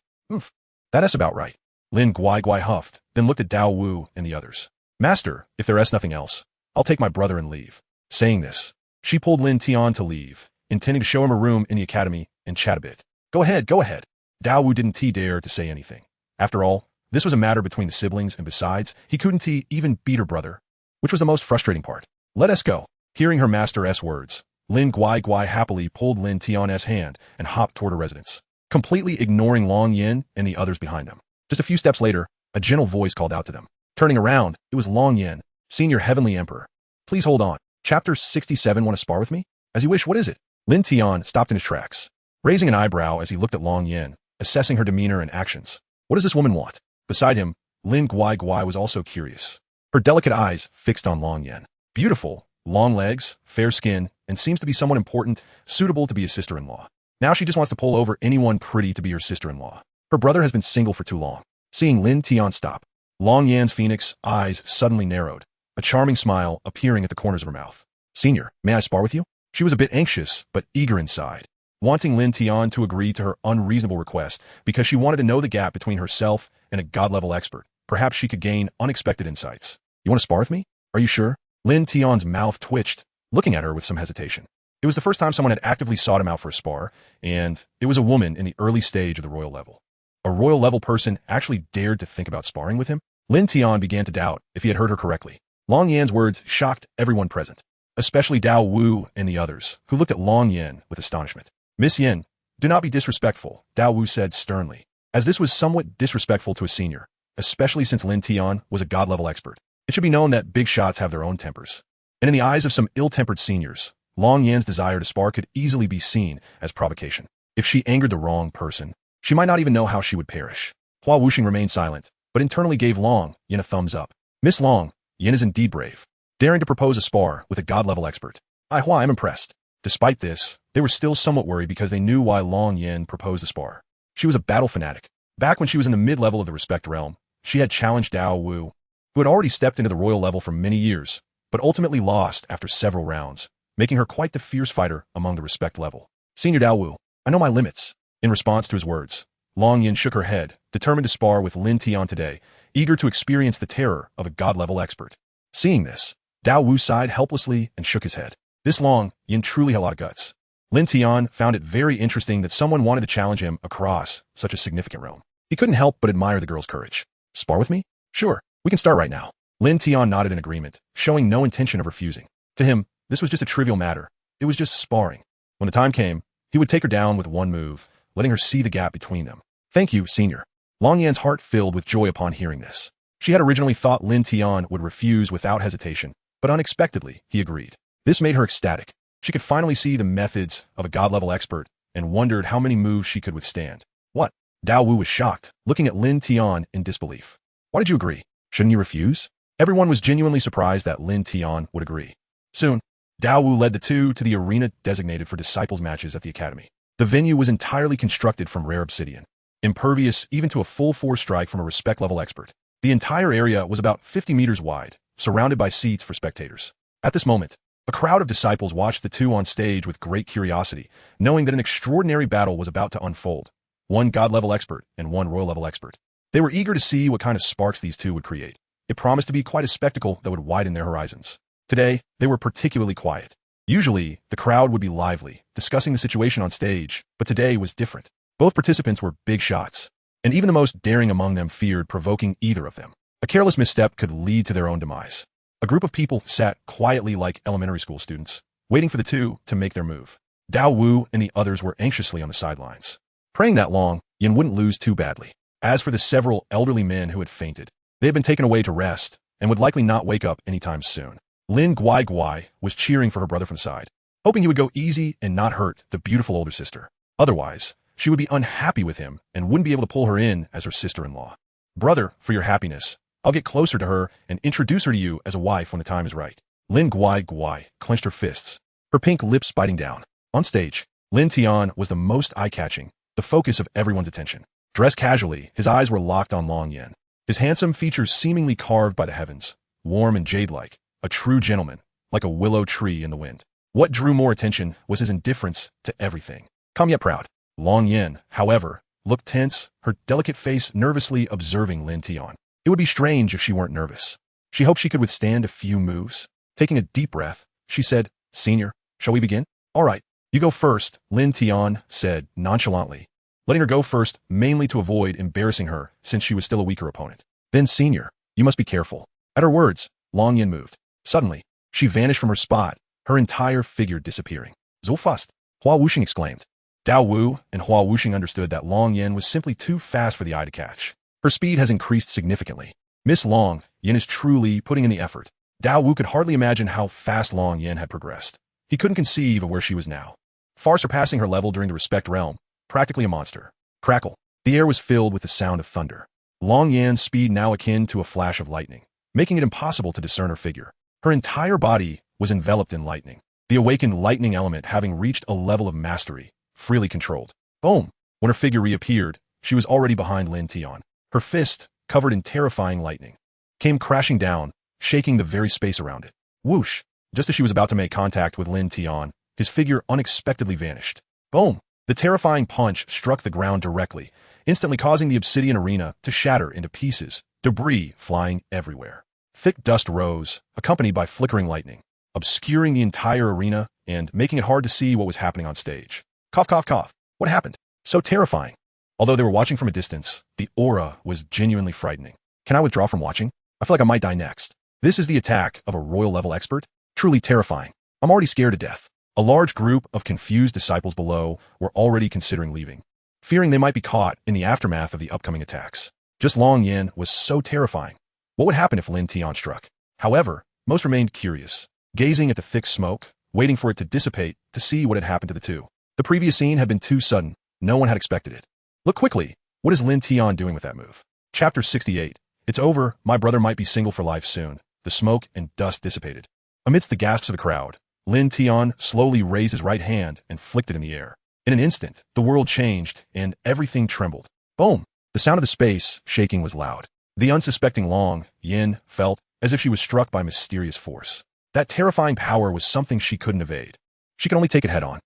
[SPEAKER 1] That's about right. Lin Guai huffed, then looked at Dao Wu and the others. Master, if there is nothing else, I'll take my brother and leave. Saying this, she pulled Lin Tian to leave, intending to show him a room in the academy and chat a bit. Go ahead. Dao Wu didn't dare to say anything. After all, this was a matter between the siblings, and besides, he couldn't even beat her brother, which was the most frustrating part. Let us go. Hearing her master's words, Lin Guai happily pulled Lin Tian's hand and hopped toward her residence, completely ignoring Long Yin and the others behind them. Just a few steps later, a gentle voice called out to them. Turning around, it was Long Yin, Senior Heavenly Emperor. Please hold on. Chapter 67, want to spar with me? As you wish, what is it? Lin Tian stopped in his tracks, raising an eyebrow as he looked at Long Yin, assessing her demeanor and actions. What does this woman want? Beside him, Lin Guai was also curious, her delicate eyes fixed on Long Yin. Beautiful, long legs, fair skin, and seems to be someone important, suitable to be his sister-in-law. Now she just wants to pull over anyone pretty to be her sister-in-law. Her brother has been single for too long. Seeing Lin Tian stop, Long Yan's phoenix eyes suddenly narrowed, a charming smile appearing at the corners of her mouth. Senior, may I spar with you? She was a bit anxious, but eager inside, wanting Lin Tian to agree to her unreasonable request because she wanted to know the gap between herself and a god-level expert. Perhaps she could gain unexpected insights. You want to spar with me? Are you sure? Lin Tian's mouth twitched, looking at her with some hesitation. It was the first time someone had actively sought him out for a spar, and it was a woman in the early stage of the royal level. A royal level person actually dared to think about sparring with him? Lin Tian began to doubt if he had heard her correctly. Long Yan's words shocked everyone present, especially Dao Wu and the others, who looked at Long Yan with astonishment. Miss Yin, do not be disrespectful, Dao Wu said sternly, as this was somewhat disrespectful to a senior. especially since Lin Tian was a god-level expert. It should be known that big shots have their own tempers. And in the eyes of some ill-tempered seniors, Long Yan's desire to spar could easily be seen as provocation. If she angered the wrong person, she might not even know how she would perish. Hua Wuxing remained silent, but internally gave Long Yan a thumbs up. Miss Long, Yan is indeed brave, daring to propose a spar with a god-level expert. I'm impressed. Despite this, they were still somewhat worried because they knew why Long Yan proposed a spar. She was a battle fanatic. Back when she was in the mid-level of the Respect realm, she had challenged Dao Wu, who had already stepped into the royal level for many years, but ultimately lost after several rounds, making her quite the fierce fighter among the Respect level. Senior Dao Wu, I know my limits. In response to his words, Long Yan shook her head, determined to spar with Lin Tian today, eager to experience the terror of a god-level expert. Seeing this, Dao Wu sighed helplessly and shook his head. This Long Yan truly had a lot of guts. Lin Tian found it very interesting that someone wanted to challenge him across such a significant realm. He couldn't help but admire the girl's courage. Spar with me? Sure, we can start right now. Lin Tian nodded in agreement, showing no intention of refusing. To him, this was just a trivial matter. It was just sparring. When the time came, he would take her down with one move, letting her see the gap between them. Thank you, senior. Long Yan's heart filled with joy upon hearing this. She had originally thought Lin Tian would refuse without hesitation, but unexpectedly, he agreed. This made her ecstatic. She could finally see the methods of a god-level expert and wondered how many moves she could withstand. What? Dao Wu was shocked, looking at Lin Tian in disbelief. Why did you agree? Shouldn't you refuse? Everyone was genuinely surprised that Lin Tian would agree. Soon, Dao Wu led the two to the arena designated for disciples matches at the academy. The venue was entirely constructed from rare obsidian, impervious even to a full force strike from a respect-level expert. The entire area was about 50 meters wide, surrounded by seats for spectators. At this moment, a crowd of disciples watched the two on stage with great curiosity, knowing that an extraordinary battle was about to unfold. One god-level expert and one royal-level expert. They were eager to see what kind of sparks these two would create. It promised to be quite a spectacle that would widen their horizons. Today, they were particularly quiet. Usually, the crowd would be lively, discussing the situation on stage, but today was different. Both participants were big shots, and even the most daring among them feared provoking either of them. A careless misstep could lead to their own demise. A group of people sat quietly like elementary school students, waiting for the two to make their move. Dao Wu and the others were anxiously on the sidelines, praying that Long Yan wouldn't lose too badly. As for the several elderly men who had fainted, they had been taken away to rest and would likely not wake up anytime soon. Lin Guai was cheering for her brother from the side, hoping he would go easy and not hurt the beautiful older sister. Otherwise, she would be unhappy with him and wouldn't be able to pull her in as her sister-in-law. Brother, for your happiness, I'll get closer to her and introduce her to you as a wife when the time is right. Lin Guai clenched her fists, her pink lips biting down. On stage, Lin Tian was the most eye-catching, the focus of everyone's attention. Dressed casually, his eyes were locked on Long Yan. His handsome features seemingly carved by the heavens, warm and jade-like, a true gentleman, like a willow tree in the wind. What drew more attention was his indifference to everything. Calm yet proud. Long Yan, however, looked tense, her delicate face nervously observing Lin Tian. It would be strange if she weren't nervous. She hoped she could withstand a few moves. Taking a deep breath, she said, Senior, shall we begin? All right, you go first, Lin Tian said nonchalantly, letting her go first mainly to avoid embarrassing her since she was still a weaker opponent. Then Senior, you must be careful. At her words, Long Yan moved. Suddenly, she vanished from her spot, her entire figure disappearing. So fast, Hua Wuxing exclaimed. Dao Wu and Hua Wuxing understood that Long Yan was simply too fast for the eye to catch. Her speed has increased significantly. Miss Long Yan is truly putting in the effort. Dao Wu could hardly imagine how fast Long Yan had progressed. He couldn't conceive of where she was now. Far surpassing her level during the Respect realm, practically a monster. Crackle. The air was filled with the sound of thunder. Long Yan's speed now akin to a flash of lightning, making it impossible to discern her figure. Her entire body was enveloped in lightning, the awakened lightning element having reached a level of mastery, freely controlled. Boom! When her figure reappeared, she was already behind Lin Tian. Her fist, covered in terrifying lightning, came crashing down, shaking the very space around it. Whoosh! Just as she was about to make contact with Lin Tian, his figure unexpectedly vanished. Boom! The terrifying punch struck the ground directly, instantly causing the obsidian arena to shatter into pieces, debris flying everywhere. Thick dust rose, accompanied by flickering lightning, obscuring the entire arena and making it hard to see what was happening on stage. Cough, cough, cough. What happened? So terrifying. Although they were watching from a distance, the aura was genuinely frightening. Can I withdraw from watching? I feel like I might die next. This is the attack of a royal-level expert? Truly terrifying. I'm already scared to death. A large group of confused disciples below were already considering leaving, fearing they might be caught in the aftermath of the upcoming attacks. Just Long Yin was so terrifying. What would happen if Lin Tian struck? However, most remained curious, gazing at the thick smoke, waiting for it to dissipate to see what had happened to the two. The previous scene had been too sudden. No one had expected it. Look quickly. What is Lin Tian doing with that move? Chapter 68. It's over. My brother might be single for life soon. The smoke and dust dissipated. Amidst the gasps of the crowd, Lin Tian slowly raised his right hand and flicked it in the air. In an instant, the world changed and everything trembled. Boom! The sound of the space shaking was loud. The unsuspecting Long Yin felt as if she was struck by mysterious force. That terrifying power was something she couldn't evade. She could only take it head-on.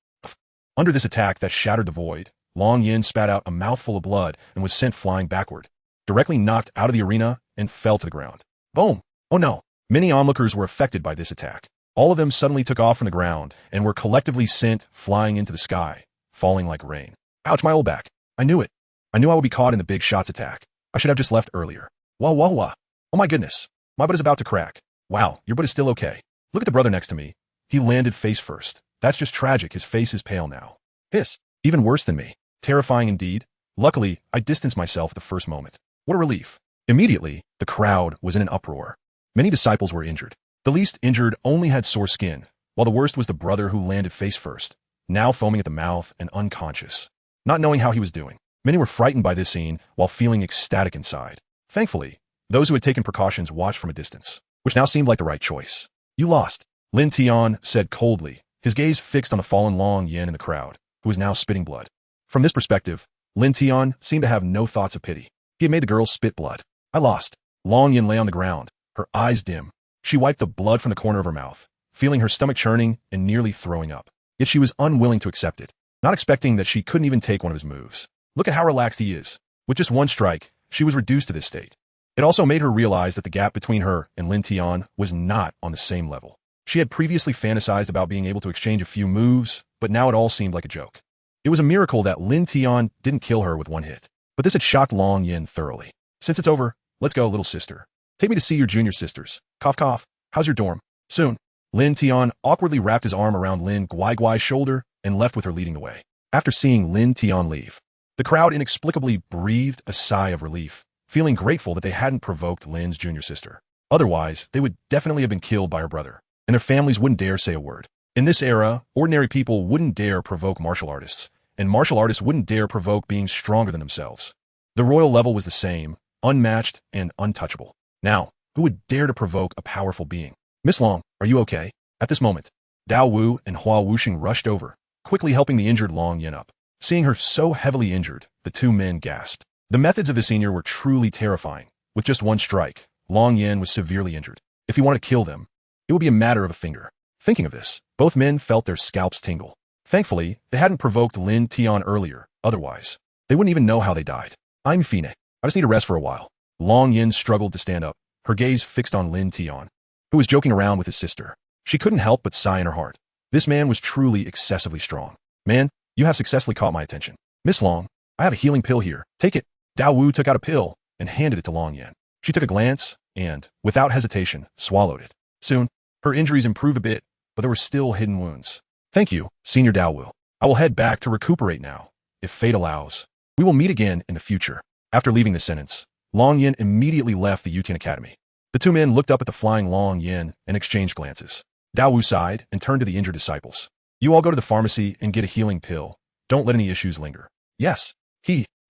[SPEAKER 1] Under this attack that shattered the void, Long Yin spat out a mouthful of blood and was sent flying backward, directly knocked out of the arena and fell to the ground. Boom! Oh no! Many onlookers were affected by this attack. All of them suddenly took off from the ground and were collectively sent flying into the sky, falling like rain. Ouch, my old back. I knew it. I knew I would be caught in the big shots attack. I should have just left earlier. Wah wah wah. Oh my goodness. My butt is about to crack. Wow, your butt is still okay. Look at the brother next to me. He landed face first. That's just tragic. His face is pale now. Hiss. Even worse than me. Terrifying indeed. Luckily, I distanced myself at the first moment. What a relief. Immediately, the crowd was in an uproar. Many disciples were injured. The least injured only had sore skin, while the worst was the brother who landed face first, now foaming at the mouth and unconscious, not knowing how he was doing. Many were frightened by this scene while feeling ecstatic inside. Thankfully, those who had taken precautions watched from a distance, which now seemed like the right choice. You lost, Lin Tian said coldly, his gaze fixed on the fallen Long Yin in the crowd, who was now spitting blood. From this perspective, Lin Tian seemed to have no thoughts of pity. He had made the girl spit blood. I lost. Long Yin lay on the ground, her eyes dim. She wiped the blood from the corner of her mouth, feeling her stomach churning and nearly throwing up. Yet she was unwilling to accept it, not expecting that she couldn't even take one of his moves. Look at how relaxed he is. With just one strike, she was reduced to this state. It also made her realize that the gap between her and Lin Tian was not on the same level. She had previously fantasized about being able to exchange a few moves, but now it all seemed like a joke. It was a miracle that Lin Tian didn't kill her with one hit. But this had shocked Long Yin thoroughly. Since it's over, let's go, little sister. Take me to see your junior sisters. Cough, cough. How's your dorm? Soon. Lin Tian awkwardly wrapped his arm around Lin Guai's shoulder and left with her leading the way. After seeing Lin Tian leave, the crowd inexplicably breathed a sigh of relief, feeling grateful that they hadn't provoked Lin's junior sister. Otherwise, they would definitely have been killed by her brother, and their families wouldn't dare say a word. In this era, ordinary people wouldn't dare provoke martial artists, and martial artists wouldn't dare provoke being stronger than themselves. The royal level was the same, unmatched and untouchable. Now, who would dare to provoke a powerful being? Miss Long, are you okay? At this moment, Dao Wu and Hua Wuxing rushed over, quickly helping the injured Long Yin up. Seeing her so heavily injured, the two men gasped. The methods of the senior were truly terrifying. With just one strike, Long Yin was severely injured. If he wanted to kill them, it would be a matter of a finger. Thinking of this, both men felt their scalps tingle. Thankfully, they hadn't provoked Lin Tian earlier, otherwise, they wouldn't even know how they died. I'm Fine. I just need to rest for a while. Long Yin struggled to stand up, her gaze fixed on Lin Tian, who was joking around with his sister. She couldn't help but sigh in her heart. This man was truly excessively strong. Man, you have successfully caught my attention. Miss Long, I have a healing pill here. Take it. Dao Wu took out a pill and handed it to Long Yin. She took a glance and, without hesitation, swallowed it. Soon, her injuries improved a bit, but there were still hidden wounds. Thank you, Senior Dao Wu. I will head back to recuperate now, if fate allows. We will meet again in the future. After leaving the sentence, Long Yin immediately left the Yutian Academy. The two men looked up at the flying Long Yin and exchanged glances. Dao Wu sighed and turned to the injured disciples. You all go to the pharmacy and get a healing pill. Don't let any issues linger. Yes.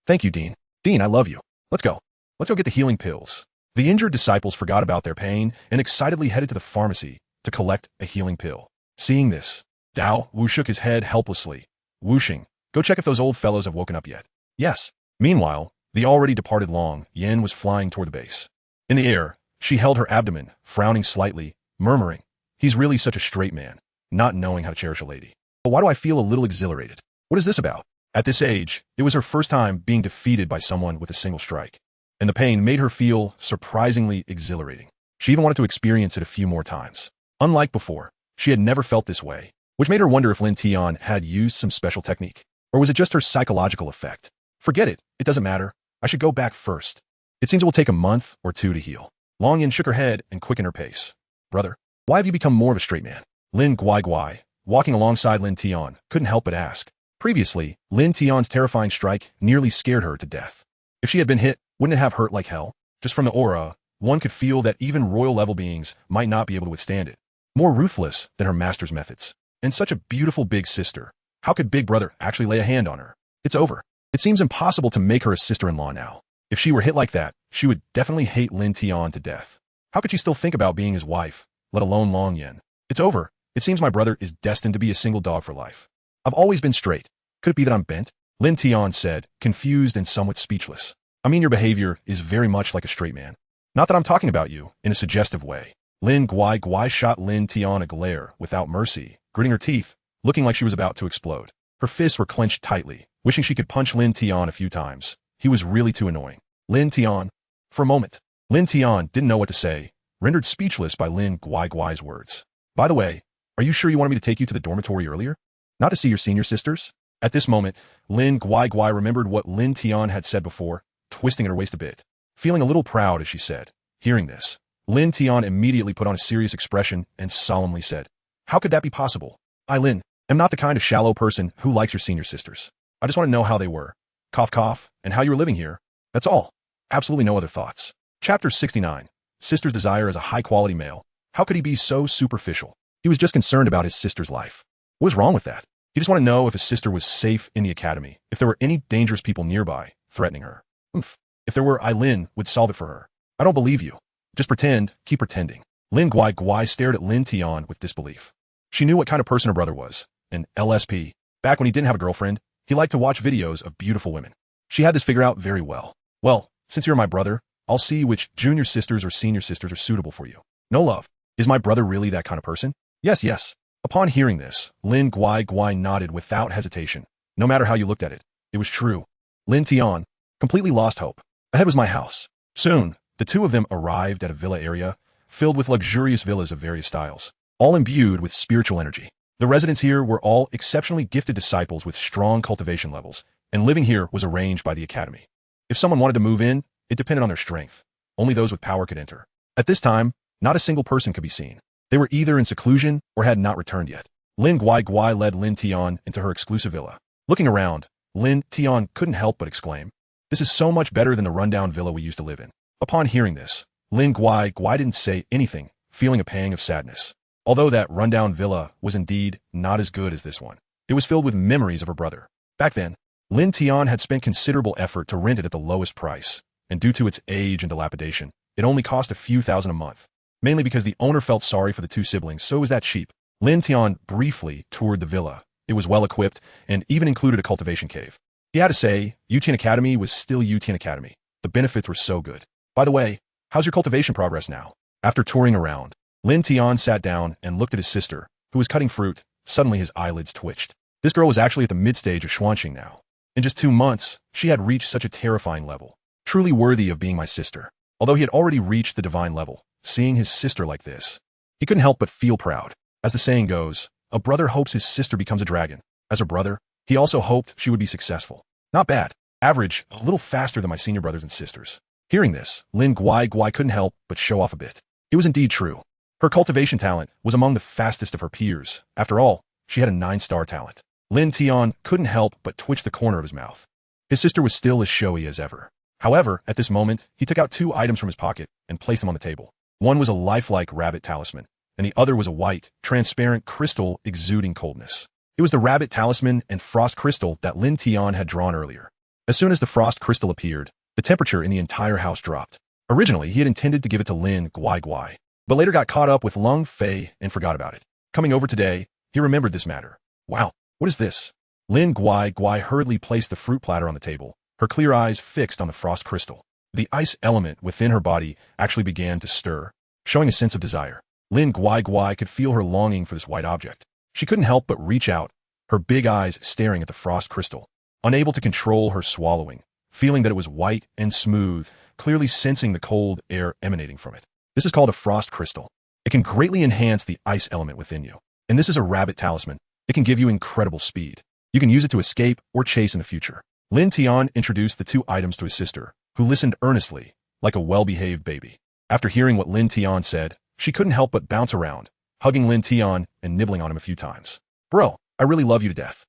[SPEAKER 1] Thank you, Dean. Dean, I love you. Let's go. Let's go get the healing pills. The injured disciples forgot about their pain and excitedly headed to the pharmacy to collect a healing pill. Seeing this, Dao Wu shook his head helplessly. Wuxing, go check if those old fellows have woken up yet. Yes. Meanwhile, the already departed Long Yin was flying toward the base. In the air, she held her abdomen, frowning slightly, murmuring, he's really such a straight man, not knowing how to cherish a lady. But why do I feel a little exhilarated? What is this about? At this age, it was her first time being defeated by someone with a single strike, and the pain made her feel surprisingly exhilarating. She even wanted to experience it a few more times. Unlike before, she had never felt this way, which made her wonder if Lin Tian had used some special technique, or was it just her psychological effect? Forget it, it doesn't matter. I should go back first. It seems it will take a month or two to heal. Long Yin shook her head and quickened her pace. Brother, why have you become more of a straight man? Lin Guai, walking alongside Lin Tian, couldn't help but ask. Previously, Lin Tian's terrifying strike nearly scared her to death. If she had been hit, Wouldn't it have hurt like hell? Just from the aura, one could feel that even royal-level beings might not be able to withstand it. More ruthless than her master's methods. And such a beautiful big sister. How could Big Brother actually lay a hand on her? It's over. It seems impossible to make her a sister-in-law now. If she were hit like that, she would definitely hate Lin Tian to death. How could she still think about being his wife, let alone Long Yen? It's over. It seems my brother is destined to be a single dog for life. I've always been straight. Could it be that I'm bent? Lin Tian said, confused and somewhat speechless. I mean, your behavior is very much like a straight man. Not that I'm talking about you, in a suggestive way. Lin Guai shot Lin Tian a glare without mercy, gritting her teeth, looking like she was about to explode. Her fists were clenched tightly, wishing she could punch Lin Tian a few times. He was really too annoying. Lin Tian. For a moment, Lin Tian didn't know what to say, rendered speechless by Lin Guai's words. By the way, are you sure you wanted me to take you to the dormitory earlier? Not to see your senior sisters? At this moment, Lin Guai remembered what Lin Tian had said before, twisting at her waist a bit. Feeling a little proud as she said. Hearing this, Lin Tian immediately put on a serious expression and solemnly said, how could that be possible? I, Lin, am not the kind of shallow person who likes your senior sisters. I just want to know how they were. Cough cough, and how you were living here. That's all. Absolutely no other thoughts. Chapter 69. Sister's desire as a high-quality male. How could he be so superficial? He was just concerned about his sister's life. What was wrong with that? He just wanted to know if his sister was safe in the academy, if there were any dangerous people nearby, threatening her. If there were, Lin would solve it for her. I don't believe you. Just pretend, keep pretending. Lin Guai stared at Lin Tian with disbelief. She knew what kind of person her brother was, an LSP. Back when he didn't have a girlfriend, he liked to watch videos of beautiful women. She had this figured out very well. Well, since you're my brother, I'll see which junior sisters or senior sisters are suitable for you. No love. Is my brother really that kind of person? Yes, yes. Upon hearing this, Lin Guai nodded without hesitation. No matter how you looked at it, it was true. Lin Tian completely lost hope. Ahead was my house. Soon, the two of them arrived at a villa area filled with luxurious villas of various styles, all imbued with spiritual energy. The residents here were all exceptionally gifted disciples with strong cultivation levels, and living here was arranged by the academy. If someone wanted to move in, it depended on their strength. Only those with power could enter. At this time, not a single person could be seen. They were either in seclusion or had not returned yet. Lin Guai led Lin Tian into her exclusive villa. Looking around, Lin Tian couldn't help but exclaim, this is so much better than the rundown villa we used to live in. Upon hearing this, Lin Guai didn't say anything, feeling a pang of sadness. Although that rundown villa was indeed not as good as this one, it was filled with memories of her brother. Back then, Lin Tian had spent considerable effort to rent it at the lowest price, and due to its age and dilapidation, it only cost a few thousand a month. Mainly because the owner felt sorry for the two siblings, so it was that cheap. Lin Tian briefly toured the villa. It was well equipped and even included a cultivation cave. He had to say, Yutian Academy was still Yutian Academy. The benefits were so good. By the way, how's your cultivation progress now? After touring around, Lin Tian sat down and looked at his sister, who was cutting fruit. Suddenly his eyelids twitched. This girl was actually at the mid-stage of Xuanqing now. In just 2 months, she had reached such a terrifying level. Truly worthy of being my sister. Although he had already reached the divine level, seeing his sister like this, he couldn't help but feel proud. As the saying goes, a brother hopes his sister becomes a dragon. As a brother, he also hoped she would be successful. Not bad. Average, a little faster than my senior brothers and sisters. Hearing this, Lin Guai couldn't help but show off a bit. It was indeed true. Her cultivation talent was among the fastest of her peers. After all, she had a 9-star talent. Lin Tian couldn't help but twitch the corner of his mouth. His sister was still as showy as ever. However, at this moment, he took out 2 items from his pocket and placed them on the table. One was a lifelike rabbit talisman, and the other was a white, transparent crystal exuding coldness. It was the rabbit talisman and frost crystal that Lin Tian had drawn earlier. As soon as the frost crystal appeared, the temperature in the entire house dropped. Originally, he had intended to give it to Lin Guai, but later got caught up with Lung Fei and forgot about it. Coming over today, he remembered this matter. Wow, what is this? Lin Guai hurriedly placed the fruit platter on the table, her clear eyes fixed on the frost crystal. The ice element within her body actually began to stir, showing a sense of desire. Lin Guai could feel her longing for this white object. She couldn't help but reach out, her big eyes staring at the frost crystal, unable to control her swallowing, feeling that it was white and smooth, clearly sensing the cold air emanating from it. This is called a frost crystal. It can greatly enhance the ice element within you. And this is a rabbit talisman. It can give you incredible speed. You can use it to escape or chase in the future. Lin Tian introduced the 2 items to his sister, who listened earnestly, like a well-behaved baby. After hearing what Lin Tian said, she couldn't help but bounce around, hugging Lin Tian and nibbling on him a few times. Bro, I really love you to death.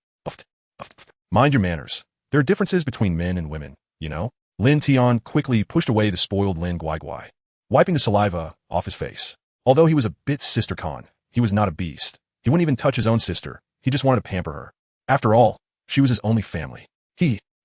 [SPEAKER 1] Mind your manners. There are differences between men and women, you know? Lin Tian quickly pushed away the spoiled Lin Guai, wiping the saliva off his face. Although he was a bit Siscon, he was not a beast. He wouldn't even touch his own sister. He just wanted to pamper her. After all, she was his only family.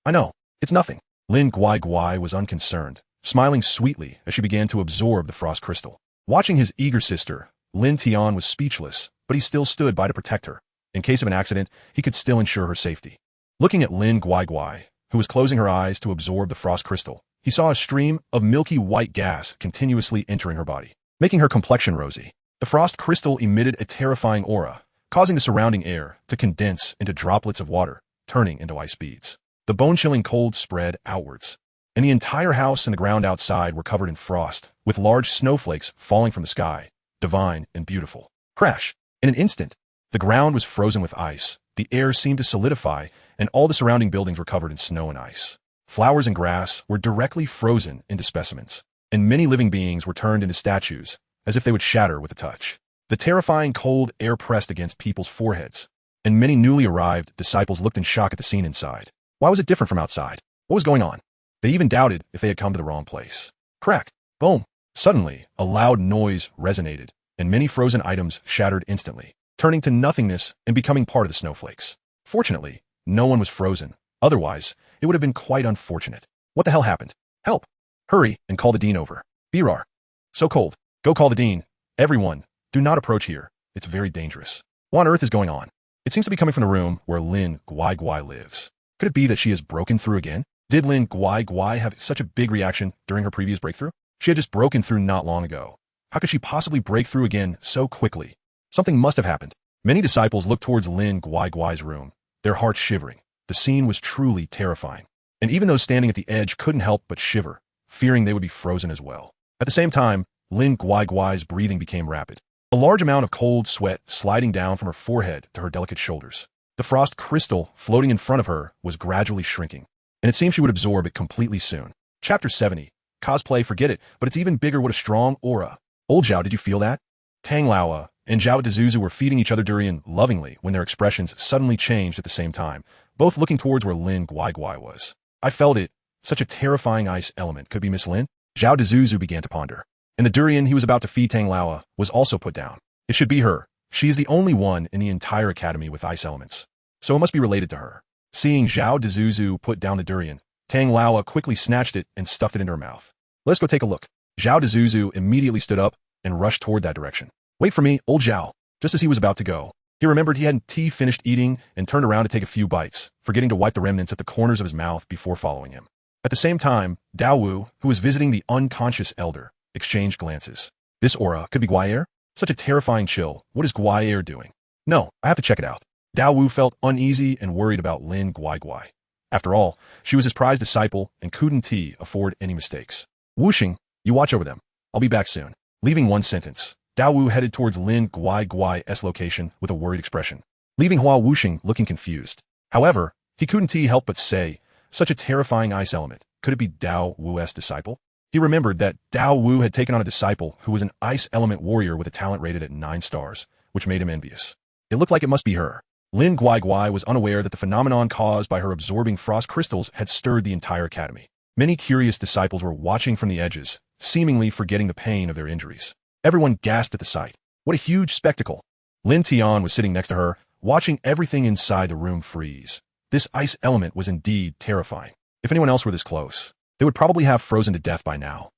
[SPEAKER 1] I know, it's nothing. Lin Guai was unconcerned, smiling sweetly as she began to absorb the frost crystal. Watching his eager sister, Lin Tian was speechless, but he still stood by to protect her. In case of an accident, he could still ensure her safety. Looking at Lin Guai, who was closing her eyes to absorb the frost crystal, he saw a stream of milky white gas continuously entering her body, making her complexion rosy. The frost crystal emitted a terrifying aura, causing the surrounding air to condense into droplets of water, turning into ice beads. The bone-chilling cold spread outwards, and the entire house and the ground outside were covered in frost, with large snowflakes falling from the sky, divine and beautiful. Crash! In an instant, the ground was frozen with ice, the air seemed to solidify, and all the surrounding buildings were covered in snow and ice. Flowers and grass were directly frozen into specimens, and many living beings were turned into statues, as if they would shatter with a touch. The terrifying cold air pressed against people's foreheads, and many newly arrived disciples looked in shock at the scene inside. Why was it different from outside? What was going on? They even doubted if they had come to the wrong place. Crack! Boom! Suddenly, a loud noise resonated, and many frozen items shattered instantly, turning to nothingness and becoming part of the snowflakes. Fortunately, no one was frozen. Otherwise, it would have been quite unfortunate. What the hell happened? Help! Hurry and call the dean over. Birar. So cold. Go call the dean. Everyone, do not approach here. It's very dangerous. What on earth is going on? It seems to be coming from the room where Lin Guai lives. Could it be that she has broken through again? Did Lin Guai have such a big reaction during her previous breakthrough? She had just broken through not long ago. How could she possibly break through again so quickly? Something must have happened. Many disciples looked towards Lin Guai's room, their hearts shivering. The scene was truly terrifying. And even those standing at the edge couldn't help but shiver, fearing they would be frozen as well. At the same time, Lin Guai's breathing became rapid. A large amount of cold sweat sliding down from her forehead to her delicate shoulders. The frost crystal floating in front of her was gradually shrinking, and it seemed she would absorb it completely soon. Chapter 70. Cosplay, forget it, but it's even bigger. What a strong aura. Old Zhao, did you feel that? Tang Laowa and Zhao Dezuzu were feeding each other durian lovingly when their expressions suddenly changed at the same time, both looking towards where Lin Guai was. I felt it. Such a terrifying ice element. Could be Miss Lin? Zhao Dezuzu began to ponder. And the durian he was about to feed Tang Laowa was also put down. It should be her. She is the only one in the entire academy with ice elements, so it must be related to her. Seeing Zhao Dezuzu put down the durian, Tang Laowa quickly snatched it and stuffed it into her mouth. Let's go take a look. Zhao Dezuzu immediately stood up and rushed toward that direction. Wait for me, old Zhao. Just as he was about to go, he remembered he hadn't finished eating and turned around to take a few bites, forgetting to wipe the remnants at the corners of his mouth before following him. At the same time, Dao Wu, who was visiting the unconscious elder, exchanged glances. This aura could be Guai. Such a terrifying chill. What is Guai doing? No, I have to check it out. Dao Wu felt uneasy and worried about Lin Guai. After all, she was his prized disciple and couldn't afford any mistakes. Wuxing, you watch over them. I'll be back soon. Leaving one sentence, Dao Wu headed towards Lin Guai's location with a worried expression, leaving Hua Wuxing looking confused. However, he couldn't help but say, such a terrifying ice element. Could it be Dao Wu's disciple? He remembered that Dao Wu had taken on a disciple who was an ice element warrior with a talent rated at 9 stars, which made him envious. It looked like it must be her. Lin Guai was unaware that the phenomenon caused by her absorbing frost crystals had stirred the entire academy. Many curious disciples were watching from the edges, seemingly forgetting the pain of their injuries. Everyone gasped at the sight. What a huge spectacle. Lin Tian was sitting next to her, watching everything inside the room freeze. This ice element was indeed terrifying. If anyone else were this close, they would probably have frozen to death by now.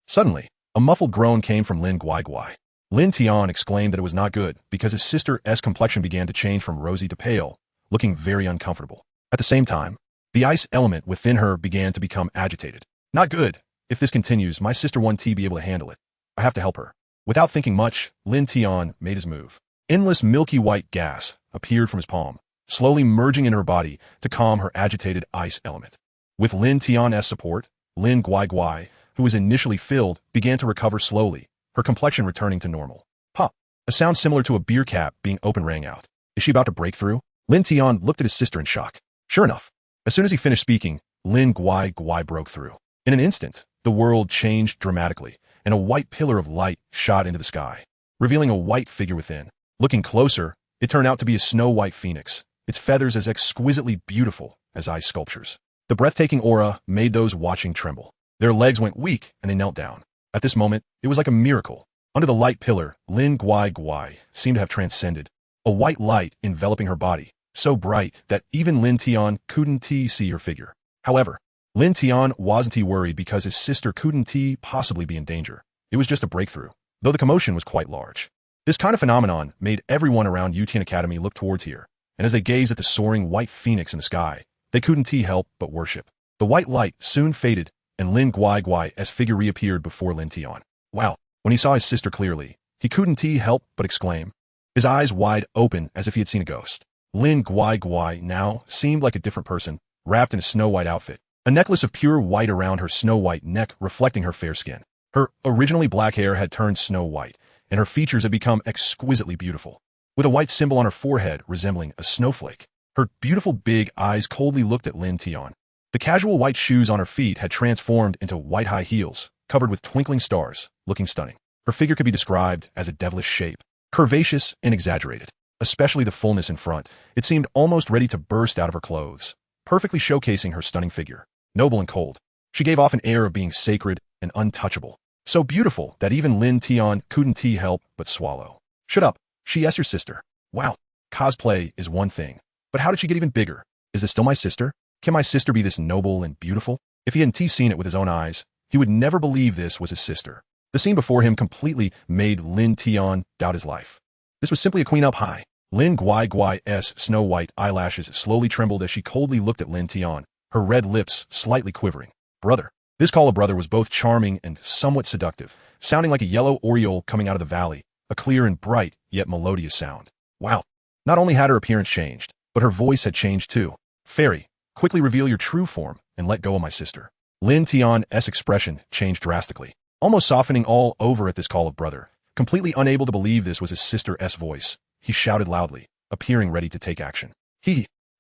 [SPEAKER 1] Suddenly, a muffled groan came from Lin Guai. Lin Tian exclaimed that it was not good because his sister's complexion began to change from rosy to pale, looking very uncomfortable. At the same time, the ice element within her began to become agitated. Not good. If this continues, my sister won't be able to handle it. I have to help her. Without thinking much, Lin Tian made his move. Endless milky white gas appeared from his palm, slowly merging in her body to calm her agitated ice element. With Lin Tian's support, Lin Guai, who was initially filled, began to recover slowly, her complexion returning to normal. Pop! A sound similar to a beer cap being opened rang out. Is she about to break through? Lin Tian looked at his sister in shock. Sure enough, as soon as he finished speaking, Lin Guai broke through. In an instant, the world changed dramatically, and a white pillar of light shot into the sky, revealing a white figure within. Looking closer, it turned out to be a snow-white phoenix, its feathers as exquisitely beautiful as ice sculptures. The breathtaking aura made those watching tremble. Their legs went weak and they knelt down. At this moment, it was like a miracle. Under the light pillar, Lin Guai seemed to have transcended. A white light enveloping her body, so bright that even Lin Tian couldn't see her figure. However, Lin Tian wasn't worried because his sister couldn't possibly be in danger. It was just a breakthrough, though the commotion was quite large. This kind of phenomenon made everyone around Yutian Academy look towards here, and as they gazed at the soaring white phoenix in the sky, they couldn't help but worship. The white light soon faded, and Lin Guai's figure reappeared before Lin Tian. Wow! When he saw his sister clearly, he couldn't help but exclaim, his eyes wide open as if he had seen a ghost. Lin Guai now seemed like a different person, wrapped in a snow-white outfit, a necklace of pure white around her snow-white neck reflecting her fair skin. Her originally black hair had turned snow-white, and her features had become exquisitely beautiful, with a white symbol on her forehead resembling a snowflake. Her beautiful big eyes coldly looked at Lin Tian. The casual white shoes on her feet had transformed into white high heels, covered with twinkling stars, looking stunning. Her figure could be described as a devilish shape, curvaceous and exaggerated, especially the fullness in front. It seemed almost ready to burst out of her clothes, perfectly showcasing her stunning figure. Noble and cold, she gave off an air of being sacred and untouchable, so beautiful that even Lin Tian couldn't help but swallow. Shut up, she's your sister. Wow, cosplay is one thing, but how did she get even bigger? Is this still my sister? Can my sister be this noble and beautiful? If he hadn't seen it with his own eyes, he would never believe this was his sister. The scene before him completely made Lin Tian doubt his life. This was simply a queen up high. Lin Guai's snow-white eyelashes slowly trembled as she coldly looked at Lin Tian, her red lips slightly quivering. Brother. This call of brother was both charming and somewhat seductive, sounding like a yellow oriole coming out of the valley, a clear and bright, yet melodious sound. Wow. Not only had her appearance changed, but her voice had changed too. Fairy, quickly reveal your true form and let go of my sister. Lin Tian's expression changed drastically, almost softening all over at this call of brother. Completely unable to believe this was his sister's voice, he shouted loudly, appearing ready to take action.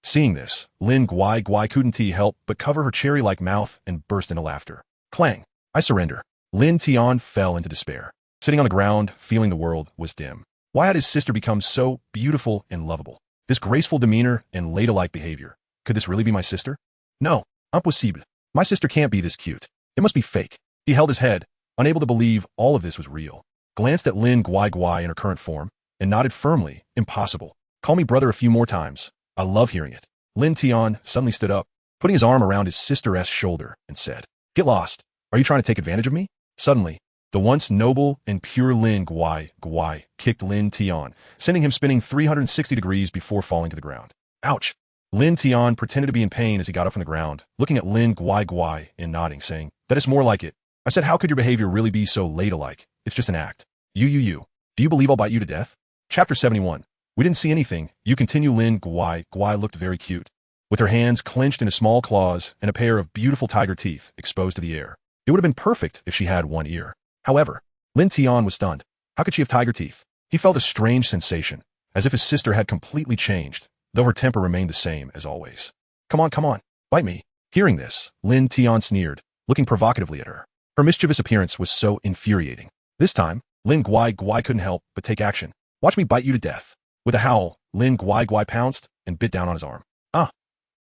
[SPEAKER 1] Seeing this, Lin Guai couldn't help but cover her cherry-like mouth and burst into laughter. Clang! I surrender. Lin Tian fell into despair. Sitting on the ground, feeling the world was dim. Why had his sister become so beautiful and lovable? This graceful demeanor and ladylike behavior. Could this really be my sister? No, impossible. My sister can't be this cute. It must be fake. He held his head, unable to believe all of this was real. Glanced at Lin Guai in her current form, and nodded firmly, impossible. Call me brother a few more times. I love hearing it. Lin Tian suddenly stood up, putting his arm around his sister's shoulder, and said, Get lost. Are you trying to take advantage of me? Suddenly, the once noble and pure Lin Guai kicked Lin Tian, sending him spinning 360 degrees before falling to the ground. Ouch! Lin Tian pretended to be in pain as he got up from the ground, looking at Lin Guai and nodding, saying, That is more like it. I said, how could your behavior really be so ladylike? It's just an act. You. Do you believe I'll bite you to death? Chapter 71. We didn't see anything. You continue. Lin Guai looked very cute, with her hands clenched into small claws and a pair of beautiful tiger teeth exposed to the air. It would have been perfect if she had one ear. However, Lin Tian was stunned. How could she have tiger teeth? He felt a strange sensation, as if his sister had completely changed, though her temper remained the same as always. Come on, bite me. Hearing this, Lin Tian sneered, looking provocatively at her. Her mischievous appearance was so infuriating. This time, Lin Guai couldn't help but take action. Watch me bite you to death. With a howl, Lin Guai pounced and bit down on his arm.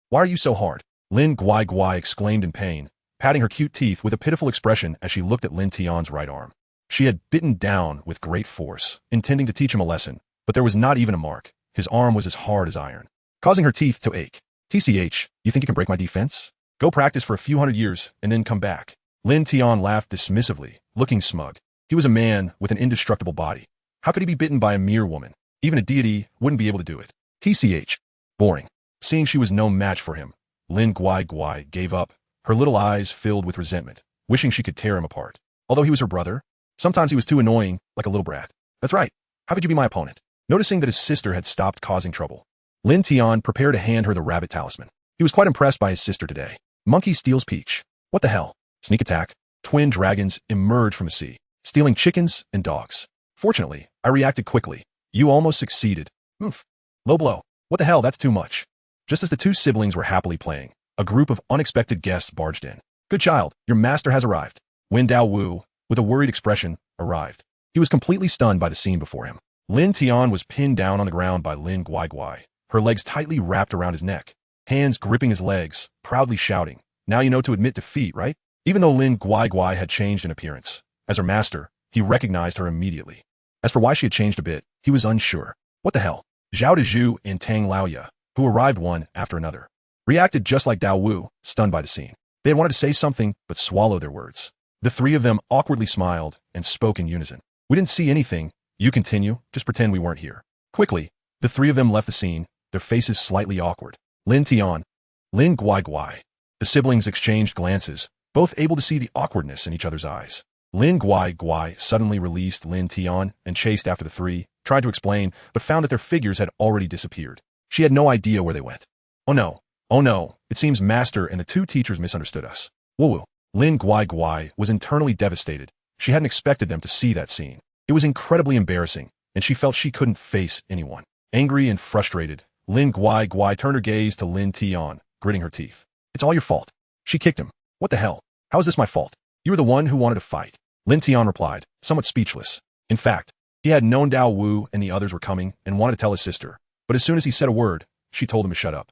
[SPEAKER 1] Why are you so hard? Lin Guai exclaimed in pain, patting her cute teeth with a pitiful expression as she looked at Lin Tian's right arm. She had bitten down with great force, intending to teach him a lesson, but there was not even a mark. His arm was as hard as iron, causing her teeth to ache. TCH, you think you can break my defense? Go practice for a few hundred years and then come back. Lin Tian laughed dismissively, looking smug. He was a man with an indestructible body. How could he be bitten by a mere woman? Even a deity wouldn't be able to do it. TCH. Boring. Seeing she was no match for him, Lin Guai gave up, her little eyes filled with resentment, wishing she could tear him apart. Although he was her brother, sometimes he was too annoying, like a little brat. That's right. How could you be my opponent? Noticing that his sister had stopped causing trouble, Lin Tian prepared to hand her the rabbit talisman. He was quite impressed by his sister today. Monkey steals peach. What the hell? Sneak attack. Twin dragons emerged from the sea, stealing chickens and dogs. Fortunately, I reacted quickly. You almost succeeded. Oof. Low blow. What the hell, that's too much. Just as the two siblings were happily playing, a group of unexpected guests barged in. Good child, your master has arrived. Wen Dao Wu, with a worried expression, arrived. He was completely stunned by the scene before him. Lin Tian was pinned down on the ground by Lin Guai, her legs tightly wrapped around his neck. hands gripping his legs, proudly shouting, "Now you know to admit defeat, right?" Even though Lin Guai had changed in appearance, as her master, he recognized her immediately. As for why she had changed a bit, he was unsure. What the hell? Zhao Dezhu and Tang Laoya, who arrived one after another, reacted just like Dao Wu, stunned by the scene. They had wanted to say something, but swallowed their words. The three of them awkwardly smiled and spoke in unison. "We didn't see anything. You continue, just pretend we weren't here." Quickly, the three of them left the scene, their faces slightly awkward. Lin Tian, Lin Guai. The siblings exchanged glances, both able to see the awkwardness in each other's eyes. Lin Guai suddenly released Lin Tian and chased after the three, tried to explain, but found that their figures had already disappeared. She had no idea where they went. Oh no, it seems Master and the two teachers misunderstood us. Woo-woo. Lin Guai was internally devastated. She hadn't expected them to see that scene. It was incredibly embarrassing, and she felt she couldn't face anyone. Angry and frustrated, Lin Guai turned her gaze to Lin Tian, gritting her teeth. "It's all your fault." She kicked him. "What the hell? How is this my fault? You were the one who wanted to fight." Lin Tian replied, somewhat speechless. In fact, he had known Dao Wu and the others were coming and wanted to tell his sister, but as soon as he said a word, she told him to shut up.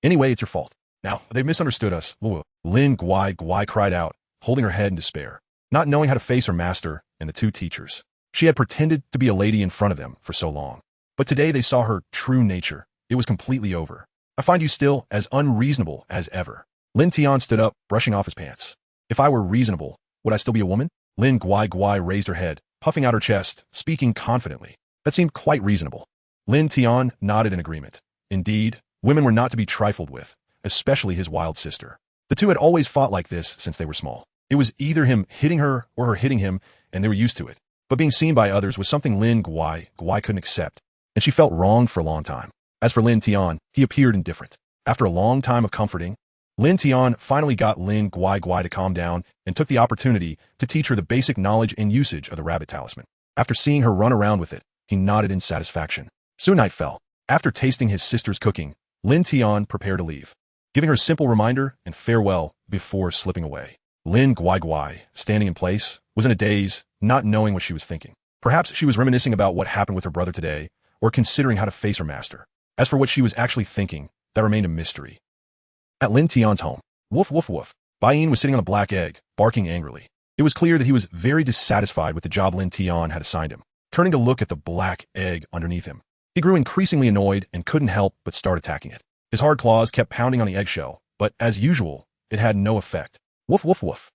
[SPEAKER 1] Anyway, it's your fault. Now, they've misunderstood us. Woo. Lin Guai cried out, holding her head in despair, not knowing how to face her master and the two teachers. She had pretended to be a lady in front of them for so long. But today they saw her true nature. It was completely over. "I find you still as unreasonable as ever." Lin Tian stood up, brushing off his pants. "If I were reasonable, would I still be a woman?" Lin Guai raised her head, puffing out her chest, speaking confidently. That seemed quite reasonable. Lin Tian nodded in agreement. Indeed, women were not to be trifled with, especially his wild sister. The two had always fought like this since they were small. It was either him hitting her or her hitting him, and they were used to it. But being seen by others was something Lin Guai couldn't accept, and she felt wronged for a long time. As for Lin Tian, he appeared indifferent. After a long time of comforting, Lin Tian finally got Lin Guai to calm down and took the opportunity to teach her the basic knowledge and usage of the rabbit talisman. After seeing her run around with it, he nodded in satisfaction. Soon night fell. After tasting his sister's cooking, Lin Tian prepared to leave, giving her a simple reminder and farewell before slipping away. Lin Guai, standing in place, was in a daze, not knowing what she was thinking. Perhaps she was reminiscing about what happened with her brother today, or considering how to face her master. As for what she was actually thinking, that remained a mystery. At Lin Tian's home, woof woof woof, Bai Yin was sitting on a black egg, barking angrily. It was clear that he was very dissatisfied with the job Lin Tian had assigned him. Turning to look at the black egg underneath him, he grew increasingly annoyed and couldn't help but start attacking it. His hard claws kept pounding on the eggshell, but as usual, it had no effect. Woof woof woof.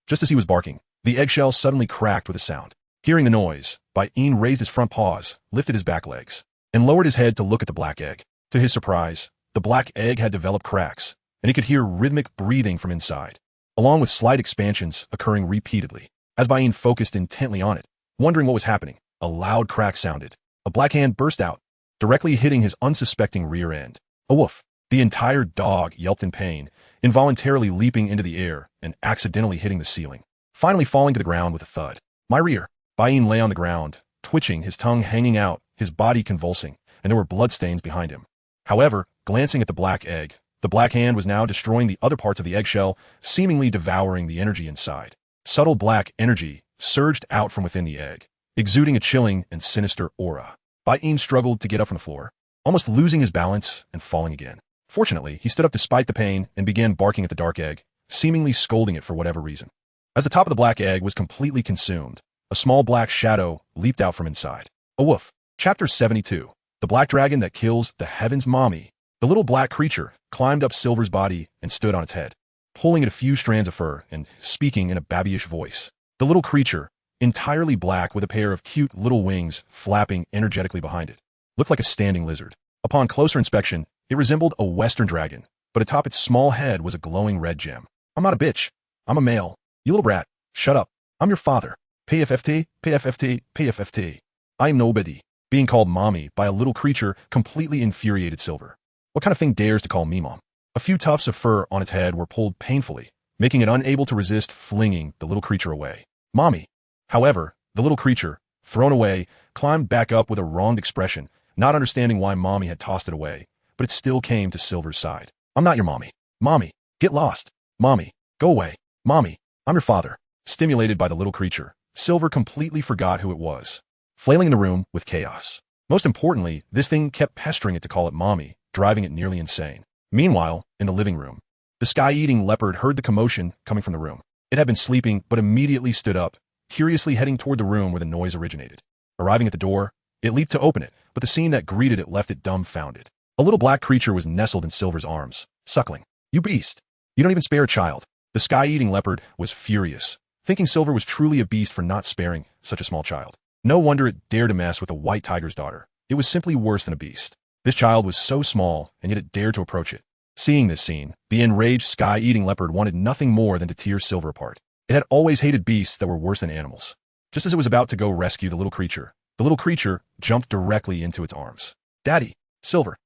[SPEAKER 1] Just as he was barking, the eggshell suddenly cracked with a sound. Hearing the noise, Bai Yin raised his front paws, lifted his back legs, and lowered his head to look at the black egg. To his surprise, the black egg had developed cracks, and he could hear rhythmic breathing from inside, along with slight expansions occurring repeatedly. As Bai Yin focused intently on it, wondering what was happening, a loud crack sounded. A black hand burst out, directly hitting his unsuspecting rear end. A woof. The entire dog yelped in pain, involuntarily leaping into the air and accidentally hitting the ceiling, finally falling to the ground with a thud. My rear. Bai Yin lay on the ground, twitching, his tongue hanging out, his body convulsing, and there were bloodstains behind him. However, glancing at the black egg, the black hand was now destroying the other parts of the eggshell, seemingly devouring the energy inside. Subtle black energy surged out from within the egg, exuding a chilling and sinister aura. Bai Yin struggled to get up from the floor, almost losing his balance and falling again. Fortunately, he stood up despite the pain and began barking at the dark egg, seemingly scolding it for whatever reason. As the top of the black egg was completely consumed, a small black shadow leaped out from inside. A woof. Chapter 72. The Black Dragon That Kills the Heaven's Mommy. The little black creature climbed up Silver's body and stood on its head, pulling at a few strands of fur and speaking in a babyish voice. The little creature, entirely black with a pair of cute little wings flapping energetically behind it, looked like a standing lizard. Upon closer inspection, it resembled a western dragon, but atop its small head was a glowing red gem. I'm not a bitch. I'm a male. You little brat. Shut up. I'm your father. PFFT, PFFT, PFFT. I'm nobody. Being called mommy by a little creature completely infuriated Silver. What kind of thing dares to call me mom? A few tufts of fur on its head were pulled painfully, making it unable to resist flinging the little creature away. Mommy. However, the little creature, thrown away, climbed back up with a wronged expression, not understanding why mommy had tossed it away, but it still came to Silver's side. I'm not your mommy. Mommy, get lost. Mommy, go away. Mommy, I'm your father. Stimulated by the little creature, Silver completely forgot who it was, flailing in the room with chaos. Most importantly, this thing kept pestering it to call it mommy, driving it nearly insane. Meanwhile, in the living room, the sky-eating leopard heard the commotion coming from the room. It had been sleeping, but immediately stood up, curiously heading toward the room where the noise originated. Arriving at the door, it leaped to open it, but the scene that greeted it left it dumbfounded. A little black creature was nestled in Silver's arms, suckling. "You beast! You don't even spare a child." The sky-eating leopard was furious, thinking Silver was truly a beast for not sparing such a small child. No wonder it dared to mess with a white tiger's daughter. It was simply worse than a beast. This child was so small, and yet it dared to approach it. Seeing this scene, the enraged sky-eating leopard wanted nothing more than to tear Silver apart. It had always hated beasts that were worse than animals. Just as it was about to go rescue the little creature jumped directly into its arms. "Daddy!" "Silver."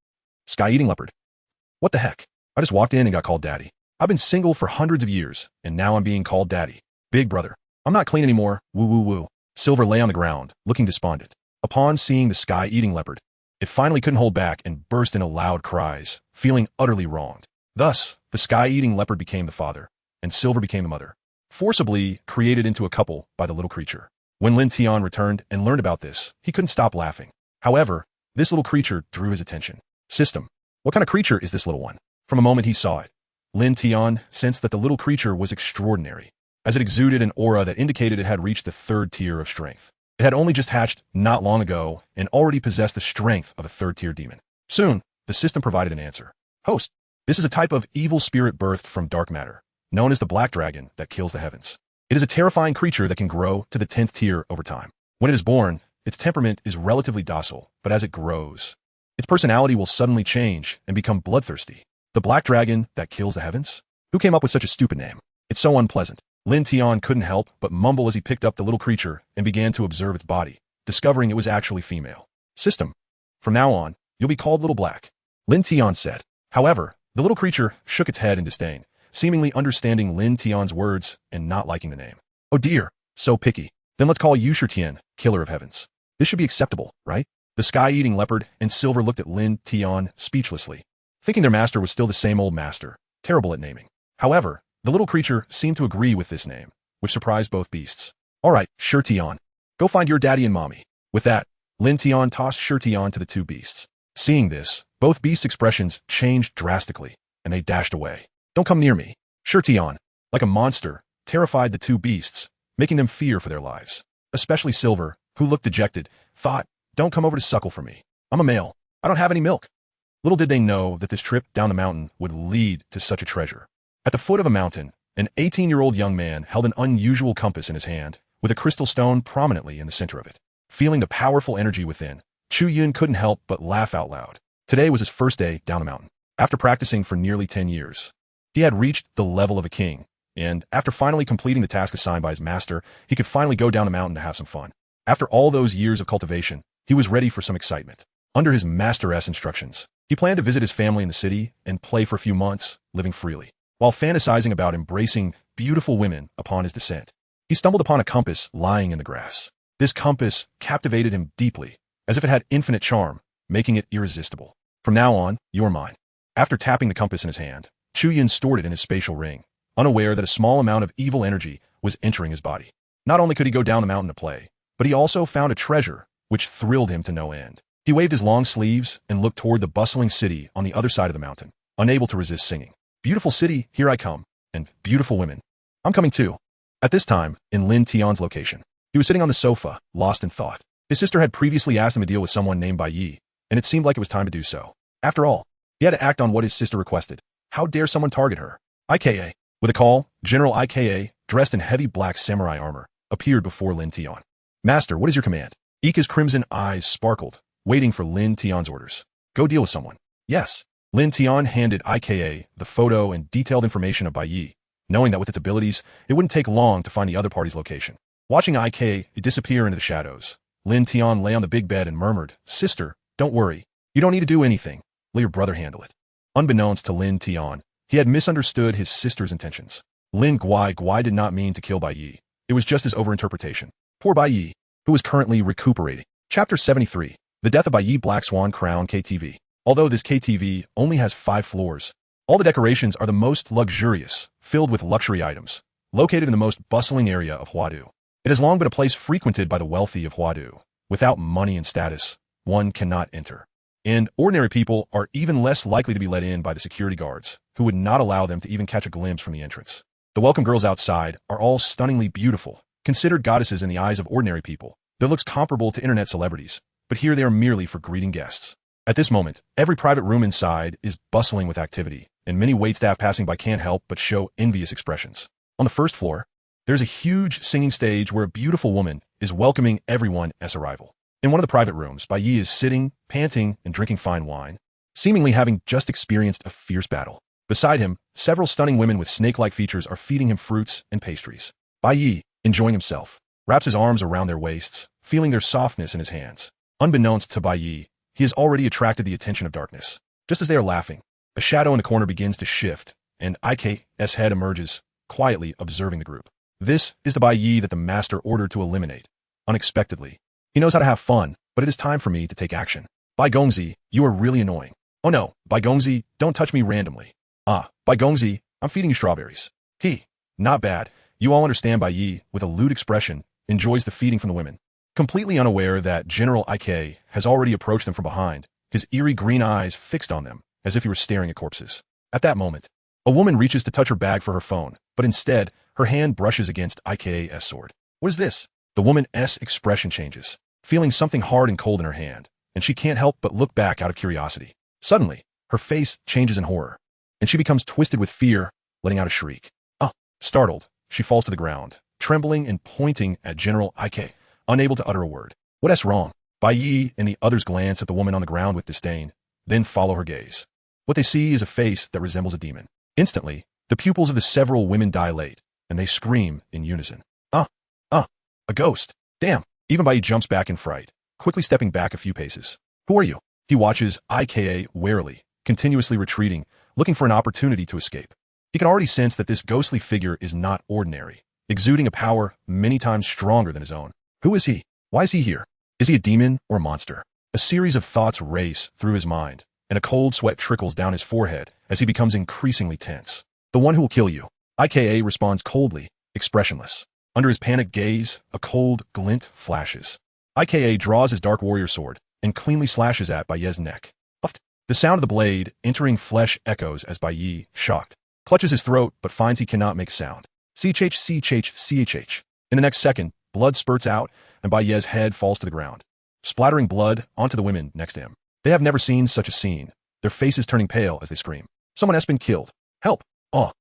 [SPEAKER 1] "Sky-eating leopard. What the heck? I just walked in and got called daddy. I've been single for hundreds of years, and now I'm being called daddy. Big brother. I'm not clean anymore, woo woo woo." Silver lay on the ground, looking despondent. Upon seeing the sky-eating leopard, it finally couldn't hold back and burst into loud cries, feeling utterly wronged. Thus, the sky-eating leopard became the father, and Silver became the mother, forcibly created into a couple by the little creature. When Lin Tian returned and learned about this, he couldn't stop laughing. However, this little creature drew his attention. "System, what kind of creature is this little one?" From the moment he saw it, Lin Tian sensed that the little creature was extraordinary, as it exuded an aura that indicated it had reached the 3rd tier of strength. It had only just hatched not long ago and already possessed the strength of a 3rd-tier demon. Soon, the system provided an answer. "Host, this is a type of evil spirit birthed from dark matter, known as the black dragon that kills the heavens. It is a terrifying creature that can grow to the 10th tier over time. When it is born, its temperament is relatively docile, but as it grows, its personality will suddenly change and become bloodthirsty. The black dragon that kills the heavens? Who came up with such a stupid name? It's so unpleasant." Lin Tian couldn't help but mumble as he picked up the little creature and began to observe its body, discovering it was actually female. "System, from now on, you'll be called Little Black," Lin Tian said. However, the little creature shook its head in disdain, seemingly understanding Lin Tian's words and not liking the name. "Oh dear, so picky. Then let's call you Tian, Killer of Heavens. This should be acceptable, right?" The sky-eating leopard and Silver looked at Lin Tian speechlessly, thinking their master was still the same old master, terrible at naming. However, the little creature seemed to agree with this name, which surprised both beasts. "All right, Sure Tian. Go find your daddy and mommy." With that, Lin Tian tossed Sure Tian to the two beasts. Seeing this, both beasts' expressions changed drastically, and they dashed away. "Don't come near me." Sure Tian, like a monster, terrified the two beasts, making them fear for their lives. Especially Silver, who looked dejected, thought, "Don't come over to suckle for me. I'm a male. I don't have any milk." Little did they know that this trip down the mountain would lead to such a treasure. At the foot of a mountain, an 18-year-old young man held an unusual compass in his hand, with a crystal stone prominently in the center of it. Feeling the powerful energy within, Chu Yun couldn't help but laugh out loud. Today was his first day down the mountain. After practicing for nearly 10 years, he had reached the level of a king, and after finally completing the task assigned by his master, he could finally go down the mountain to have some fun. After all those years of cultivation, he was ready for some excitement. Under his master's instructions, he planned to visit his family in the city and play for a few months, living freely. While fantasizing about embracing beautiful women upon his descent, he stumbled upon a compass lying in the grass. This compass captivated him deeply, as if it had infinite charm, making it irresistible. "From now on, you're mine." After tapping the compass in his hand, Chu Yun stored it in his spatial ring, unaware that a small amount of evil energy was entering his body. Not only could he go down the mountain to play, but he also found a treasure, which thrilled him to no end. He waved his long sleeves and looked toward the bustling city on the other side of the mountain, unable to resist singing. "Beautiful city, here I come, and beautiful women, I'm coming too." At this time, in Lin Tian's location, he was sitting on the sofa, lost in thought. His sister had previously asked him to deal with someone named Bai Yi, and it seemed like it was time to do so. After all, he had to act on what his sister requested. How dare someone target her? IKA. With a call, General IKA, dressed in heavy black samurai armor, appeared before Lin Tian. "Master, what is your command?" Ika's crimson eyes sparkled, waiting for Lin Tian's orders. "Go deal with someone." "Yes." Lin Tian handed IKA the photo and detailed information of Bai Yi, knowing that with its abilities, it wouldn't take long to find the other party's location. Watching IKA disappear into the shadows, Lin Tian lay on the big bed and murmured, "Sister, don't worry. You don't need to do anything. Let your brother handle it." Unbeknownst to Lin Tian, he had misunderstood his sister's intentions. Lin Guai did not mean to kill Bai Yi. It was just his overinterpretation. Poor Bai Yi, who was currently recuperating. Chapter 73. The Death of Bai Yi. Black Swan Crown KTV. Although this KTV only has 5 floors, all the decorations are the most luxurious, filled with luxury items, located in the most bustling area of Huadu. It has long been a place frequented by the wealthy of Huadu. Without money and status, one cannot enter. And ordinary people are even less likely to be let in by the security guards, who would not allow them to even catch a glimpse from the entrance. The welcome girls outside are all stunningly beautiful, considered goddesses in the eyes of ordinary people. Their looks comparable to internet celebrities, but here they are merely for greeting guests. At this moment, every private room inside is bustling with activity, and many waitstaff passing by can't help but show envious expressions. On the first floor, there's a huge singing stage where a beautiful woman is welcoming everyone as arrival. In one of the private rooms, Bai Yi is sitting, panting, and drinking fine wine, seemingly having just experienced a fierce battle. Beside him, several stunning women with snake-like features are feeding him fruits and pastries. Bai Yi, enjoying himself, wraps his arms around their waists, feeling their softness in his hands. Unbeknownst to Bai Yi, he has already attracted the attention of darkness. Just as they are laughing, a shadow in the corner begins to shift, and IK's head emerges, quietly observing the group. This is the Bai Yi that the master ordered to eliminate. Unexpectedly, he knows how to have fun, but it is time for me to take action. Bai Gongzi, you are really annoying. Oh no, Bai Gongzi, don't touch me randomly. Bai Gongzi, I'm feeding you strawberries. Not bad. You all understand Bai Yi, with a lewd expression, enjoys the feeding from the women. Completely unaware that General Ik has already approached them from behind, his eerie green eyes fixed on them, as if he were staring at corpses. At that moment, a woman reaches to touch her bag for her phone, but instead, her hand brushes against Ik's sword. What is this? The woman's expression changes, feeling something hard and cold in her hand, and she can't help but look back out of curiosity. Suddenly, her face changes in horror, and she becomes twisted with fear, letting out a shriek. Startled, she falls to the ground, trembling and pointing at General Ik, unable to utter a word. What's wrong? Bai Yi and the others glance at the woman on the ground with disdain, then follow her gaze. What they see is a face that resembles a demon. Instantly, the pupils of the several women dilate, and they scream in unison. A ghost. Damn. Even Bai Yi jumps back in fright, quickly stepping back a few paces. Who are you? He watches IKA warily, continuously retreating, looking for an opportunity to escape. He can already sense that this ghostly figure is not ordinary, exuding a power many times stronger than his own. Who is he? Why is he here? Is he a demon or a monster? A series of thoughts race through his mind, and a cold sweat trickles down his forehead as he becomes increasingly tense. The one who will kill you. IKA responds coldly, expressionless. Under his panicked gaze, a cold glint flashes. IKA draws his dark warrior sword and cleanly slashes at Bai Yi's neck. The sound of the blade entering flesh echoes as Bai Yi, shocked, clutches his throat but finds he cannot make sound. CHH. In the next second, blood spurts out and Bai Yi's head falls to the ground, splattering blood onto the women next to him. They have never seen such a scene, their faces turning pale as they scream. Someone has been killed. Help! Help!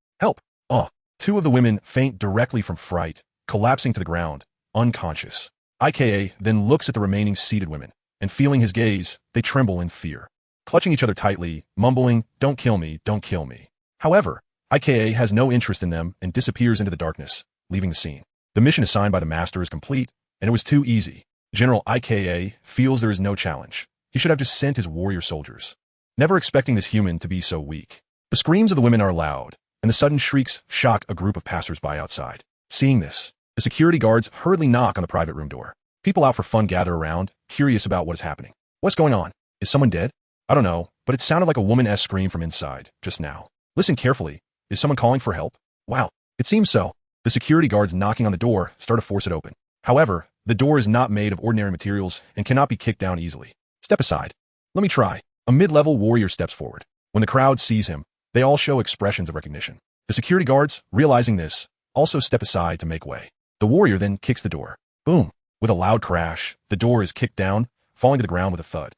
[SPEAKER 1] Two of the women faint directly from fright, collapsing to the ground, unconscious. IKA then looks at the remaining seated women, and feeling his gaze, they tremble in fear, clutching each other tightly, mumbling, "Don't kill me, don't kill me." However, IKA has no interest in them and disappears into the darkness, leaving the scene. The mission assigned by the master is complete, and it was too easy. General IKA feels there is no challenge. He should have just sent his warrior soldiers, never expecting this human to be so weak. The screams of the women are loud, and the sudden shrieks shock a group of passers-by outside. Seeing this, the security guards hurriedly knock on the private room door. People out for fun gather around, curious about what is happening. What's going on? Is someone dead? I don't know, but it sounded like a woman's scream from inside, just now. Listen carefully. Is someone calling for help? Wow, it seems so. The security guards knocking on the door start to force it open. However, the door is not made of ordinary materials and cannot be kicked down easily. Step aside. Let me try. A mid-level warrior steps forward. When the crowd sees him, they all show expressions of recognition. The security guards, realizing this, also step aside to make way. The warrior then kicks the door. Boom. With a loud crash, the door is kicked down, falling to the ground with a thud.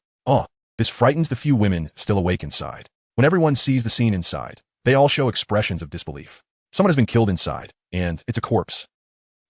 [SPEAKER 1] This frightens the few women still awake inside. When everyone sees the scene inside, they all show expressions of disbelief. Someone has been killed inside, and it's a corpse.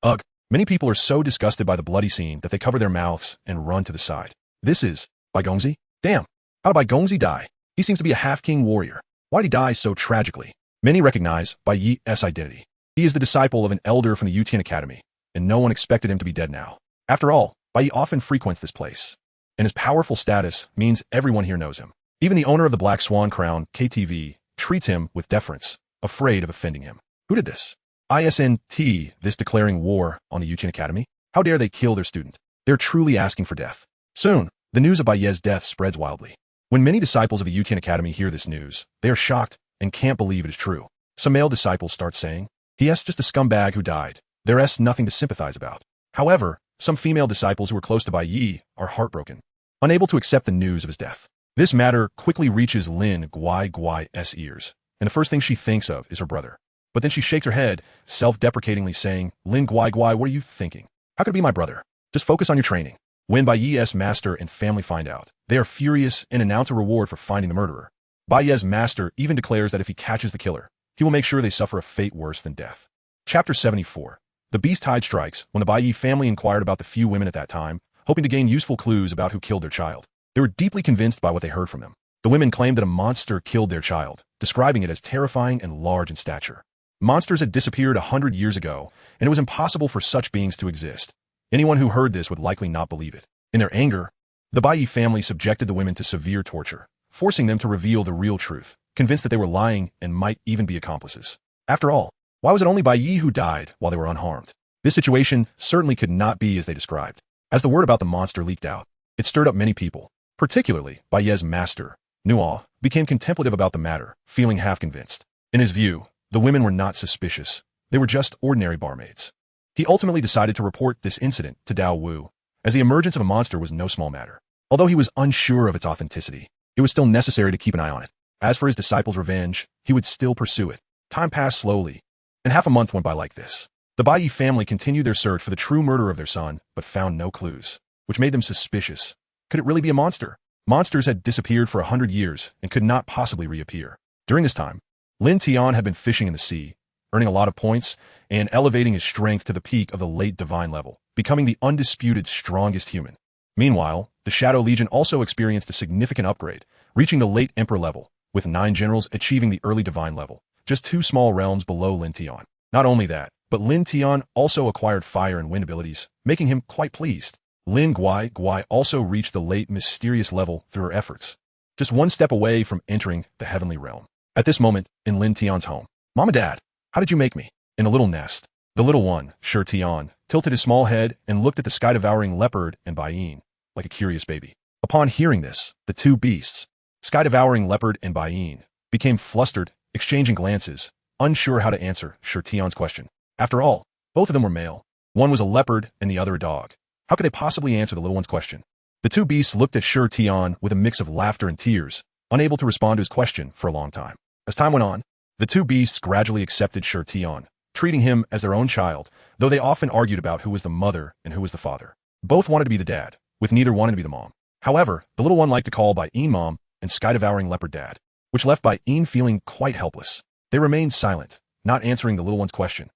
[SPEAKER 1] Ugh. Many people are so disgusted by the bloody scene that they cover their mouths and run to the side. This is Bai Gongzi? Damn. How did Bai Gongzi die? He seems to be a half-king warrior. Why did he die so tragically? Many recognize Bai Yi's identity. He is the disciple of an elder from the Tian Academy, and no one expected him to be dead now. After all, Bai Yi often frequents this place, and his powerful status means everyone here knows him. Even the owner of the Black Swan Crown, KTV, treats him with deference, afraid of offending him. Who did this? ISNT, this declaring war on the Tian Academy? How dare they kill their student? They're truly asking for death. Soon, the news of Bai Yi's death spreads wildly. When many disciples of the Tian Academy hear this news, they are shocked and can't believe it is true. Some male disciples start saying, "He's just a scumbag who died. There's nothing to sympathize about." However, some female disciples who were close to Bai Yi are heartbroken, unable to accept the news of his death. This matter quickly reaches Lin Guai's ears, and the first thing she thinks of is her brother. But then she shakes her head, self-deprecatingly saying, Lin Guai, what are you thinking? How could it be my brother? Just focus on your training. When Bai's master and family find out, they are furious and announce a reward for finding the murderer. Bai's master even declares that if he catches the killer, he will make sure they suffer a fate worse than death. Chapter 74. The beast tide strikes when the Bai family inquired about the few women at that time, hoping to gain useful clues about who killed their child. They were deeply convinced by what they heard from them. The women claimed that a monster killed their child, describing it as terrifying and large in stature. Monsters had disappeared 100 years ago, and it was impossible for such beings to exist. Anyone who heard this would likely not believe it. In their anger, the Bai family subjected the women to severe torture, forcing them to reveal the real truth, convinced that they were lying and might even be accomplices. After all, why was it only Bai who died while they were unharmed? This situation certainly could not be as they described. As the word about the monster leaked out, it stirred up many people, particularly Bai's master, Nuo, became contemplative about the matter, feeling half convinced. In his view, the women were not suspicious. They were just ordinary barmaids. He ultimately decided to report this incident to Dao Wu, as the emergence of a monster was no small matter. Although he was unsure of its authenticity, it was still necessary to keep an eye on it. As for his disciples' revenge, he would still pursue it. Time passed slowly, and half a month went by like this. The Bai family continued their search for the true murderer of their son, but found no clues, which made them suspicious. Could it really be a monster? Monsters had disappeared for 100 years and could not possibly reappear. During this time, Lin Tian had been fishing in the sea, earning a lot of points and elevating his strength to the peak of the late divine level, becoming the undisputed strongest human. Meanwhile, the Shadow Legion also experienced a significant upgrade, reaching the late emperor level, with 9 generals achieving the early divine level, just 2 small realms below Lin Tian. Not only that, but Lin Tian also acquired fire and wind abilities, making him quite pleased. Lin Guai also reached the late mysterious level through her efforts, just 1 step away from entering the heavenly realm. At this moment, in Lin Tian's home, Mom and Dad, how did you make me? In a little nest, the little one, Shi Tian, tilted his small head and looked at the sky-devouring leopard and Baiyin, like a curious baby. Upon hearing this, the 2 beasts, sky-devouring leopard and Baiyin, became flustered, exchanging glances, unsure how to answer Shi Tian's question. After all, both of them were male. One was a leopard and the other a dog. How could they possibly answer the little one's question? The 2 beasts looked at Shi Tian with a mix of laughter and tears, unable to respond to his question for a long time. As time went on, the 2 beasts gradually accepted Shi Tian, treating him as their own child, though they often argued about who was the mother and who was the father. Both wanted to be the dad, with neither wanting to be the mom. However, the little one liked to call Baiyin mom and sky-devouring leopard dad, which left Baiyin feeling quite helpless. They remained silent, not answering the little one's question.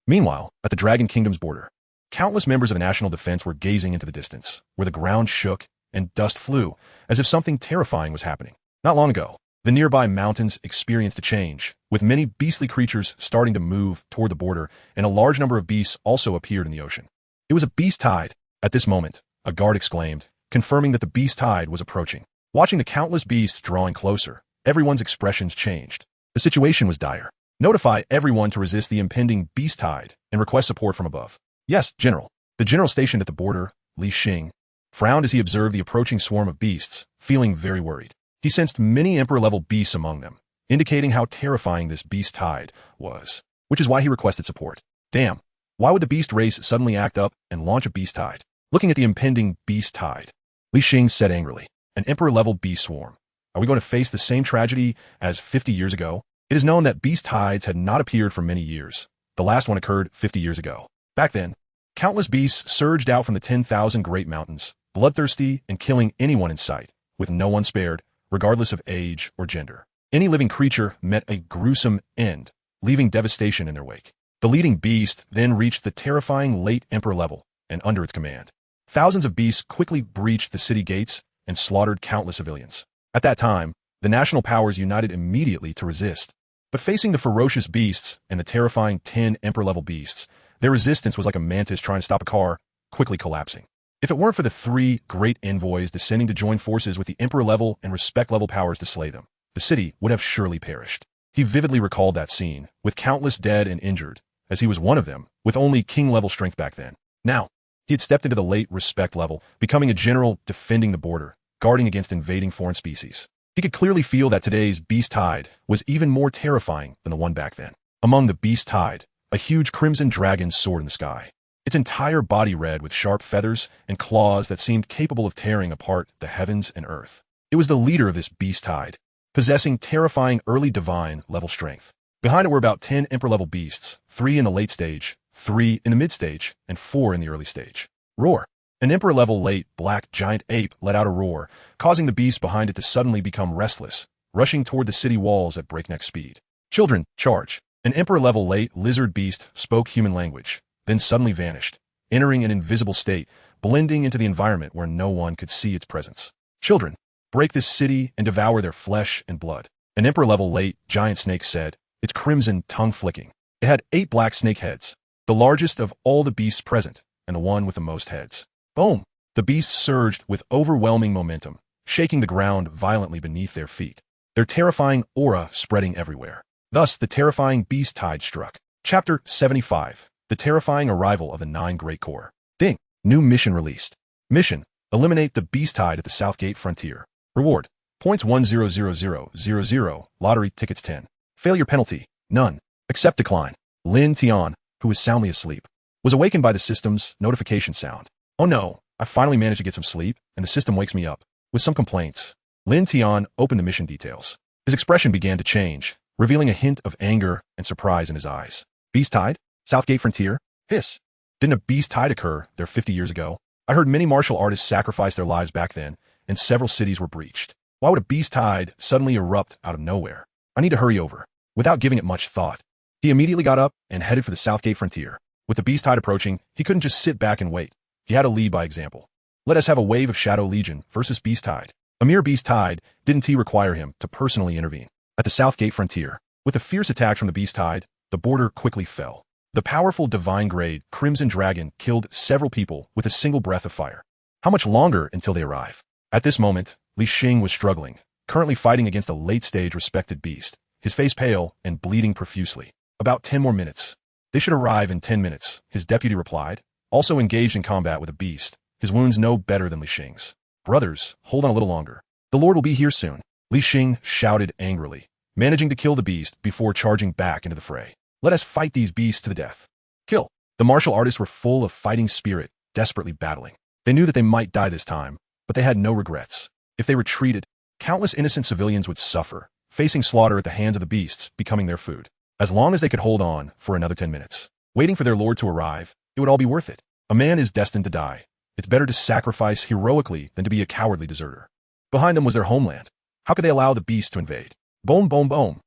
[SPEAKER 1] Meanwhile, at the Dragon Kingdom's border, countless members of the national defense were gazing into the distance, where the ground shook and dust flew, as if something terrifying was happening. Not long ago, the nearby mountains experienced a change, with many beastly creatures starting to move toward the border, and a large number of beasts also appeared in the ocean. It was a beast tide. At this moment, a guard exclaimed, confirming that the beast tide was approaching. Watching the countless beasts drawing closer, everyone's expressions changed. The situation was dire. Notify everyone to resist the impending beast tide and request support from above. Yes, General. The general stationed at the border, Li Xing, frowned as he observed the approaching swarm of beasts, feeling very worried. He sensed many emperor-level beasts among them, indicating how terrifying this beast tide was, which is why he requested support. Damn, why would the beast race suddenly act up and launch a beast tide? Looking at the impending beast tide, Li Xing said angrily, an emperor-level beast swarm. Are we going to face the same tragedy as 50 years ago? It is known that beast tides had not appeared for many years. The last one occurred 50 years ago. Back then, countless beasts surged out from the 10,000 great mountains, bloodthirsty and killing anyone in sight, with no one spared, regardless of age or gender. Any living creature met a gruesome end, leaving devastation in their wake. The leading beast then reached the terrifying late emperor level, and under its command, thousands of beasts quickly breached the city gates and slaughtered countless civilians. At that time, the national powers united immediately to resist. But facing the ferocious beasts and the terrifying 10 emperor-level beasts, their resistance was like a mantis trying to stop a car, quickly collapsing. If it weren't for the 3 great envoys descending to join forces with the emperor-level and respect-level powers to slay them, the city would have surely perished. He vividly recalled that scene, with countless dead and injured, as he was one of them, with only king-level strength back then. Now, he had stepped into the late respect level, becoming a general defending the border, guarding against invading foreign species. He could clearly feel that today's beast tide was even more terrifying than the one back then. Among the beast tide, a huge crimson dragon soared in the sky, its entire body red with sharp feathers and claws that seemed capable of tearing apart the heavens and earth. It was the leader of this beast tide, possessing terrifying early divine level strength. Behind it were about 10 emperor-level beasts, 3 in the late stage, 3 in the mid-stage, and 4 in the early stage. Roar. An emperor-level late black giant ape let out a roar, causing the beast behind it to suddenly become restless, rushing toward the city walls at breakneck speed. Children, charge. An emperor-level late lizard beast spoke human language, then suddenly vanished, entering an invisible state, blending into the environment where no one could see its presence. Children, break this city and devour their flesh and blood. An emperor-level late giant snake said, its crimson tongue flicking. It had 8 black snake heads, the largest of all the beasts present, and the one with the most heads. Boom! The beasts surged with overwhelming momentum, shaking the ground violently beneath their feet, their terrifying aura spreading everywhere. Thus, the terrifying beast tide struck. Chapter 75. The terrifying arrival of the 9 Great Corps. Ding! New mission released. Mission: eliminate the beast tide at the South Gate frontier. Reward: points 100000. Lottery tickets 10. Failure penalty: none. Accept decline. Lin Tian, who was soundly asleep, was awakened by the system's notification sound. Oh no, I finally managed to get some sleep, and the system wakes me up with some complaints. Lin Tian opened the mission details. His expression began to change, revealing a hint of anger and surprise in his eyes. Beast tide? Southgate frontier? Hiss. Didn't a beast tide occur there 50 years ago? I heard many martial artists sacrifice their lives back then, and several cities were breached. Why would a beast tide suddenly erupt out of nowhere? I need to hurry over. Without giving it much thought, he immediately got up and headed for the Southgate frontier. With the beast tide approaching, he couldn't just sit back and wait. He had to lead by example. Let us have a wave of Shadow Legion versus beast tide. A mere beast tide didn't require him to personally intervene. At the Southgate frontier, with the fierce attacks from the beast tide, the border quickly fell. The powerful divine-grade Crimson Dragon killed several people with a single breath of fire. How much longer until they arrive? At this moment, Li Xing was struggling, currently fighting against a late-stage respected beast, his face pale and bleeding profusely. About 10 more minutes. They should arrive in 10 minutes, his deputy replied, also engaged in combat with a beast, his wounds no better than Li Xing's. Brothers, hold on a little longer. The Lord will be here soon. Li Xing shouted angrily, managing to kill the beast before charging back into the fray. Let us fight these beasts to the death. Kill. The martial artists were full of fighting spirit, desperately battling. They knew that they might die this time, but they had no regrets. If they retreated, countless innocent civilians would suffer, facing slaughter at the hands of the beasts, becoming their food. As long as they could hold on for another 10 minutes, waiting for their lord to arrive, it would all be worth it. A man is destined to die. It's better to sacrifice heroically than to be a cowardly deserter. Behind them was their homeland. How could they allow the beasts to invade? Boom, boom, boom.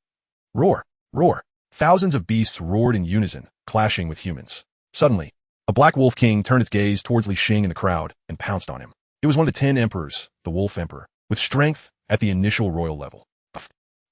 [SPEAKER 1] Roar, roar. Thousands of beasts roared in unison, clashing with humans. Suddenly, a black wolf king turned its gaze towards Li Xing in the crowd and pounced on him. It was one of the 10 emperors, the Wolf Emperor, with strength at the initial royal level.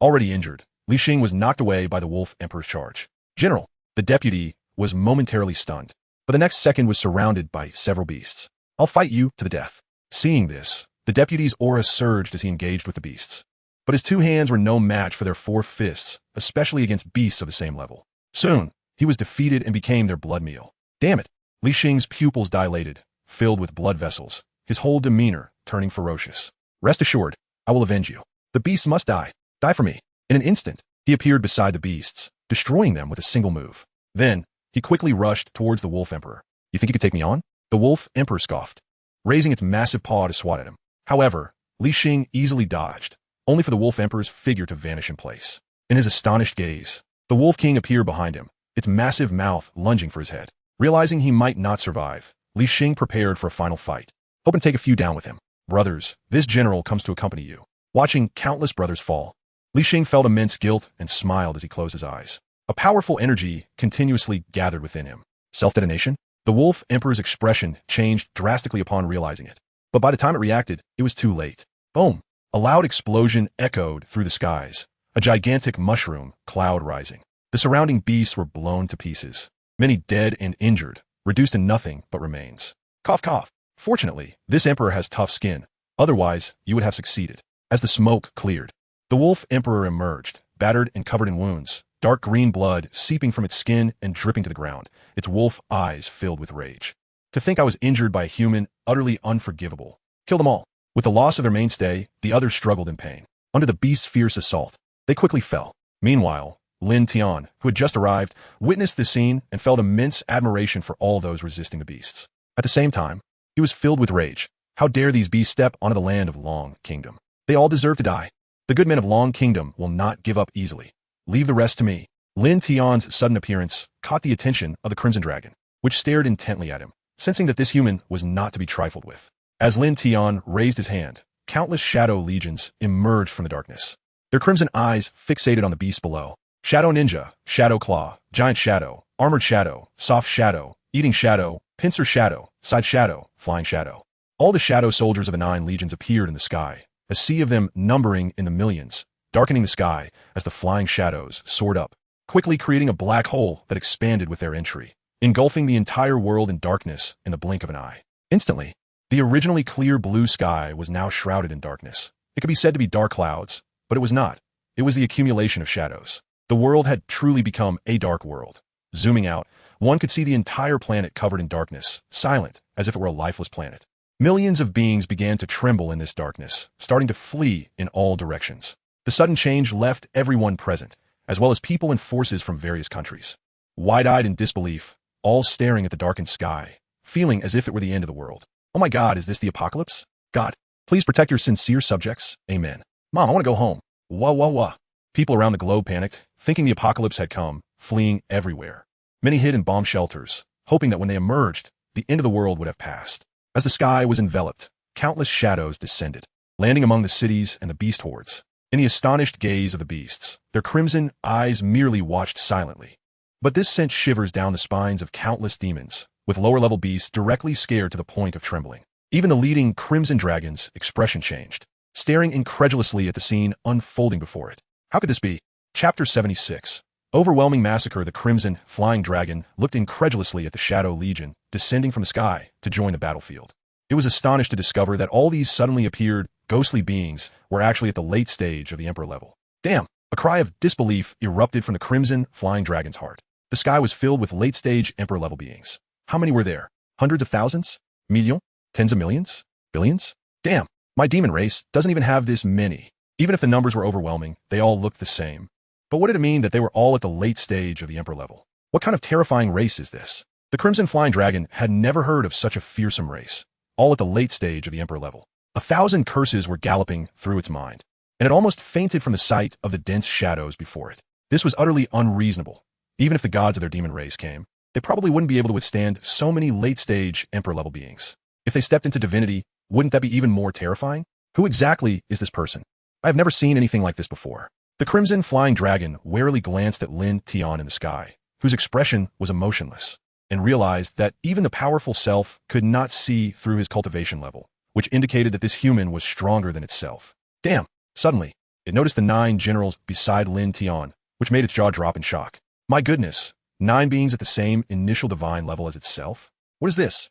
[SPEAKER 1] Already injured, Li Xing was knocked away by the Wolf Emperor's charge. General, the deputy, was momentarily stunned, but the next second was surrounded by several beasts. I'll fight you to the death. Seeing this, the deputy's aura surged as he engaged with the beasts. But his 2 hands were no match for their 4 fists, especially against beasts of the same level. Soon, he was defeated and became their blood meal. Damn it! Li Xing's pupils dilated, filled with blood vessels, his whole demeanor turning ferocious. Rest assured, I will avenge you. The beasts must die. Die for me. In an instant, he appeared beside the beasts, destroying them with a single move. Then, he quickly rushed towards the Wolf Emperor. You think you could take me on? The Wolf Emperor scoffed, raising its massive paw to swat at him. However, Li Xing easily dodged, only for the Wolf Emperor's figure to vanish in place. In his astonished gaze, the Wolf King appeared behind him, its massive mouth lunging for his head. Realizing he might not survive, Li Xing prepared for a final fight, hoping to take a few down with him. Brothers, this general comes to accompany you. Watching countless brothers fall, Li Xing felt immense guilt and smiled as he closed his eyes. A powerful energy continuously gathered within him. Self-detonation? The Wolf Emperor's expression changed drastically upon realizing it. But by the time it reacted, it was too late. Boom! A loud explosion echoed through the skies, a gigantic mushroom cloud rising. The surrounding beasts were blown to pieces, many dead and injured, reduced to nothing but remains. Cough, cough. Fortunately, this emperor has tough skin. Otherwise, you would have succeeded. As the smoke cleared, the Wolf Emperor emerged, battered and covered in wounds, dark green blood seeping from its skin and dripping to the ground, its wolf eyes filled with rage. To think I was injured by a human, utterly unforgivable. Kill them all. With the loss of their mainstay, the others struggled in pain. Under the beast's fierce assault, they quickly fell. Meanwhile, Lin Tian, who had just arrived, witnessed the scene and felt immense admiration for all those resisting the beasts. At the same time, he was filled with rage. How dare these beasts step onto the land of Long Kingdom? They all deserve to die. The good men of Long Kingdom will not give up easily. Leave the rest to me. Lin Tian's sudden appearance caught the attention of the Crimson Dragon, which stared intently at him, sensing that this human was not to be trifled with. As Lin Tian raised his hand, countless shadow legions emerged from the darkness, their crimson eyes fixated on the beast below. Shadow Ninja, Shadow Claw, Giant Shadow, Armored Shadow, Soft Shadow, Eating Shadow, Pincer Shadow, Side Shadow, Flying Shadow. All the shadow soldiers of the 9 legions appeared in the sky, a sea of them numbering in the millions, darkening the sky as the flying shadows soared up, quickly creating a black hole that expanded with their entry, engulfing the entire world in darkness in the blink of an eye. Instantly, the originally clear blue sky was now shrouded in darkness. It could be said to be dark clouds, but it was not. It was the accumulation of shadows. The world had truly become a dark world. Zooming out, one could see the entire planet covered in darkness, silent, as if it were a lifeless planet. Millions of beings began to tremble in this darkness, starting to flee in all directions. The sudden change left everyone present, as well as people and forces from various countries, wide-eyed in disbelief, all staring at the darkened sky, feeling as if it were the end of the world. Oh my God, is this the apocalypse? God, please protect your sincere subjects. Amen. Mom, I want to go home. Wah, wah, wah. People around the globe panicked, thinking the apocalypse had come, fleeing everywhere. Many hid in bomb shelters, hoping that when they emerged, the end of the world would have passed. As the sky was enveloped, countless shadows descended, landing among the cities and the beast hordes. In the astonished gaze of the beasts, their crimson eyes merely watched silently. But this sent shivers down the spines of countless demons, with lower-level beasts directly scared to the point of trembling. Even the leading Crimson Dragon's expression changed, staring incredulously at the scene unfolding before it. How could this be? Chapter 76. Overwhelming Massacre. The Crimson Flying Dragon looked incredulously at the Shadow Legion descending from the sky to join the battlefield. It was astonished to discover that all these suddenly appeared ghostly beings were actually at the late stage of the Emperor level. Damn! A cry of disbelief erupted from the Crimson Flying Dragon's heart. The sky was filled with late-stage Emperor level beings. How many were there? Hundreds of thousands? Millions? Tens of millions? Billions? Damn! My demon race doesn't even have this many. Even if the numbers were overwhelming, they all looked the same. But what did it mean that they were all at the late stage of the Emperor level? What kind of terrifying race is this? The Crimson Flying Dragon had never heard of such a fearsome race, all at the late stage of the Emperor level. 1,000 curses were galloping through its mind, and it almost fainted from the sight of the dense shadows before it. This was utterly unreasonable. Even if the gods of their demon race came, they probably wouldn't be able to withstand so many late-stage Emperor-level beings. If they stepped into divinity, wouldn't that be even more terrifying? Who exactly is this person? I have never seen anything like this before. The Crimson Flying Dragon warily glanced at Lin Tian in the sky, whose expression was emotionless, and realized that even the powerful self could not see through his cultivation level, which indicated that this human was stronger than itself. Damn! Suddenly, it noticed the 9 generals beside Lin Tian, which made its jaw drop in shock. My goodness, 9 beings at the same initial divine level as itself? What is this?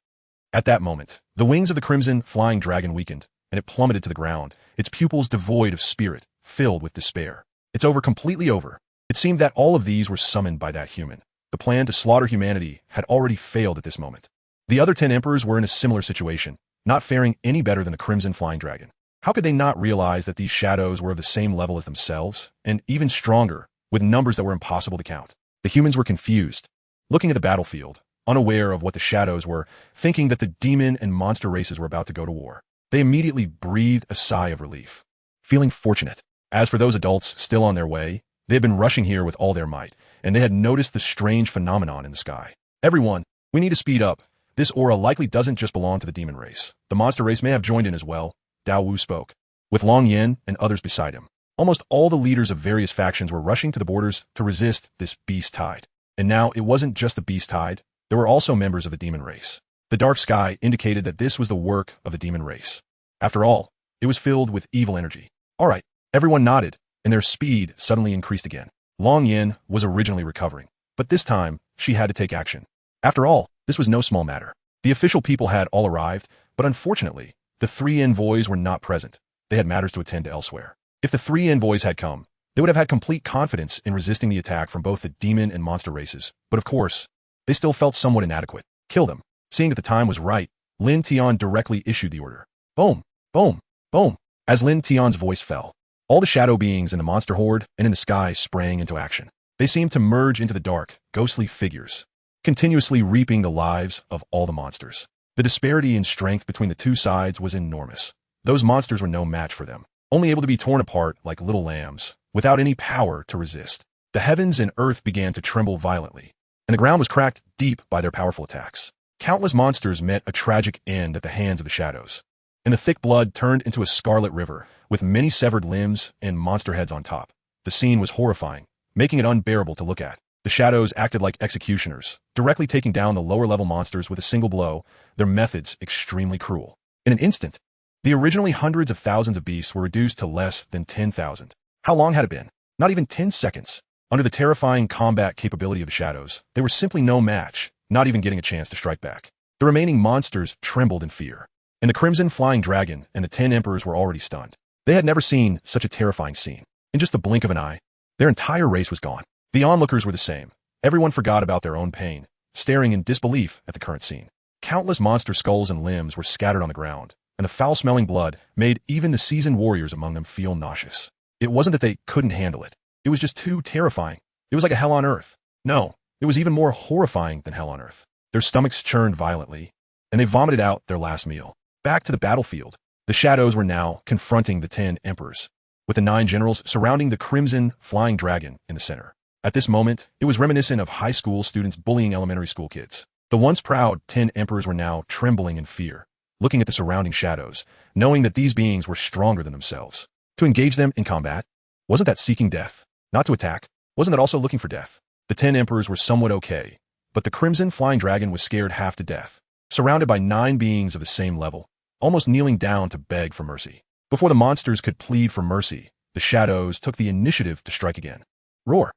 [SPEAKER 1] At that moment, the wings of the Crimson Flying Dragon weakened, and it plummeted to the ground, its pupils devoid of spirit, filled with despair. It's over, completely over. It seemed that all of these were summoned by that human. The plan to slaughter humanity had already failed at this moment. The other 10 emperors were in a similar situation, not faring any better than the Crimson Flying Dragon. How could they not realize that these shadows were of the same level as themselves, and even stronger, with numbers that were impossible to count? The humans were confused, looking at the battlefield, unaware of what the shadows were, thinking that the demon and monster races were about to go to war. They immediately breathed a sigh of relief, feeling fortunate. As for those adults still on their way, they had been rushing here with all their might, and they had noticed the strange phenomenon in the sky. Everyone, we need to speed up. This aura likely doesn't just belong to the demon race. The monster race may have joined in as well. Dao Wu spoke, with Long Yin and others beside him. Almost all the leaders of various factions were rushing to the borders to resist this beast tide. And now it wasn't just the beast tide, there were also members of the demon race. The dark sky indicated that this was the work of the demon race. After all, it was filled with evil energy. All right, everyone nodded, and their speed suddenly increased again. Long Yin was originally recovering, but this time she had to take action. After all, this was no small matter. The official people had all arrived, but unfortunately, the 3 envoys were not present. They had matters to attend to elsewhere. If the 3 envoys had come, they would have had complete confidence in resisting the attack from both the demon and monster races, but of course, they still felt somewhat inadequate. Kill them. Seeing that the time was right, Lin Tian directly issued the order. Boom! Boom! Boom! As Lin Tian's voice fell, all the shadow beings in the monster horde and in the sky sprang into action. They seemed to merge into the dark, ghostly figures, continuously reaping the lives of all the monsters. The disparity in strength between the two sides was enormous. Those monsters were no match for them. only able to be torn apart like little lambs, without any power to resist. The heavens and earth began to tremble violently, and the ground was cracked deep by their powerful attacks. Countless monsters met a tragic end at the hands of the shadows, and the thick blood turned into a scarlet river, with many severed limbs and monster heads on top. The scene was horrifying, making it unbearable to look at. The shadows acted like executioners, directly taking down the lower-level monsters with a single blow, their methods extremely cruel. In an instant, the originally hundreds of thousands of beasts were reduced to less than 10,000. How long had it been? Not even 10 seconds. Under the terrifying combat capability of the shadows, they were simply no match, not even getting a chance to strike back. The remaining monsters trembled in fear, and the crimson flying dragon and the 10 emperors were already stunned. They had never seen such a terrifying scene. In just the blink of an eye, their entire race was gone. The onlookers were the same. Everyone forgot about their own pain, staring in disbelief at the current scene. Countless monster skulls and limbs were scattered on the ground, and the foul-smelling blood made even the seasoned warriors among them feel nauseous. It wasn't that they couldn't handle it. It was just too terrifying. It was like a hell on earth. No, it was even more horrifying than hell on earth. Their stomachs churned violently, and they vomited out their last meal. Back to the battlefield. The shadows were now confronting the 10 emperors, with the 9 generals surrounding the crimson flying dragon in the center. At this moment, it was reminiscent of high school students bullying elementary school kids. The once proud 10 emperors were now trembling in fear, looking at the surrounding shadows, knowing that these beings were stronger than themselves. To engage them in combat, wasn't that seeking death? Not to attack, wasn't that also looking for death? The 10 emperors were somewhat okay, but the crimson flying dragon was scared half to death, surrounded by 9 beings of the same level, almost kneeling down to beg for mercy. Before the monsters could plead for mercy, the shadows took the initiative to strike again. Roar!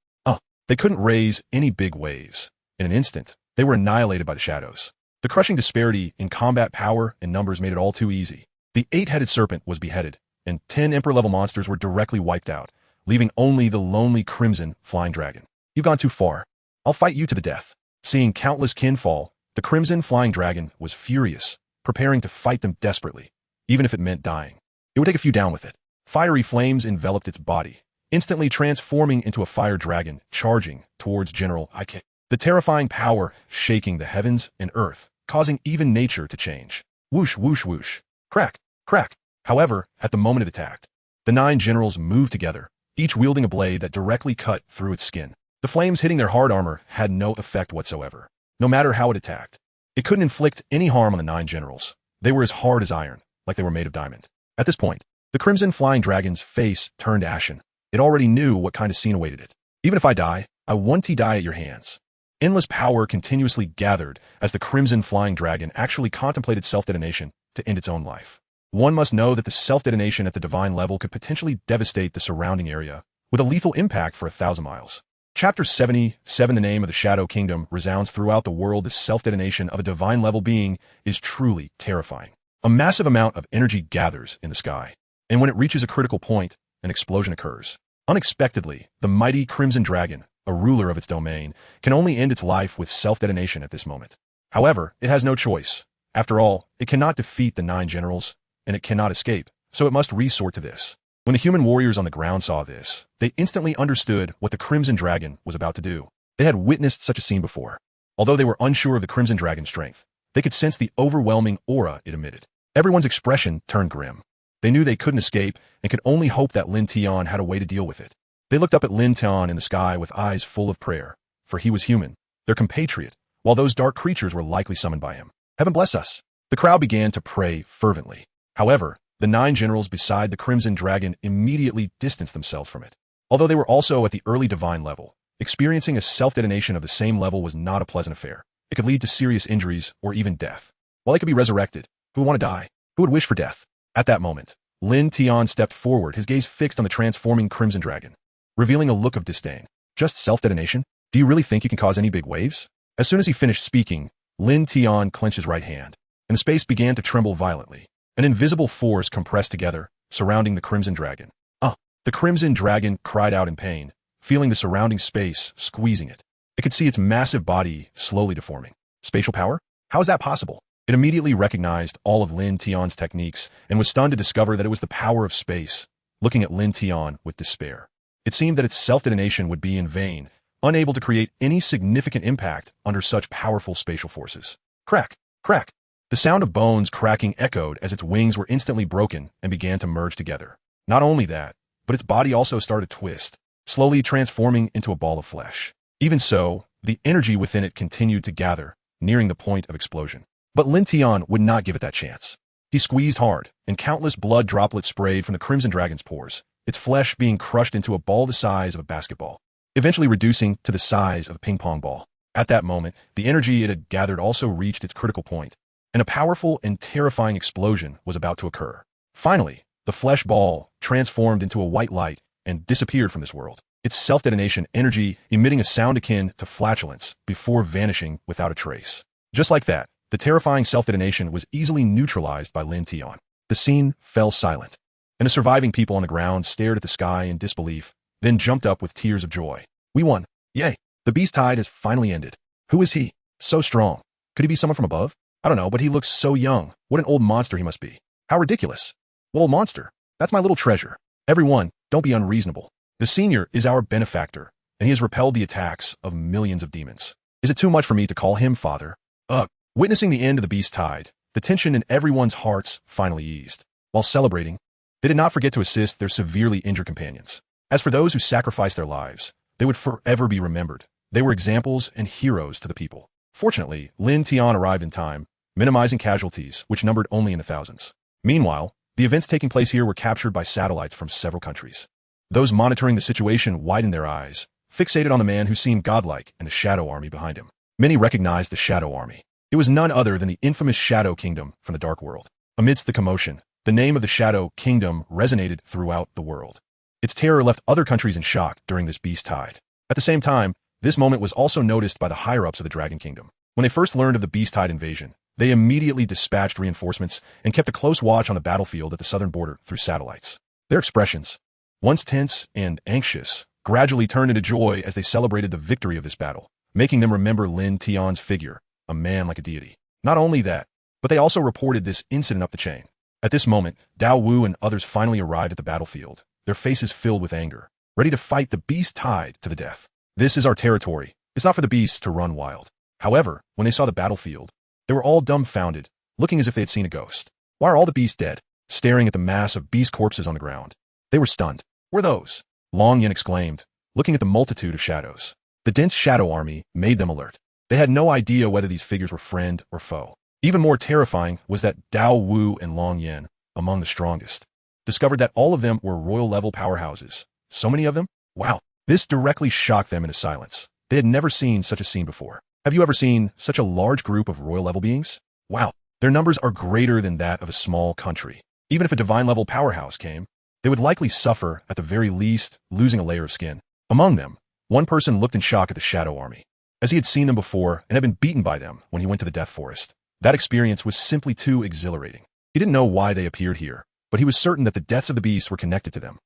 [SPEAKER 1] They couldn't raise any big waves. In an instant, they were annihilated by the shadows. The crushing disparity in combat power and numbers made it all too easy. The 8-headed serpent was beheaded, and 10 emperor-level monsters were directly wiped out, leaving only the lonely crimson flying dragon. You've gone too far. I'll fight you to the death. Seeing countless kin fall, the crimson flying dragon was furious, preparing to fight them desperately, even if it meant dying. It would take a few down with it. Fiery flames enveloped its body, instantly transforming into a fire dragon, charging towards General Ike. The terrifying power shaking the heavens and earth, causing even nature to change. Whoosh, whoosh, whoosh. Crack, crack. However, at the moment it attacked, the 9 generals moved together, each wielding a blade that directly cut through its skin. The flames hitting their hard armor had no effect whatsoever. No matter how it attacked, it couldn't inflict any harm on the 9 generals. They were as hard as iron, like they were made of diamond. At this point, the crimson flying dragon's face turned ashen. It already knew what kind of scene awaited it. Even if I die, I want to die at your hands. Endless power continuously gathered as the crimson flying dragon actually contemplated self-detonation to end its own life. One must know that the self-detonation at the divine level could potentially devastate the surrounding area, with a lethal impact for 1,000 miles. Chapter 77, the name of the Shadow Kingdom, resounds throughout the world. The self-detonation of a divine level being is truly terrifying. A massive amount of energy gathers in the sky, and when it reaches a critical point, an explosion occurs. Unexpectedly, the mighty Crimson Dragon, a ruler of its domain, can only end its life with self-detonation at this moment. However, it has no choice. After all, it cannot defeat the 9 generals, and it cannot escape, so it must resort to this. When the human warriors on the ground saw this, they instantly understood what the Crimson Dragon was about to do. They had witnessed such a scene before. Although they were unsure of the Crimson Dragon's strength, they could sense the overwhelming aura it emitted. Everyone's expression turned grim. They knew they couldn't escape and could only hope that Lin Tian had a way to deal with it. They looked up at Lin Tian in the sky with eyes full of prayer, for he was human, their compatriot, while those dark creatures were likely summoned by him. Heaven bless us. The crowd began to pray fervently. However, the 9 generals beside the Crimson Dragon immediately distanced themselves from it. Although they were also at the early divine level, experiencing a self-detonation of the same level was not a pleasant affair. It could lead to serious injuries or even death. While they could be resurrected, who would want to die? Who would wish for death? At that moment, Lin Tian stepped forward, his gaze fixed on the transforming Crimson Dragon, revealing a look of disdain. Just self-detonation? Do you really think you can cause any big waves? As soon as he finished speaking, Lin Tian clenched his right hand, and the space began to tremble violently. An invisible force compressed together, surrounding the Crimson Dragon. The Crimson Dragon cried out in pain, feeling the surrounding space squeezing it. It could see its massive body slowly deforming. Spatial power? How is that possible? It immediately recognized all of Lin Tian's techniques and was stunned to discover that it was the power of space, looking at Lin Tian with despair. It seemed that its self-detonation would be in vain, unable to create any significant impact under such powerful spatial forces. Crack, crack. The sound of bones cracking echoed as its wings were instantly broken and began to merge together. Not only that, but its body also started to twist, slowly transforming into a ball of flesh. Even so, the energy within it continued to gather, nearing the point of explosion. But Lin Tian would not give it that chance. He squeezed hard, and countless blood droplets sprayed from the Crimson Dragon's pores, its flesh being crushed into a ball the size of a basketball, eventually reducing to the size of a ping-pong ball. At that moment, the energy it had gathered also reached its critical point, and a powerful and terrifying explosion was about to occur. Finally, the flesh ball transformed into a white light and disappeared from this world, its self-detonation energy emitting a sound akin to flatulence before vanishing without a trace. Just like that, the terrifying self-detonation was easily neutralized by Lin Tian. The scene fell silent, and the surviving people on the ground stared at the sky in disbelief, then jumped up with tears of joy. We won. Yay! The beast tide has finally ended. Who is he? So strong. Could he be someone from above? I don't know, but he looks so young. What an old monster he must be. How ridiculous. Well, old monster, that's my little treasure. Everyone, don't be unreasonable. The senior is our benefactor, and he has repelled the attacks of millions of demons. Is it too much for me to call him father? Ugh. Witnessing the end of the beast tide, the tension in everyone's hearts finally eased. While celebrating, they did not forget to assist their severely injured companions. As for those who sacrificed their lives, they would forever be remembered. They were examples and heroes to the people. Fortunately, Lin Tian arrived in time, minimizing casualties, which numbered only in the thousands. Meanwhile, the events taking place here were captured by satellites from several countries. Those monitoring the situation widened their eyes, fixated on the man who seemed godlike and the Shadow Army behind him. Many recognized the Shadow Army. It was none other than the infamous Shadow Kingdom from the Dark World. Amidst the commotion, the name of the Shadow Kingdom resonated throughout the world. Its terror left other countries in shock during this beast tide. At the same time, this moment was also noticed by the higher-ups of the Dragon Kingdom. When they first learned of the beast tide invasion, they immediately dispatched reinforcements and kept a close watch on the battlefield at the southern border through satellites. Their expressions, once tense and anxious, gradually turned into joy as they celebrated the victory of this battle, making them remember Lin Tian's figure, a man like a deity. Not only that, but they also reported this incident up the chain. At this moment, Dao Wu and others finally arrived at the battlefield, their faces filled with anger, ready to fight the beast tide to the death. This is our territory. It's not for the beasts to run wild. However, when they saw the battlefield, they were all dumbfounded, looking as if they had seen a ghost. Why are all the beasts dead? Staring at the mass of beast corpses on the ground. They were stunned. Were those? Long Yin exclaimed, looking at the multitude of shadows. The dense shadow army made them alert. They had no idea whether these figures were friend or foe. Even more terrifying was that Dao Wu and Long Yin, among the strongest, discovered that all of them were royal-level powerhouses. So many of them? Wow. This directly shocked them into silence. They had never seen such a scene before. Have you ever seen such a large group of royal-level beings? Wow. Their numbers are greater than that of a small country. Even if a divine-level powerhouse came, they would likely suffer, at the very least, losing a layer of skin. Among them, one person looked in shock at the Shadow Army, as he had seen them before and had been beaten by them when he went to the Death Forest. That experience was simply too exhilarating. He didn't know why they appeared here, but he was certain that the deaths of the beasts were connected to them.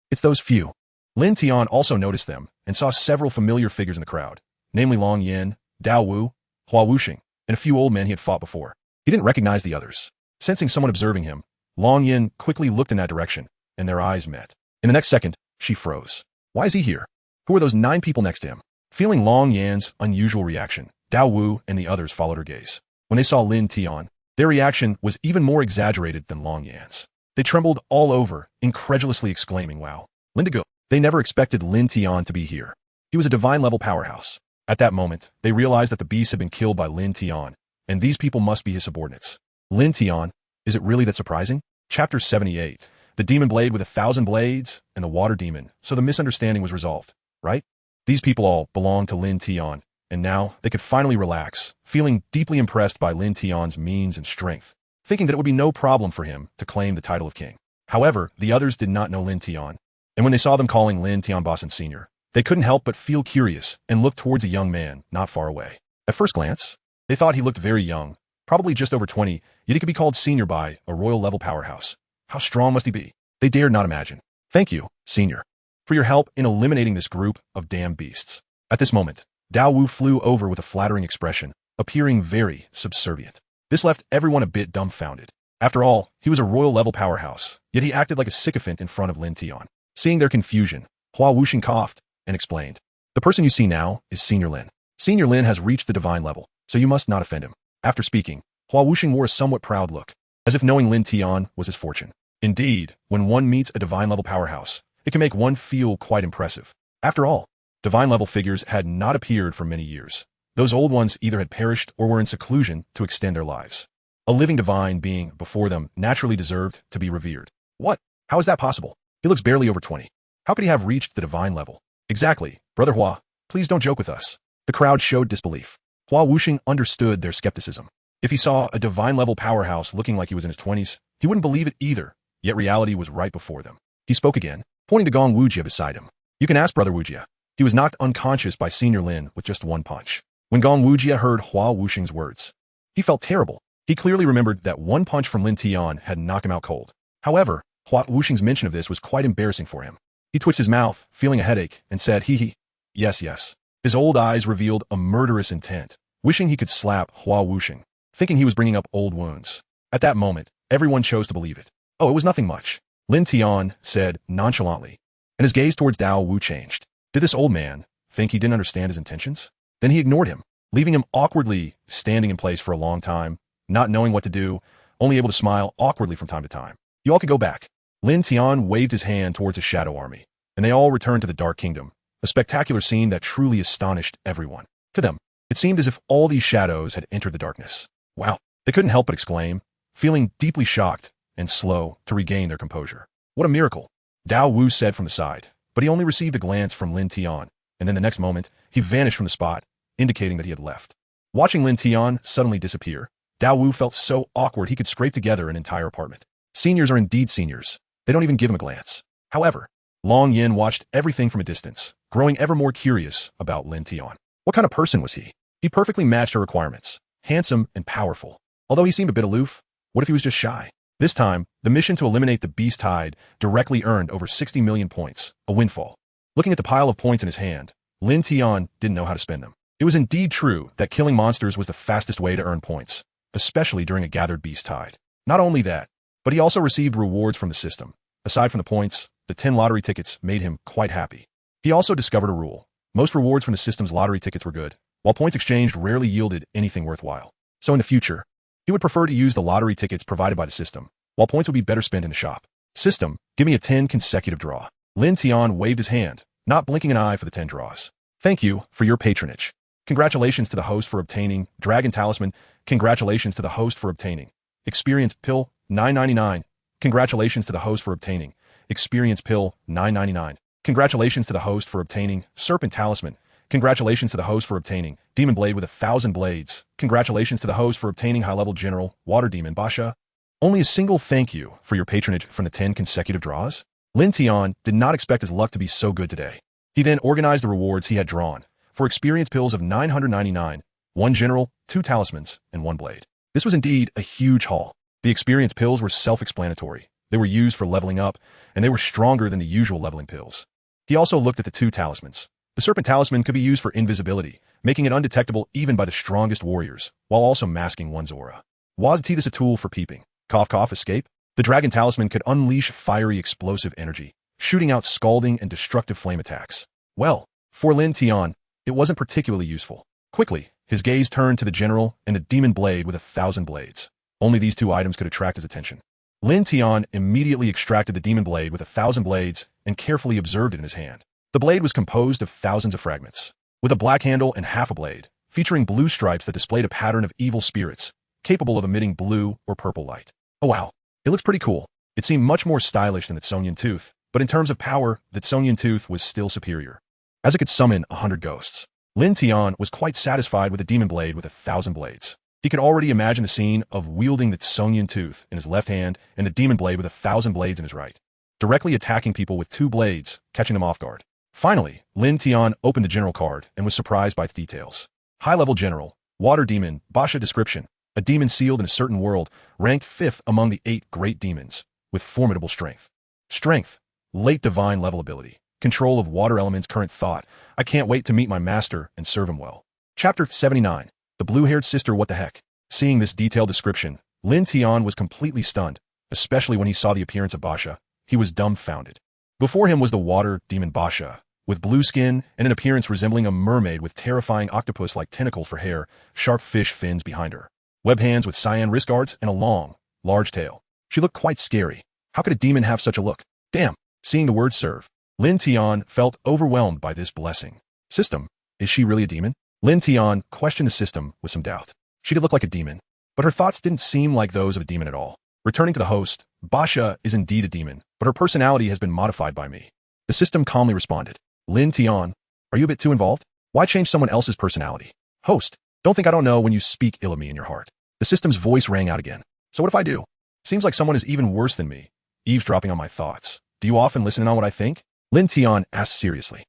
[SPEAKER 1] It's those few. Lin Tian also noticed them and saw several familiar figures in the crowd, namely Long Yin, Dao Wu, Hua Wuxing, and a few old men he had fought before. He didn't recognize the others. Sensing someone observing him, Long Yin quickly looked in that direction, and their eyes met. In the next second, she froze. Why is he here? Who are those 9 people next to him? Feeling Long Yan's unusual reaction, Dao Wu and the others followed her gaze. When they saw Lin Tian, their reaction was even more exaggerated than Long Yan's. They trembled all over, incredulously exclaiming, wow. Lindigo. They never expected Lin Tian to be here. He was a divine-level powerhouse. At that moment, they realized that the beasts had been killed by Lin Tian, and these people must be his subordinates. Lin Tian, is it really that surprising? Chapter 78. The demon blade with 1,000 blades, and the water demon, so the misunderstanding was resolved, right? These people all belonged to Lin Tian, and now they could finally relax, feeling deeply impressed by Lin Tian's means and strength, thinking that it would be no problem for him to claim the title of king. However, the others did not know Lin Tian, and when they saw them calling Lin Tian boss and senior, they couldn't help but feel curious and look towards a young man not far away. At first glance, they thought he looked very young, probably just over 20, yet he could be called senior by a royal-level powerhouse. How strong must he be? They dared not imagine. Thank you, senior, for your help in eliminating this group of damned beasts. At this moment, Dao Wu flew over with a flattering expression, appearing very subservient. This left everyone a bit dumbfounded. After all, he was a royal-level powerhouse, yet he acted like a sycophant in front of Lin Tian. Seeing their confusion, Hua Wuxing coughed and explained. The person you see now is Senior Lin. Senior Lin has reached the divine level, so you must not offend him. After speaking, Hua Wuxing wore a somewhat proud look, as if knowing Lin Tian was his fortune. Indeed, when one meets a divine-level powerhouse, it can make one feel quite impressive. After all, divine-level figures had not appeared for many years. Those old ones either had perished or were in seclusion to extend their lives. A living divine being before them naturally deserved to be revered. What? How is that possible? He looks barely over 20. How could he have reached the divine level? Exactly, Brother Hua, please don't joke with us. The crowd showed disbelief. Hua Wuxing understood their skepticism. If he saw a divine-level powerhouse looking like he was in his 20s, he wouldn't believe it either, yet reality was right before them. He spoke again, pointing to Gong Wujia beside him. You can ask Brother Wujia. He was knocked unconscious by Senior Lin with just one punch. When Gong Wujia heard Hua Wuxing's words, he felt terrible. He clearly remembered that one punch from Lin Tian had knocked him out cold. However, Hua Wuxing's mention of this was quite embarrassing for him. He twitched his mouth, feeling a headache, and said, hee. Yes, yes. His old eyes revealed a murderous intent, wishing he could slap Hua Wuxing, thinking he was bringing up old wounds. At that moment, everyone chose to believe it. Oh, it was nothing much, Lin Tian said nonchalantly, and his gaze towards Dao Wu changed. Did this old man think he didn't understand his intentions? Then he ignored him, leaving him awkwardly standing in place for a long time, not knowing what to do, only able to smile awkwardly from time to time. You all could go back. Lin Tian waved his hand towards his shadow army, and they all returned to the Dark Kingdom, a spectacular scene that truly astonished everyone. To them, it seemed as if all these shadows had entered the darkness. Wow, they couldn't help but exclaim, feeling deeply shocked and slow to regain their composure. What a miracle, Dao Wu said from the side, but he only received a glance from Lin Tian, and then the next moment, he vanished from the spot, indicating that he had left. Watching Lin Tian suddenly disappear, Dao Wu felt so awkward he could scrape together an entire apartment. Seniors are indeed seniors. They don't even give him a glance. However, Long Yin watched everything from a distance, growing ever more curious about Lin Tian. What kind of person was he? He perfectly matched her requirements, handsome and powerful. Although he seemed a bit aloof, what if he was just shy? This time, the mission to eliminate the beast tide directly earned over 60 million points, a windfall. Looking at the pile of points in his hand, Lin Tian didn't know how to spend them. It was indeed true that killing monsters was the fastest way to earn points, especially during a gathered beast tide. Not only that, but he also received rewards from the system. Aside from the points, the 10 lottery tickets made him quite happy. He also discovered a rule. Most rewards from the system's lottery tickets were good, while points exchanged rarely yielded anything worthwhile. So in the future, he would prefer to use the lottery tickets provided by the system, while points would be better spent in the shop. System, give me a 10 consecutive draw. Lin Tian waved his hand, not blinking an eye for the 10 draws. Thank you for your patronage. Congratulations to the host for obtaining Dragon Talisman. Congratulations to the host for obtaining Experience Pill 9.99. Congratulations to the host for obtaining Experience Pill 9.99. Congratulations to the host for obtaining Serpent Talisman. Congratulations to the host for obtaining Demon Blade with 1,000 blades. Congratulations to the host for obtaining High-Level General Water Demon Basha. Only a single thank you for your patronage from the 10 consecutive draws? Lin Tian did not expect his luck to be so good today. He then organized the rewards he had drawn for experience pills of 999, 1 general, 2 talismans, and 1 blade. This was indeed a huge haul. The experience pills were self-explanatory. They were used for leveling up, and they were stronger than the usual leveling pills. He also looked at the 2 talismans. The Serpent Talisman could be used for invisibility, making it undetectable even by the strongest warriors, while also masking one's aura. Was this a tool for peeping? Cough cough escape? The Dragon Talisman could unleash fiery explosive energy, shooting out scalding and destructive flame attacks. Well, for Lin Tian, it wasn't particularly useful. Quickly, his gaze turned to the General and the Demon Blade with 1,000 blades. Only these 2 items could attract his attention. Lin Tian immediately extracted the Demon Blade with 1,000 blades and carefully observed it in his hand. The blade was composed of thousands of fragments, with a black handle and half a blade, featuring blue stripes that displayed a pattern of evil spirits, capable of emitting blue or purple light. Oh wow, it looks pretty cool. It seemed much more stylish than the Sonyan Tooth, but in terms of power, the Sonyan Tooth was still superior, as it could summon 100 ghosts. Lin Tian was quite satisfied with the Demon Blade with 1,000 blades. He could already imagine the scene of wielding the Sonyan Tooth in his left hand and the Demon Blade with 1,000 blades in his right, directly attacking people with 2 blades, catching them off guard. Finally, Lin Tian opened the General card and was surprised by its details. High-level General, Water Demon, Basha description, a demon sealed in a certain world, ranked 5th among the 8 great demons, with formidable strength. Strength, late divine level ability, control of water elements, current thought. I can't wait to meet my master and serve him well. Chapter 79. The blue-haired sister, what the heck? Seeing this detailed description, Lin Tian was completely stunned, especially when he saw the appearance of Basha. He was dumbfounded. Before him was the water demon Basha, with blue skin and an appearance resembling a mermaid with terrifying octopus-like tentacles for hair, sharp fish fins behind her, web hands with cyan wrist guards, and a long, large tail. She looked quite scary. How could a demon have such a look? Damn. Seeing the word serve, Lin Tian felt overwhelmed by this blessing. System, is she really a demon? Lin Tian questioned the system with some doubt. She did look like a demon, but her thoughts didn't seem like those of a demon at all. Returning to the host, Basha is indeed a demon, but her personality has been modified by me. The system calmly responded. Lin Tian, are you a bit too involved? Why change someone else's personality? Host, don't think I don't know when you speak ill of me in your heart. The system's voice rang out again. So what if I do? Seems like someone is even worse than me, eavesdropping on my thoughts. Do you often listen in on what I think? Lin Tian asked seriously.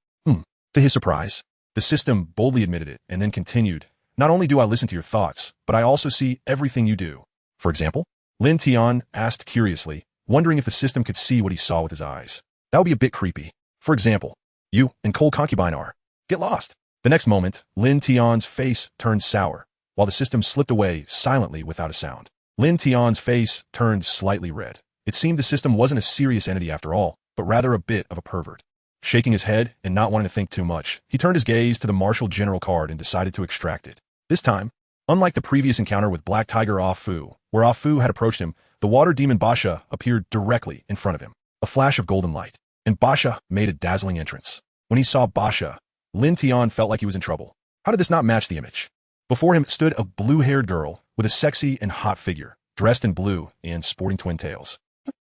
[SPEAKER 1] To his surprise, the system boldly admitted it and then continued. Not only do I listen to your thoughts, but I also see everything you do. For example? Lin Tian asked curiously, wondering if the system could see what he saw with his eyes. That would be a bit creepy. For example, you and cold concubine are. Get lost. The next moment, Lin Tian's face turned sour, while the system slipped away silently without a sound. Lin Tian's face turned slightly red. It seemed the system wasn't a serious entity after all, but rather a bit of a pervert. Shaking his head and not wanting to think too much, he turned his gaze to the Marshal General card and decided to extract it. This time, unlike the previous encounter with Black Tiger Ah Fu, where Ah Fu had approached him, the water demon Basha appeared directly in front of him. A flash of golden light, and Basha made a dazzling entrance. When he saw Basha, Lin Tian felt like he was in trouble. How did this not match the image? Before him stood a blue-haired girl with a sexy and hot figure, dressed in blue and sporting twin tails.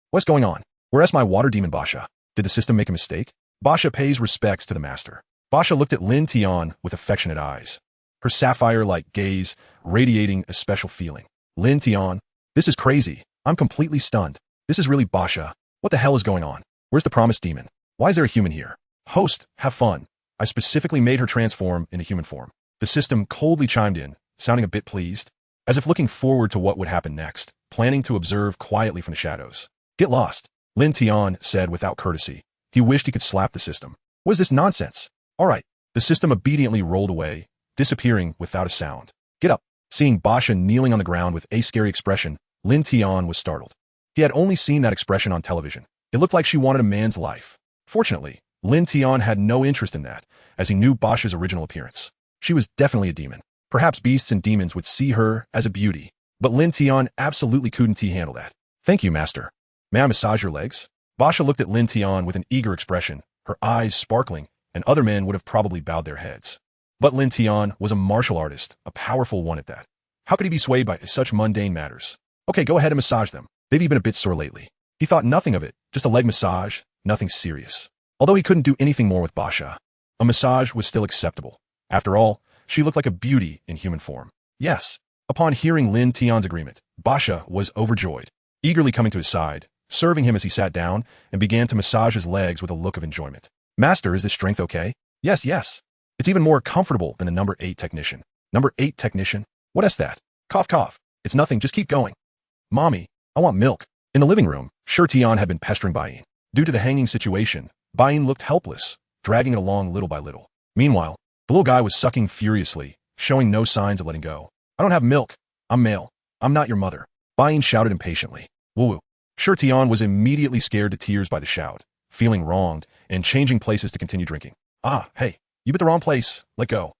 [SPEAKER 1] What's going on? Where's my water demon Basha? Did the system make a mistake? Basha pays respects to the master. Basha looked at Lin Tian with affectionate eyes, her sapphire-like gaze radiating a special feeling. Lin Tian, this is crazy. I'm completely stunned. This is really Basha. What the hell is going on? Where's the promised demon? Why is there a human here? Host, have fun. I specifically made her transform into human form. The system coldly chimed in, sounding a bit pleased, as if looking forward to what would happen next, planning to observe quietly from the shadows. Get lost, Lin Tian said without courtesy. He wished he could slap the system. What is this nonsense? All right. The system obediently rolled away, disappearing without a sound. Get up. Seeing Basha kneeling on the ground with a scary expression, Lin Tian was startled. He had only seen that expression on television. It looked like she wanted a man's life. Fortunately, Lin Tian had no interest in that, as he knew Basha's original appearance. She was definitely a demon. Perhaps beasts and demons would see her as a beauty, but Lin Tian absolutely couldn't handle that. Thank you, master. May I massage your legs? Basha looked at Lin Tian with an eager expression, her eyes sparkling, and other men would have probably bowed their heads. But Lin Tian was a martial artist, a powerful one at that. How could he be swayed by such mundane matters? Okay, go ahead and massage them. They've been a bit sore lately. He thought nothing of it, just a leg massage, nothing serious. Although he couldn't do anything more with Basha, a massage was still acceptable. After all, she looked like a beauty in human form. Yes. Upon hearing Lin Tian's agreement, Basha was overjoyed, eagerly coming to his side, serving him as he sat down, and began to massage his legs with a look of enjoyment. Master, is this strength okay? Yes, yes. It's even more comfortable than the number 8 technician. Number 8 technician? What is that? Cough, cough. It's nothing, just keep going. Mommy, I want milk. In the living room, Tian had been pestering Bayin. Due to the hanging situation, Bayin looked helpless, dragging it along little by little. Meanwhile, the little guy was sucking furiously, showing no signs of letting go. I don't have milk. I'm male. I'm not your mother. Bayin shouted impatiently. Woo-woo. Tian was immediately scared to tears by the shout, feeling wronged, and changing places to continue drinking. Ah, hey, you bit the wrong place. Let go.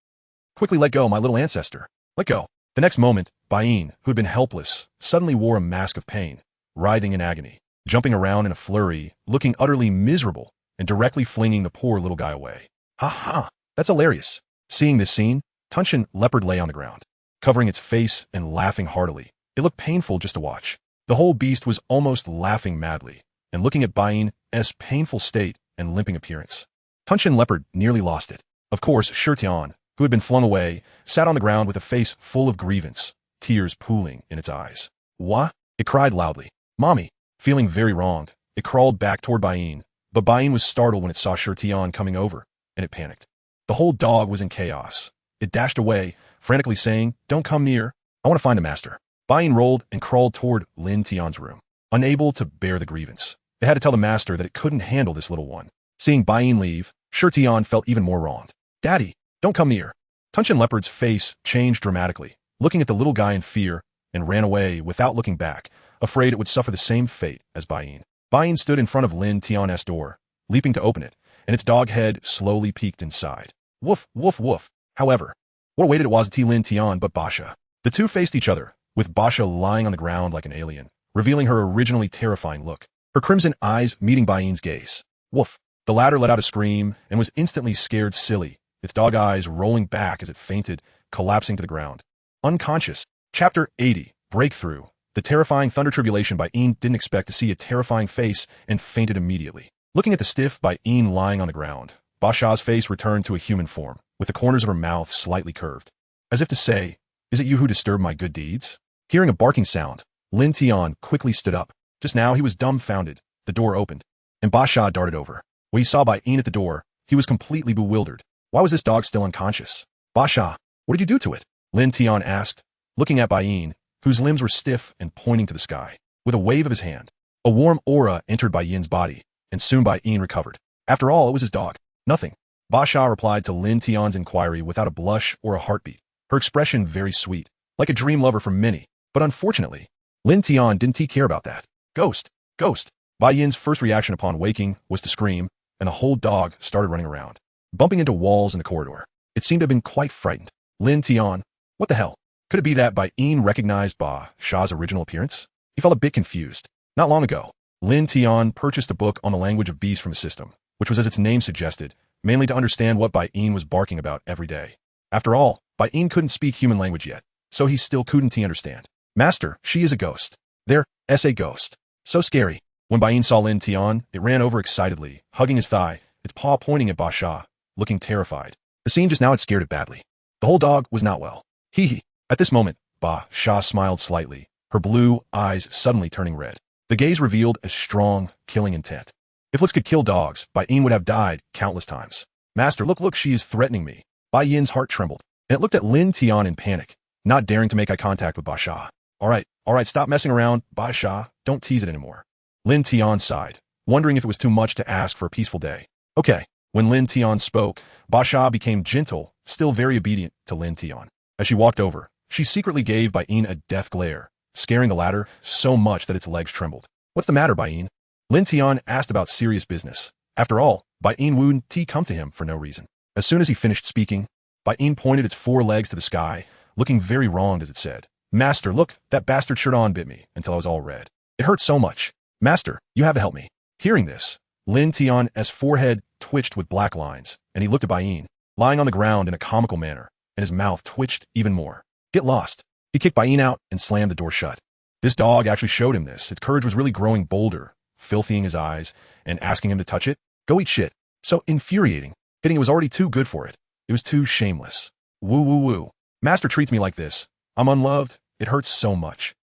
[SPEAKER 1] Quickly let go, my little ancestor. Let go. The next moment, Bayin, who had been helpless, suddenly wore a mask of pain, writhing in agony, jumping around in a flurry, looking utterly miserable, and directly flinging the poor little guy away. Ha ha, that's hilarious. Seeing this scene, Tunshin leopard lay on the ground, covering its face and laughing heartily. It looked painful just to watch. The whole beast was almost laughing madly, and looking at Bayin's painful state and limping appearance. Tunshin leopard nearly lost it. Of course, Tian, who had been flung away, sat on the ground with a face full of grievance, tears pooling in its eyes. What? It cried loudly. Mommy. Feeling very wronged, it crawled back toward Bayin, but Bayin was startled when it saw Tian coming over, and it panicked. The whole dog was in chaos. It dashed away, frantically saying, Don't come near. I want to find a master. Bayin rolled and crawled toward Lin Tian's room, unable to bear the grievance. It had to tell the master that it couldn't handle this little one. Seeing Bayin leave, Tian felt even more wronged. Daddy, don't come near. Tunshin Leopard's face changed dramatically, looking at the little guy in fear, and ran away without looking back, afraid it would suffer the same fate as Bayin. Bayin stood in front of Lin Tian's door, leaping to open it, and its dog head slowly peeked inside. Woof, woof, woof. However, what awaited it was Lin Tian but Basha. The two faced each other, with Basha lying on the ground like an alien, revealing her originally terrifying look. her crimson eyes meeting Bain's gaze. Woof! The latter let out a scream and was instantly scared silly, its dog eyes rolling back as it fainted, collapsing to the ground. Unconscious. Chapter 80. Breakthrough. The terrifying thunder tribulation Bain didn't expect to see a terrifying face and fainted immediately. Looking at the stiff Bain lying on the ground, Basha's face returned to a human form, with the corners of her mouth slightly curved. As if to say, "Is it you who disturbed my good deeds?" Hearing a barking sound, Lin Tian quickly stood up. Just now he was dumbfounded. The door opened, and Basha darted over. When he saw Bain at the door, he was completely bewildered. Why was this dog still unconscious? Basha, what did you do to it? Lin Tian asked, looking at Bain, whose limbs were stiff and pointing to the sky. With a wave of his hand, a warm aura entered Bain's body, and soon Bain recovered. After all, it was his dog. Nothing. Basha replied to Lin Tian's inquiry without a blush or a heartbeat, her expression very sweet, like a dream lover for many. But unfortunately, Lin Tian didn't care about that. Ghost! Ghost! Bain's first reaction upon waking was to scream, and the whole dog started running around, bumping into walls in the corridor. It seemed to have been quite frightened. Lin Tian, what the hell? Could it be that Bain recognized Basha's original appearance? He felt a bit confused. Not long ago, Lin Tian purchased a book on the language of beasts from the system, which was as its name suggested, mainly to understand what Bain was barking about every day. After all, Bain couldn't speak human language yet, so he still couldn't understand. Master, she is a ghost. There, a ghost. So scary. When Bain saw Lin Tian, it ran over excitedly, hugging his thigh, its paw pointing at Basha, looking terrified. The scene just now had scared it badly. The whole dog was not well. Hee hee. At this moment, Basha smiled slightly, her blue eyes suddenly turning red. The gaze revealed a strong, killing intent. If looks could kill dogs, Bain would have died countless times. Master, look, she is threatening me. Bain's heart trembled, and it looked at Lin Tian in panic, not daring to make eye contact with Basha. All right, stop messing around, Basha, don't tease it anymore. Lin Tian sighed, wondering if it was too much to ask for a peaceful day. Okay. When Lin Tian spoke, Basha became gentle, still very obedient to Lin Tian. As she walked over, she secretly gave Bain a death glare, scaring the latter so much that its legs trembled. What's the matter, Bain? Lin Tian asked about serious business. After all, Bain wouldn't come to him for no reason. As soon as he finished speaking, Bain pointed its 4 legs to the sky, looking very wronged as it said, Master, look, that bastard shirt-on bit me until I was all red. It hurt so much. Master, you have to help me. Hearing this, Lin Tian's forehead twitched with black lines, and he looked at Bain, lying on the ground in a comical manner, and his mouth twitched even more. Get lost. He kicked Bain out and slammed the door shut. This dog actually showed him this. Its courage was really growing bolder, filthying his eyes, and asking him to touch it. Go eat shit. So infuriating. Hitting it was already too good for it. It was too shameless. Woo woo woo. Master treats me like this. I'm unloved. It hurts so much.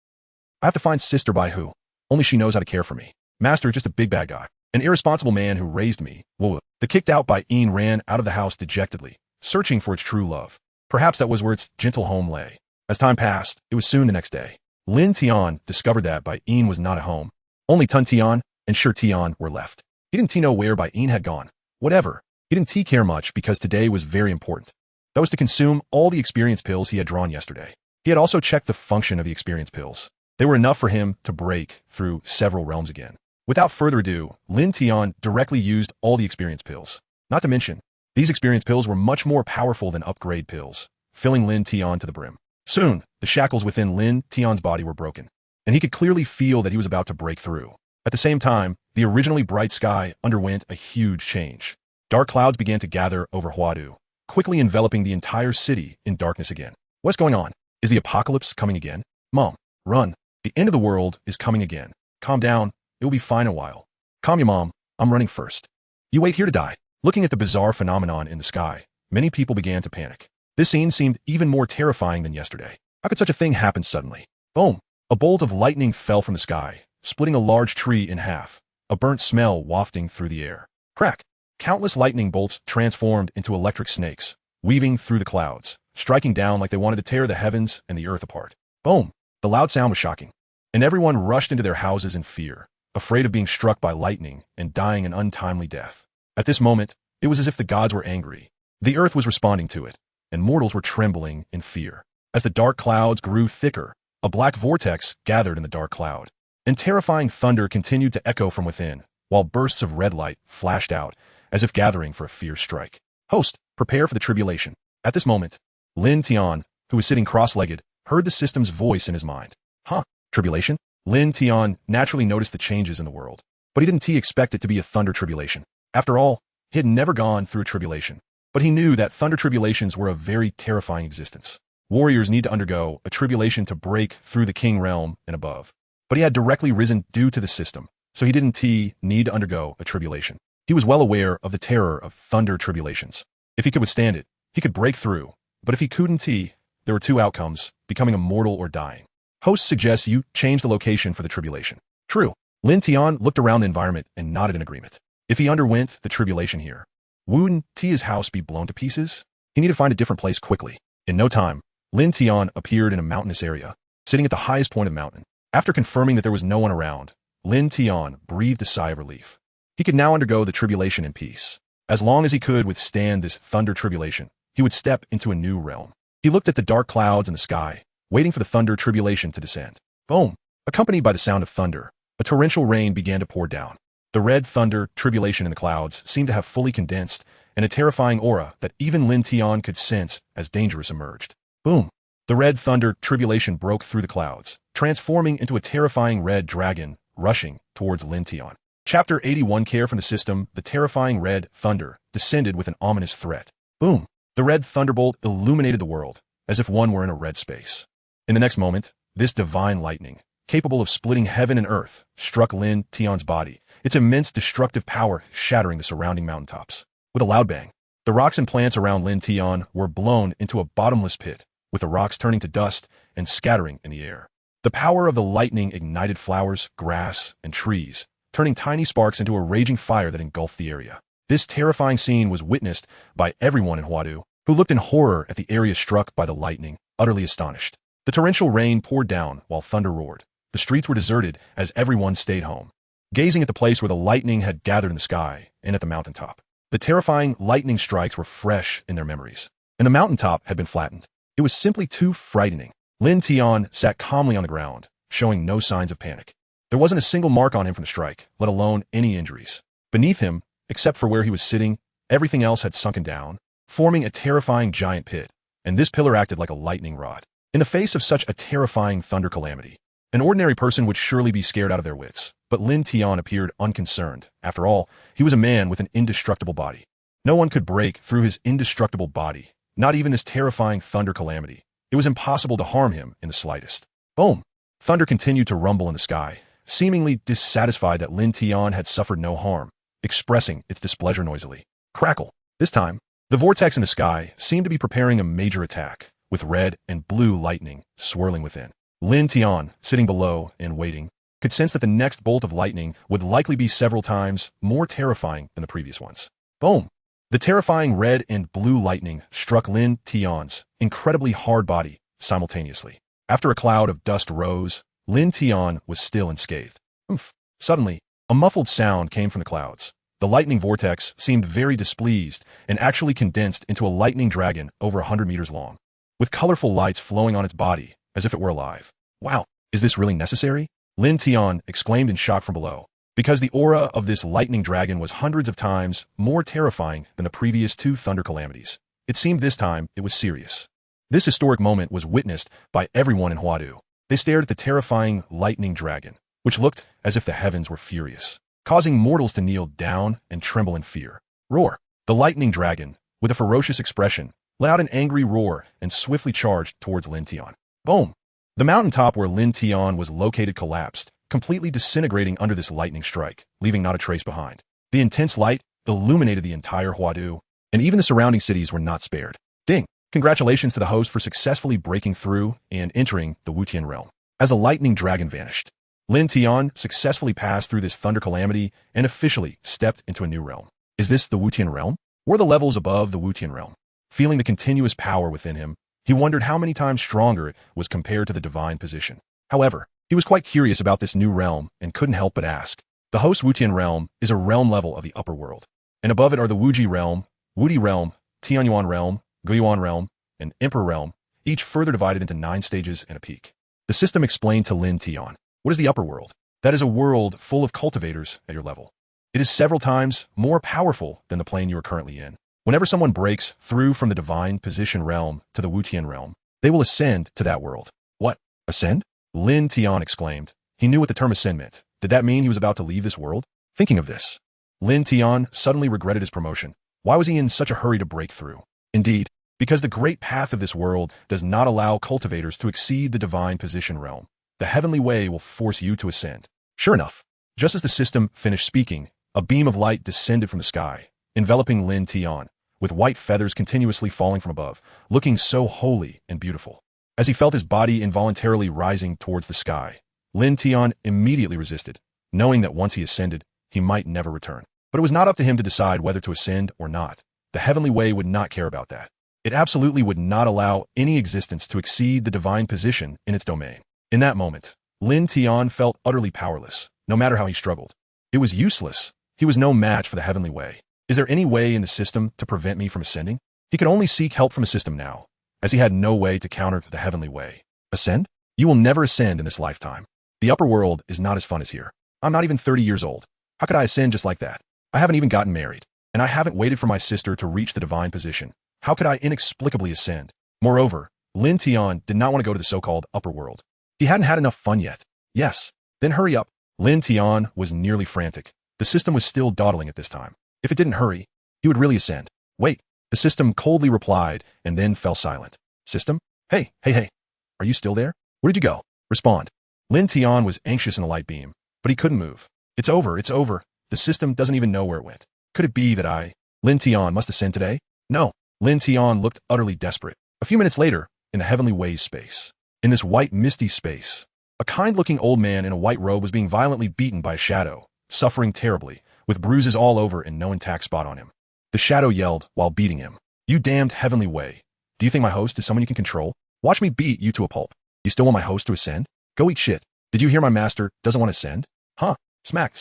[SPEAKER 1] I have to find Sister by who. Only she knows how to care for me. Master is just a big bad guy. An irresponsible man who raised me. Woo. The kicked out Bain ran out of the house dejectedly, searching for its true love. Perhaps that was where its gentle home lay. As time passed, it was soon the next day. Lin Tian discovered that Bain was not at home. Only Tun Tian and Shir Tian were left. He didn't know where Bain had gone. Whatever. He didn't care much because today was very important. That was to consume all the experience pills he had drawn yesterday. He had also checked the function of the experience pills. They were enough for him to break through several realms again. Without further ado, Lin Tian directly used all the experience pills. Not to mention, these experience pills were much more powerful than upgrade pills, filling Lin Tian to the brim. Soon, the shackles within Lin Tian's body were broken, and he could clearly feel that he was about to break through. At the same time, the originally bright sky underwent a huge change. Dark clouds began to gather over Huadu, quickly enveloping the entire city in darkness again. What's going on? Is the apocalypse coming again? Mom, run. The end of the world is coming again. Calm down. It will be fine in a while. Calm your mom. I'm running first. You wait here to die. Looking at the bizarre phenomenon in the sky, many people began to panic. This scene seemed even more terrifying than yesterday. How could such a thing happen suddenly? Boom! A bolt of lightning fell from the sky, splitting a large tree in half, a burnt smell wafting through the air. Crack! Countless lightning bolts transformed into electric snakes, weaving through the clouds, striking down like they wanted to tear the heavens and the earth apart. Boom! The loud sound was shocking, and everyone rushed into their houses in fear, afraid of being struck by lightning and dying an untimely death. At this moment, it was as if the gods were angry. The earth was responding to it, and mortals were trembling in fear. As the dark clouds grew thicker, a black vortex gathered in the dark cloud, and terrifying thunder continued to echo from within, while bursts of red light flashed out, as if gathering for a fierce strike. Host, prepare for the tribulation. At this moment, Lin Tian, who was sitting cross-legged, heard the system's voice in his mind. Huh? Tribulation? Lin Tian naturally noticed the changes in the world. but he didn't expect it to be a thunder tribulation. After all, he had never gone through a tribulation, but he knew that thunder tribulations were a very terrifying existence. Warriors need to undergo a tribulation to break through the king realm and above. But he had directly risen due to the system, so he didn't need to undergo a tribulation. He was well aware of the terror of thunder tribulations. If he could withstand it, he could break through, but if he couldn't, there were two outcomes, becoming immortal or dying. Host suggests you change the location for the tribulation. True. Lin Tian looked around the environment and nodded in agreement. If he underwent the tribulation here, wouldn't his house be blown to pieces? He needed to find a different place quickly. In no time, Lin Tian appeared in a mountainous area, sitting at the highest point of the mountain. After confirming that there was no one around, Lin Tian breathed a sigh of relief. He could now undergo the tribulation in peace. As long as he could withstand this thunder tribulation, he would step into a new realm. He looked at the dark clouds in the sky, waiting for the thunder tribulation to descend. Boom! Accompanied by the sound of thunder, a torrential rain began to pour down. The red thunder tribulation in the clouds seemed to have fully condensed, and a terrifying aura that even Lin Tian could sense as dangerous emerged. Boom! The red thunder tribulation broke through the clouds, transforming into a terrifying red dragon rushing towards Lin Tian. Chapter 81 Care from the System. The terrifying red thunder descended with an ominous threat. Boom! The red thunderbolt illuminated the world, as if one were in a red space. In the next moment, this divine lightning, capable of splitting heaven and earth, struck Lin Tian's body, its immense destructive power shattering the surrounding mountaintops. With a loud bang, the rocks and plants around Lin Tian were blown into a bottomless pit, with the rocks turning to dust and scattering in the air. The power of the lightning ignited flowers, grass, and trees, turning tiny sparks into a raging fire that engulfed the area. This terrifying scene was witnessed by everyone in Huadu, who looked in horror at the area struck by the lightning, utterly astonished. The torrential rain poured down while thunder roared. The streets were deserted as everyone stayed home, gazing at the place where the lightning had gathered in the sky and at the mountaintop. The terrifying lightning strikes were fresh in their memories, and the mountaintop had been flattened. It was simply too frightening. Lin Tian sat calmly on the ground, showing no signs of panic. There wasn't a single mark on him from the strike, let alone any injuries. Beneath him, except for where he was sitting, everything else had sunken down, forming a terrifying giant pit, and this pillar acted like a lightning rod. In the face of such a terrifying thunder calamity, an ordinary person would surely be scared out of their wits, but Lin Tian appeared unconcerned. After all, he was a man with an indestructible body. No one could break through his indestructible body, not even this terrifying thunder calamity. It was impossible to harm him in the slightest. Boom! Thunder continued to rumble in the sky, seemingly dissatisfied that Lin Tian had suffered no harm, expressing its displeasure noisily. Crackle! This time, the vortex in the sky seemed to be preparing a major attack, with red and blue lightning swirling within. Lin Tian, sitting below and waiting, could sense that the next bolt of lightning would likely be several times more terrifying than the previous ones. Boom! The terrifying red and blue lightning struck Lin Tian's incredibly hard body simultaneously. After a cloud of dust rose, Lin Tian was still unscathed. Oomph! Suddenly, a muffled sound came from the clouds. The lightning vortex seemed very displeased and actually condensed into a lightning dragon over 100 meters long, with colorful lights flowing on its body as if it were alive. Wow, is this really necessary? Lin Tian exclaimed in shock from below, because the aura of this lightning dragon was hundreds of times more terrifying than the previous two thunder calamities. It seemed this time it was serious. This historic moment was witnessed by everyone in Huadu. They stared at the terrifying lightning dragon, which looked as if the heavens were furious, causing mortals to kneel down and tremble in fear. Roar! The lightning dragon, with a ferocious expression, let out an angry roar and swiftly charged towards Lin Tian. Boom! The mountaintop where Lin Tian was located collapsed, completely disintegrating under this lightning strike, leaving not a trace behind. The intense light illuminated the entire Huadu, and even the surrounding cities were not spared. Ding! Congratulations to the host for successfully breaking through and entering the Wutian realm. As a lightning dragon vanished, Lin Tian successfully passed through this thunder calamity and officially stepped into a new realm. Is this the Wutian realm? Were the levels above the Wutian realm? Feeling the continuous power within him, he wondered how many times stronger it was compared to the divine position. However, he was quite curious about this new realm and couldn't help but ask. The host Wutian realm is a realm level of the upper world, and above it are the Wuji realm, Wudi realm, Tianyuan realm, Guiyuan realm, and Emperor realm, each further divided into 9 stages and a peak. The system explained to Lin Tian. What is the upper world? That is a world full of cultivators at your level. It is several times more powerful than the plane you are currently in. Whenever someone breaks through from the divine position realm to the Wutian realm, they will ascend to that world. What? Ascend? Lin Tian exclaimed. He knew what the term ascend meant. Did that mean he was about to leave this world? Thinking of this, Lin Tian suddenly regretted his promotion. Why was he in such a hurry to break through? Indeed, because the great path of this world does not allow cultivators to exceed the divine position realm. The heavenly way will force you to ascend. Sure enough, just as the system finished speaking, a beam of light descended from the sky, enveloping Lin Tian, with white feathers continuously falling from above, looking so holy and beautiful. As he felt his body involuntarily rising towards the sky, Lin Tian immediately resisted, knowing that once he ascended, he might never return. But it was not up to him to decide whether to ascend or not. The heavenly way would not care about that. It absolutely would not allow any existence to exceed the divine position in its domain. In that moment, Lin Tian felt utterly powerless, no matter how he struggled. It was useless. He was no match for the heavenly way. Is there any way in the system to prevent me from ascending? He could only seek help from the system now, as he had no way to counter the heavenly way. Ascend? You will never ascend in this lifetime. The upper world is not as fun as here. I'm not even 30 years old. How could I ascend just like that? I haven't even gotten married, and I haven't waited for my sister to reach the divine position. How could I inexplicably ascend? Moreover, Lin Tian did not want to go to the so-called upper world. He hadn't had enough fun yet. Yes, then hurry up. Lin Tian was nearly frantic. The system was still dawdling at this time. If it didn't hurry, he would really ascend. Wait, the system coldly replied and then fell silent. System? Hey. Are you still there? Where did you go? Respond. Lin Tian was anxious in the light beam, but he couldn't move. It's over. The system doesn't even know where it went. Could it be that Lin Tian must ascend today? No. Lin Tian looked utterly desperate. A few minutes later, in the heavenly ways space, in this white misty space, a kind-looking old man in a white robe was being violently beaten by a shadow, suffering terribly, with bruises all over and no intact spot on him. The shadow yelled while beating him. You damned heavenly way. Do you think my host is someone you can control? Watch me beat you to a pulp. You still want my host to ascend? Go eat shit. Did you hear my master doesn't want to ascend? Huh? Smack.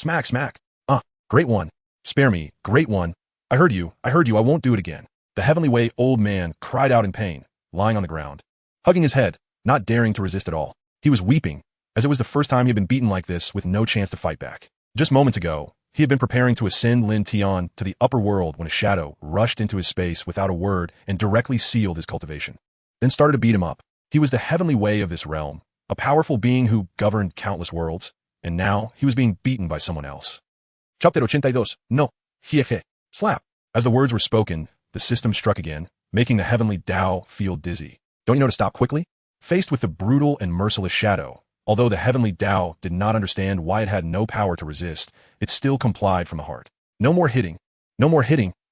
[SPEAKER 1] Great one. Spare me, great one. I heard you, I won't do it again. The heavenly way old man cried out in pain, lying on the ground, hugging his head, not daring to resist at all. He was weeping, as it was the first time he had been beaten like this with no chance to fight back. Just moments ago, he had been preparing to ascend Lin Tian to the upper world when a shadow rushed into his space without a word and directly sealed his cultivation. Then started to beat him up. He was the heavenly way of this realm, a powerful being who governed countless worlds, and now he was being beaten by someone else. Chapter 82. No. Jeje. Slap. As the words were spoken, the system struck again, making the heavenly Tao feel dizzy. Don't you know to stop quickly? Faced with the brutal and merciless shadow, although the heavenly Tao did not understand why it had no power to resist, it still complied from the heart. No more hitting.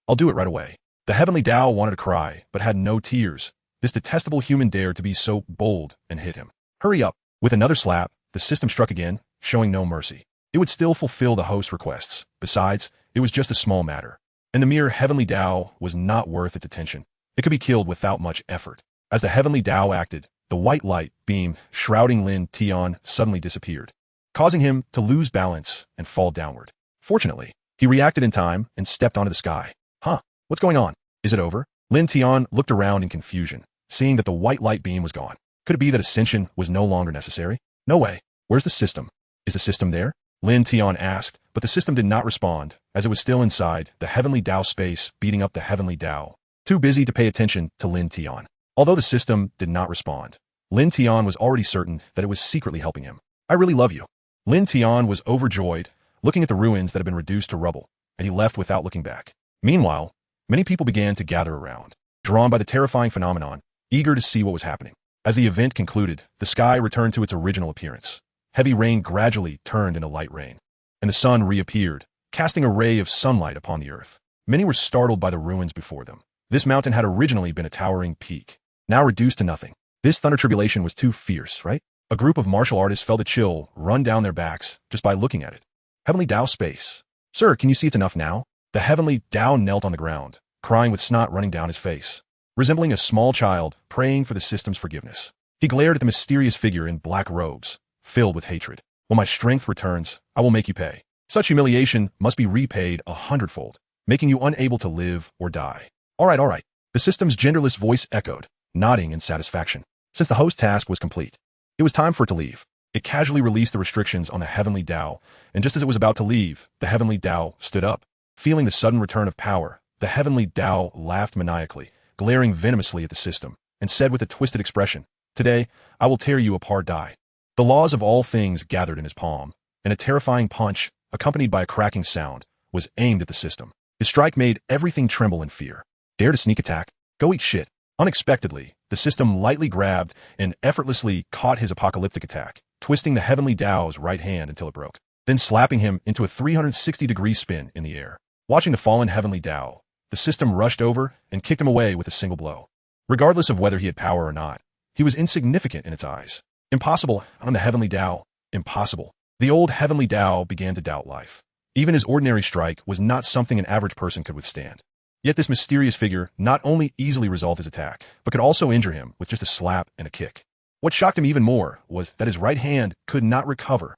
[SPEAKER 1] I'll do it right away. The heavenly Tao wanted to cry, but had no tears. This detestable human dared to be so bold and hit him. Hurry up. With another slap, the system struck again, showing no mercy. It would still fulfill the host's requests. Besides, it was just a small matter. And the mere heavenly Tao was not worth its attention. It could be killed without much effort. As the heavenly Tao acted, the white light beam shrouding Lin Tian suddenly disappeared, causing him to lose balance and fall downward. Fortunately, he reacted in time and stepped onto the sky. Huh? What's going on? Is it over? Lin Tian looked around in confusion, seeing that the white light beam was gone. Could it be that ascension was no longer necessary? No way. Where's the system? Is the system there? Lin Tian asked, but the system did not respond, as it was still inside the heavenly Tao space beating up the heavenly Tao, too busy to pay attention to Lin Tian. Although the system did not respond, Lin Tian was already certain that it was secretly helping him. I really love you. Lin Tian was overjoyed, looking at the ruins that had been reduced to rubble, and he left without looking back. Meanwhile, many people began to gather around, drawn by the terrifying phenomenon, eager to see what was happening. As the event concluded, the sky returned to its original appearance. Heavy rain gradually turned into light rain, and the sun reappeared, casting a ray of sunlight upon the earth. Many were startled by the ruins before them. This mountain had originally been a towering peak, now reduced to nothing. This thunder tribulation was too fierce, right? A group of martial artists felt a chill run down their backs just by looking at it. Heavenly Tao space. Sir, can you see it's enough now? The heavenly Tao knelt on the ground, crying with snot running down his face, resembling a small child praying for the system's forgiveness. He glared at the mysterious figure in black robes, filled with hatred. When my strength returns, I will make you pay. Such humiliation must be repaid 100-fold, making you unable to live or die. All right. The system's genderless voice echoed, nodding in satisfaction. Since the host task was complete, it was time for it to leave. It casually released the restrictions on the heavenly Tao, and just as it was about to leave, the heavenly Tao stood up. Feeling the sudden return of power, the heavenly Tao laughed maniacally, glaring venomously at the system, and said with a twisted expression, "Today, I will tear you apart, die." The laws of all things gathered in his palm, and a terrifying punch accompanied by a cracking sound, was aimed at the system. His strike made everything tremble in fear. Dare to sneak attack? Go eat shit. Unexpectedly, the system lightly grabbed and effortlessly caught his apocalyptic attack, twisting the heavenly Tao's right hand until it broke, then slapping him into a 360-degree spin in the air. Watching the fallen heavenly Tao, the system rushed over and kicked him away with a single blow. Regardless of whether he had power or not, he was insignificant in its eyes. Impossible on the heavenly Tao. Impossible. The old heavenly Tao began to doubt life. Even his ordinary strike was not something an average person could withstand. Yet this mysterious figure not only easily resolved his attack, but could also injure him with just a slap and a kick. What shocked him even more was that his right hand could not recover.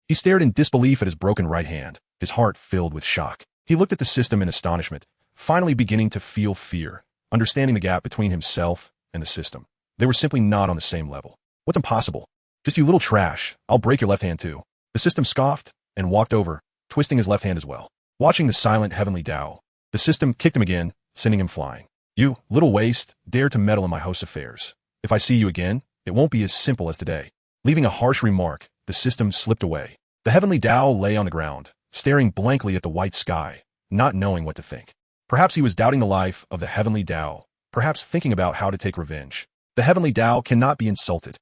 [SPEAKER 1] He stared in disbelief at his broken right hand, his heart filled with shock. He looked at the system in astonishment, finally beginning to feel fear, understanding the gap between himself and the system. They were simply not on the same level. What's impossible? Just you little trash. I'll break your left hand too. The system scoffed and walked over, twisting his left hand as well. Watching the silent heavenly Tao, the system kicked him again, sending him flying. You, little waste, dare to meddle in my host's affairs. If I see you again, it won't be as simple as today. Leaving a harsh remark, the system slipped away. The heavenly Tao lay on the ground, staring blankly at the white sky, not knowing what to think. Perhaps he was doubting the life of the heavenly Tao, perhaps thinking about how to take revenge. The heavenly Tao cannot be insulted.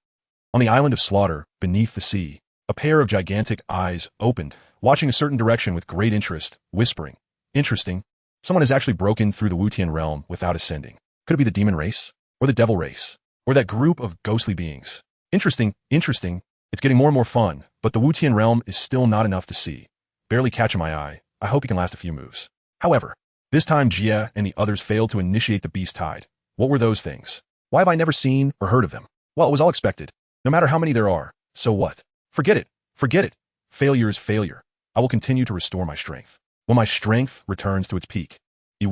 [SPEAKER 1] On the island of slaughter, beneath the sea, a pair of gigantic eyes opened, watching a certain direction with great interest, whispering, "Interesting. Someone has actually broken through the Wu Tian realm without ascending. Could it be the demon race? Or the devil race? Or that group of ghostly beings? Interesting, interesting. It's getting more and more fun, but the Wu Tian realm is still not enough to see. Barely catching my eye. I hope he can last a few moves." However, this time Jia and the others failed to initiate the beast tide. What were those things? Why have I never seen or heard of them? Well, it was all expected. No matter how many there are, so what? Forget it. Forget it. Failure is failure. I will continue to restore my strength. When my strength returns to its peak. A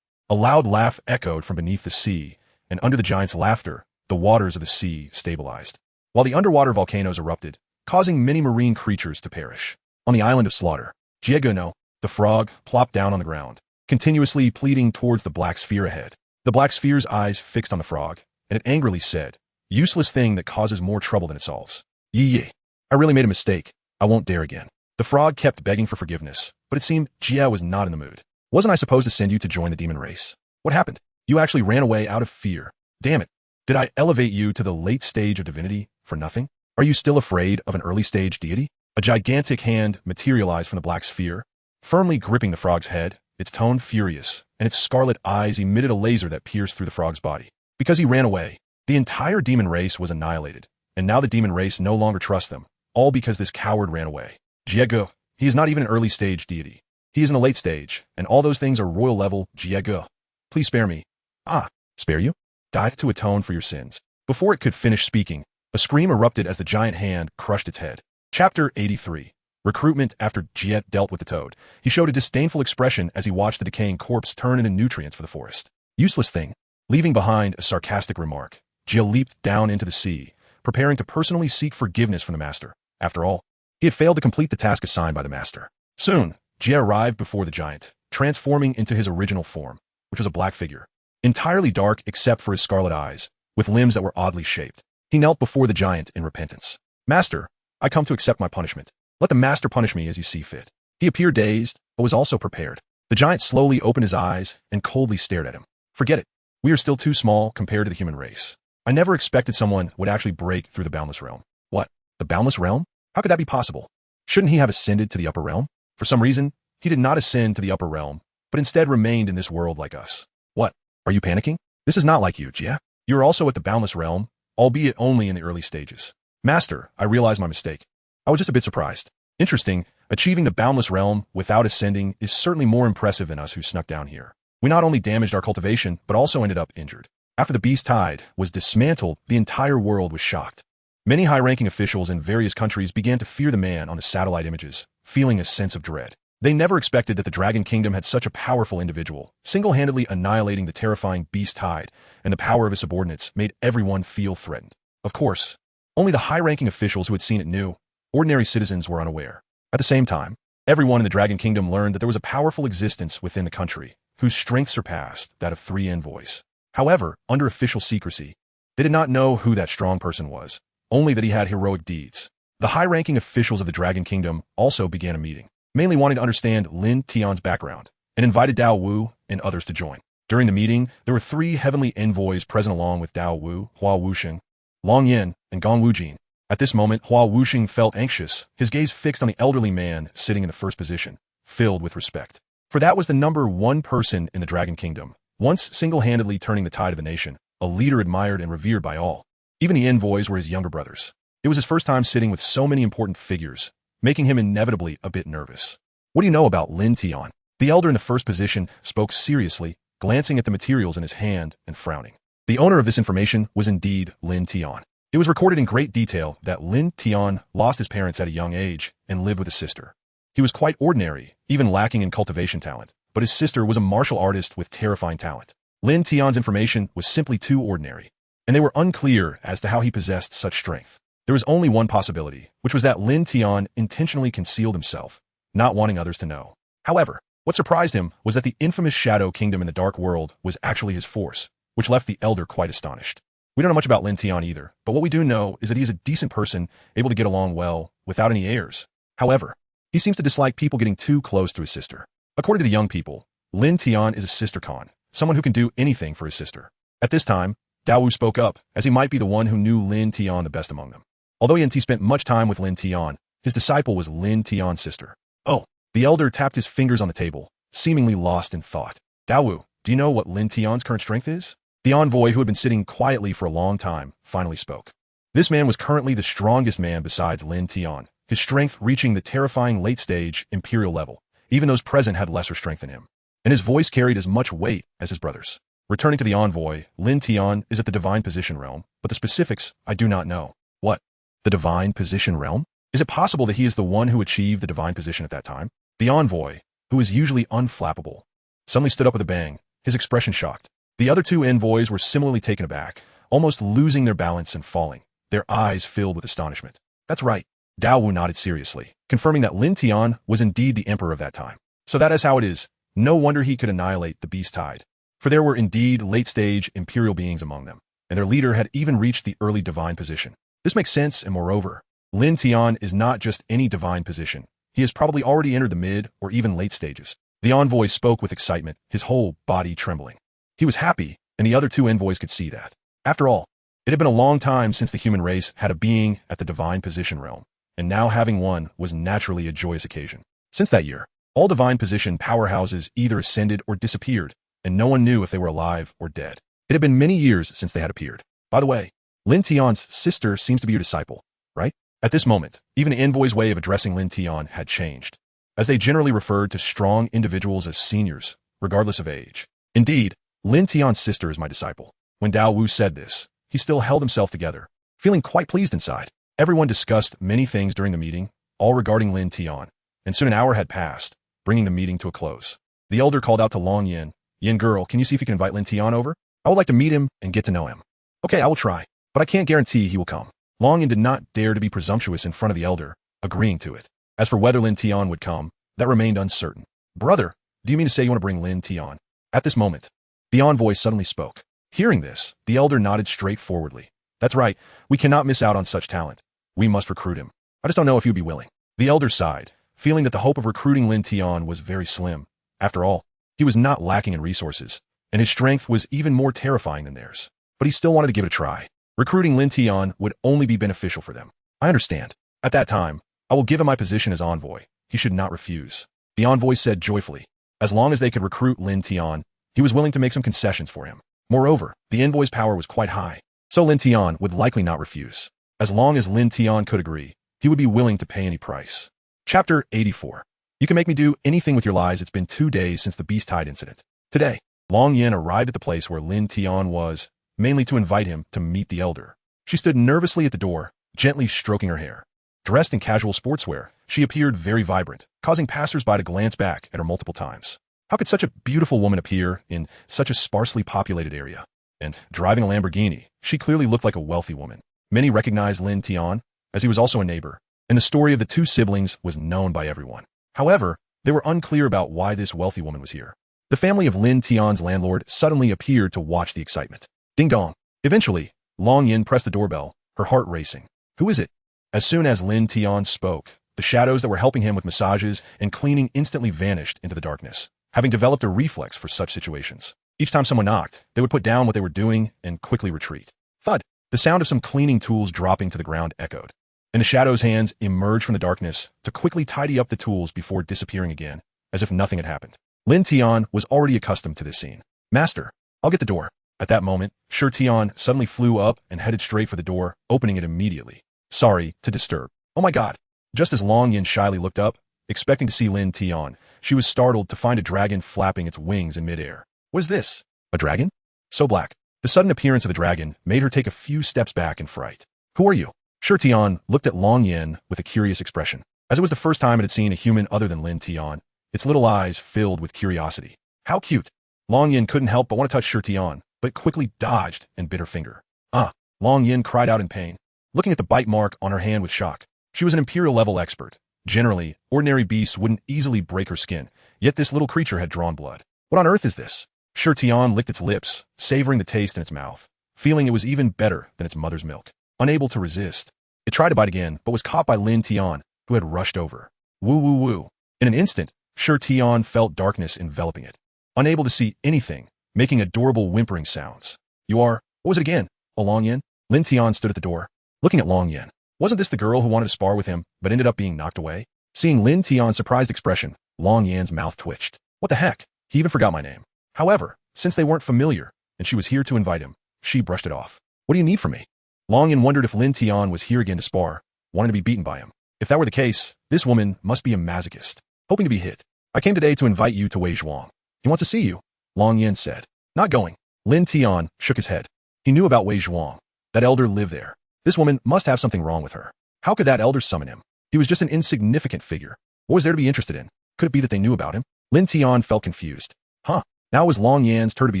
[SPEAKER 1] loud laugh echoed from beneath the sea, and under the giant's laughter, the waters of the sea stabilized, while the underwater volcanoes erupted, causing many marine creatures to perish. On the island of slaughter, Jiegono, the frog, plopped down on the ground, continuously pleading towards the black sphere ahead. The black sphere's eyes fixed on the frog, and it angrily said, "Useless thing that causes more trouble than it solves. Yee. I really made a mistake. I won't dare again." The frog kept begging for forgiveness, but it seemed Jia was not in the mood. "Wasn't I supposed to send you to join the demon race? What happened? You actually ran away out of fear. Damn it. Did I elevate you to the late stage of divinity for nothing? Are you still afraid of an early stage deity?" A gigantic hand materialized from the black sphere, firmly gripping the frog's head, its tone furious, and its scarlet eyes emitted a laser that pierced through the frog's body. Because he ran away, the entire demon race was annihilated, and now the demon race no longer trusts them, all because this coward ran away. Jiego, he is not even an early stage deity. He is in the late stage, and all those things are royal level. Jiego, please spare me. Ah, spare you? Die to atone for your sins. Before it could finish speaking, a scream erupted as the giant hand crushed its head. Chapter 83. Recruitment. After Jiet dealt with the toad, he showed a disdainful expression as he watched the decaying corpse turn into nutrients for the forest. Useless thing. Leaving behind a sarcastic remark, Jia leaped down into the sea, preparing to personally seek forgiveness from the master. After all, he had failed to complete the task assigned by the master. Soon, Jia arrived before the giant, transforming into his original form, which was a black figure, entirely dark except for his scarlet eyes, with limbs that were oddly shaped. He knelt before the giant in repentance. "Master, I come to accept my punishment. Let the master punish me as you see fit." He appeared dazed, but was also prepared. The giant slowly opened his eyes and coldly stared at him. "Forget it. We are still too small compared to the human race. I never expected someone would actually break through the boundless realm." "What? The boundless realm? How could that be possible? Shouldn't he have ascended to the upper realm?" For some reason, he did not ascend to the upper realm, but instead remained in this world like us. "What? Are you panicking? This is not like you, Jia. You are also at the boundless realm, albeit only in the early stages." "Master, I realize my mistake. I was just a bit surprised. Interesting, achieving the boundless realm without ascending is certainly more impressive than us who snuck down here. We not only damaged our cultivation, but also ended up injured." After the beast tide was dismantled, the entire world was shocked. Many high-ranking officials in various countries began to fear the man on the satellite images, feeling a sense of dread. They never expected that the Dragon Kingdom had such a powerful individual, single-handedly annihilating the terrifying beast tide, and the power of his subordinates made everyone feel threatened. Of course, only the high-ranking officials who had seen it knew. Ordinary citizens were unaware. At the same time, everyone in the Dragon Kingdom learned that there was a powerful existence within the country, whose strength surpassed that of 3 envoys. However, under official secrecy, they did not know who that strong person was, only that he had heroic deeds. The high-ranking officials of the Dragon Kingdom also began a meeting, mainly wanting to understand Lin Tian's background, and invited Dao Wu and others to join. During the meeting, there were 3 heavenly envoys present along with Dao Wu, Hua Wuxing, Long Yin, and Gong Wujin. At this moment, Hua Wuxing felt anxious, his gaze fixed on the elderly man sitting in the first position, filled with respect. For that was the number 1 person in the Dragon Kingdom, once single-handedly turning the tide of the nation, a leader admired and revered by all. Even the envoys were his younger brothers. It was his first time sitting with so many important figures, making him inevitably a bit nervous. What do you know about Lin Tian? The elder in the first position spoke seriously, glancing at the materials in his hand and frowning. The owner of this information was indeed Lin Tian. It was recorded in great detail that Lin Tian lost his parents at a young age and lived with his sister. He was quite ordinary, even lacking in cultivation talent, but his sister was a martial artist with terrifying talent. Lin Tian's information was simply too ordinary, and they were unclear as to how he possessed such strength. There was only one possibility, which was that Lin Tian intentionally concealed himself, not wanting others to know. However, what surprised him was that the infamous Shadow Kingdom in the Dark World was actually his force, which left the elder quite astonished. We don't know much about Lin Tian either, but what we do know is that he is a decent person, able to get along well, without any airs. However, he seems to dislike people getting too close to his sister. According to the young people, Lin Tian is a sister-con, someone who can do anything for his sister. At this time, Dao Wu spoke up, as he might be the one who knew Lin Tian the best among them. Although Yin Ti spent much time with Lin Tian, his disciple was Lin Tian's sister. Oh, the elder tapped his fingers on the table, seemingly lost in thought. Dao Wu, do you know what Lin Tian's current strength is? The envoy, who had been sitting quietly for a long time, finally spoke. This man was currently the strongest man besides Lin Tian, his strength reaching the terrifying late-stage imperial level. Even those present had lesser strength than him, and his voice carried as much weight as his brother's. Returning to the envoy, Lin Tian is at the divine position realm, but the specifics I do not know. What? The divine position realm? Is it possible that he is the one who achieved the divine position at that time? The envoy, who is usually unflappable, suddenly stood up with a bang, his expression shocked. The other 2 envoys were similarly taken aback, almost losing their balance and falling, their eyes filled with astonishment. That's right. Dao Wu nodded seriously, confirming that Lin Tian was indeed the emperor of that time. So that is how it is. No wonder he could annihilate the beast tide. For there were indeed late-stage imperial beings among them, and their leader had even reached the early divine position. This makes sense, and moreover, Lin Tian is not just any divine position. He has probably already entered the mid or even late stages. The envoy spoke with excitement, his whole body trembling. He was happy, and the other 2 envoys could see that. After all, it had been a long time since the human race had a being at the divine position realm, and now having one was naturally a joyous occasion. Since that year, all divine position powerhouses either ascended or disappeared, and no one knew if they were alive or dead. It had been many years since they had appeared. By the way, Lin Tian's sister seems to be your disciple, right? At this moment, even the envoy's way of addressing Lin Tian had changed, as they generally referred to strong individuals as seniors, regardless of age. Indeed, Lin Tian's sister is my disciple. When Dao Wu said this, he still held himself together, feeling quite pleased inside. Everyone discussed many things during the meeting, all regarding Lin Tian, and soon an hour had passed, bringing the meeting to a close. The elder called out to Long Yin, "Yin girl, can you see if you can invite Lin Tian over? I would like to meet him and get to know him." "Okay, I will try, but I can't guarantee he will come." Long Yin did not dare to be presumptuous in front of the elder, agreeing to it. As for whether Lin Tian would come, that remained uncertain. "Brother, do you mean to say you want to bring Lin Tian?" At this moment, the envoy suddenly spoke. Hearing this, the elder nodded straightforwardly. "That's right, we cannot miss out on such talent. We must recruit him. I just don't know if you'd be willing." The elder sighed, feeling that the hope of recruiting Lin Tian was very slim. After all, he was not lacking in resources, and his strength was even more terrifying than theirs. But he still wanted to give it a try. Recruiting Lin Tian would only be beneficial for them. "I understand. At that time, I will give him my position as envoy. He should not refuse." The envoy said joyfully. As long as they could recruit Lin Tian, he was willing to make some concessions for him. Moreover, the envoy's power was quite high, so Lin Tian would likely not refuse. As long as Lin Tian could agree, he would be willing to pay any price. Chapter 84. You can make me do anything with your lies. It's been 2 days since the beast tide incident. Today, Long Yin arrived at the place where Lin Tian was, mainly to invite him to meet the elder. She stood nervously at the door, gently stroking her hair. Dressed in casual sportswear, she appeared very vibrant, causing passers-by to glance back at her multiple times. How could such a beautiful woman appear in such a sparsely populated area? And driving a Lamborghini, she clearly looked like a wealthy woman. Many recognized Lin Tian, as he was also a neighbor, and the story of the 2 siblings was known by everyone. However, they were unclear about why this wealthy woman was here. The family of Lin Tian's landlord suddenly appeared to watch the excitement. Ding dong. Eventually, Long Yin pressed the doorbell, her heart racing. "Who is it?" As soon as Lin Tian spoke, the shadows that were helping him with massages and cleaning instantly vanished into the darkness, having developed a reflex for such situations. Each time someone knocked, they would put down what they were doing and quickly retreat. Thud! The sound of some cleaning tools dropping to the ground echoed, and the shadow's hands emerged from the darkness to quickly tidy up the tools before disappearing again, as if nothing had happened. Lin Tian was already accustomed to this scene. Master, I'll get the door. At that moment, Shi Tian suddenly flew up and headed straight for the door, opening it immediately. Sorry to disturb. Oh my god. Just as Long Yin shyly looked up, expecting to see Lin Tian, she was startled to find a dragon flapping its wings in midair. What is this? A dragon? So black. The sudden appearance of the dragon made her take a few steps back in fright. Who are you? Shi Tian looked at Long Yin with a curious expression. As it was the first time it had seen a human other than Lin Tian, its little eyes filled with curiosity. How cute. Long Yin couldn't help but want to touch Shi Tian, but quickly dodged and bit her finger. Ah! Long Yin cried out in pain, looking at the bite mark on her hand with shock. She was an imperial-level expert. Generally, ordinary beasts wouldn't easily break her skin, yet this little creature had drawn blood. What on earth is this? Shi Tian licked its lips, savoring the taste in its mouth, feeling it was even better than its mother's milk. Unable to resist, it tried to bite again, but was caught by Lin Tian, who had rushed over. Woo woo woo. In an instant, Shi Tian felt darkness enveloping it, unable to see anything, making adorable whimpering sounds. You are, what was it again? Oh, Long Yin? Lin Tian stood at the door, looking at Long Yin. Wasn't this the girl who wanted to spar with him, but ended up being knocked away? Seeing Lin Tian's surprised expression, Long Yin's mouth twitched. What the heck? He even forgot my name. However, since they weren't familiar, and she was here to invite him, she brushed it off. What do you need from me? Long Yin wondered if Lin Tian was here again to spar, wanting to be beaten by him. If that were the case, this woman must be a masochist, hoping to be hit. I came today to invite you to Wei Zhuang. He wants to see you, Long Yin said. Not going. Lin Tian shook his head. He knew about Wei Zhuang. That elder lived there. This woman must have something wrong with her. How could that elder summon him? He was just an insignificant figure. What was there to be interested in? Could it be that they knew about him? Lin Tian felt confused. Huh. Now it was Long Yan's turn to be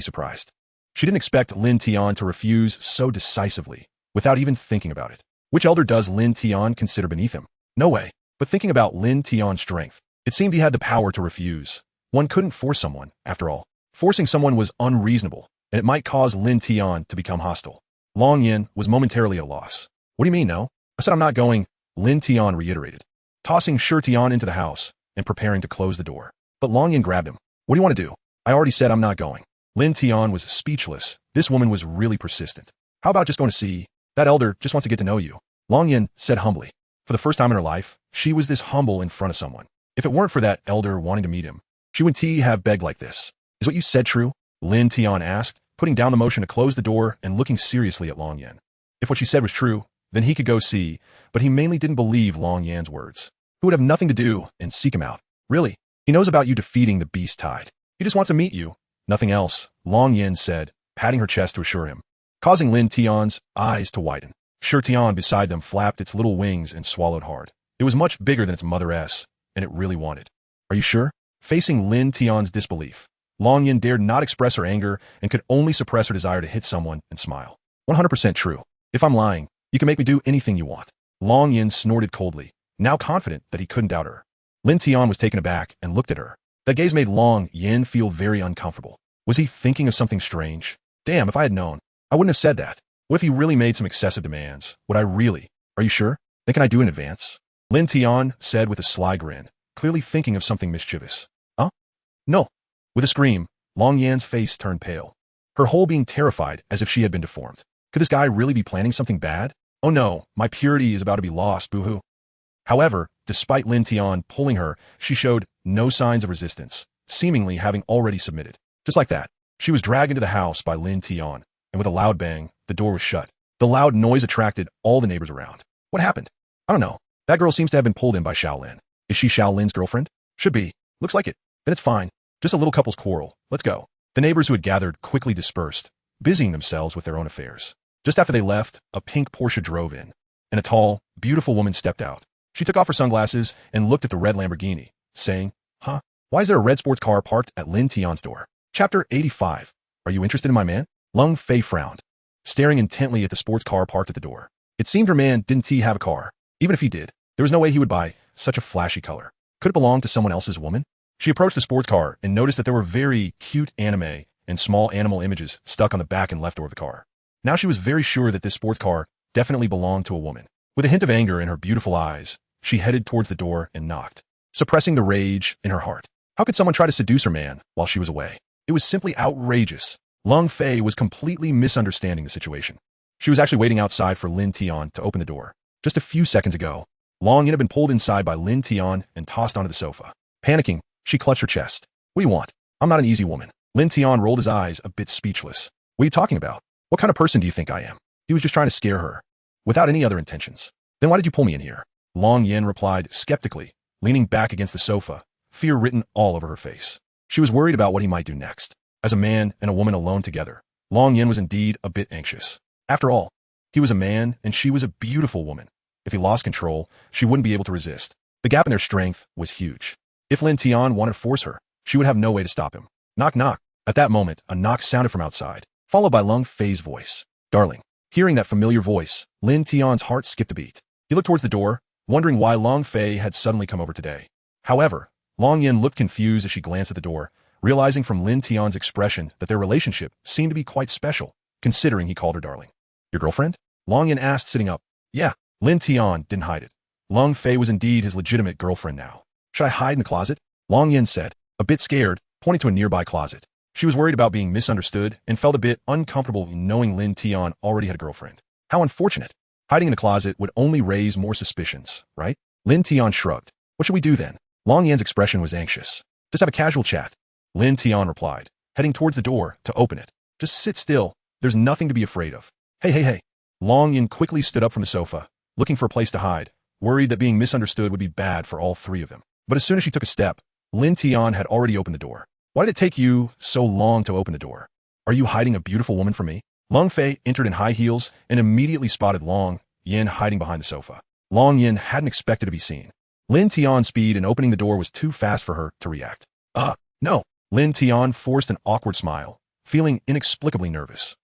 [SPEAKER 1] surprised. She didn't expect Lin Tian to refuse so decisively, without even thinking about it. Which elder does Lin Tian consider beneath him? No way. But thinking about Lin Tian's strength, it seemed he had the power to refuse. One couldn't force someone, after all. Forcing someone was unreasonable, and it might cause Lin Tian to become hostile. Long Yin was momentarily at a loss. What do you mean, no? I said I'm not going, Lin Tian reiterated, tossing Shi Tian into the house and preparing to close the door. But Long Yin grabbed him. What do you want to do? I already said I'm not going. Lin Tian was speechless. This woman was really persistent. How about just going to see? That elder just wants to get to know you, Long Yin said humbly. For the first time in her life, she was this humble in front of someone. If it weren't for that elder wanting to meet him, she wouldn't have begged like this. Is what you said true? Lin Tian asked, putting down the motion to close the door and looking seriously at Long Yin. If what she said was true, then he could go see, but he mainly didn't believe Long Yan's words. Who would have nothing to do and seek him out? Really? He knows about you defeating the beast tide. He just wants to meet you. Nothing else, Long Yin said, patting her chest to assure him, causing Lin Tian's eyes to widen. Shi Tian beside them flapped its little wings and swallowed hard. It was much bigger than its mother-s, and it really wanted. Are you sure? Facing Lin Tian's disbelief, Long Yin dared not express her anger and could only suppress her desire to hit someone and smile. 100% true. If I'm lying, you can make me do anything you want. Long Yin snorted coldly, now confident that he couldn't doubt her. Lin Tian was taken aback and looked at her. That gaze made Long Yin feel very uncomfortable. Was he thinking of something strange? Damn, if I had known, I wouldn't have said that. What if he really made some excessive demands? Would I really? Are you sure? Then can I do in advance? Lin Tian said with a sly grin, clearly thinking of something mischievous. Huh? No. With a scream, Long Yan's face turned pale, her whole being terrified as if she had been deformed. Could this guy really be planning something bad? Oh no, my purity is about to be lost, boo-hoo. However, despite Lin Tian pulling her, she showed no signs of resistance, seemingly having already submitted. Just like that, she was dragged into the house by Lin Tian, and with a loud bang, the door was shut. The loud noise attracted all the neighbors around. What happened? I don't know. That girl seems to have been pulled in by Shaolin. Is she Shaolin's girlfriend? Should be. Looks like it. Then it's fine. Just a little couple's quarrel. Let's go. The neighbors who had gathered quickly dispersed, busying themselves with their own affairs. Just after they left, a pink Porsche drove in, and a tall, beautiful woman stepped out. She took off her sunglasses and looked at the red Lamborghini, saying, Huh? Why is there a red sports car parked at Lin Tian's door? Chapter 85. Are you interested in my man? Lung Fei frowned, staring intently at the sports car parked at the door. It seemed her man didn't have a car. Even if he did, there was no way he would buy such a flashy color. Could it belong to someone else's woman? She approached the sports car and noticed that there were very cute anime and small animal images stuck on the back and left door of the car. Now she was very sure that this sports car definitely belonged to a woman. With a hint of anger in her beautiful eyes, she headed towards the door and knocked, suppressing the rage in her heart. How could someone try to seduce her man while she was away? It was simply outrageous. Lin Fei was completely misunderstanding the situation. She was actually waiting outside for Lin Tian to open the door. Just a few seconds ago, Long Yin had been pulled inside by Lin Tian and tossed onto the sofa. Panicking, she clutched her chest. What do you want? I'm not an easy woman. Lin Tian rolled his eyes, a bit speechless. What are you talking about? What kind of person do you think I am? He was just trying to scare her, without any other intentions. Then why did you pull me in here? Long Yin replied skeptically, leaning back against the sofa, fear written all over her face. She was worried about what he might do next. As a man and a woman alone together, Long Yin was indeed a bit anxious. After all, he was a man and she was a beautiful woman. If he lost control, she wouldn't be able to resist. The gap in their strength was huge. If Lin Tian wanted to force her, she would have no way to stop him. Knock knock. At that moment, a knock sounded from outside, followed by Lin Fei's voice. Darling. Hearing that familiar voice, Lin Tian's heart skipped a beat. He looked towards the door, wondering why Lin Fei had suddenly come over today. However, Long Yin looked confused as she glanced at the door, realizing from Lin Tian's expression that their relationship seemed to be quite special, considering he called her darling. Your girlfriend? Long Yin asked, sitting up. Yeah. Lin Tian didn't hide it. Lin Fei was indeed his legitimate girlfriend now. Should I hide in the closet? Long Yin said, a bit scared, pointing to a nearby closet. She was worried about being misunderstood and felt a bit uncomfortable knowing Lin Tian already had a girlfriend. How unfortunate. Hiding in the closet would only raise more suspicions, right? Lin Tian shrugged. What should we do then? Long Yan's expression was anxious. Just have a casual chat. Lin Tian replied, heading towards the door to open it. Just sit still. There's nothing to be afraid of. Hey. Long Yin quickly stood up from the sofa, looking for a place to hide, worried that being misunderstood would be bad for all three of them. But as soon as she took a step, Lin Tian had already opened the door. Why did it take you so long to open the door? Are you hiding a beautiful woman from me? Lin Fei entered in high heels and immediately spotted Long Yin hiding behind the sofa. Long Yin hadn't expected to be seen. Lin Tian's speed in opening the door was too fast for her to react. No. Lin Tian forced an awkward smile, feeling inexplicably nervous.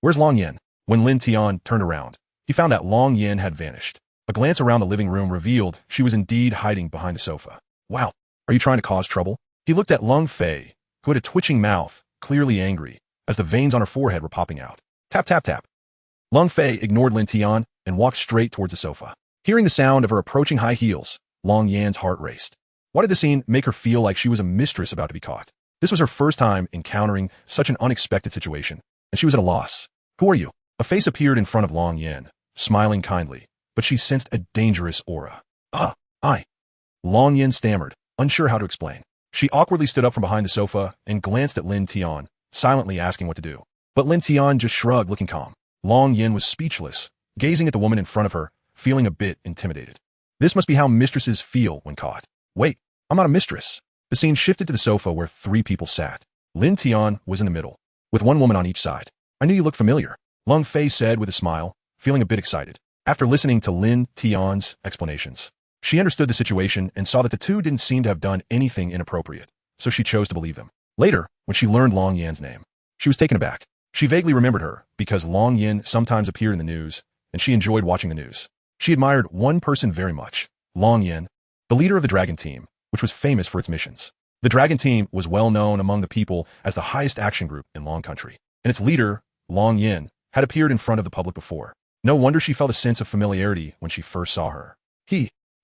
[SPEAKER 1] Where's Long Yin? When Lin Tian turned around, he found that Long Yin had vanished. A glance around the living room revealed she was indeed hiding behind the sofa. Wow, are you trying to cause trouble? He looked at Lin Fei, who had a twitching mouth, clearly angry, as the veins on her forehead were popping out. Tap, tap, tap. Lin Fei ignored Lin Tian and walked straight towards the sofa. Hearing the sound of her approaching high heels, Long Yan's heart raced. Why did the scene make her feel like she was a mistress about to be caught? This was her first time encountering such an unexpected situation, and she was at a loss. Who are you? A face appeared in front of Long Yan, smiling kindly, but she sensed a dangerous aura. I. Long Yan stammered, unsure how to explain. She awkwardly stood up from behind the sofa and glanced at Lin Tian, silently asking what to do. But Lin Tian just shrugged, looking calm. Long Yin was speechless, gazing at the woman in front of her, feeling a bit intimidated. This must be how mistresses feel when caught. Wait, I'm not a mistress. The scene shifted to the sofa where three people sat. Lin Tian was in the middle, with one woman on each side. I knew you looked familiar, Lin Fei said with a smile, feeling a bit excited. After listening to Lin Tian's explanations, she understood the situation and saw that the two didn't seem to have done anything inappropriate, so she chose to believe them. Later, when she learned Long Yan's name, she was taken aback. She vaguely remembered her because Long Yin sometimes appeared in the news, and she enjoyed watching the news. She admired one person very much, Long Yin, the leader of the Dragon Team, which was famous for its missions. The Dragon Team was well known among the people as the highest action group in Long Country, and its leader, Long Yin, had appeared in front of the public before. No wonder she felt a sense of familiarity when she first saw her.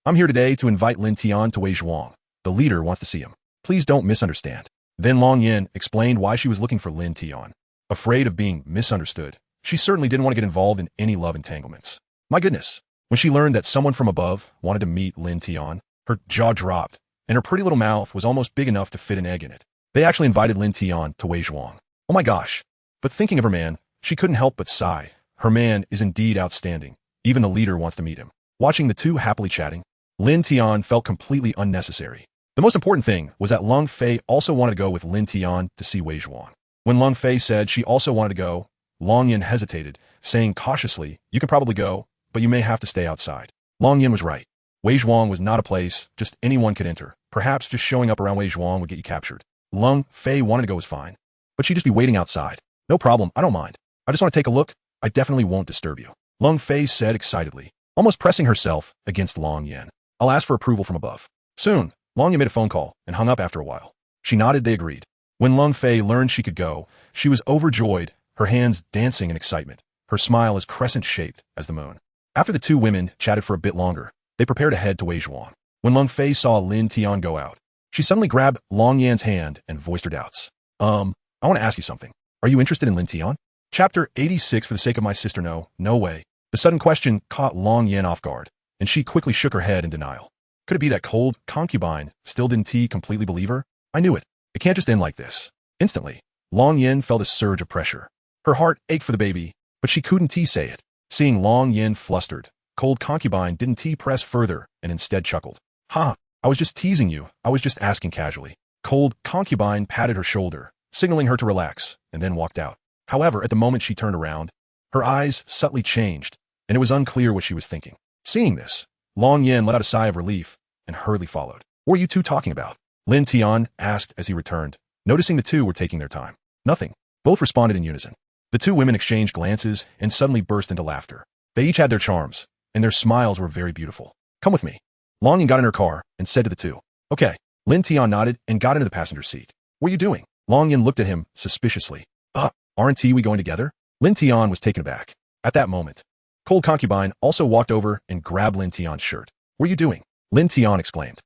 [SPEAKER 1] I'm here today to invite Lin Tian to Wei Zhuang. The leader wants to see him. Please don't misunderstand. Then Long Yin explained why she was looking for Lin Tian. Afraid of being misunderstood, she certainly didn't want to get involved in any love entanglements. My goodness. When she learned that someone from above wanted to meet Lin Tian, her jaw dropped, and her pretty little mouth was almost big enough to fit an egg in it. They actually invited Lin Tian to Wei Zhuang. Oh my gosh. But thinking of her man, she couldn't help but sigh. Her man is indeed outstanding. Even the leader wants to meet him. Watching the two happily chatting, Lin Tian felt completely unnecessary. The most important thing was that Lin Fei also wanted to go with Lin Tian to see Wei Zhuang. When Lin Fei said she also wanted to go, Long Yin hesitated, saying cautiously, you can probably go, but you may have to stay outside. Long Yin was right. Wei Zhuang was not a place just anyone could enter. Perhaps just showing up around Wei Zhuang would get you captured. Lin Fei wanted to go was fine, but she'd just be waiting outside. No problem, I don't mind. I just want to take a look. I definitely won't disturb you. Lin Fei said excitedly, almost pressing herself against Long Yin. I'll ask for approval from above. Soon, Long Yin made a phone call and hung up after a while. She nodded, they agreed. When Lin Fei learned she could go, she was overjoyed, her hands dancing in excitement, her smile as crescent-shaped as the moon. After the two women chatted for a bit longer, they prepared to head to Weizhuang. When Lung Fei saw Lin Tian go out, she suddenly grabbed Long Yan's hand and voiced her doubts. I want to ask you something. Are you interested in Lin Tian? Chapter 86. For the sake of my sister, no way. The sudden question caught Long Yan off guard, and she quickly shook her head in denial. Could it be that cold concubine still didn't completely believe her? I knew it. It can't just end like this. Instantly, Long Yan felt a surge of pressure. Her heart ached for the baby, but she couldn't say it. Seeing Long Yan flustered, cold concubine didn't press further and instead chuckled. Ha, I was just teasing you. I was just asking casually. Cold concubine patted her shoulder, signaling her to relax, and then walked out. However, at the moment she turned around, her eyes subtly changed, and it was unclear what she was thinking. Seeing this, Long Yan let out a sigh of relief and hurriedly followed. What were you two talking about? Lin Tian asked as he returned, noticing the two were taking their time. Nothing. Both responded in unison. The two women exchanged glances and suddenly burst into laughter. They each had their charms, and their smiles were very beautiful. Come with me. Long Yan got in her car and said to the two. Okay. Lin Tian nodded and got into the passenger seat. What are you doing? Long Yan looked at him suspiciously. Aren't we going together? Lin Tian was taken aback. At that moment, cold concubine also walked over and grabbed Lin Tian's shirt. What are you doing? Lin Tian exclaimed.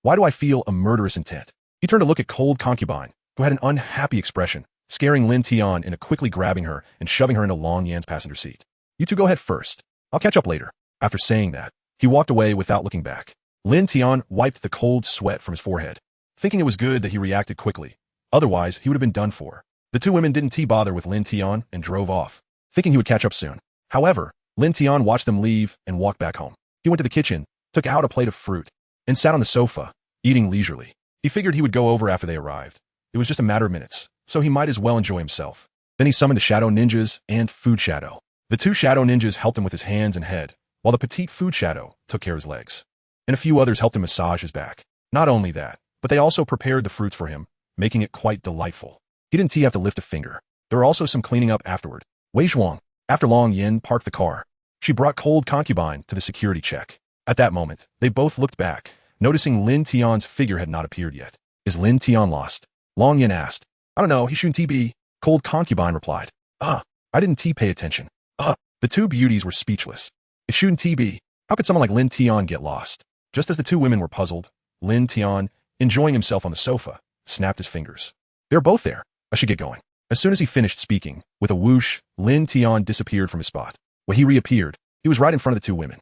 [SPEAKER 1] Why do I feel a murderous intent? He turned to look at cold concubine, who had an unhappy expression, scaring Lin Tian into quickly grabbing her and shoving her into Long Yan's passenger seat. You two go ahead first. I'll catch up later. After saying that, he walked away without looking back. Lin Tian wiped the cold sweat from his forehead, thinking it was good that he reacted quickly. Otherwise, he would have been done for. The two women didn't bother with Lin Tian and drove off, thinking he would catch up soon. However, Lin Tian watched them leave and walked back home. He went to the kitchen, took out a plate of fruit, and sat on the sofa, eating leisurely. He figured he would go over after they arrived. It was just a matter of minutes, so he might as well enjoy himself. Then he summoned the Shadow Ninjas and Food Shadow. The two Shadow Ninjas helped him with his hands and head, while the petite Food Shadow took care of his legs. And a few others helped him massage his back. Not only that, but they also prepared the fruits for him, making it quite delightful. He didn't have to lift a finger. There were also some cleaning up afterward. Weizhuang, after Long Yan parked the car, she brought cold concubine to the security check. At that moment, they both looked back, noticing Lin Tian's figure had not appeared yet. Is Lin Tian lost? Long Yan asked. I don't know, he shouldn't be. Cold concubine replied. I didn't pay attention. The two beauties were speechless. It shouldn't be. How could someone like Lin Tian get lost? Just as the two women were puzzled, Lin Tian, enjoying himself on the sofa, snapped his fingers. They're both there. I should get going. As soon as he finished speaking, with a whoosh, Lin Tian disappeared from his spot. When he reappeared, he was right in front of the two women.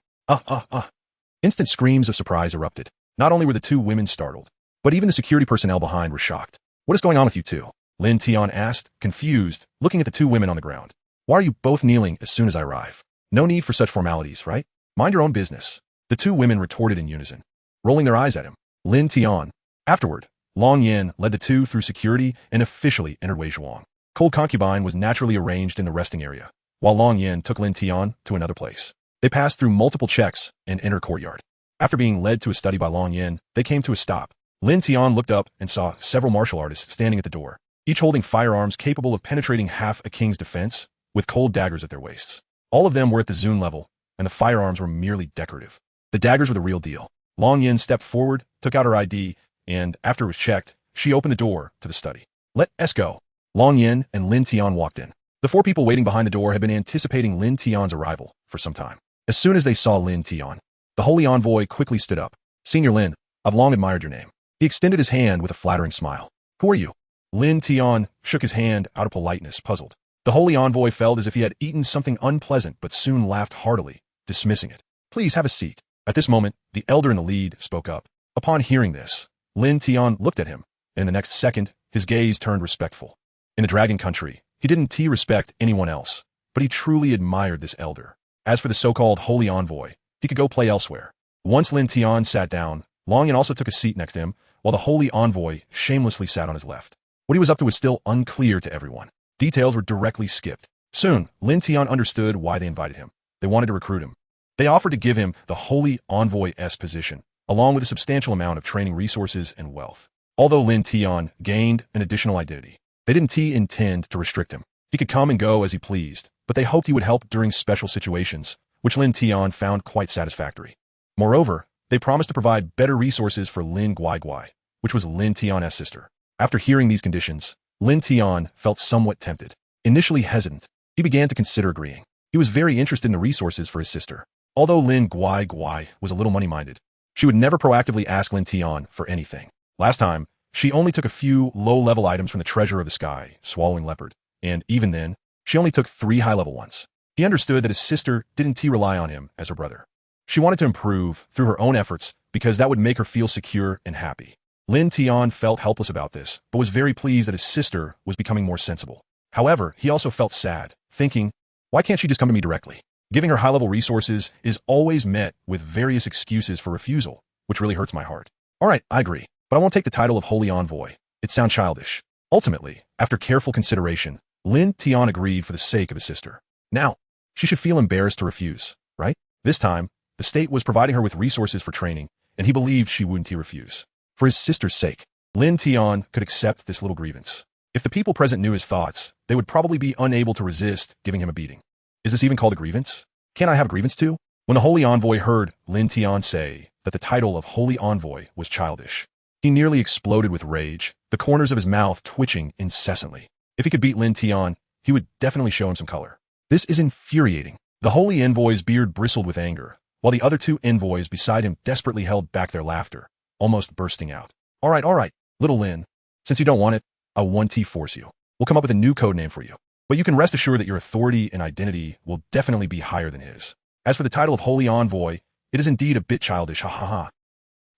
[SPEAKER 1] Instant screams of surprise erupted. Not only were the two women startled, but even the security personnel behind were shocked. What is going on with you two? Lin Tian asked, confused, looking at the two women on the ground. Why are you both kneeling as soon as I arrive? No need for such formalities, right? Mind your own business. The two women retorted in unison, rolling their eyes at him. Lin Tian. Afterward, Long Yan led the two through security and officially entered Weizhuang. Cold concubine was naturally arranged in the resting area, while Long Yan took Lin Tian to another place. They passed through multiple checks and entered courtyard. After being led to a study by Long Yan, they came to a stop. Lin Tian looked up and saw several martial artists standing at the door, each holding firearms capable of penetrating half a king's defense, with cold daggers at their waists. All of them were at the Zun level, and the firearms were merely decorative. The daggers were the real deal. Long Yan stepped forward, took out her ID, and, after it was checked, she opened the door to the study. Let's go. Long Yan and Lin Tian walked in. The four people waiting behind the door had been anticipating Lin Tian's arrival for some time. As soon as they saw Lin Tian, the holy envoy quickly stood up. Senior Lin, I've long admired your name. He extended his hand with a flattering smile. Who are you? Lin Tian shook his hand out of politeness, puzzled. The holy envoy felt as if he had eaten something unpleasant, but soon laughed heartily, dismissing it. Please have a seat. At this moment, the elder in the lead spoke up. Upon hearing this, Lin Tian looked at him, and in the next second, his gaze turned respectful. In the dragon country, he didn't respect anyone else, but he truly admired this elder. As for the so-called holy envoy, he could go play elsewhere. Once Lin Tian sat down, Long Yan also took a seat next to him, while the holy envoy shamelessly sat on his left. What he was up to was still unclear to everyone. Details were directly skipped. Soon, Lin Tian understood why they invited him. They wanted to recruit him. They offered to give him the holy envoy-esque position, along with a substantial amount of training resources and wealth. Although Lin Tian gained an additional identity, they didn't intend to restrict him. He could come and go as he pleased, but they hoped he would help during special situations, which Lin Tian found quite satisfactory. Moreover, they promised to provide better resources for Lin Guai, which was Lin Tian's sister. After hearing these conditions, Lin Tian felt somewhat tempted. Initially hesitant, he began to consider agreeing. He was very interested in the resources for his sister. Although Lin Guai was a little money-minded, she would never proactively ask Lin Tian for anything. Last time, she only took a few low-level items from the treasure of the sky, swallowing leopard, and even then, she only took 3 high-level ones. He understood that his sister didn't rely on him as her brother. She wanted to improve through her own efforts because that would make her feel secure and happy. Lin Tian felt helpless about this, but was very pleased that his sister was becoming more sensible. However, he also felt sad, thinking, why can't she just come to me directly? Giving her high-level resources is always met with various excuses for refusal, which really hurts my heart. All right, I agree, but I won't take the title of Holy Envoy. It sounds childish. Ultimately, after careful consideration, Lin Tian agreed for the sake of his sister. Now, she should feel embarrassed to refuse, right? This time, the state was providing her with resources for training, and he believed she wouldn't refuse. For his sister's sake, Lin Tian could accept this little grievance. If the people present knew his thoughts, they would probably be unable to resist giving him a beating. Is this even called a grievance? Can't I have a grievance too? When the Holy Envoy heard Lin Tian say that the title of Holy Envoy was childish, he nearly exploded with rage, the corners of his mouth twitching incessantly. If he could beat Lin Tian, he would definitely show him some color. This is infuriating. The Holy Envoy's beard bristled with anger, while the other 2 envoys beside him desperately held back their laughter, almost bursting out. All right, little Lin. Since you don't want it, I won't force you. We'll come up with a new code name for you. But you can rest assured that your authority and identity will definitely be higher than his. As for the title of Holy Envoy, it is indeed a bit childish, ha ha ha.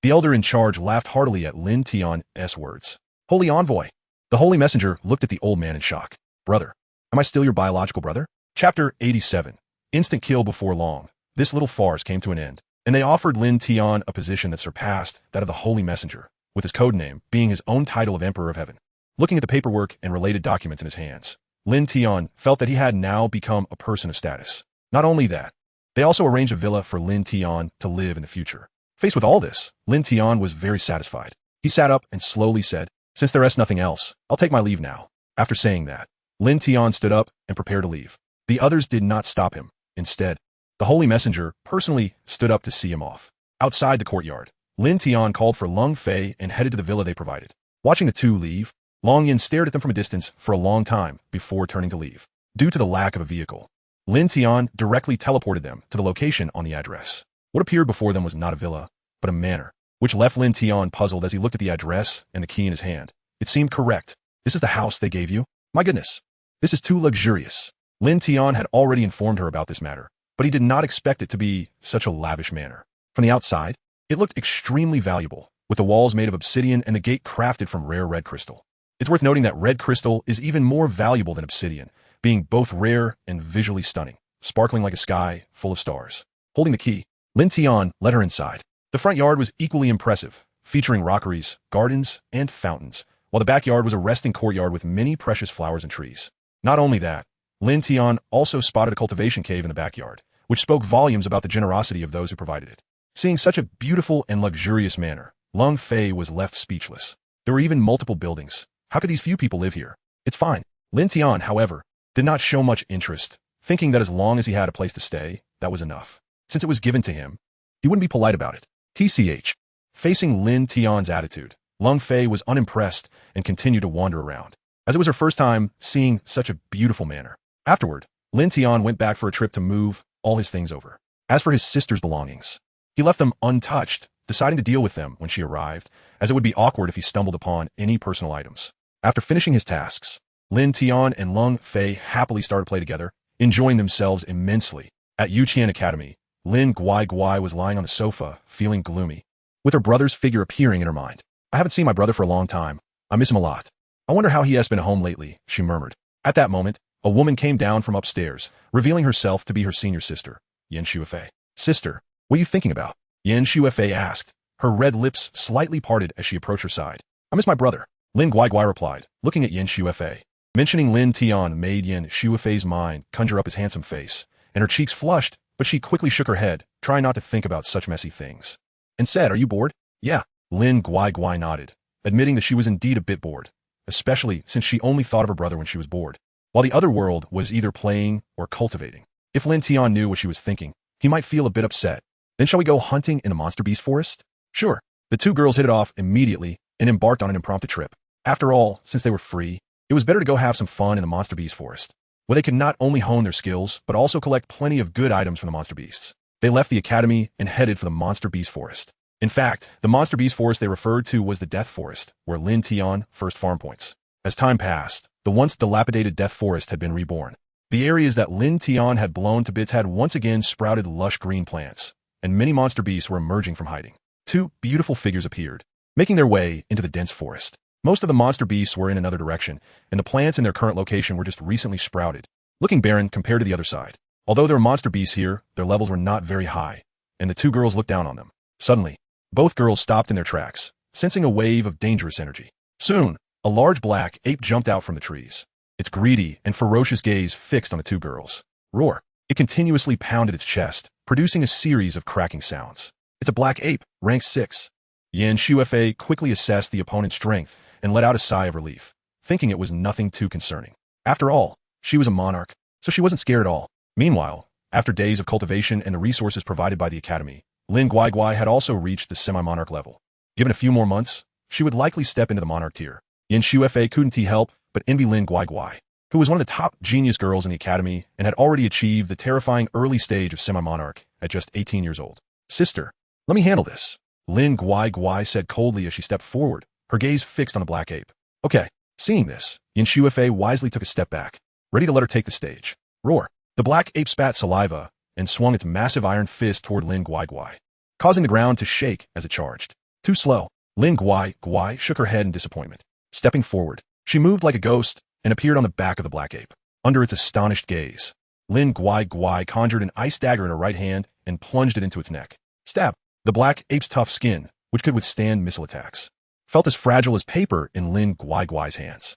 [SPEAKER 1] The elder in charge laughed heartily at Lin Tian's words. Holy Envoy. The Holy Messenger looked at the old man in shock. Brother, am I still your biological brother? Chapter 87. Instant kill before long. This little farce came to an end, and they offered Lin Tian a position that surpassed that of the Holy Messenger, with his code name being his own title of Emperor of Heaven. Looking at the paperwork and related documents in his hands, Lin Tian felt that he had now become a person of status. Not only that, they also arranged a villa for Lin Tian to live in the future. Faced with all this, Lin Tian was very satisfied. He sat up and slowly said, since there is nothing else, I'll take my leave now. After saying that, Lin Tian stood up and prepared to leave. The others did not stop him. Instead, the Holy Messenger personally stood up to see him off. Outside the courtyard, Lin Tian called for Lung Fei and headed to the villa they provided. Watching the 2 leave, Long Yin stared at them from a distance for a long time before turning to leave. Due to the lack of a vehicle, Lin Tian directly teleported them to the location on the address. What appeared before them was not a villa, but a manor, which left Lin Tian puzzled as he looked at the address and the key in his hand. It seemed correct. This is the house they gave you? My goodness. This is too luxurious. Lin Tian had already informed her about this matter, but he did not expect it to be such a lavish manor. From the outside, it looked extremely valuable, with the walls made of obsidian and the gate crafted from rare red crystal. It's worth noting that red crystal is even more valuable than obsidian, being both rare and visually stunning, sparkling like a sky full of stars. Holding the key, Lin Tian led her inside. The front yard was equally impressive, featuring rockeries, gardens, and fountains, while the backyard was a resting courtyard with many precious flowers and trees. Not only that, Lin Tian also spotted a cultivation cave in the backyard, which spoke volumes about the generosity of those who provided it. Seeing such a beautiful and luxurious manor, Lung Fei was left speechless. There were even multiple buildings. How could these few people live here? It's fine. Lin Tian, however, did not show much interest, thinking that as long as he had a place to stay, that was enough. Since it was given to him, he wouldn't be polite about it. TCH. Facing Lin Tian's attitude, Lung Fei was unimpressed and continued to wander around, as it was her first time seeing such a beautiful manor. Afterward, Lin Tian went back for a trip to move all his things over. As for his sister's belongings, he left them untouched, deciding to deal with them when she arrived, as it would be awkward if he stumbled upon any personal items. After finishing his tasks, Lin Tian and Lung Fei happily started to play together, enjoying themselves immensely. At Yuqian Academy, Lin Guai was lying on the sofa, feeling gloomy, with her brother's figure appearing in her mind. I haven't seen my brother for a long time. I miss him a lot. I wonder how he has been home lately, she murmured. At that moment, a woman came down from upstairs, revealing herself to be her senior sister, Yan Shuifei. Sister, what are you thinking about? Yan Shuifei asked, her red lips slightly parted as she approached her side. I miss my brother, Lin Guai replied, looking at Yan Shuifei. Mentioning Lin Tian made Yan Shuifei's mind conjure up his handsome face, and her cheeks flushed, but she quickly shook her head, trying not to think about such messy things, and said, are you bored? Yeah. Lin Guai nodded, admitting that she was indeed a bit bored, especially since she only thought of her brother when she was bored, while the other world was either playing or cultivating. If Lin Tian knew what she was thinking, he might feel a bit upset. Then shall we go hunting in the monster beast forest? Sure. The 2 girls hit it off immediately and embarked on an impromptu trip. After all, since they were free, it was better to go have some fun in the monster beast forest, where they could not only hone their skills, but also collect plenty of good items from the monster beasts. They left the academy and headed for the monster beast forest. In fact, the monster beast forest they referred to was the Death Forest, where Lin Tian first farm points. As time passed, the once dilapidated Death Forest had been reborn. The areas that Lin Tian had blown to bits had once again sprouted lush green plants, and many monster beasts were emerging from hiding. Two beautiful figures appeared, making their way into the dense forest. Most of the monster beasts were in another direction, and the plants in their current location were just recently sprouted, looking barren compared to the other side. Although there were monster beasts here, their levels were not very high, and the two girls looked down on them. Suddenly, both girls stopped in their tracks, sensing a wave of dangerous energy. Soon, a large black ape jumped out from the trees, its greedy and ferocious gaze fixed on the two girls. Roar! It continuously pounded its chest, producing a series of cracking sounds. It's a black ape, rank 6. Yan Shuefei quickly assessed the opponent's strength and let out a sigh of relief, thinking it was nothing too concerning. After all, she was a monarch, so she wasn't scared at all. Meanwhile, after days of cultivation and the resources provided by the academy, Lin Guaiguai had also reached the semi-monarch level. Given a few more months, she would likely step into the monarch tier. Yan Shuefei couldn't help but envy Lin Guaiguai, who was one of the top genius girls in the academy and had already achieved the terrifying early stage of semi-monarch at just 18 years old. Sister, let me handle this, Lin Guaiguai said coldly as she stepped forward, her gaze fixed on the black ape. Okay, seeing this, Yan Shuefei wisely took a step back, ready to let her take the stage. Roar! The black ape spat saliva and swung its massive iron fist toward Lin Guaiguai, causing the ground to shake as it charged. Too slow. Lin Guaiguai shook her head in disappointment. Stepping forward, she moved like a ghost and appeared on the back of the black ape. Under its astonished gaze, Lin Guaiguai conjured an ice dagger in her right hand and plunged it into its neck. Stab! The black ape's tough skin, which could withstand missile attacks, felt as fragile as paper in Lin Guaiguai's hands.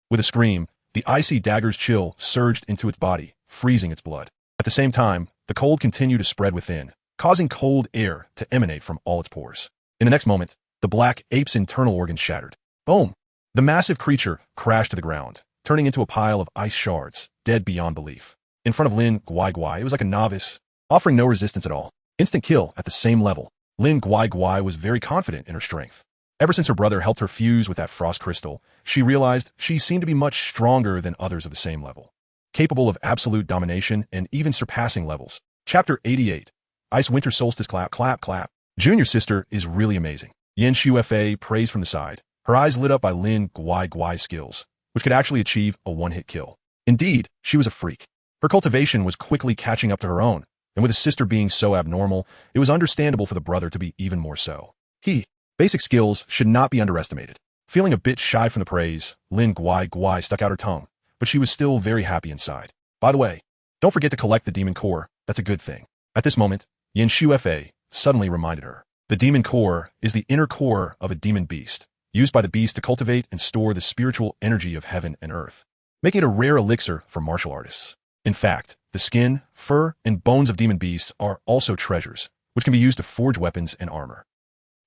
[SPEAKER 1] With a scream, the icy dagger's chill surged into its body, freezing its blood. At the same time, the cold continued to spread within, causing cold air to emanate from all its pores. In the next moment, the black ape's internal organs shattered. Boom! The massive creature crashed to the ground, turning into a pile of ice shards, dead beyond belief. In front of Lin Guaiguai, it was like a novice, offering no resistance at all. Instant kill at the same level. Lin Guaiguai was very confident in her strength. Ever since her brother helped her fuse with that frost crystal, she realized she seemed to be much stronger than others of the same level, capable of absolute domination and even surpassing levels. Chapter 88. Ice Winter Solstice. Clap, clap, clap. Junior sister is really amazing. Yan Shuefei praised from the side, her eyes lit up by Lin Guaiguai's skills, which could actually achieve a one-hit kill. Indeed, she was a freak. Her cultivation was quickly catching up to her own, and with his sister being so abnormal, it was understandable for the brother to be even more so. Basic skills should not be underestimated. Feeling a bit shy from the praise, Lin Guaiguai stuck out her tongue, but she was still very happy inside. By the way, don't forget to collect the demon core, that's a good thing. At this moment, Yan Shuefei suddenly reminded her. The demon core is the inner core of a demon beast, used by the beast to cultivate and store the spiritual energy of heaven and earth, making it a rare elixir for martial artists. In fact, the skin, fur, and bones of demon beasts are also treasures, which can be used to forge weapons and armor.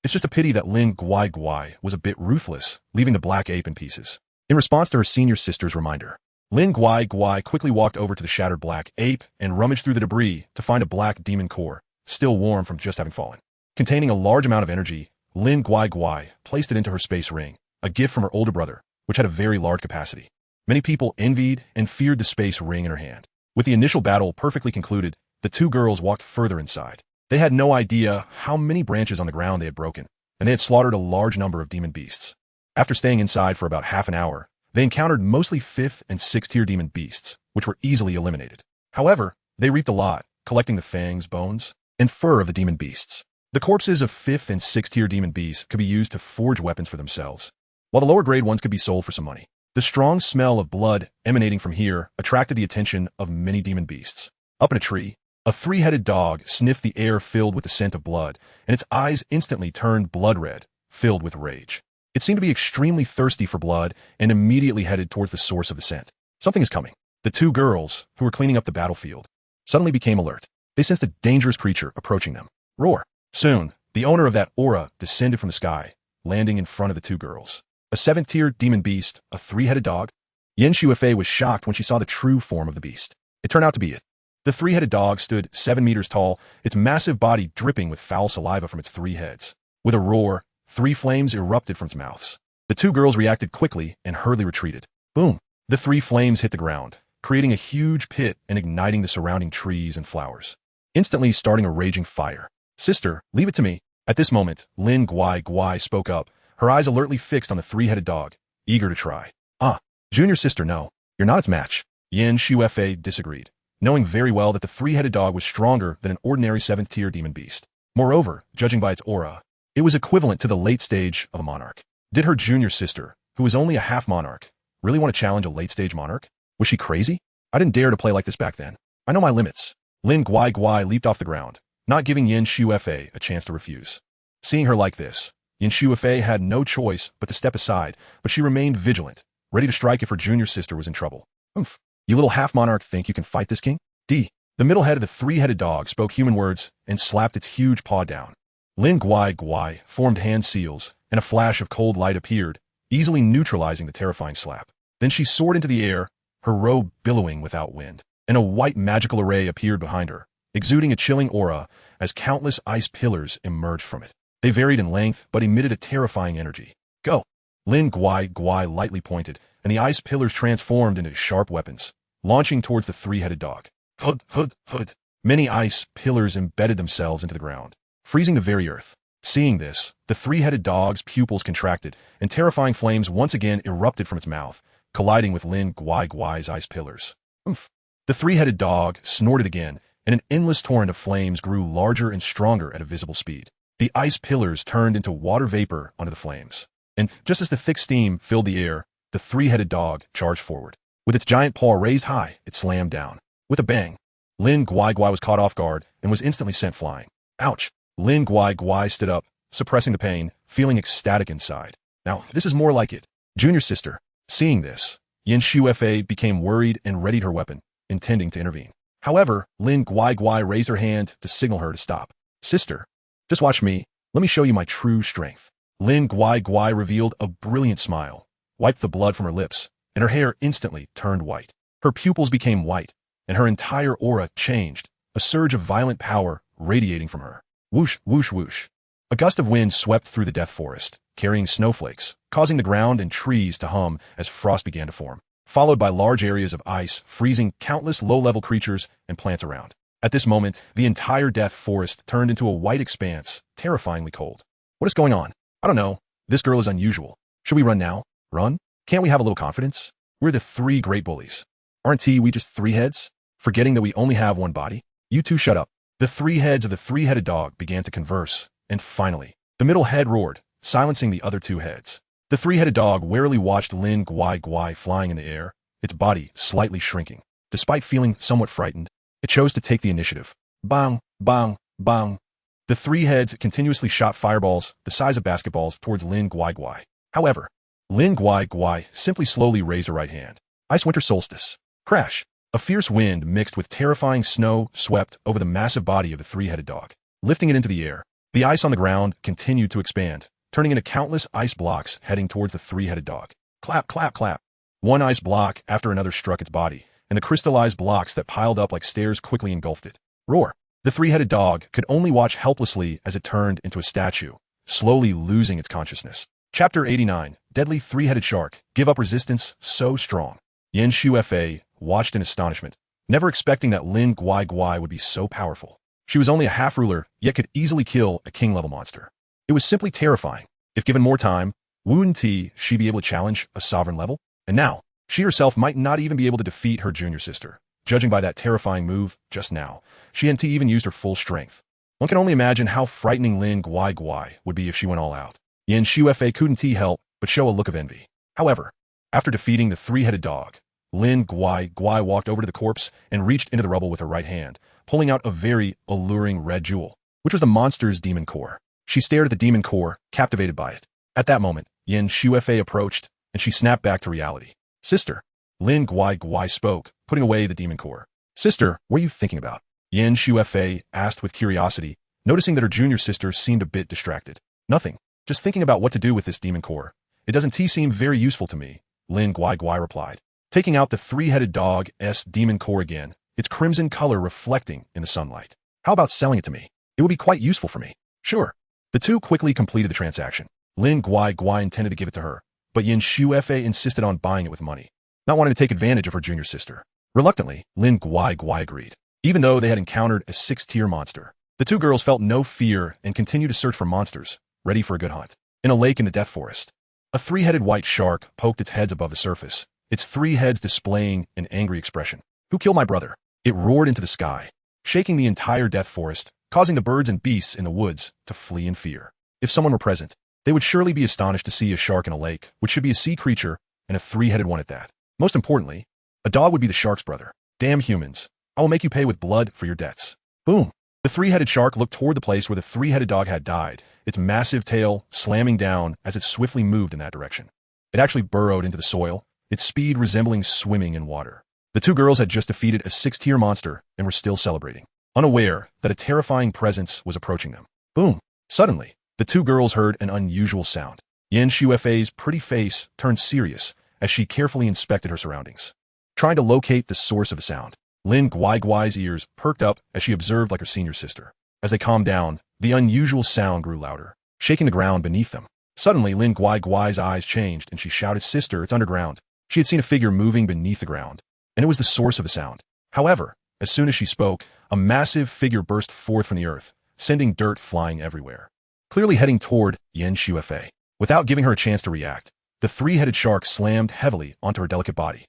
[SPEAKER 1] It's just a pity that Lin Guaiguai was a bit ruthless, leaving the black ape in pieces. In response to her senior sister's reminder, Lin Guaiguai quickly walked over to the shattered black ape and rummaged through the debris to find a black demon core, still warm from just having fallen. Containing a large amount of energy, Lin Guaiguai placed it into her space ring, a gift from her older brother, which had a very large capacity. Many people envied and feared the space ring in her hand. With the initial battle perfectly concluded, the two girls walked further inside. They had no idea how many branches on the ground they had broken, and they had slaughtered a large number of demon beasts. After staying inside for about half an hour, they encountered mostly 5th and 6th tier demon beasts, which were easily eliminated. However, they reaped a lot, collecting the fangs, bones, and fur of the demon beasts. The corpses of 5th and 6th tier demon beasts could be used to forge weapons for themselves, while the lower grade ones could be sold for some money. The strong smell of blood emanating from here attracted the attention of many demon beasts. Up in a tree, a 3-headed dog sniffed the air filled with the scent of blood, and its eyes instantly turned blood red, filled with rage. It seemed to be extremely thirsty for blood and immediately headed towards the source of the scent. Something is coming. The two girls, who were cleaning up the battlefield, suddenly became alert. They sensed a dangerous creature approaching them. Roar! Soon, the owner of that aura descended from the sky, landing in front of the two girls. A 7th tier demon beast, a 3-headed dog. Yan Shuefei was shocked when she saw the true form of the beast. It turned out to be it. The 3-headed dog stood 7 meters tall, its massive body dripping with foul saliva from its 3 heads. With a roar, 3 flames erupted from its mouths. The two girls reacted quickly and hurriedly retreated. Boom! The 3 flames hit the ground, creating a huge pit and igniting the surrounding trees and flowers. instantly starting a raging fire. Sister, leave it to me. At this moment, Lin Guai spoke up, her eyes alertly fixed on the three-headed dog, eager to try. Ah, junior sister, no. You're not its match. Yin Shuefei disagreed, knowing very well that the three-headed dog was stronger than an ordinary 7th-tier demon beast. Moreover, judging by its aura, it was equivalent to the late stage of a monarch. Did her junior sister, who was only a half-monarch, really want to challenge a late-stage monarch? Was she crazy? I didn't dare to play like this back then. I know my limits. Lin Guai leaped off the ground, not giving Yin Shuefei a chance to refuse. Seeing her like this, Yin Shuefei had no choice but to step aside, but she remained vigilant, ready to strike if her junior sister was in trouble. Oomph. You little half-monarch think you can fight this king? The middle head of the three-headed dog spoke human words and slapped its huge paw down. Lin Guai formed hand seals, and a flash of cold light appeared, easily neutralizing the terrifying slap. Then she soared into the air, her robe billowing without wind, and a white magical array appeared behind her, exuding a chilling aura as countless ice pillars emerged from it. They varied in length, but emitted a terrifying energy. Go! Lin Guai lightly pointed, and the ice pillars transformed into sharp weapons, launching towards the three-headed dog. Hood. Many ice pillars embedded themselves into the ground, freezing the very earth. Seeing this, the three-headed dog's pupils contracted, and terrifying flames once again erupted from its mouth, colliding with Lin Guai's ice pillars. Oomph. The three-headed dog snorted again, and an endless torrent of flames grew larger and stronger at a visible speed. The ice pillars turned into water vapor under the flames, and just as the thick steam filled the air, the three-headed dog charged forward. With its giant paw raised high, it slammed down. With a bang, Lin Guai was caught off guard and was instantly sent flying. Ouch! Lin Guai stood up, suppressing the pain, feeling ecstatic inside. Now, this is more like it. Junior sister. Seeing this, Yin Shuefei became worried and readied her weapon, intending to intervene. However, Lin Guai raised her hand to signal her to stop. Sister, just watch me. Let me show you my true strength. Lin Guai revealed a brilliant smile, wiped the blood from her lips, and her hair instantly turned white. Her pupils became white, and her entire aura changed, a surge of violent power radiating from her. Whoosh, whoosh, whoosh. A gust of wind swept through the death forest, carrying snowflakes, causing the ground and trees to hum as frost began to form, followed by large areas of ice, freezing countless low-level creatures and plants around. At this moment, the entire death forest turned into a white expanse, terrifyingly cold. What is going on? I don't know. This girl is unusual. Should we run now? Run? Can't we have a little confidence? We're the three great bullies. Aren't we just three heads? Forgetting that we only have one body? You two shut up. The three heads of the three-headed dog began to converse, and finally, the middle head roared, silencing the other two heads. The three-headed dog warily watched Lin Guai flying in the air, its body slightly shrinking. Despite feeling somewhat frightened, it chose to take the initiative. Bang, bang, bang. The three heads continuously shot fireballs the size of basketballs towards Lin Guai. However, Lin Guai simply slowly raised her right hand. Ice winter solstice. Crash. A fierce wind mixed with terrifying snow swept over the massive body of the three-headed dog, lifting it into the air. The ice on the ground continued to expand, turning into countless ice blocks heading towards the three-headed dog. Clap, clap, clap. One ice block after another struck its body, and the crystallized blocks that piled up like stairs quickly engulfed it. Roar. The three-headed dog could only watch helplessly as it turned into a statue, slowly losing its consciousness. Chapter 89. Deadly Three-Headed Shark. Give up resistance so strong. Yin Shuefei watched in astonishment, never expecting that Lin Guai would be so powerful. She was only a half-ruler, yet could easily kill a king-level monster. It was simply terrifying. If given more time, wouldn't she be able to challenge a sovereign level? And now, she herself might not even be able to defeat her junior sister. Judging by that terrifying move just now, she hadn't even used her full strength. One can only imagine how frightening Lin Guai would be if she went all out. Yin Shuefei couldn't help but show a look of envy. However, after defeating the three-headed dog, Lin Guai walked over to the corpse and reached into the rubble with her right hand, pulling out a very alluring red jewel, which was the monster's demon core. She stared at the demon core, captivated by it. At that moment, Yin Shuefei approached, and she snapped back to reality. Sister, Lin Guai spoke, putting away the demon core. Sister, what are you thinking about? Yin Shuefei asked with curiosity, noticing that her junior sister seemed a bit distracted. Nothing. Just thinking about what to do with this demon core. It doesn't seem very useful to me, Lin Guai replied, taking out the three-headed dog's demon core again, its crimson color reflecting in the sunlight. How about selling it to me? It would be quite useful for me. Sure. The two quickly completed the transaction. Lin Guai intended to give it to her, but Yin Shuefei insisted on buying it with money, not wanting to take advantage of her junior sister. Reluctantly, Lin Guai agreed. Even though they had encountered a 6th-tier monster, the two girls felt no fear and continued to search for monsters, ready for a good hunt. In a lake in the Death Forest, a 3-headed white shark poked its heads above the surface, its 3 heads displaying an angry expression. "Who killed my brother?" It roared into the sky, shaking the entire Death Forest, causing the birds and beasts in the woods to flee in fear. If someone were present, they would surely be astonished to see a shark in a lake, which should be a sea creature, and a 3-headed one at that. Most importantly, a dog would be the shark's brother. Damn humans. I will make you pay with blood for your debts. Boom. The 3-headed shark looked toward the place where the 3-headed dog had died, its massive tail slamming down as it swiftly moved in that direction. It actually burrowed into the soil, its speed resembling swimming in water. The two girls had just defeated a 6th-tier monster and were still celebrating, unaware that a terrifying presence was approaching them. Boom. Suddenly, the two girls heard an unusual sound. Yin Shuefei's pretty face turned serious as she carefully inspected her surroundings, trying to locate the source of the sound. Lin Guai's ears perked up as she observed like her senior sister. As they calmed down, the unusual sound grew louder, shaking the ground beneath them. Suddenly, Lin Guai's eyes changed and she shouted, "Sister, it's underground." She had seen a figure moving beneath the ground, and it was the source of the sound. However, as soon as she spoke, a massive figure burst forth from the earth, sending dirt flying everywhere, clearly heading toward Yin Shuefei. Without giving her a chance to react, the 3-headed shark slammed heavily onto her delicate body.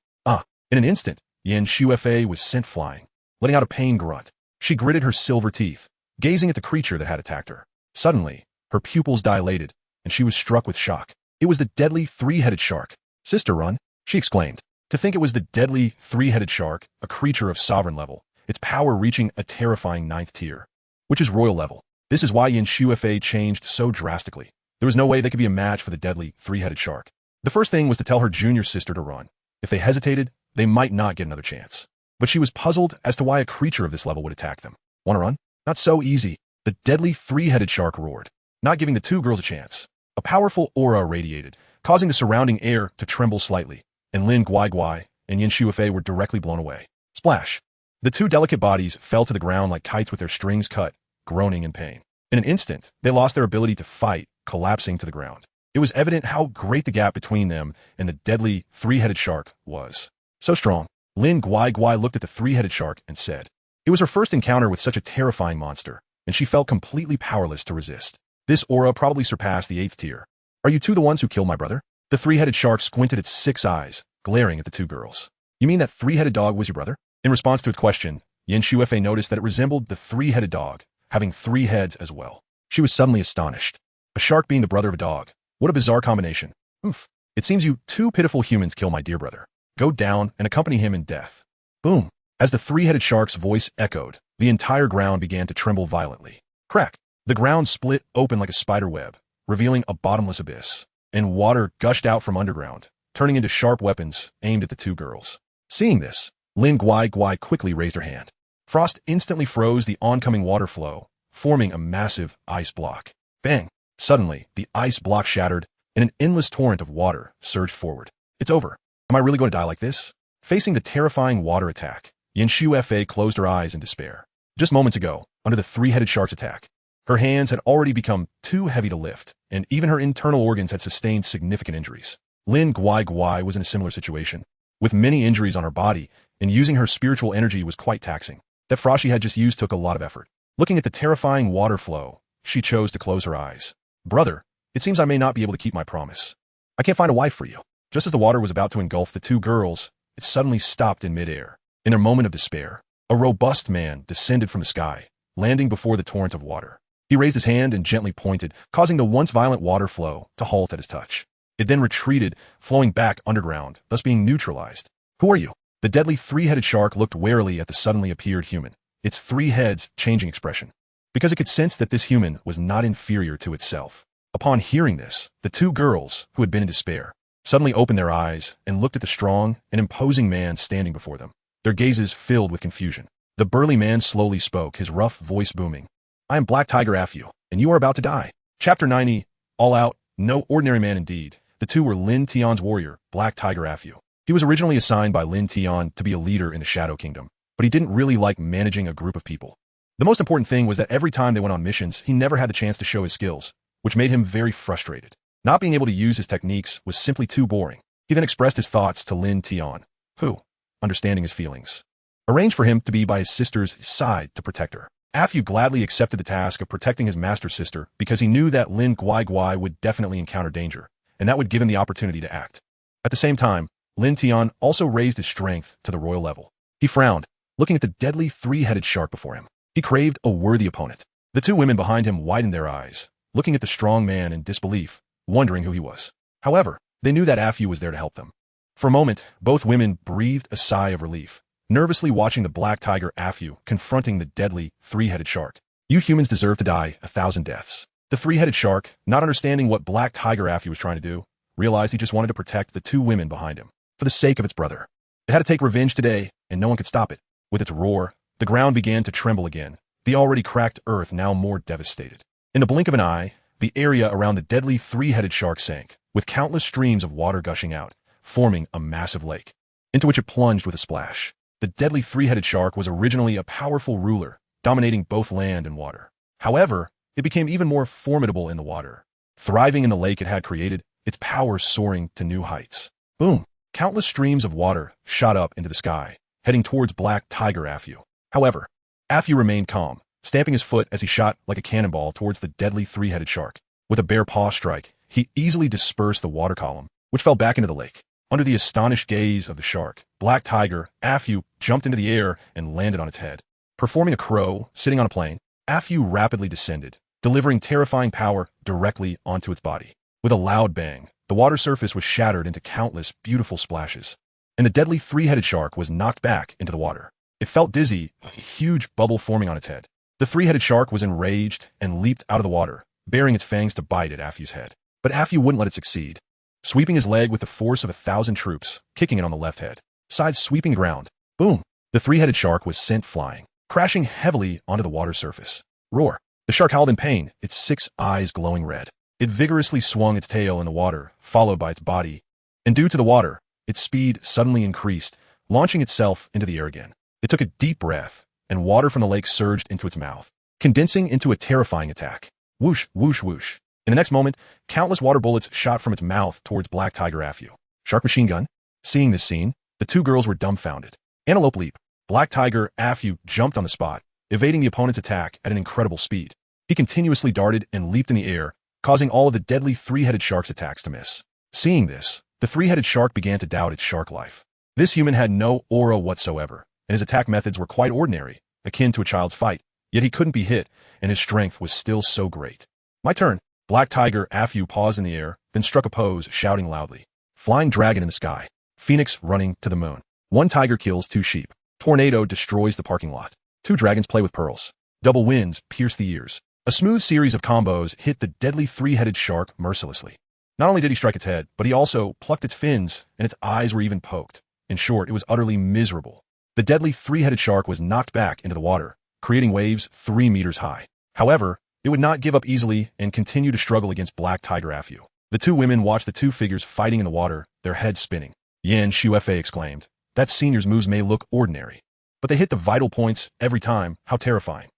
[SPEAKER 1] In an instant, Yin Shuefei was sent flying, letting out a pain grunt. She gritted her silver teeth, gazing at the creature that had attacked her. Suddenly, her pupils dilated, and she was struck with shock. It was the deadly 3-headed shark. "Sister, run," she exclaimed. To think it was the deadly 3-headed shark, a creature of sovereign level, its power reaching a terrifying 9th tier, which is royal level. This is why Yin Shuefei changed so drastically. There was no way they could be a match for the deadly 3-headed shark. The first thing was to tell her junior sister to run. If they hesitated, they might not get another chance. But she was puzzled as to why a creature of this level would attack them. "Want to run?" "Not so easy." The deadly 3-headed shark roared, not giving the two girls a chance. A powerful aura radiated, causing the surrounding air to tremble slightly, and Lin Guai and Yin Shuefei were directly blown away. Splash! The two delicate bodies fell to the ground like kites with their strings cut, groaning in pain. In an instant, they lost their ability to fight, collapsing to the ground. It was evident how great the gap between them and the deadly 3-headed shark was. So strong. Lin Guai looked at the 3-headed shark and said, it was her first encounter with such a terrifying monster, and she felt completely powerless to resist. This aura probably surpassed the 8th tier. "Are you two the ones who killed my brother?" The 3-headed shark squinted its 6 eyes, glaring at the two girls. "You mean that 3-headed dog was your brother?" In response to its question, Yin Shuefei noticed that it resembled the 3-headed dog, having 3 heads as well. She was suddenly astonished. A shark being the brother of a dog. What a bizarre combination. Oof. "It seems you two pitiful humans kill my dear brother. Go down and accompany him in death." Boom. As the 3-headed shark's voice echoed, the entire ground began to tremble violently. Crack. The ground split open like a spider web, revealing a bottomless abyss, and water gushed out from underground, turning into sharp weapons aimed at the two girls. Seeing this, Lin Guai quickly raised her hand. Frost instantly froze the oncoming water flow, forming a massive ice block. Bang! Suddenly, the ice block shattered, and an endless torrent of water surged forward. "It's over. Am I really going to die like this?" Facing the terrifying water attack, Yin Shuefei closed her eyes in despair. Just moments ago, under the 3-headed shark's attack, her hands had already become too heavy to lift, and even her internal organs had sustained significant injuries. Lin Guai was in a similar situation, with many injuries on her body, and using her spiritual energy was quite taxing. That frost she had just used took a lot of effort. Looking at the terrifying water flow, she chose to close her eyes. "Brother, it seems I may not be able to keep my promise. I can't find a wife for you." Just as the water was about to engulf the two girls, it suddenly stopped in midair. In their moment of despair, a robust man descended from the sky, landing before the torrent of water. He raised his hand and gently pointed, causing the once violent water flow to halt at his touch. It then retreated, flowing back underground, thus being neutralized. "Who are you?" The deadly 3-headed shark looked warily at the suddenly appeared human, its 3 heads changing expression, because it could sense that this human was not inferior to itself. Upon hearing this, the two girls, who had been in despair, suddenly opened their eyes and looked at the strong and imposing man standing before them, their gazes filled with confusion. The burly man slowly spoke, his rough voice booming. "I am Black Tiger Afu, and you are about to die." Chapter 90, All Out, no ordinary man indeed. The two were Lin Tian's warrior, Black Tiger Afu. He was originally assigned by Lin Tian to be a leader in the Shadow Kingdom, but he didn't really like managing a group of people. The most important thing was that every time they went on missions, he never had the chance to show his skills, which made him very frustrated. Not being able to use his techniques was simply too boring. He then expressed his thoughts to Lin Tian, who, understanding his feelings, arranged for him to be by his sister's side to protect her. Afu gladly accepted the task of protecting his master's sister because he knew that Lin Guai would definitely encounter danger, and that would give him the opportunity to act. At the same time, Lin Tian also raised his strength to the royal level. He frowned, looking at the deadly three-headed shark before him. He craved a worthy opponent. The two women behind him widened their eyes, looking at the strong man in disbelief, wondering who he was. However, they knew that Afu was there to help them. For a moment, both women breathed a sigh of relief, nervously watching the black tiger Afu confronting the deadly three-headed shark. You humans deserve to die 1,000 deaths. The three-headed shark, not understanding what black tiger Afu was trying to do, realized he just wanted to protect the two women behind him, for the sake of its brother. It had to take revenge today, and no one could stop it. With its roar, the ground began to tremble again, the already cracked earth now more devastated. In the blink of an eye, the area around the deadly three-headed shark sank, with countless streams of water gushing out, forming a massive lake, into which it plunged with a splash. The deadly three-headed shark was originally a powerful ruler, dominating both land and water. However, it became even more formidable in the water. Thriving in the lake it had created, its power soaring to new heights. Boom! Countless streams of water shot up into the sky, heading towards black tiger Afu. However, Afu remained calm, stamping his foot as he shot like a cannonball towards the deadly three-headed shark. With a bare paw strike, he easily dispersed the water column, which fell back into the lake. Under the astonished gaze of the shark, black tiger Afu jumped into the air and landed on its head. Performing a crow sitting on a plane, Afu rapidly descended, delivering terrifying power directly onto its body. With a loud bang, the water surface was shattered into countless beautiful splashes, and the deadly three-headed shark was knocked back into the water. It felt dizzy, a huge bubble forming on its head. The three-headed shark was enraged and leaped out of the water, baring its fangs to bite at Afu's head. But Afu wouldn't let it succeed, sweeping his leg with the force of 1,000 troops, kicking it on the left head. Sides sweeping the ground. Boom! The three-headed shark was sent flying, crashing heavily onto the water surface. Roar! The shark howled in pain, its 6 eyes glowing red. It vigorously swung its tail in the water, followed by its body, and due to the water, its speed suddenly increased, launching itself into the air again. It took a deep breath, and water from the lake surged into its mouth, condensing into a terrifying attack. Whoosh, whoosh, whoosh. In the next moment, countless water bullets shot from its mouth towards black tiger Afu. Shark machine gun? Seeing this scene, the two girls were dumbfounded. Antelope leap. Black tiger Afu jumped on the spot, evading the opponent's attack at an incredible speed. He continuously darted and leaped in the air, causing all of the deadly three-headed shark's attacks to miss. Seeing this, the three-headed shark began to doubt its shark life. This human had no aura whatsoever, and his attack methods were quite ordinary, akin to a child's fight, yet he couldn't be hit, and his strength was still so great. My turn. Black tiger Afu paused in the air, then struck a pose, shouting loudly. Flying dragon in the sky. Phoenix running to the moon. 1 tiger kills 2 sheep. Tornado destroys the parking lot. 2 dragons play with pearls. Double winds pierce the ears. A smooth series of combos hit the deadly three-headed shark mercilessly. Not only did he strike its head, but he also plucked its fins, and its eyes were even poked. In short, it was utterly miserable. The deadly three-headed shark was knocked back into the water, creating waves 3 meters high. However, it would not give up easily and continue to struggle against black tiger Afu. The two women watched the two figures fighting in the water, their heads spinning. Yan Shuefei exclaimed, "That senior's moves may look ordinary, but they hit the vital points every time. How terrifying."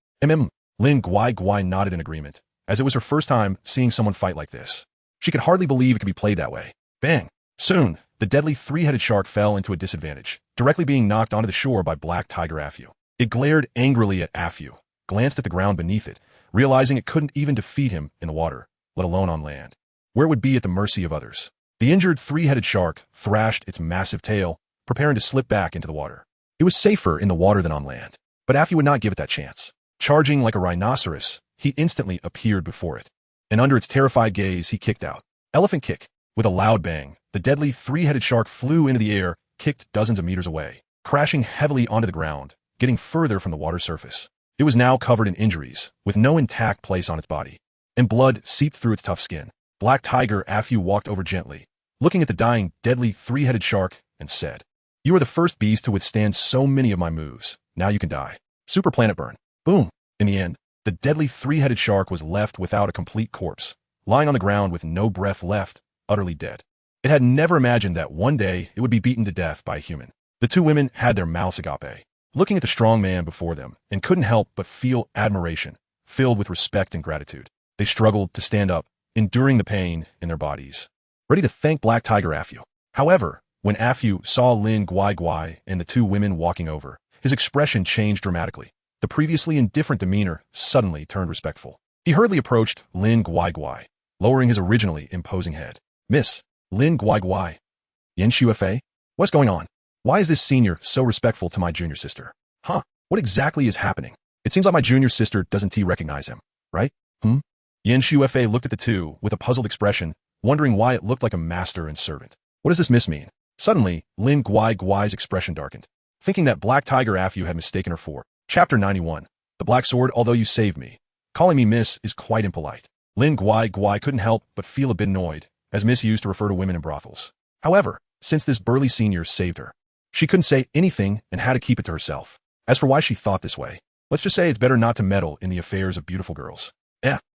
[SPEAKER 1] Lin Guai nodded in agreement, as it was her first time seeing someone fight like this. She could hardly believe it could be played that way. Bang! Soon, the deadly three-headed shark fell into a disadvantage, directly being knocked onto the shore by black tiger Afu. It glared angrily at Afu, glanced at the ground beneath it, realizing it couldn't even defeat him in the water, let alone on land, where it would be at the mercy of others. The injured three-headed shark thrashed its massive tail, preparing to slip back into the water. It was safer in the water than on land, but Afu would not give it that chance. Charging like a rhinoceros, he instantly appeared before it, and under its terrified gaze, he kicked out. Elephant kick. With a loud bang, the deadly three-headed shark flew into the air, kicked dozens of meters away, crashing heavily onto the ground, getting further from the water surface. It was now covered in injuries, with no intact place on its body, and blood seeped through its tough skin. Black tiger Afu walked over gently, looking at the dying, deadly three-headed shark, and said, "You are the first beast to withstand so many of my moves. Now you can die." Super planet burn. Boom! In the end, the deadly three-headed shark was left without a complete corpse, lying on the ground with no breath left, utterly dead. It had never imagined that one day it would be beaten to death by a human. The two women had their mouths agape, looking at the strong man before them, and couldn't help but feel admiration, filled with respect and gratitude. They struggled to stand up, enduring the pain in their bodies, ready to thank black tiger Afu. However, when Afu saw Lin Guai and the two women walking over, His expression changed dramatically. The previously indifferent demeanor suddenly turned respectful. He hurriedly approached Lin Guai, lowering his originally imposing head. Miss Lin Guai. Yen Shuefei? What's going on? Why is this senior so respectful to my junior sister? Huh? What exactly is happening? It seems like my junior sister doesn't recognize him, right? Yen Shuefei looked at the two with a puzzled expression, wondering why it looked like a master and servant. What does this miss mean? Suddenly, Lin Guai's expression darkened, thinking that Black Tiger Afu had mistaken her for. Chapter 91. The Black Sword, although you saved me. Calling me miss is quite impolite. Lin Guai couldn't help but feel a bit annoyed, as miss used to refer to women in brothels. However, since this burly senior saved her, she couldn't say anything and had to keep it to herself. As for why she thought this way, let's just say it's better not to meddle in the affairs of beautiful girls.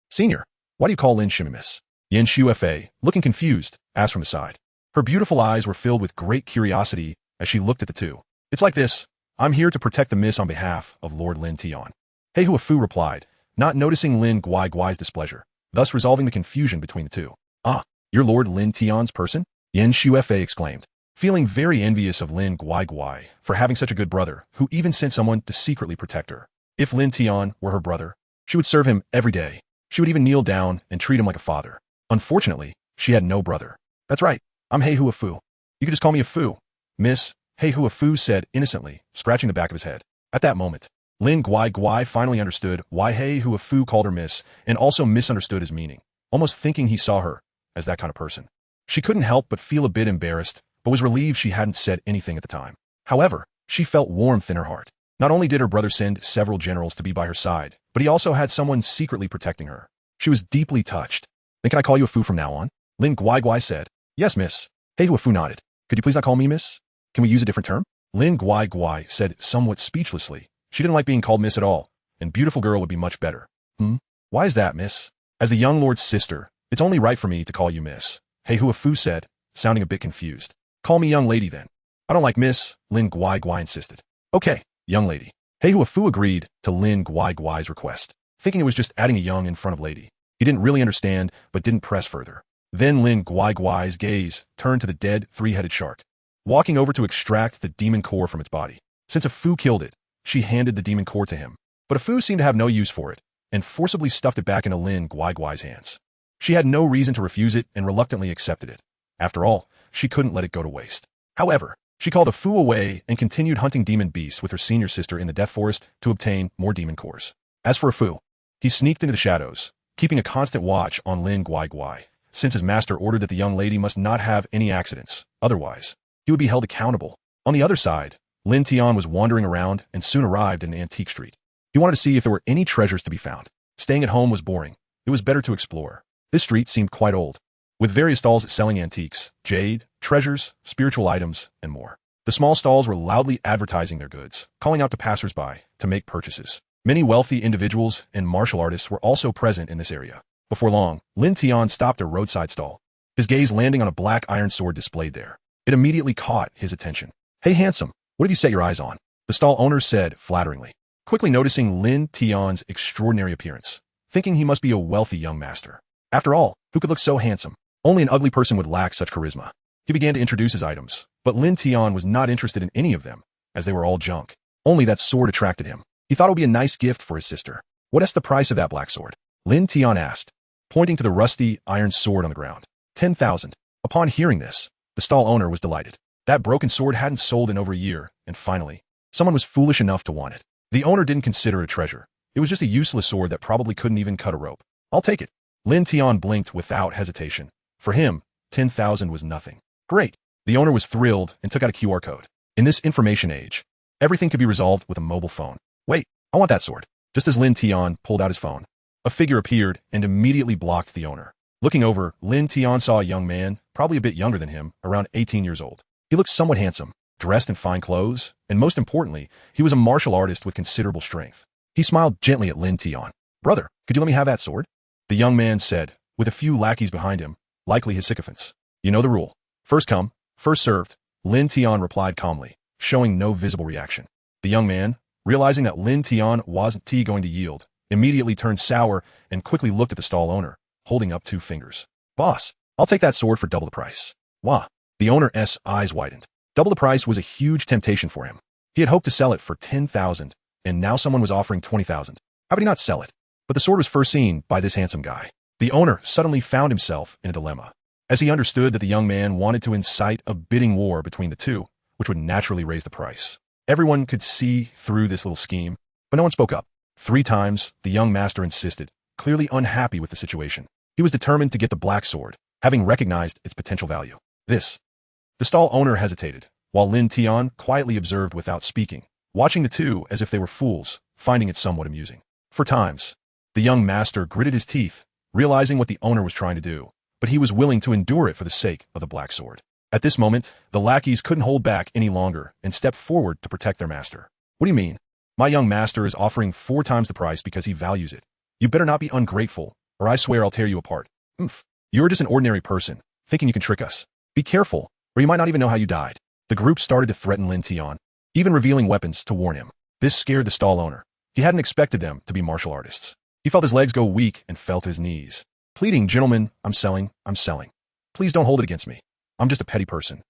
[SPEAKER 1] Senior, why do you call Lin Shimi miss? Yen Shuefei, looking confused, asked from the side. Her beautiful eyes were filled with great curiosity as she looked at the two. It's like this. I'm here to protect the miss on behalf of Lord Lin Tian. Hei Huafu replied, not noticing Lin Guai's displeasure, thus resolving the confusion between the two. Ah, you're Lord Lin Tian's person? Yen Shuefei exclaimed, feeling very envious of Lin Guai for having such a good brother who even sent someone to secretly protect her. If Lin Tian were her brother, she would serve him every day. She would even kneel down and treat him like a father. Unfortunately, she had no brother. That's right, I'm Hei Huafu. You could just call me a Fu. Miss, Hei Huafu said innocently, scratching the back of his head. At that moment, Lin Guai finally understood why Hei Huafu called her miss and also misunderstood his meaning, almost thinking he saw her as that kind of person. She couldn't help but feel a bit embarrassed, but was relieved she hadn't said anything at the time. However, she felt warmth in her heart. Not only did her brother send several generals to be by her side, but he also had someone secretly protecting her. She was deeply touched. Then can I call you a Fu from now on? Lin Guai said. Yes, miss. Hei Huafu nodded. Could you please not call me miss? Can we use a different term? Lin Guai said somewhat speechlessly. She didn't like being called miss at all, and beautiful girl would be much better. Why is that, miss? As the young lord's sister, it's only right for me to call you miss. Hei Huafu said, sounding a bit confused. Call me young lady then. I don't like miss, Lin Guai insisted. Okay, young lady. Hei Huafu agreed to Lin Guai's request, thinking it was just adding a young in front of lady. He didn't really understand, but didn't press further. Then Lin Guai's gaze turned to the dead three-headed shark, walking over to extract the demon core from its body. Since a Fu killed it, she handed the demon core to him. But a Fu seemed to have no use for it, and forcibly stuffed it back into Lin Guai's hands. She had no reason to refuse it and reluctantly accepted it. After all, she couldn't let it go to waste. However, she called a Fu away and continued hunting demon beasts with her senior sister in the Death Forest to obtain more demon cores. As for a Fu, he sneaked into the shadows, keeping a constant watch on Lin Guai, since his master ordered that the young lady must not have any accidents, otherwise, he would be held accountable. On the other side, Lin Tian was wandering around and soon arrived in an antique street. He wanted to see if there were any treasures to be found. Staying at home was boring. It was better to explore. This street seemed quite old, with various stalls selling antiques, jade, treasures, spiritual items, and more. The small stalls were loudly advertising their goods, calling out to passers-by to make purchases. Many wealthy individuals and martial artists were also present in this area. Before long, Lin Tian stopped a roadside stall, his gaze landing on a black iron sword displayed there. It immediately caught his attention. Hey handsome, what have you set your eyes on? The stall owner said flatteringly, quickly noticing Lin Tian's extraordinary appearance, thinking he must be a wealthy young master. After all, who could look so handsome? Only an ugly person would lack such charisma. He began to introduce his items, but Lin Tian was not interested in any of them, as they were all junk. Only that sword attracted him. He thought it would be a nice gift for his sister. What is the price of that black sword? Lin Tian asked, pointing to the rusty iron sword on the ground. 10,000. Upon hearing this, the stall owner was delighted. That broken sword hadn't sold in over a year, and finally, someone was foolish enough to want it. The owner didn't consider it a treasure. It was just a useless sword that probably couldn't even cut a rope. I'll take it. Lin Tian blinked without hesitation. For him, 10,000 was nothing. Great. The owner was thrilled and took out a QR code. In this information age, everything could be resolved with a mobile phone. Wait, I want that sword. Just as Lin Tian pulled out his phone, a figure appeared and immediately blocked the owner. Looking over, Lin Tian saw a young man, probably a bit younger than him, around 18 years old. He looked somewhat handsome, dressed in fine clothes, and most importantly, he was a martial artist with considerable strength. He smiled gently at Lin Tian. Brother, could you let me have that sword? The young man said, with a few lackeys behind him, likely his sycophants. You know the rule. First come, first served, Lin Tian replied calmly, showing no visible reaction. The young man, realizing that Lin Tian wasn't going to yield, immediately turned sour and quickly looked at the stall owner, holding up 2 fingers. Boss, I'll take that sword for double the price. Wah. The owner's eyes widened. Double the price was a huge temptation for him. He had hoped to sell it for 10,000, and now someone was offering 20,000. How could he not sell it? But the sword was first seen by this handsome guy. The owner suddenly found himself in a dilemma, as he understood that the young man wanted to incite a bidding war between the two, which would naturally raise the price. Everyone could see through this little scheme, but no one spoke up. 3 times, the young master insisted, clearly unhappy with the situation. He was determined to get the black sword, having recognized its potential value. The stall owner hesitated, while Lin Tian quietly observed without speaking, watching the two as if they were fools, finding it somewhat amusing. For times, the young master gritted his teeth, realizing what the owner was trying to do, but he was willing to endure it for the sake of the black sword. At this moment, the lackeys couldn't hold back any longer and stepped forward to protect their master. What do you mean? My young master is offering 4 times the price because he values it. You better not be ungrateful, or I swear I'll tear you apart. You're just an ordinary person, thinking you can trick us. Be careful, or you might not even know how you died. The group started to threaten Lin Tian, even revealing weapons to warn him. This scared the stall owner. He hadn't expected them to be martial artists. He felt his legs go weak and fell to his knees, pleading, "Gentlemen, I'm selling. Please don't hold it against me. I'm just a petty person."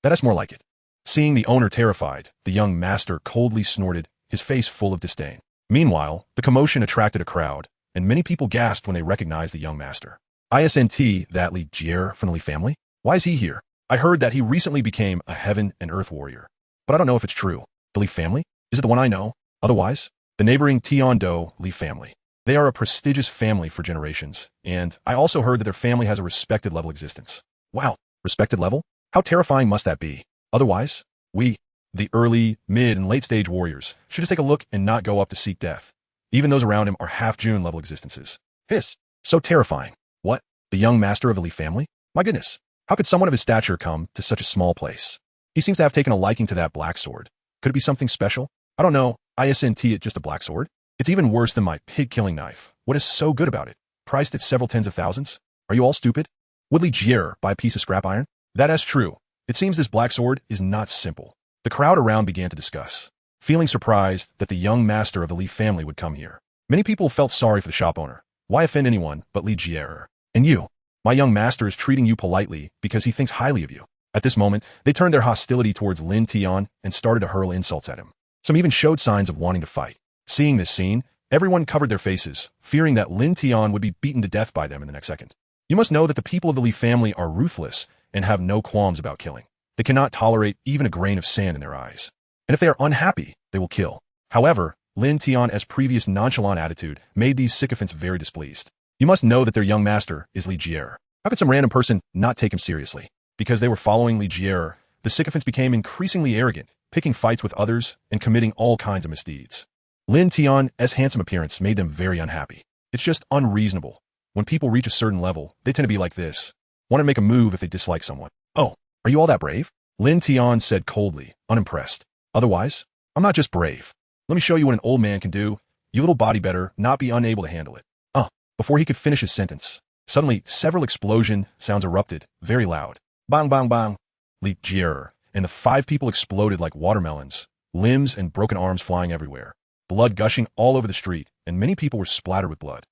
[SPEAKER 1] That's more like it. Seeing the owner terrified, the young master coldly snorted, his face full of disdain. Meanwhile, the commotion attracted a crowd, and many people gasped when they recognized the young master. "Isn't that Li Jier from the Li family? Why is he here? I heard that he recently became a heaven and earth warrior. But I don't know if it's true. The Li family? Is it the one I know? Otherwise? The neighboring Tiando Li family. They are a prestigious family for generations, and I also heard that their family has a respected level existence." Wow, respected level? How terrifying must that be? Otherwise, we, the early, mid, and late-stage warriors, should just take a look and not go up to seek death. Even those around him are half-June level existences. So terrifying. What? The young master of the Li family? My goodness. How could someone of his stature come to such a small place? He seems to have taken a liking to that black sword. Could it be something special? I don't know. Isn't it just a black sword? It's even worse than my pig-killing knife. What is so good about it? Priced at several tens of thousands? Are you all stupid? Would Li Jier buy a piece of scrap iron? That is true. It seems this black sword is not simple. The crowd around began to discuss, feeling surprised that the young master of the Li family would come here. Many people felt sorry for the shop owner. Why offend anyone but Li Jier? And you? My young master is treating you politely because he thinks highly of you. At this moment, they turned their hostility towards Lin Tian and started to hurl insults at him. Some even showed signs of wanting to fight. Seeing this scene, everyone covered their faces, fearing that Lin Tian would be beaten to death by them in the next second. You must know that the people of the Li family are ruthless and have no qualms about killing. They cannot tolerate even a grain of sand in their eyes. And if they are unhappy, they will kill. However, Lin Tian's previous nonchalant attitude made these sycophants very displeased. You must know that their young master is Li Jier. How could some random person not take him seriously? Because they were following Li Jier, the sycophants became increasingly arrogant, picking fights with others and committing all kinds of misdeeds. Lin Tian's handsome appearance made them very unhappy. It's just unreasonable. When people reach a certain level, they tend to be like this. Want to make a move if they dislike someone. "Oh, are you all that brave?" Lin Tian said coldly, unimpressed. "Otherwise, I'm not just brave. Let me show you what an old man can do. You little body better not be unable to handle it." Before he could finish his sentence, suddenly several explosion sounds erupted, very loud. Bang, bang, bang. Li Jier, and the 5 people exploded like watermelons, limbs and broken arms flying everywhere, blood gushing all over the street, and many people were splattered with blood.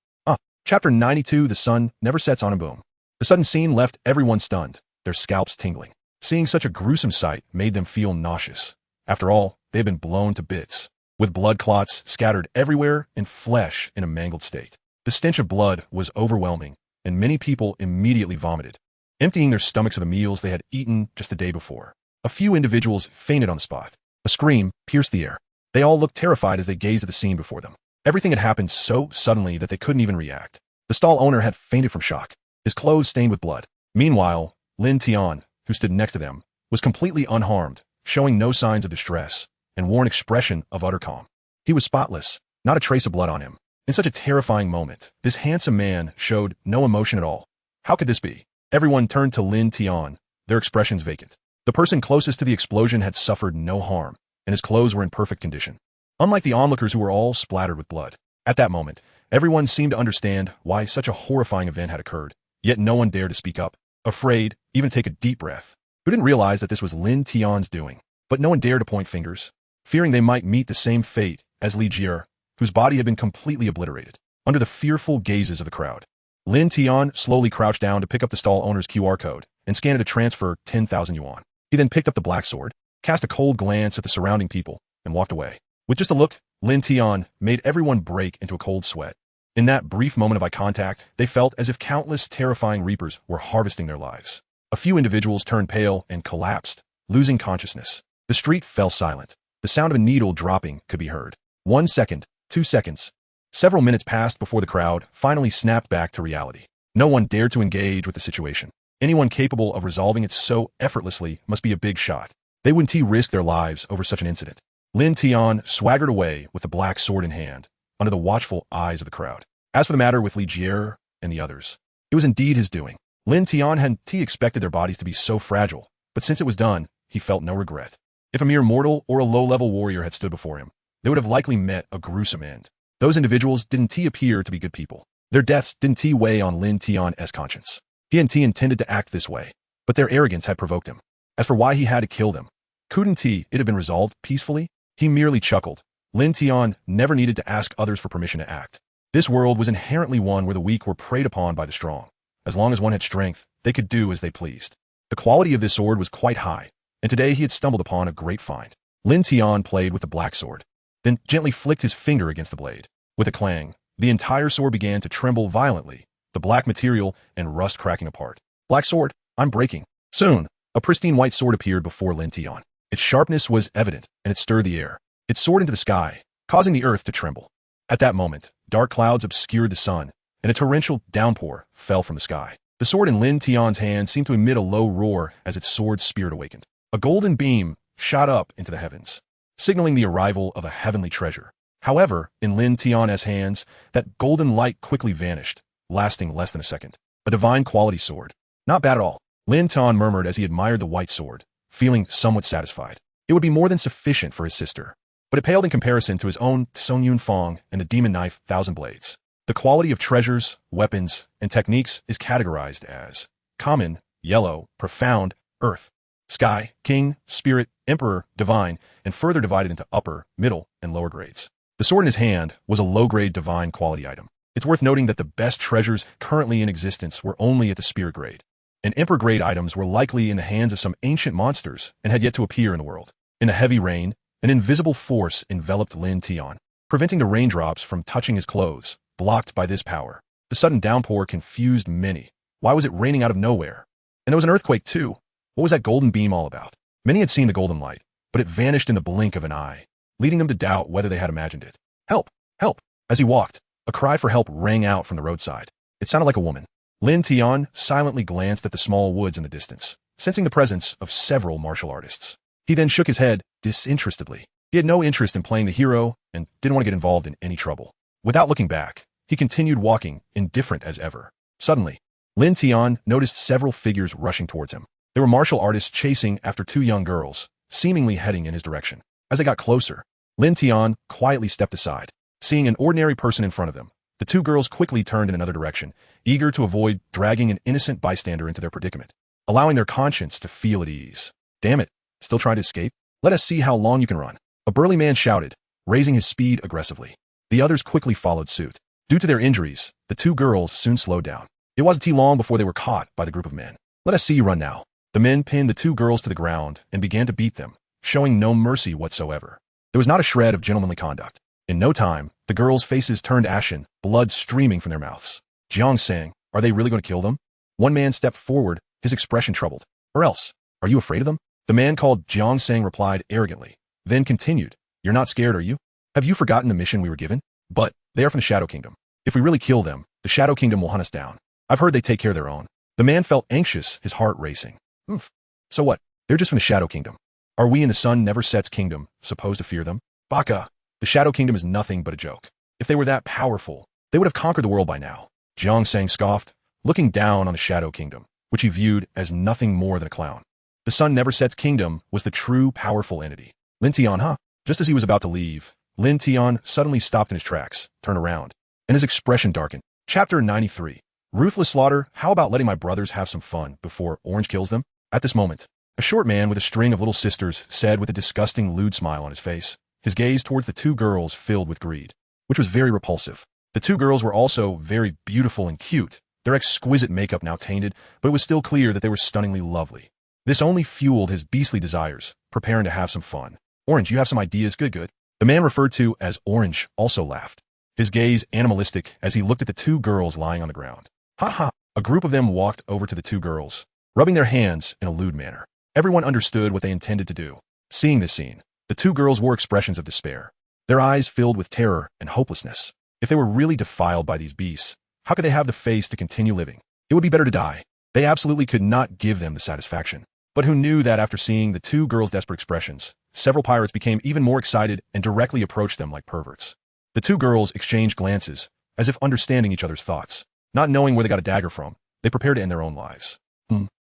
[SPEAKER 1] Chapter 92, The Sun Never Sets on a Boom. The sudden scene left everyone stunned, their scalps tingling. Seeing such a gruesome sight made them feel nauseous. After all, they had been blown to bits, with blood clots scattered everywhere and flesh in a mangled state. The stench of blood was overwhelming, and many people immediately vomited, emptying their stomachs of the meals they had eaten just the day before. A few individuals fainted on the spot. A scream pierced the air. They all looked terrified as they gazed at the scene before them. Everything had happened so suddenly that they couldn't even react. The stall owner had fainted from shock, his clothes stained with blood. Meanwhile, Lin Tian, who stood next to them, was completely unharmed, showing no signs of distress, and wore an expression of utter calm. He was spotless, not a trace of blood on him. In such a terrifying moment, this handsome man showed no emotion at all. How could this be? Everyone turned to Lin Tian, their expressions vacant. The person closest to the explosion had suffered no harm, and his clothes were in perfect condition. Unlike the onlookers who were all splattered with blood. At that moment, everyone seemed to understand why such a horrifying event had occurred, yet no one dared to speak up, afraid, even take a deep breath. Who didn't realize that this was Lin Tian's doing? But no one dared to point fingers, fearing they might meet the same fate as Li Jier, whose body had been completely obliterated. Under the fearful gazes of the crowd, Lin Tian slowly crouched down to pick up the stall owner's QR code and scan it to transfer 10,000 yuan. He then picked up the black sword, cast a cold glance at the surrounding people, and walked away. With just a look, Lin Tian made everyone break into a cold sweat. In that brief moment of eye contact, they felt as if countless terrifying reapers were harvesting their lives. A few individuals turned pale and collapsed, losing consciousness. The street fell silent. The sound of a needle dropping could be heard. 1 second, 2 seconds. Several minutes passed before the crowd finally snapped back to reality. No one dared to engage with the situation. Anyone capable of resolving it so effortlessly must be a big shot. They wouldn't risk their lives over such an incident. Lin Tian swaggered away with the black sword in hand, under the watchful eyes of the crowd. As for the matter with Li Jie and the others, it was indeed his doing. Lin Tian hadn't expected their bodies to be so fragile, but since it was done, he felt no regret. If a mere mortal or a low-level warrior had stood before him, they would have likely met a gruesome end. Those individuals didn't appear to be good people. Their deaths didn't weigh on Lin Tian's conscience. He intended to act this way, but their arrogance had provoked him. As for why he had to kill them, couldn't it have been resolved peacefully? He merely chuckled. Lin Tian never needed to ask others for permission to act. This world was inherently one where the weak were preyed upon by the strong. As long as one had strength, they could do as they pleased. The quality of this sword was quite high, and today he had stumbled upon a great find. Lin Tian played with the black sword, then gently flicked his finger against the blade. With a clang, the entire sword began to tremble violently, the black material and rust cracking apart. Black sword, I'm breaking. Soon, a pristine white sword appeared before Lin Tian. Its sharpness was evident, and it stirred the air. It soared into the sky, causing the earth to tremble. At that moment, dark clouds obscured the sun, and a torrential downpour fell from the sky. The sword in Lin Tian's hand seemed to emit a low roar as its sword spirit awakened. A golden beam shot up into the heavens, signaling the arrival of a heavenly treasure. However, in Lin Tian's hands, that golden light quickly vanished, lasting less than a second. A divine quality sword. Not bad at all, Lin Tian murmured as he admired the white sword, feeling somewhat satisfied. It would be more than sufficient for his sister, but it paled in comparison to his own Sun Yunfang and the demon knife Thousand Blades. The quality of treasures, weapons, and techniques is categorized as common, yellow, profound, earth, sky, king, spirit, emperor, divine, and further divided into upper, middle, and lower grades. The sword in his hand was a low-grade divine quality item. It's worth noting that the best treasures currently in existence were only at the spirit grade, and emperor-grade items were likely in the hands of some ancient monsters and had yet to appear in the world. In the heavy rain, an invisible force enveloped Lin Tian, preventing the raindrops from touching his clothes, blocked by this power. The sudden downpour confused many. Why was it raining out of nowhere? And there was an earthquake too. What was that golden beam all about? Many had seen the golden light, but it vanished in the blink of an eye, leading them to doubt whether they had imagined it. Help! Help! As he walked, a cry for help rang out from the roadside. It sounded like a woman. Lin Tian silently glanced at the small woods in the distance, sensing the presence of several martial artists. He then shook his head disinterestedly. He had no interest in playing the hero and didn't want to get involved in any trouble. Without looking back, he continued walking, indifferent as ever. Suddenly, Lin Tian noticed several figures rushing towards him. They were martial artists chasing after two young girls, seemingly heading in his direction. As they got closer, Lin Tian quietly stepped aside. Seeing an ordinary person in front of them, the two girls quickly turned in another direction, eager to avoid dragging an innocent bystander into their predicament, allowing their conscience to feel at ease. Damn it, still trying to escape? Let us see how long you can run. A burly man shouted, raising his speed aggressively. The others quickly followed suit. Due to their injuries, the two girls soon slowed down. It wasn't too long before they were caught by the group of men. Let us see you run now. The men pinned the two girls to the ground and began to beat them, showing no mercy whatsoever. There was not a shred of gentlemanly conduct. In no time, the girls' faces turned ashen, blood streaming from their mouths. Jiang sang, are they really going to kill them? One man stepped forward, his expression troubled. Or else, are you afraid of them? The man called Jiang Sang replied arrogantly, then continued, you're not scared, are you? Have you forgotten the mission we were given? But they are from the Shadow Kingdom. If we really kill them, the Shadow Kingdom will hunt us down. I've heard they take care of their own. The man felt anxious, his heart racing. Oof. So what? They're just from the Shadow Kingdom. Are we in the Sun Never Sets Kingdom supposed to fear them? Baka. The Shadow Kingdom is nothing but a joke. If they were that powerful, they would have conquered the world by now. Jiang Sang scoffed, looking down on the Shadow Kingdom, which he viewed as nothing more than a clown. The Sun Never Sets Kingdom was the true powerful entity. Lin Tian, huh? Just as he was about to leave, Lin Tian suddenly stopped in his tracks, turned around, and his expression darkened. Chapter 93. Ruthless slaughter, how about letting my brothers have some fun before Orange kills them? At this moment, a short man with a string of little sisters said with a disgusting lewd smile on his face, his gaze towards the two girls filled with greed, which was very repulsive. The two girls were also very beautiful and cute, their exquisite makeup now tainted, but it was still clear that they were stunningly lovely. This only fueled his beastly desires, preparing to have some fun. Orange, you have some ideas, good. The man referred to as Orange also laughed, his gaze animalistic as he looked at the two girls lying on the ground. Ha ha! A group of them walked over to the two girls, rubbing their hands in a lewd manner. Everyone understood what they intended to do. Seeing this scene, the two girls wore expressions of despair, their eyes filled with terror and hopelessness. If they were really defiled by these beasts, how could they have the face to continue living? It would be better to die. They absolutely could not give them the satisfaction. But who knew that after seeing the two girls' desperate expressions, several pirates became even more excited and directly approached them like perverts. The two girls exchanged glances, as if understanding each other's thoughts. Not knowing where they got a dagger from, they prepared to end their own lives.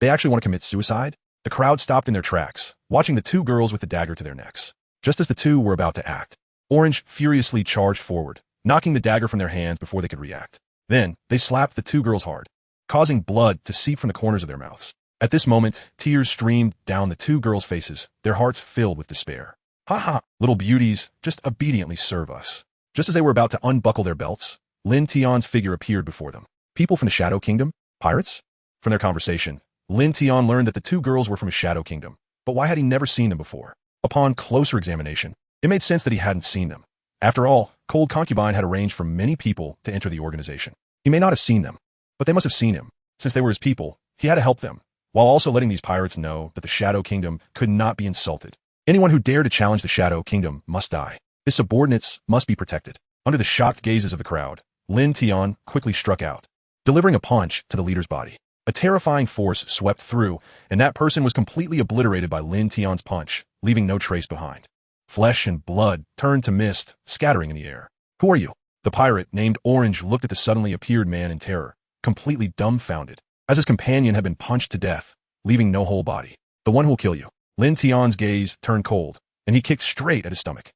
[SPEAKER 1] They actually want to commit suicide? The crowd stopped in their tracks, watching the two girls with the dagger to their necks. Just as the two were about to act, Orange furiously charged forward, knocking the dagger from their hands before they could react. Then, they slapped the two girls hard, causing blood to seep from the corners of their mouths. At this moment, tears streamed down the two girls' faces, their hearts filled with despair. Ha ha, little beauties, just obediently serve us. Just as they were about to unbuckle their belts, Lin Tian's figure appeared before them. People from the Shadow Kingdom? Pirates? From their conversation, Lin Tian learned that the two girls were from a Shadow Kingdom, but why had he never seen them before? Upon closer examination, it made sense that he hadn't seen them. After all, Cold Concubine had arranged for many people to enter the organization. He may not have seen them, but they must have seen him. Since they were his people, he had to help them, while also letting these pirates know that the Shadow Kingdom could not be insulted. Anyone who dared to challenge the Shadow Kingdom must die. His subordinates must be protected. Under the shocked gazes of the crowd, Lin Tian quickly struck out, delivering a punch to the leader's body. A terrifying force swept through, and that person was completely obliterated by Lin Tian's punch, leaving no trace behind. Flesh and blood turned to mist, scattering in the air. Who are you? The pirate, named Orange, looked at the suddenly appeared man in terror, completely dumbfounded, as his companion had been punched to death, leaving no whole body. The one who will kill you. Lin Tian's gaze turned cold, and he kicked straight at his stomach.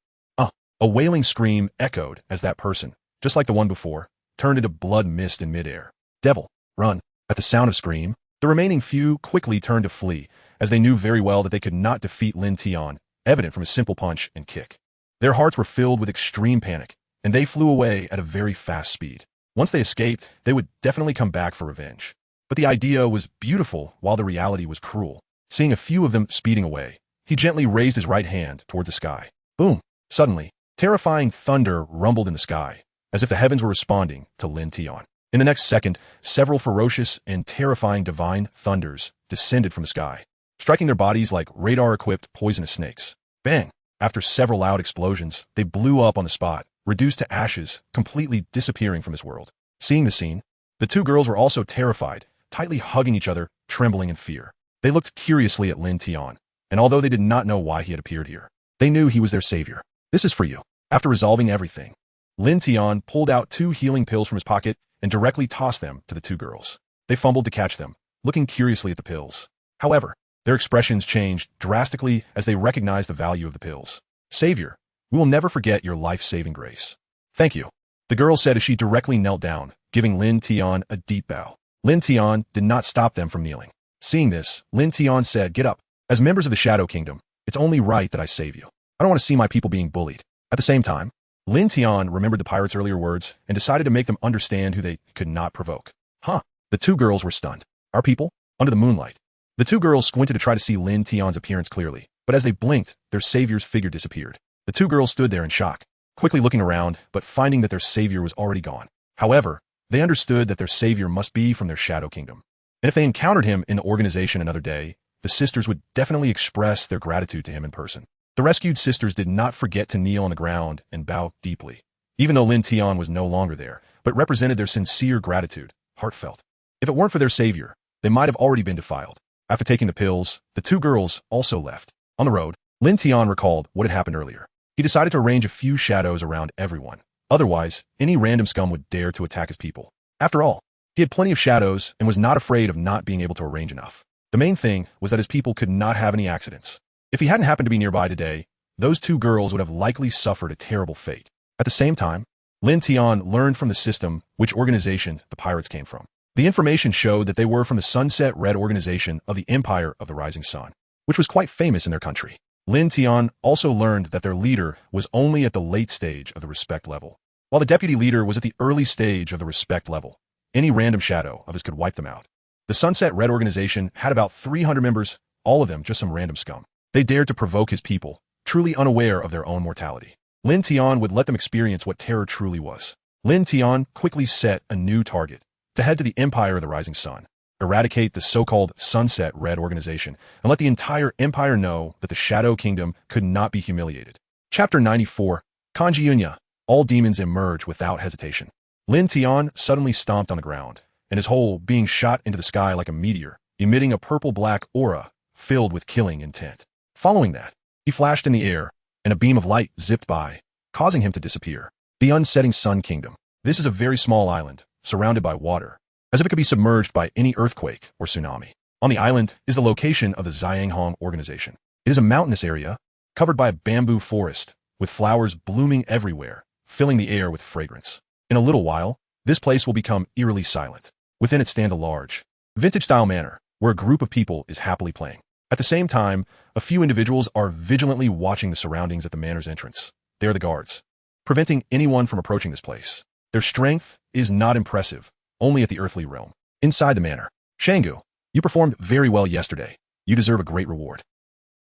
[SPEAKER 1] A wailing scream echoed as that person, just like the one before, turned into blood mist in midair. Devil, run. At the sound of scream, the remaining few quickly turned to flee, as they knew very well that they could not defeat Lin Tian, evident from a simple punch and kick. Their hearts were filled with extreme panic, and they flew away at a very fast speed. Once they escaped, they would definitely come back for revenge. But the idea was beautiful while the reality was cruel. Seeing a few of them speeding away, he gently raised his right hand towards the sky. Boom! Suddenly, terrifying thunder rumbled in the sky, as if the heavens were responding to Lin Tian. In the next second, several ferocious and terrifying divine thunders descended from the sky, striking their bodies like radar-equipped poisonous snakes. Bang! After several loud explosions, they blew up on the spot, reduced to ashes, completely disappearing from this world. Seeing the scene, the two girls were also terrified, tightly hugging each other, trembling in fear. They looked curiously at Lin Tian, and although they did not know why he had appeared here, they knew he was their savior. This is for you. After resolving everything, Lin Tian pulled out 2 healing pills from his pocket and directly tossed them to the two girls. They fumbled to catch them, looking curiously at the pills. However, their expressions changed drastically as they recognized the value of the pills. Savior, we will never forget your life-saving grace. Thank you, the girl said as she directly knelt down, giving Lin Tian a deep bow. Lin Tian did not stop them from kneeling. Seeing this, Lin Tian said, "Get up. As members of the Shadow Kingdom, it's only right that I save you. I don't want to see my people being bullied." At the same time, Lin Tian remembered the pirates' earlier words and decided to make them understand who they could not provoke. The two girls were stunned. Our people? Under the moonlight. The two girls squinted to try to see Lin Tian's appearance clearly, but as they blinked, their savior's figure disappeared. The two girls stood there in shock, quickly looking around, but finding that their savior was already gone. However, they understood that their savior must be from their Shadow Kingdom. And if they encountered him in the organization another day, the sisters would definitely express their gratitude to him in person. The rescued sisters did not forget to kneel on the ground and bow deeply, even though Lin Tian was no longer there, but represented their sincere gratitude, heartfelt. If it weren't for their savior, they might have already been defiled. After taking the pills, the two girls also left. On the road, Lin Tian recalled what had happened earlier. He decided to arrange a few shadows around everyone. Otherwise, any random scum would dare to attack his people. After all, he had plenty of shadows and was not afraid of not being able to arrange enough. The main thing was that his people could not have any accidents. If he hadn't happened to be nearby today, those two girls would have likely suffered a terrible fate. At the same time, Lin Tian learned from the system which organization the pirates came from. The information showed that they were from the Sunset Red organization of the Empire of the Rising Sun, which was quite famous in their country. Lin Tian also learned that their leader was only at the late stage of the respect level, while the deputy leader was at the early stage of the respect level. Any random shadow of his could wipe them out. The Sunset Red organization had about 300 members, all of them just some random scum. They dared to provoke his people, truly unaware of their own mortality. Lin Tian would let them experience what terror truly was. Lin Tian quickly set a new target: to head to the Empire of the Rising Sun, eradicate the so-called Sunset Red organization, and let the entire empire know that the Shadow Kingdom could not be humiliated. Chapter 94. Kanji-Yunya. All demons emerge without hesitation. Lin Tian suddenly stomped on the ground, and his whole being shot into the sky like a meteor, emitting a purple-black aura filled with killing intent. Following that, he flashed in the air, and a beam of light zipped by, causing him to disappear. The Unsetting Sun Kingdom. This is a very small island, surrounded by water, as if it could be submerged by any earthquake or tsunami. On the island is the location of the Zhang organization. It is a mountainous area, covered by a bamboo forest, with flowers blooming everywhere, filling the air with fragrance. In a little while, this place will become eerily silent. Within it stand a large, vintage-style manor, where a group of people is happily playing. At the same time, a few individuals are vigilantly watching the surroundings at the manor's entrance. They are the guards, preventing anyone from approaching this place. Their strength is not impressive, only at the earthly realm. Inside the manor, Shangu, you performed very well yesterday. You deserve a great reward.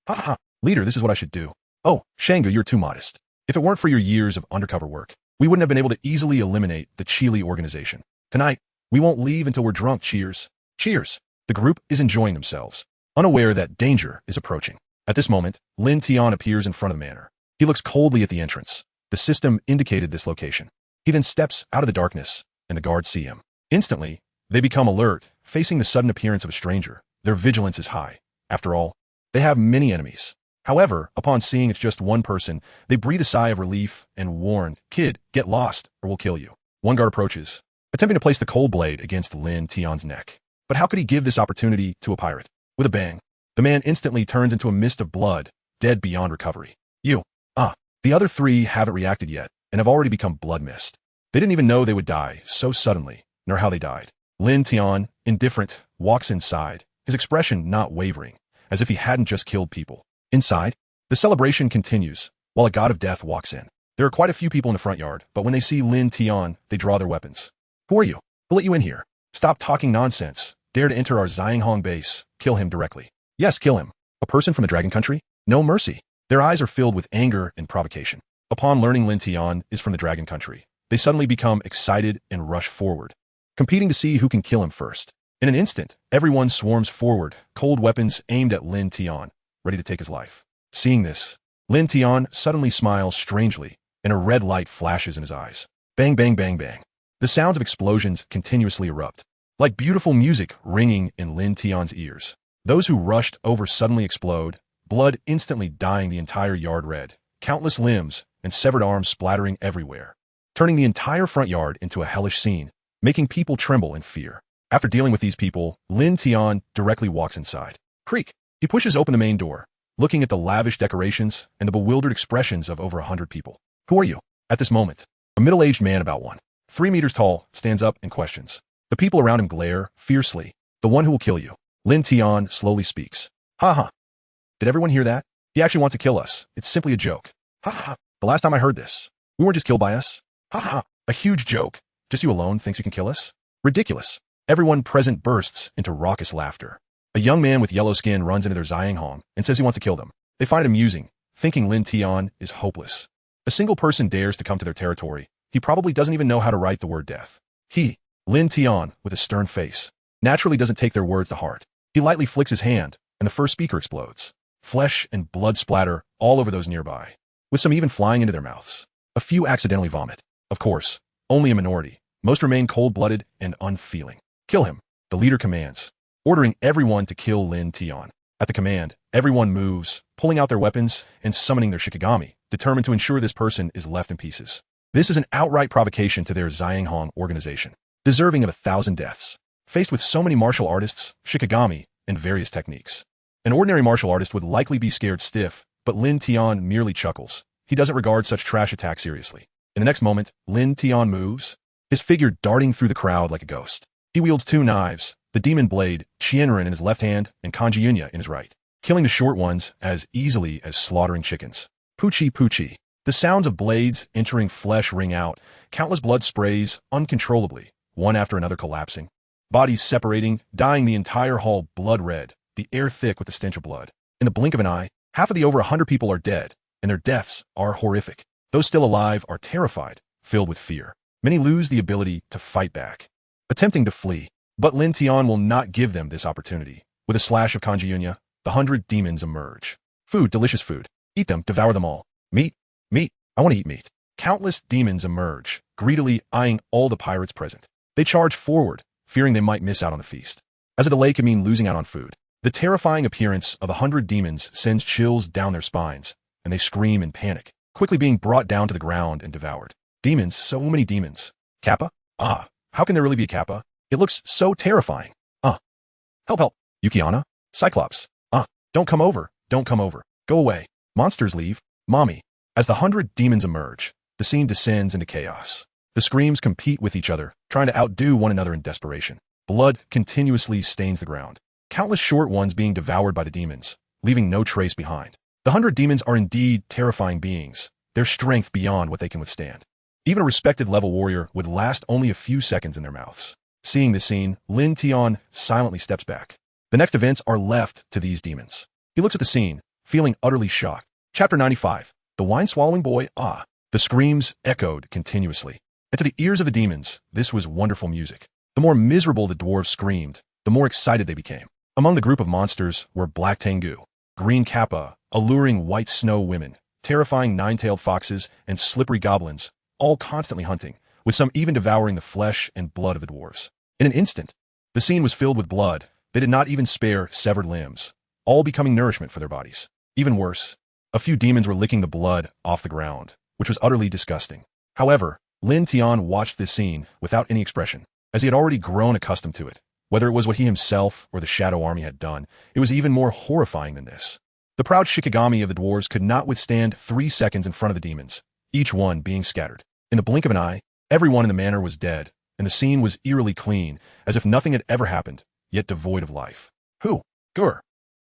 [SPEAKER 1] Ha ha, leader, this is what I should do. Oh, Shangu, you're too modest. If it weren't for your years of undercover work, we wouldn't have been able to easily eliminate the Chili organization. Tonight, we won't leave until we're drunk. Cheers. Cheers. The group is enjoying themselves, unaware that danger is approaching. At this moment, Lin Tian appears in front of the manor. He looks coldly at the entrance. The system indicated this location. He then steps out of the darkness, and the guards see him. Instantly, they become alert, facing the sudden appearance of a stranger. Their vigilance is high. After all, they have many enemies. However, upon seeing it's just one person, they breathe a sigh of relief and warn, "Kid, get lost, or we'll kill you." One guard approaches, attempting to place the cold blade against Lin Tian's neck. But how could he give this opportunity to a pirate? With a bang, the man instantly turns into a mist of blood, dead beyond recovery. The other three haven't reacted yet, and have already become blood mist. They didn't even know they would die so suddenly, nor how they died. Lin Tian, indifferent, walks inside, his expression not wavering, as if he hadn't just killed people. Inside, the celebration continues, while a god of death walks in. There are quite a few people in the front yard, but when they see Lin Tian, they draw their weapons. Who are you? We'll let you in here. Stop talking nonsense. Dare to enter our Zhang base. Kill him directly. Yes, kill him. A person from the Dragon Country? No mercy. Their eyes are filled with anger and provocation. Upon learning Lin Tian is from the Dragon Country, they suddenly become excited and rush forward, competing to see who can kill him first. In an instant, everyone swarms forward, cold weapons aimed at Lin Tian, ready to take his life. Seeing this, Lin Tian suddenly smiles strangely, and a red light flashes in his eyes. Bang, bang, bang, bang. The sounds of explosions continuously erupt, like beautiful music ringing in Lin Tian's ears. Those who rushed over suddenly explode, blood instantly dyeing the entire yard red, countless limbs and severed arms splattering everywhere, turning the entire front yard into a hellish scene, making people tremble in fear. After dealing with these people, Lin Tian directly walks inside. Creak! He pushes open the main door, looking at the lavish decorations and the bewildered expressions of over 100 people. Who are you? At this moment, a middle-aged man about 3 meters tall stands up and questions. The people around him glare fiercely. The one who will kill you. Lin Tian slowly speaks. Ha ha. Did everyone hear that? He actually wants to kill us. It's simply a joke. Ha ha. The last time I heard this, we weren't just killed by us. Ha ha. A huge joke. Just you alone thinks you can kill us? Ridiculous. Everyone present bursts into raucous laughter. A young man with yellow skin runs into their Zhang and says he wants to kill them. They find it amusing, thinking Lin Tian is hopeless. A single person dares to come to their territory. He probably doesn't even know how to write the word death. He, Lin Tian, with a stern face, naturally doesn't take their words to heart. He lightly flicks his hand, and the first speaker explodes. Flesh and blood splatter all over those nearby, with some even flying into their mouths. A few accidentally vomit. Of course, only a minority. Most remain cold-blooded and unfeeling. Kill him, the leader commands, ordering everyone to kill Lin Tian. At the command, everyone moves, pulling out their weapons and summoning their shikigami, determined to ensure this person is left in pieces. This is an outright provocation to their Zhang organization, deserving of 1,000 deaths. Faced with so many martial artists, shikigami, and various techniques, an ordinary martial artist would likely be scared stiff, but Lin Tian merely chuckles. He doesn't regard such trash attacks seriously. In the next moment, Lin Tian moves, his figure darting through the crowd like a ghost. He wields 2 knives, the demon blade, Qianren in his left hand, and Kanji-Yunya in his right, killing the short ones as easily as slaughtering chickens. Poochie poochie. The sounds of blades entering flesh ring out, countless blood sprays uncontrollably, one after another collapsing. Bodies separating, dyeing the entire hall blood red, the air thick with the stench of blood. In the blink of an eye, half of the over 100 people are dead, and their deaths are horrific. Those still alive are terrified, filled with fear. Many lose the ability to fight back, attempting to flee. But Lin Tian will not give them this opportunity. With a slash of Kanjiunya, the 100 demons emerge. Food, delicious food. Eat them, devour them all. Meat, meat, I want to eat meat. Countless demons emerge, greedily eyeing all the pirates present. They charge forward, fearing they might miss out on the feast, as a delay could mean losing out on food. The terrifying appearance of 100 demons sends chills down their spines, and they scream in panic, quickly being brought down to the ground and devoured. Demons, so many demons. Kappa? Ah, how can there really be a Kappa? It looks so terrifying. Help, help. Yukiana? Cyclops. Don't come over, don't come over. Go away. Monsters leave. Mommy. As the 100 demons emerge, the scene descends into chaos. The screams compete with each other, trying to outdo one another in desperation. Blood continuously stains the ground. Countless short ones being devoured by the demons, leaving no trace behind. The 100 demons are indeed terrifying beings, their strength beyond what they can withstand. Even a respected level warrior would last only a few seconds in their mouths. Seeing this scene, Lin Tian silently steps back. The next events are left to these demons. He looks at the scene, feeling utterly shocked. Chapter 95. The wine-swallowing boy, The screams echoed continuously. And to the ears of the demons, this was wonderful music. The more miserable the dwarves screamed, the more excited they became. Among the group of monsters were Black Tengu, Green Kappa, alluring white snow women, terrifying nine-tailed foxes, and slippery goblins, all constantly hunting, with some even devouring the flesh and blood of the dwarves. In an instant, the scene was filled with blood. They did not even spare severed limbs, all becoming nourishment for their bodies. Even worse, a few demons were licking the blood off the ground, which was utterly disgusting. However, Lin Tian watched this scene without any expression, as he had already grown accustomed to it. Whether it was what he himself or the Shadow Army had done, it was even more horrifying than this. The proud Shikigami of the dwarves could not withstand 3 seconds in front of the demons, each one being scattered. In the blink of an eye, everyone in the manor was dead, and the scene was eerily clean, as if nothing had ever happened, yet devoid of life. Who? Gur.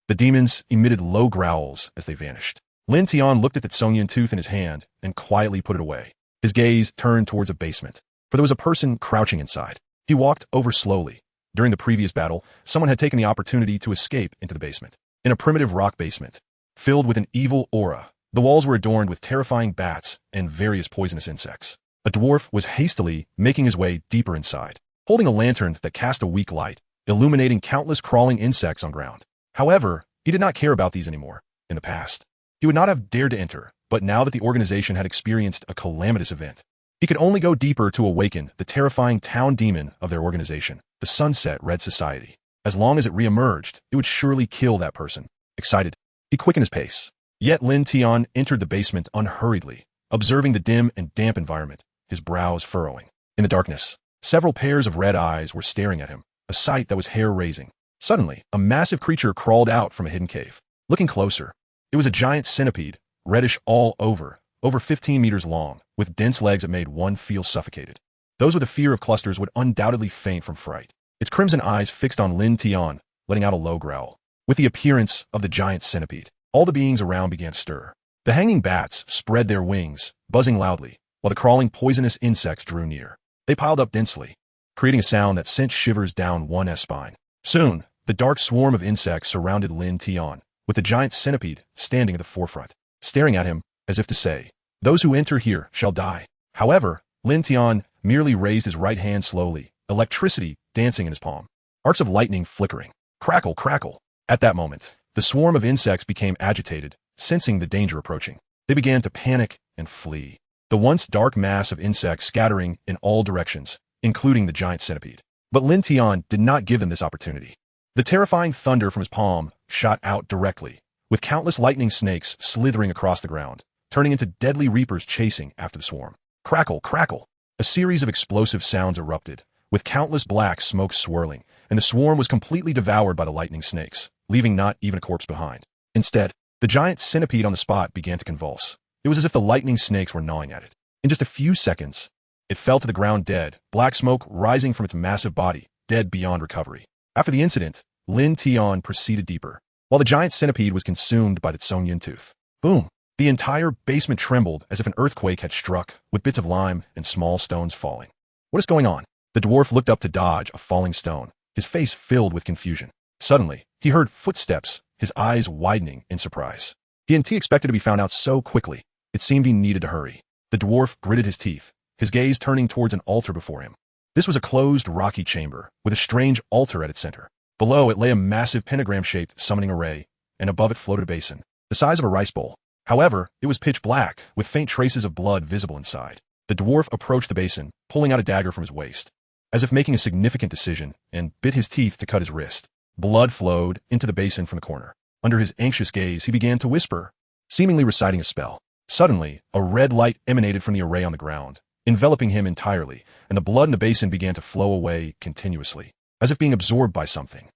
[SPEAKER 1] The demons emitted low growls as they vanished. Lin Tian looked at the Tsongyun tooth in his hand and quietly put it away. His gaze turned towards a basement, for there was a person crouching inside. He walked over slowly. During the previous battle, someone had taken the opportunity to escape into the basement. In a primitive rock basement, filled with an evil aura, the walls were adorned with terrifying bats and various poisonous insects. A dwarf was hastily making his way deeper inside, holding a lantern that cast a weak light, illuminating countless crawling insects on ground. However, he did not care about these anymore. In the past, he would not have dared to enter, but now that the organization had experienced a calamitous event, he could only go deeper to awaken the terrifying town demon of their organization, the Sunset Red Society. As long as it re-emerged, it would surely kill that person. Excited, he quickened his pace. Yet Lin Tian entered the basement unhurriedly, observing the dim and damp environment, his brows furrowing. In the darkness, several pairs of red eyes were staring at him, a sight that was hair-raising. Suddenly, a massive creature crawled out from a hidden cave. Looking closer, it was a giant centipede, reddish all over 15 meters long, with dense legs that made one feel suffocated. Those with a fear of clusters would undoubtedly faint from fright. Its crimson eyes fixed on Lin Tian, letting out a low growl. With the appearance of the giant centipede, all the beings around began to stir. The hanging bats spread their wings, buzzing loudly, while the crawling poisonous insects drew near. They piled up densely, creating a sound that sent shivers down one's spine. Soon, the dark swarm of insects surrounded Lin Tian, with the giant centipede standing at the forefront, staring at him as if to say, "Those who enter here shall die." However, Lin Tian merely raised his right hand slowly, electricity dancing in his palm, arcs of lightning flickering. Crackle, crackle. At that moment, the swarm of insects became agitated, sensing the danger approaching. They began to panic and flee, the once dark mass of insects scattering in all directions, including the giant centipede. But Lin Tian did not give them this opportunity. The terrifying thunder from his palm shot out directly, with countless lightning snakes slithering across the ground, turning into deadly reapers chasing after the swarm. Crackle, crackle. A series of explosive sounds erupted, with countless black smoke swirling, and the swarm was completely devoured by the lightning snakes, leaving not even a corpse behind. Instead, the giant centipede on the spot began to convulse. It was as if the lightning snakes were gnawing at it. In just a few seconds, it fell to the ground dead, black smoke rising from its massive body, dead beyond recovery. After the incident, Lin Tian proceeded deeper, while the giant centipede was consumed by the Tsongyun tooth. Boom! The entire basement trembled as if an earthquake had struck, with bits of lime and small stones falling. What is going on? The dwarf looked up to dodge a falling stone, his face filled with confusion. Suddenly, he heard footsteps, his eyes widening in surprise. He and T expected to be found out so quickly. It seemed he needed to hurry. The dwarf gritted his teeth, his gaze turning towards an altar before him. This was a closed, rocky chamber, with a strange altar at its center. Below it lay a massive pentagram-shaped summoning array, and above it floated a basin, the size of a rice bowl. However, it was pitch black, with faint traces of blood visible inside. The dwarf approached the basin, pulling out a dagger from his waist, as if making a significant decision, and bit his teeth to cut his wrist. Blood flowed into the basin from the corner. Under his anxious gaze, he began to whisper, seemingly reciting a spell. Suddenly, a red light emanated from the array on the ground, enveloping him entirely, and the blood in the basin began to flow away continuously, as if being absorbed by something.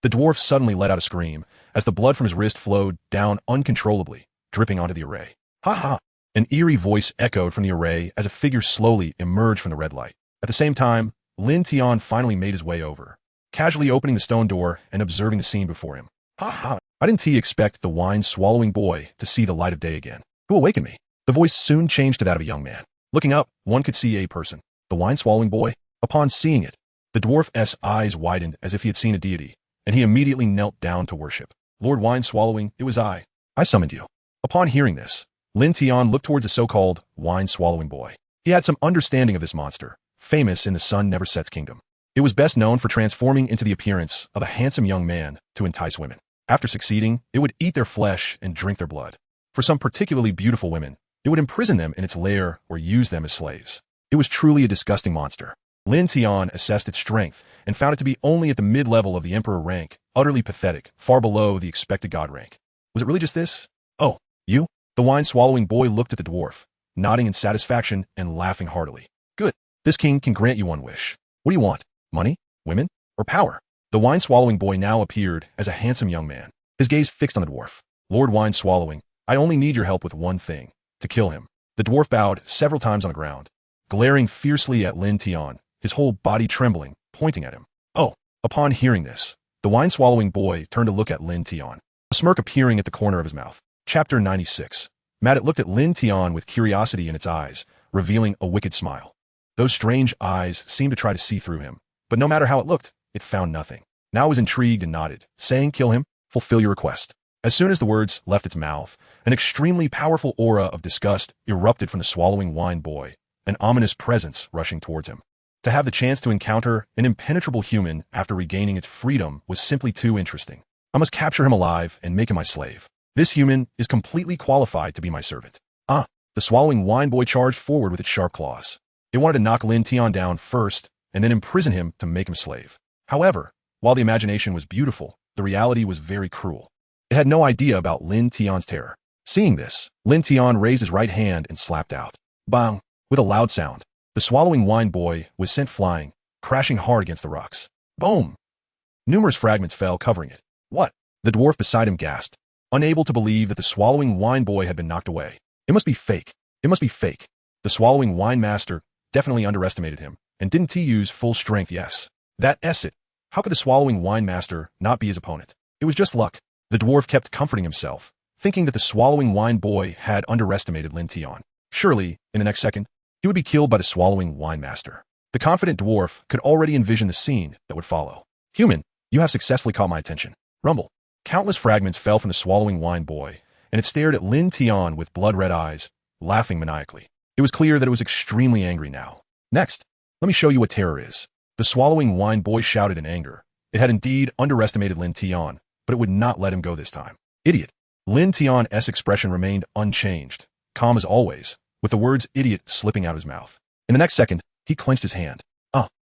[SPEAKER 1] The dwarf suddenly let out a scream, as the blood from his wrist flowed down uncontrollably, dripping onto the array. Ha ha! An eerie voice echoed from the array as a figure slowly emerged from the red light. At the same time, Lin Tian finally made his way over, casually opening the stone door and observing the scene before him. Ha ha! I didn't expect the wine-swallowing boy to see the light of day again. Who awakened me? The voice soon changed to that of a young man. Looking up, one could see a person. The wine-swallowing boy? Upon seeing it, the dwarf's eyes widened as if he had seen a deity, and he immediately knelt down to worship. Lord Wine-Swallowing, it was I. I summoned you. Upon hearing this, Lin Tian looked towards the so-called wine-swallowing boy. He had some understanding of this monster, famous in the Sun Never Sets kingdom. It was best known for transforming into the appearance of a handsome young man to entice women. After succeeding, it would eat their flesh and drink their blood. For some particularly beautiful women, it would imprison them in its lair or use them as slaves. It was truly a disgusting monster. Lin Tian assessed its strength and found it to be only at the mid-level of the emperor rank, utterly pathetic, far below the expected god rank. Was it really just this? Oh, you? The wine-swallowing boy looked at the dwarf, nodding in satisfaction and laughing heartily. Good. This king can grant you one wish. What do you want? Money? Women? Or power? The wine-swallowing boy now appeared as a handsome young man, his gaze fixed on the dwarf. Lord Wine-Swallowing, I only need your help with one thing, to kill him. The dwarf bowed several times on the ground, glaring fiercely at Lin Tian, his whole body trembling, pointing at him. Oh! Upon hearing this, the wine-swallowing boy turned to look at Lin Tian, a smirk appearing at the corner of his mouth. Chapter 96. Madet looked at Lin Tian with curiosity in its eyes, revealing a wicked smile. Those strange eyes seemed to try to see through him, but no matter how it looked, it found nothing. Now it was intrigued and nodded, saying, kill him, fulfill your request. As soon as the words left its mouth, an extremely powerful aura of disgust erupted from the swallowing wine boy, an ominous presence rushing towards him. To have the chance to encounter an impenetrable human after regaining its freedom was simply too interesting. I must capture him alive and make him my slave. This human is completely qualified to be my servant. The swallowing wine boy charged forward with its sharp claws. It wanted to knock Lin Tian down first and then imprison him to make him slave. However, while the imagination was beautiful, the reality was very cruel. It had no idea about Lin Tian's terror. Seeing this, Lin Tian raised his right hand and slapped out. Bang! With a loud sound, the swallowing wine boy was sent flying, crashing hard against the rocks. Boom! Numerous fragments fell, covering it. What? The dwarf beside him gasped, unable to believe that the swallowing wine boy had been knocked away. It must be fake. It must be fake. The swallowing wine master definitely underestimated him, and didn't he use full strength? Yes. That's it. How could the swallowing wine master not be his opponent? It was just luck. The dwarf kept comforting himself, thinking that the swallowing wine boy had underestimated Lin Tian. Surely, in the next second, he would be killed by the swallowing wine master. The confident dwarf could already envision the scene that would follow. Human, you have successfully caught my attention. Rumble. Countless fragments fell from the swallowing wine boy, and it stared at Lin Tian with blood-red eyes, laughing maniacally. It was clear that it was extremely angry now. Next, let me show you what terror is. The swallowing wine boy shouted in anger. It had indeed underestimated Lin Tian, but it would not let him go this time. Idiot. Lin Tian's expression remained unchanged, calm as always, with the words idiot slipping out his mouth. In the next second, he clenched his hand.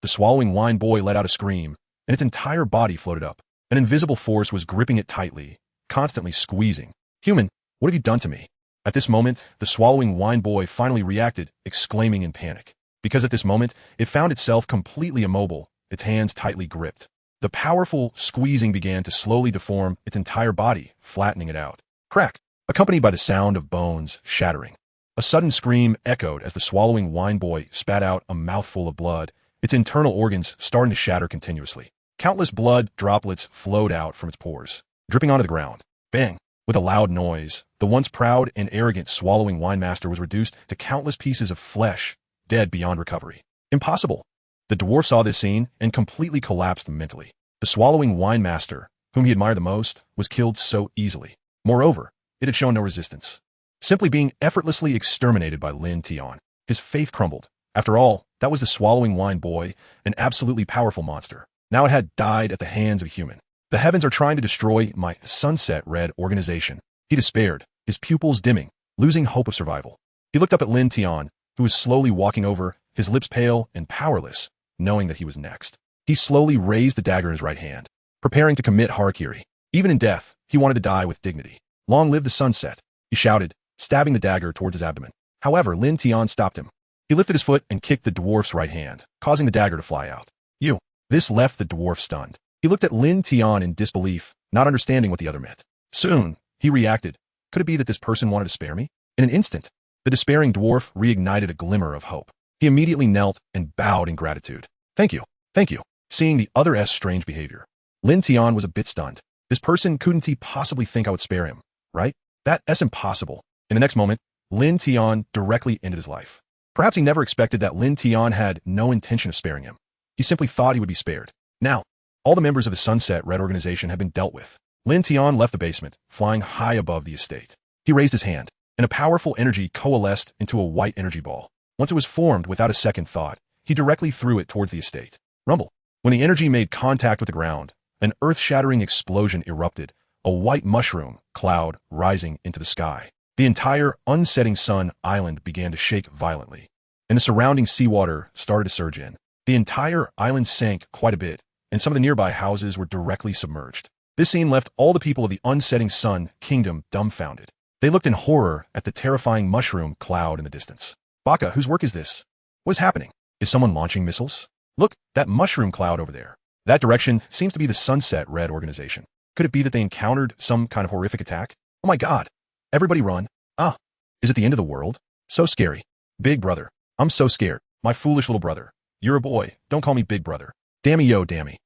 [SPEAKER 1] The swallowing wine boy let out a scream, and its entire body floated up. An invisible force was gripping it tightly, constantly squeezing. Human, what have you done to me? At this moment, the swallowing wine boy finally reacted, exclaiming in panic. Because at this moment, it found itself completely immobile, its hands tightly gripped. The powerful squeezing began to slowly deform its entire body, flattening it out. Crack, accompanied by the sound of bones shattering. A sudden scream echoed as the swallowing wine boy spat out a mouthful of blood, its internal organs starting to shatter continuously. Countless blood droplets flowed out from its pores, dripping onto the ground. Bang! With a loud noise, the once proud and arrogant swallowing wine master was reduced to countless pieces of flesh, dead beyond recovery. Impossible! The dwarf saw this scene and completely collapsed mentally. The swallowing wine master, whom he admired the most, was killed so easily. Moreover, it had shown no resistance, simply being effortlessly exterminated by Lin Tian. His faith crumbled. After all, that was the swallowing wine boy, an absolutely powerful monster. Now it had died at the hands of a human. The heavens are trying to destroy my Sunset Red organization. He despaired, his pupils dimming, losing hope of survival. He looked up at Lin Tian, who was slowly walking over, his lips pale and powerless, knowing that he was next. He slowly raised the dagger in his right hand, preparing to commit harakiri. Even in death, he wanted to die with dignity. Long live the sunset, he shouted, stabbing the dagger towards his abdomen. However, Lin Tian stopped him. He lifted his foot and kicked the dwarf's right hand, causing the dagger to fly out. You. This left the dwarf stunned. He looked at Lin Tian in disbelief, not understanding what the other meant. Soon, he reacted. Could it be that this person wanted to spare me? In an instant, the despairing dwarf reignited a glimmer of hope. He immediately knelt and bowed in gratitude. Thank you. Thank you. Seeing the other's strange behavior, Lin Tian was a bit stunned. This person couldn't he possibly think I would spare him, right? That's impossible. In the next moment, Lin Tian directly ended his life. Perhaps he never expected that Lin Tian had no intention of sparing him. He simply thought he would be spared. Now, all the members of the Sunset Red organization have been dealt with. Lin Tian left the basement, flying high above the estate. He raised his hand, and a powerful energy coalesced into a white energy ball. Once it was formed without a second thought, he directly threw it towards the estate. Rumble. When the energy made contact with the ground, an earth-shattering explosion erupted, a white mushroom cloud rising into the sky. The entire unsetting sun island began to shake violently, and the surrounding seawater started to surge in. The entire island sank quite a bit, and some of the nearby houses were directly submerged. This scene left all the people of the unsetting sun kingdom dumbfounded. They looked in horror at the terrifying mushroom cloud in the distance. Baka, whose work is this? What is happening? Is someone launching missiles? Look, that mushroom cloud over there. That direction seems to be the Sunset Red organization. Could it be that they encountered some kind of horrific attack? Oh my god. Everybody run. Ah. Is it the end of the world? So scary. Big brother. I'm so scared. My foolish little brother. You're a boy. Don't call me big brother. Dammy yo, dammy.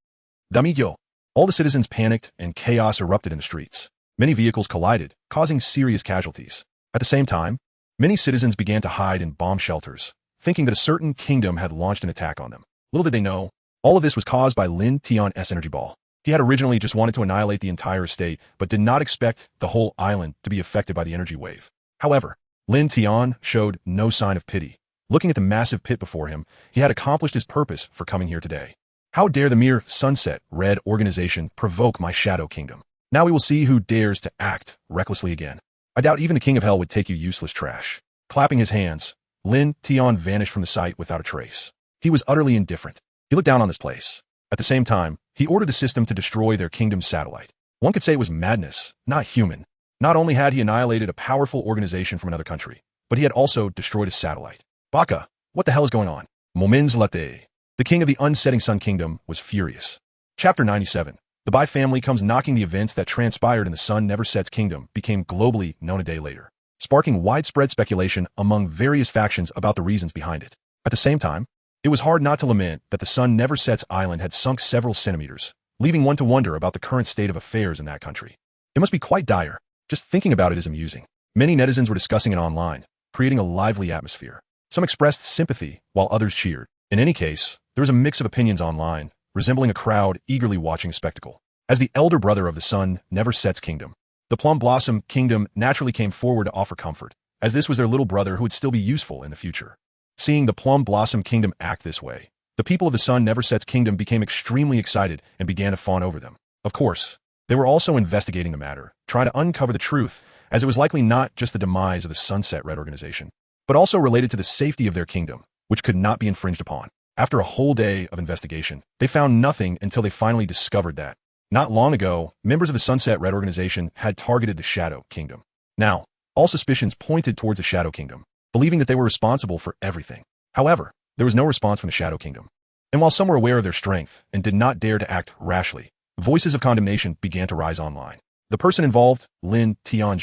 [SPEAKER 1] Dummy yo. All the citizens panicked and chaos erupted in the streets. Many vehicles collided, causing serious casualties. At the same time, many citizens began to hide in bomb shelters, thinking that a certain kingdom had launched an attack on them. Little did they know, all of this was caused by Lin Tian's energy ball. He had originally just wanted to annihilate the entire estate, but did not expect the whole island to be affected by the energy wave. However, Lin Tian showed no sign of pity. Looking at the massive pit before him, he had accomplished his purpose for coming here today. How dare the mere Sunset Red organization provoke my Shadow Kingdom? Now we will see who dares to act recklessly again. I doubt even the King of Hell would take you useless trash. Clapping his hands, Lin Tian vanished from the sight without a trace. He was utterly indifferent. He looked down on this place. At the same time, he ordered the system to destroy their kingdom's satellite. One could say it was madness, not human. Not only had he annihilated a powerful organization from another country, but he had also destroyed a satellite. Baka, what the hell is going on? Momins late. The king of the unsetting sun kingdom was furious. Chapter 97. The Bai family comes knocking. The events that transpired in the Sun Never Sets kingdom became globally known a day later, sparking widespread speculation among various factions about the reasons behind it. At the same time, it was hard not to lament that the Sun Never Sets island had sunk several centimeters, leaving one to wonder about the current state of affairs in that country. It must be quite dire. Just thinking about it is amusing. Many netizens were discussing it online, creating a lively atmosphere. Some expressed sympathy, while others cheered. In any case, there was a mix of opinions online, resembling a crowd eagerly watching a spectacle. As the elder brother of the Sun Never Sets kingdom, the Plum Blossom kingdom naturally came forward to offer comfort, as this was their little brother who would still be useful in the future. Seeing the Plum Blossom kingdom act this way, the people of the Sun Never Sets kingdom became extremely excited and began to fawn over them. Of course, they were also investigating the matter, trying to uncover the truth, as it was likely not just the demise of the Sunset Red organization, but also related to the safety of their kingdom, which could not be infringed upon. After a whole day of investigation, they found nothing until they finally discovered that, not long ago, members of the Sunset Red organization had targeted the Shadow Kingdom. Now, all suspicions pointed towards the Shadow Kingdom, believing that they were responsible for everything. However, there was no response from the Shadow Kingdom. And while some were aware of their strength and did not dare to act rashly, voices of condemnation began to rise online. The person involved, Lin Tian,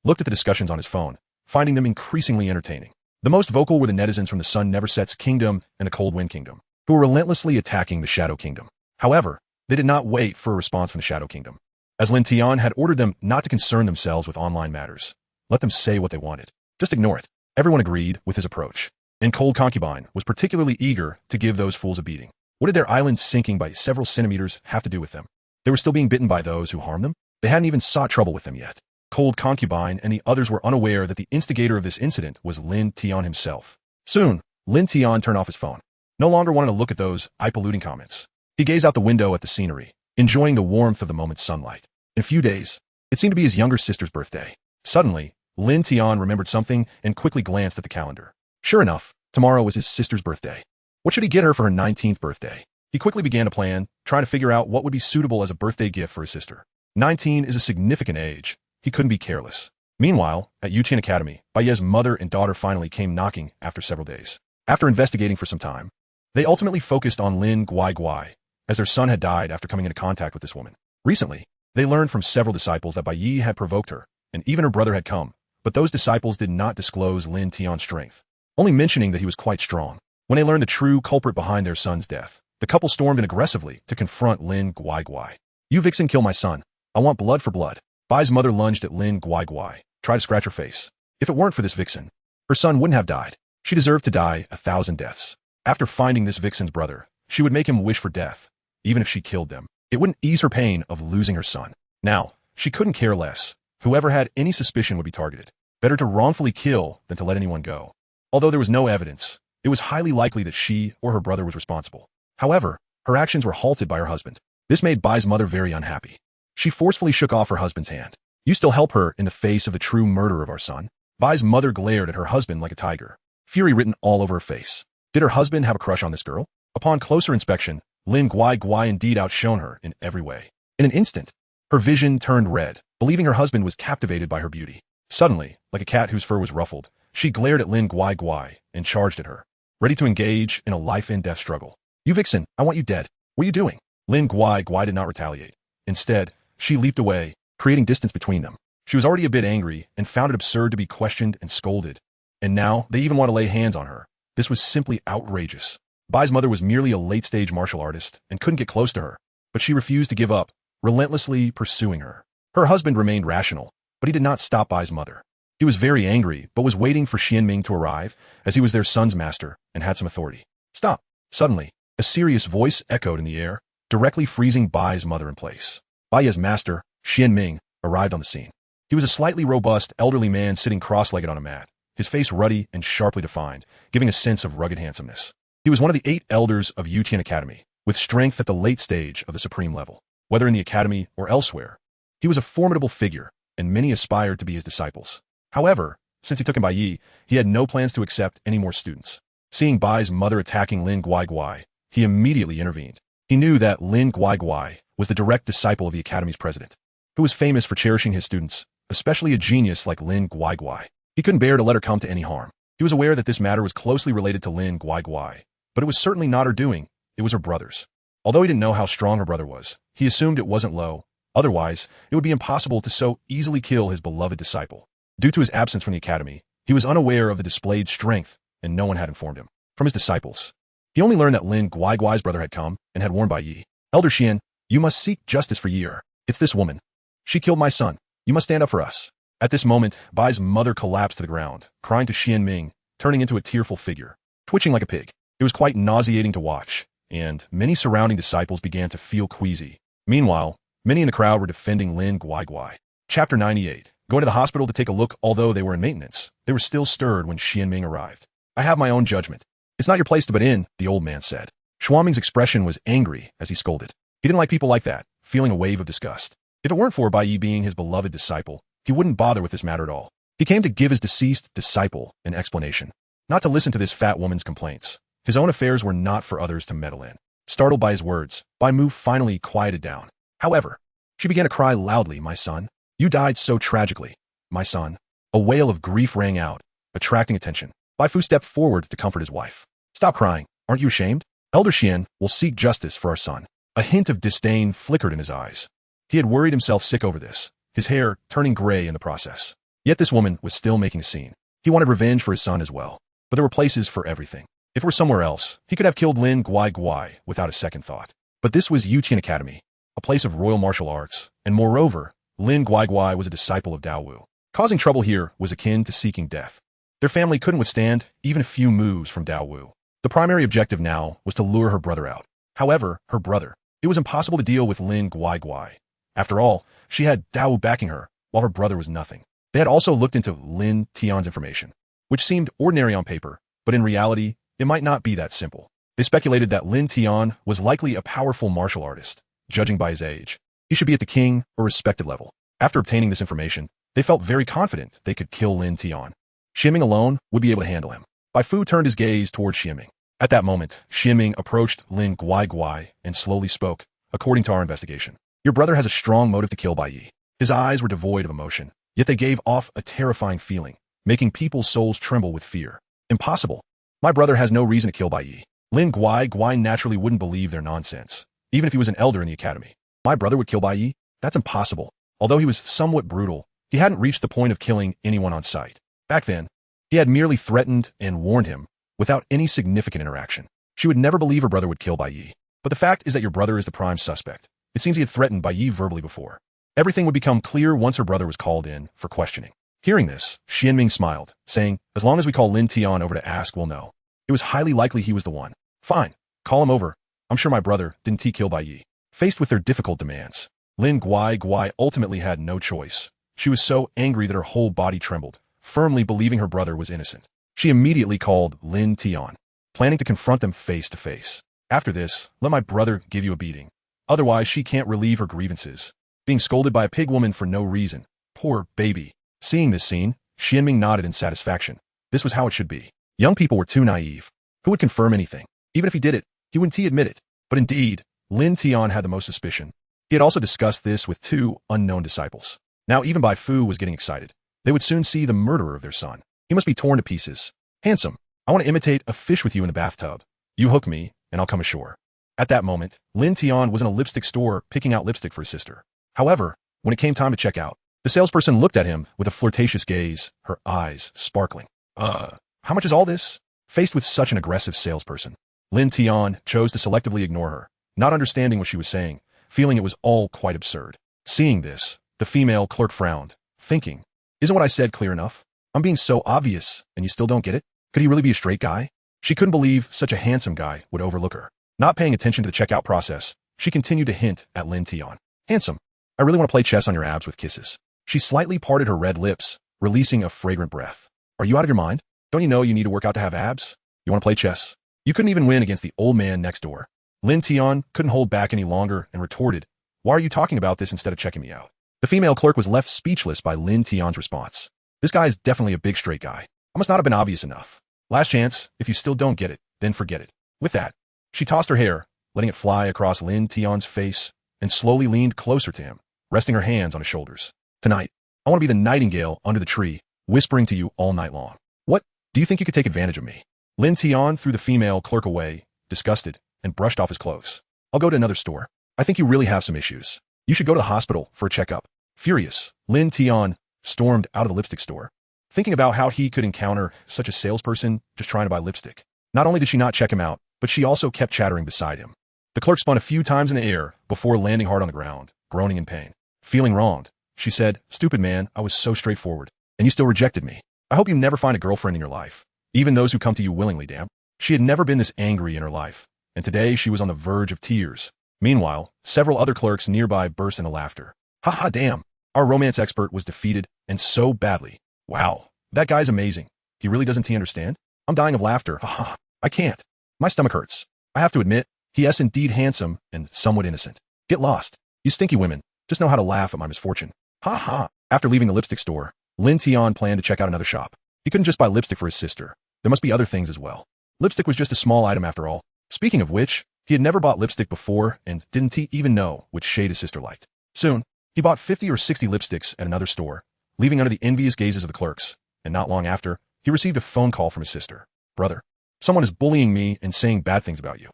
[SPEAKER 1] looked at the discussions on his phone, finding them increasingly entertaining. The most vocal were the netizens from the Sun Never Sets Kingdom and the Cold Wind Kingdom, who were relentlessly attacking the Shadow Kingdom. However, they did not wait for a response from the Shadow Kingdom, as Lin Tian had ordered them not to concern themselves with online matters. Let them say what they wanted. Just ignore it. Everyone agreed with his approach, and Cold Concubine was particularly eager to give those fools a beating. What did their island sinking by several centimeters have to do with them? They were still being bitten by those who harmed them? They hadn't even sought trouble with them yet. cold concubine, and the others were unaware that the instigator of this incident was Lin Tian himself. Soon, Lin Tian turned off his phone. No longer wanted to look at those eye-polluting comments. He gazed out the window at the scenery, enjoying the warmth of the moment's sunlight. In a few days, it seemed to be his younger sister's birthday. Suddenly, Lin Tian remembered something and quickly glanced at the calendar. Sure enough, tomorrow was his sister's birthday. What should he get her for her 19th birthday? He quickly began to plan, trying to figure out what would be suitable as a birthday gift for his sister. 19 is a significant age. He couldn't be careless. Meanwhile, at Yu Tian Academy, Baiye's mother and daughter finally came knocking after several days. After investigating for some time, they ultimately focused on Lin Guai, as their son had died after coming into contact with this woman. Recently, they learned from several disciples that Baiye had provoked her, and even her brother had come, but those disciples did not disclose Lin Tian's strength, only mentioning that he was quite strong. When they learned the true culprit behind their son's death, the couple stormed in aggressively to confront Lin Guai. You vixen, kill my son. I want blood for blood. Bai's mother lunged at Lin Guai, tried to scratch her face. If it weren't for this vixen, her son wouldn't have died. She deserved to die 1,000 deaths. After finding this vixen's brother, she would make him wish for death, even if she killed them. It wouldn't ease her pain of losing her son. Now, she couldn't care less. Whoever had any suspicion would be targeted. Better to wrongfully kill than to let anyone go. Although there was no evidence, it was highly likely that she or her brother was responsible. However, her actions were halted by her husband. This made Bai's mother very unhappy. She forcefully shook off her husband's hand. You still help her in the face of the true murder of our son? Bai's mother glared at her husband like a tiger, fury written all over her face. Did her husband have a crush on this girl? Upon closer inspection, Lin Guai indeed outshone her in every way. In an instant, her vision turned red, believing her husband was captivated by her beauty. Suddenly, like a cat whose fur was ruffled, she glared at Lin Guai and charged at her, ready to engage in a life-and-death struggle. You vixen, I want you dead. What are you doing? Lin Guai did not retaliate. Instead, she leaped away, creating distance between them. She was already a bit angry and found it absurd to be questioned and scolded. And now, they even want to lay hands on her. This was simply outrageous. Bai's mother was merely a late-stage martial artist and couldn't get close to her, but she refused to give up, relentlessly pursuing her. Her husband remained rational, but he did not stop Bai's mother. He was very angry, but was waiting for Xianming to arrive, as he was their son's master and had some authority. Stop! Suddenly, a serious voice echoed in the air, directly freezing Bai's mother in place. Bai's master, Xianming, arrived on the scene. He was a slightly robust, elderly man sitting cross-legged on a mat, his face ruddy and sharply defined, giving a sense of rugged handsomeness. He was one of the 8 elders of Yu Tian Academy, with strength at the late stage of the supreme level. Whether in the academy or elsewhere, he was a formidable figure, and many aspired to be his disciples. However, since he took him Baiye, he had no plans to accept any more students. Seeing Bai's mother attacking Lin Guai, he immediately intervened. He knew that Lin Guai was the direct disciple of the academy's president, who was famous for cherishing his students, especially a genius like Lin Guai. He couldn't bear to let her come to any harm. He was aware that this matter was closely related to Lin Guai, but it was certainly not her doing, it was her brother's. Although he didn't know how strong her brother was, he assumed it wasn't low. Otherwise, it would be impossible to so easily kill his beloved disciple. Due to his absence from the academy, he was unaware of the displayed strength, and no one had informed him. From his disciples, he only learned that Lin Guai's brother had come and had warned Baiye. Elder Xian, you must seek justice for Yi. It's this woman. She killed my son. You must stand up for us. At this moment, Bai's mother collapsed to the ground, crying to Xianming, turning into a tearful figure, twitching like a pig. It was quite nauseating to watch, and many surrounding disciples began to feel queasy. Meanwhile, many in the crowd were defending Lin Guai. Chapter 98. Going to the hospital to take a look. Although they were in maintenance, they were still stirred when Xianming arrived. I have my own judgment. It's not your place to butt in, the old man said. Xuanming's expression was angry as he scolded. He didn't like people like that, feeling a wave of disgust. If it weren't for Baiye being his beloved disciple, he wouldn't bother with this matter at all. He came to give his deceased disciple an explanation, not to listen to this fat woman's complaints. His own affairs were not for others to meddle in. Startled by his words, Bai Mu finally quieted down. However, she began to cry loudly, my son. You died so tragically, my son. A wail of grief rang out, attracting attention. Bai Fu stepped forward to comfort his wife. Stop crying. Aren't you ashamed? Elder Xian will seek justice for our son. A hint of disdain flickered in his eyes. He had worried himself sick over this, his hair turning gray in the process. Yet this woman was still making a scene. He wanted revenge for his son as well. But there were places for everything. If it were somewhere else, he could have killed Lin Guai without a second thought. But this was Yu Tian Academy, a place of royal martial arts, and moreover, Lin Guai was a disciple of Dao Wu. Causing trouble here was akin to seeking death. Their family couldn't withstand even a few moves from Dao Wu. The primary objective now was to lure her brother out. However, her brother. It was impossible to deal with Lin Guai. After all, she had Dao Wu backing her, while her brother was nothing. They had also looked into Lin Tian's information, which seemed ordinary on paper, but in reality, it might not be that simple. They speculated that Lin Tian was likely a powerful martial artist, judging by his age. He should be at the king or respected level. After obtaining this information, they felt very confident they could kill Lin Tian. Xianming alone would be able to handle him. Bai Fu turned his gaze towards Xianming. At that moment, Xianming approached Lin Guai and slowly spoke, according to our investigation. Your brother has a strong motive to kill Bai Yi. His eyes were devoid of emotion, yet they gave off a terrifying feeling, making people's souls tremble with fear. Impossible. My brother has no reason to kill Bai Yi. Lin Guai naturally wouldn't believe their nonsense, even if he was an elder in the academy. My brother would kill Bai Yi? That's impossible. Although he was somewhat brutal, he hadn't reached the point of killing anyone on sight. Back then, he had merely threatened and warned him, without any significant interaction. She would never believe her brother would kill Bai Yi. But the fact is that your brother is the prime suspect. It seems he had threatened Bai Yi verbally before. Everything would become clear once her brother was called in for questioning. Hearing this, Xianming smiled, saying, as long as we call Lin Tian over to ask, we'll know. It was highly likely he was the one. Fine, call him over. I'm sure my brother didn't kill Bai Yi. Faced with their difficult demands, Lin Guai ultimately had no choice. She was so angry that her whole body trembled, firmly believing her brother was innocent. She immediately called Lin Tian, planning to confront them face to face. After this, let my brother give you a beating. Otherwise, she can't relieve her grievances. Being scolded by a pig woman for no reason. Poor baby. Seeing this scene, Xianming nodded in satisfaction. This was how it should be. Young people were too naive. Who would confirm anything? Even if he did it, he wouldn't admit it. But indeed, Lin Tian had the most suspicion. He had also discussed this with two unknown disciples. Now even Bai Fu was getting excited. They would soon see the murderer of their son. He must be torn to pieces. Handsome, I want to imitate a fish with you in the bathtub. You hook me, and I'll come ashore. At that moment, Lin Tian was in a lipstick store picking out lipstick for his sister. However, when it came time to check out, the salesperson looked at him with a flirtatious gaze, her eyes sparkling. How much is all this? Faced with such an aggressive salesperson, Lin Tian chose to selectively ignore her, not understanding what she was saying, feeling it was all quite absurd. Seeing this, the female clerk frowned, thinking, isn't what I said clear enough? I'm being so obvious, and you still don't get it? Could he really be a straight guy? She couldn't believe such a handsome guy would overlook her. Not paying attention to the checkout process, she continued to hint at Lin Tian. Handsome, I really want to play chess on your abs with kisses. She slightly parted her red lips, releasing a fragrant breath. Are you out of your mind? Don't you know you need to work out to have abs? You want to play chess? You couldn't even win against the old man next door. Lin Tian couldn't hold back any longer and retorted, why are you talking about this instead of checking me out? The female clerk was left speechless by Lin Tian's response. This guy is definitely a big straight guy. I must not have been obvious enough. Last chance, if you still don't get it, then forget it. With that, she tossed her hair, letting it fly across Lin Tian's face, and slowly leaned closer to him, resting her hands on his shoulders. Tonight, I want to be the nightingale under the tree, whispering to you all night long. What? Do you think you could take advantage of me? Lin Tian threw the female clerk away, disgusted, and brushed off his clothes. I'll go to another store. I think you really have some issues. You should go to the hospital for a checkup. Furious, Lin Tian stormed out of the lipstick store, thinking about how he could encounter such a salesperson just trying to buy lipstick. Not only did she not check him out, but she also kept chattering beside him. The clerk spun a few times in the air before landing hard on the ground, groaning in pain. Feeling wronged, she said, stupid man, I was so straightforward, and you still rejected me. I hope you never find a girlfriend in your life. Even those who come to you willingly, damn. She had never been this angry in her life, and today she was on the verge of tears. Meanwhile, several other clerks nearby burst into laughter. Ha ha, damn. Our romance expert was defeated, and so badly. Wow, that guy's amazing. He really doesn't understand? I'm dying of laughter. Ha ha. I can't. My stomach hurts. I have to admit, he is indeed handsome and somewhat innocent. Get lost. You stinky women. Just know how to laugh at my misfortune. Ha ha. After leaving the lipstick store, Lin Tian planned to check out another shop. He couldn't just buy lipstick for his sister. There must be other things as well. Lipstick was just a small item after all. Speaking of which, he had never bought lipstick before and didn't even know which shade his sister liked. Soon, he bought 50 or 60 lipsticks at another store, leaving under the envious gazes of the clerks, and not long after, he received a phone call from his sister. Brother, someone is bullying me and saying bad things about you.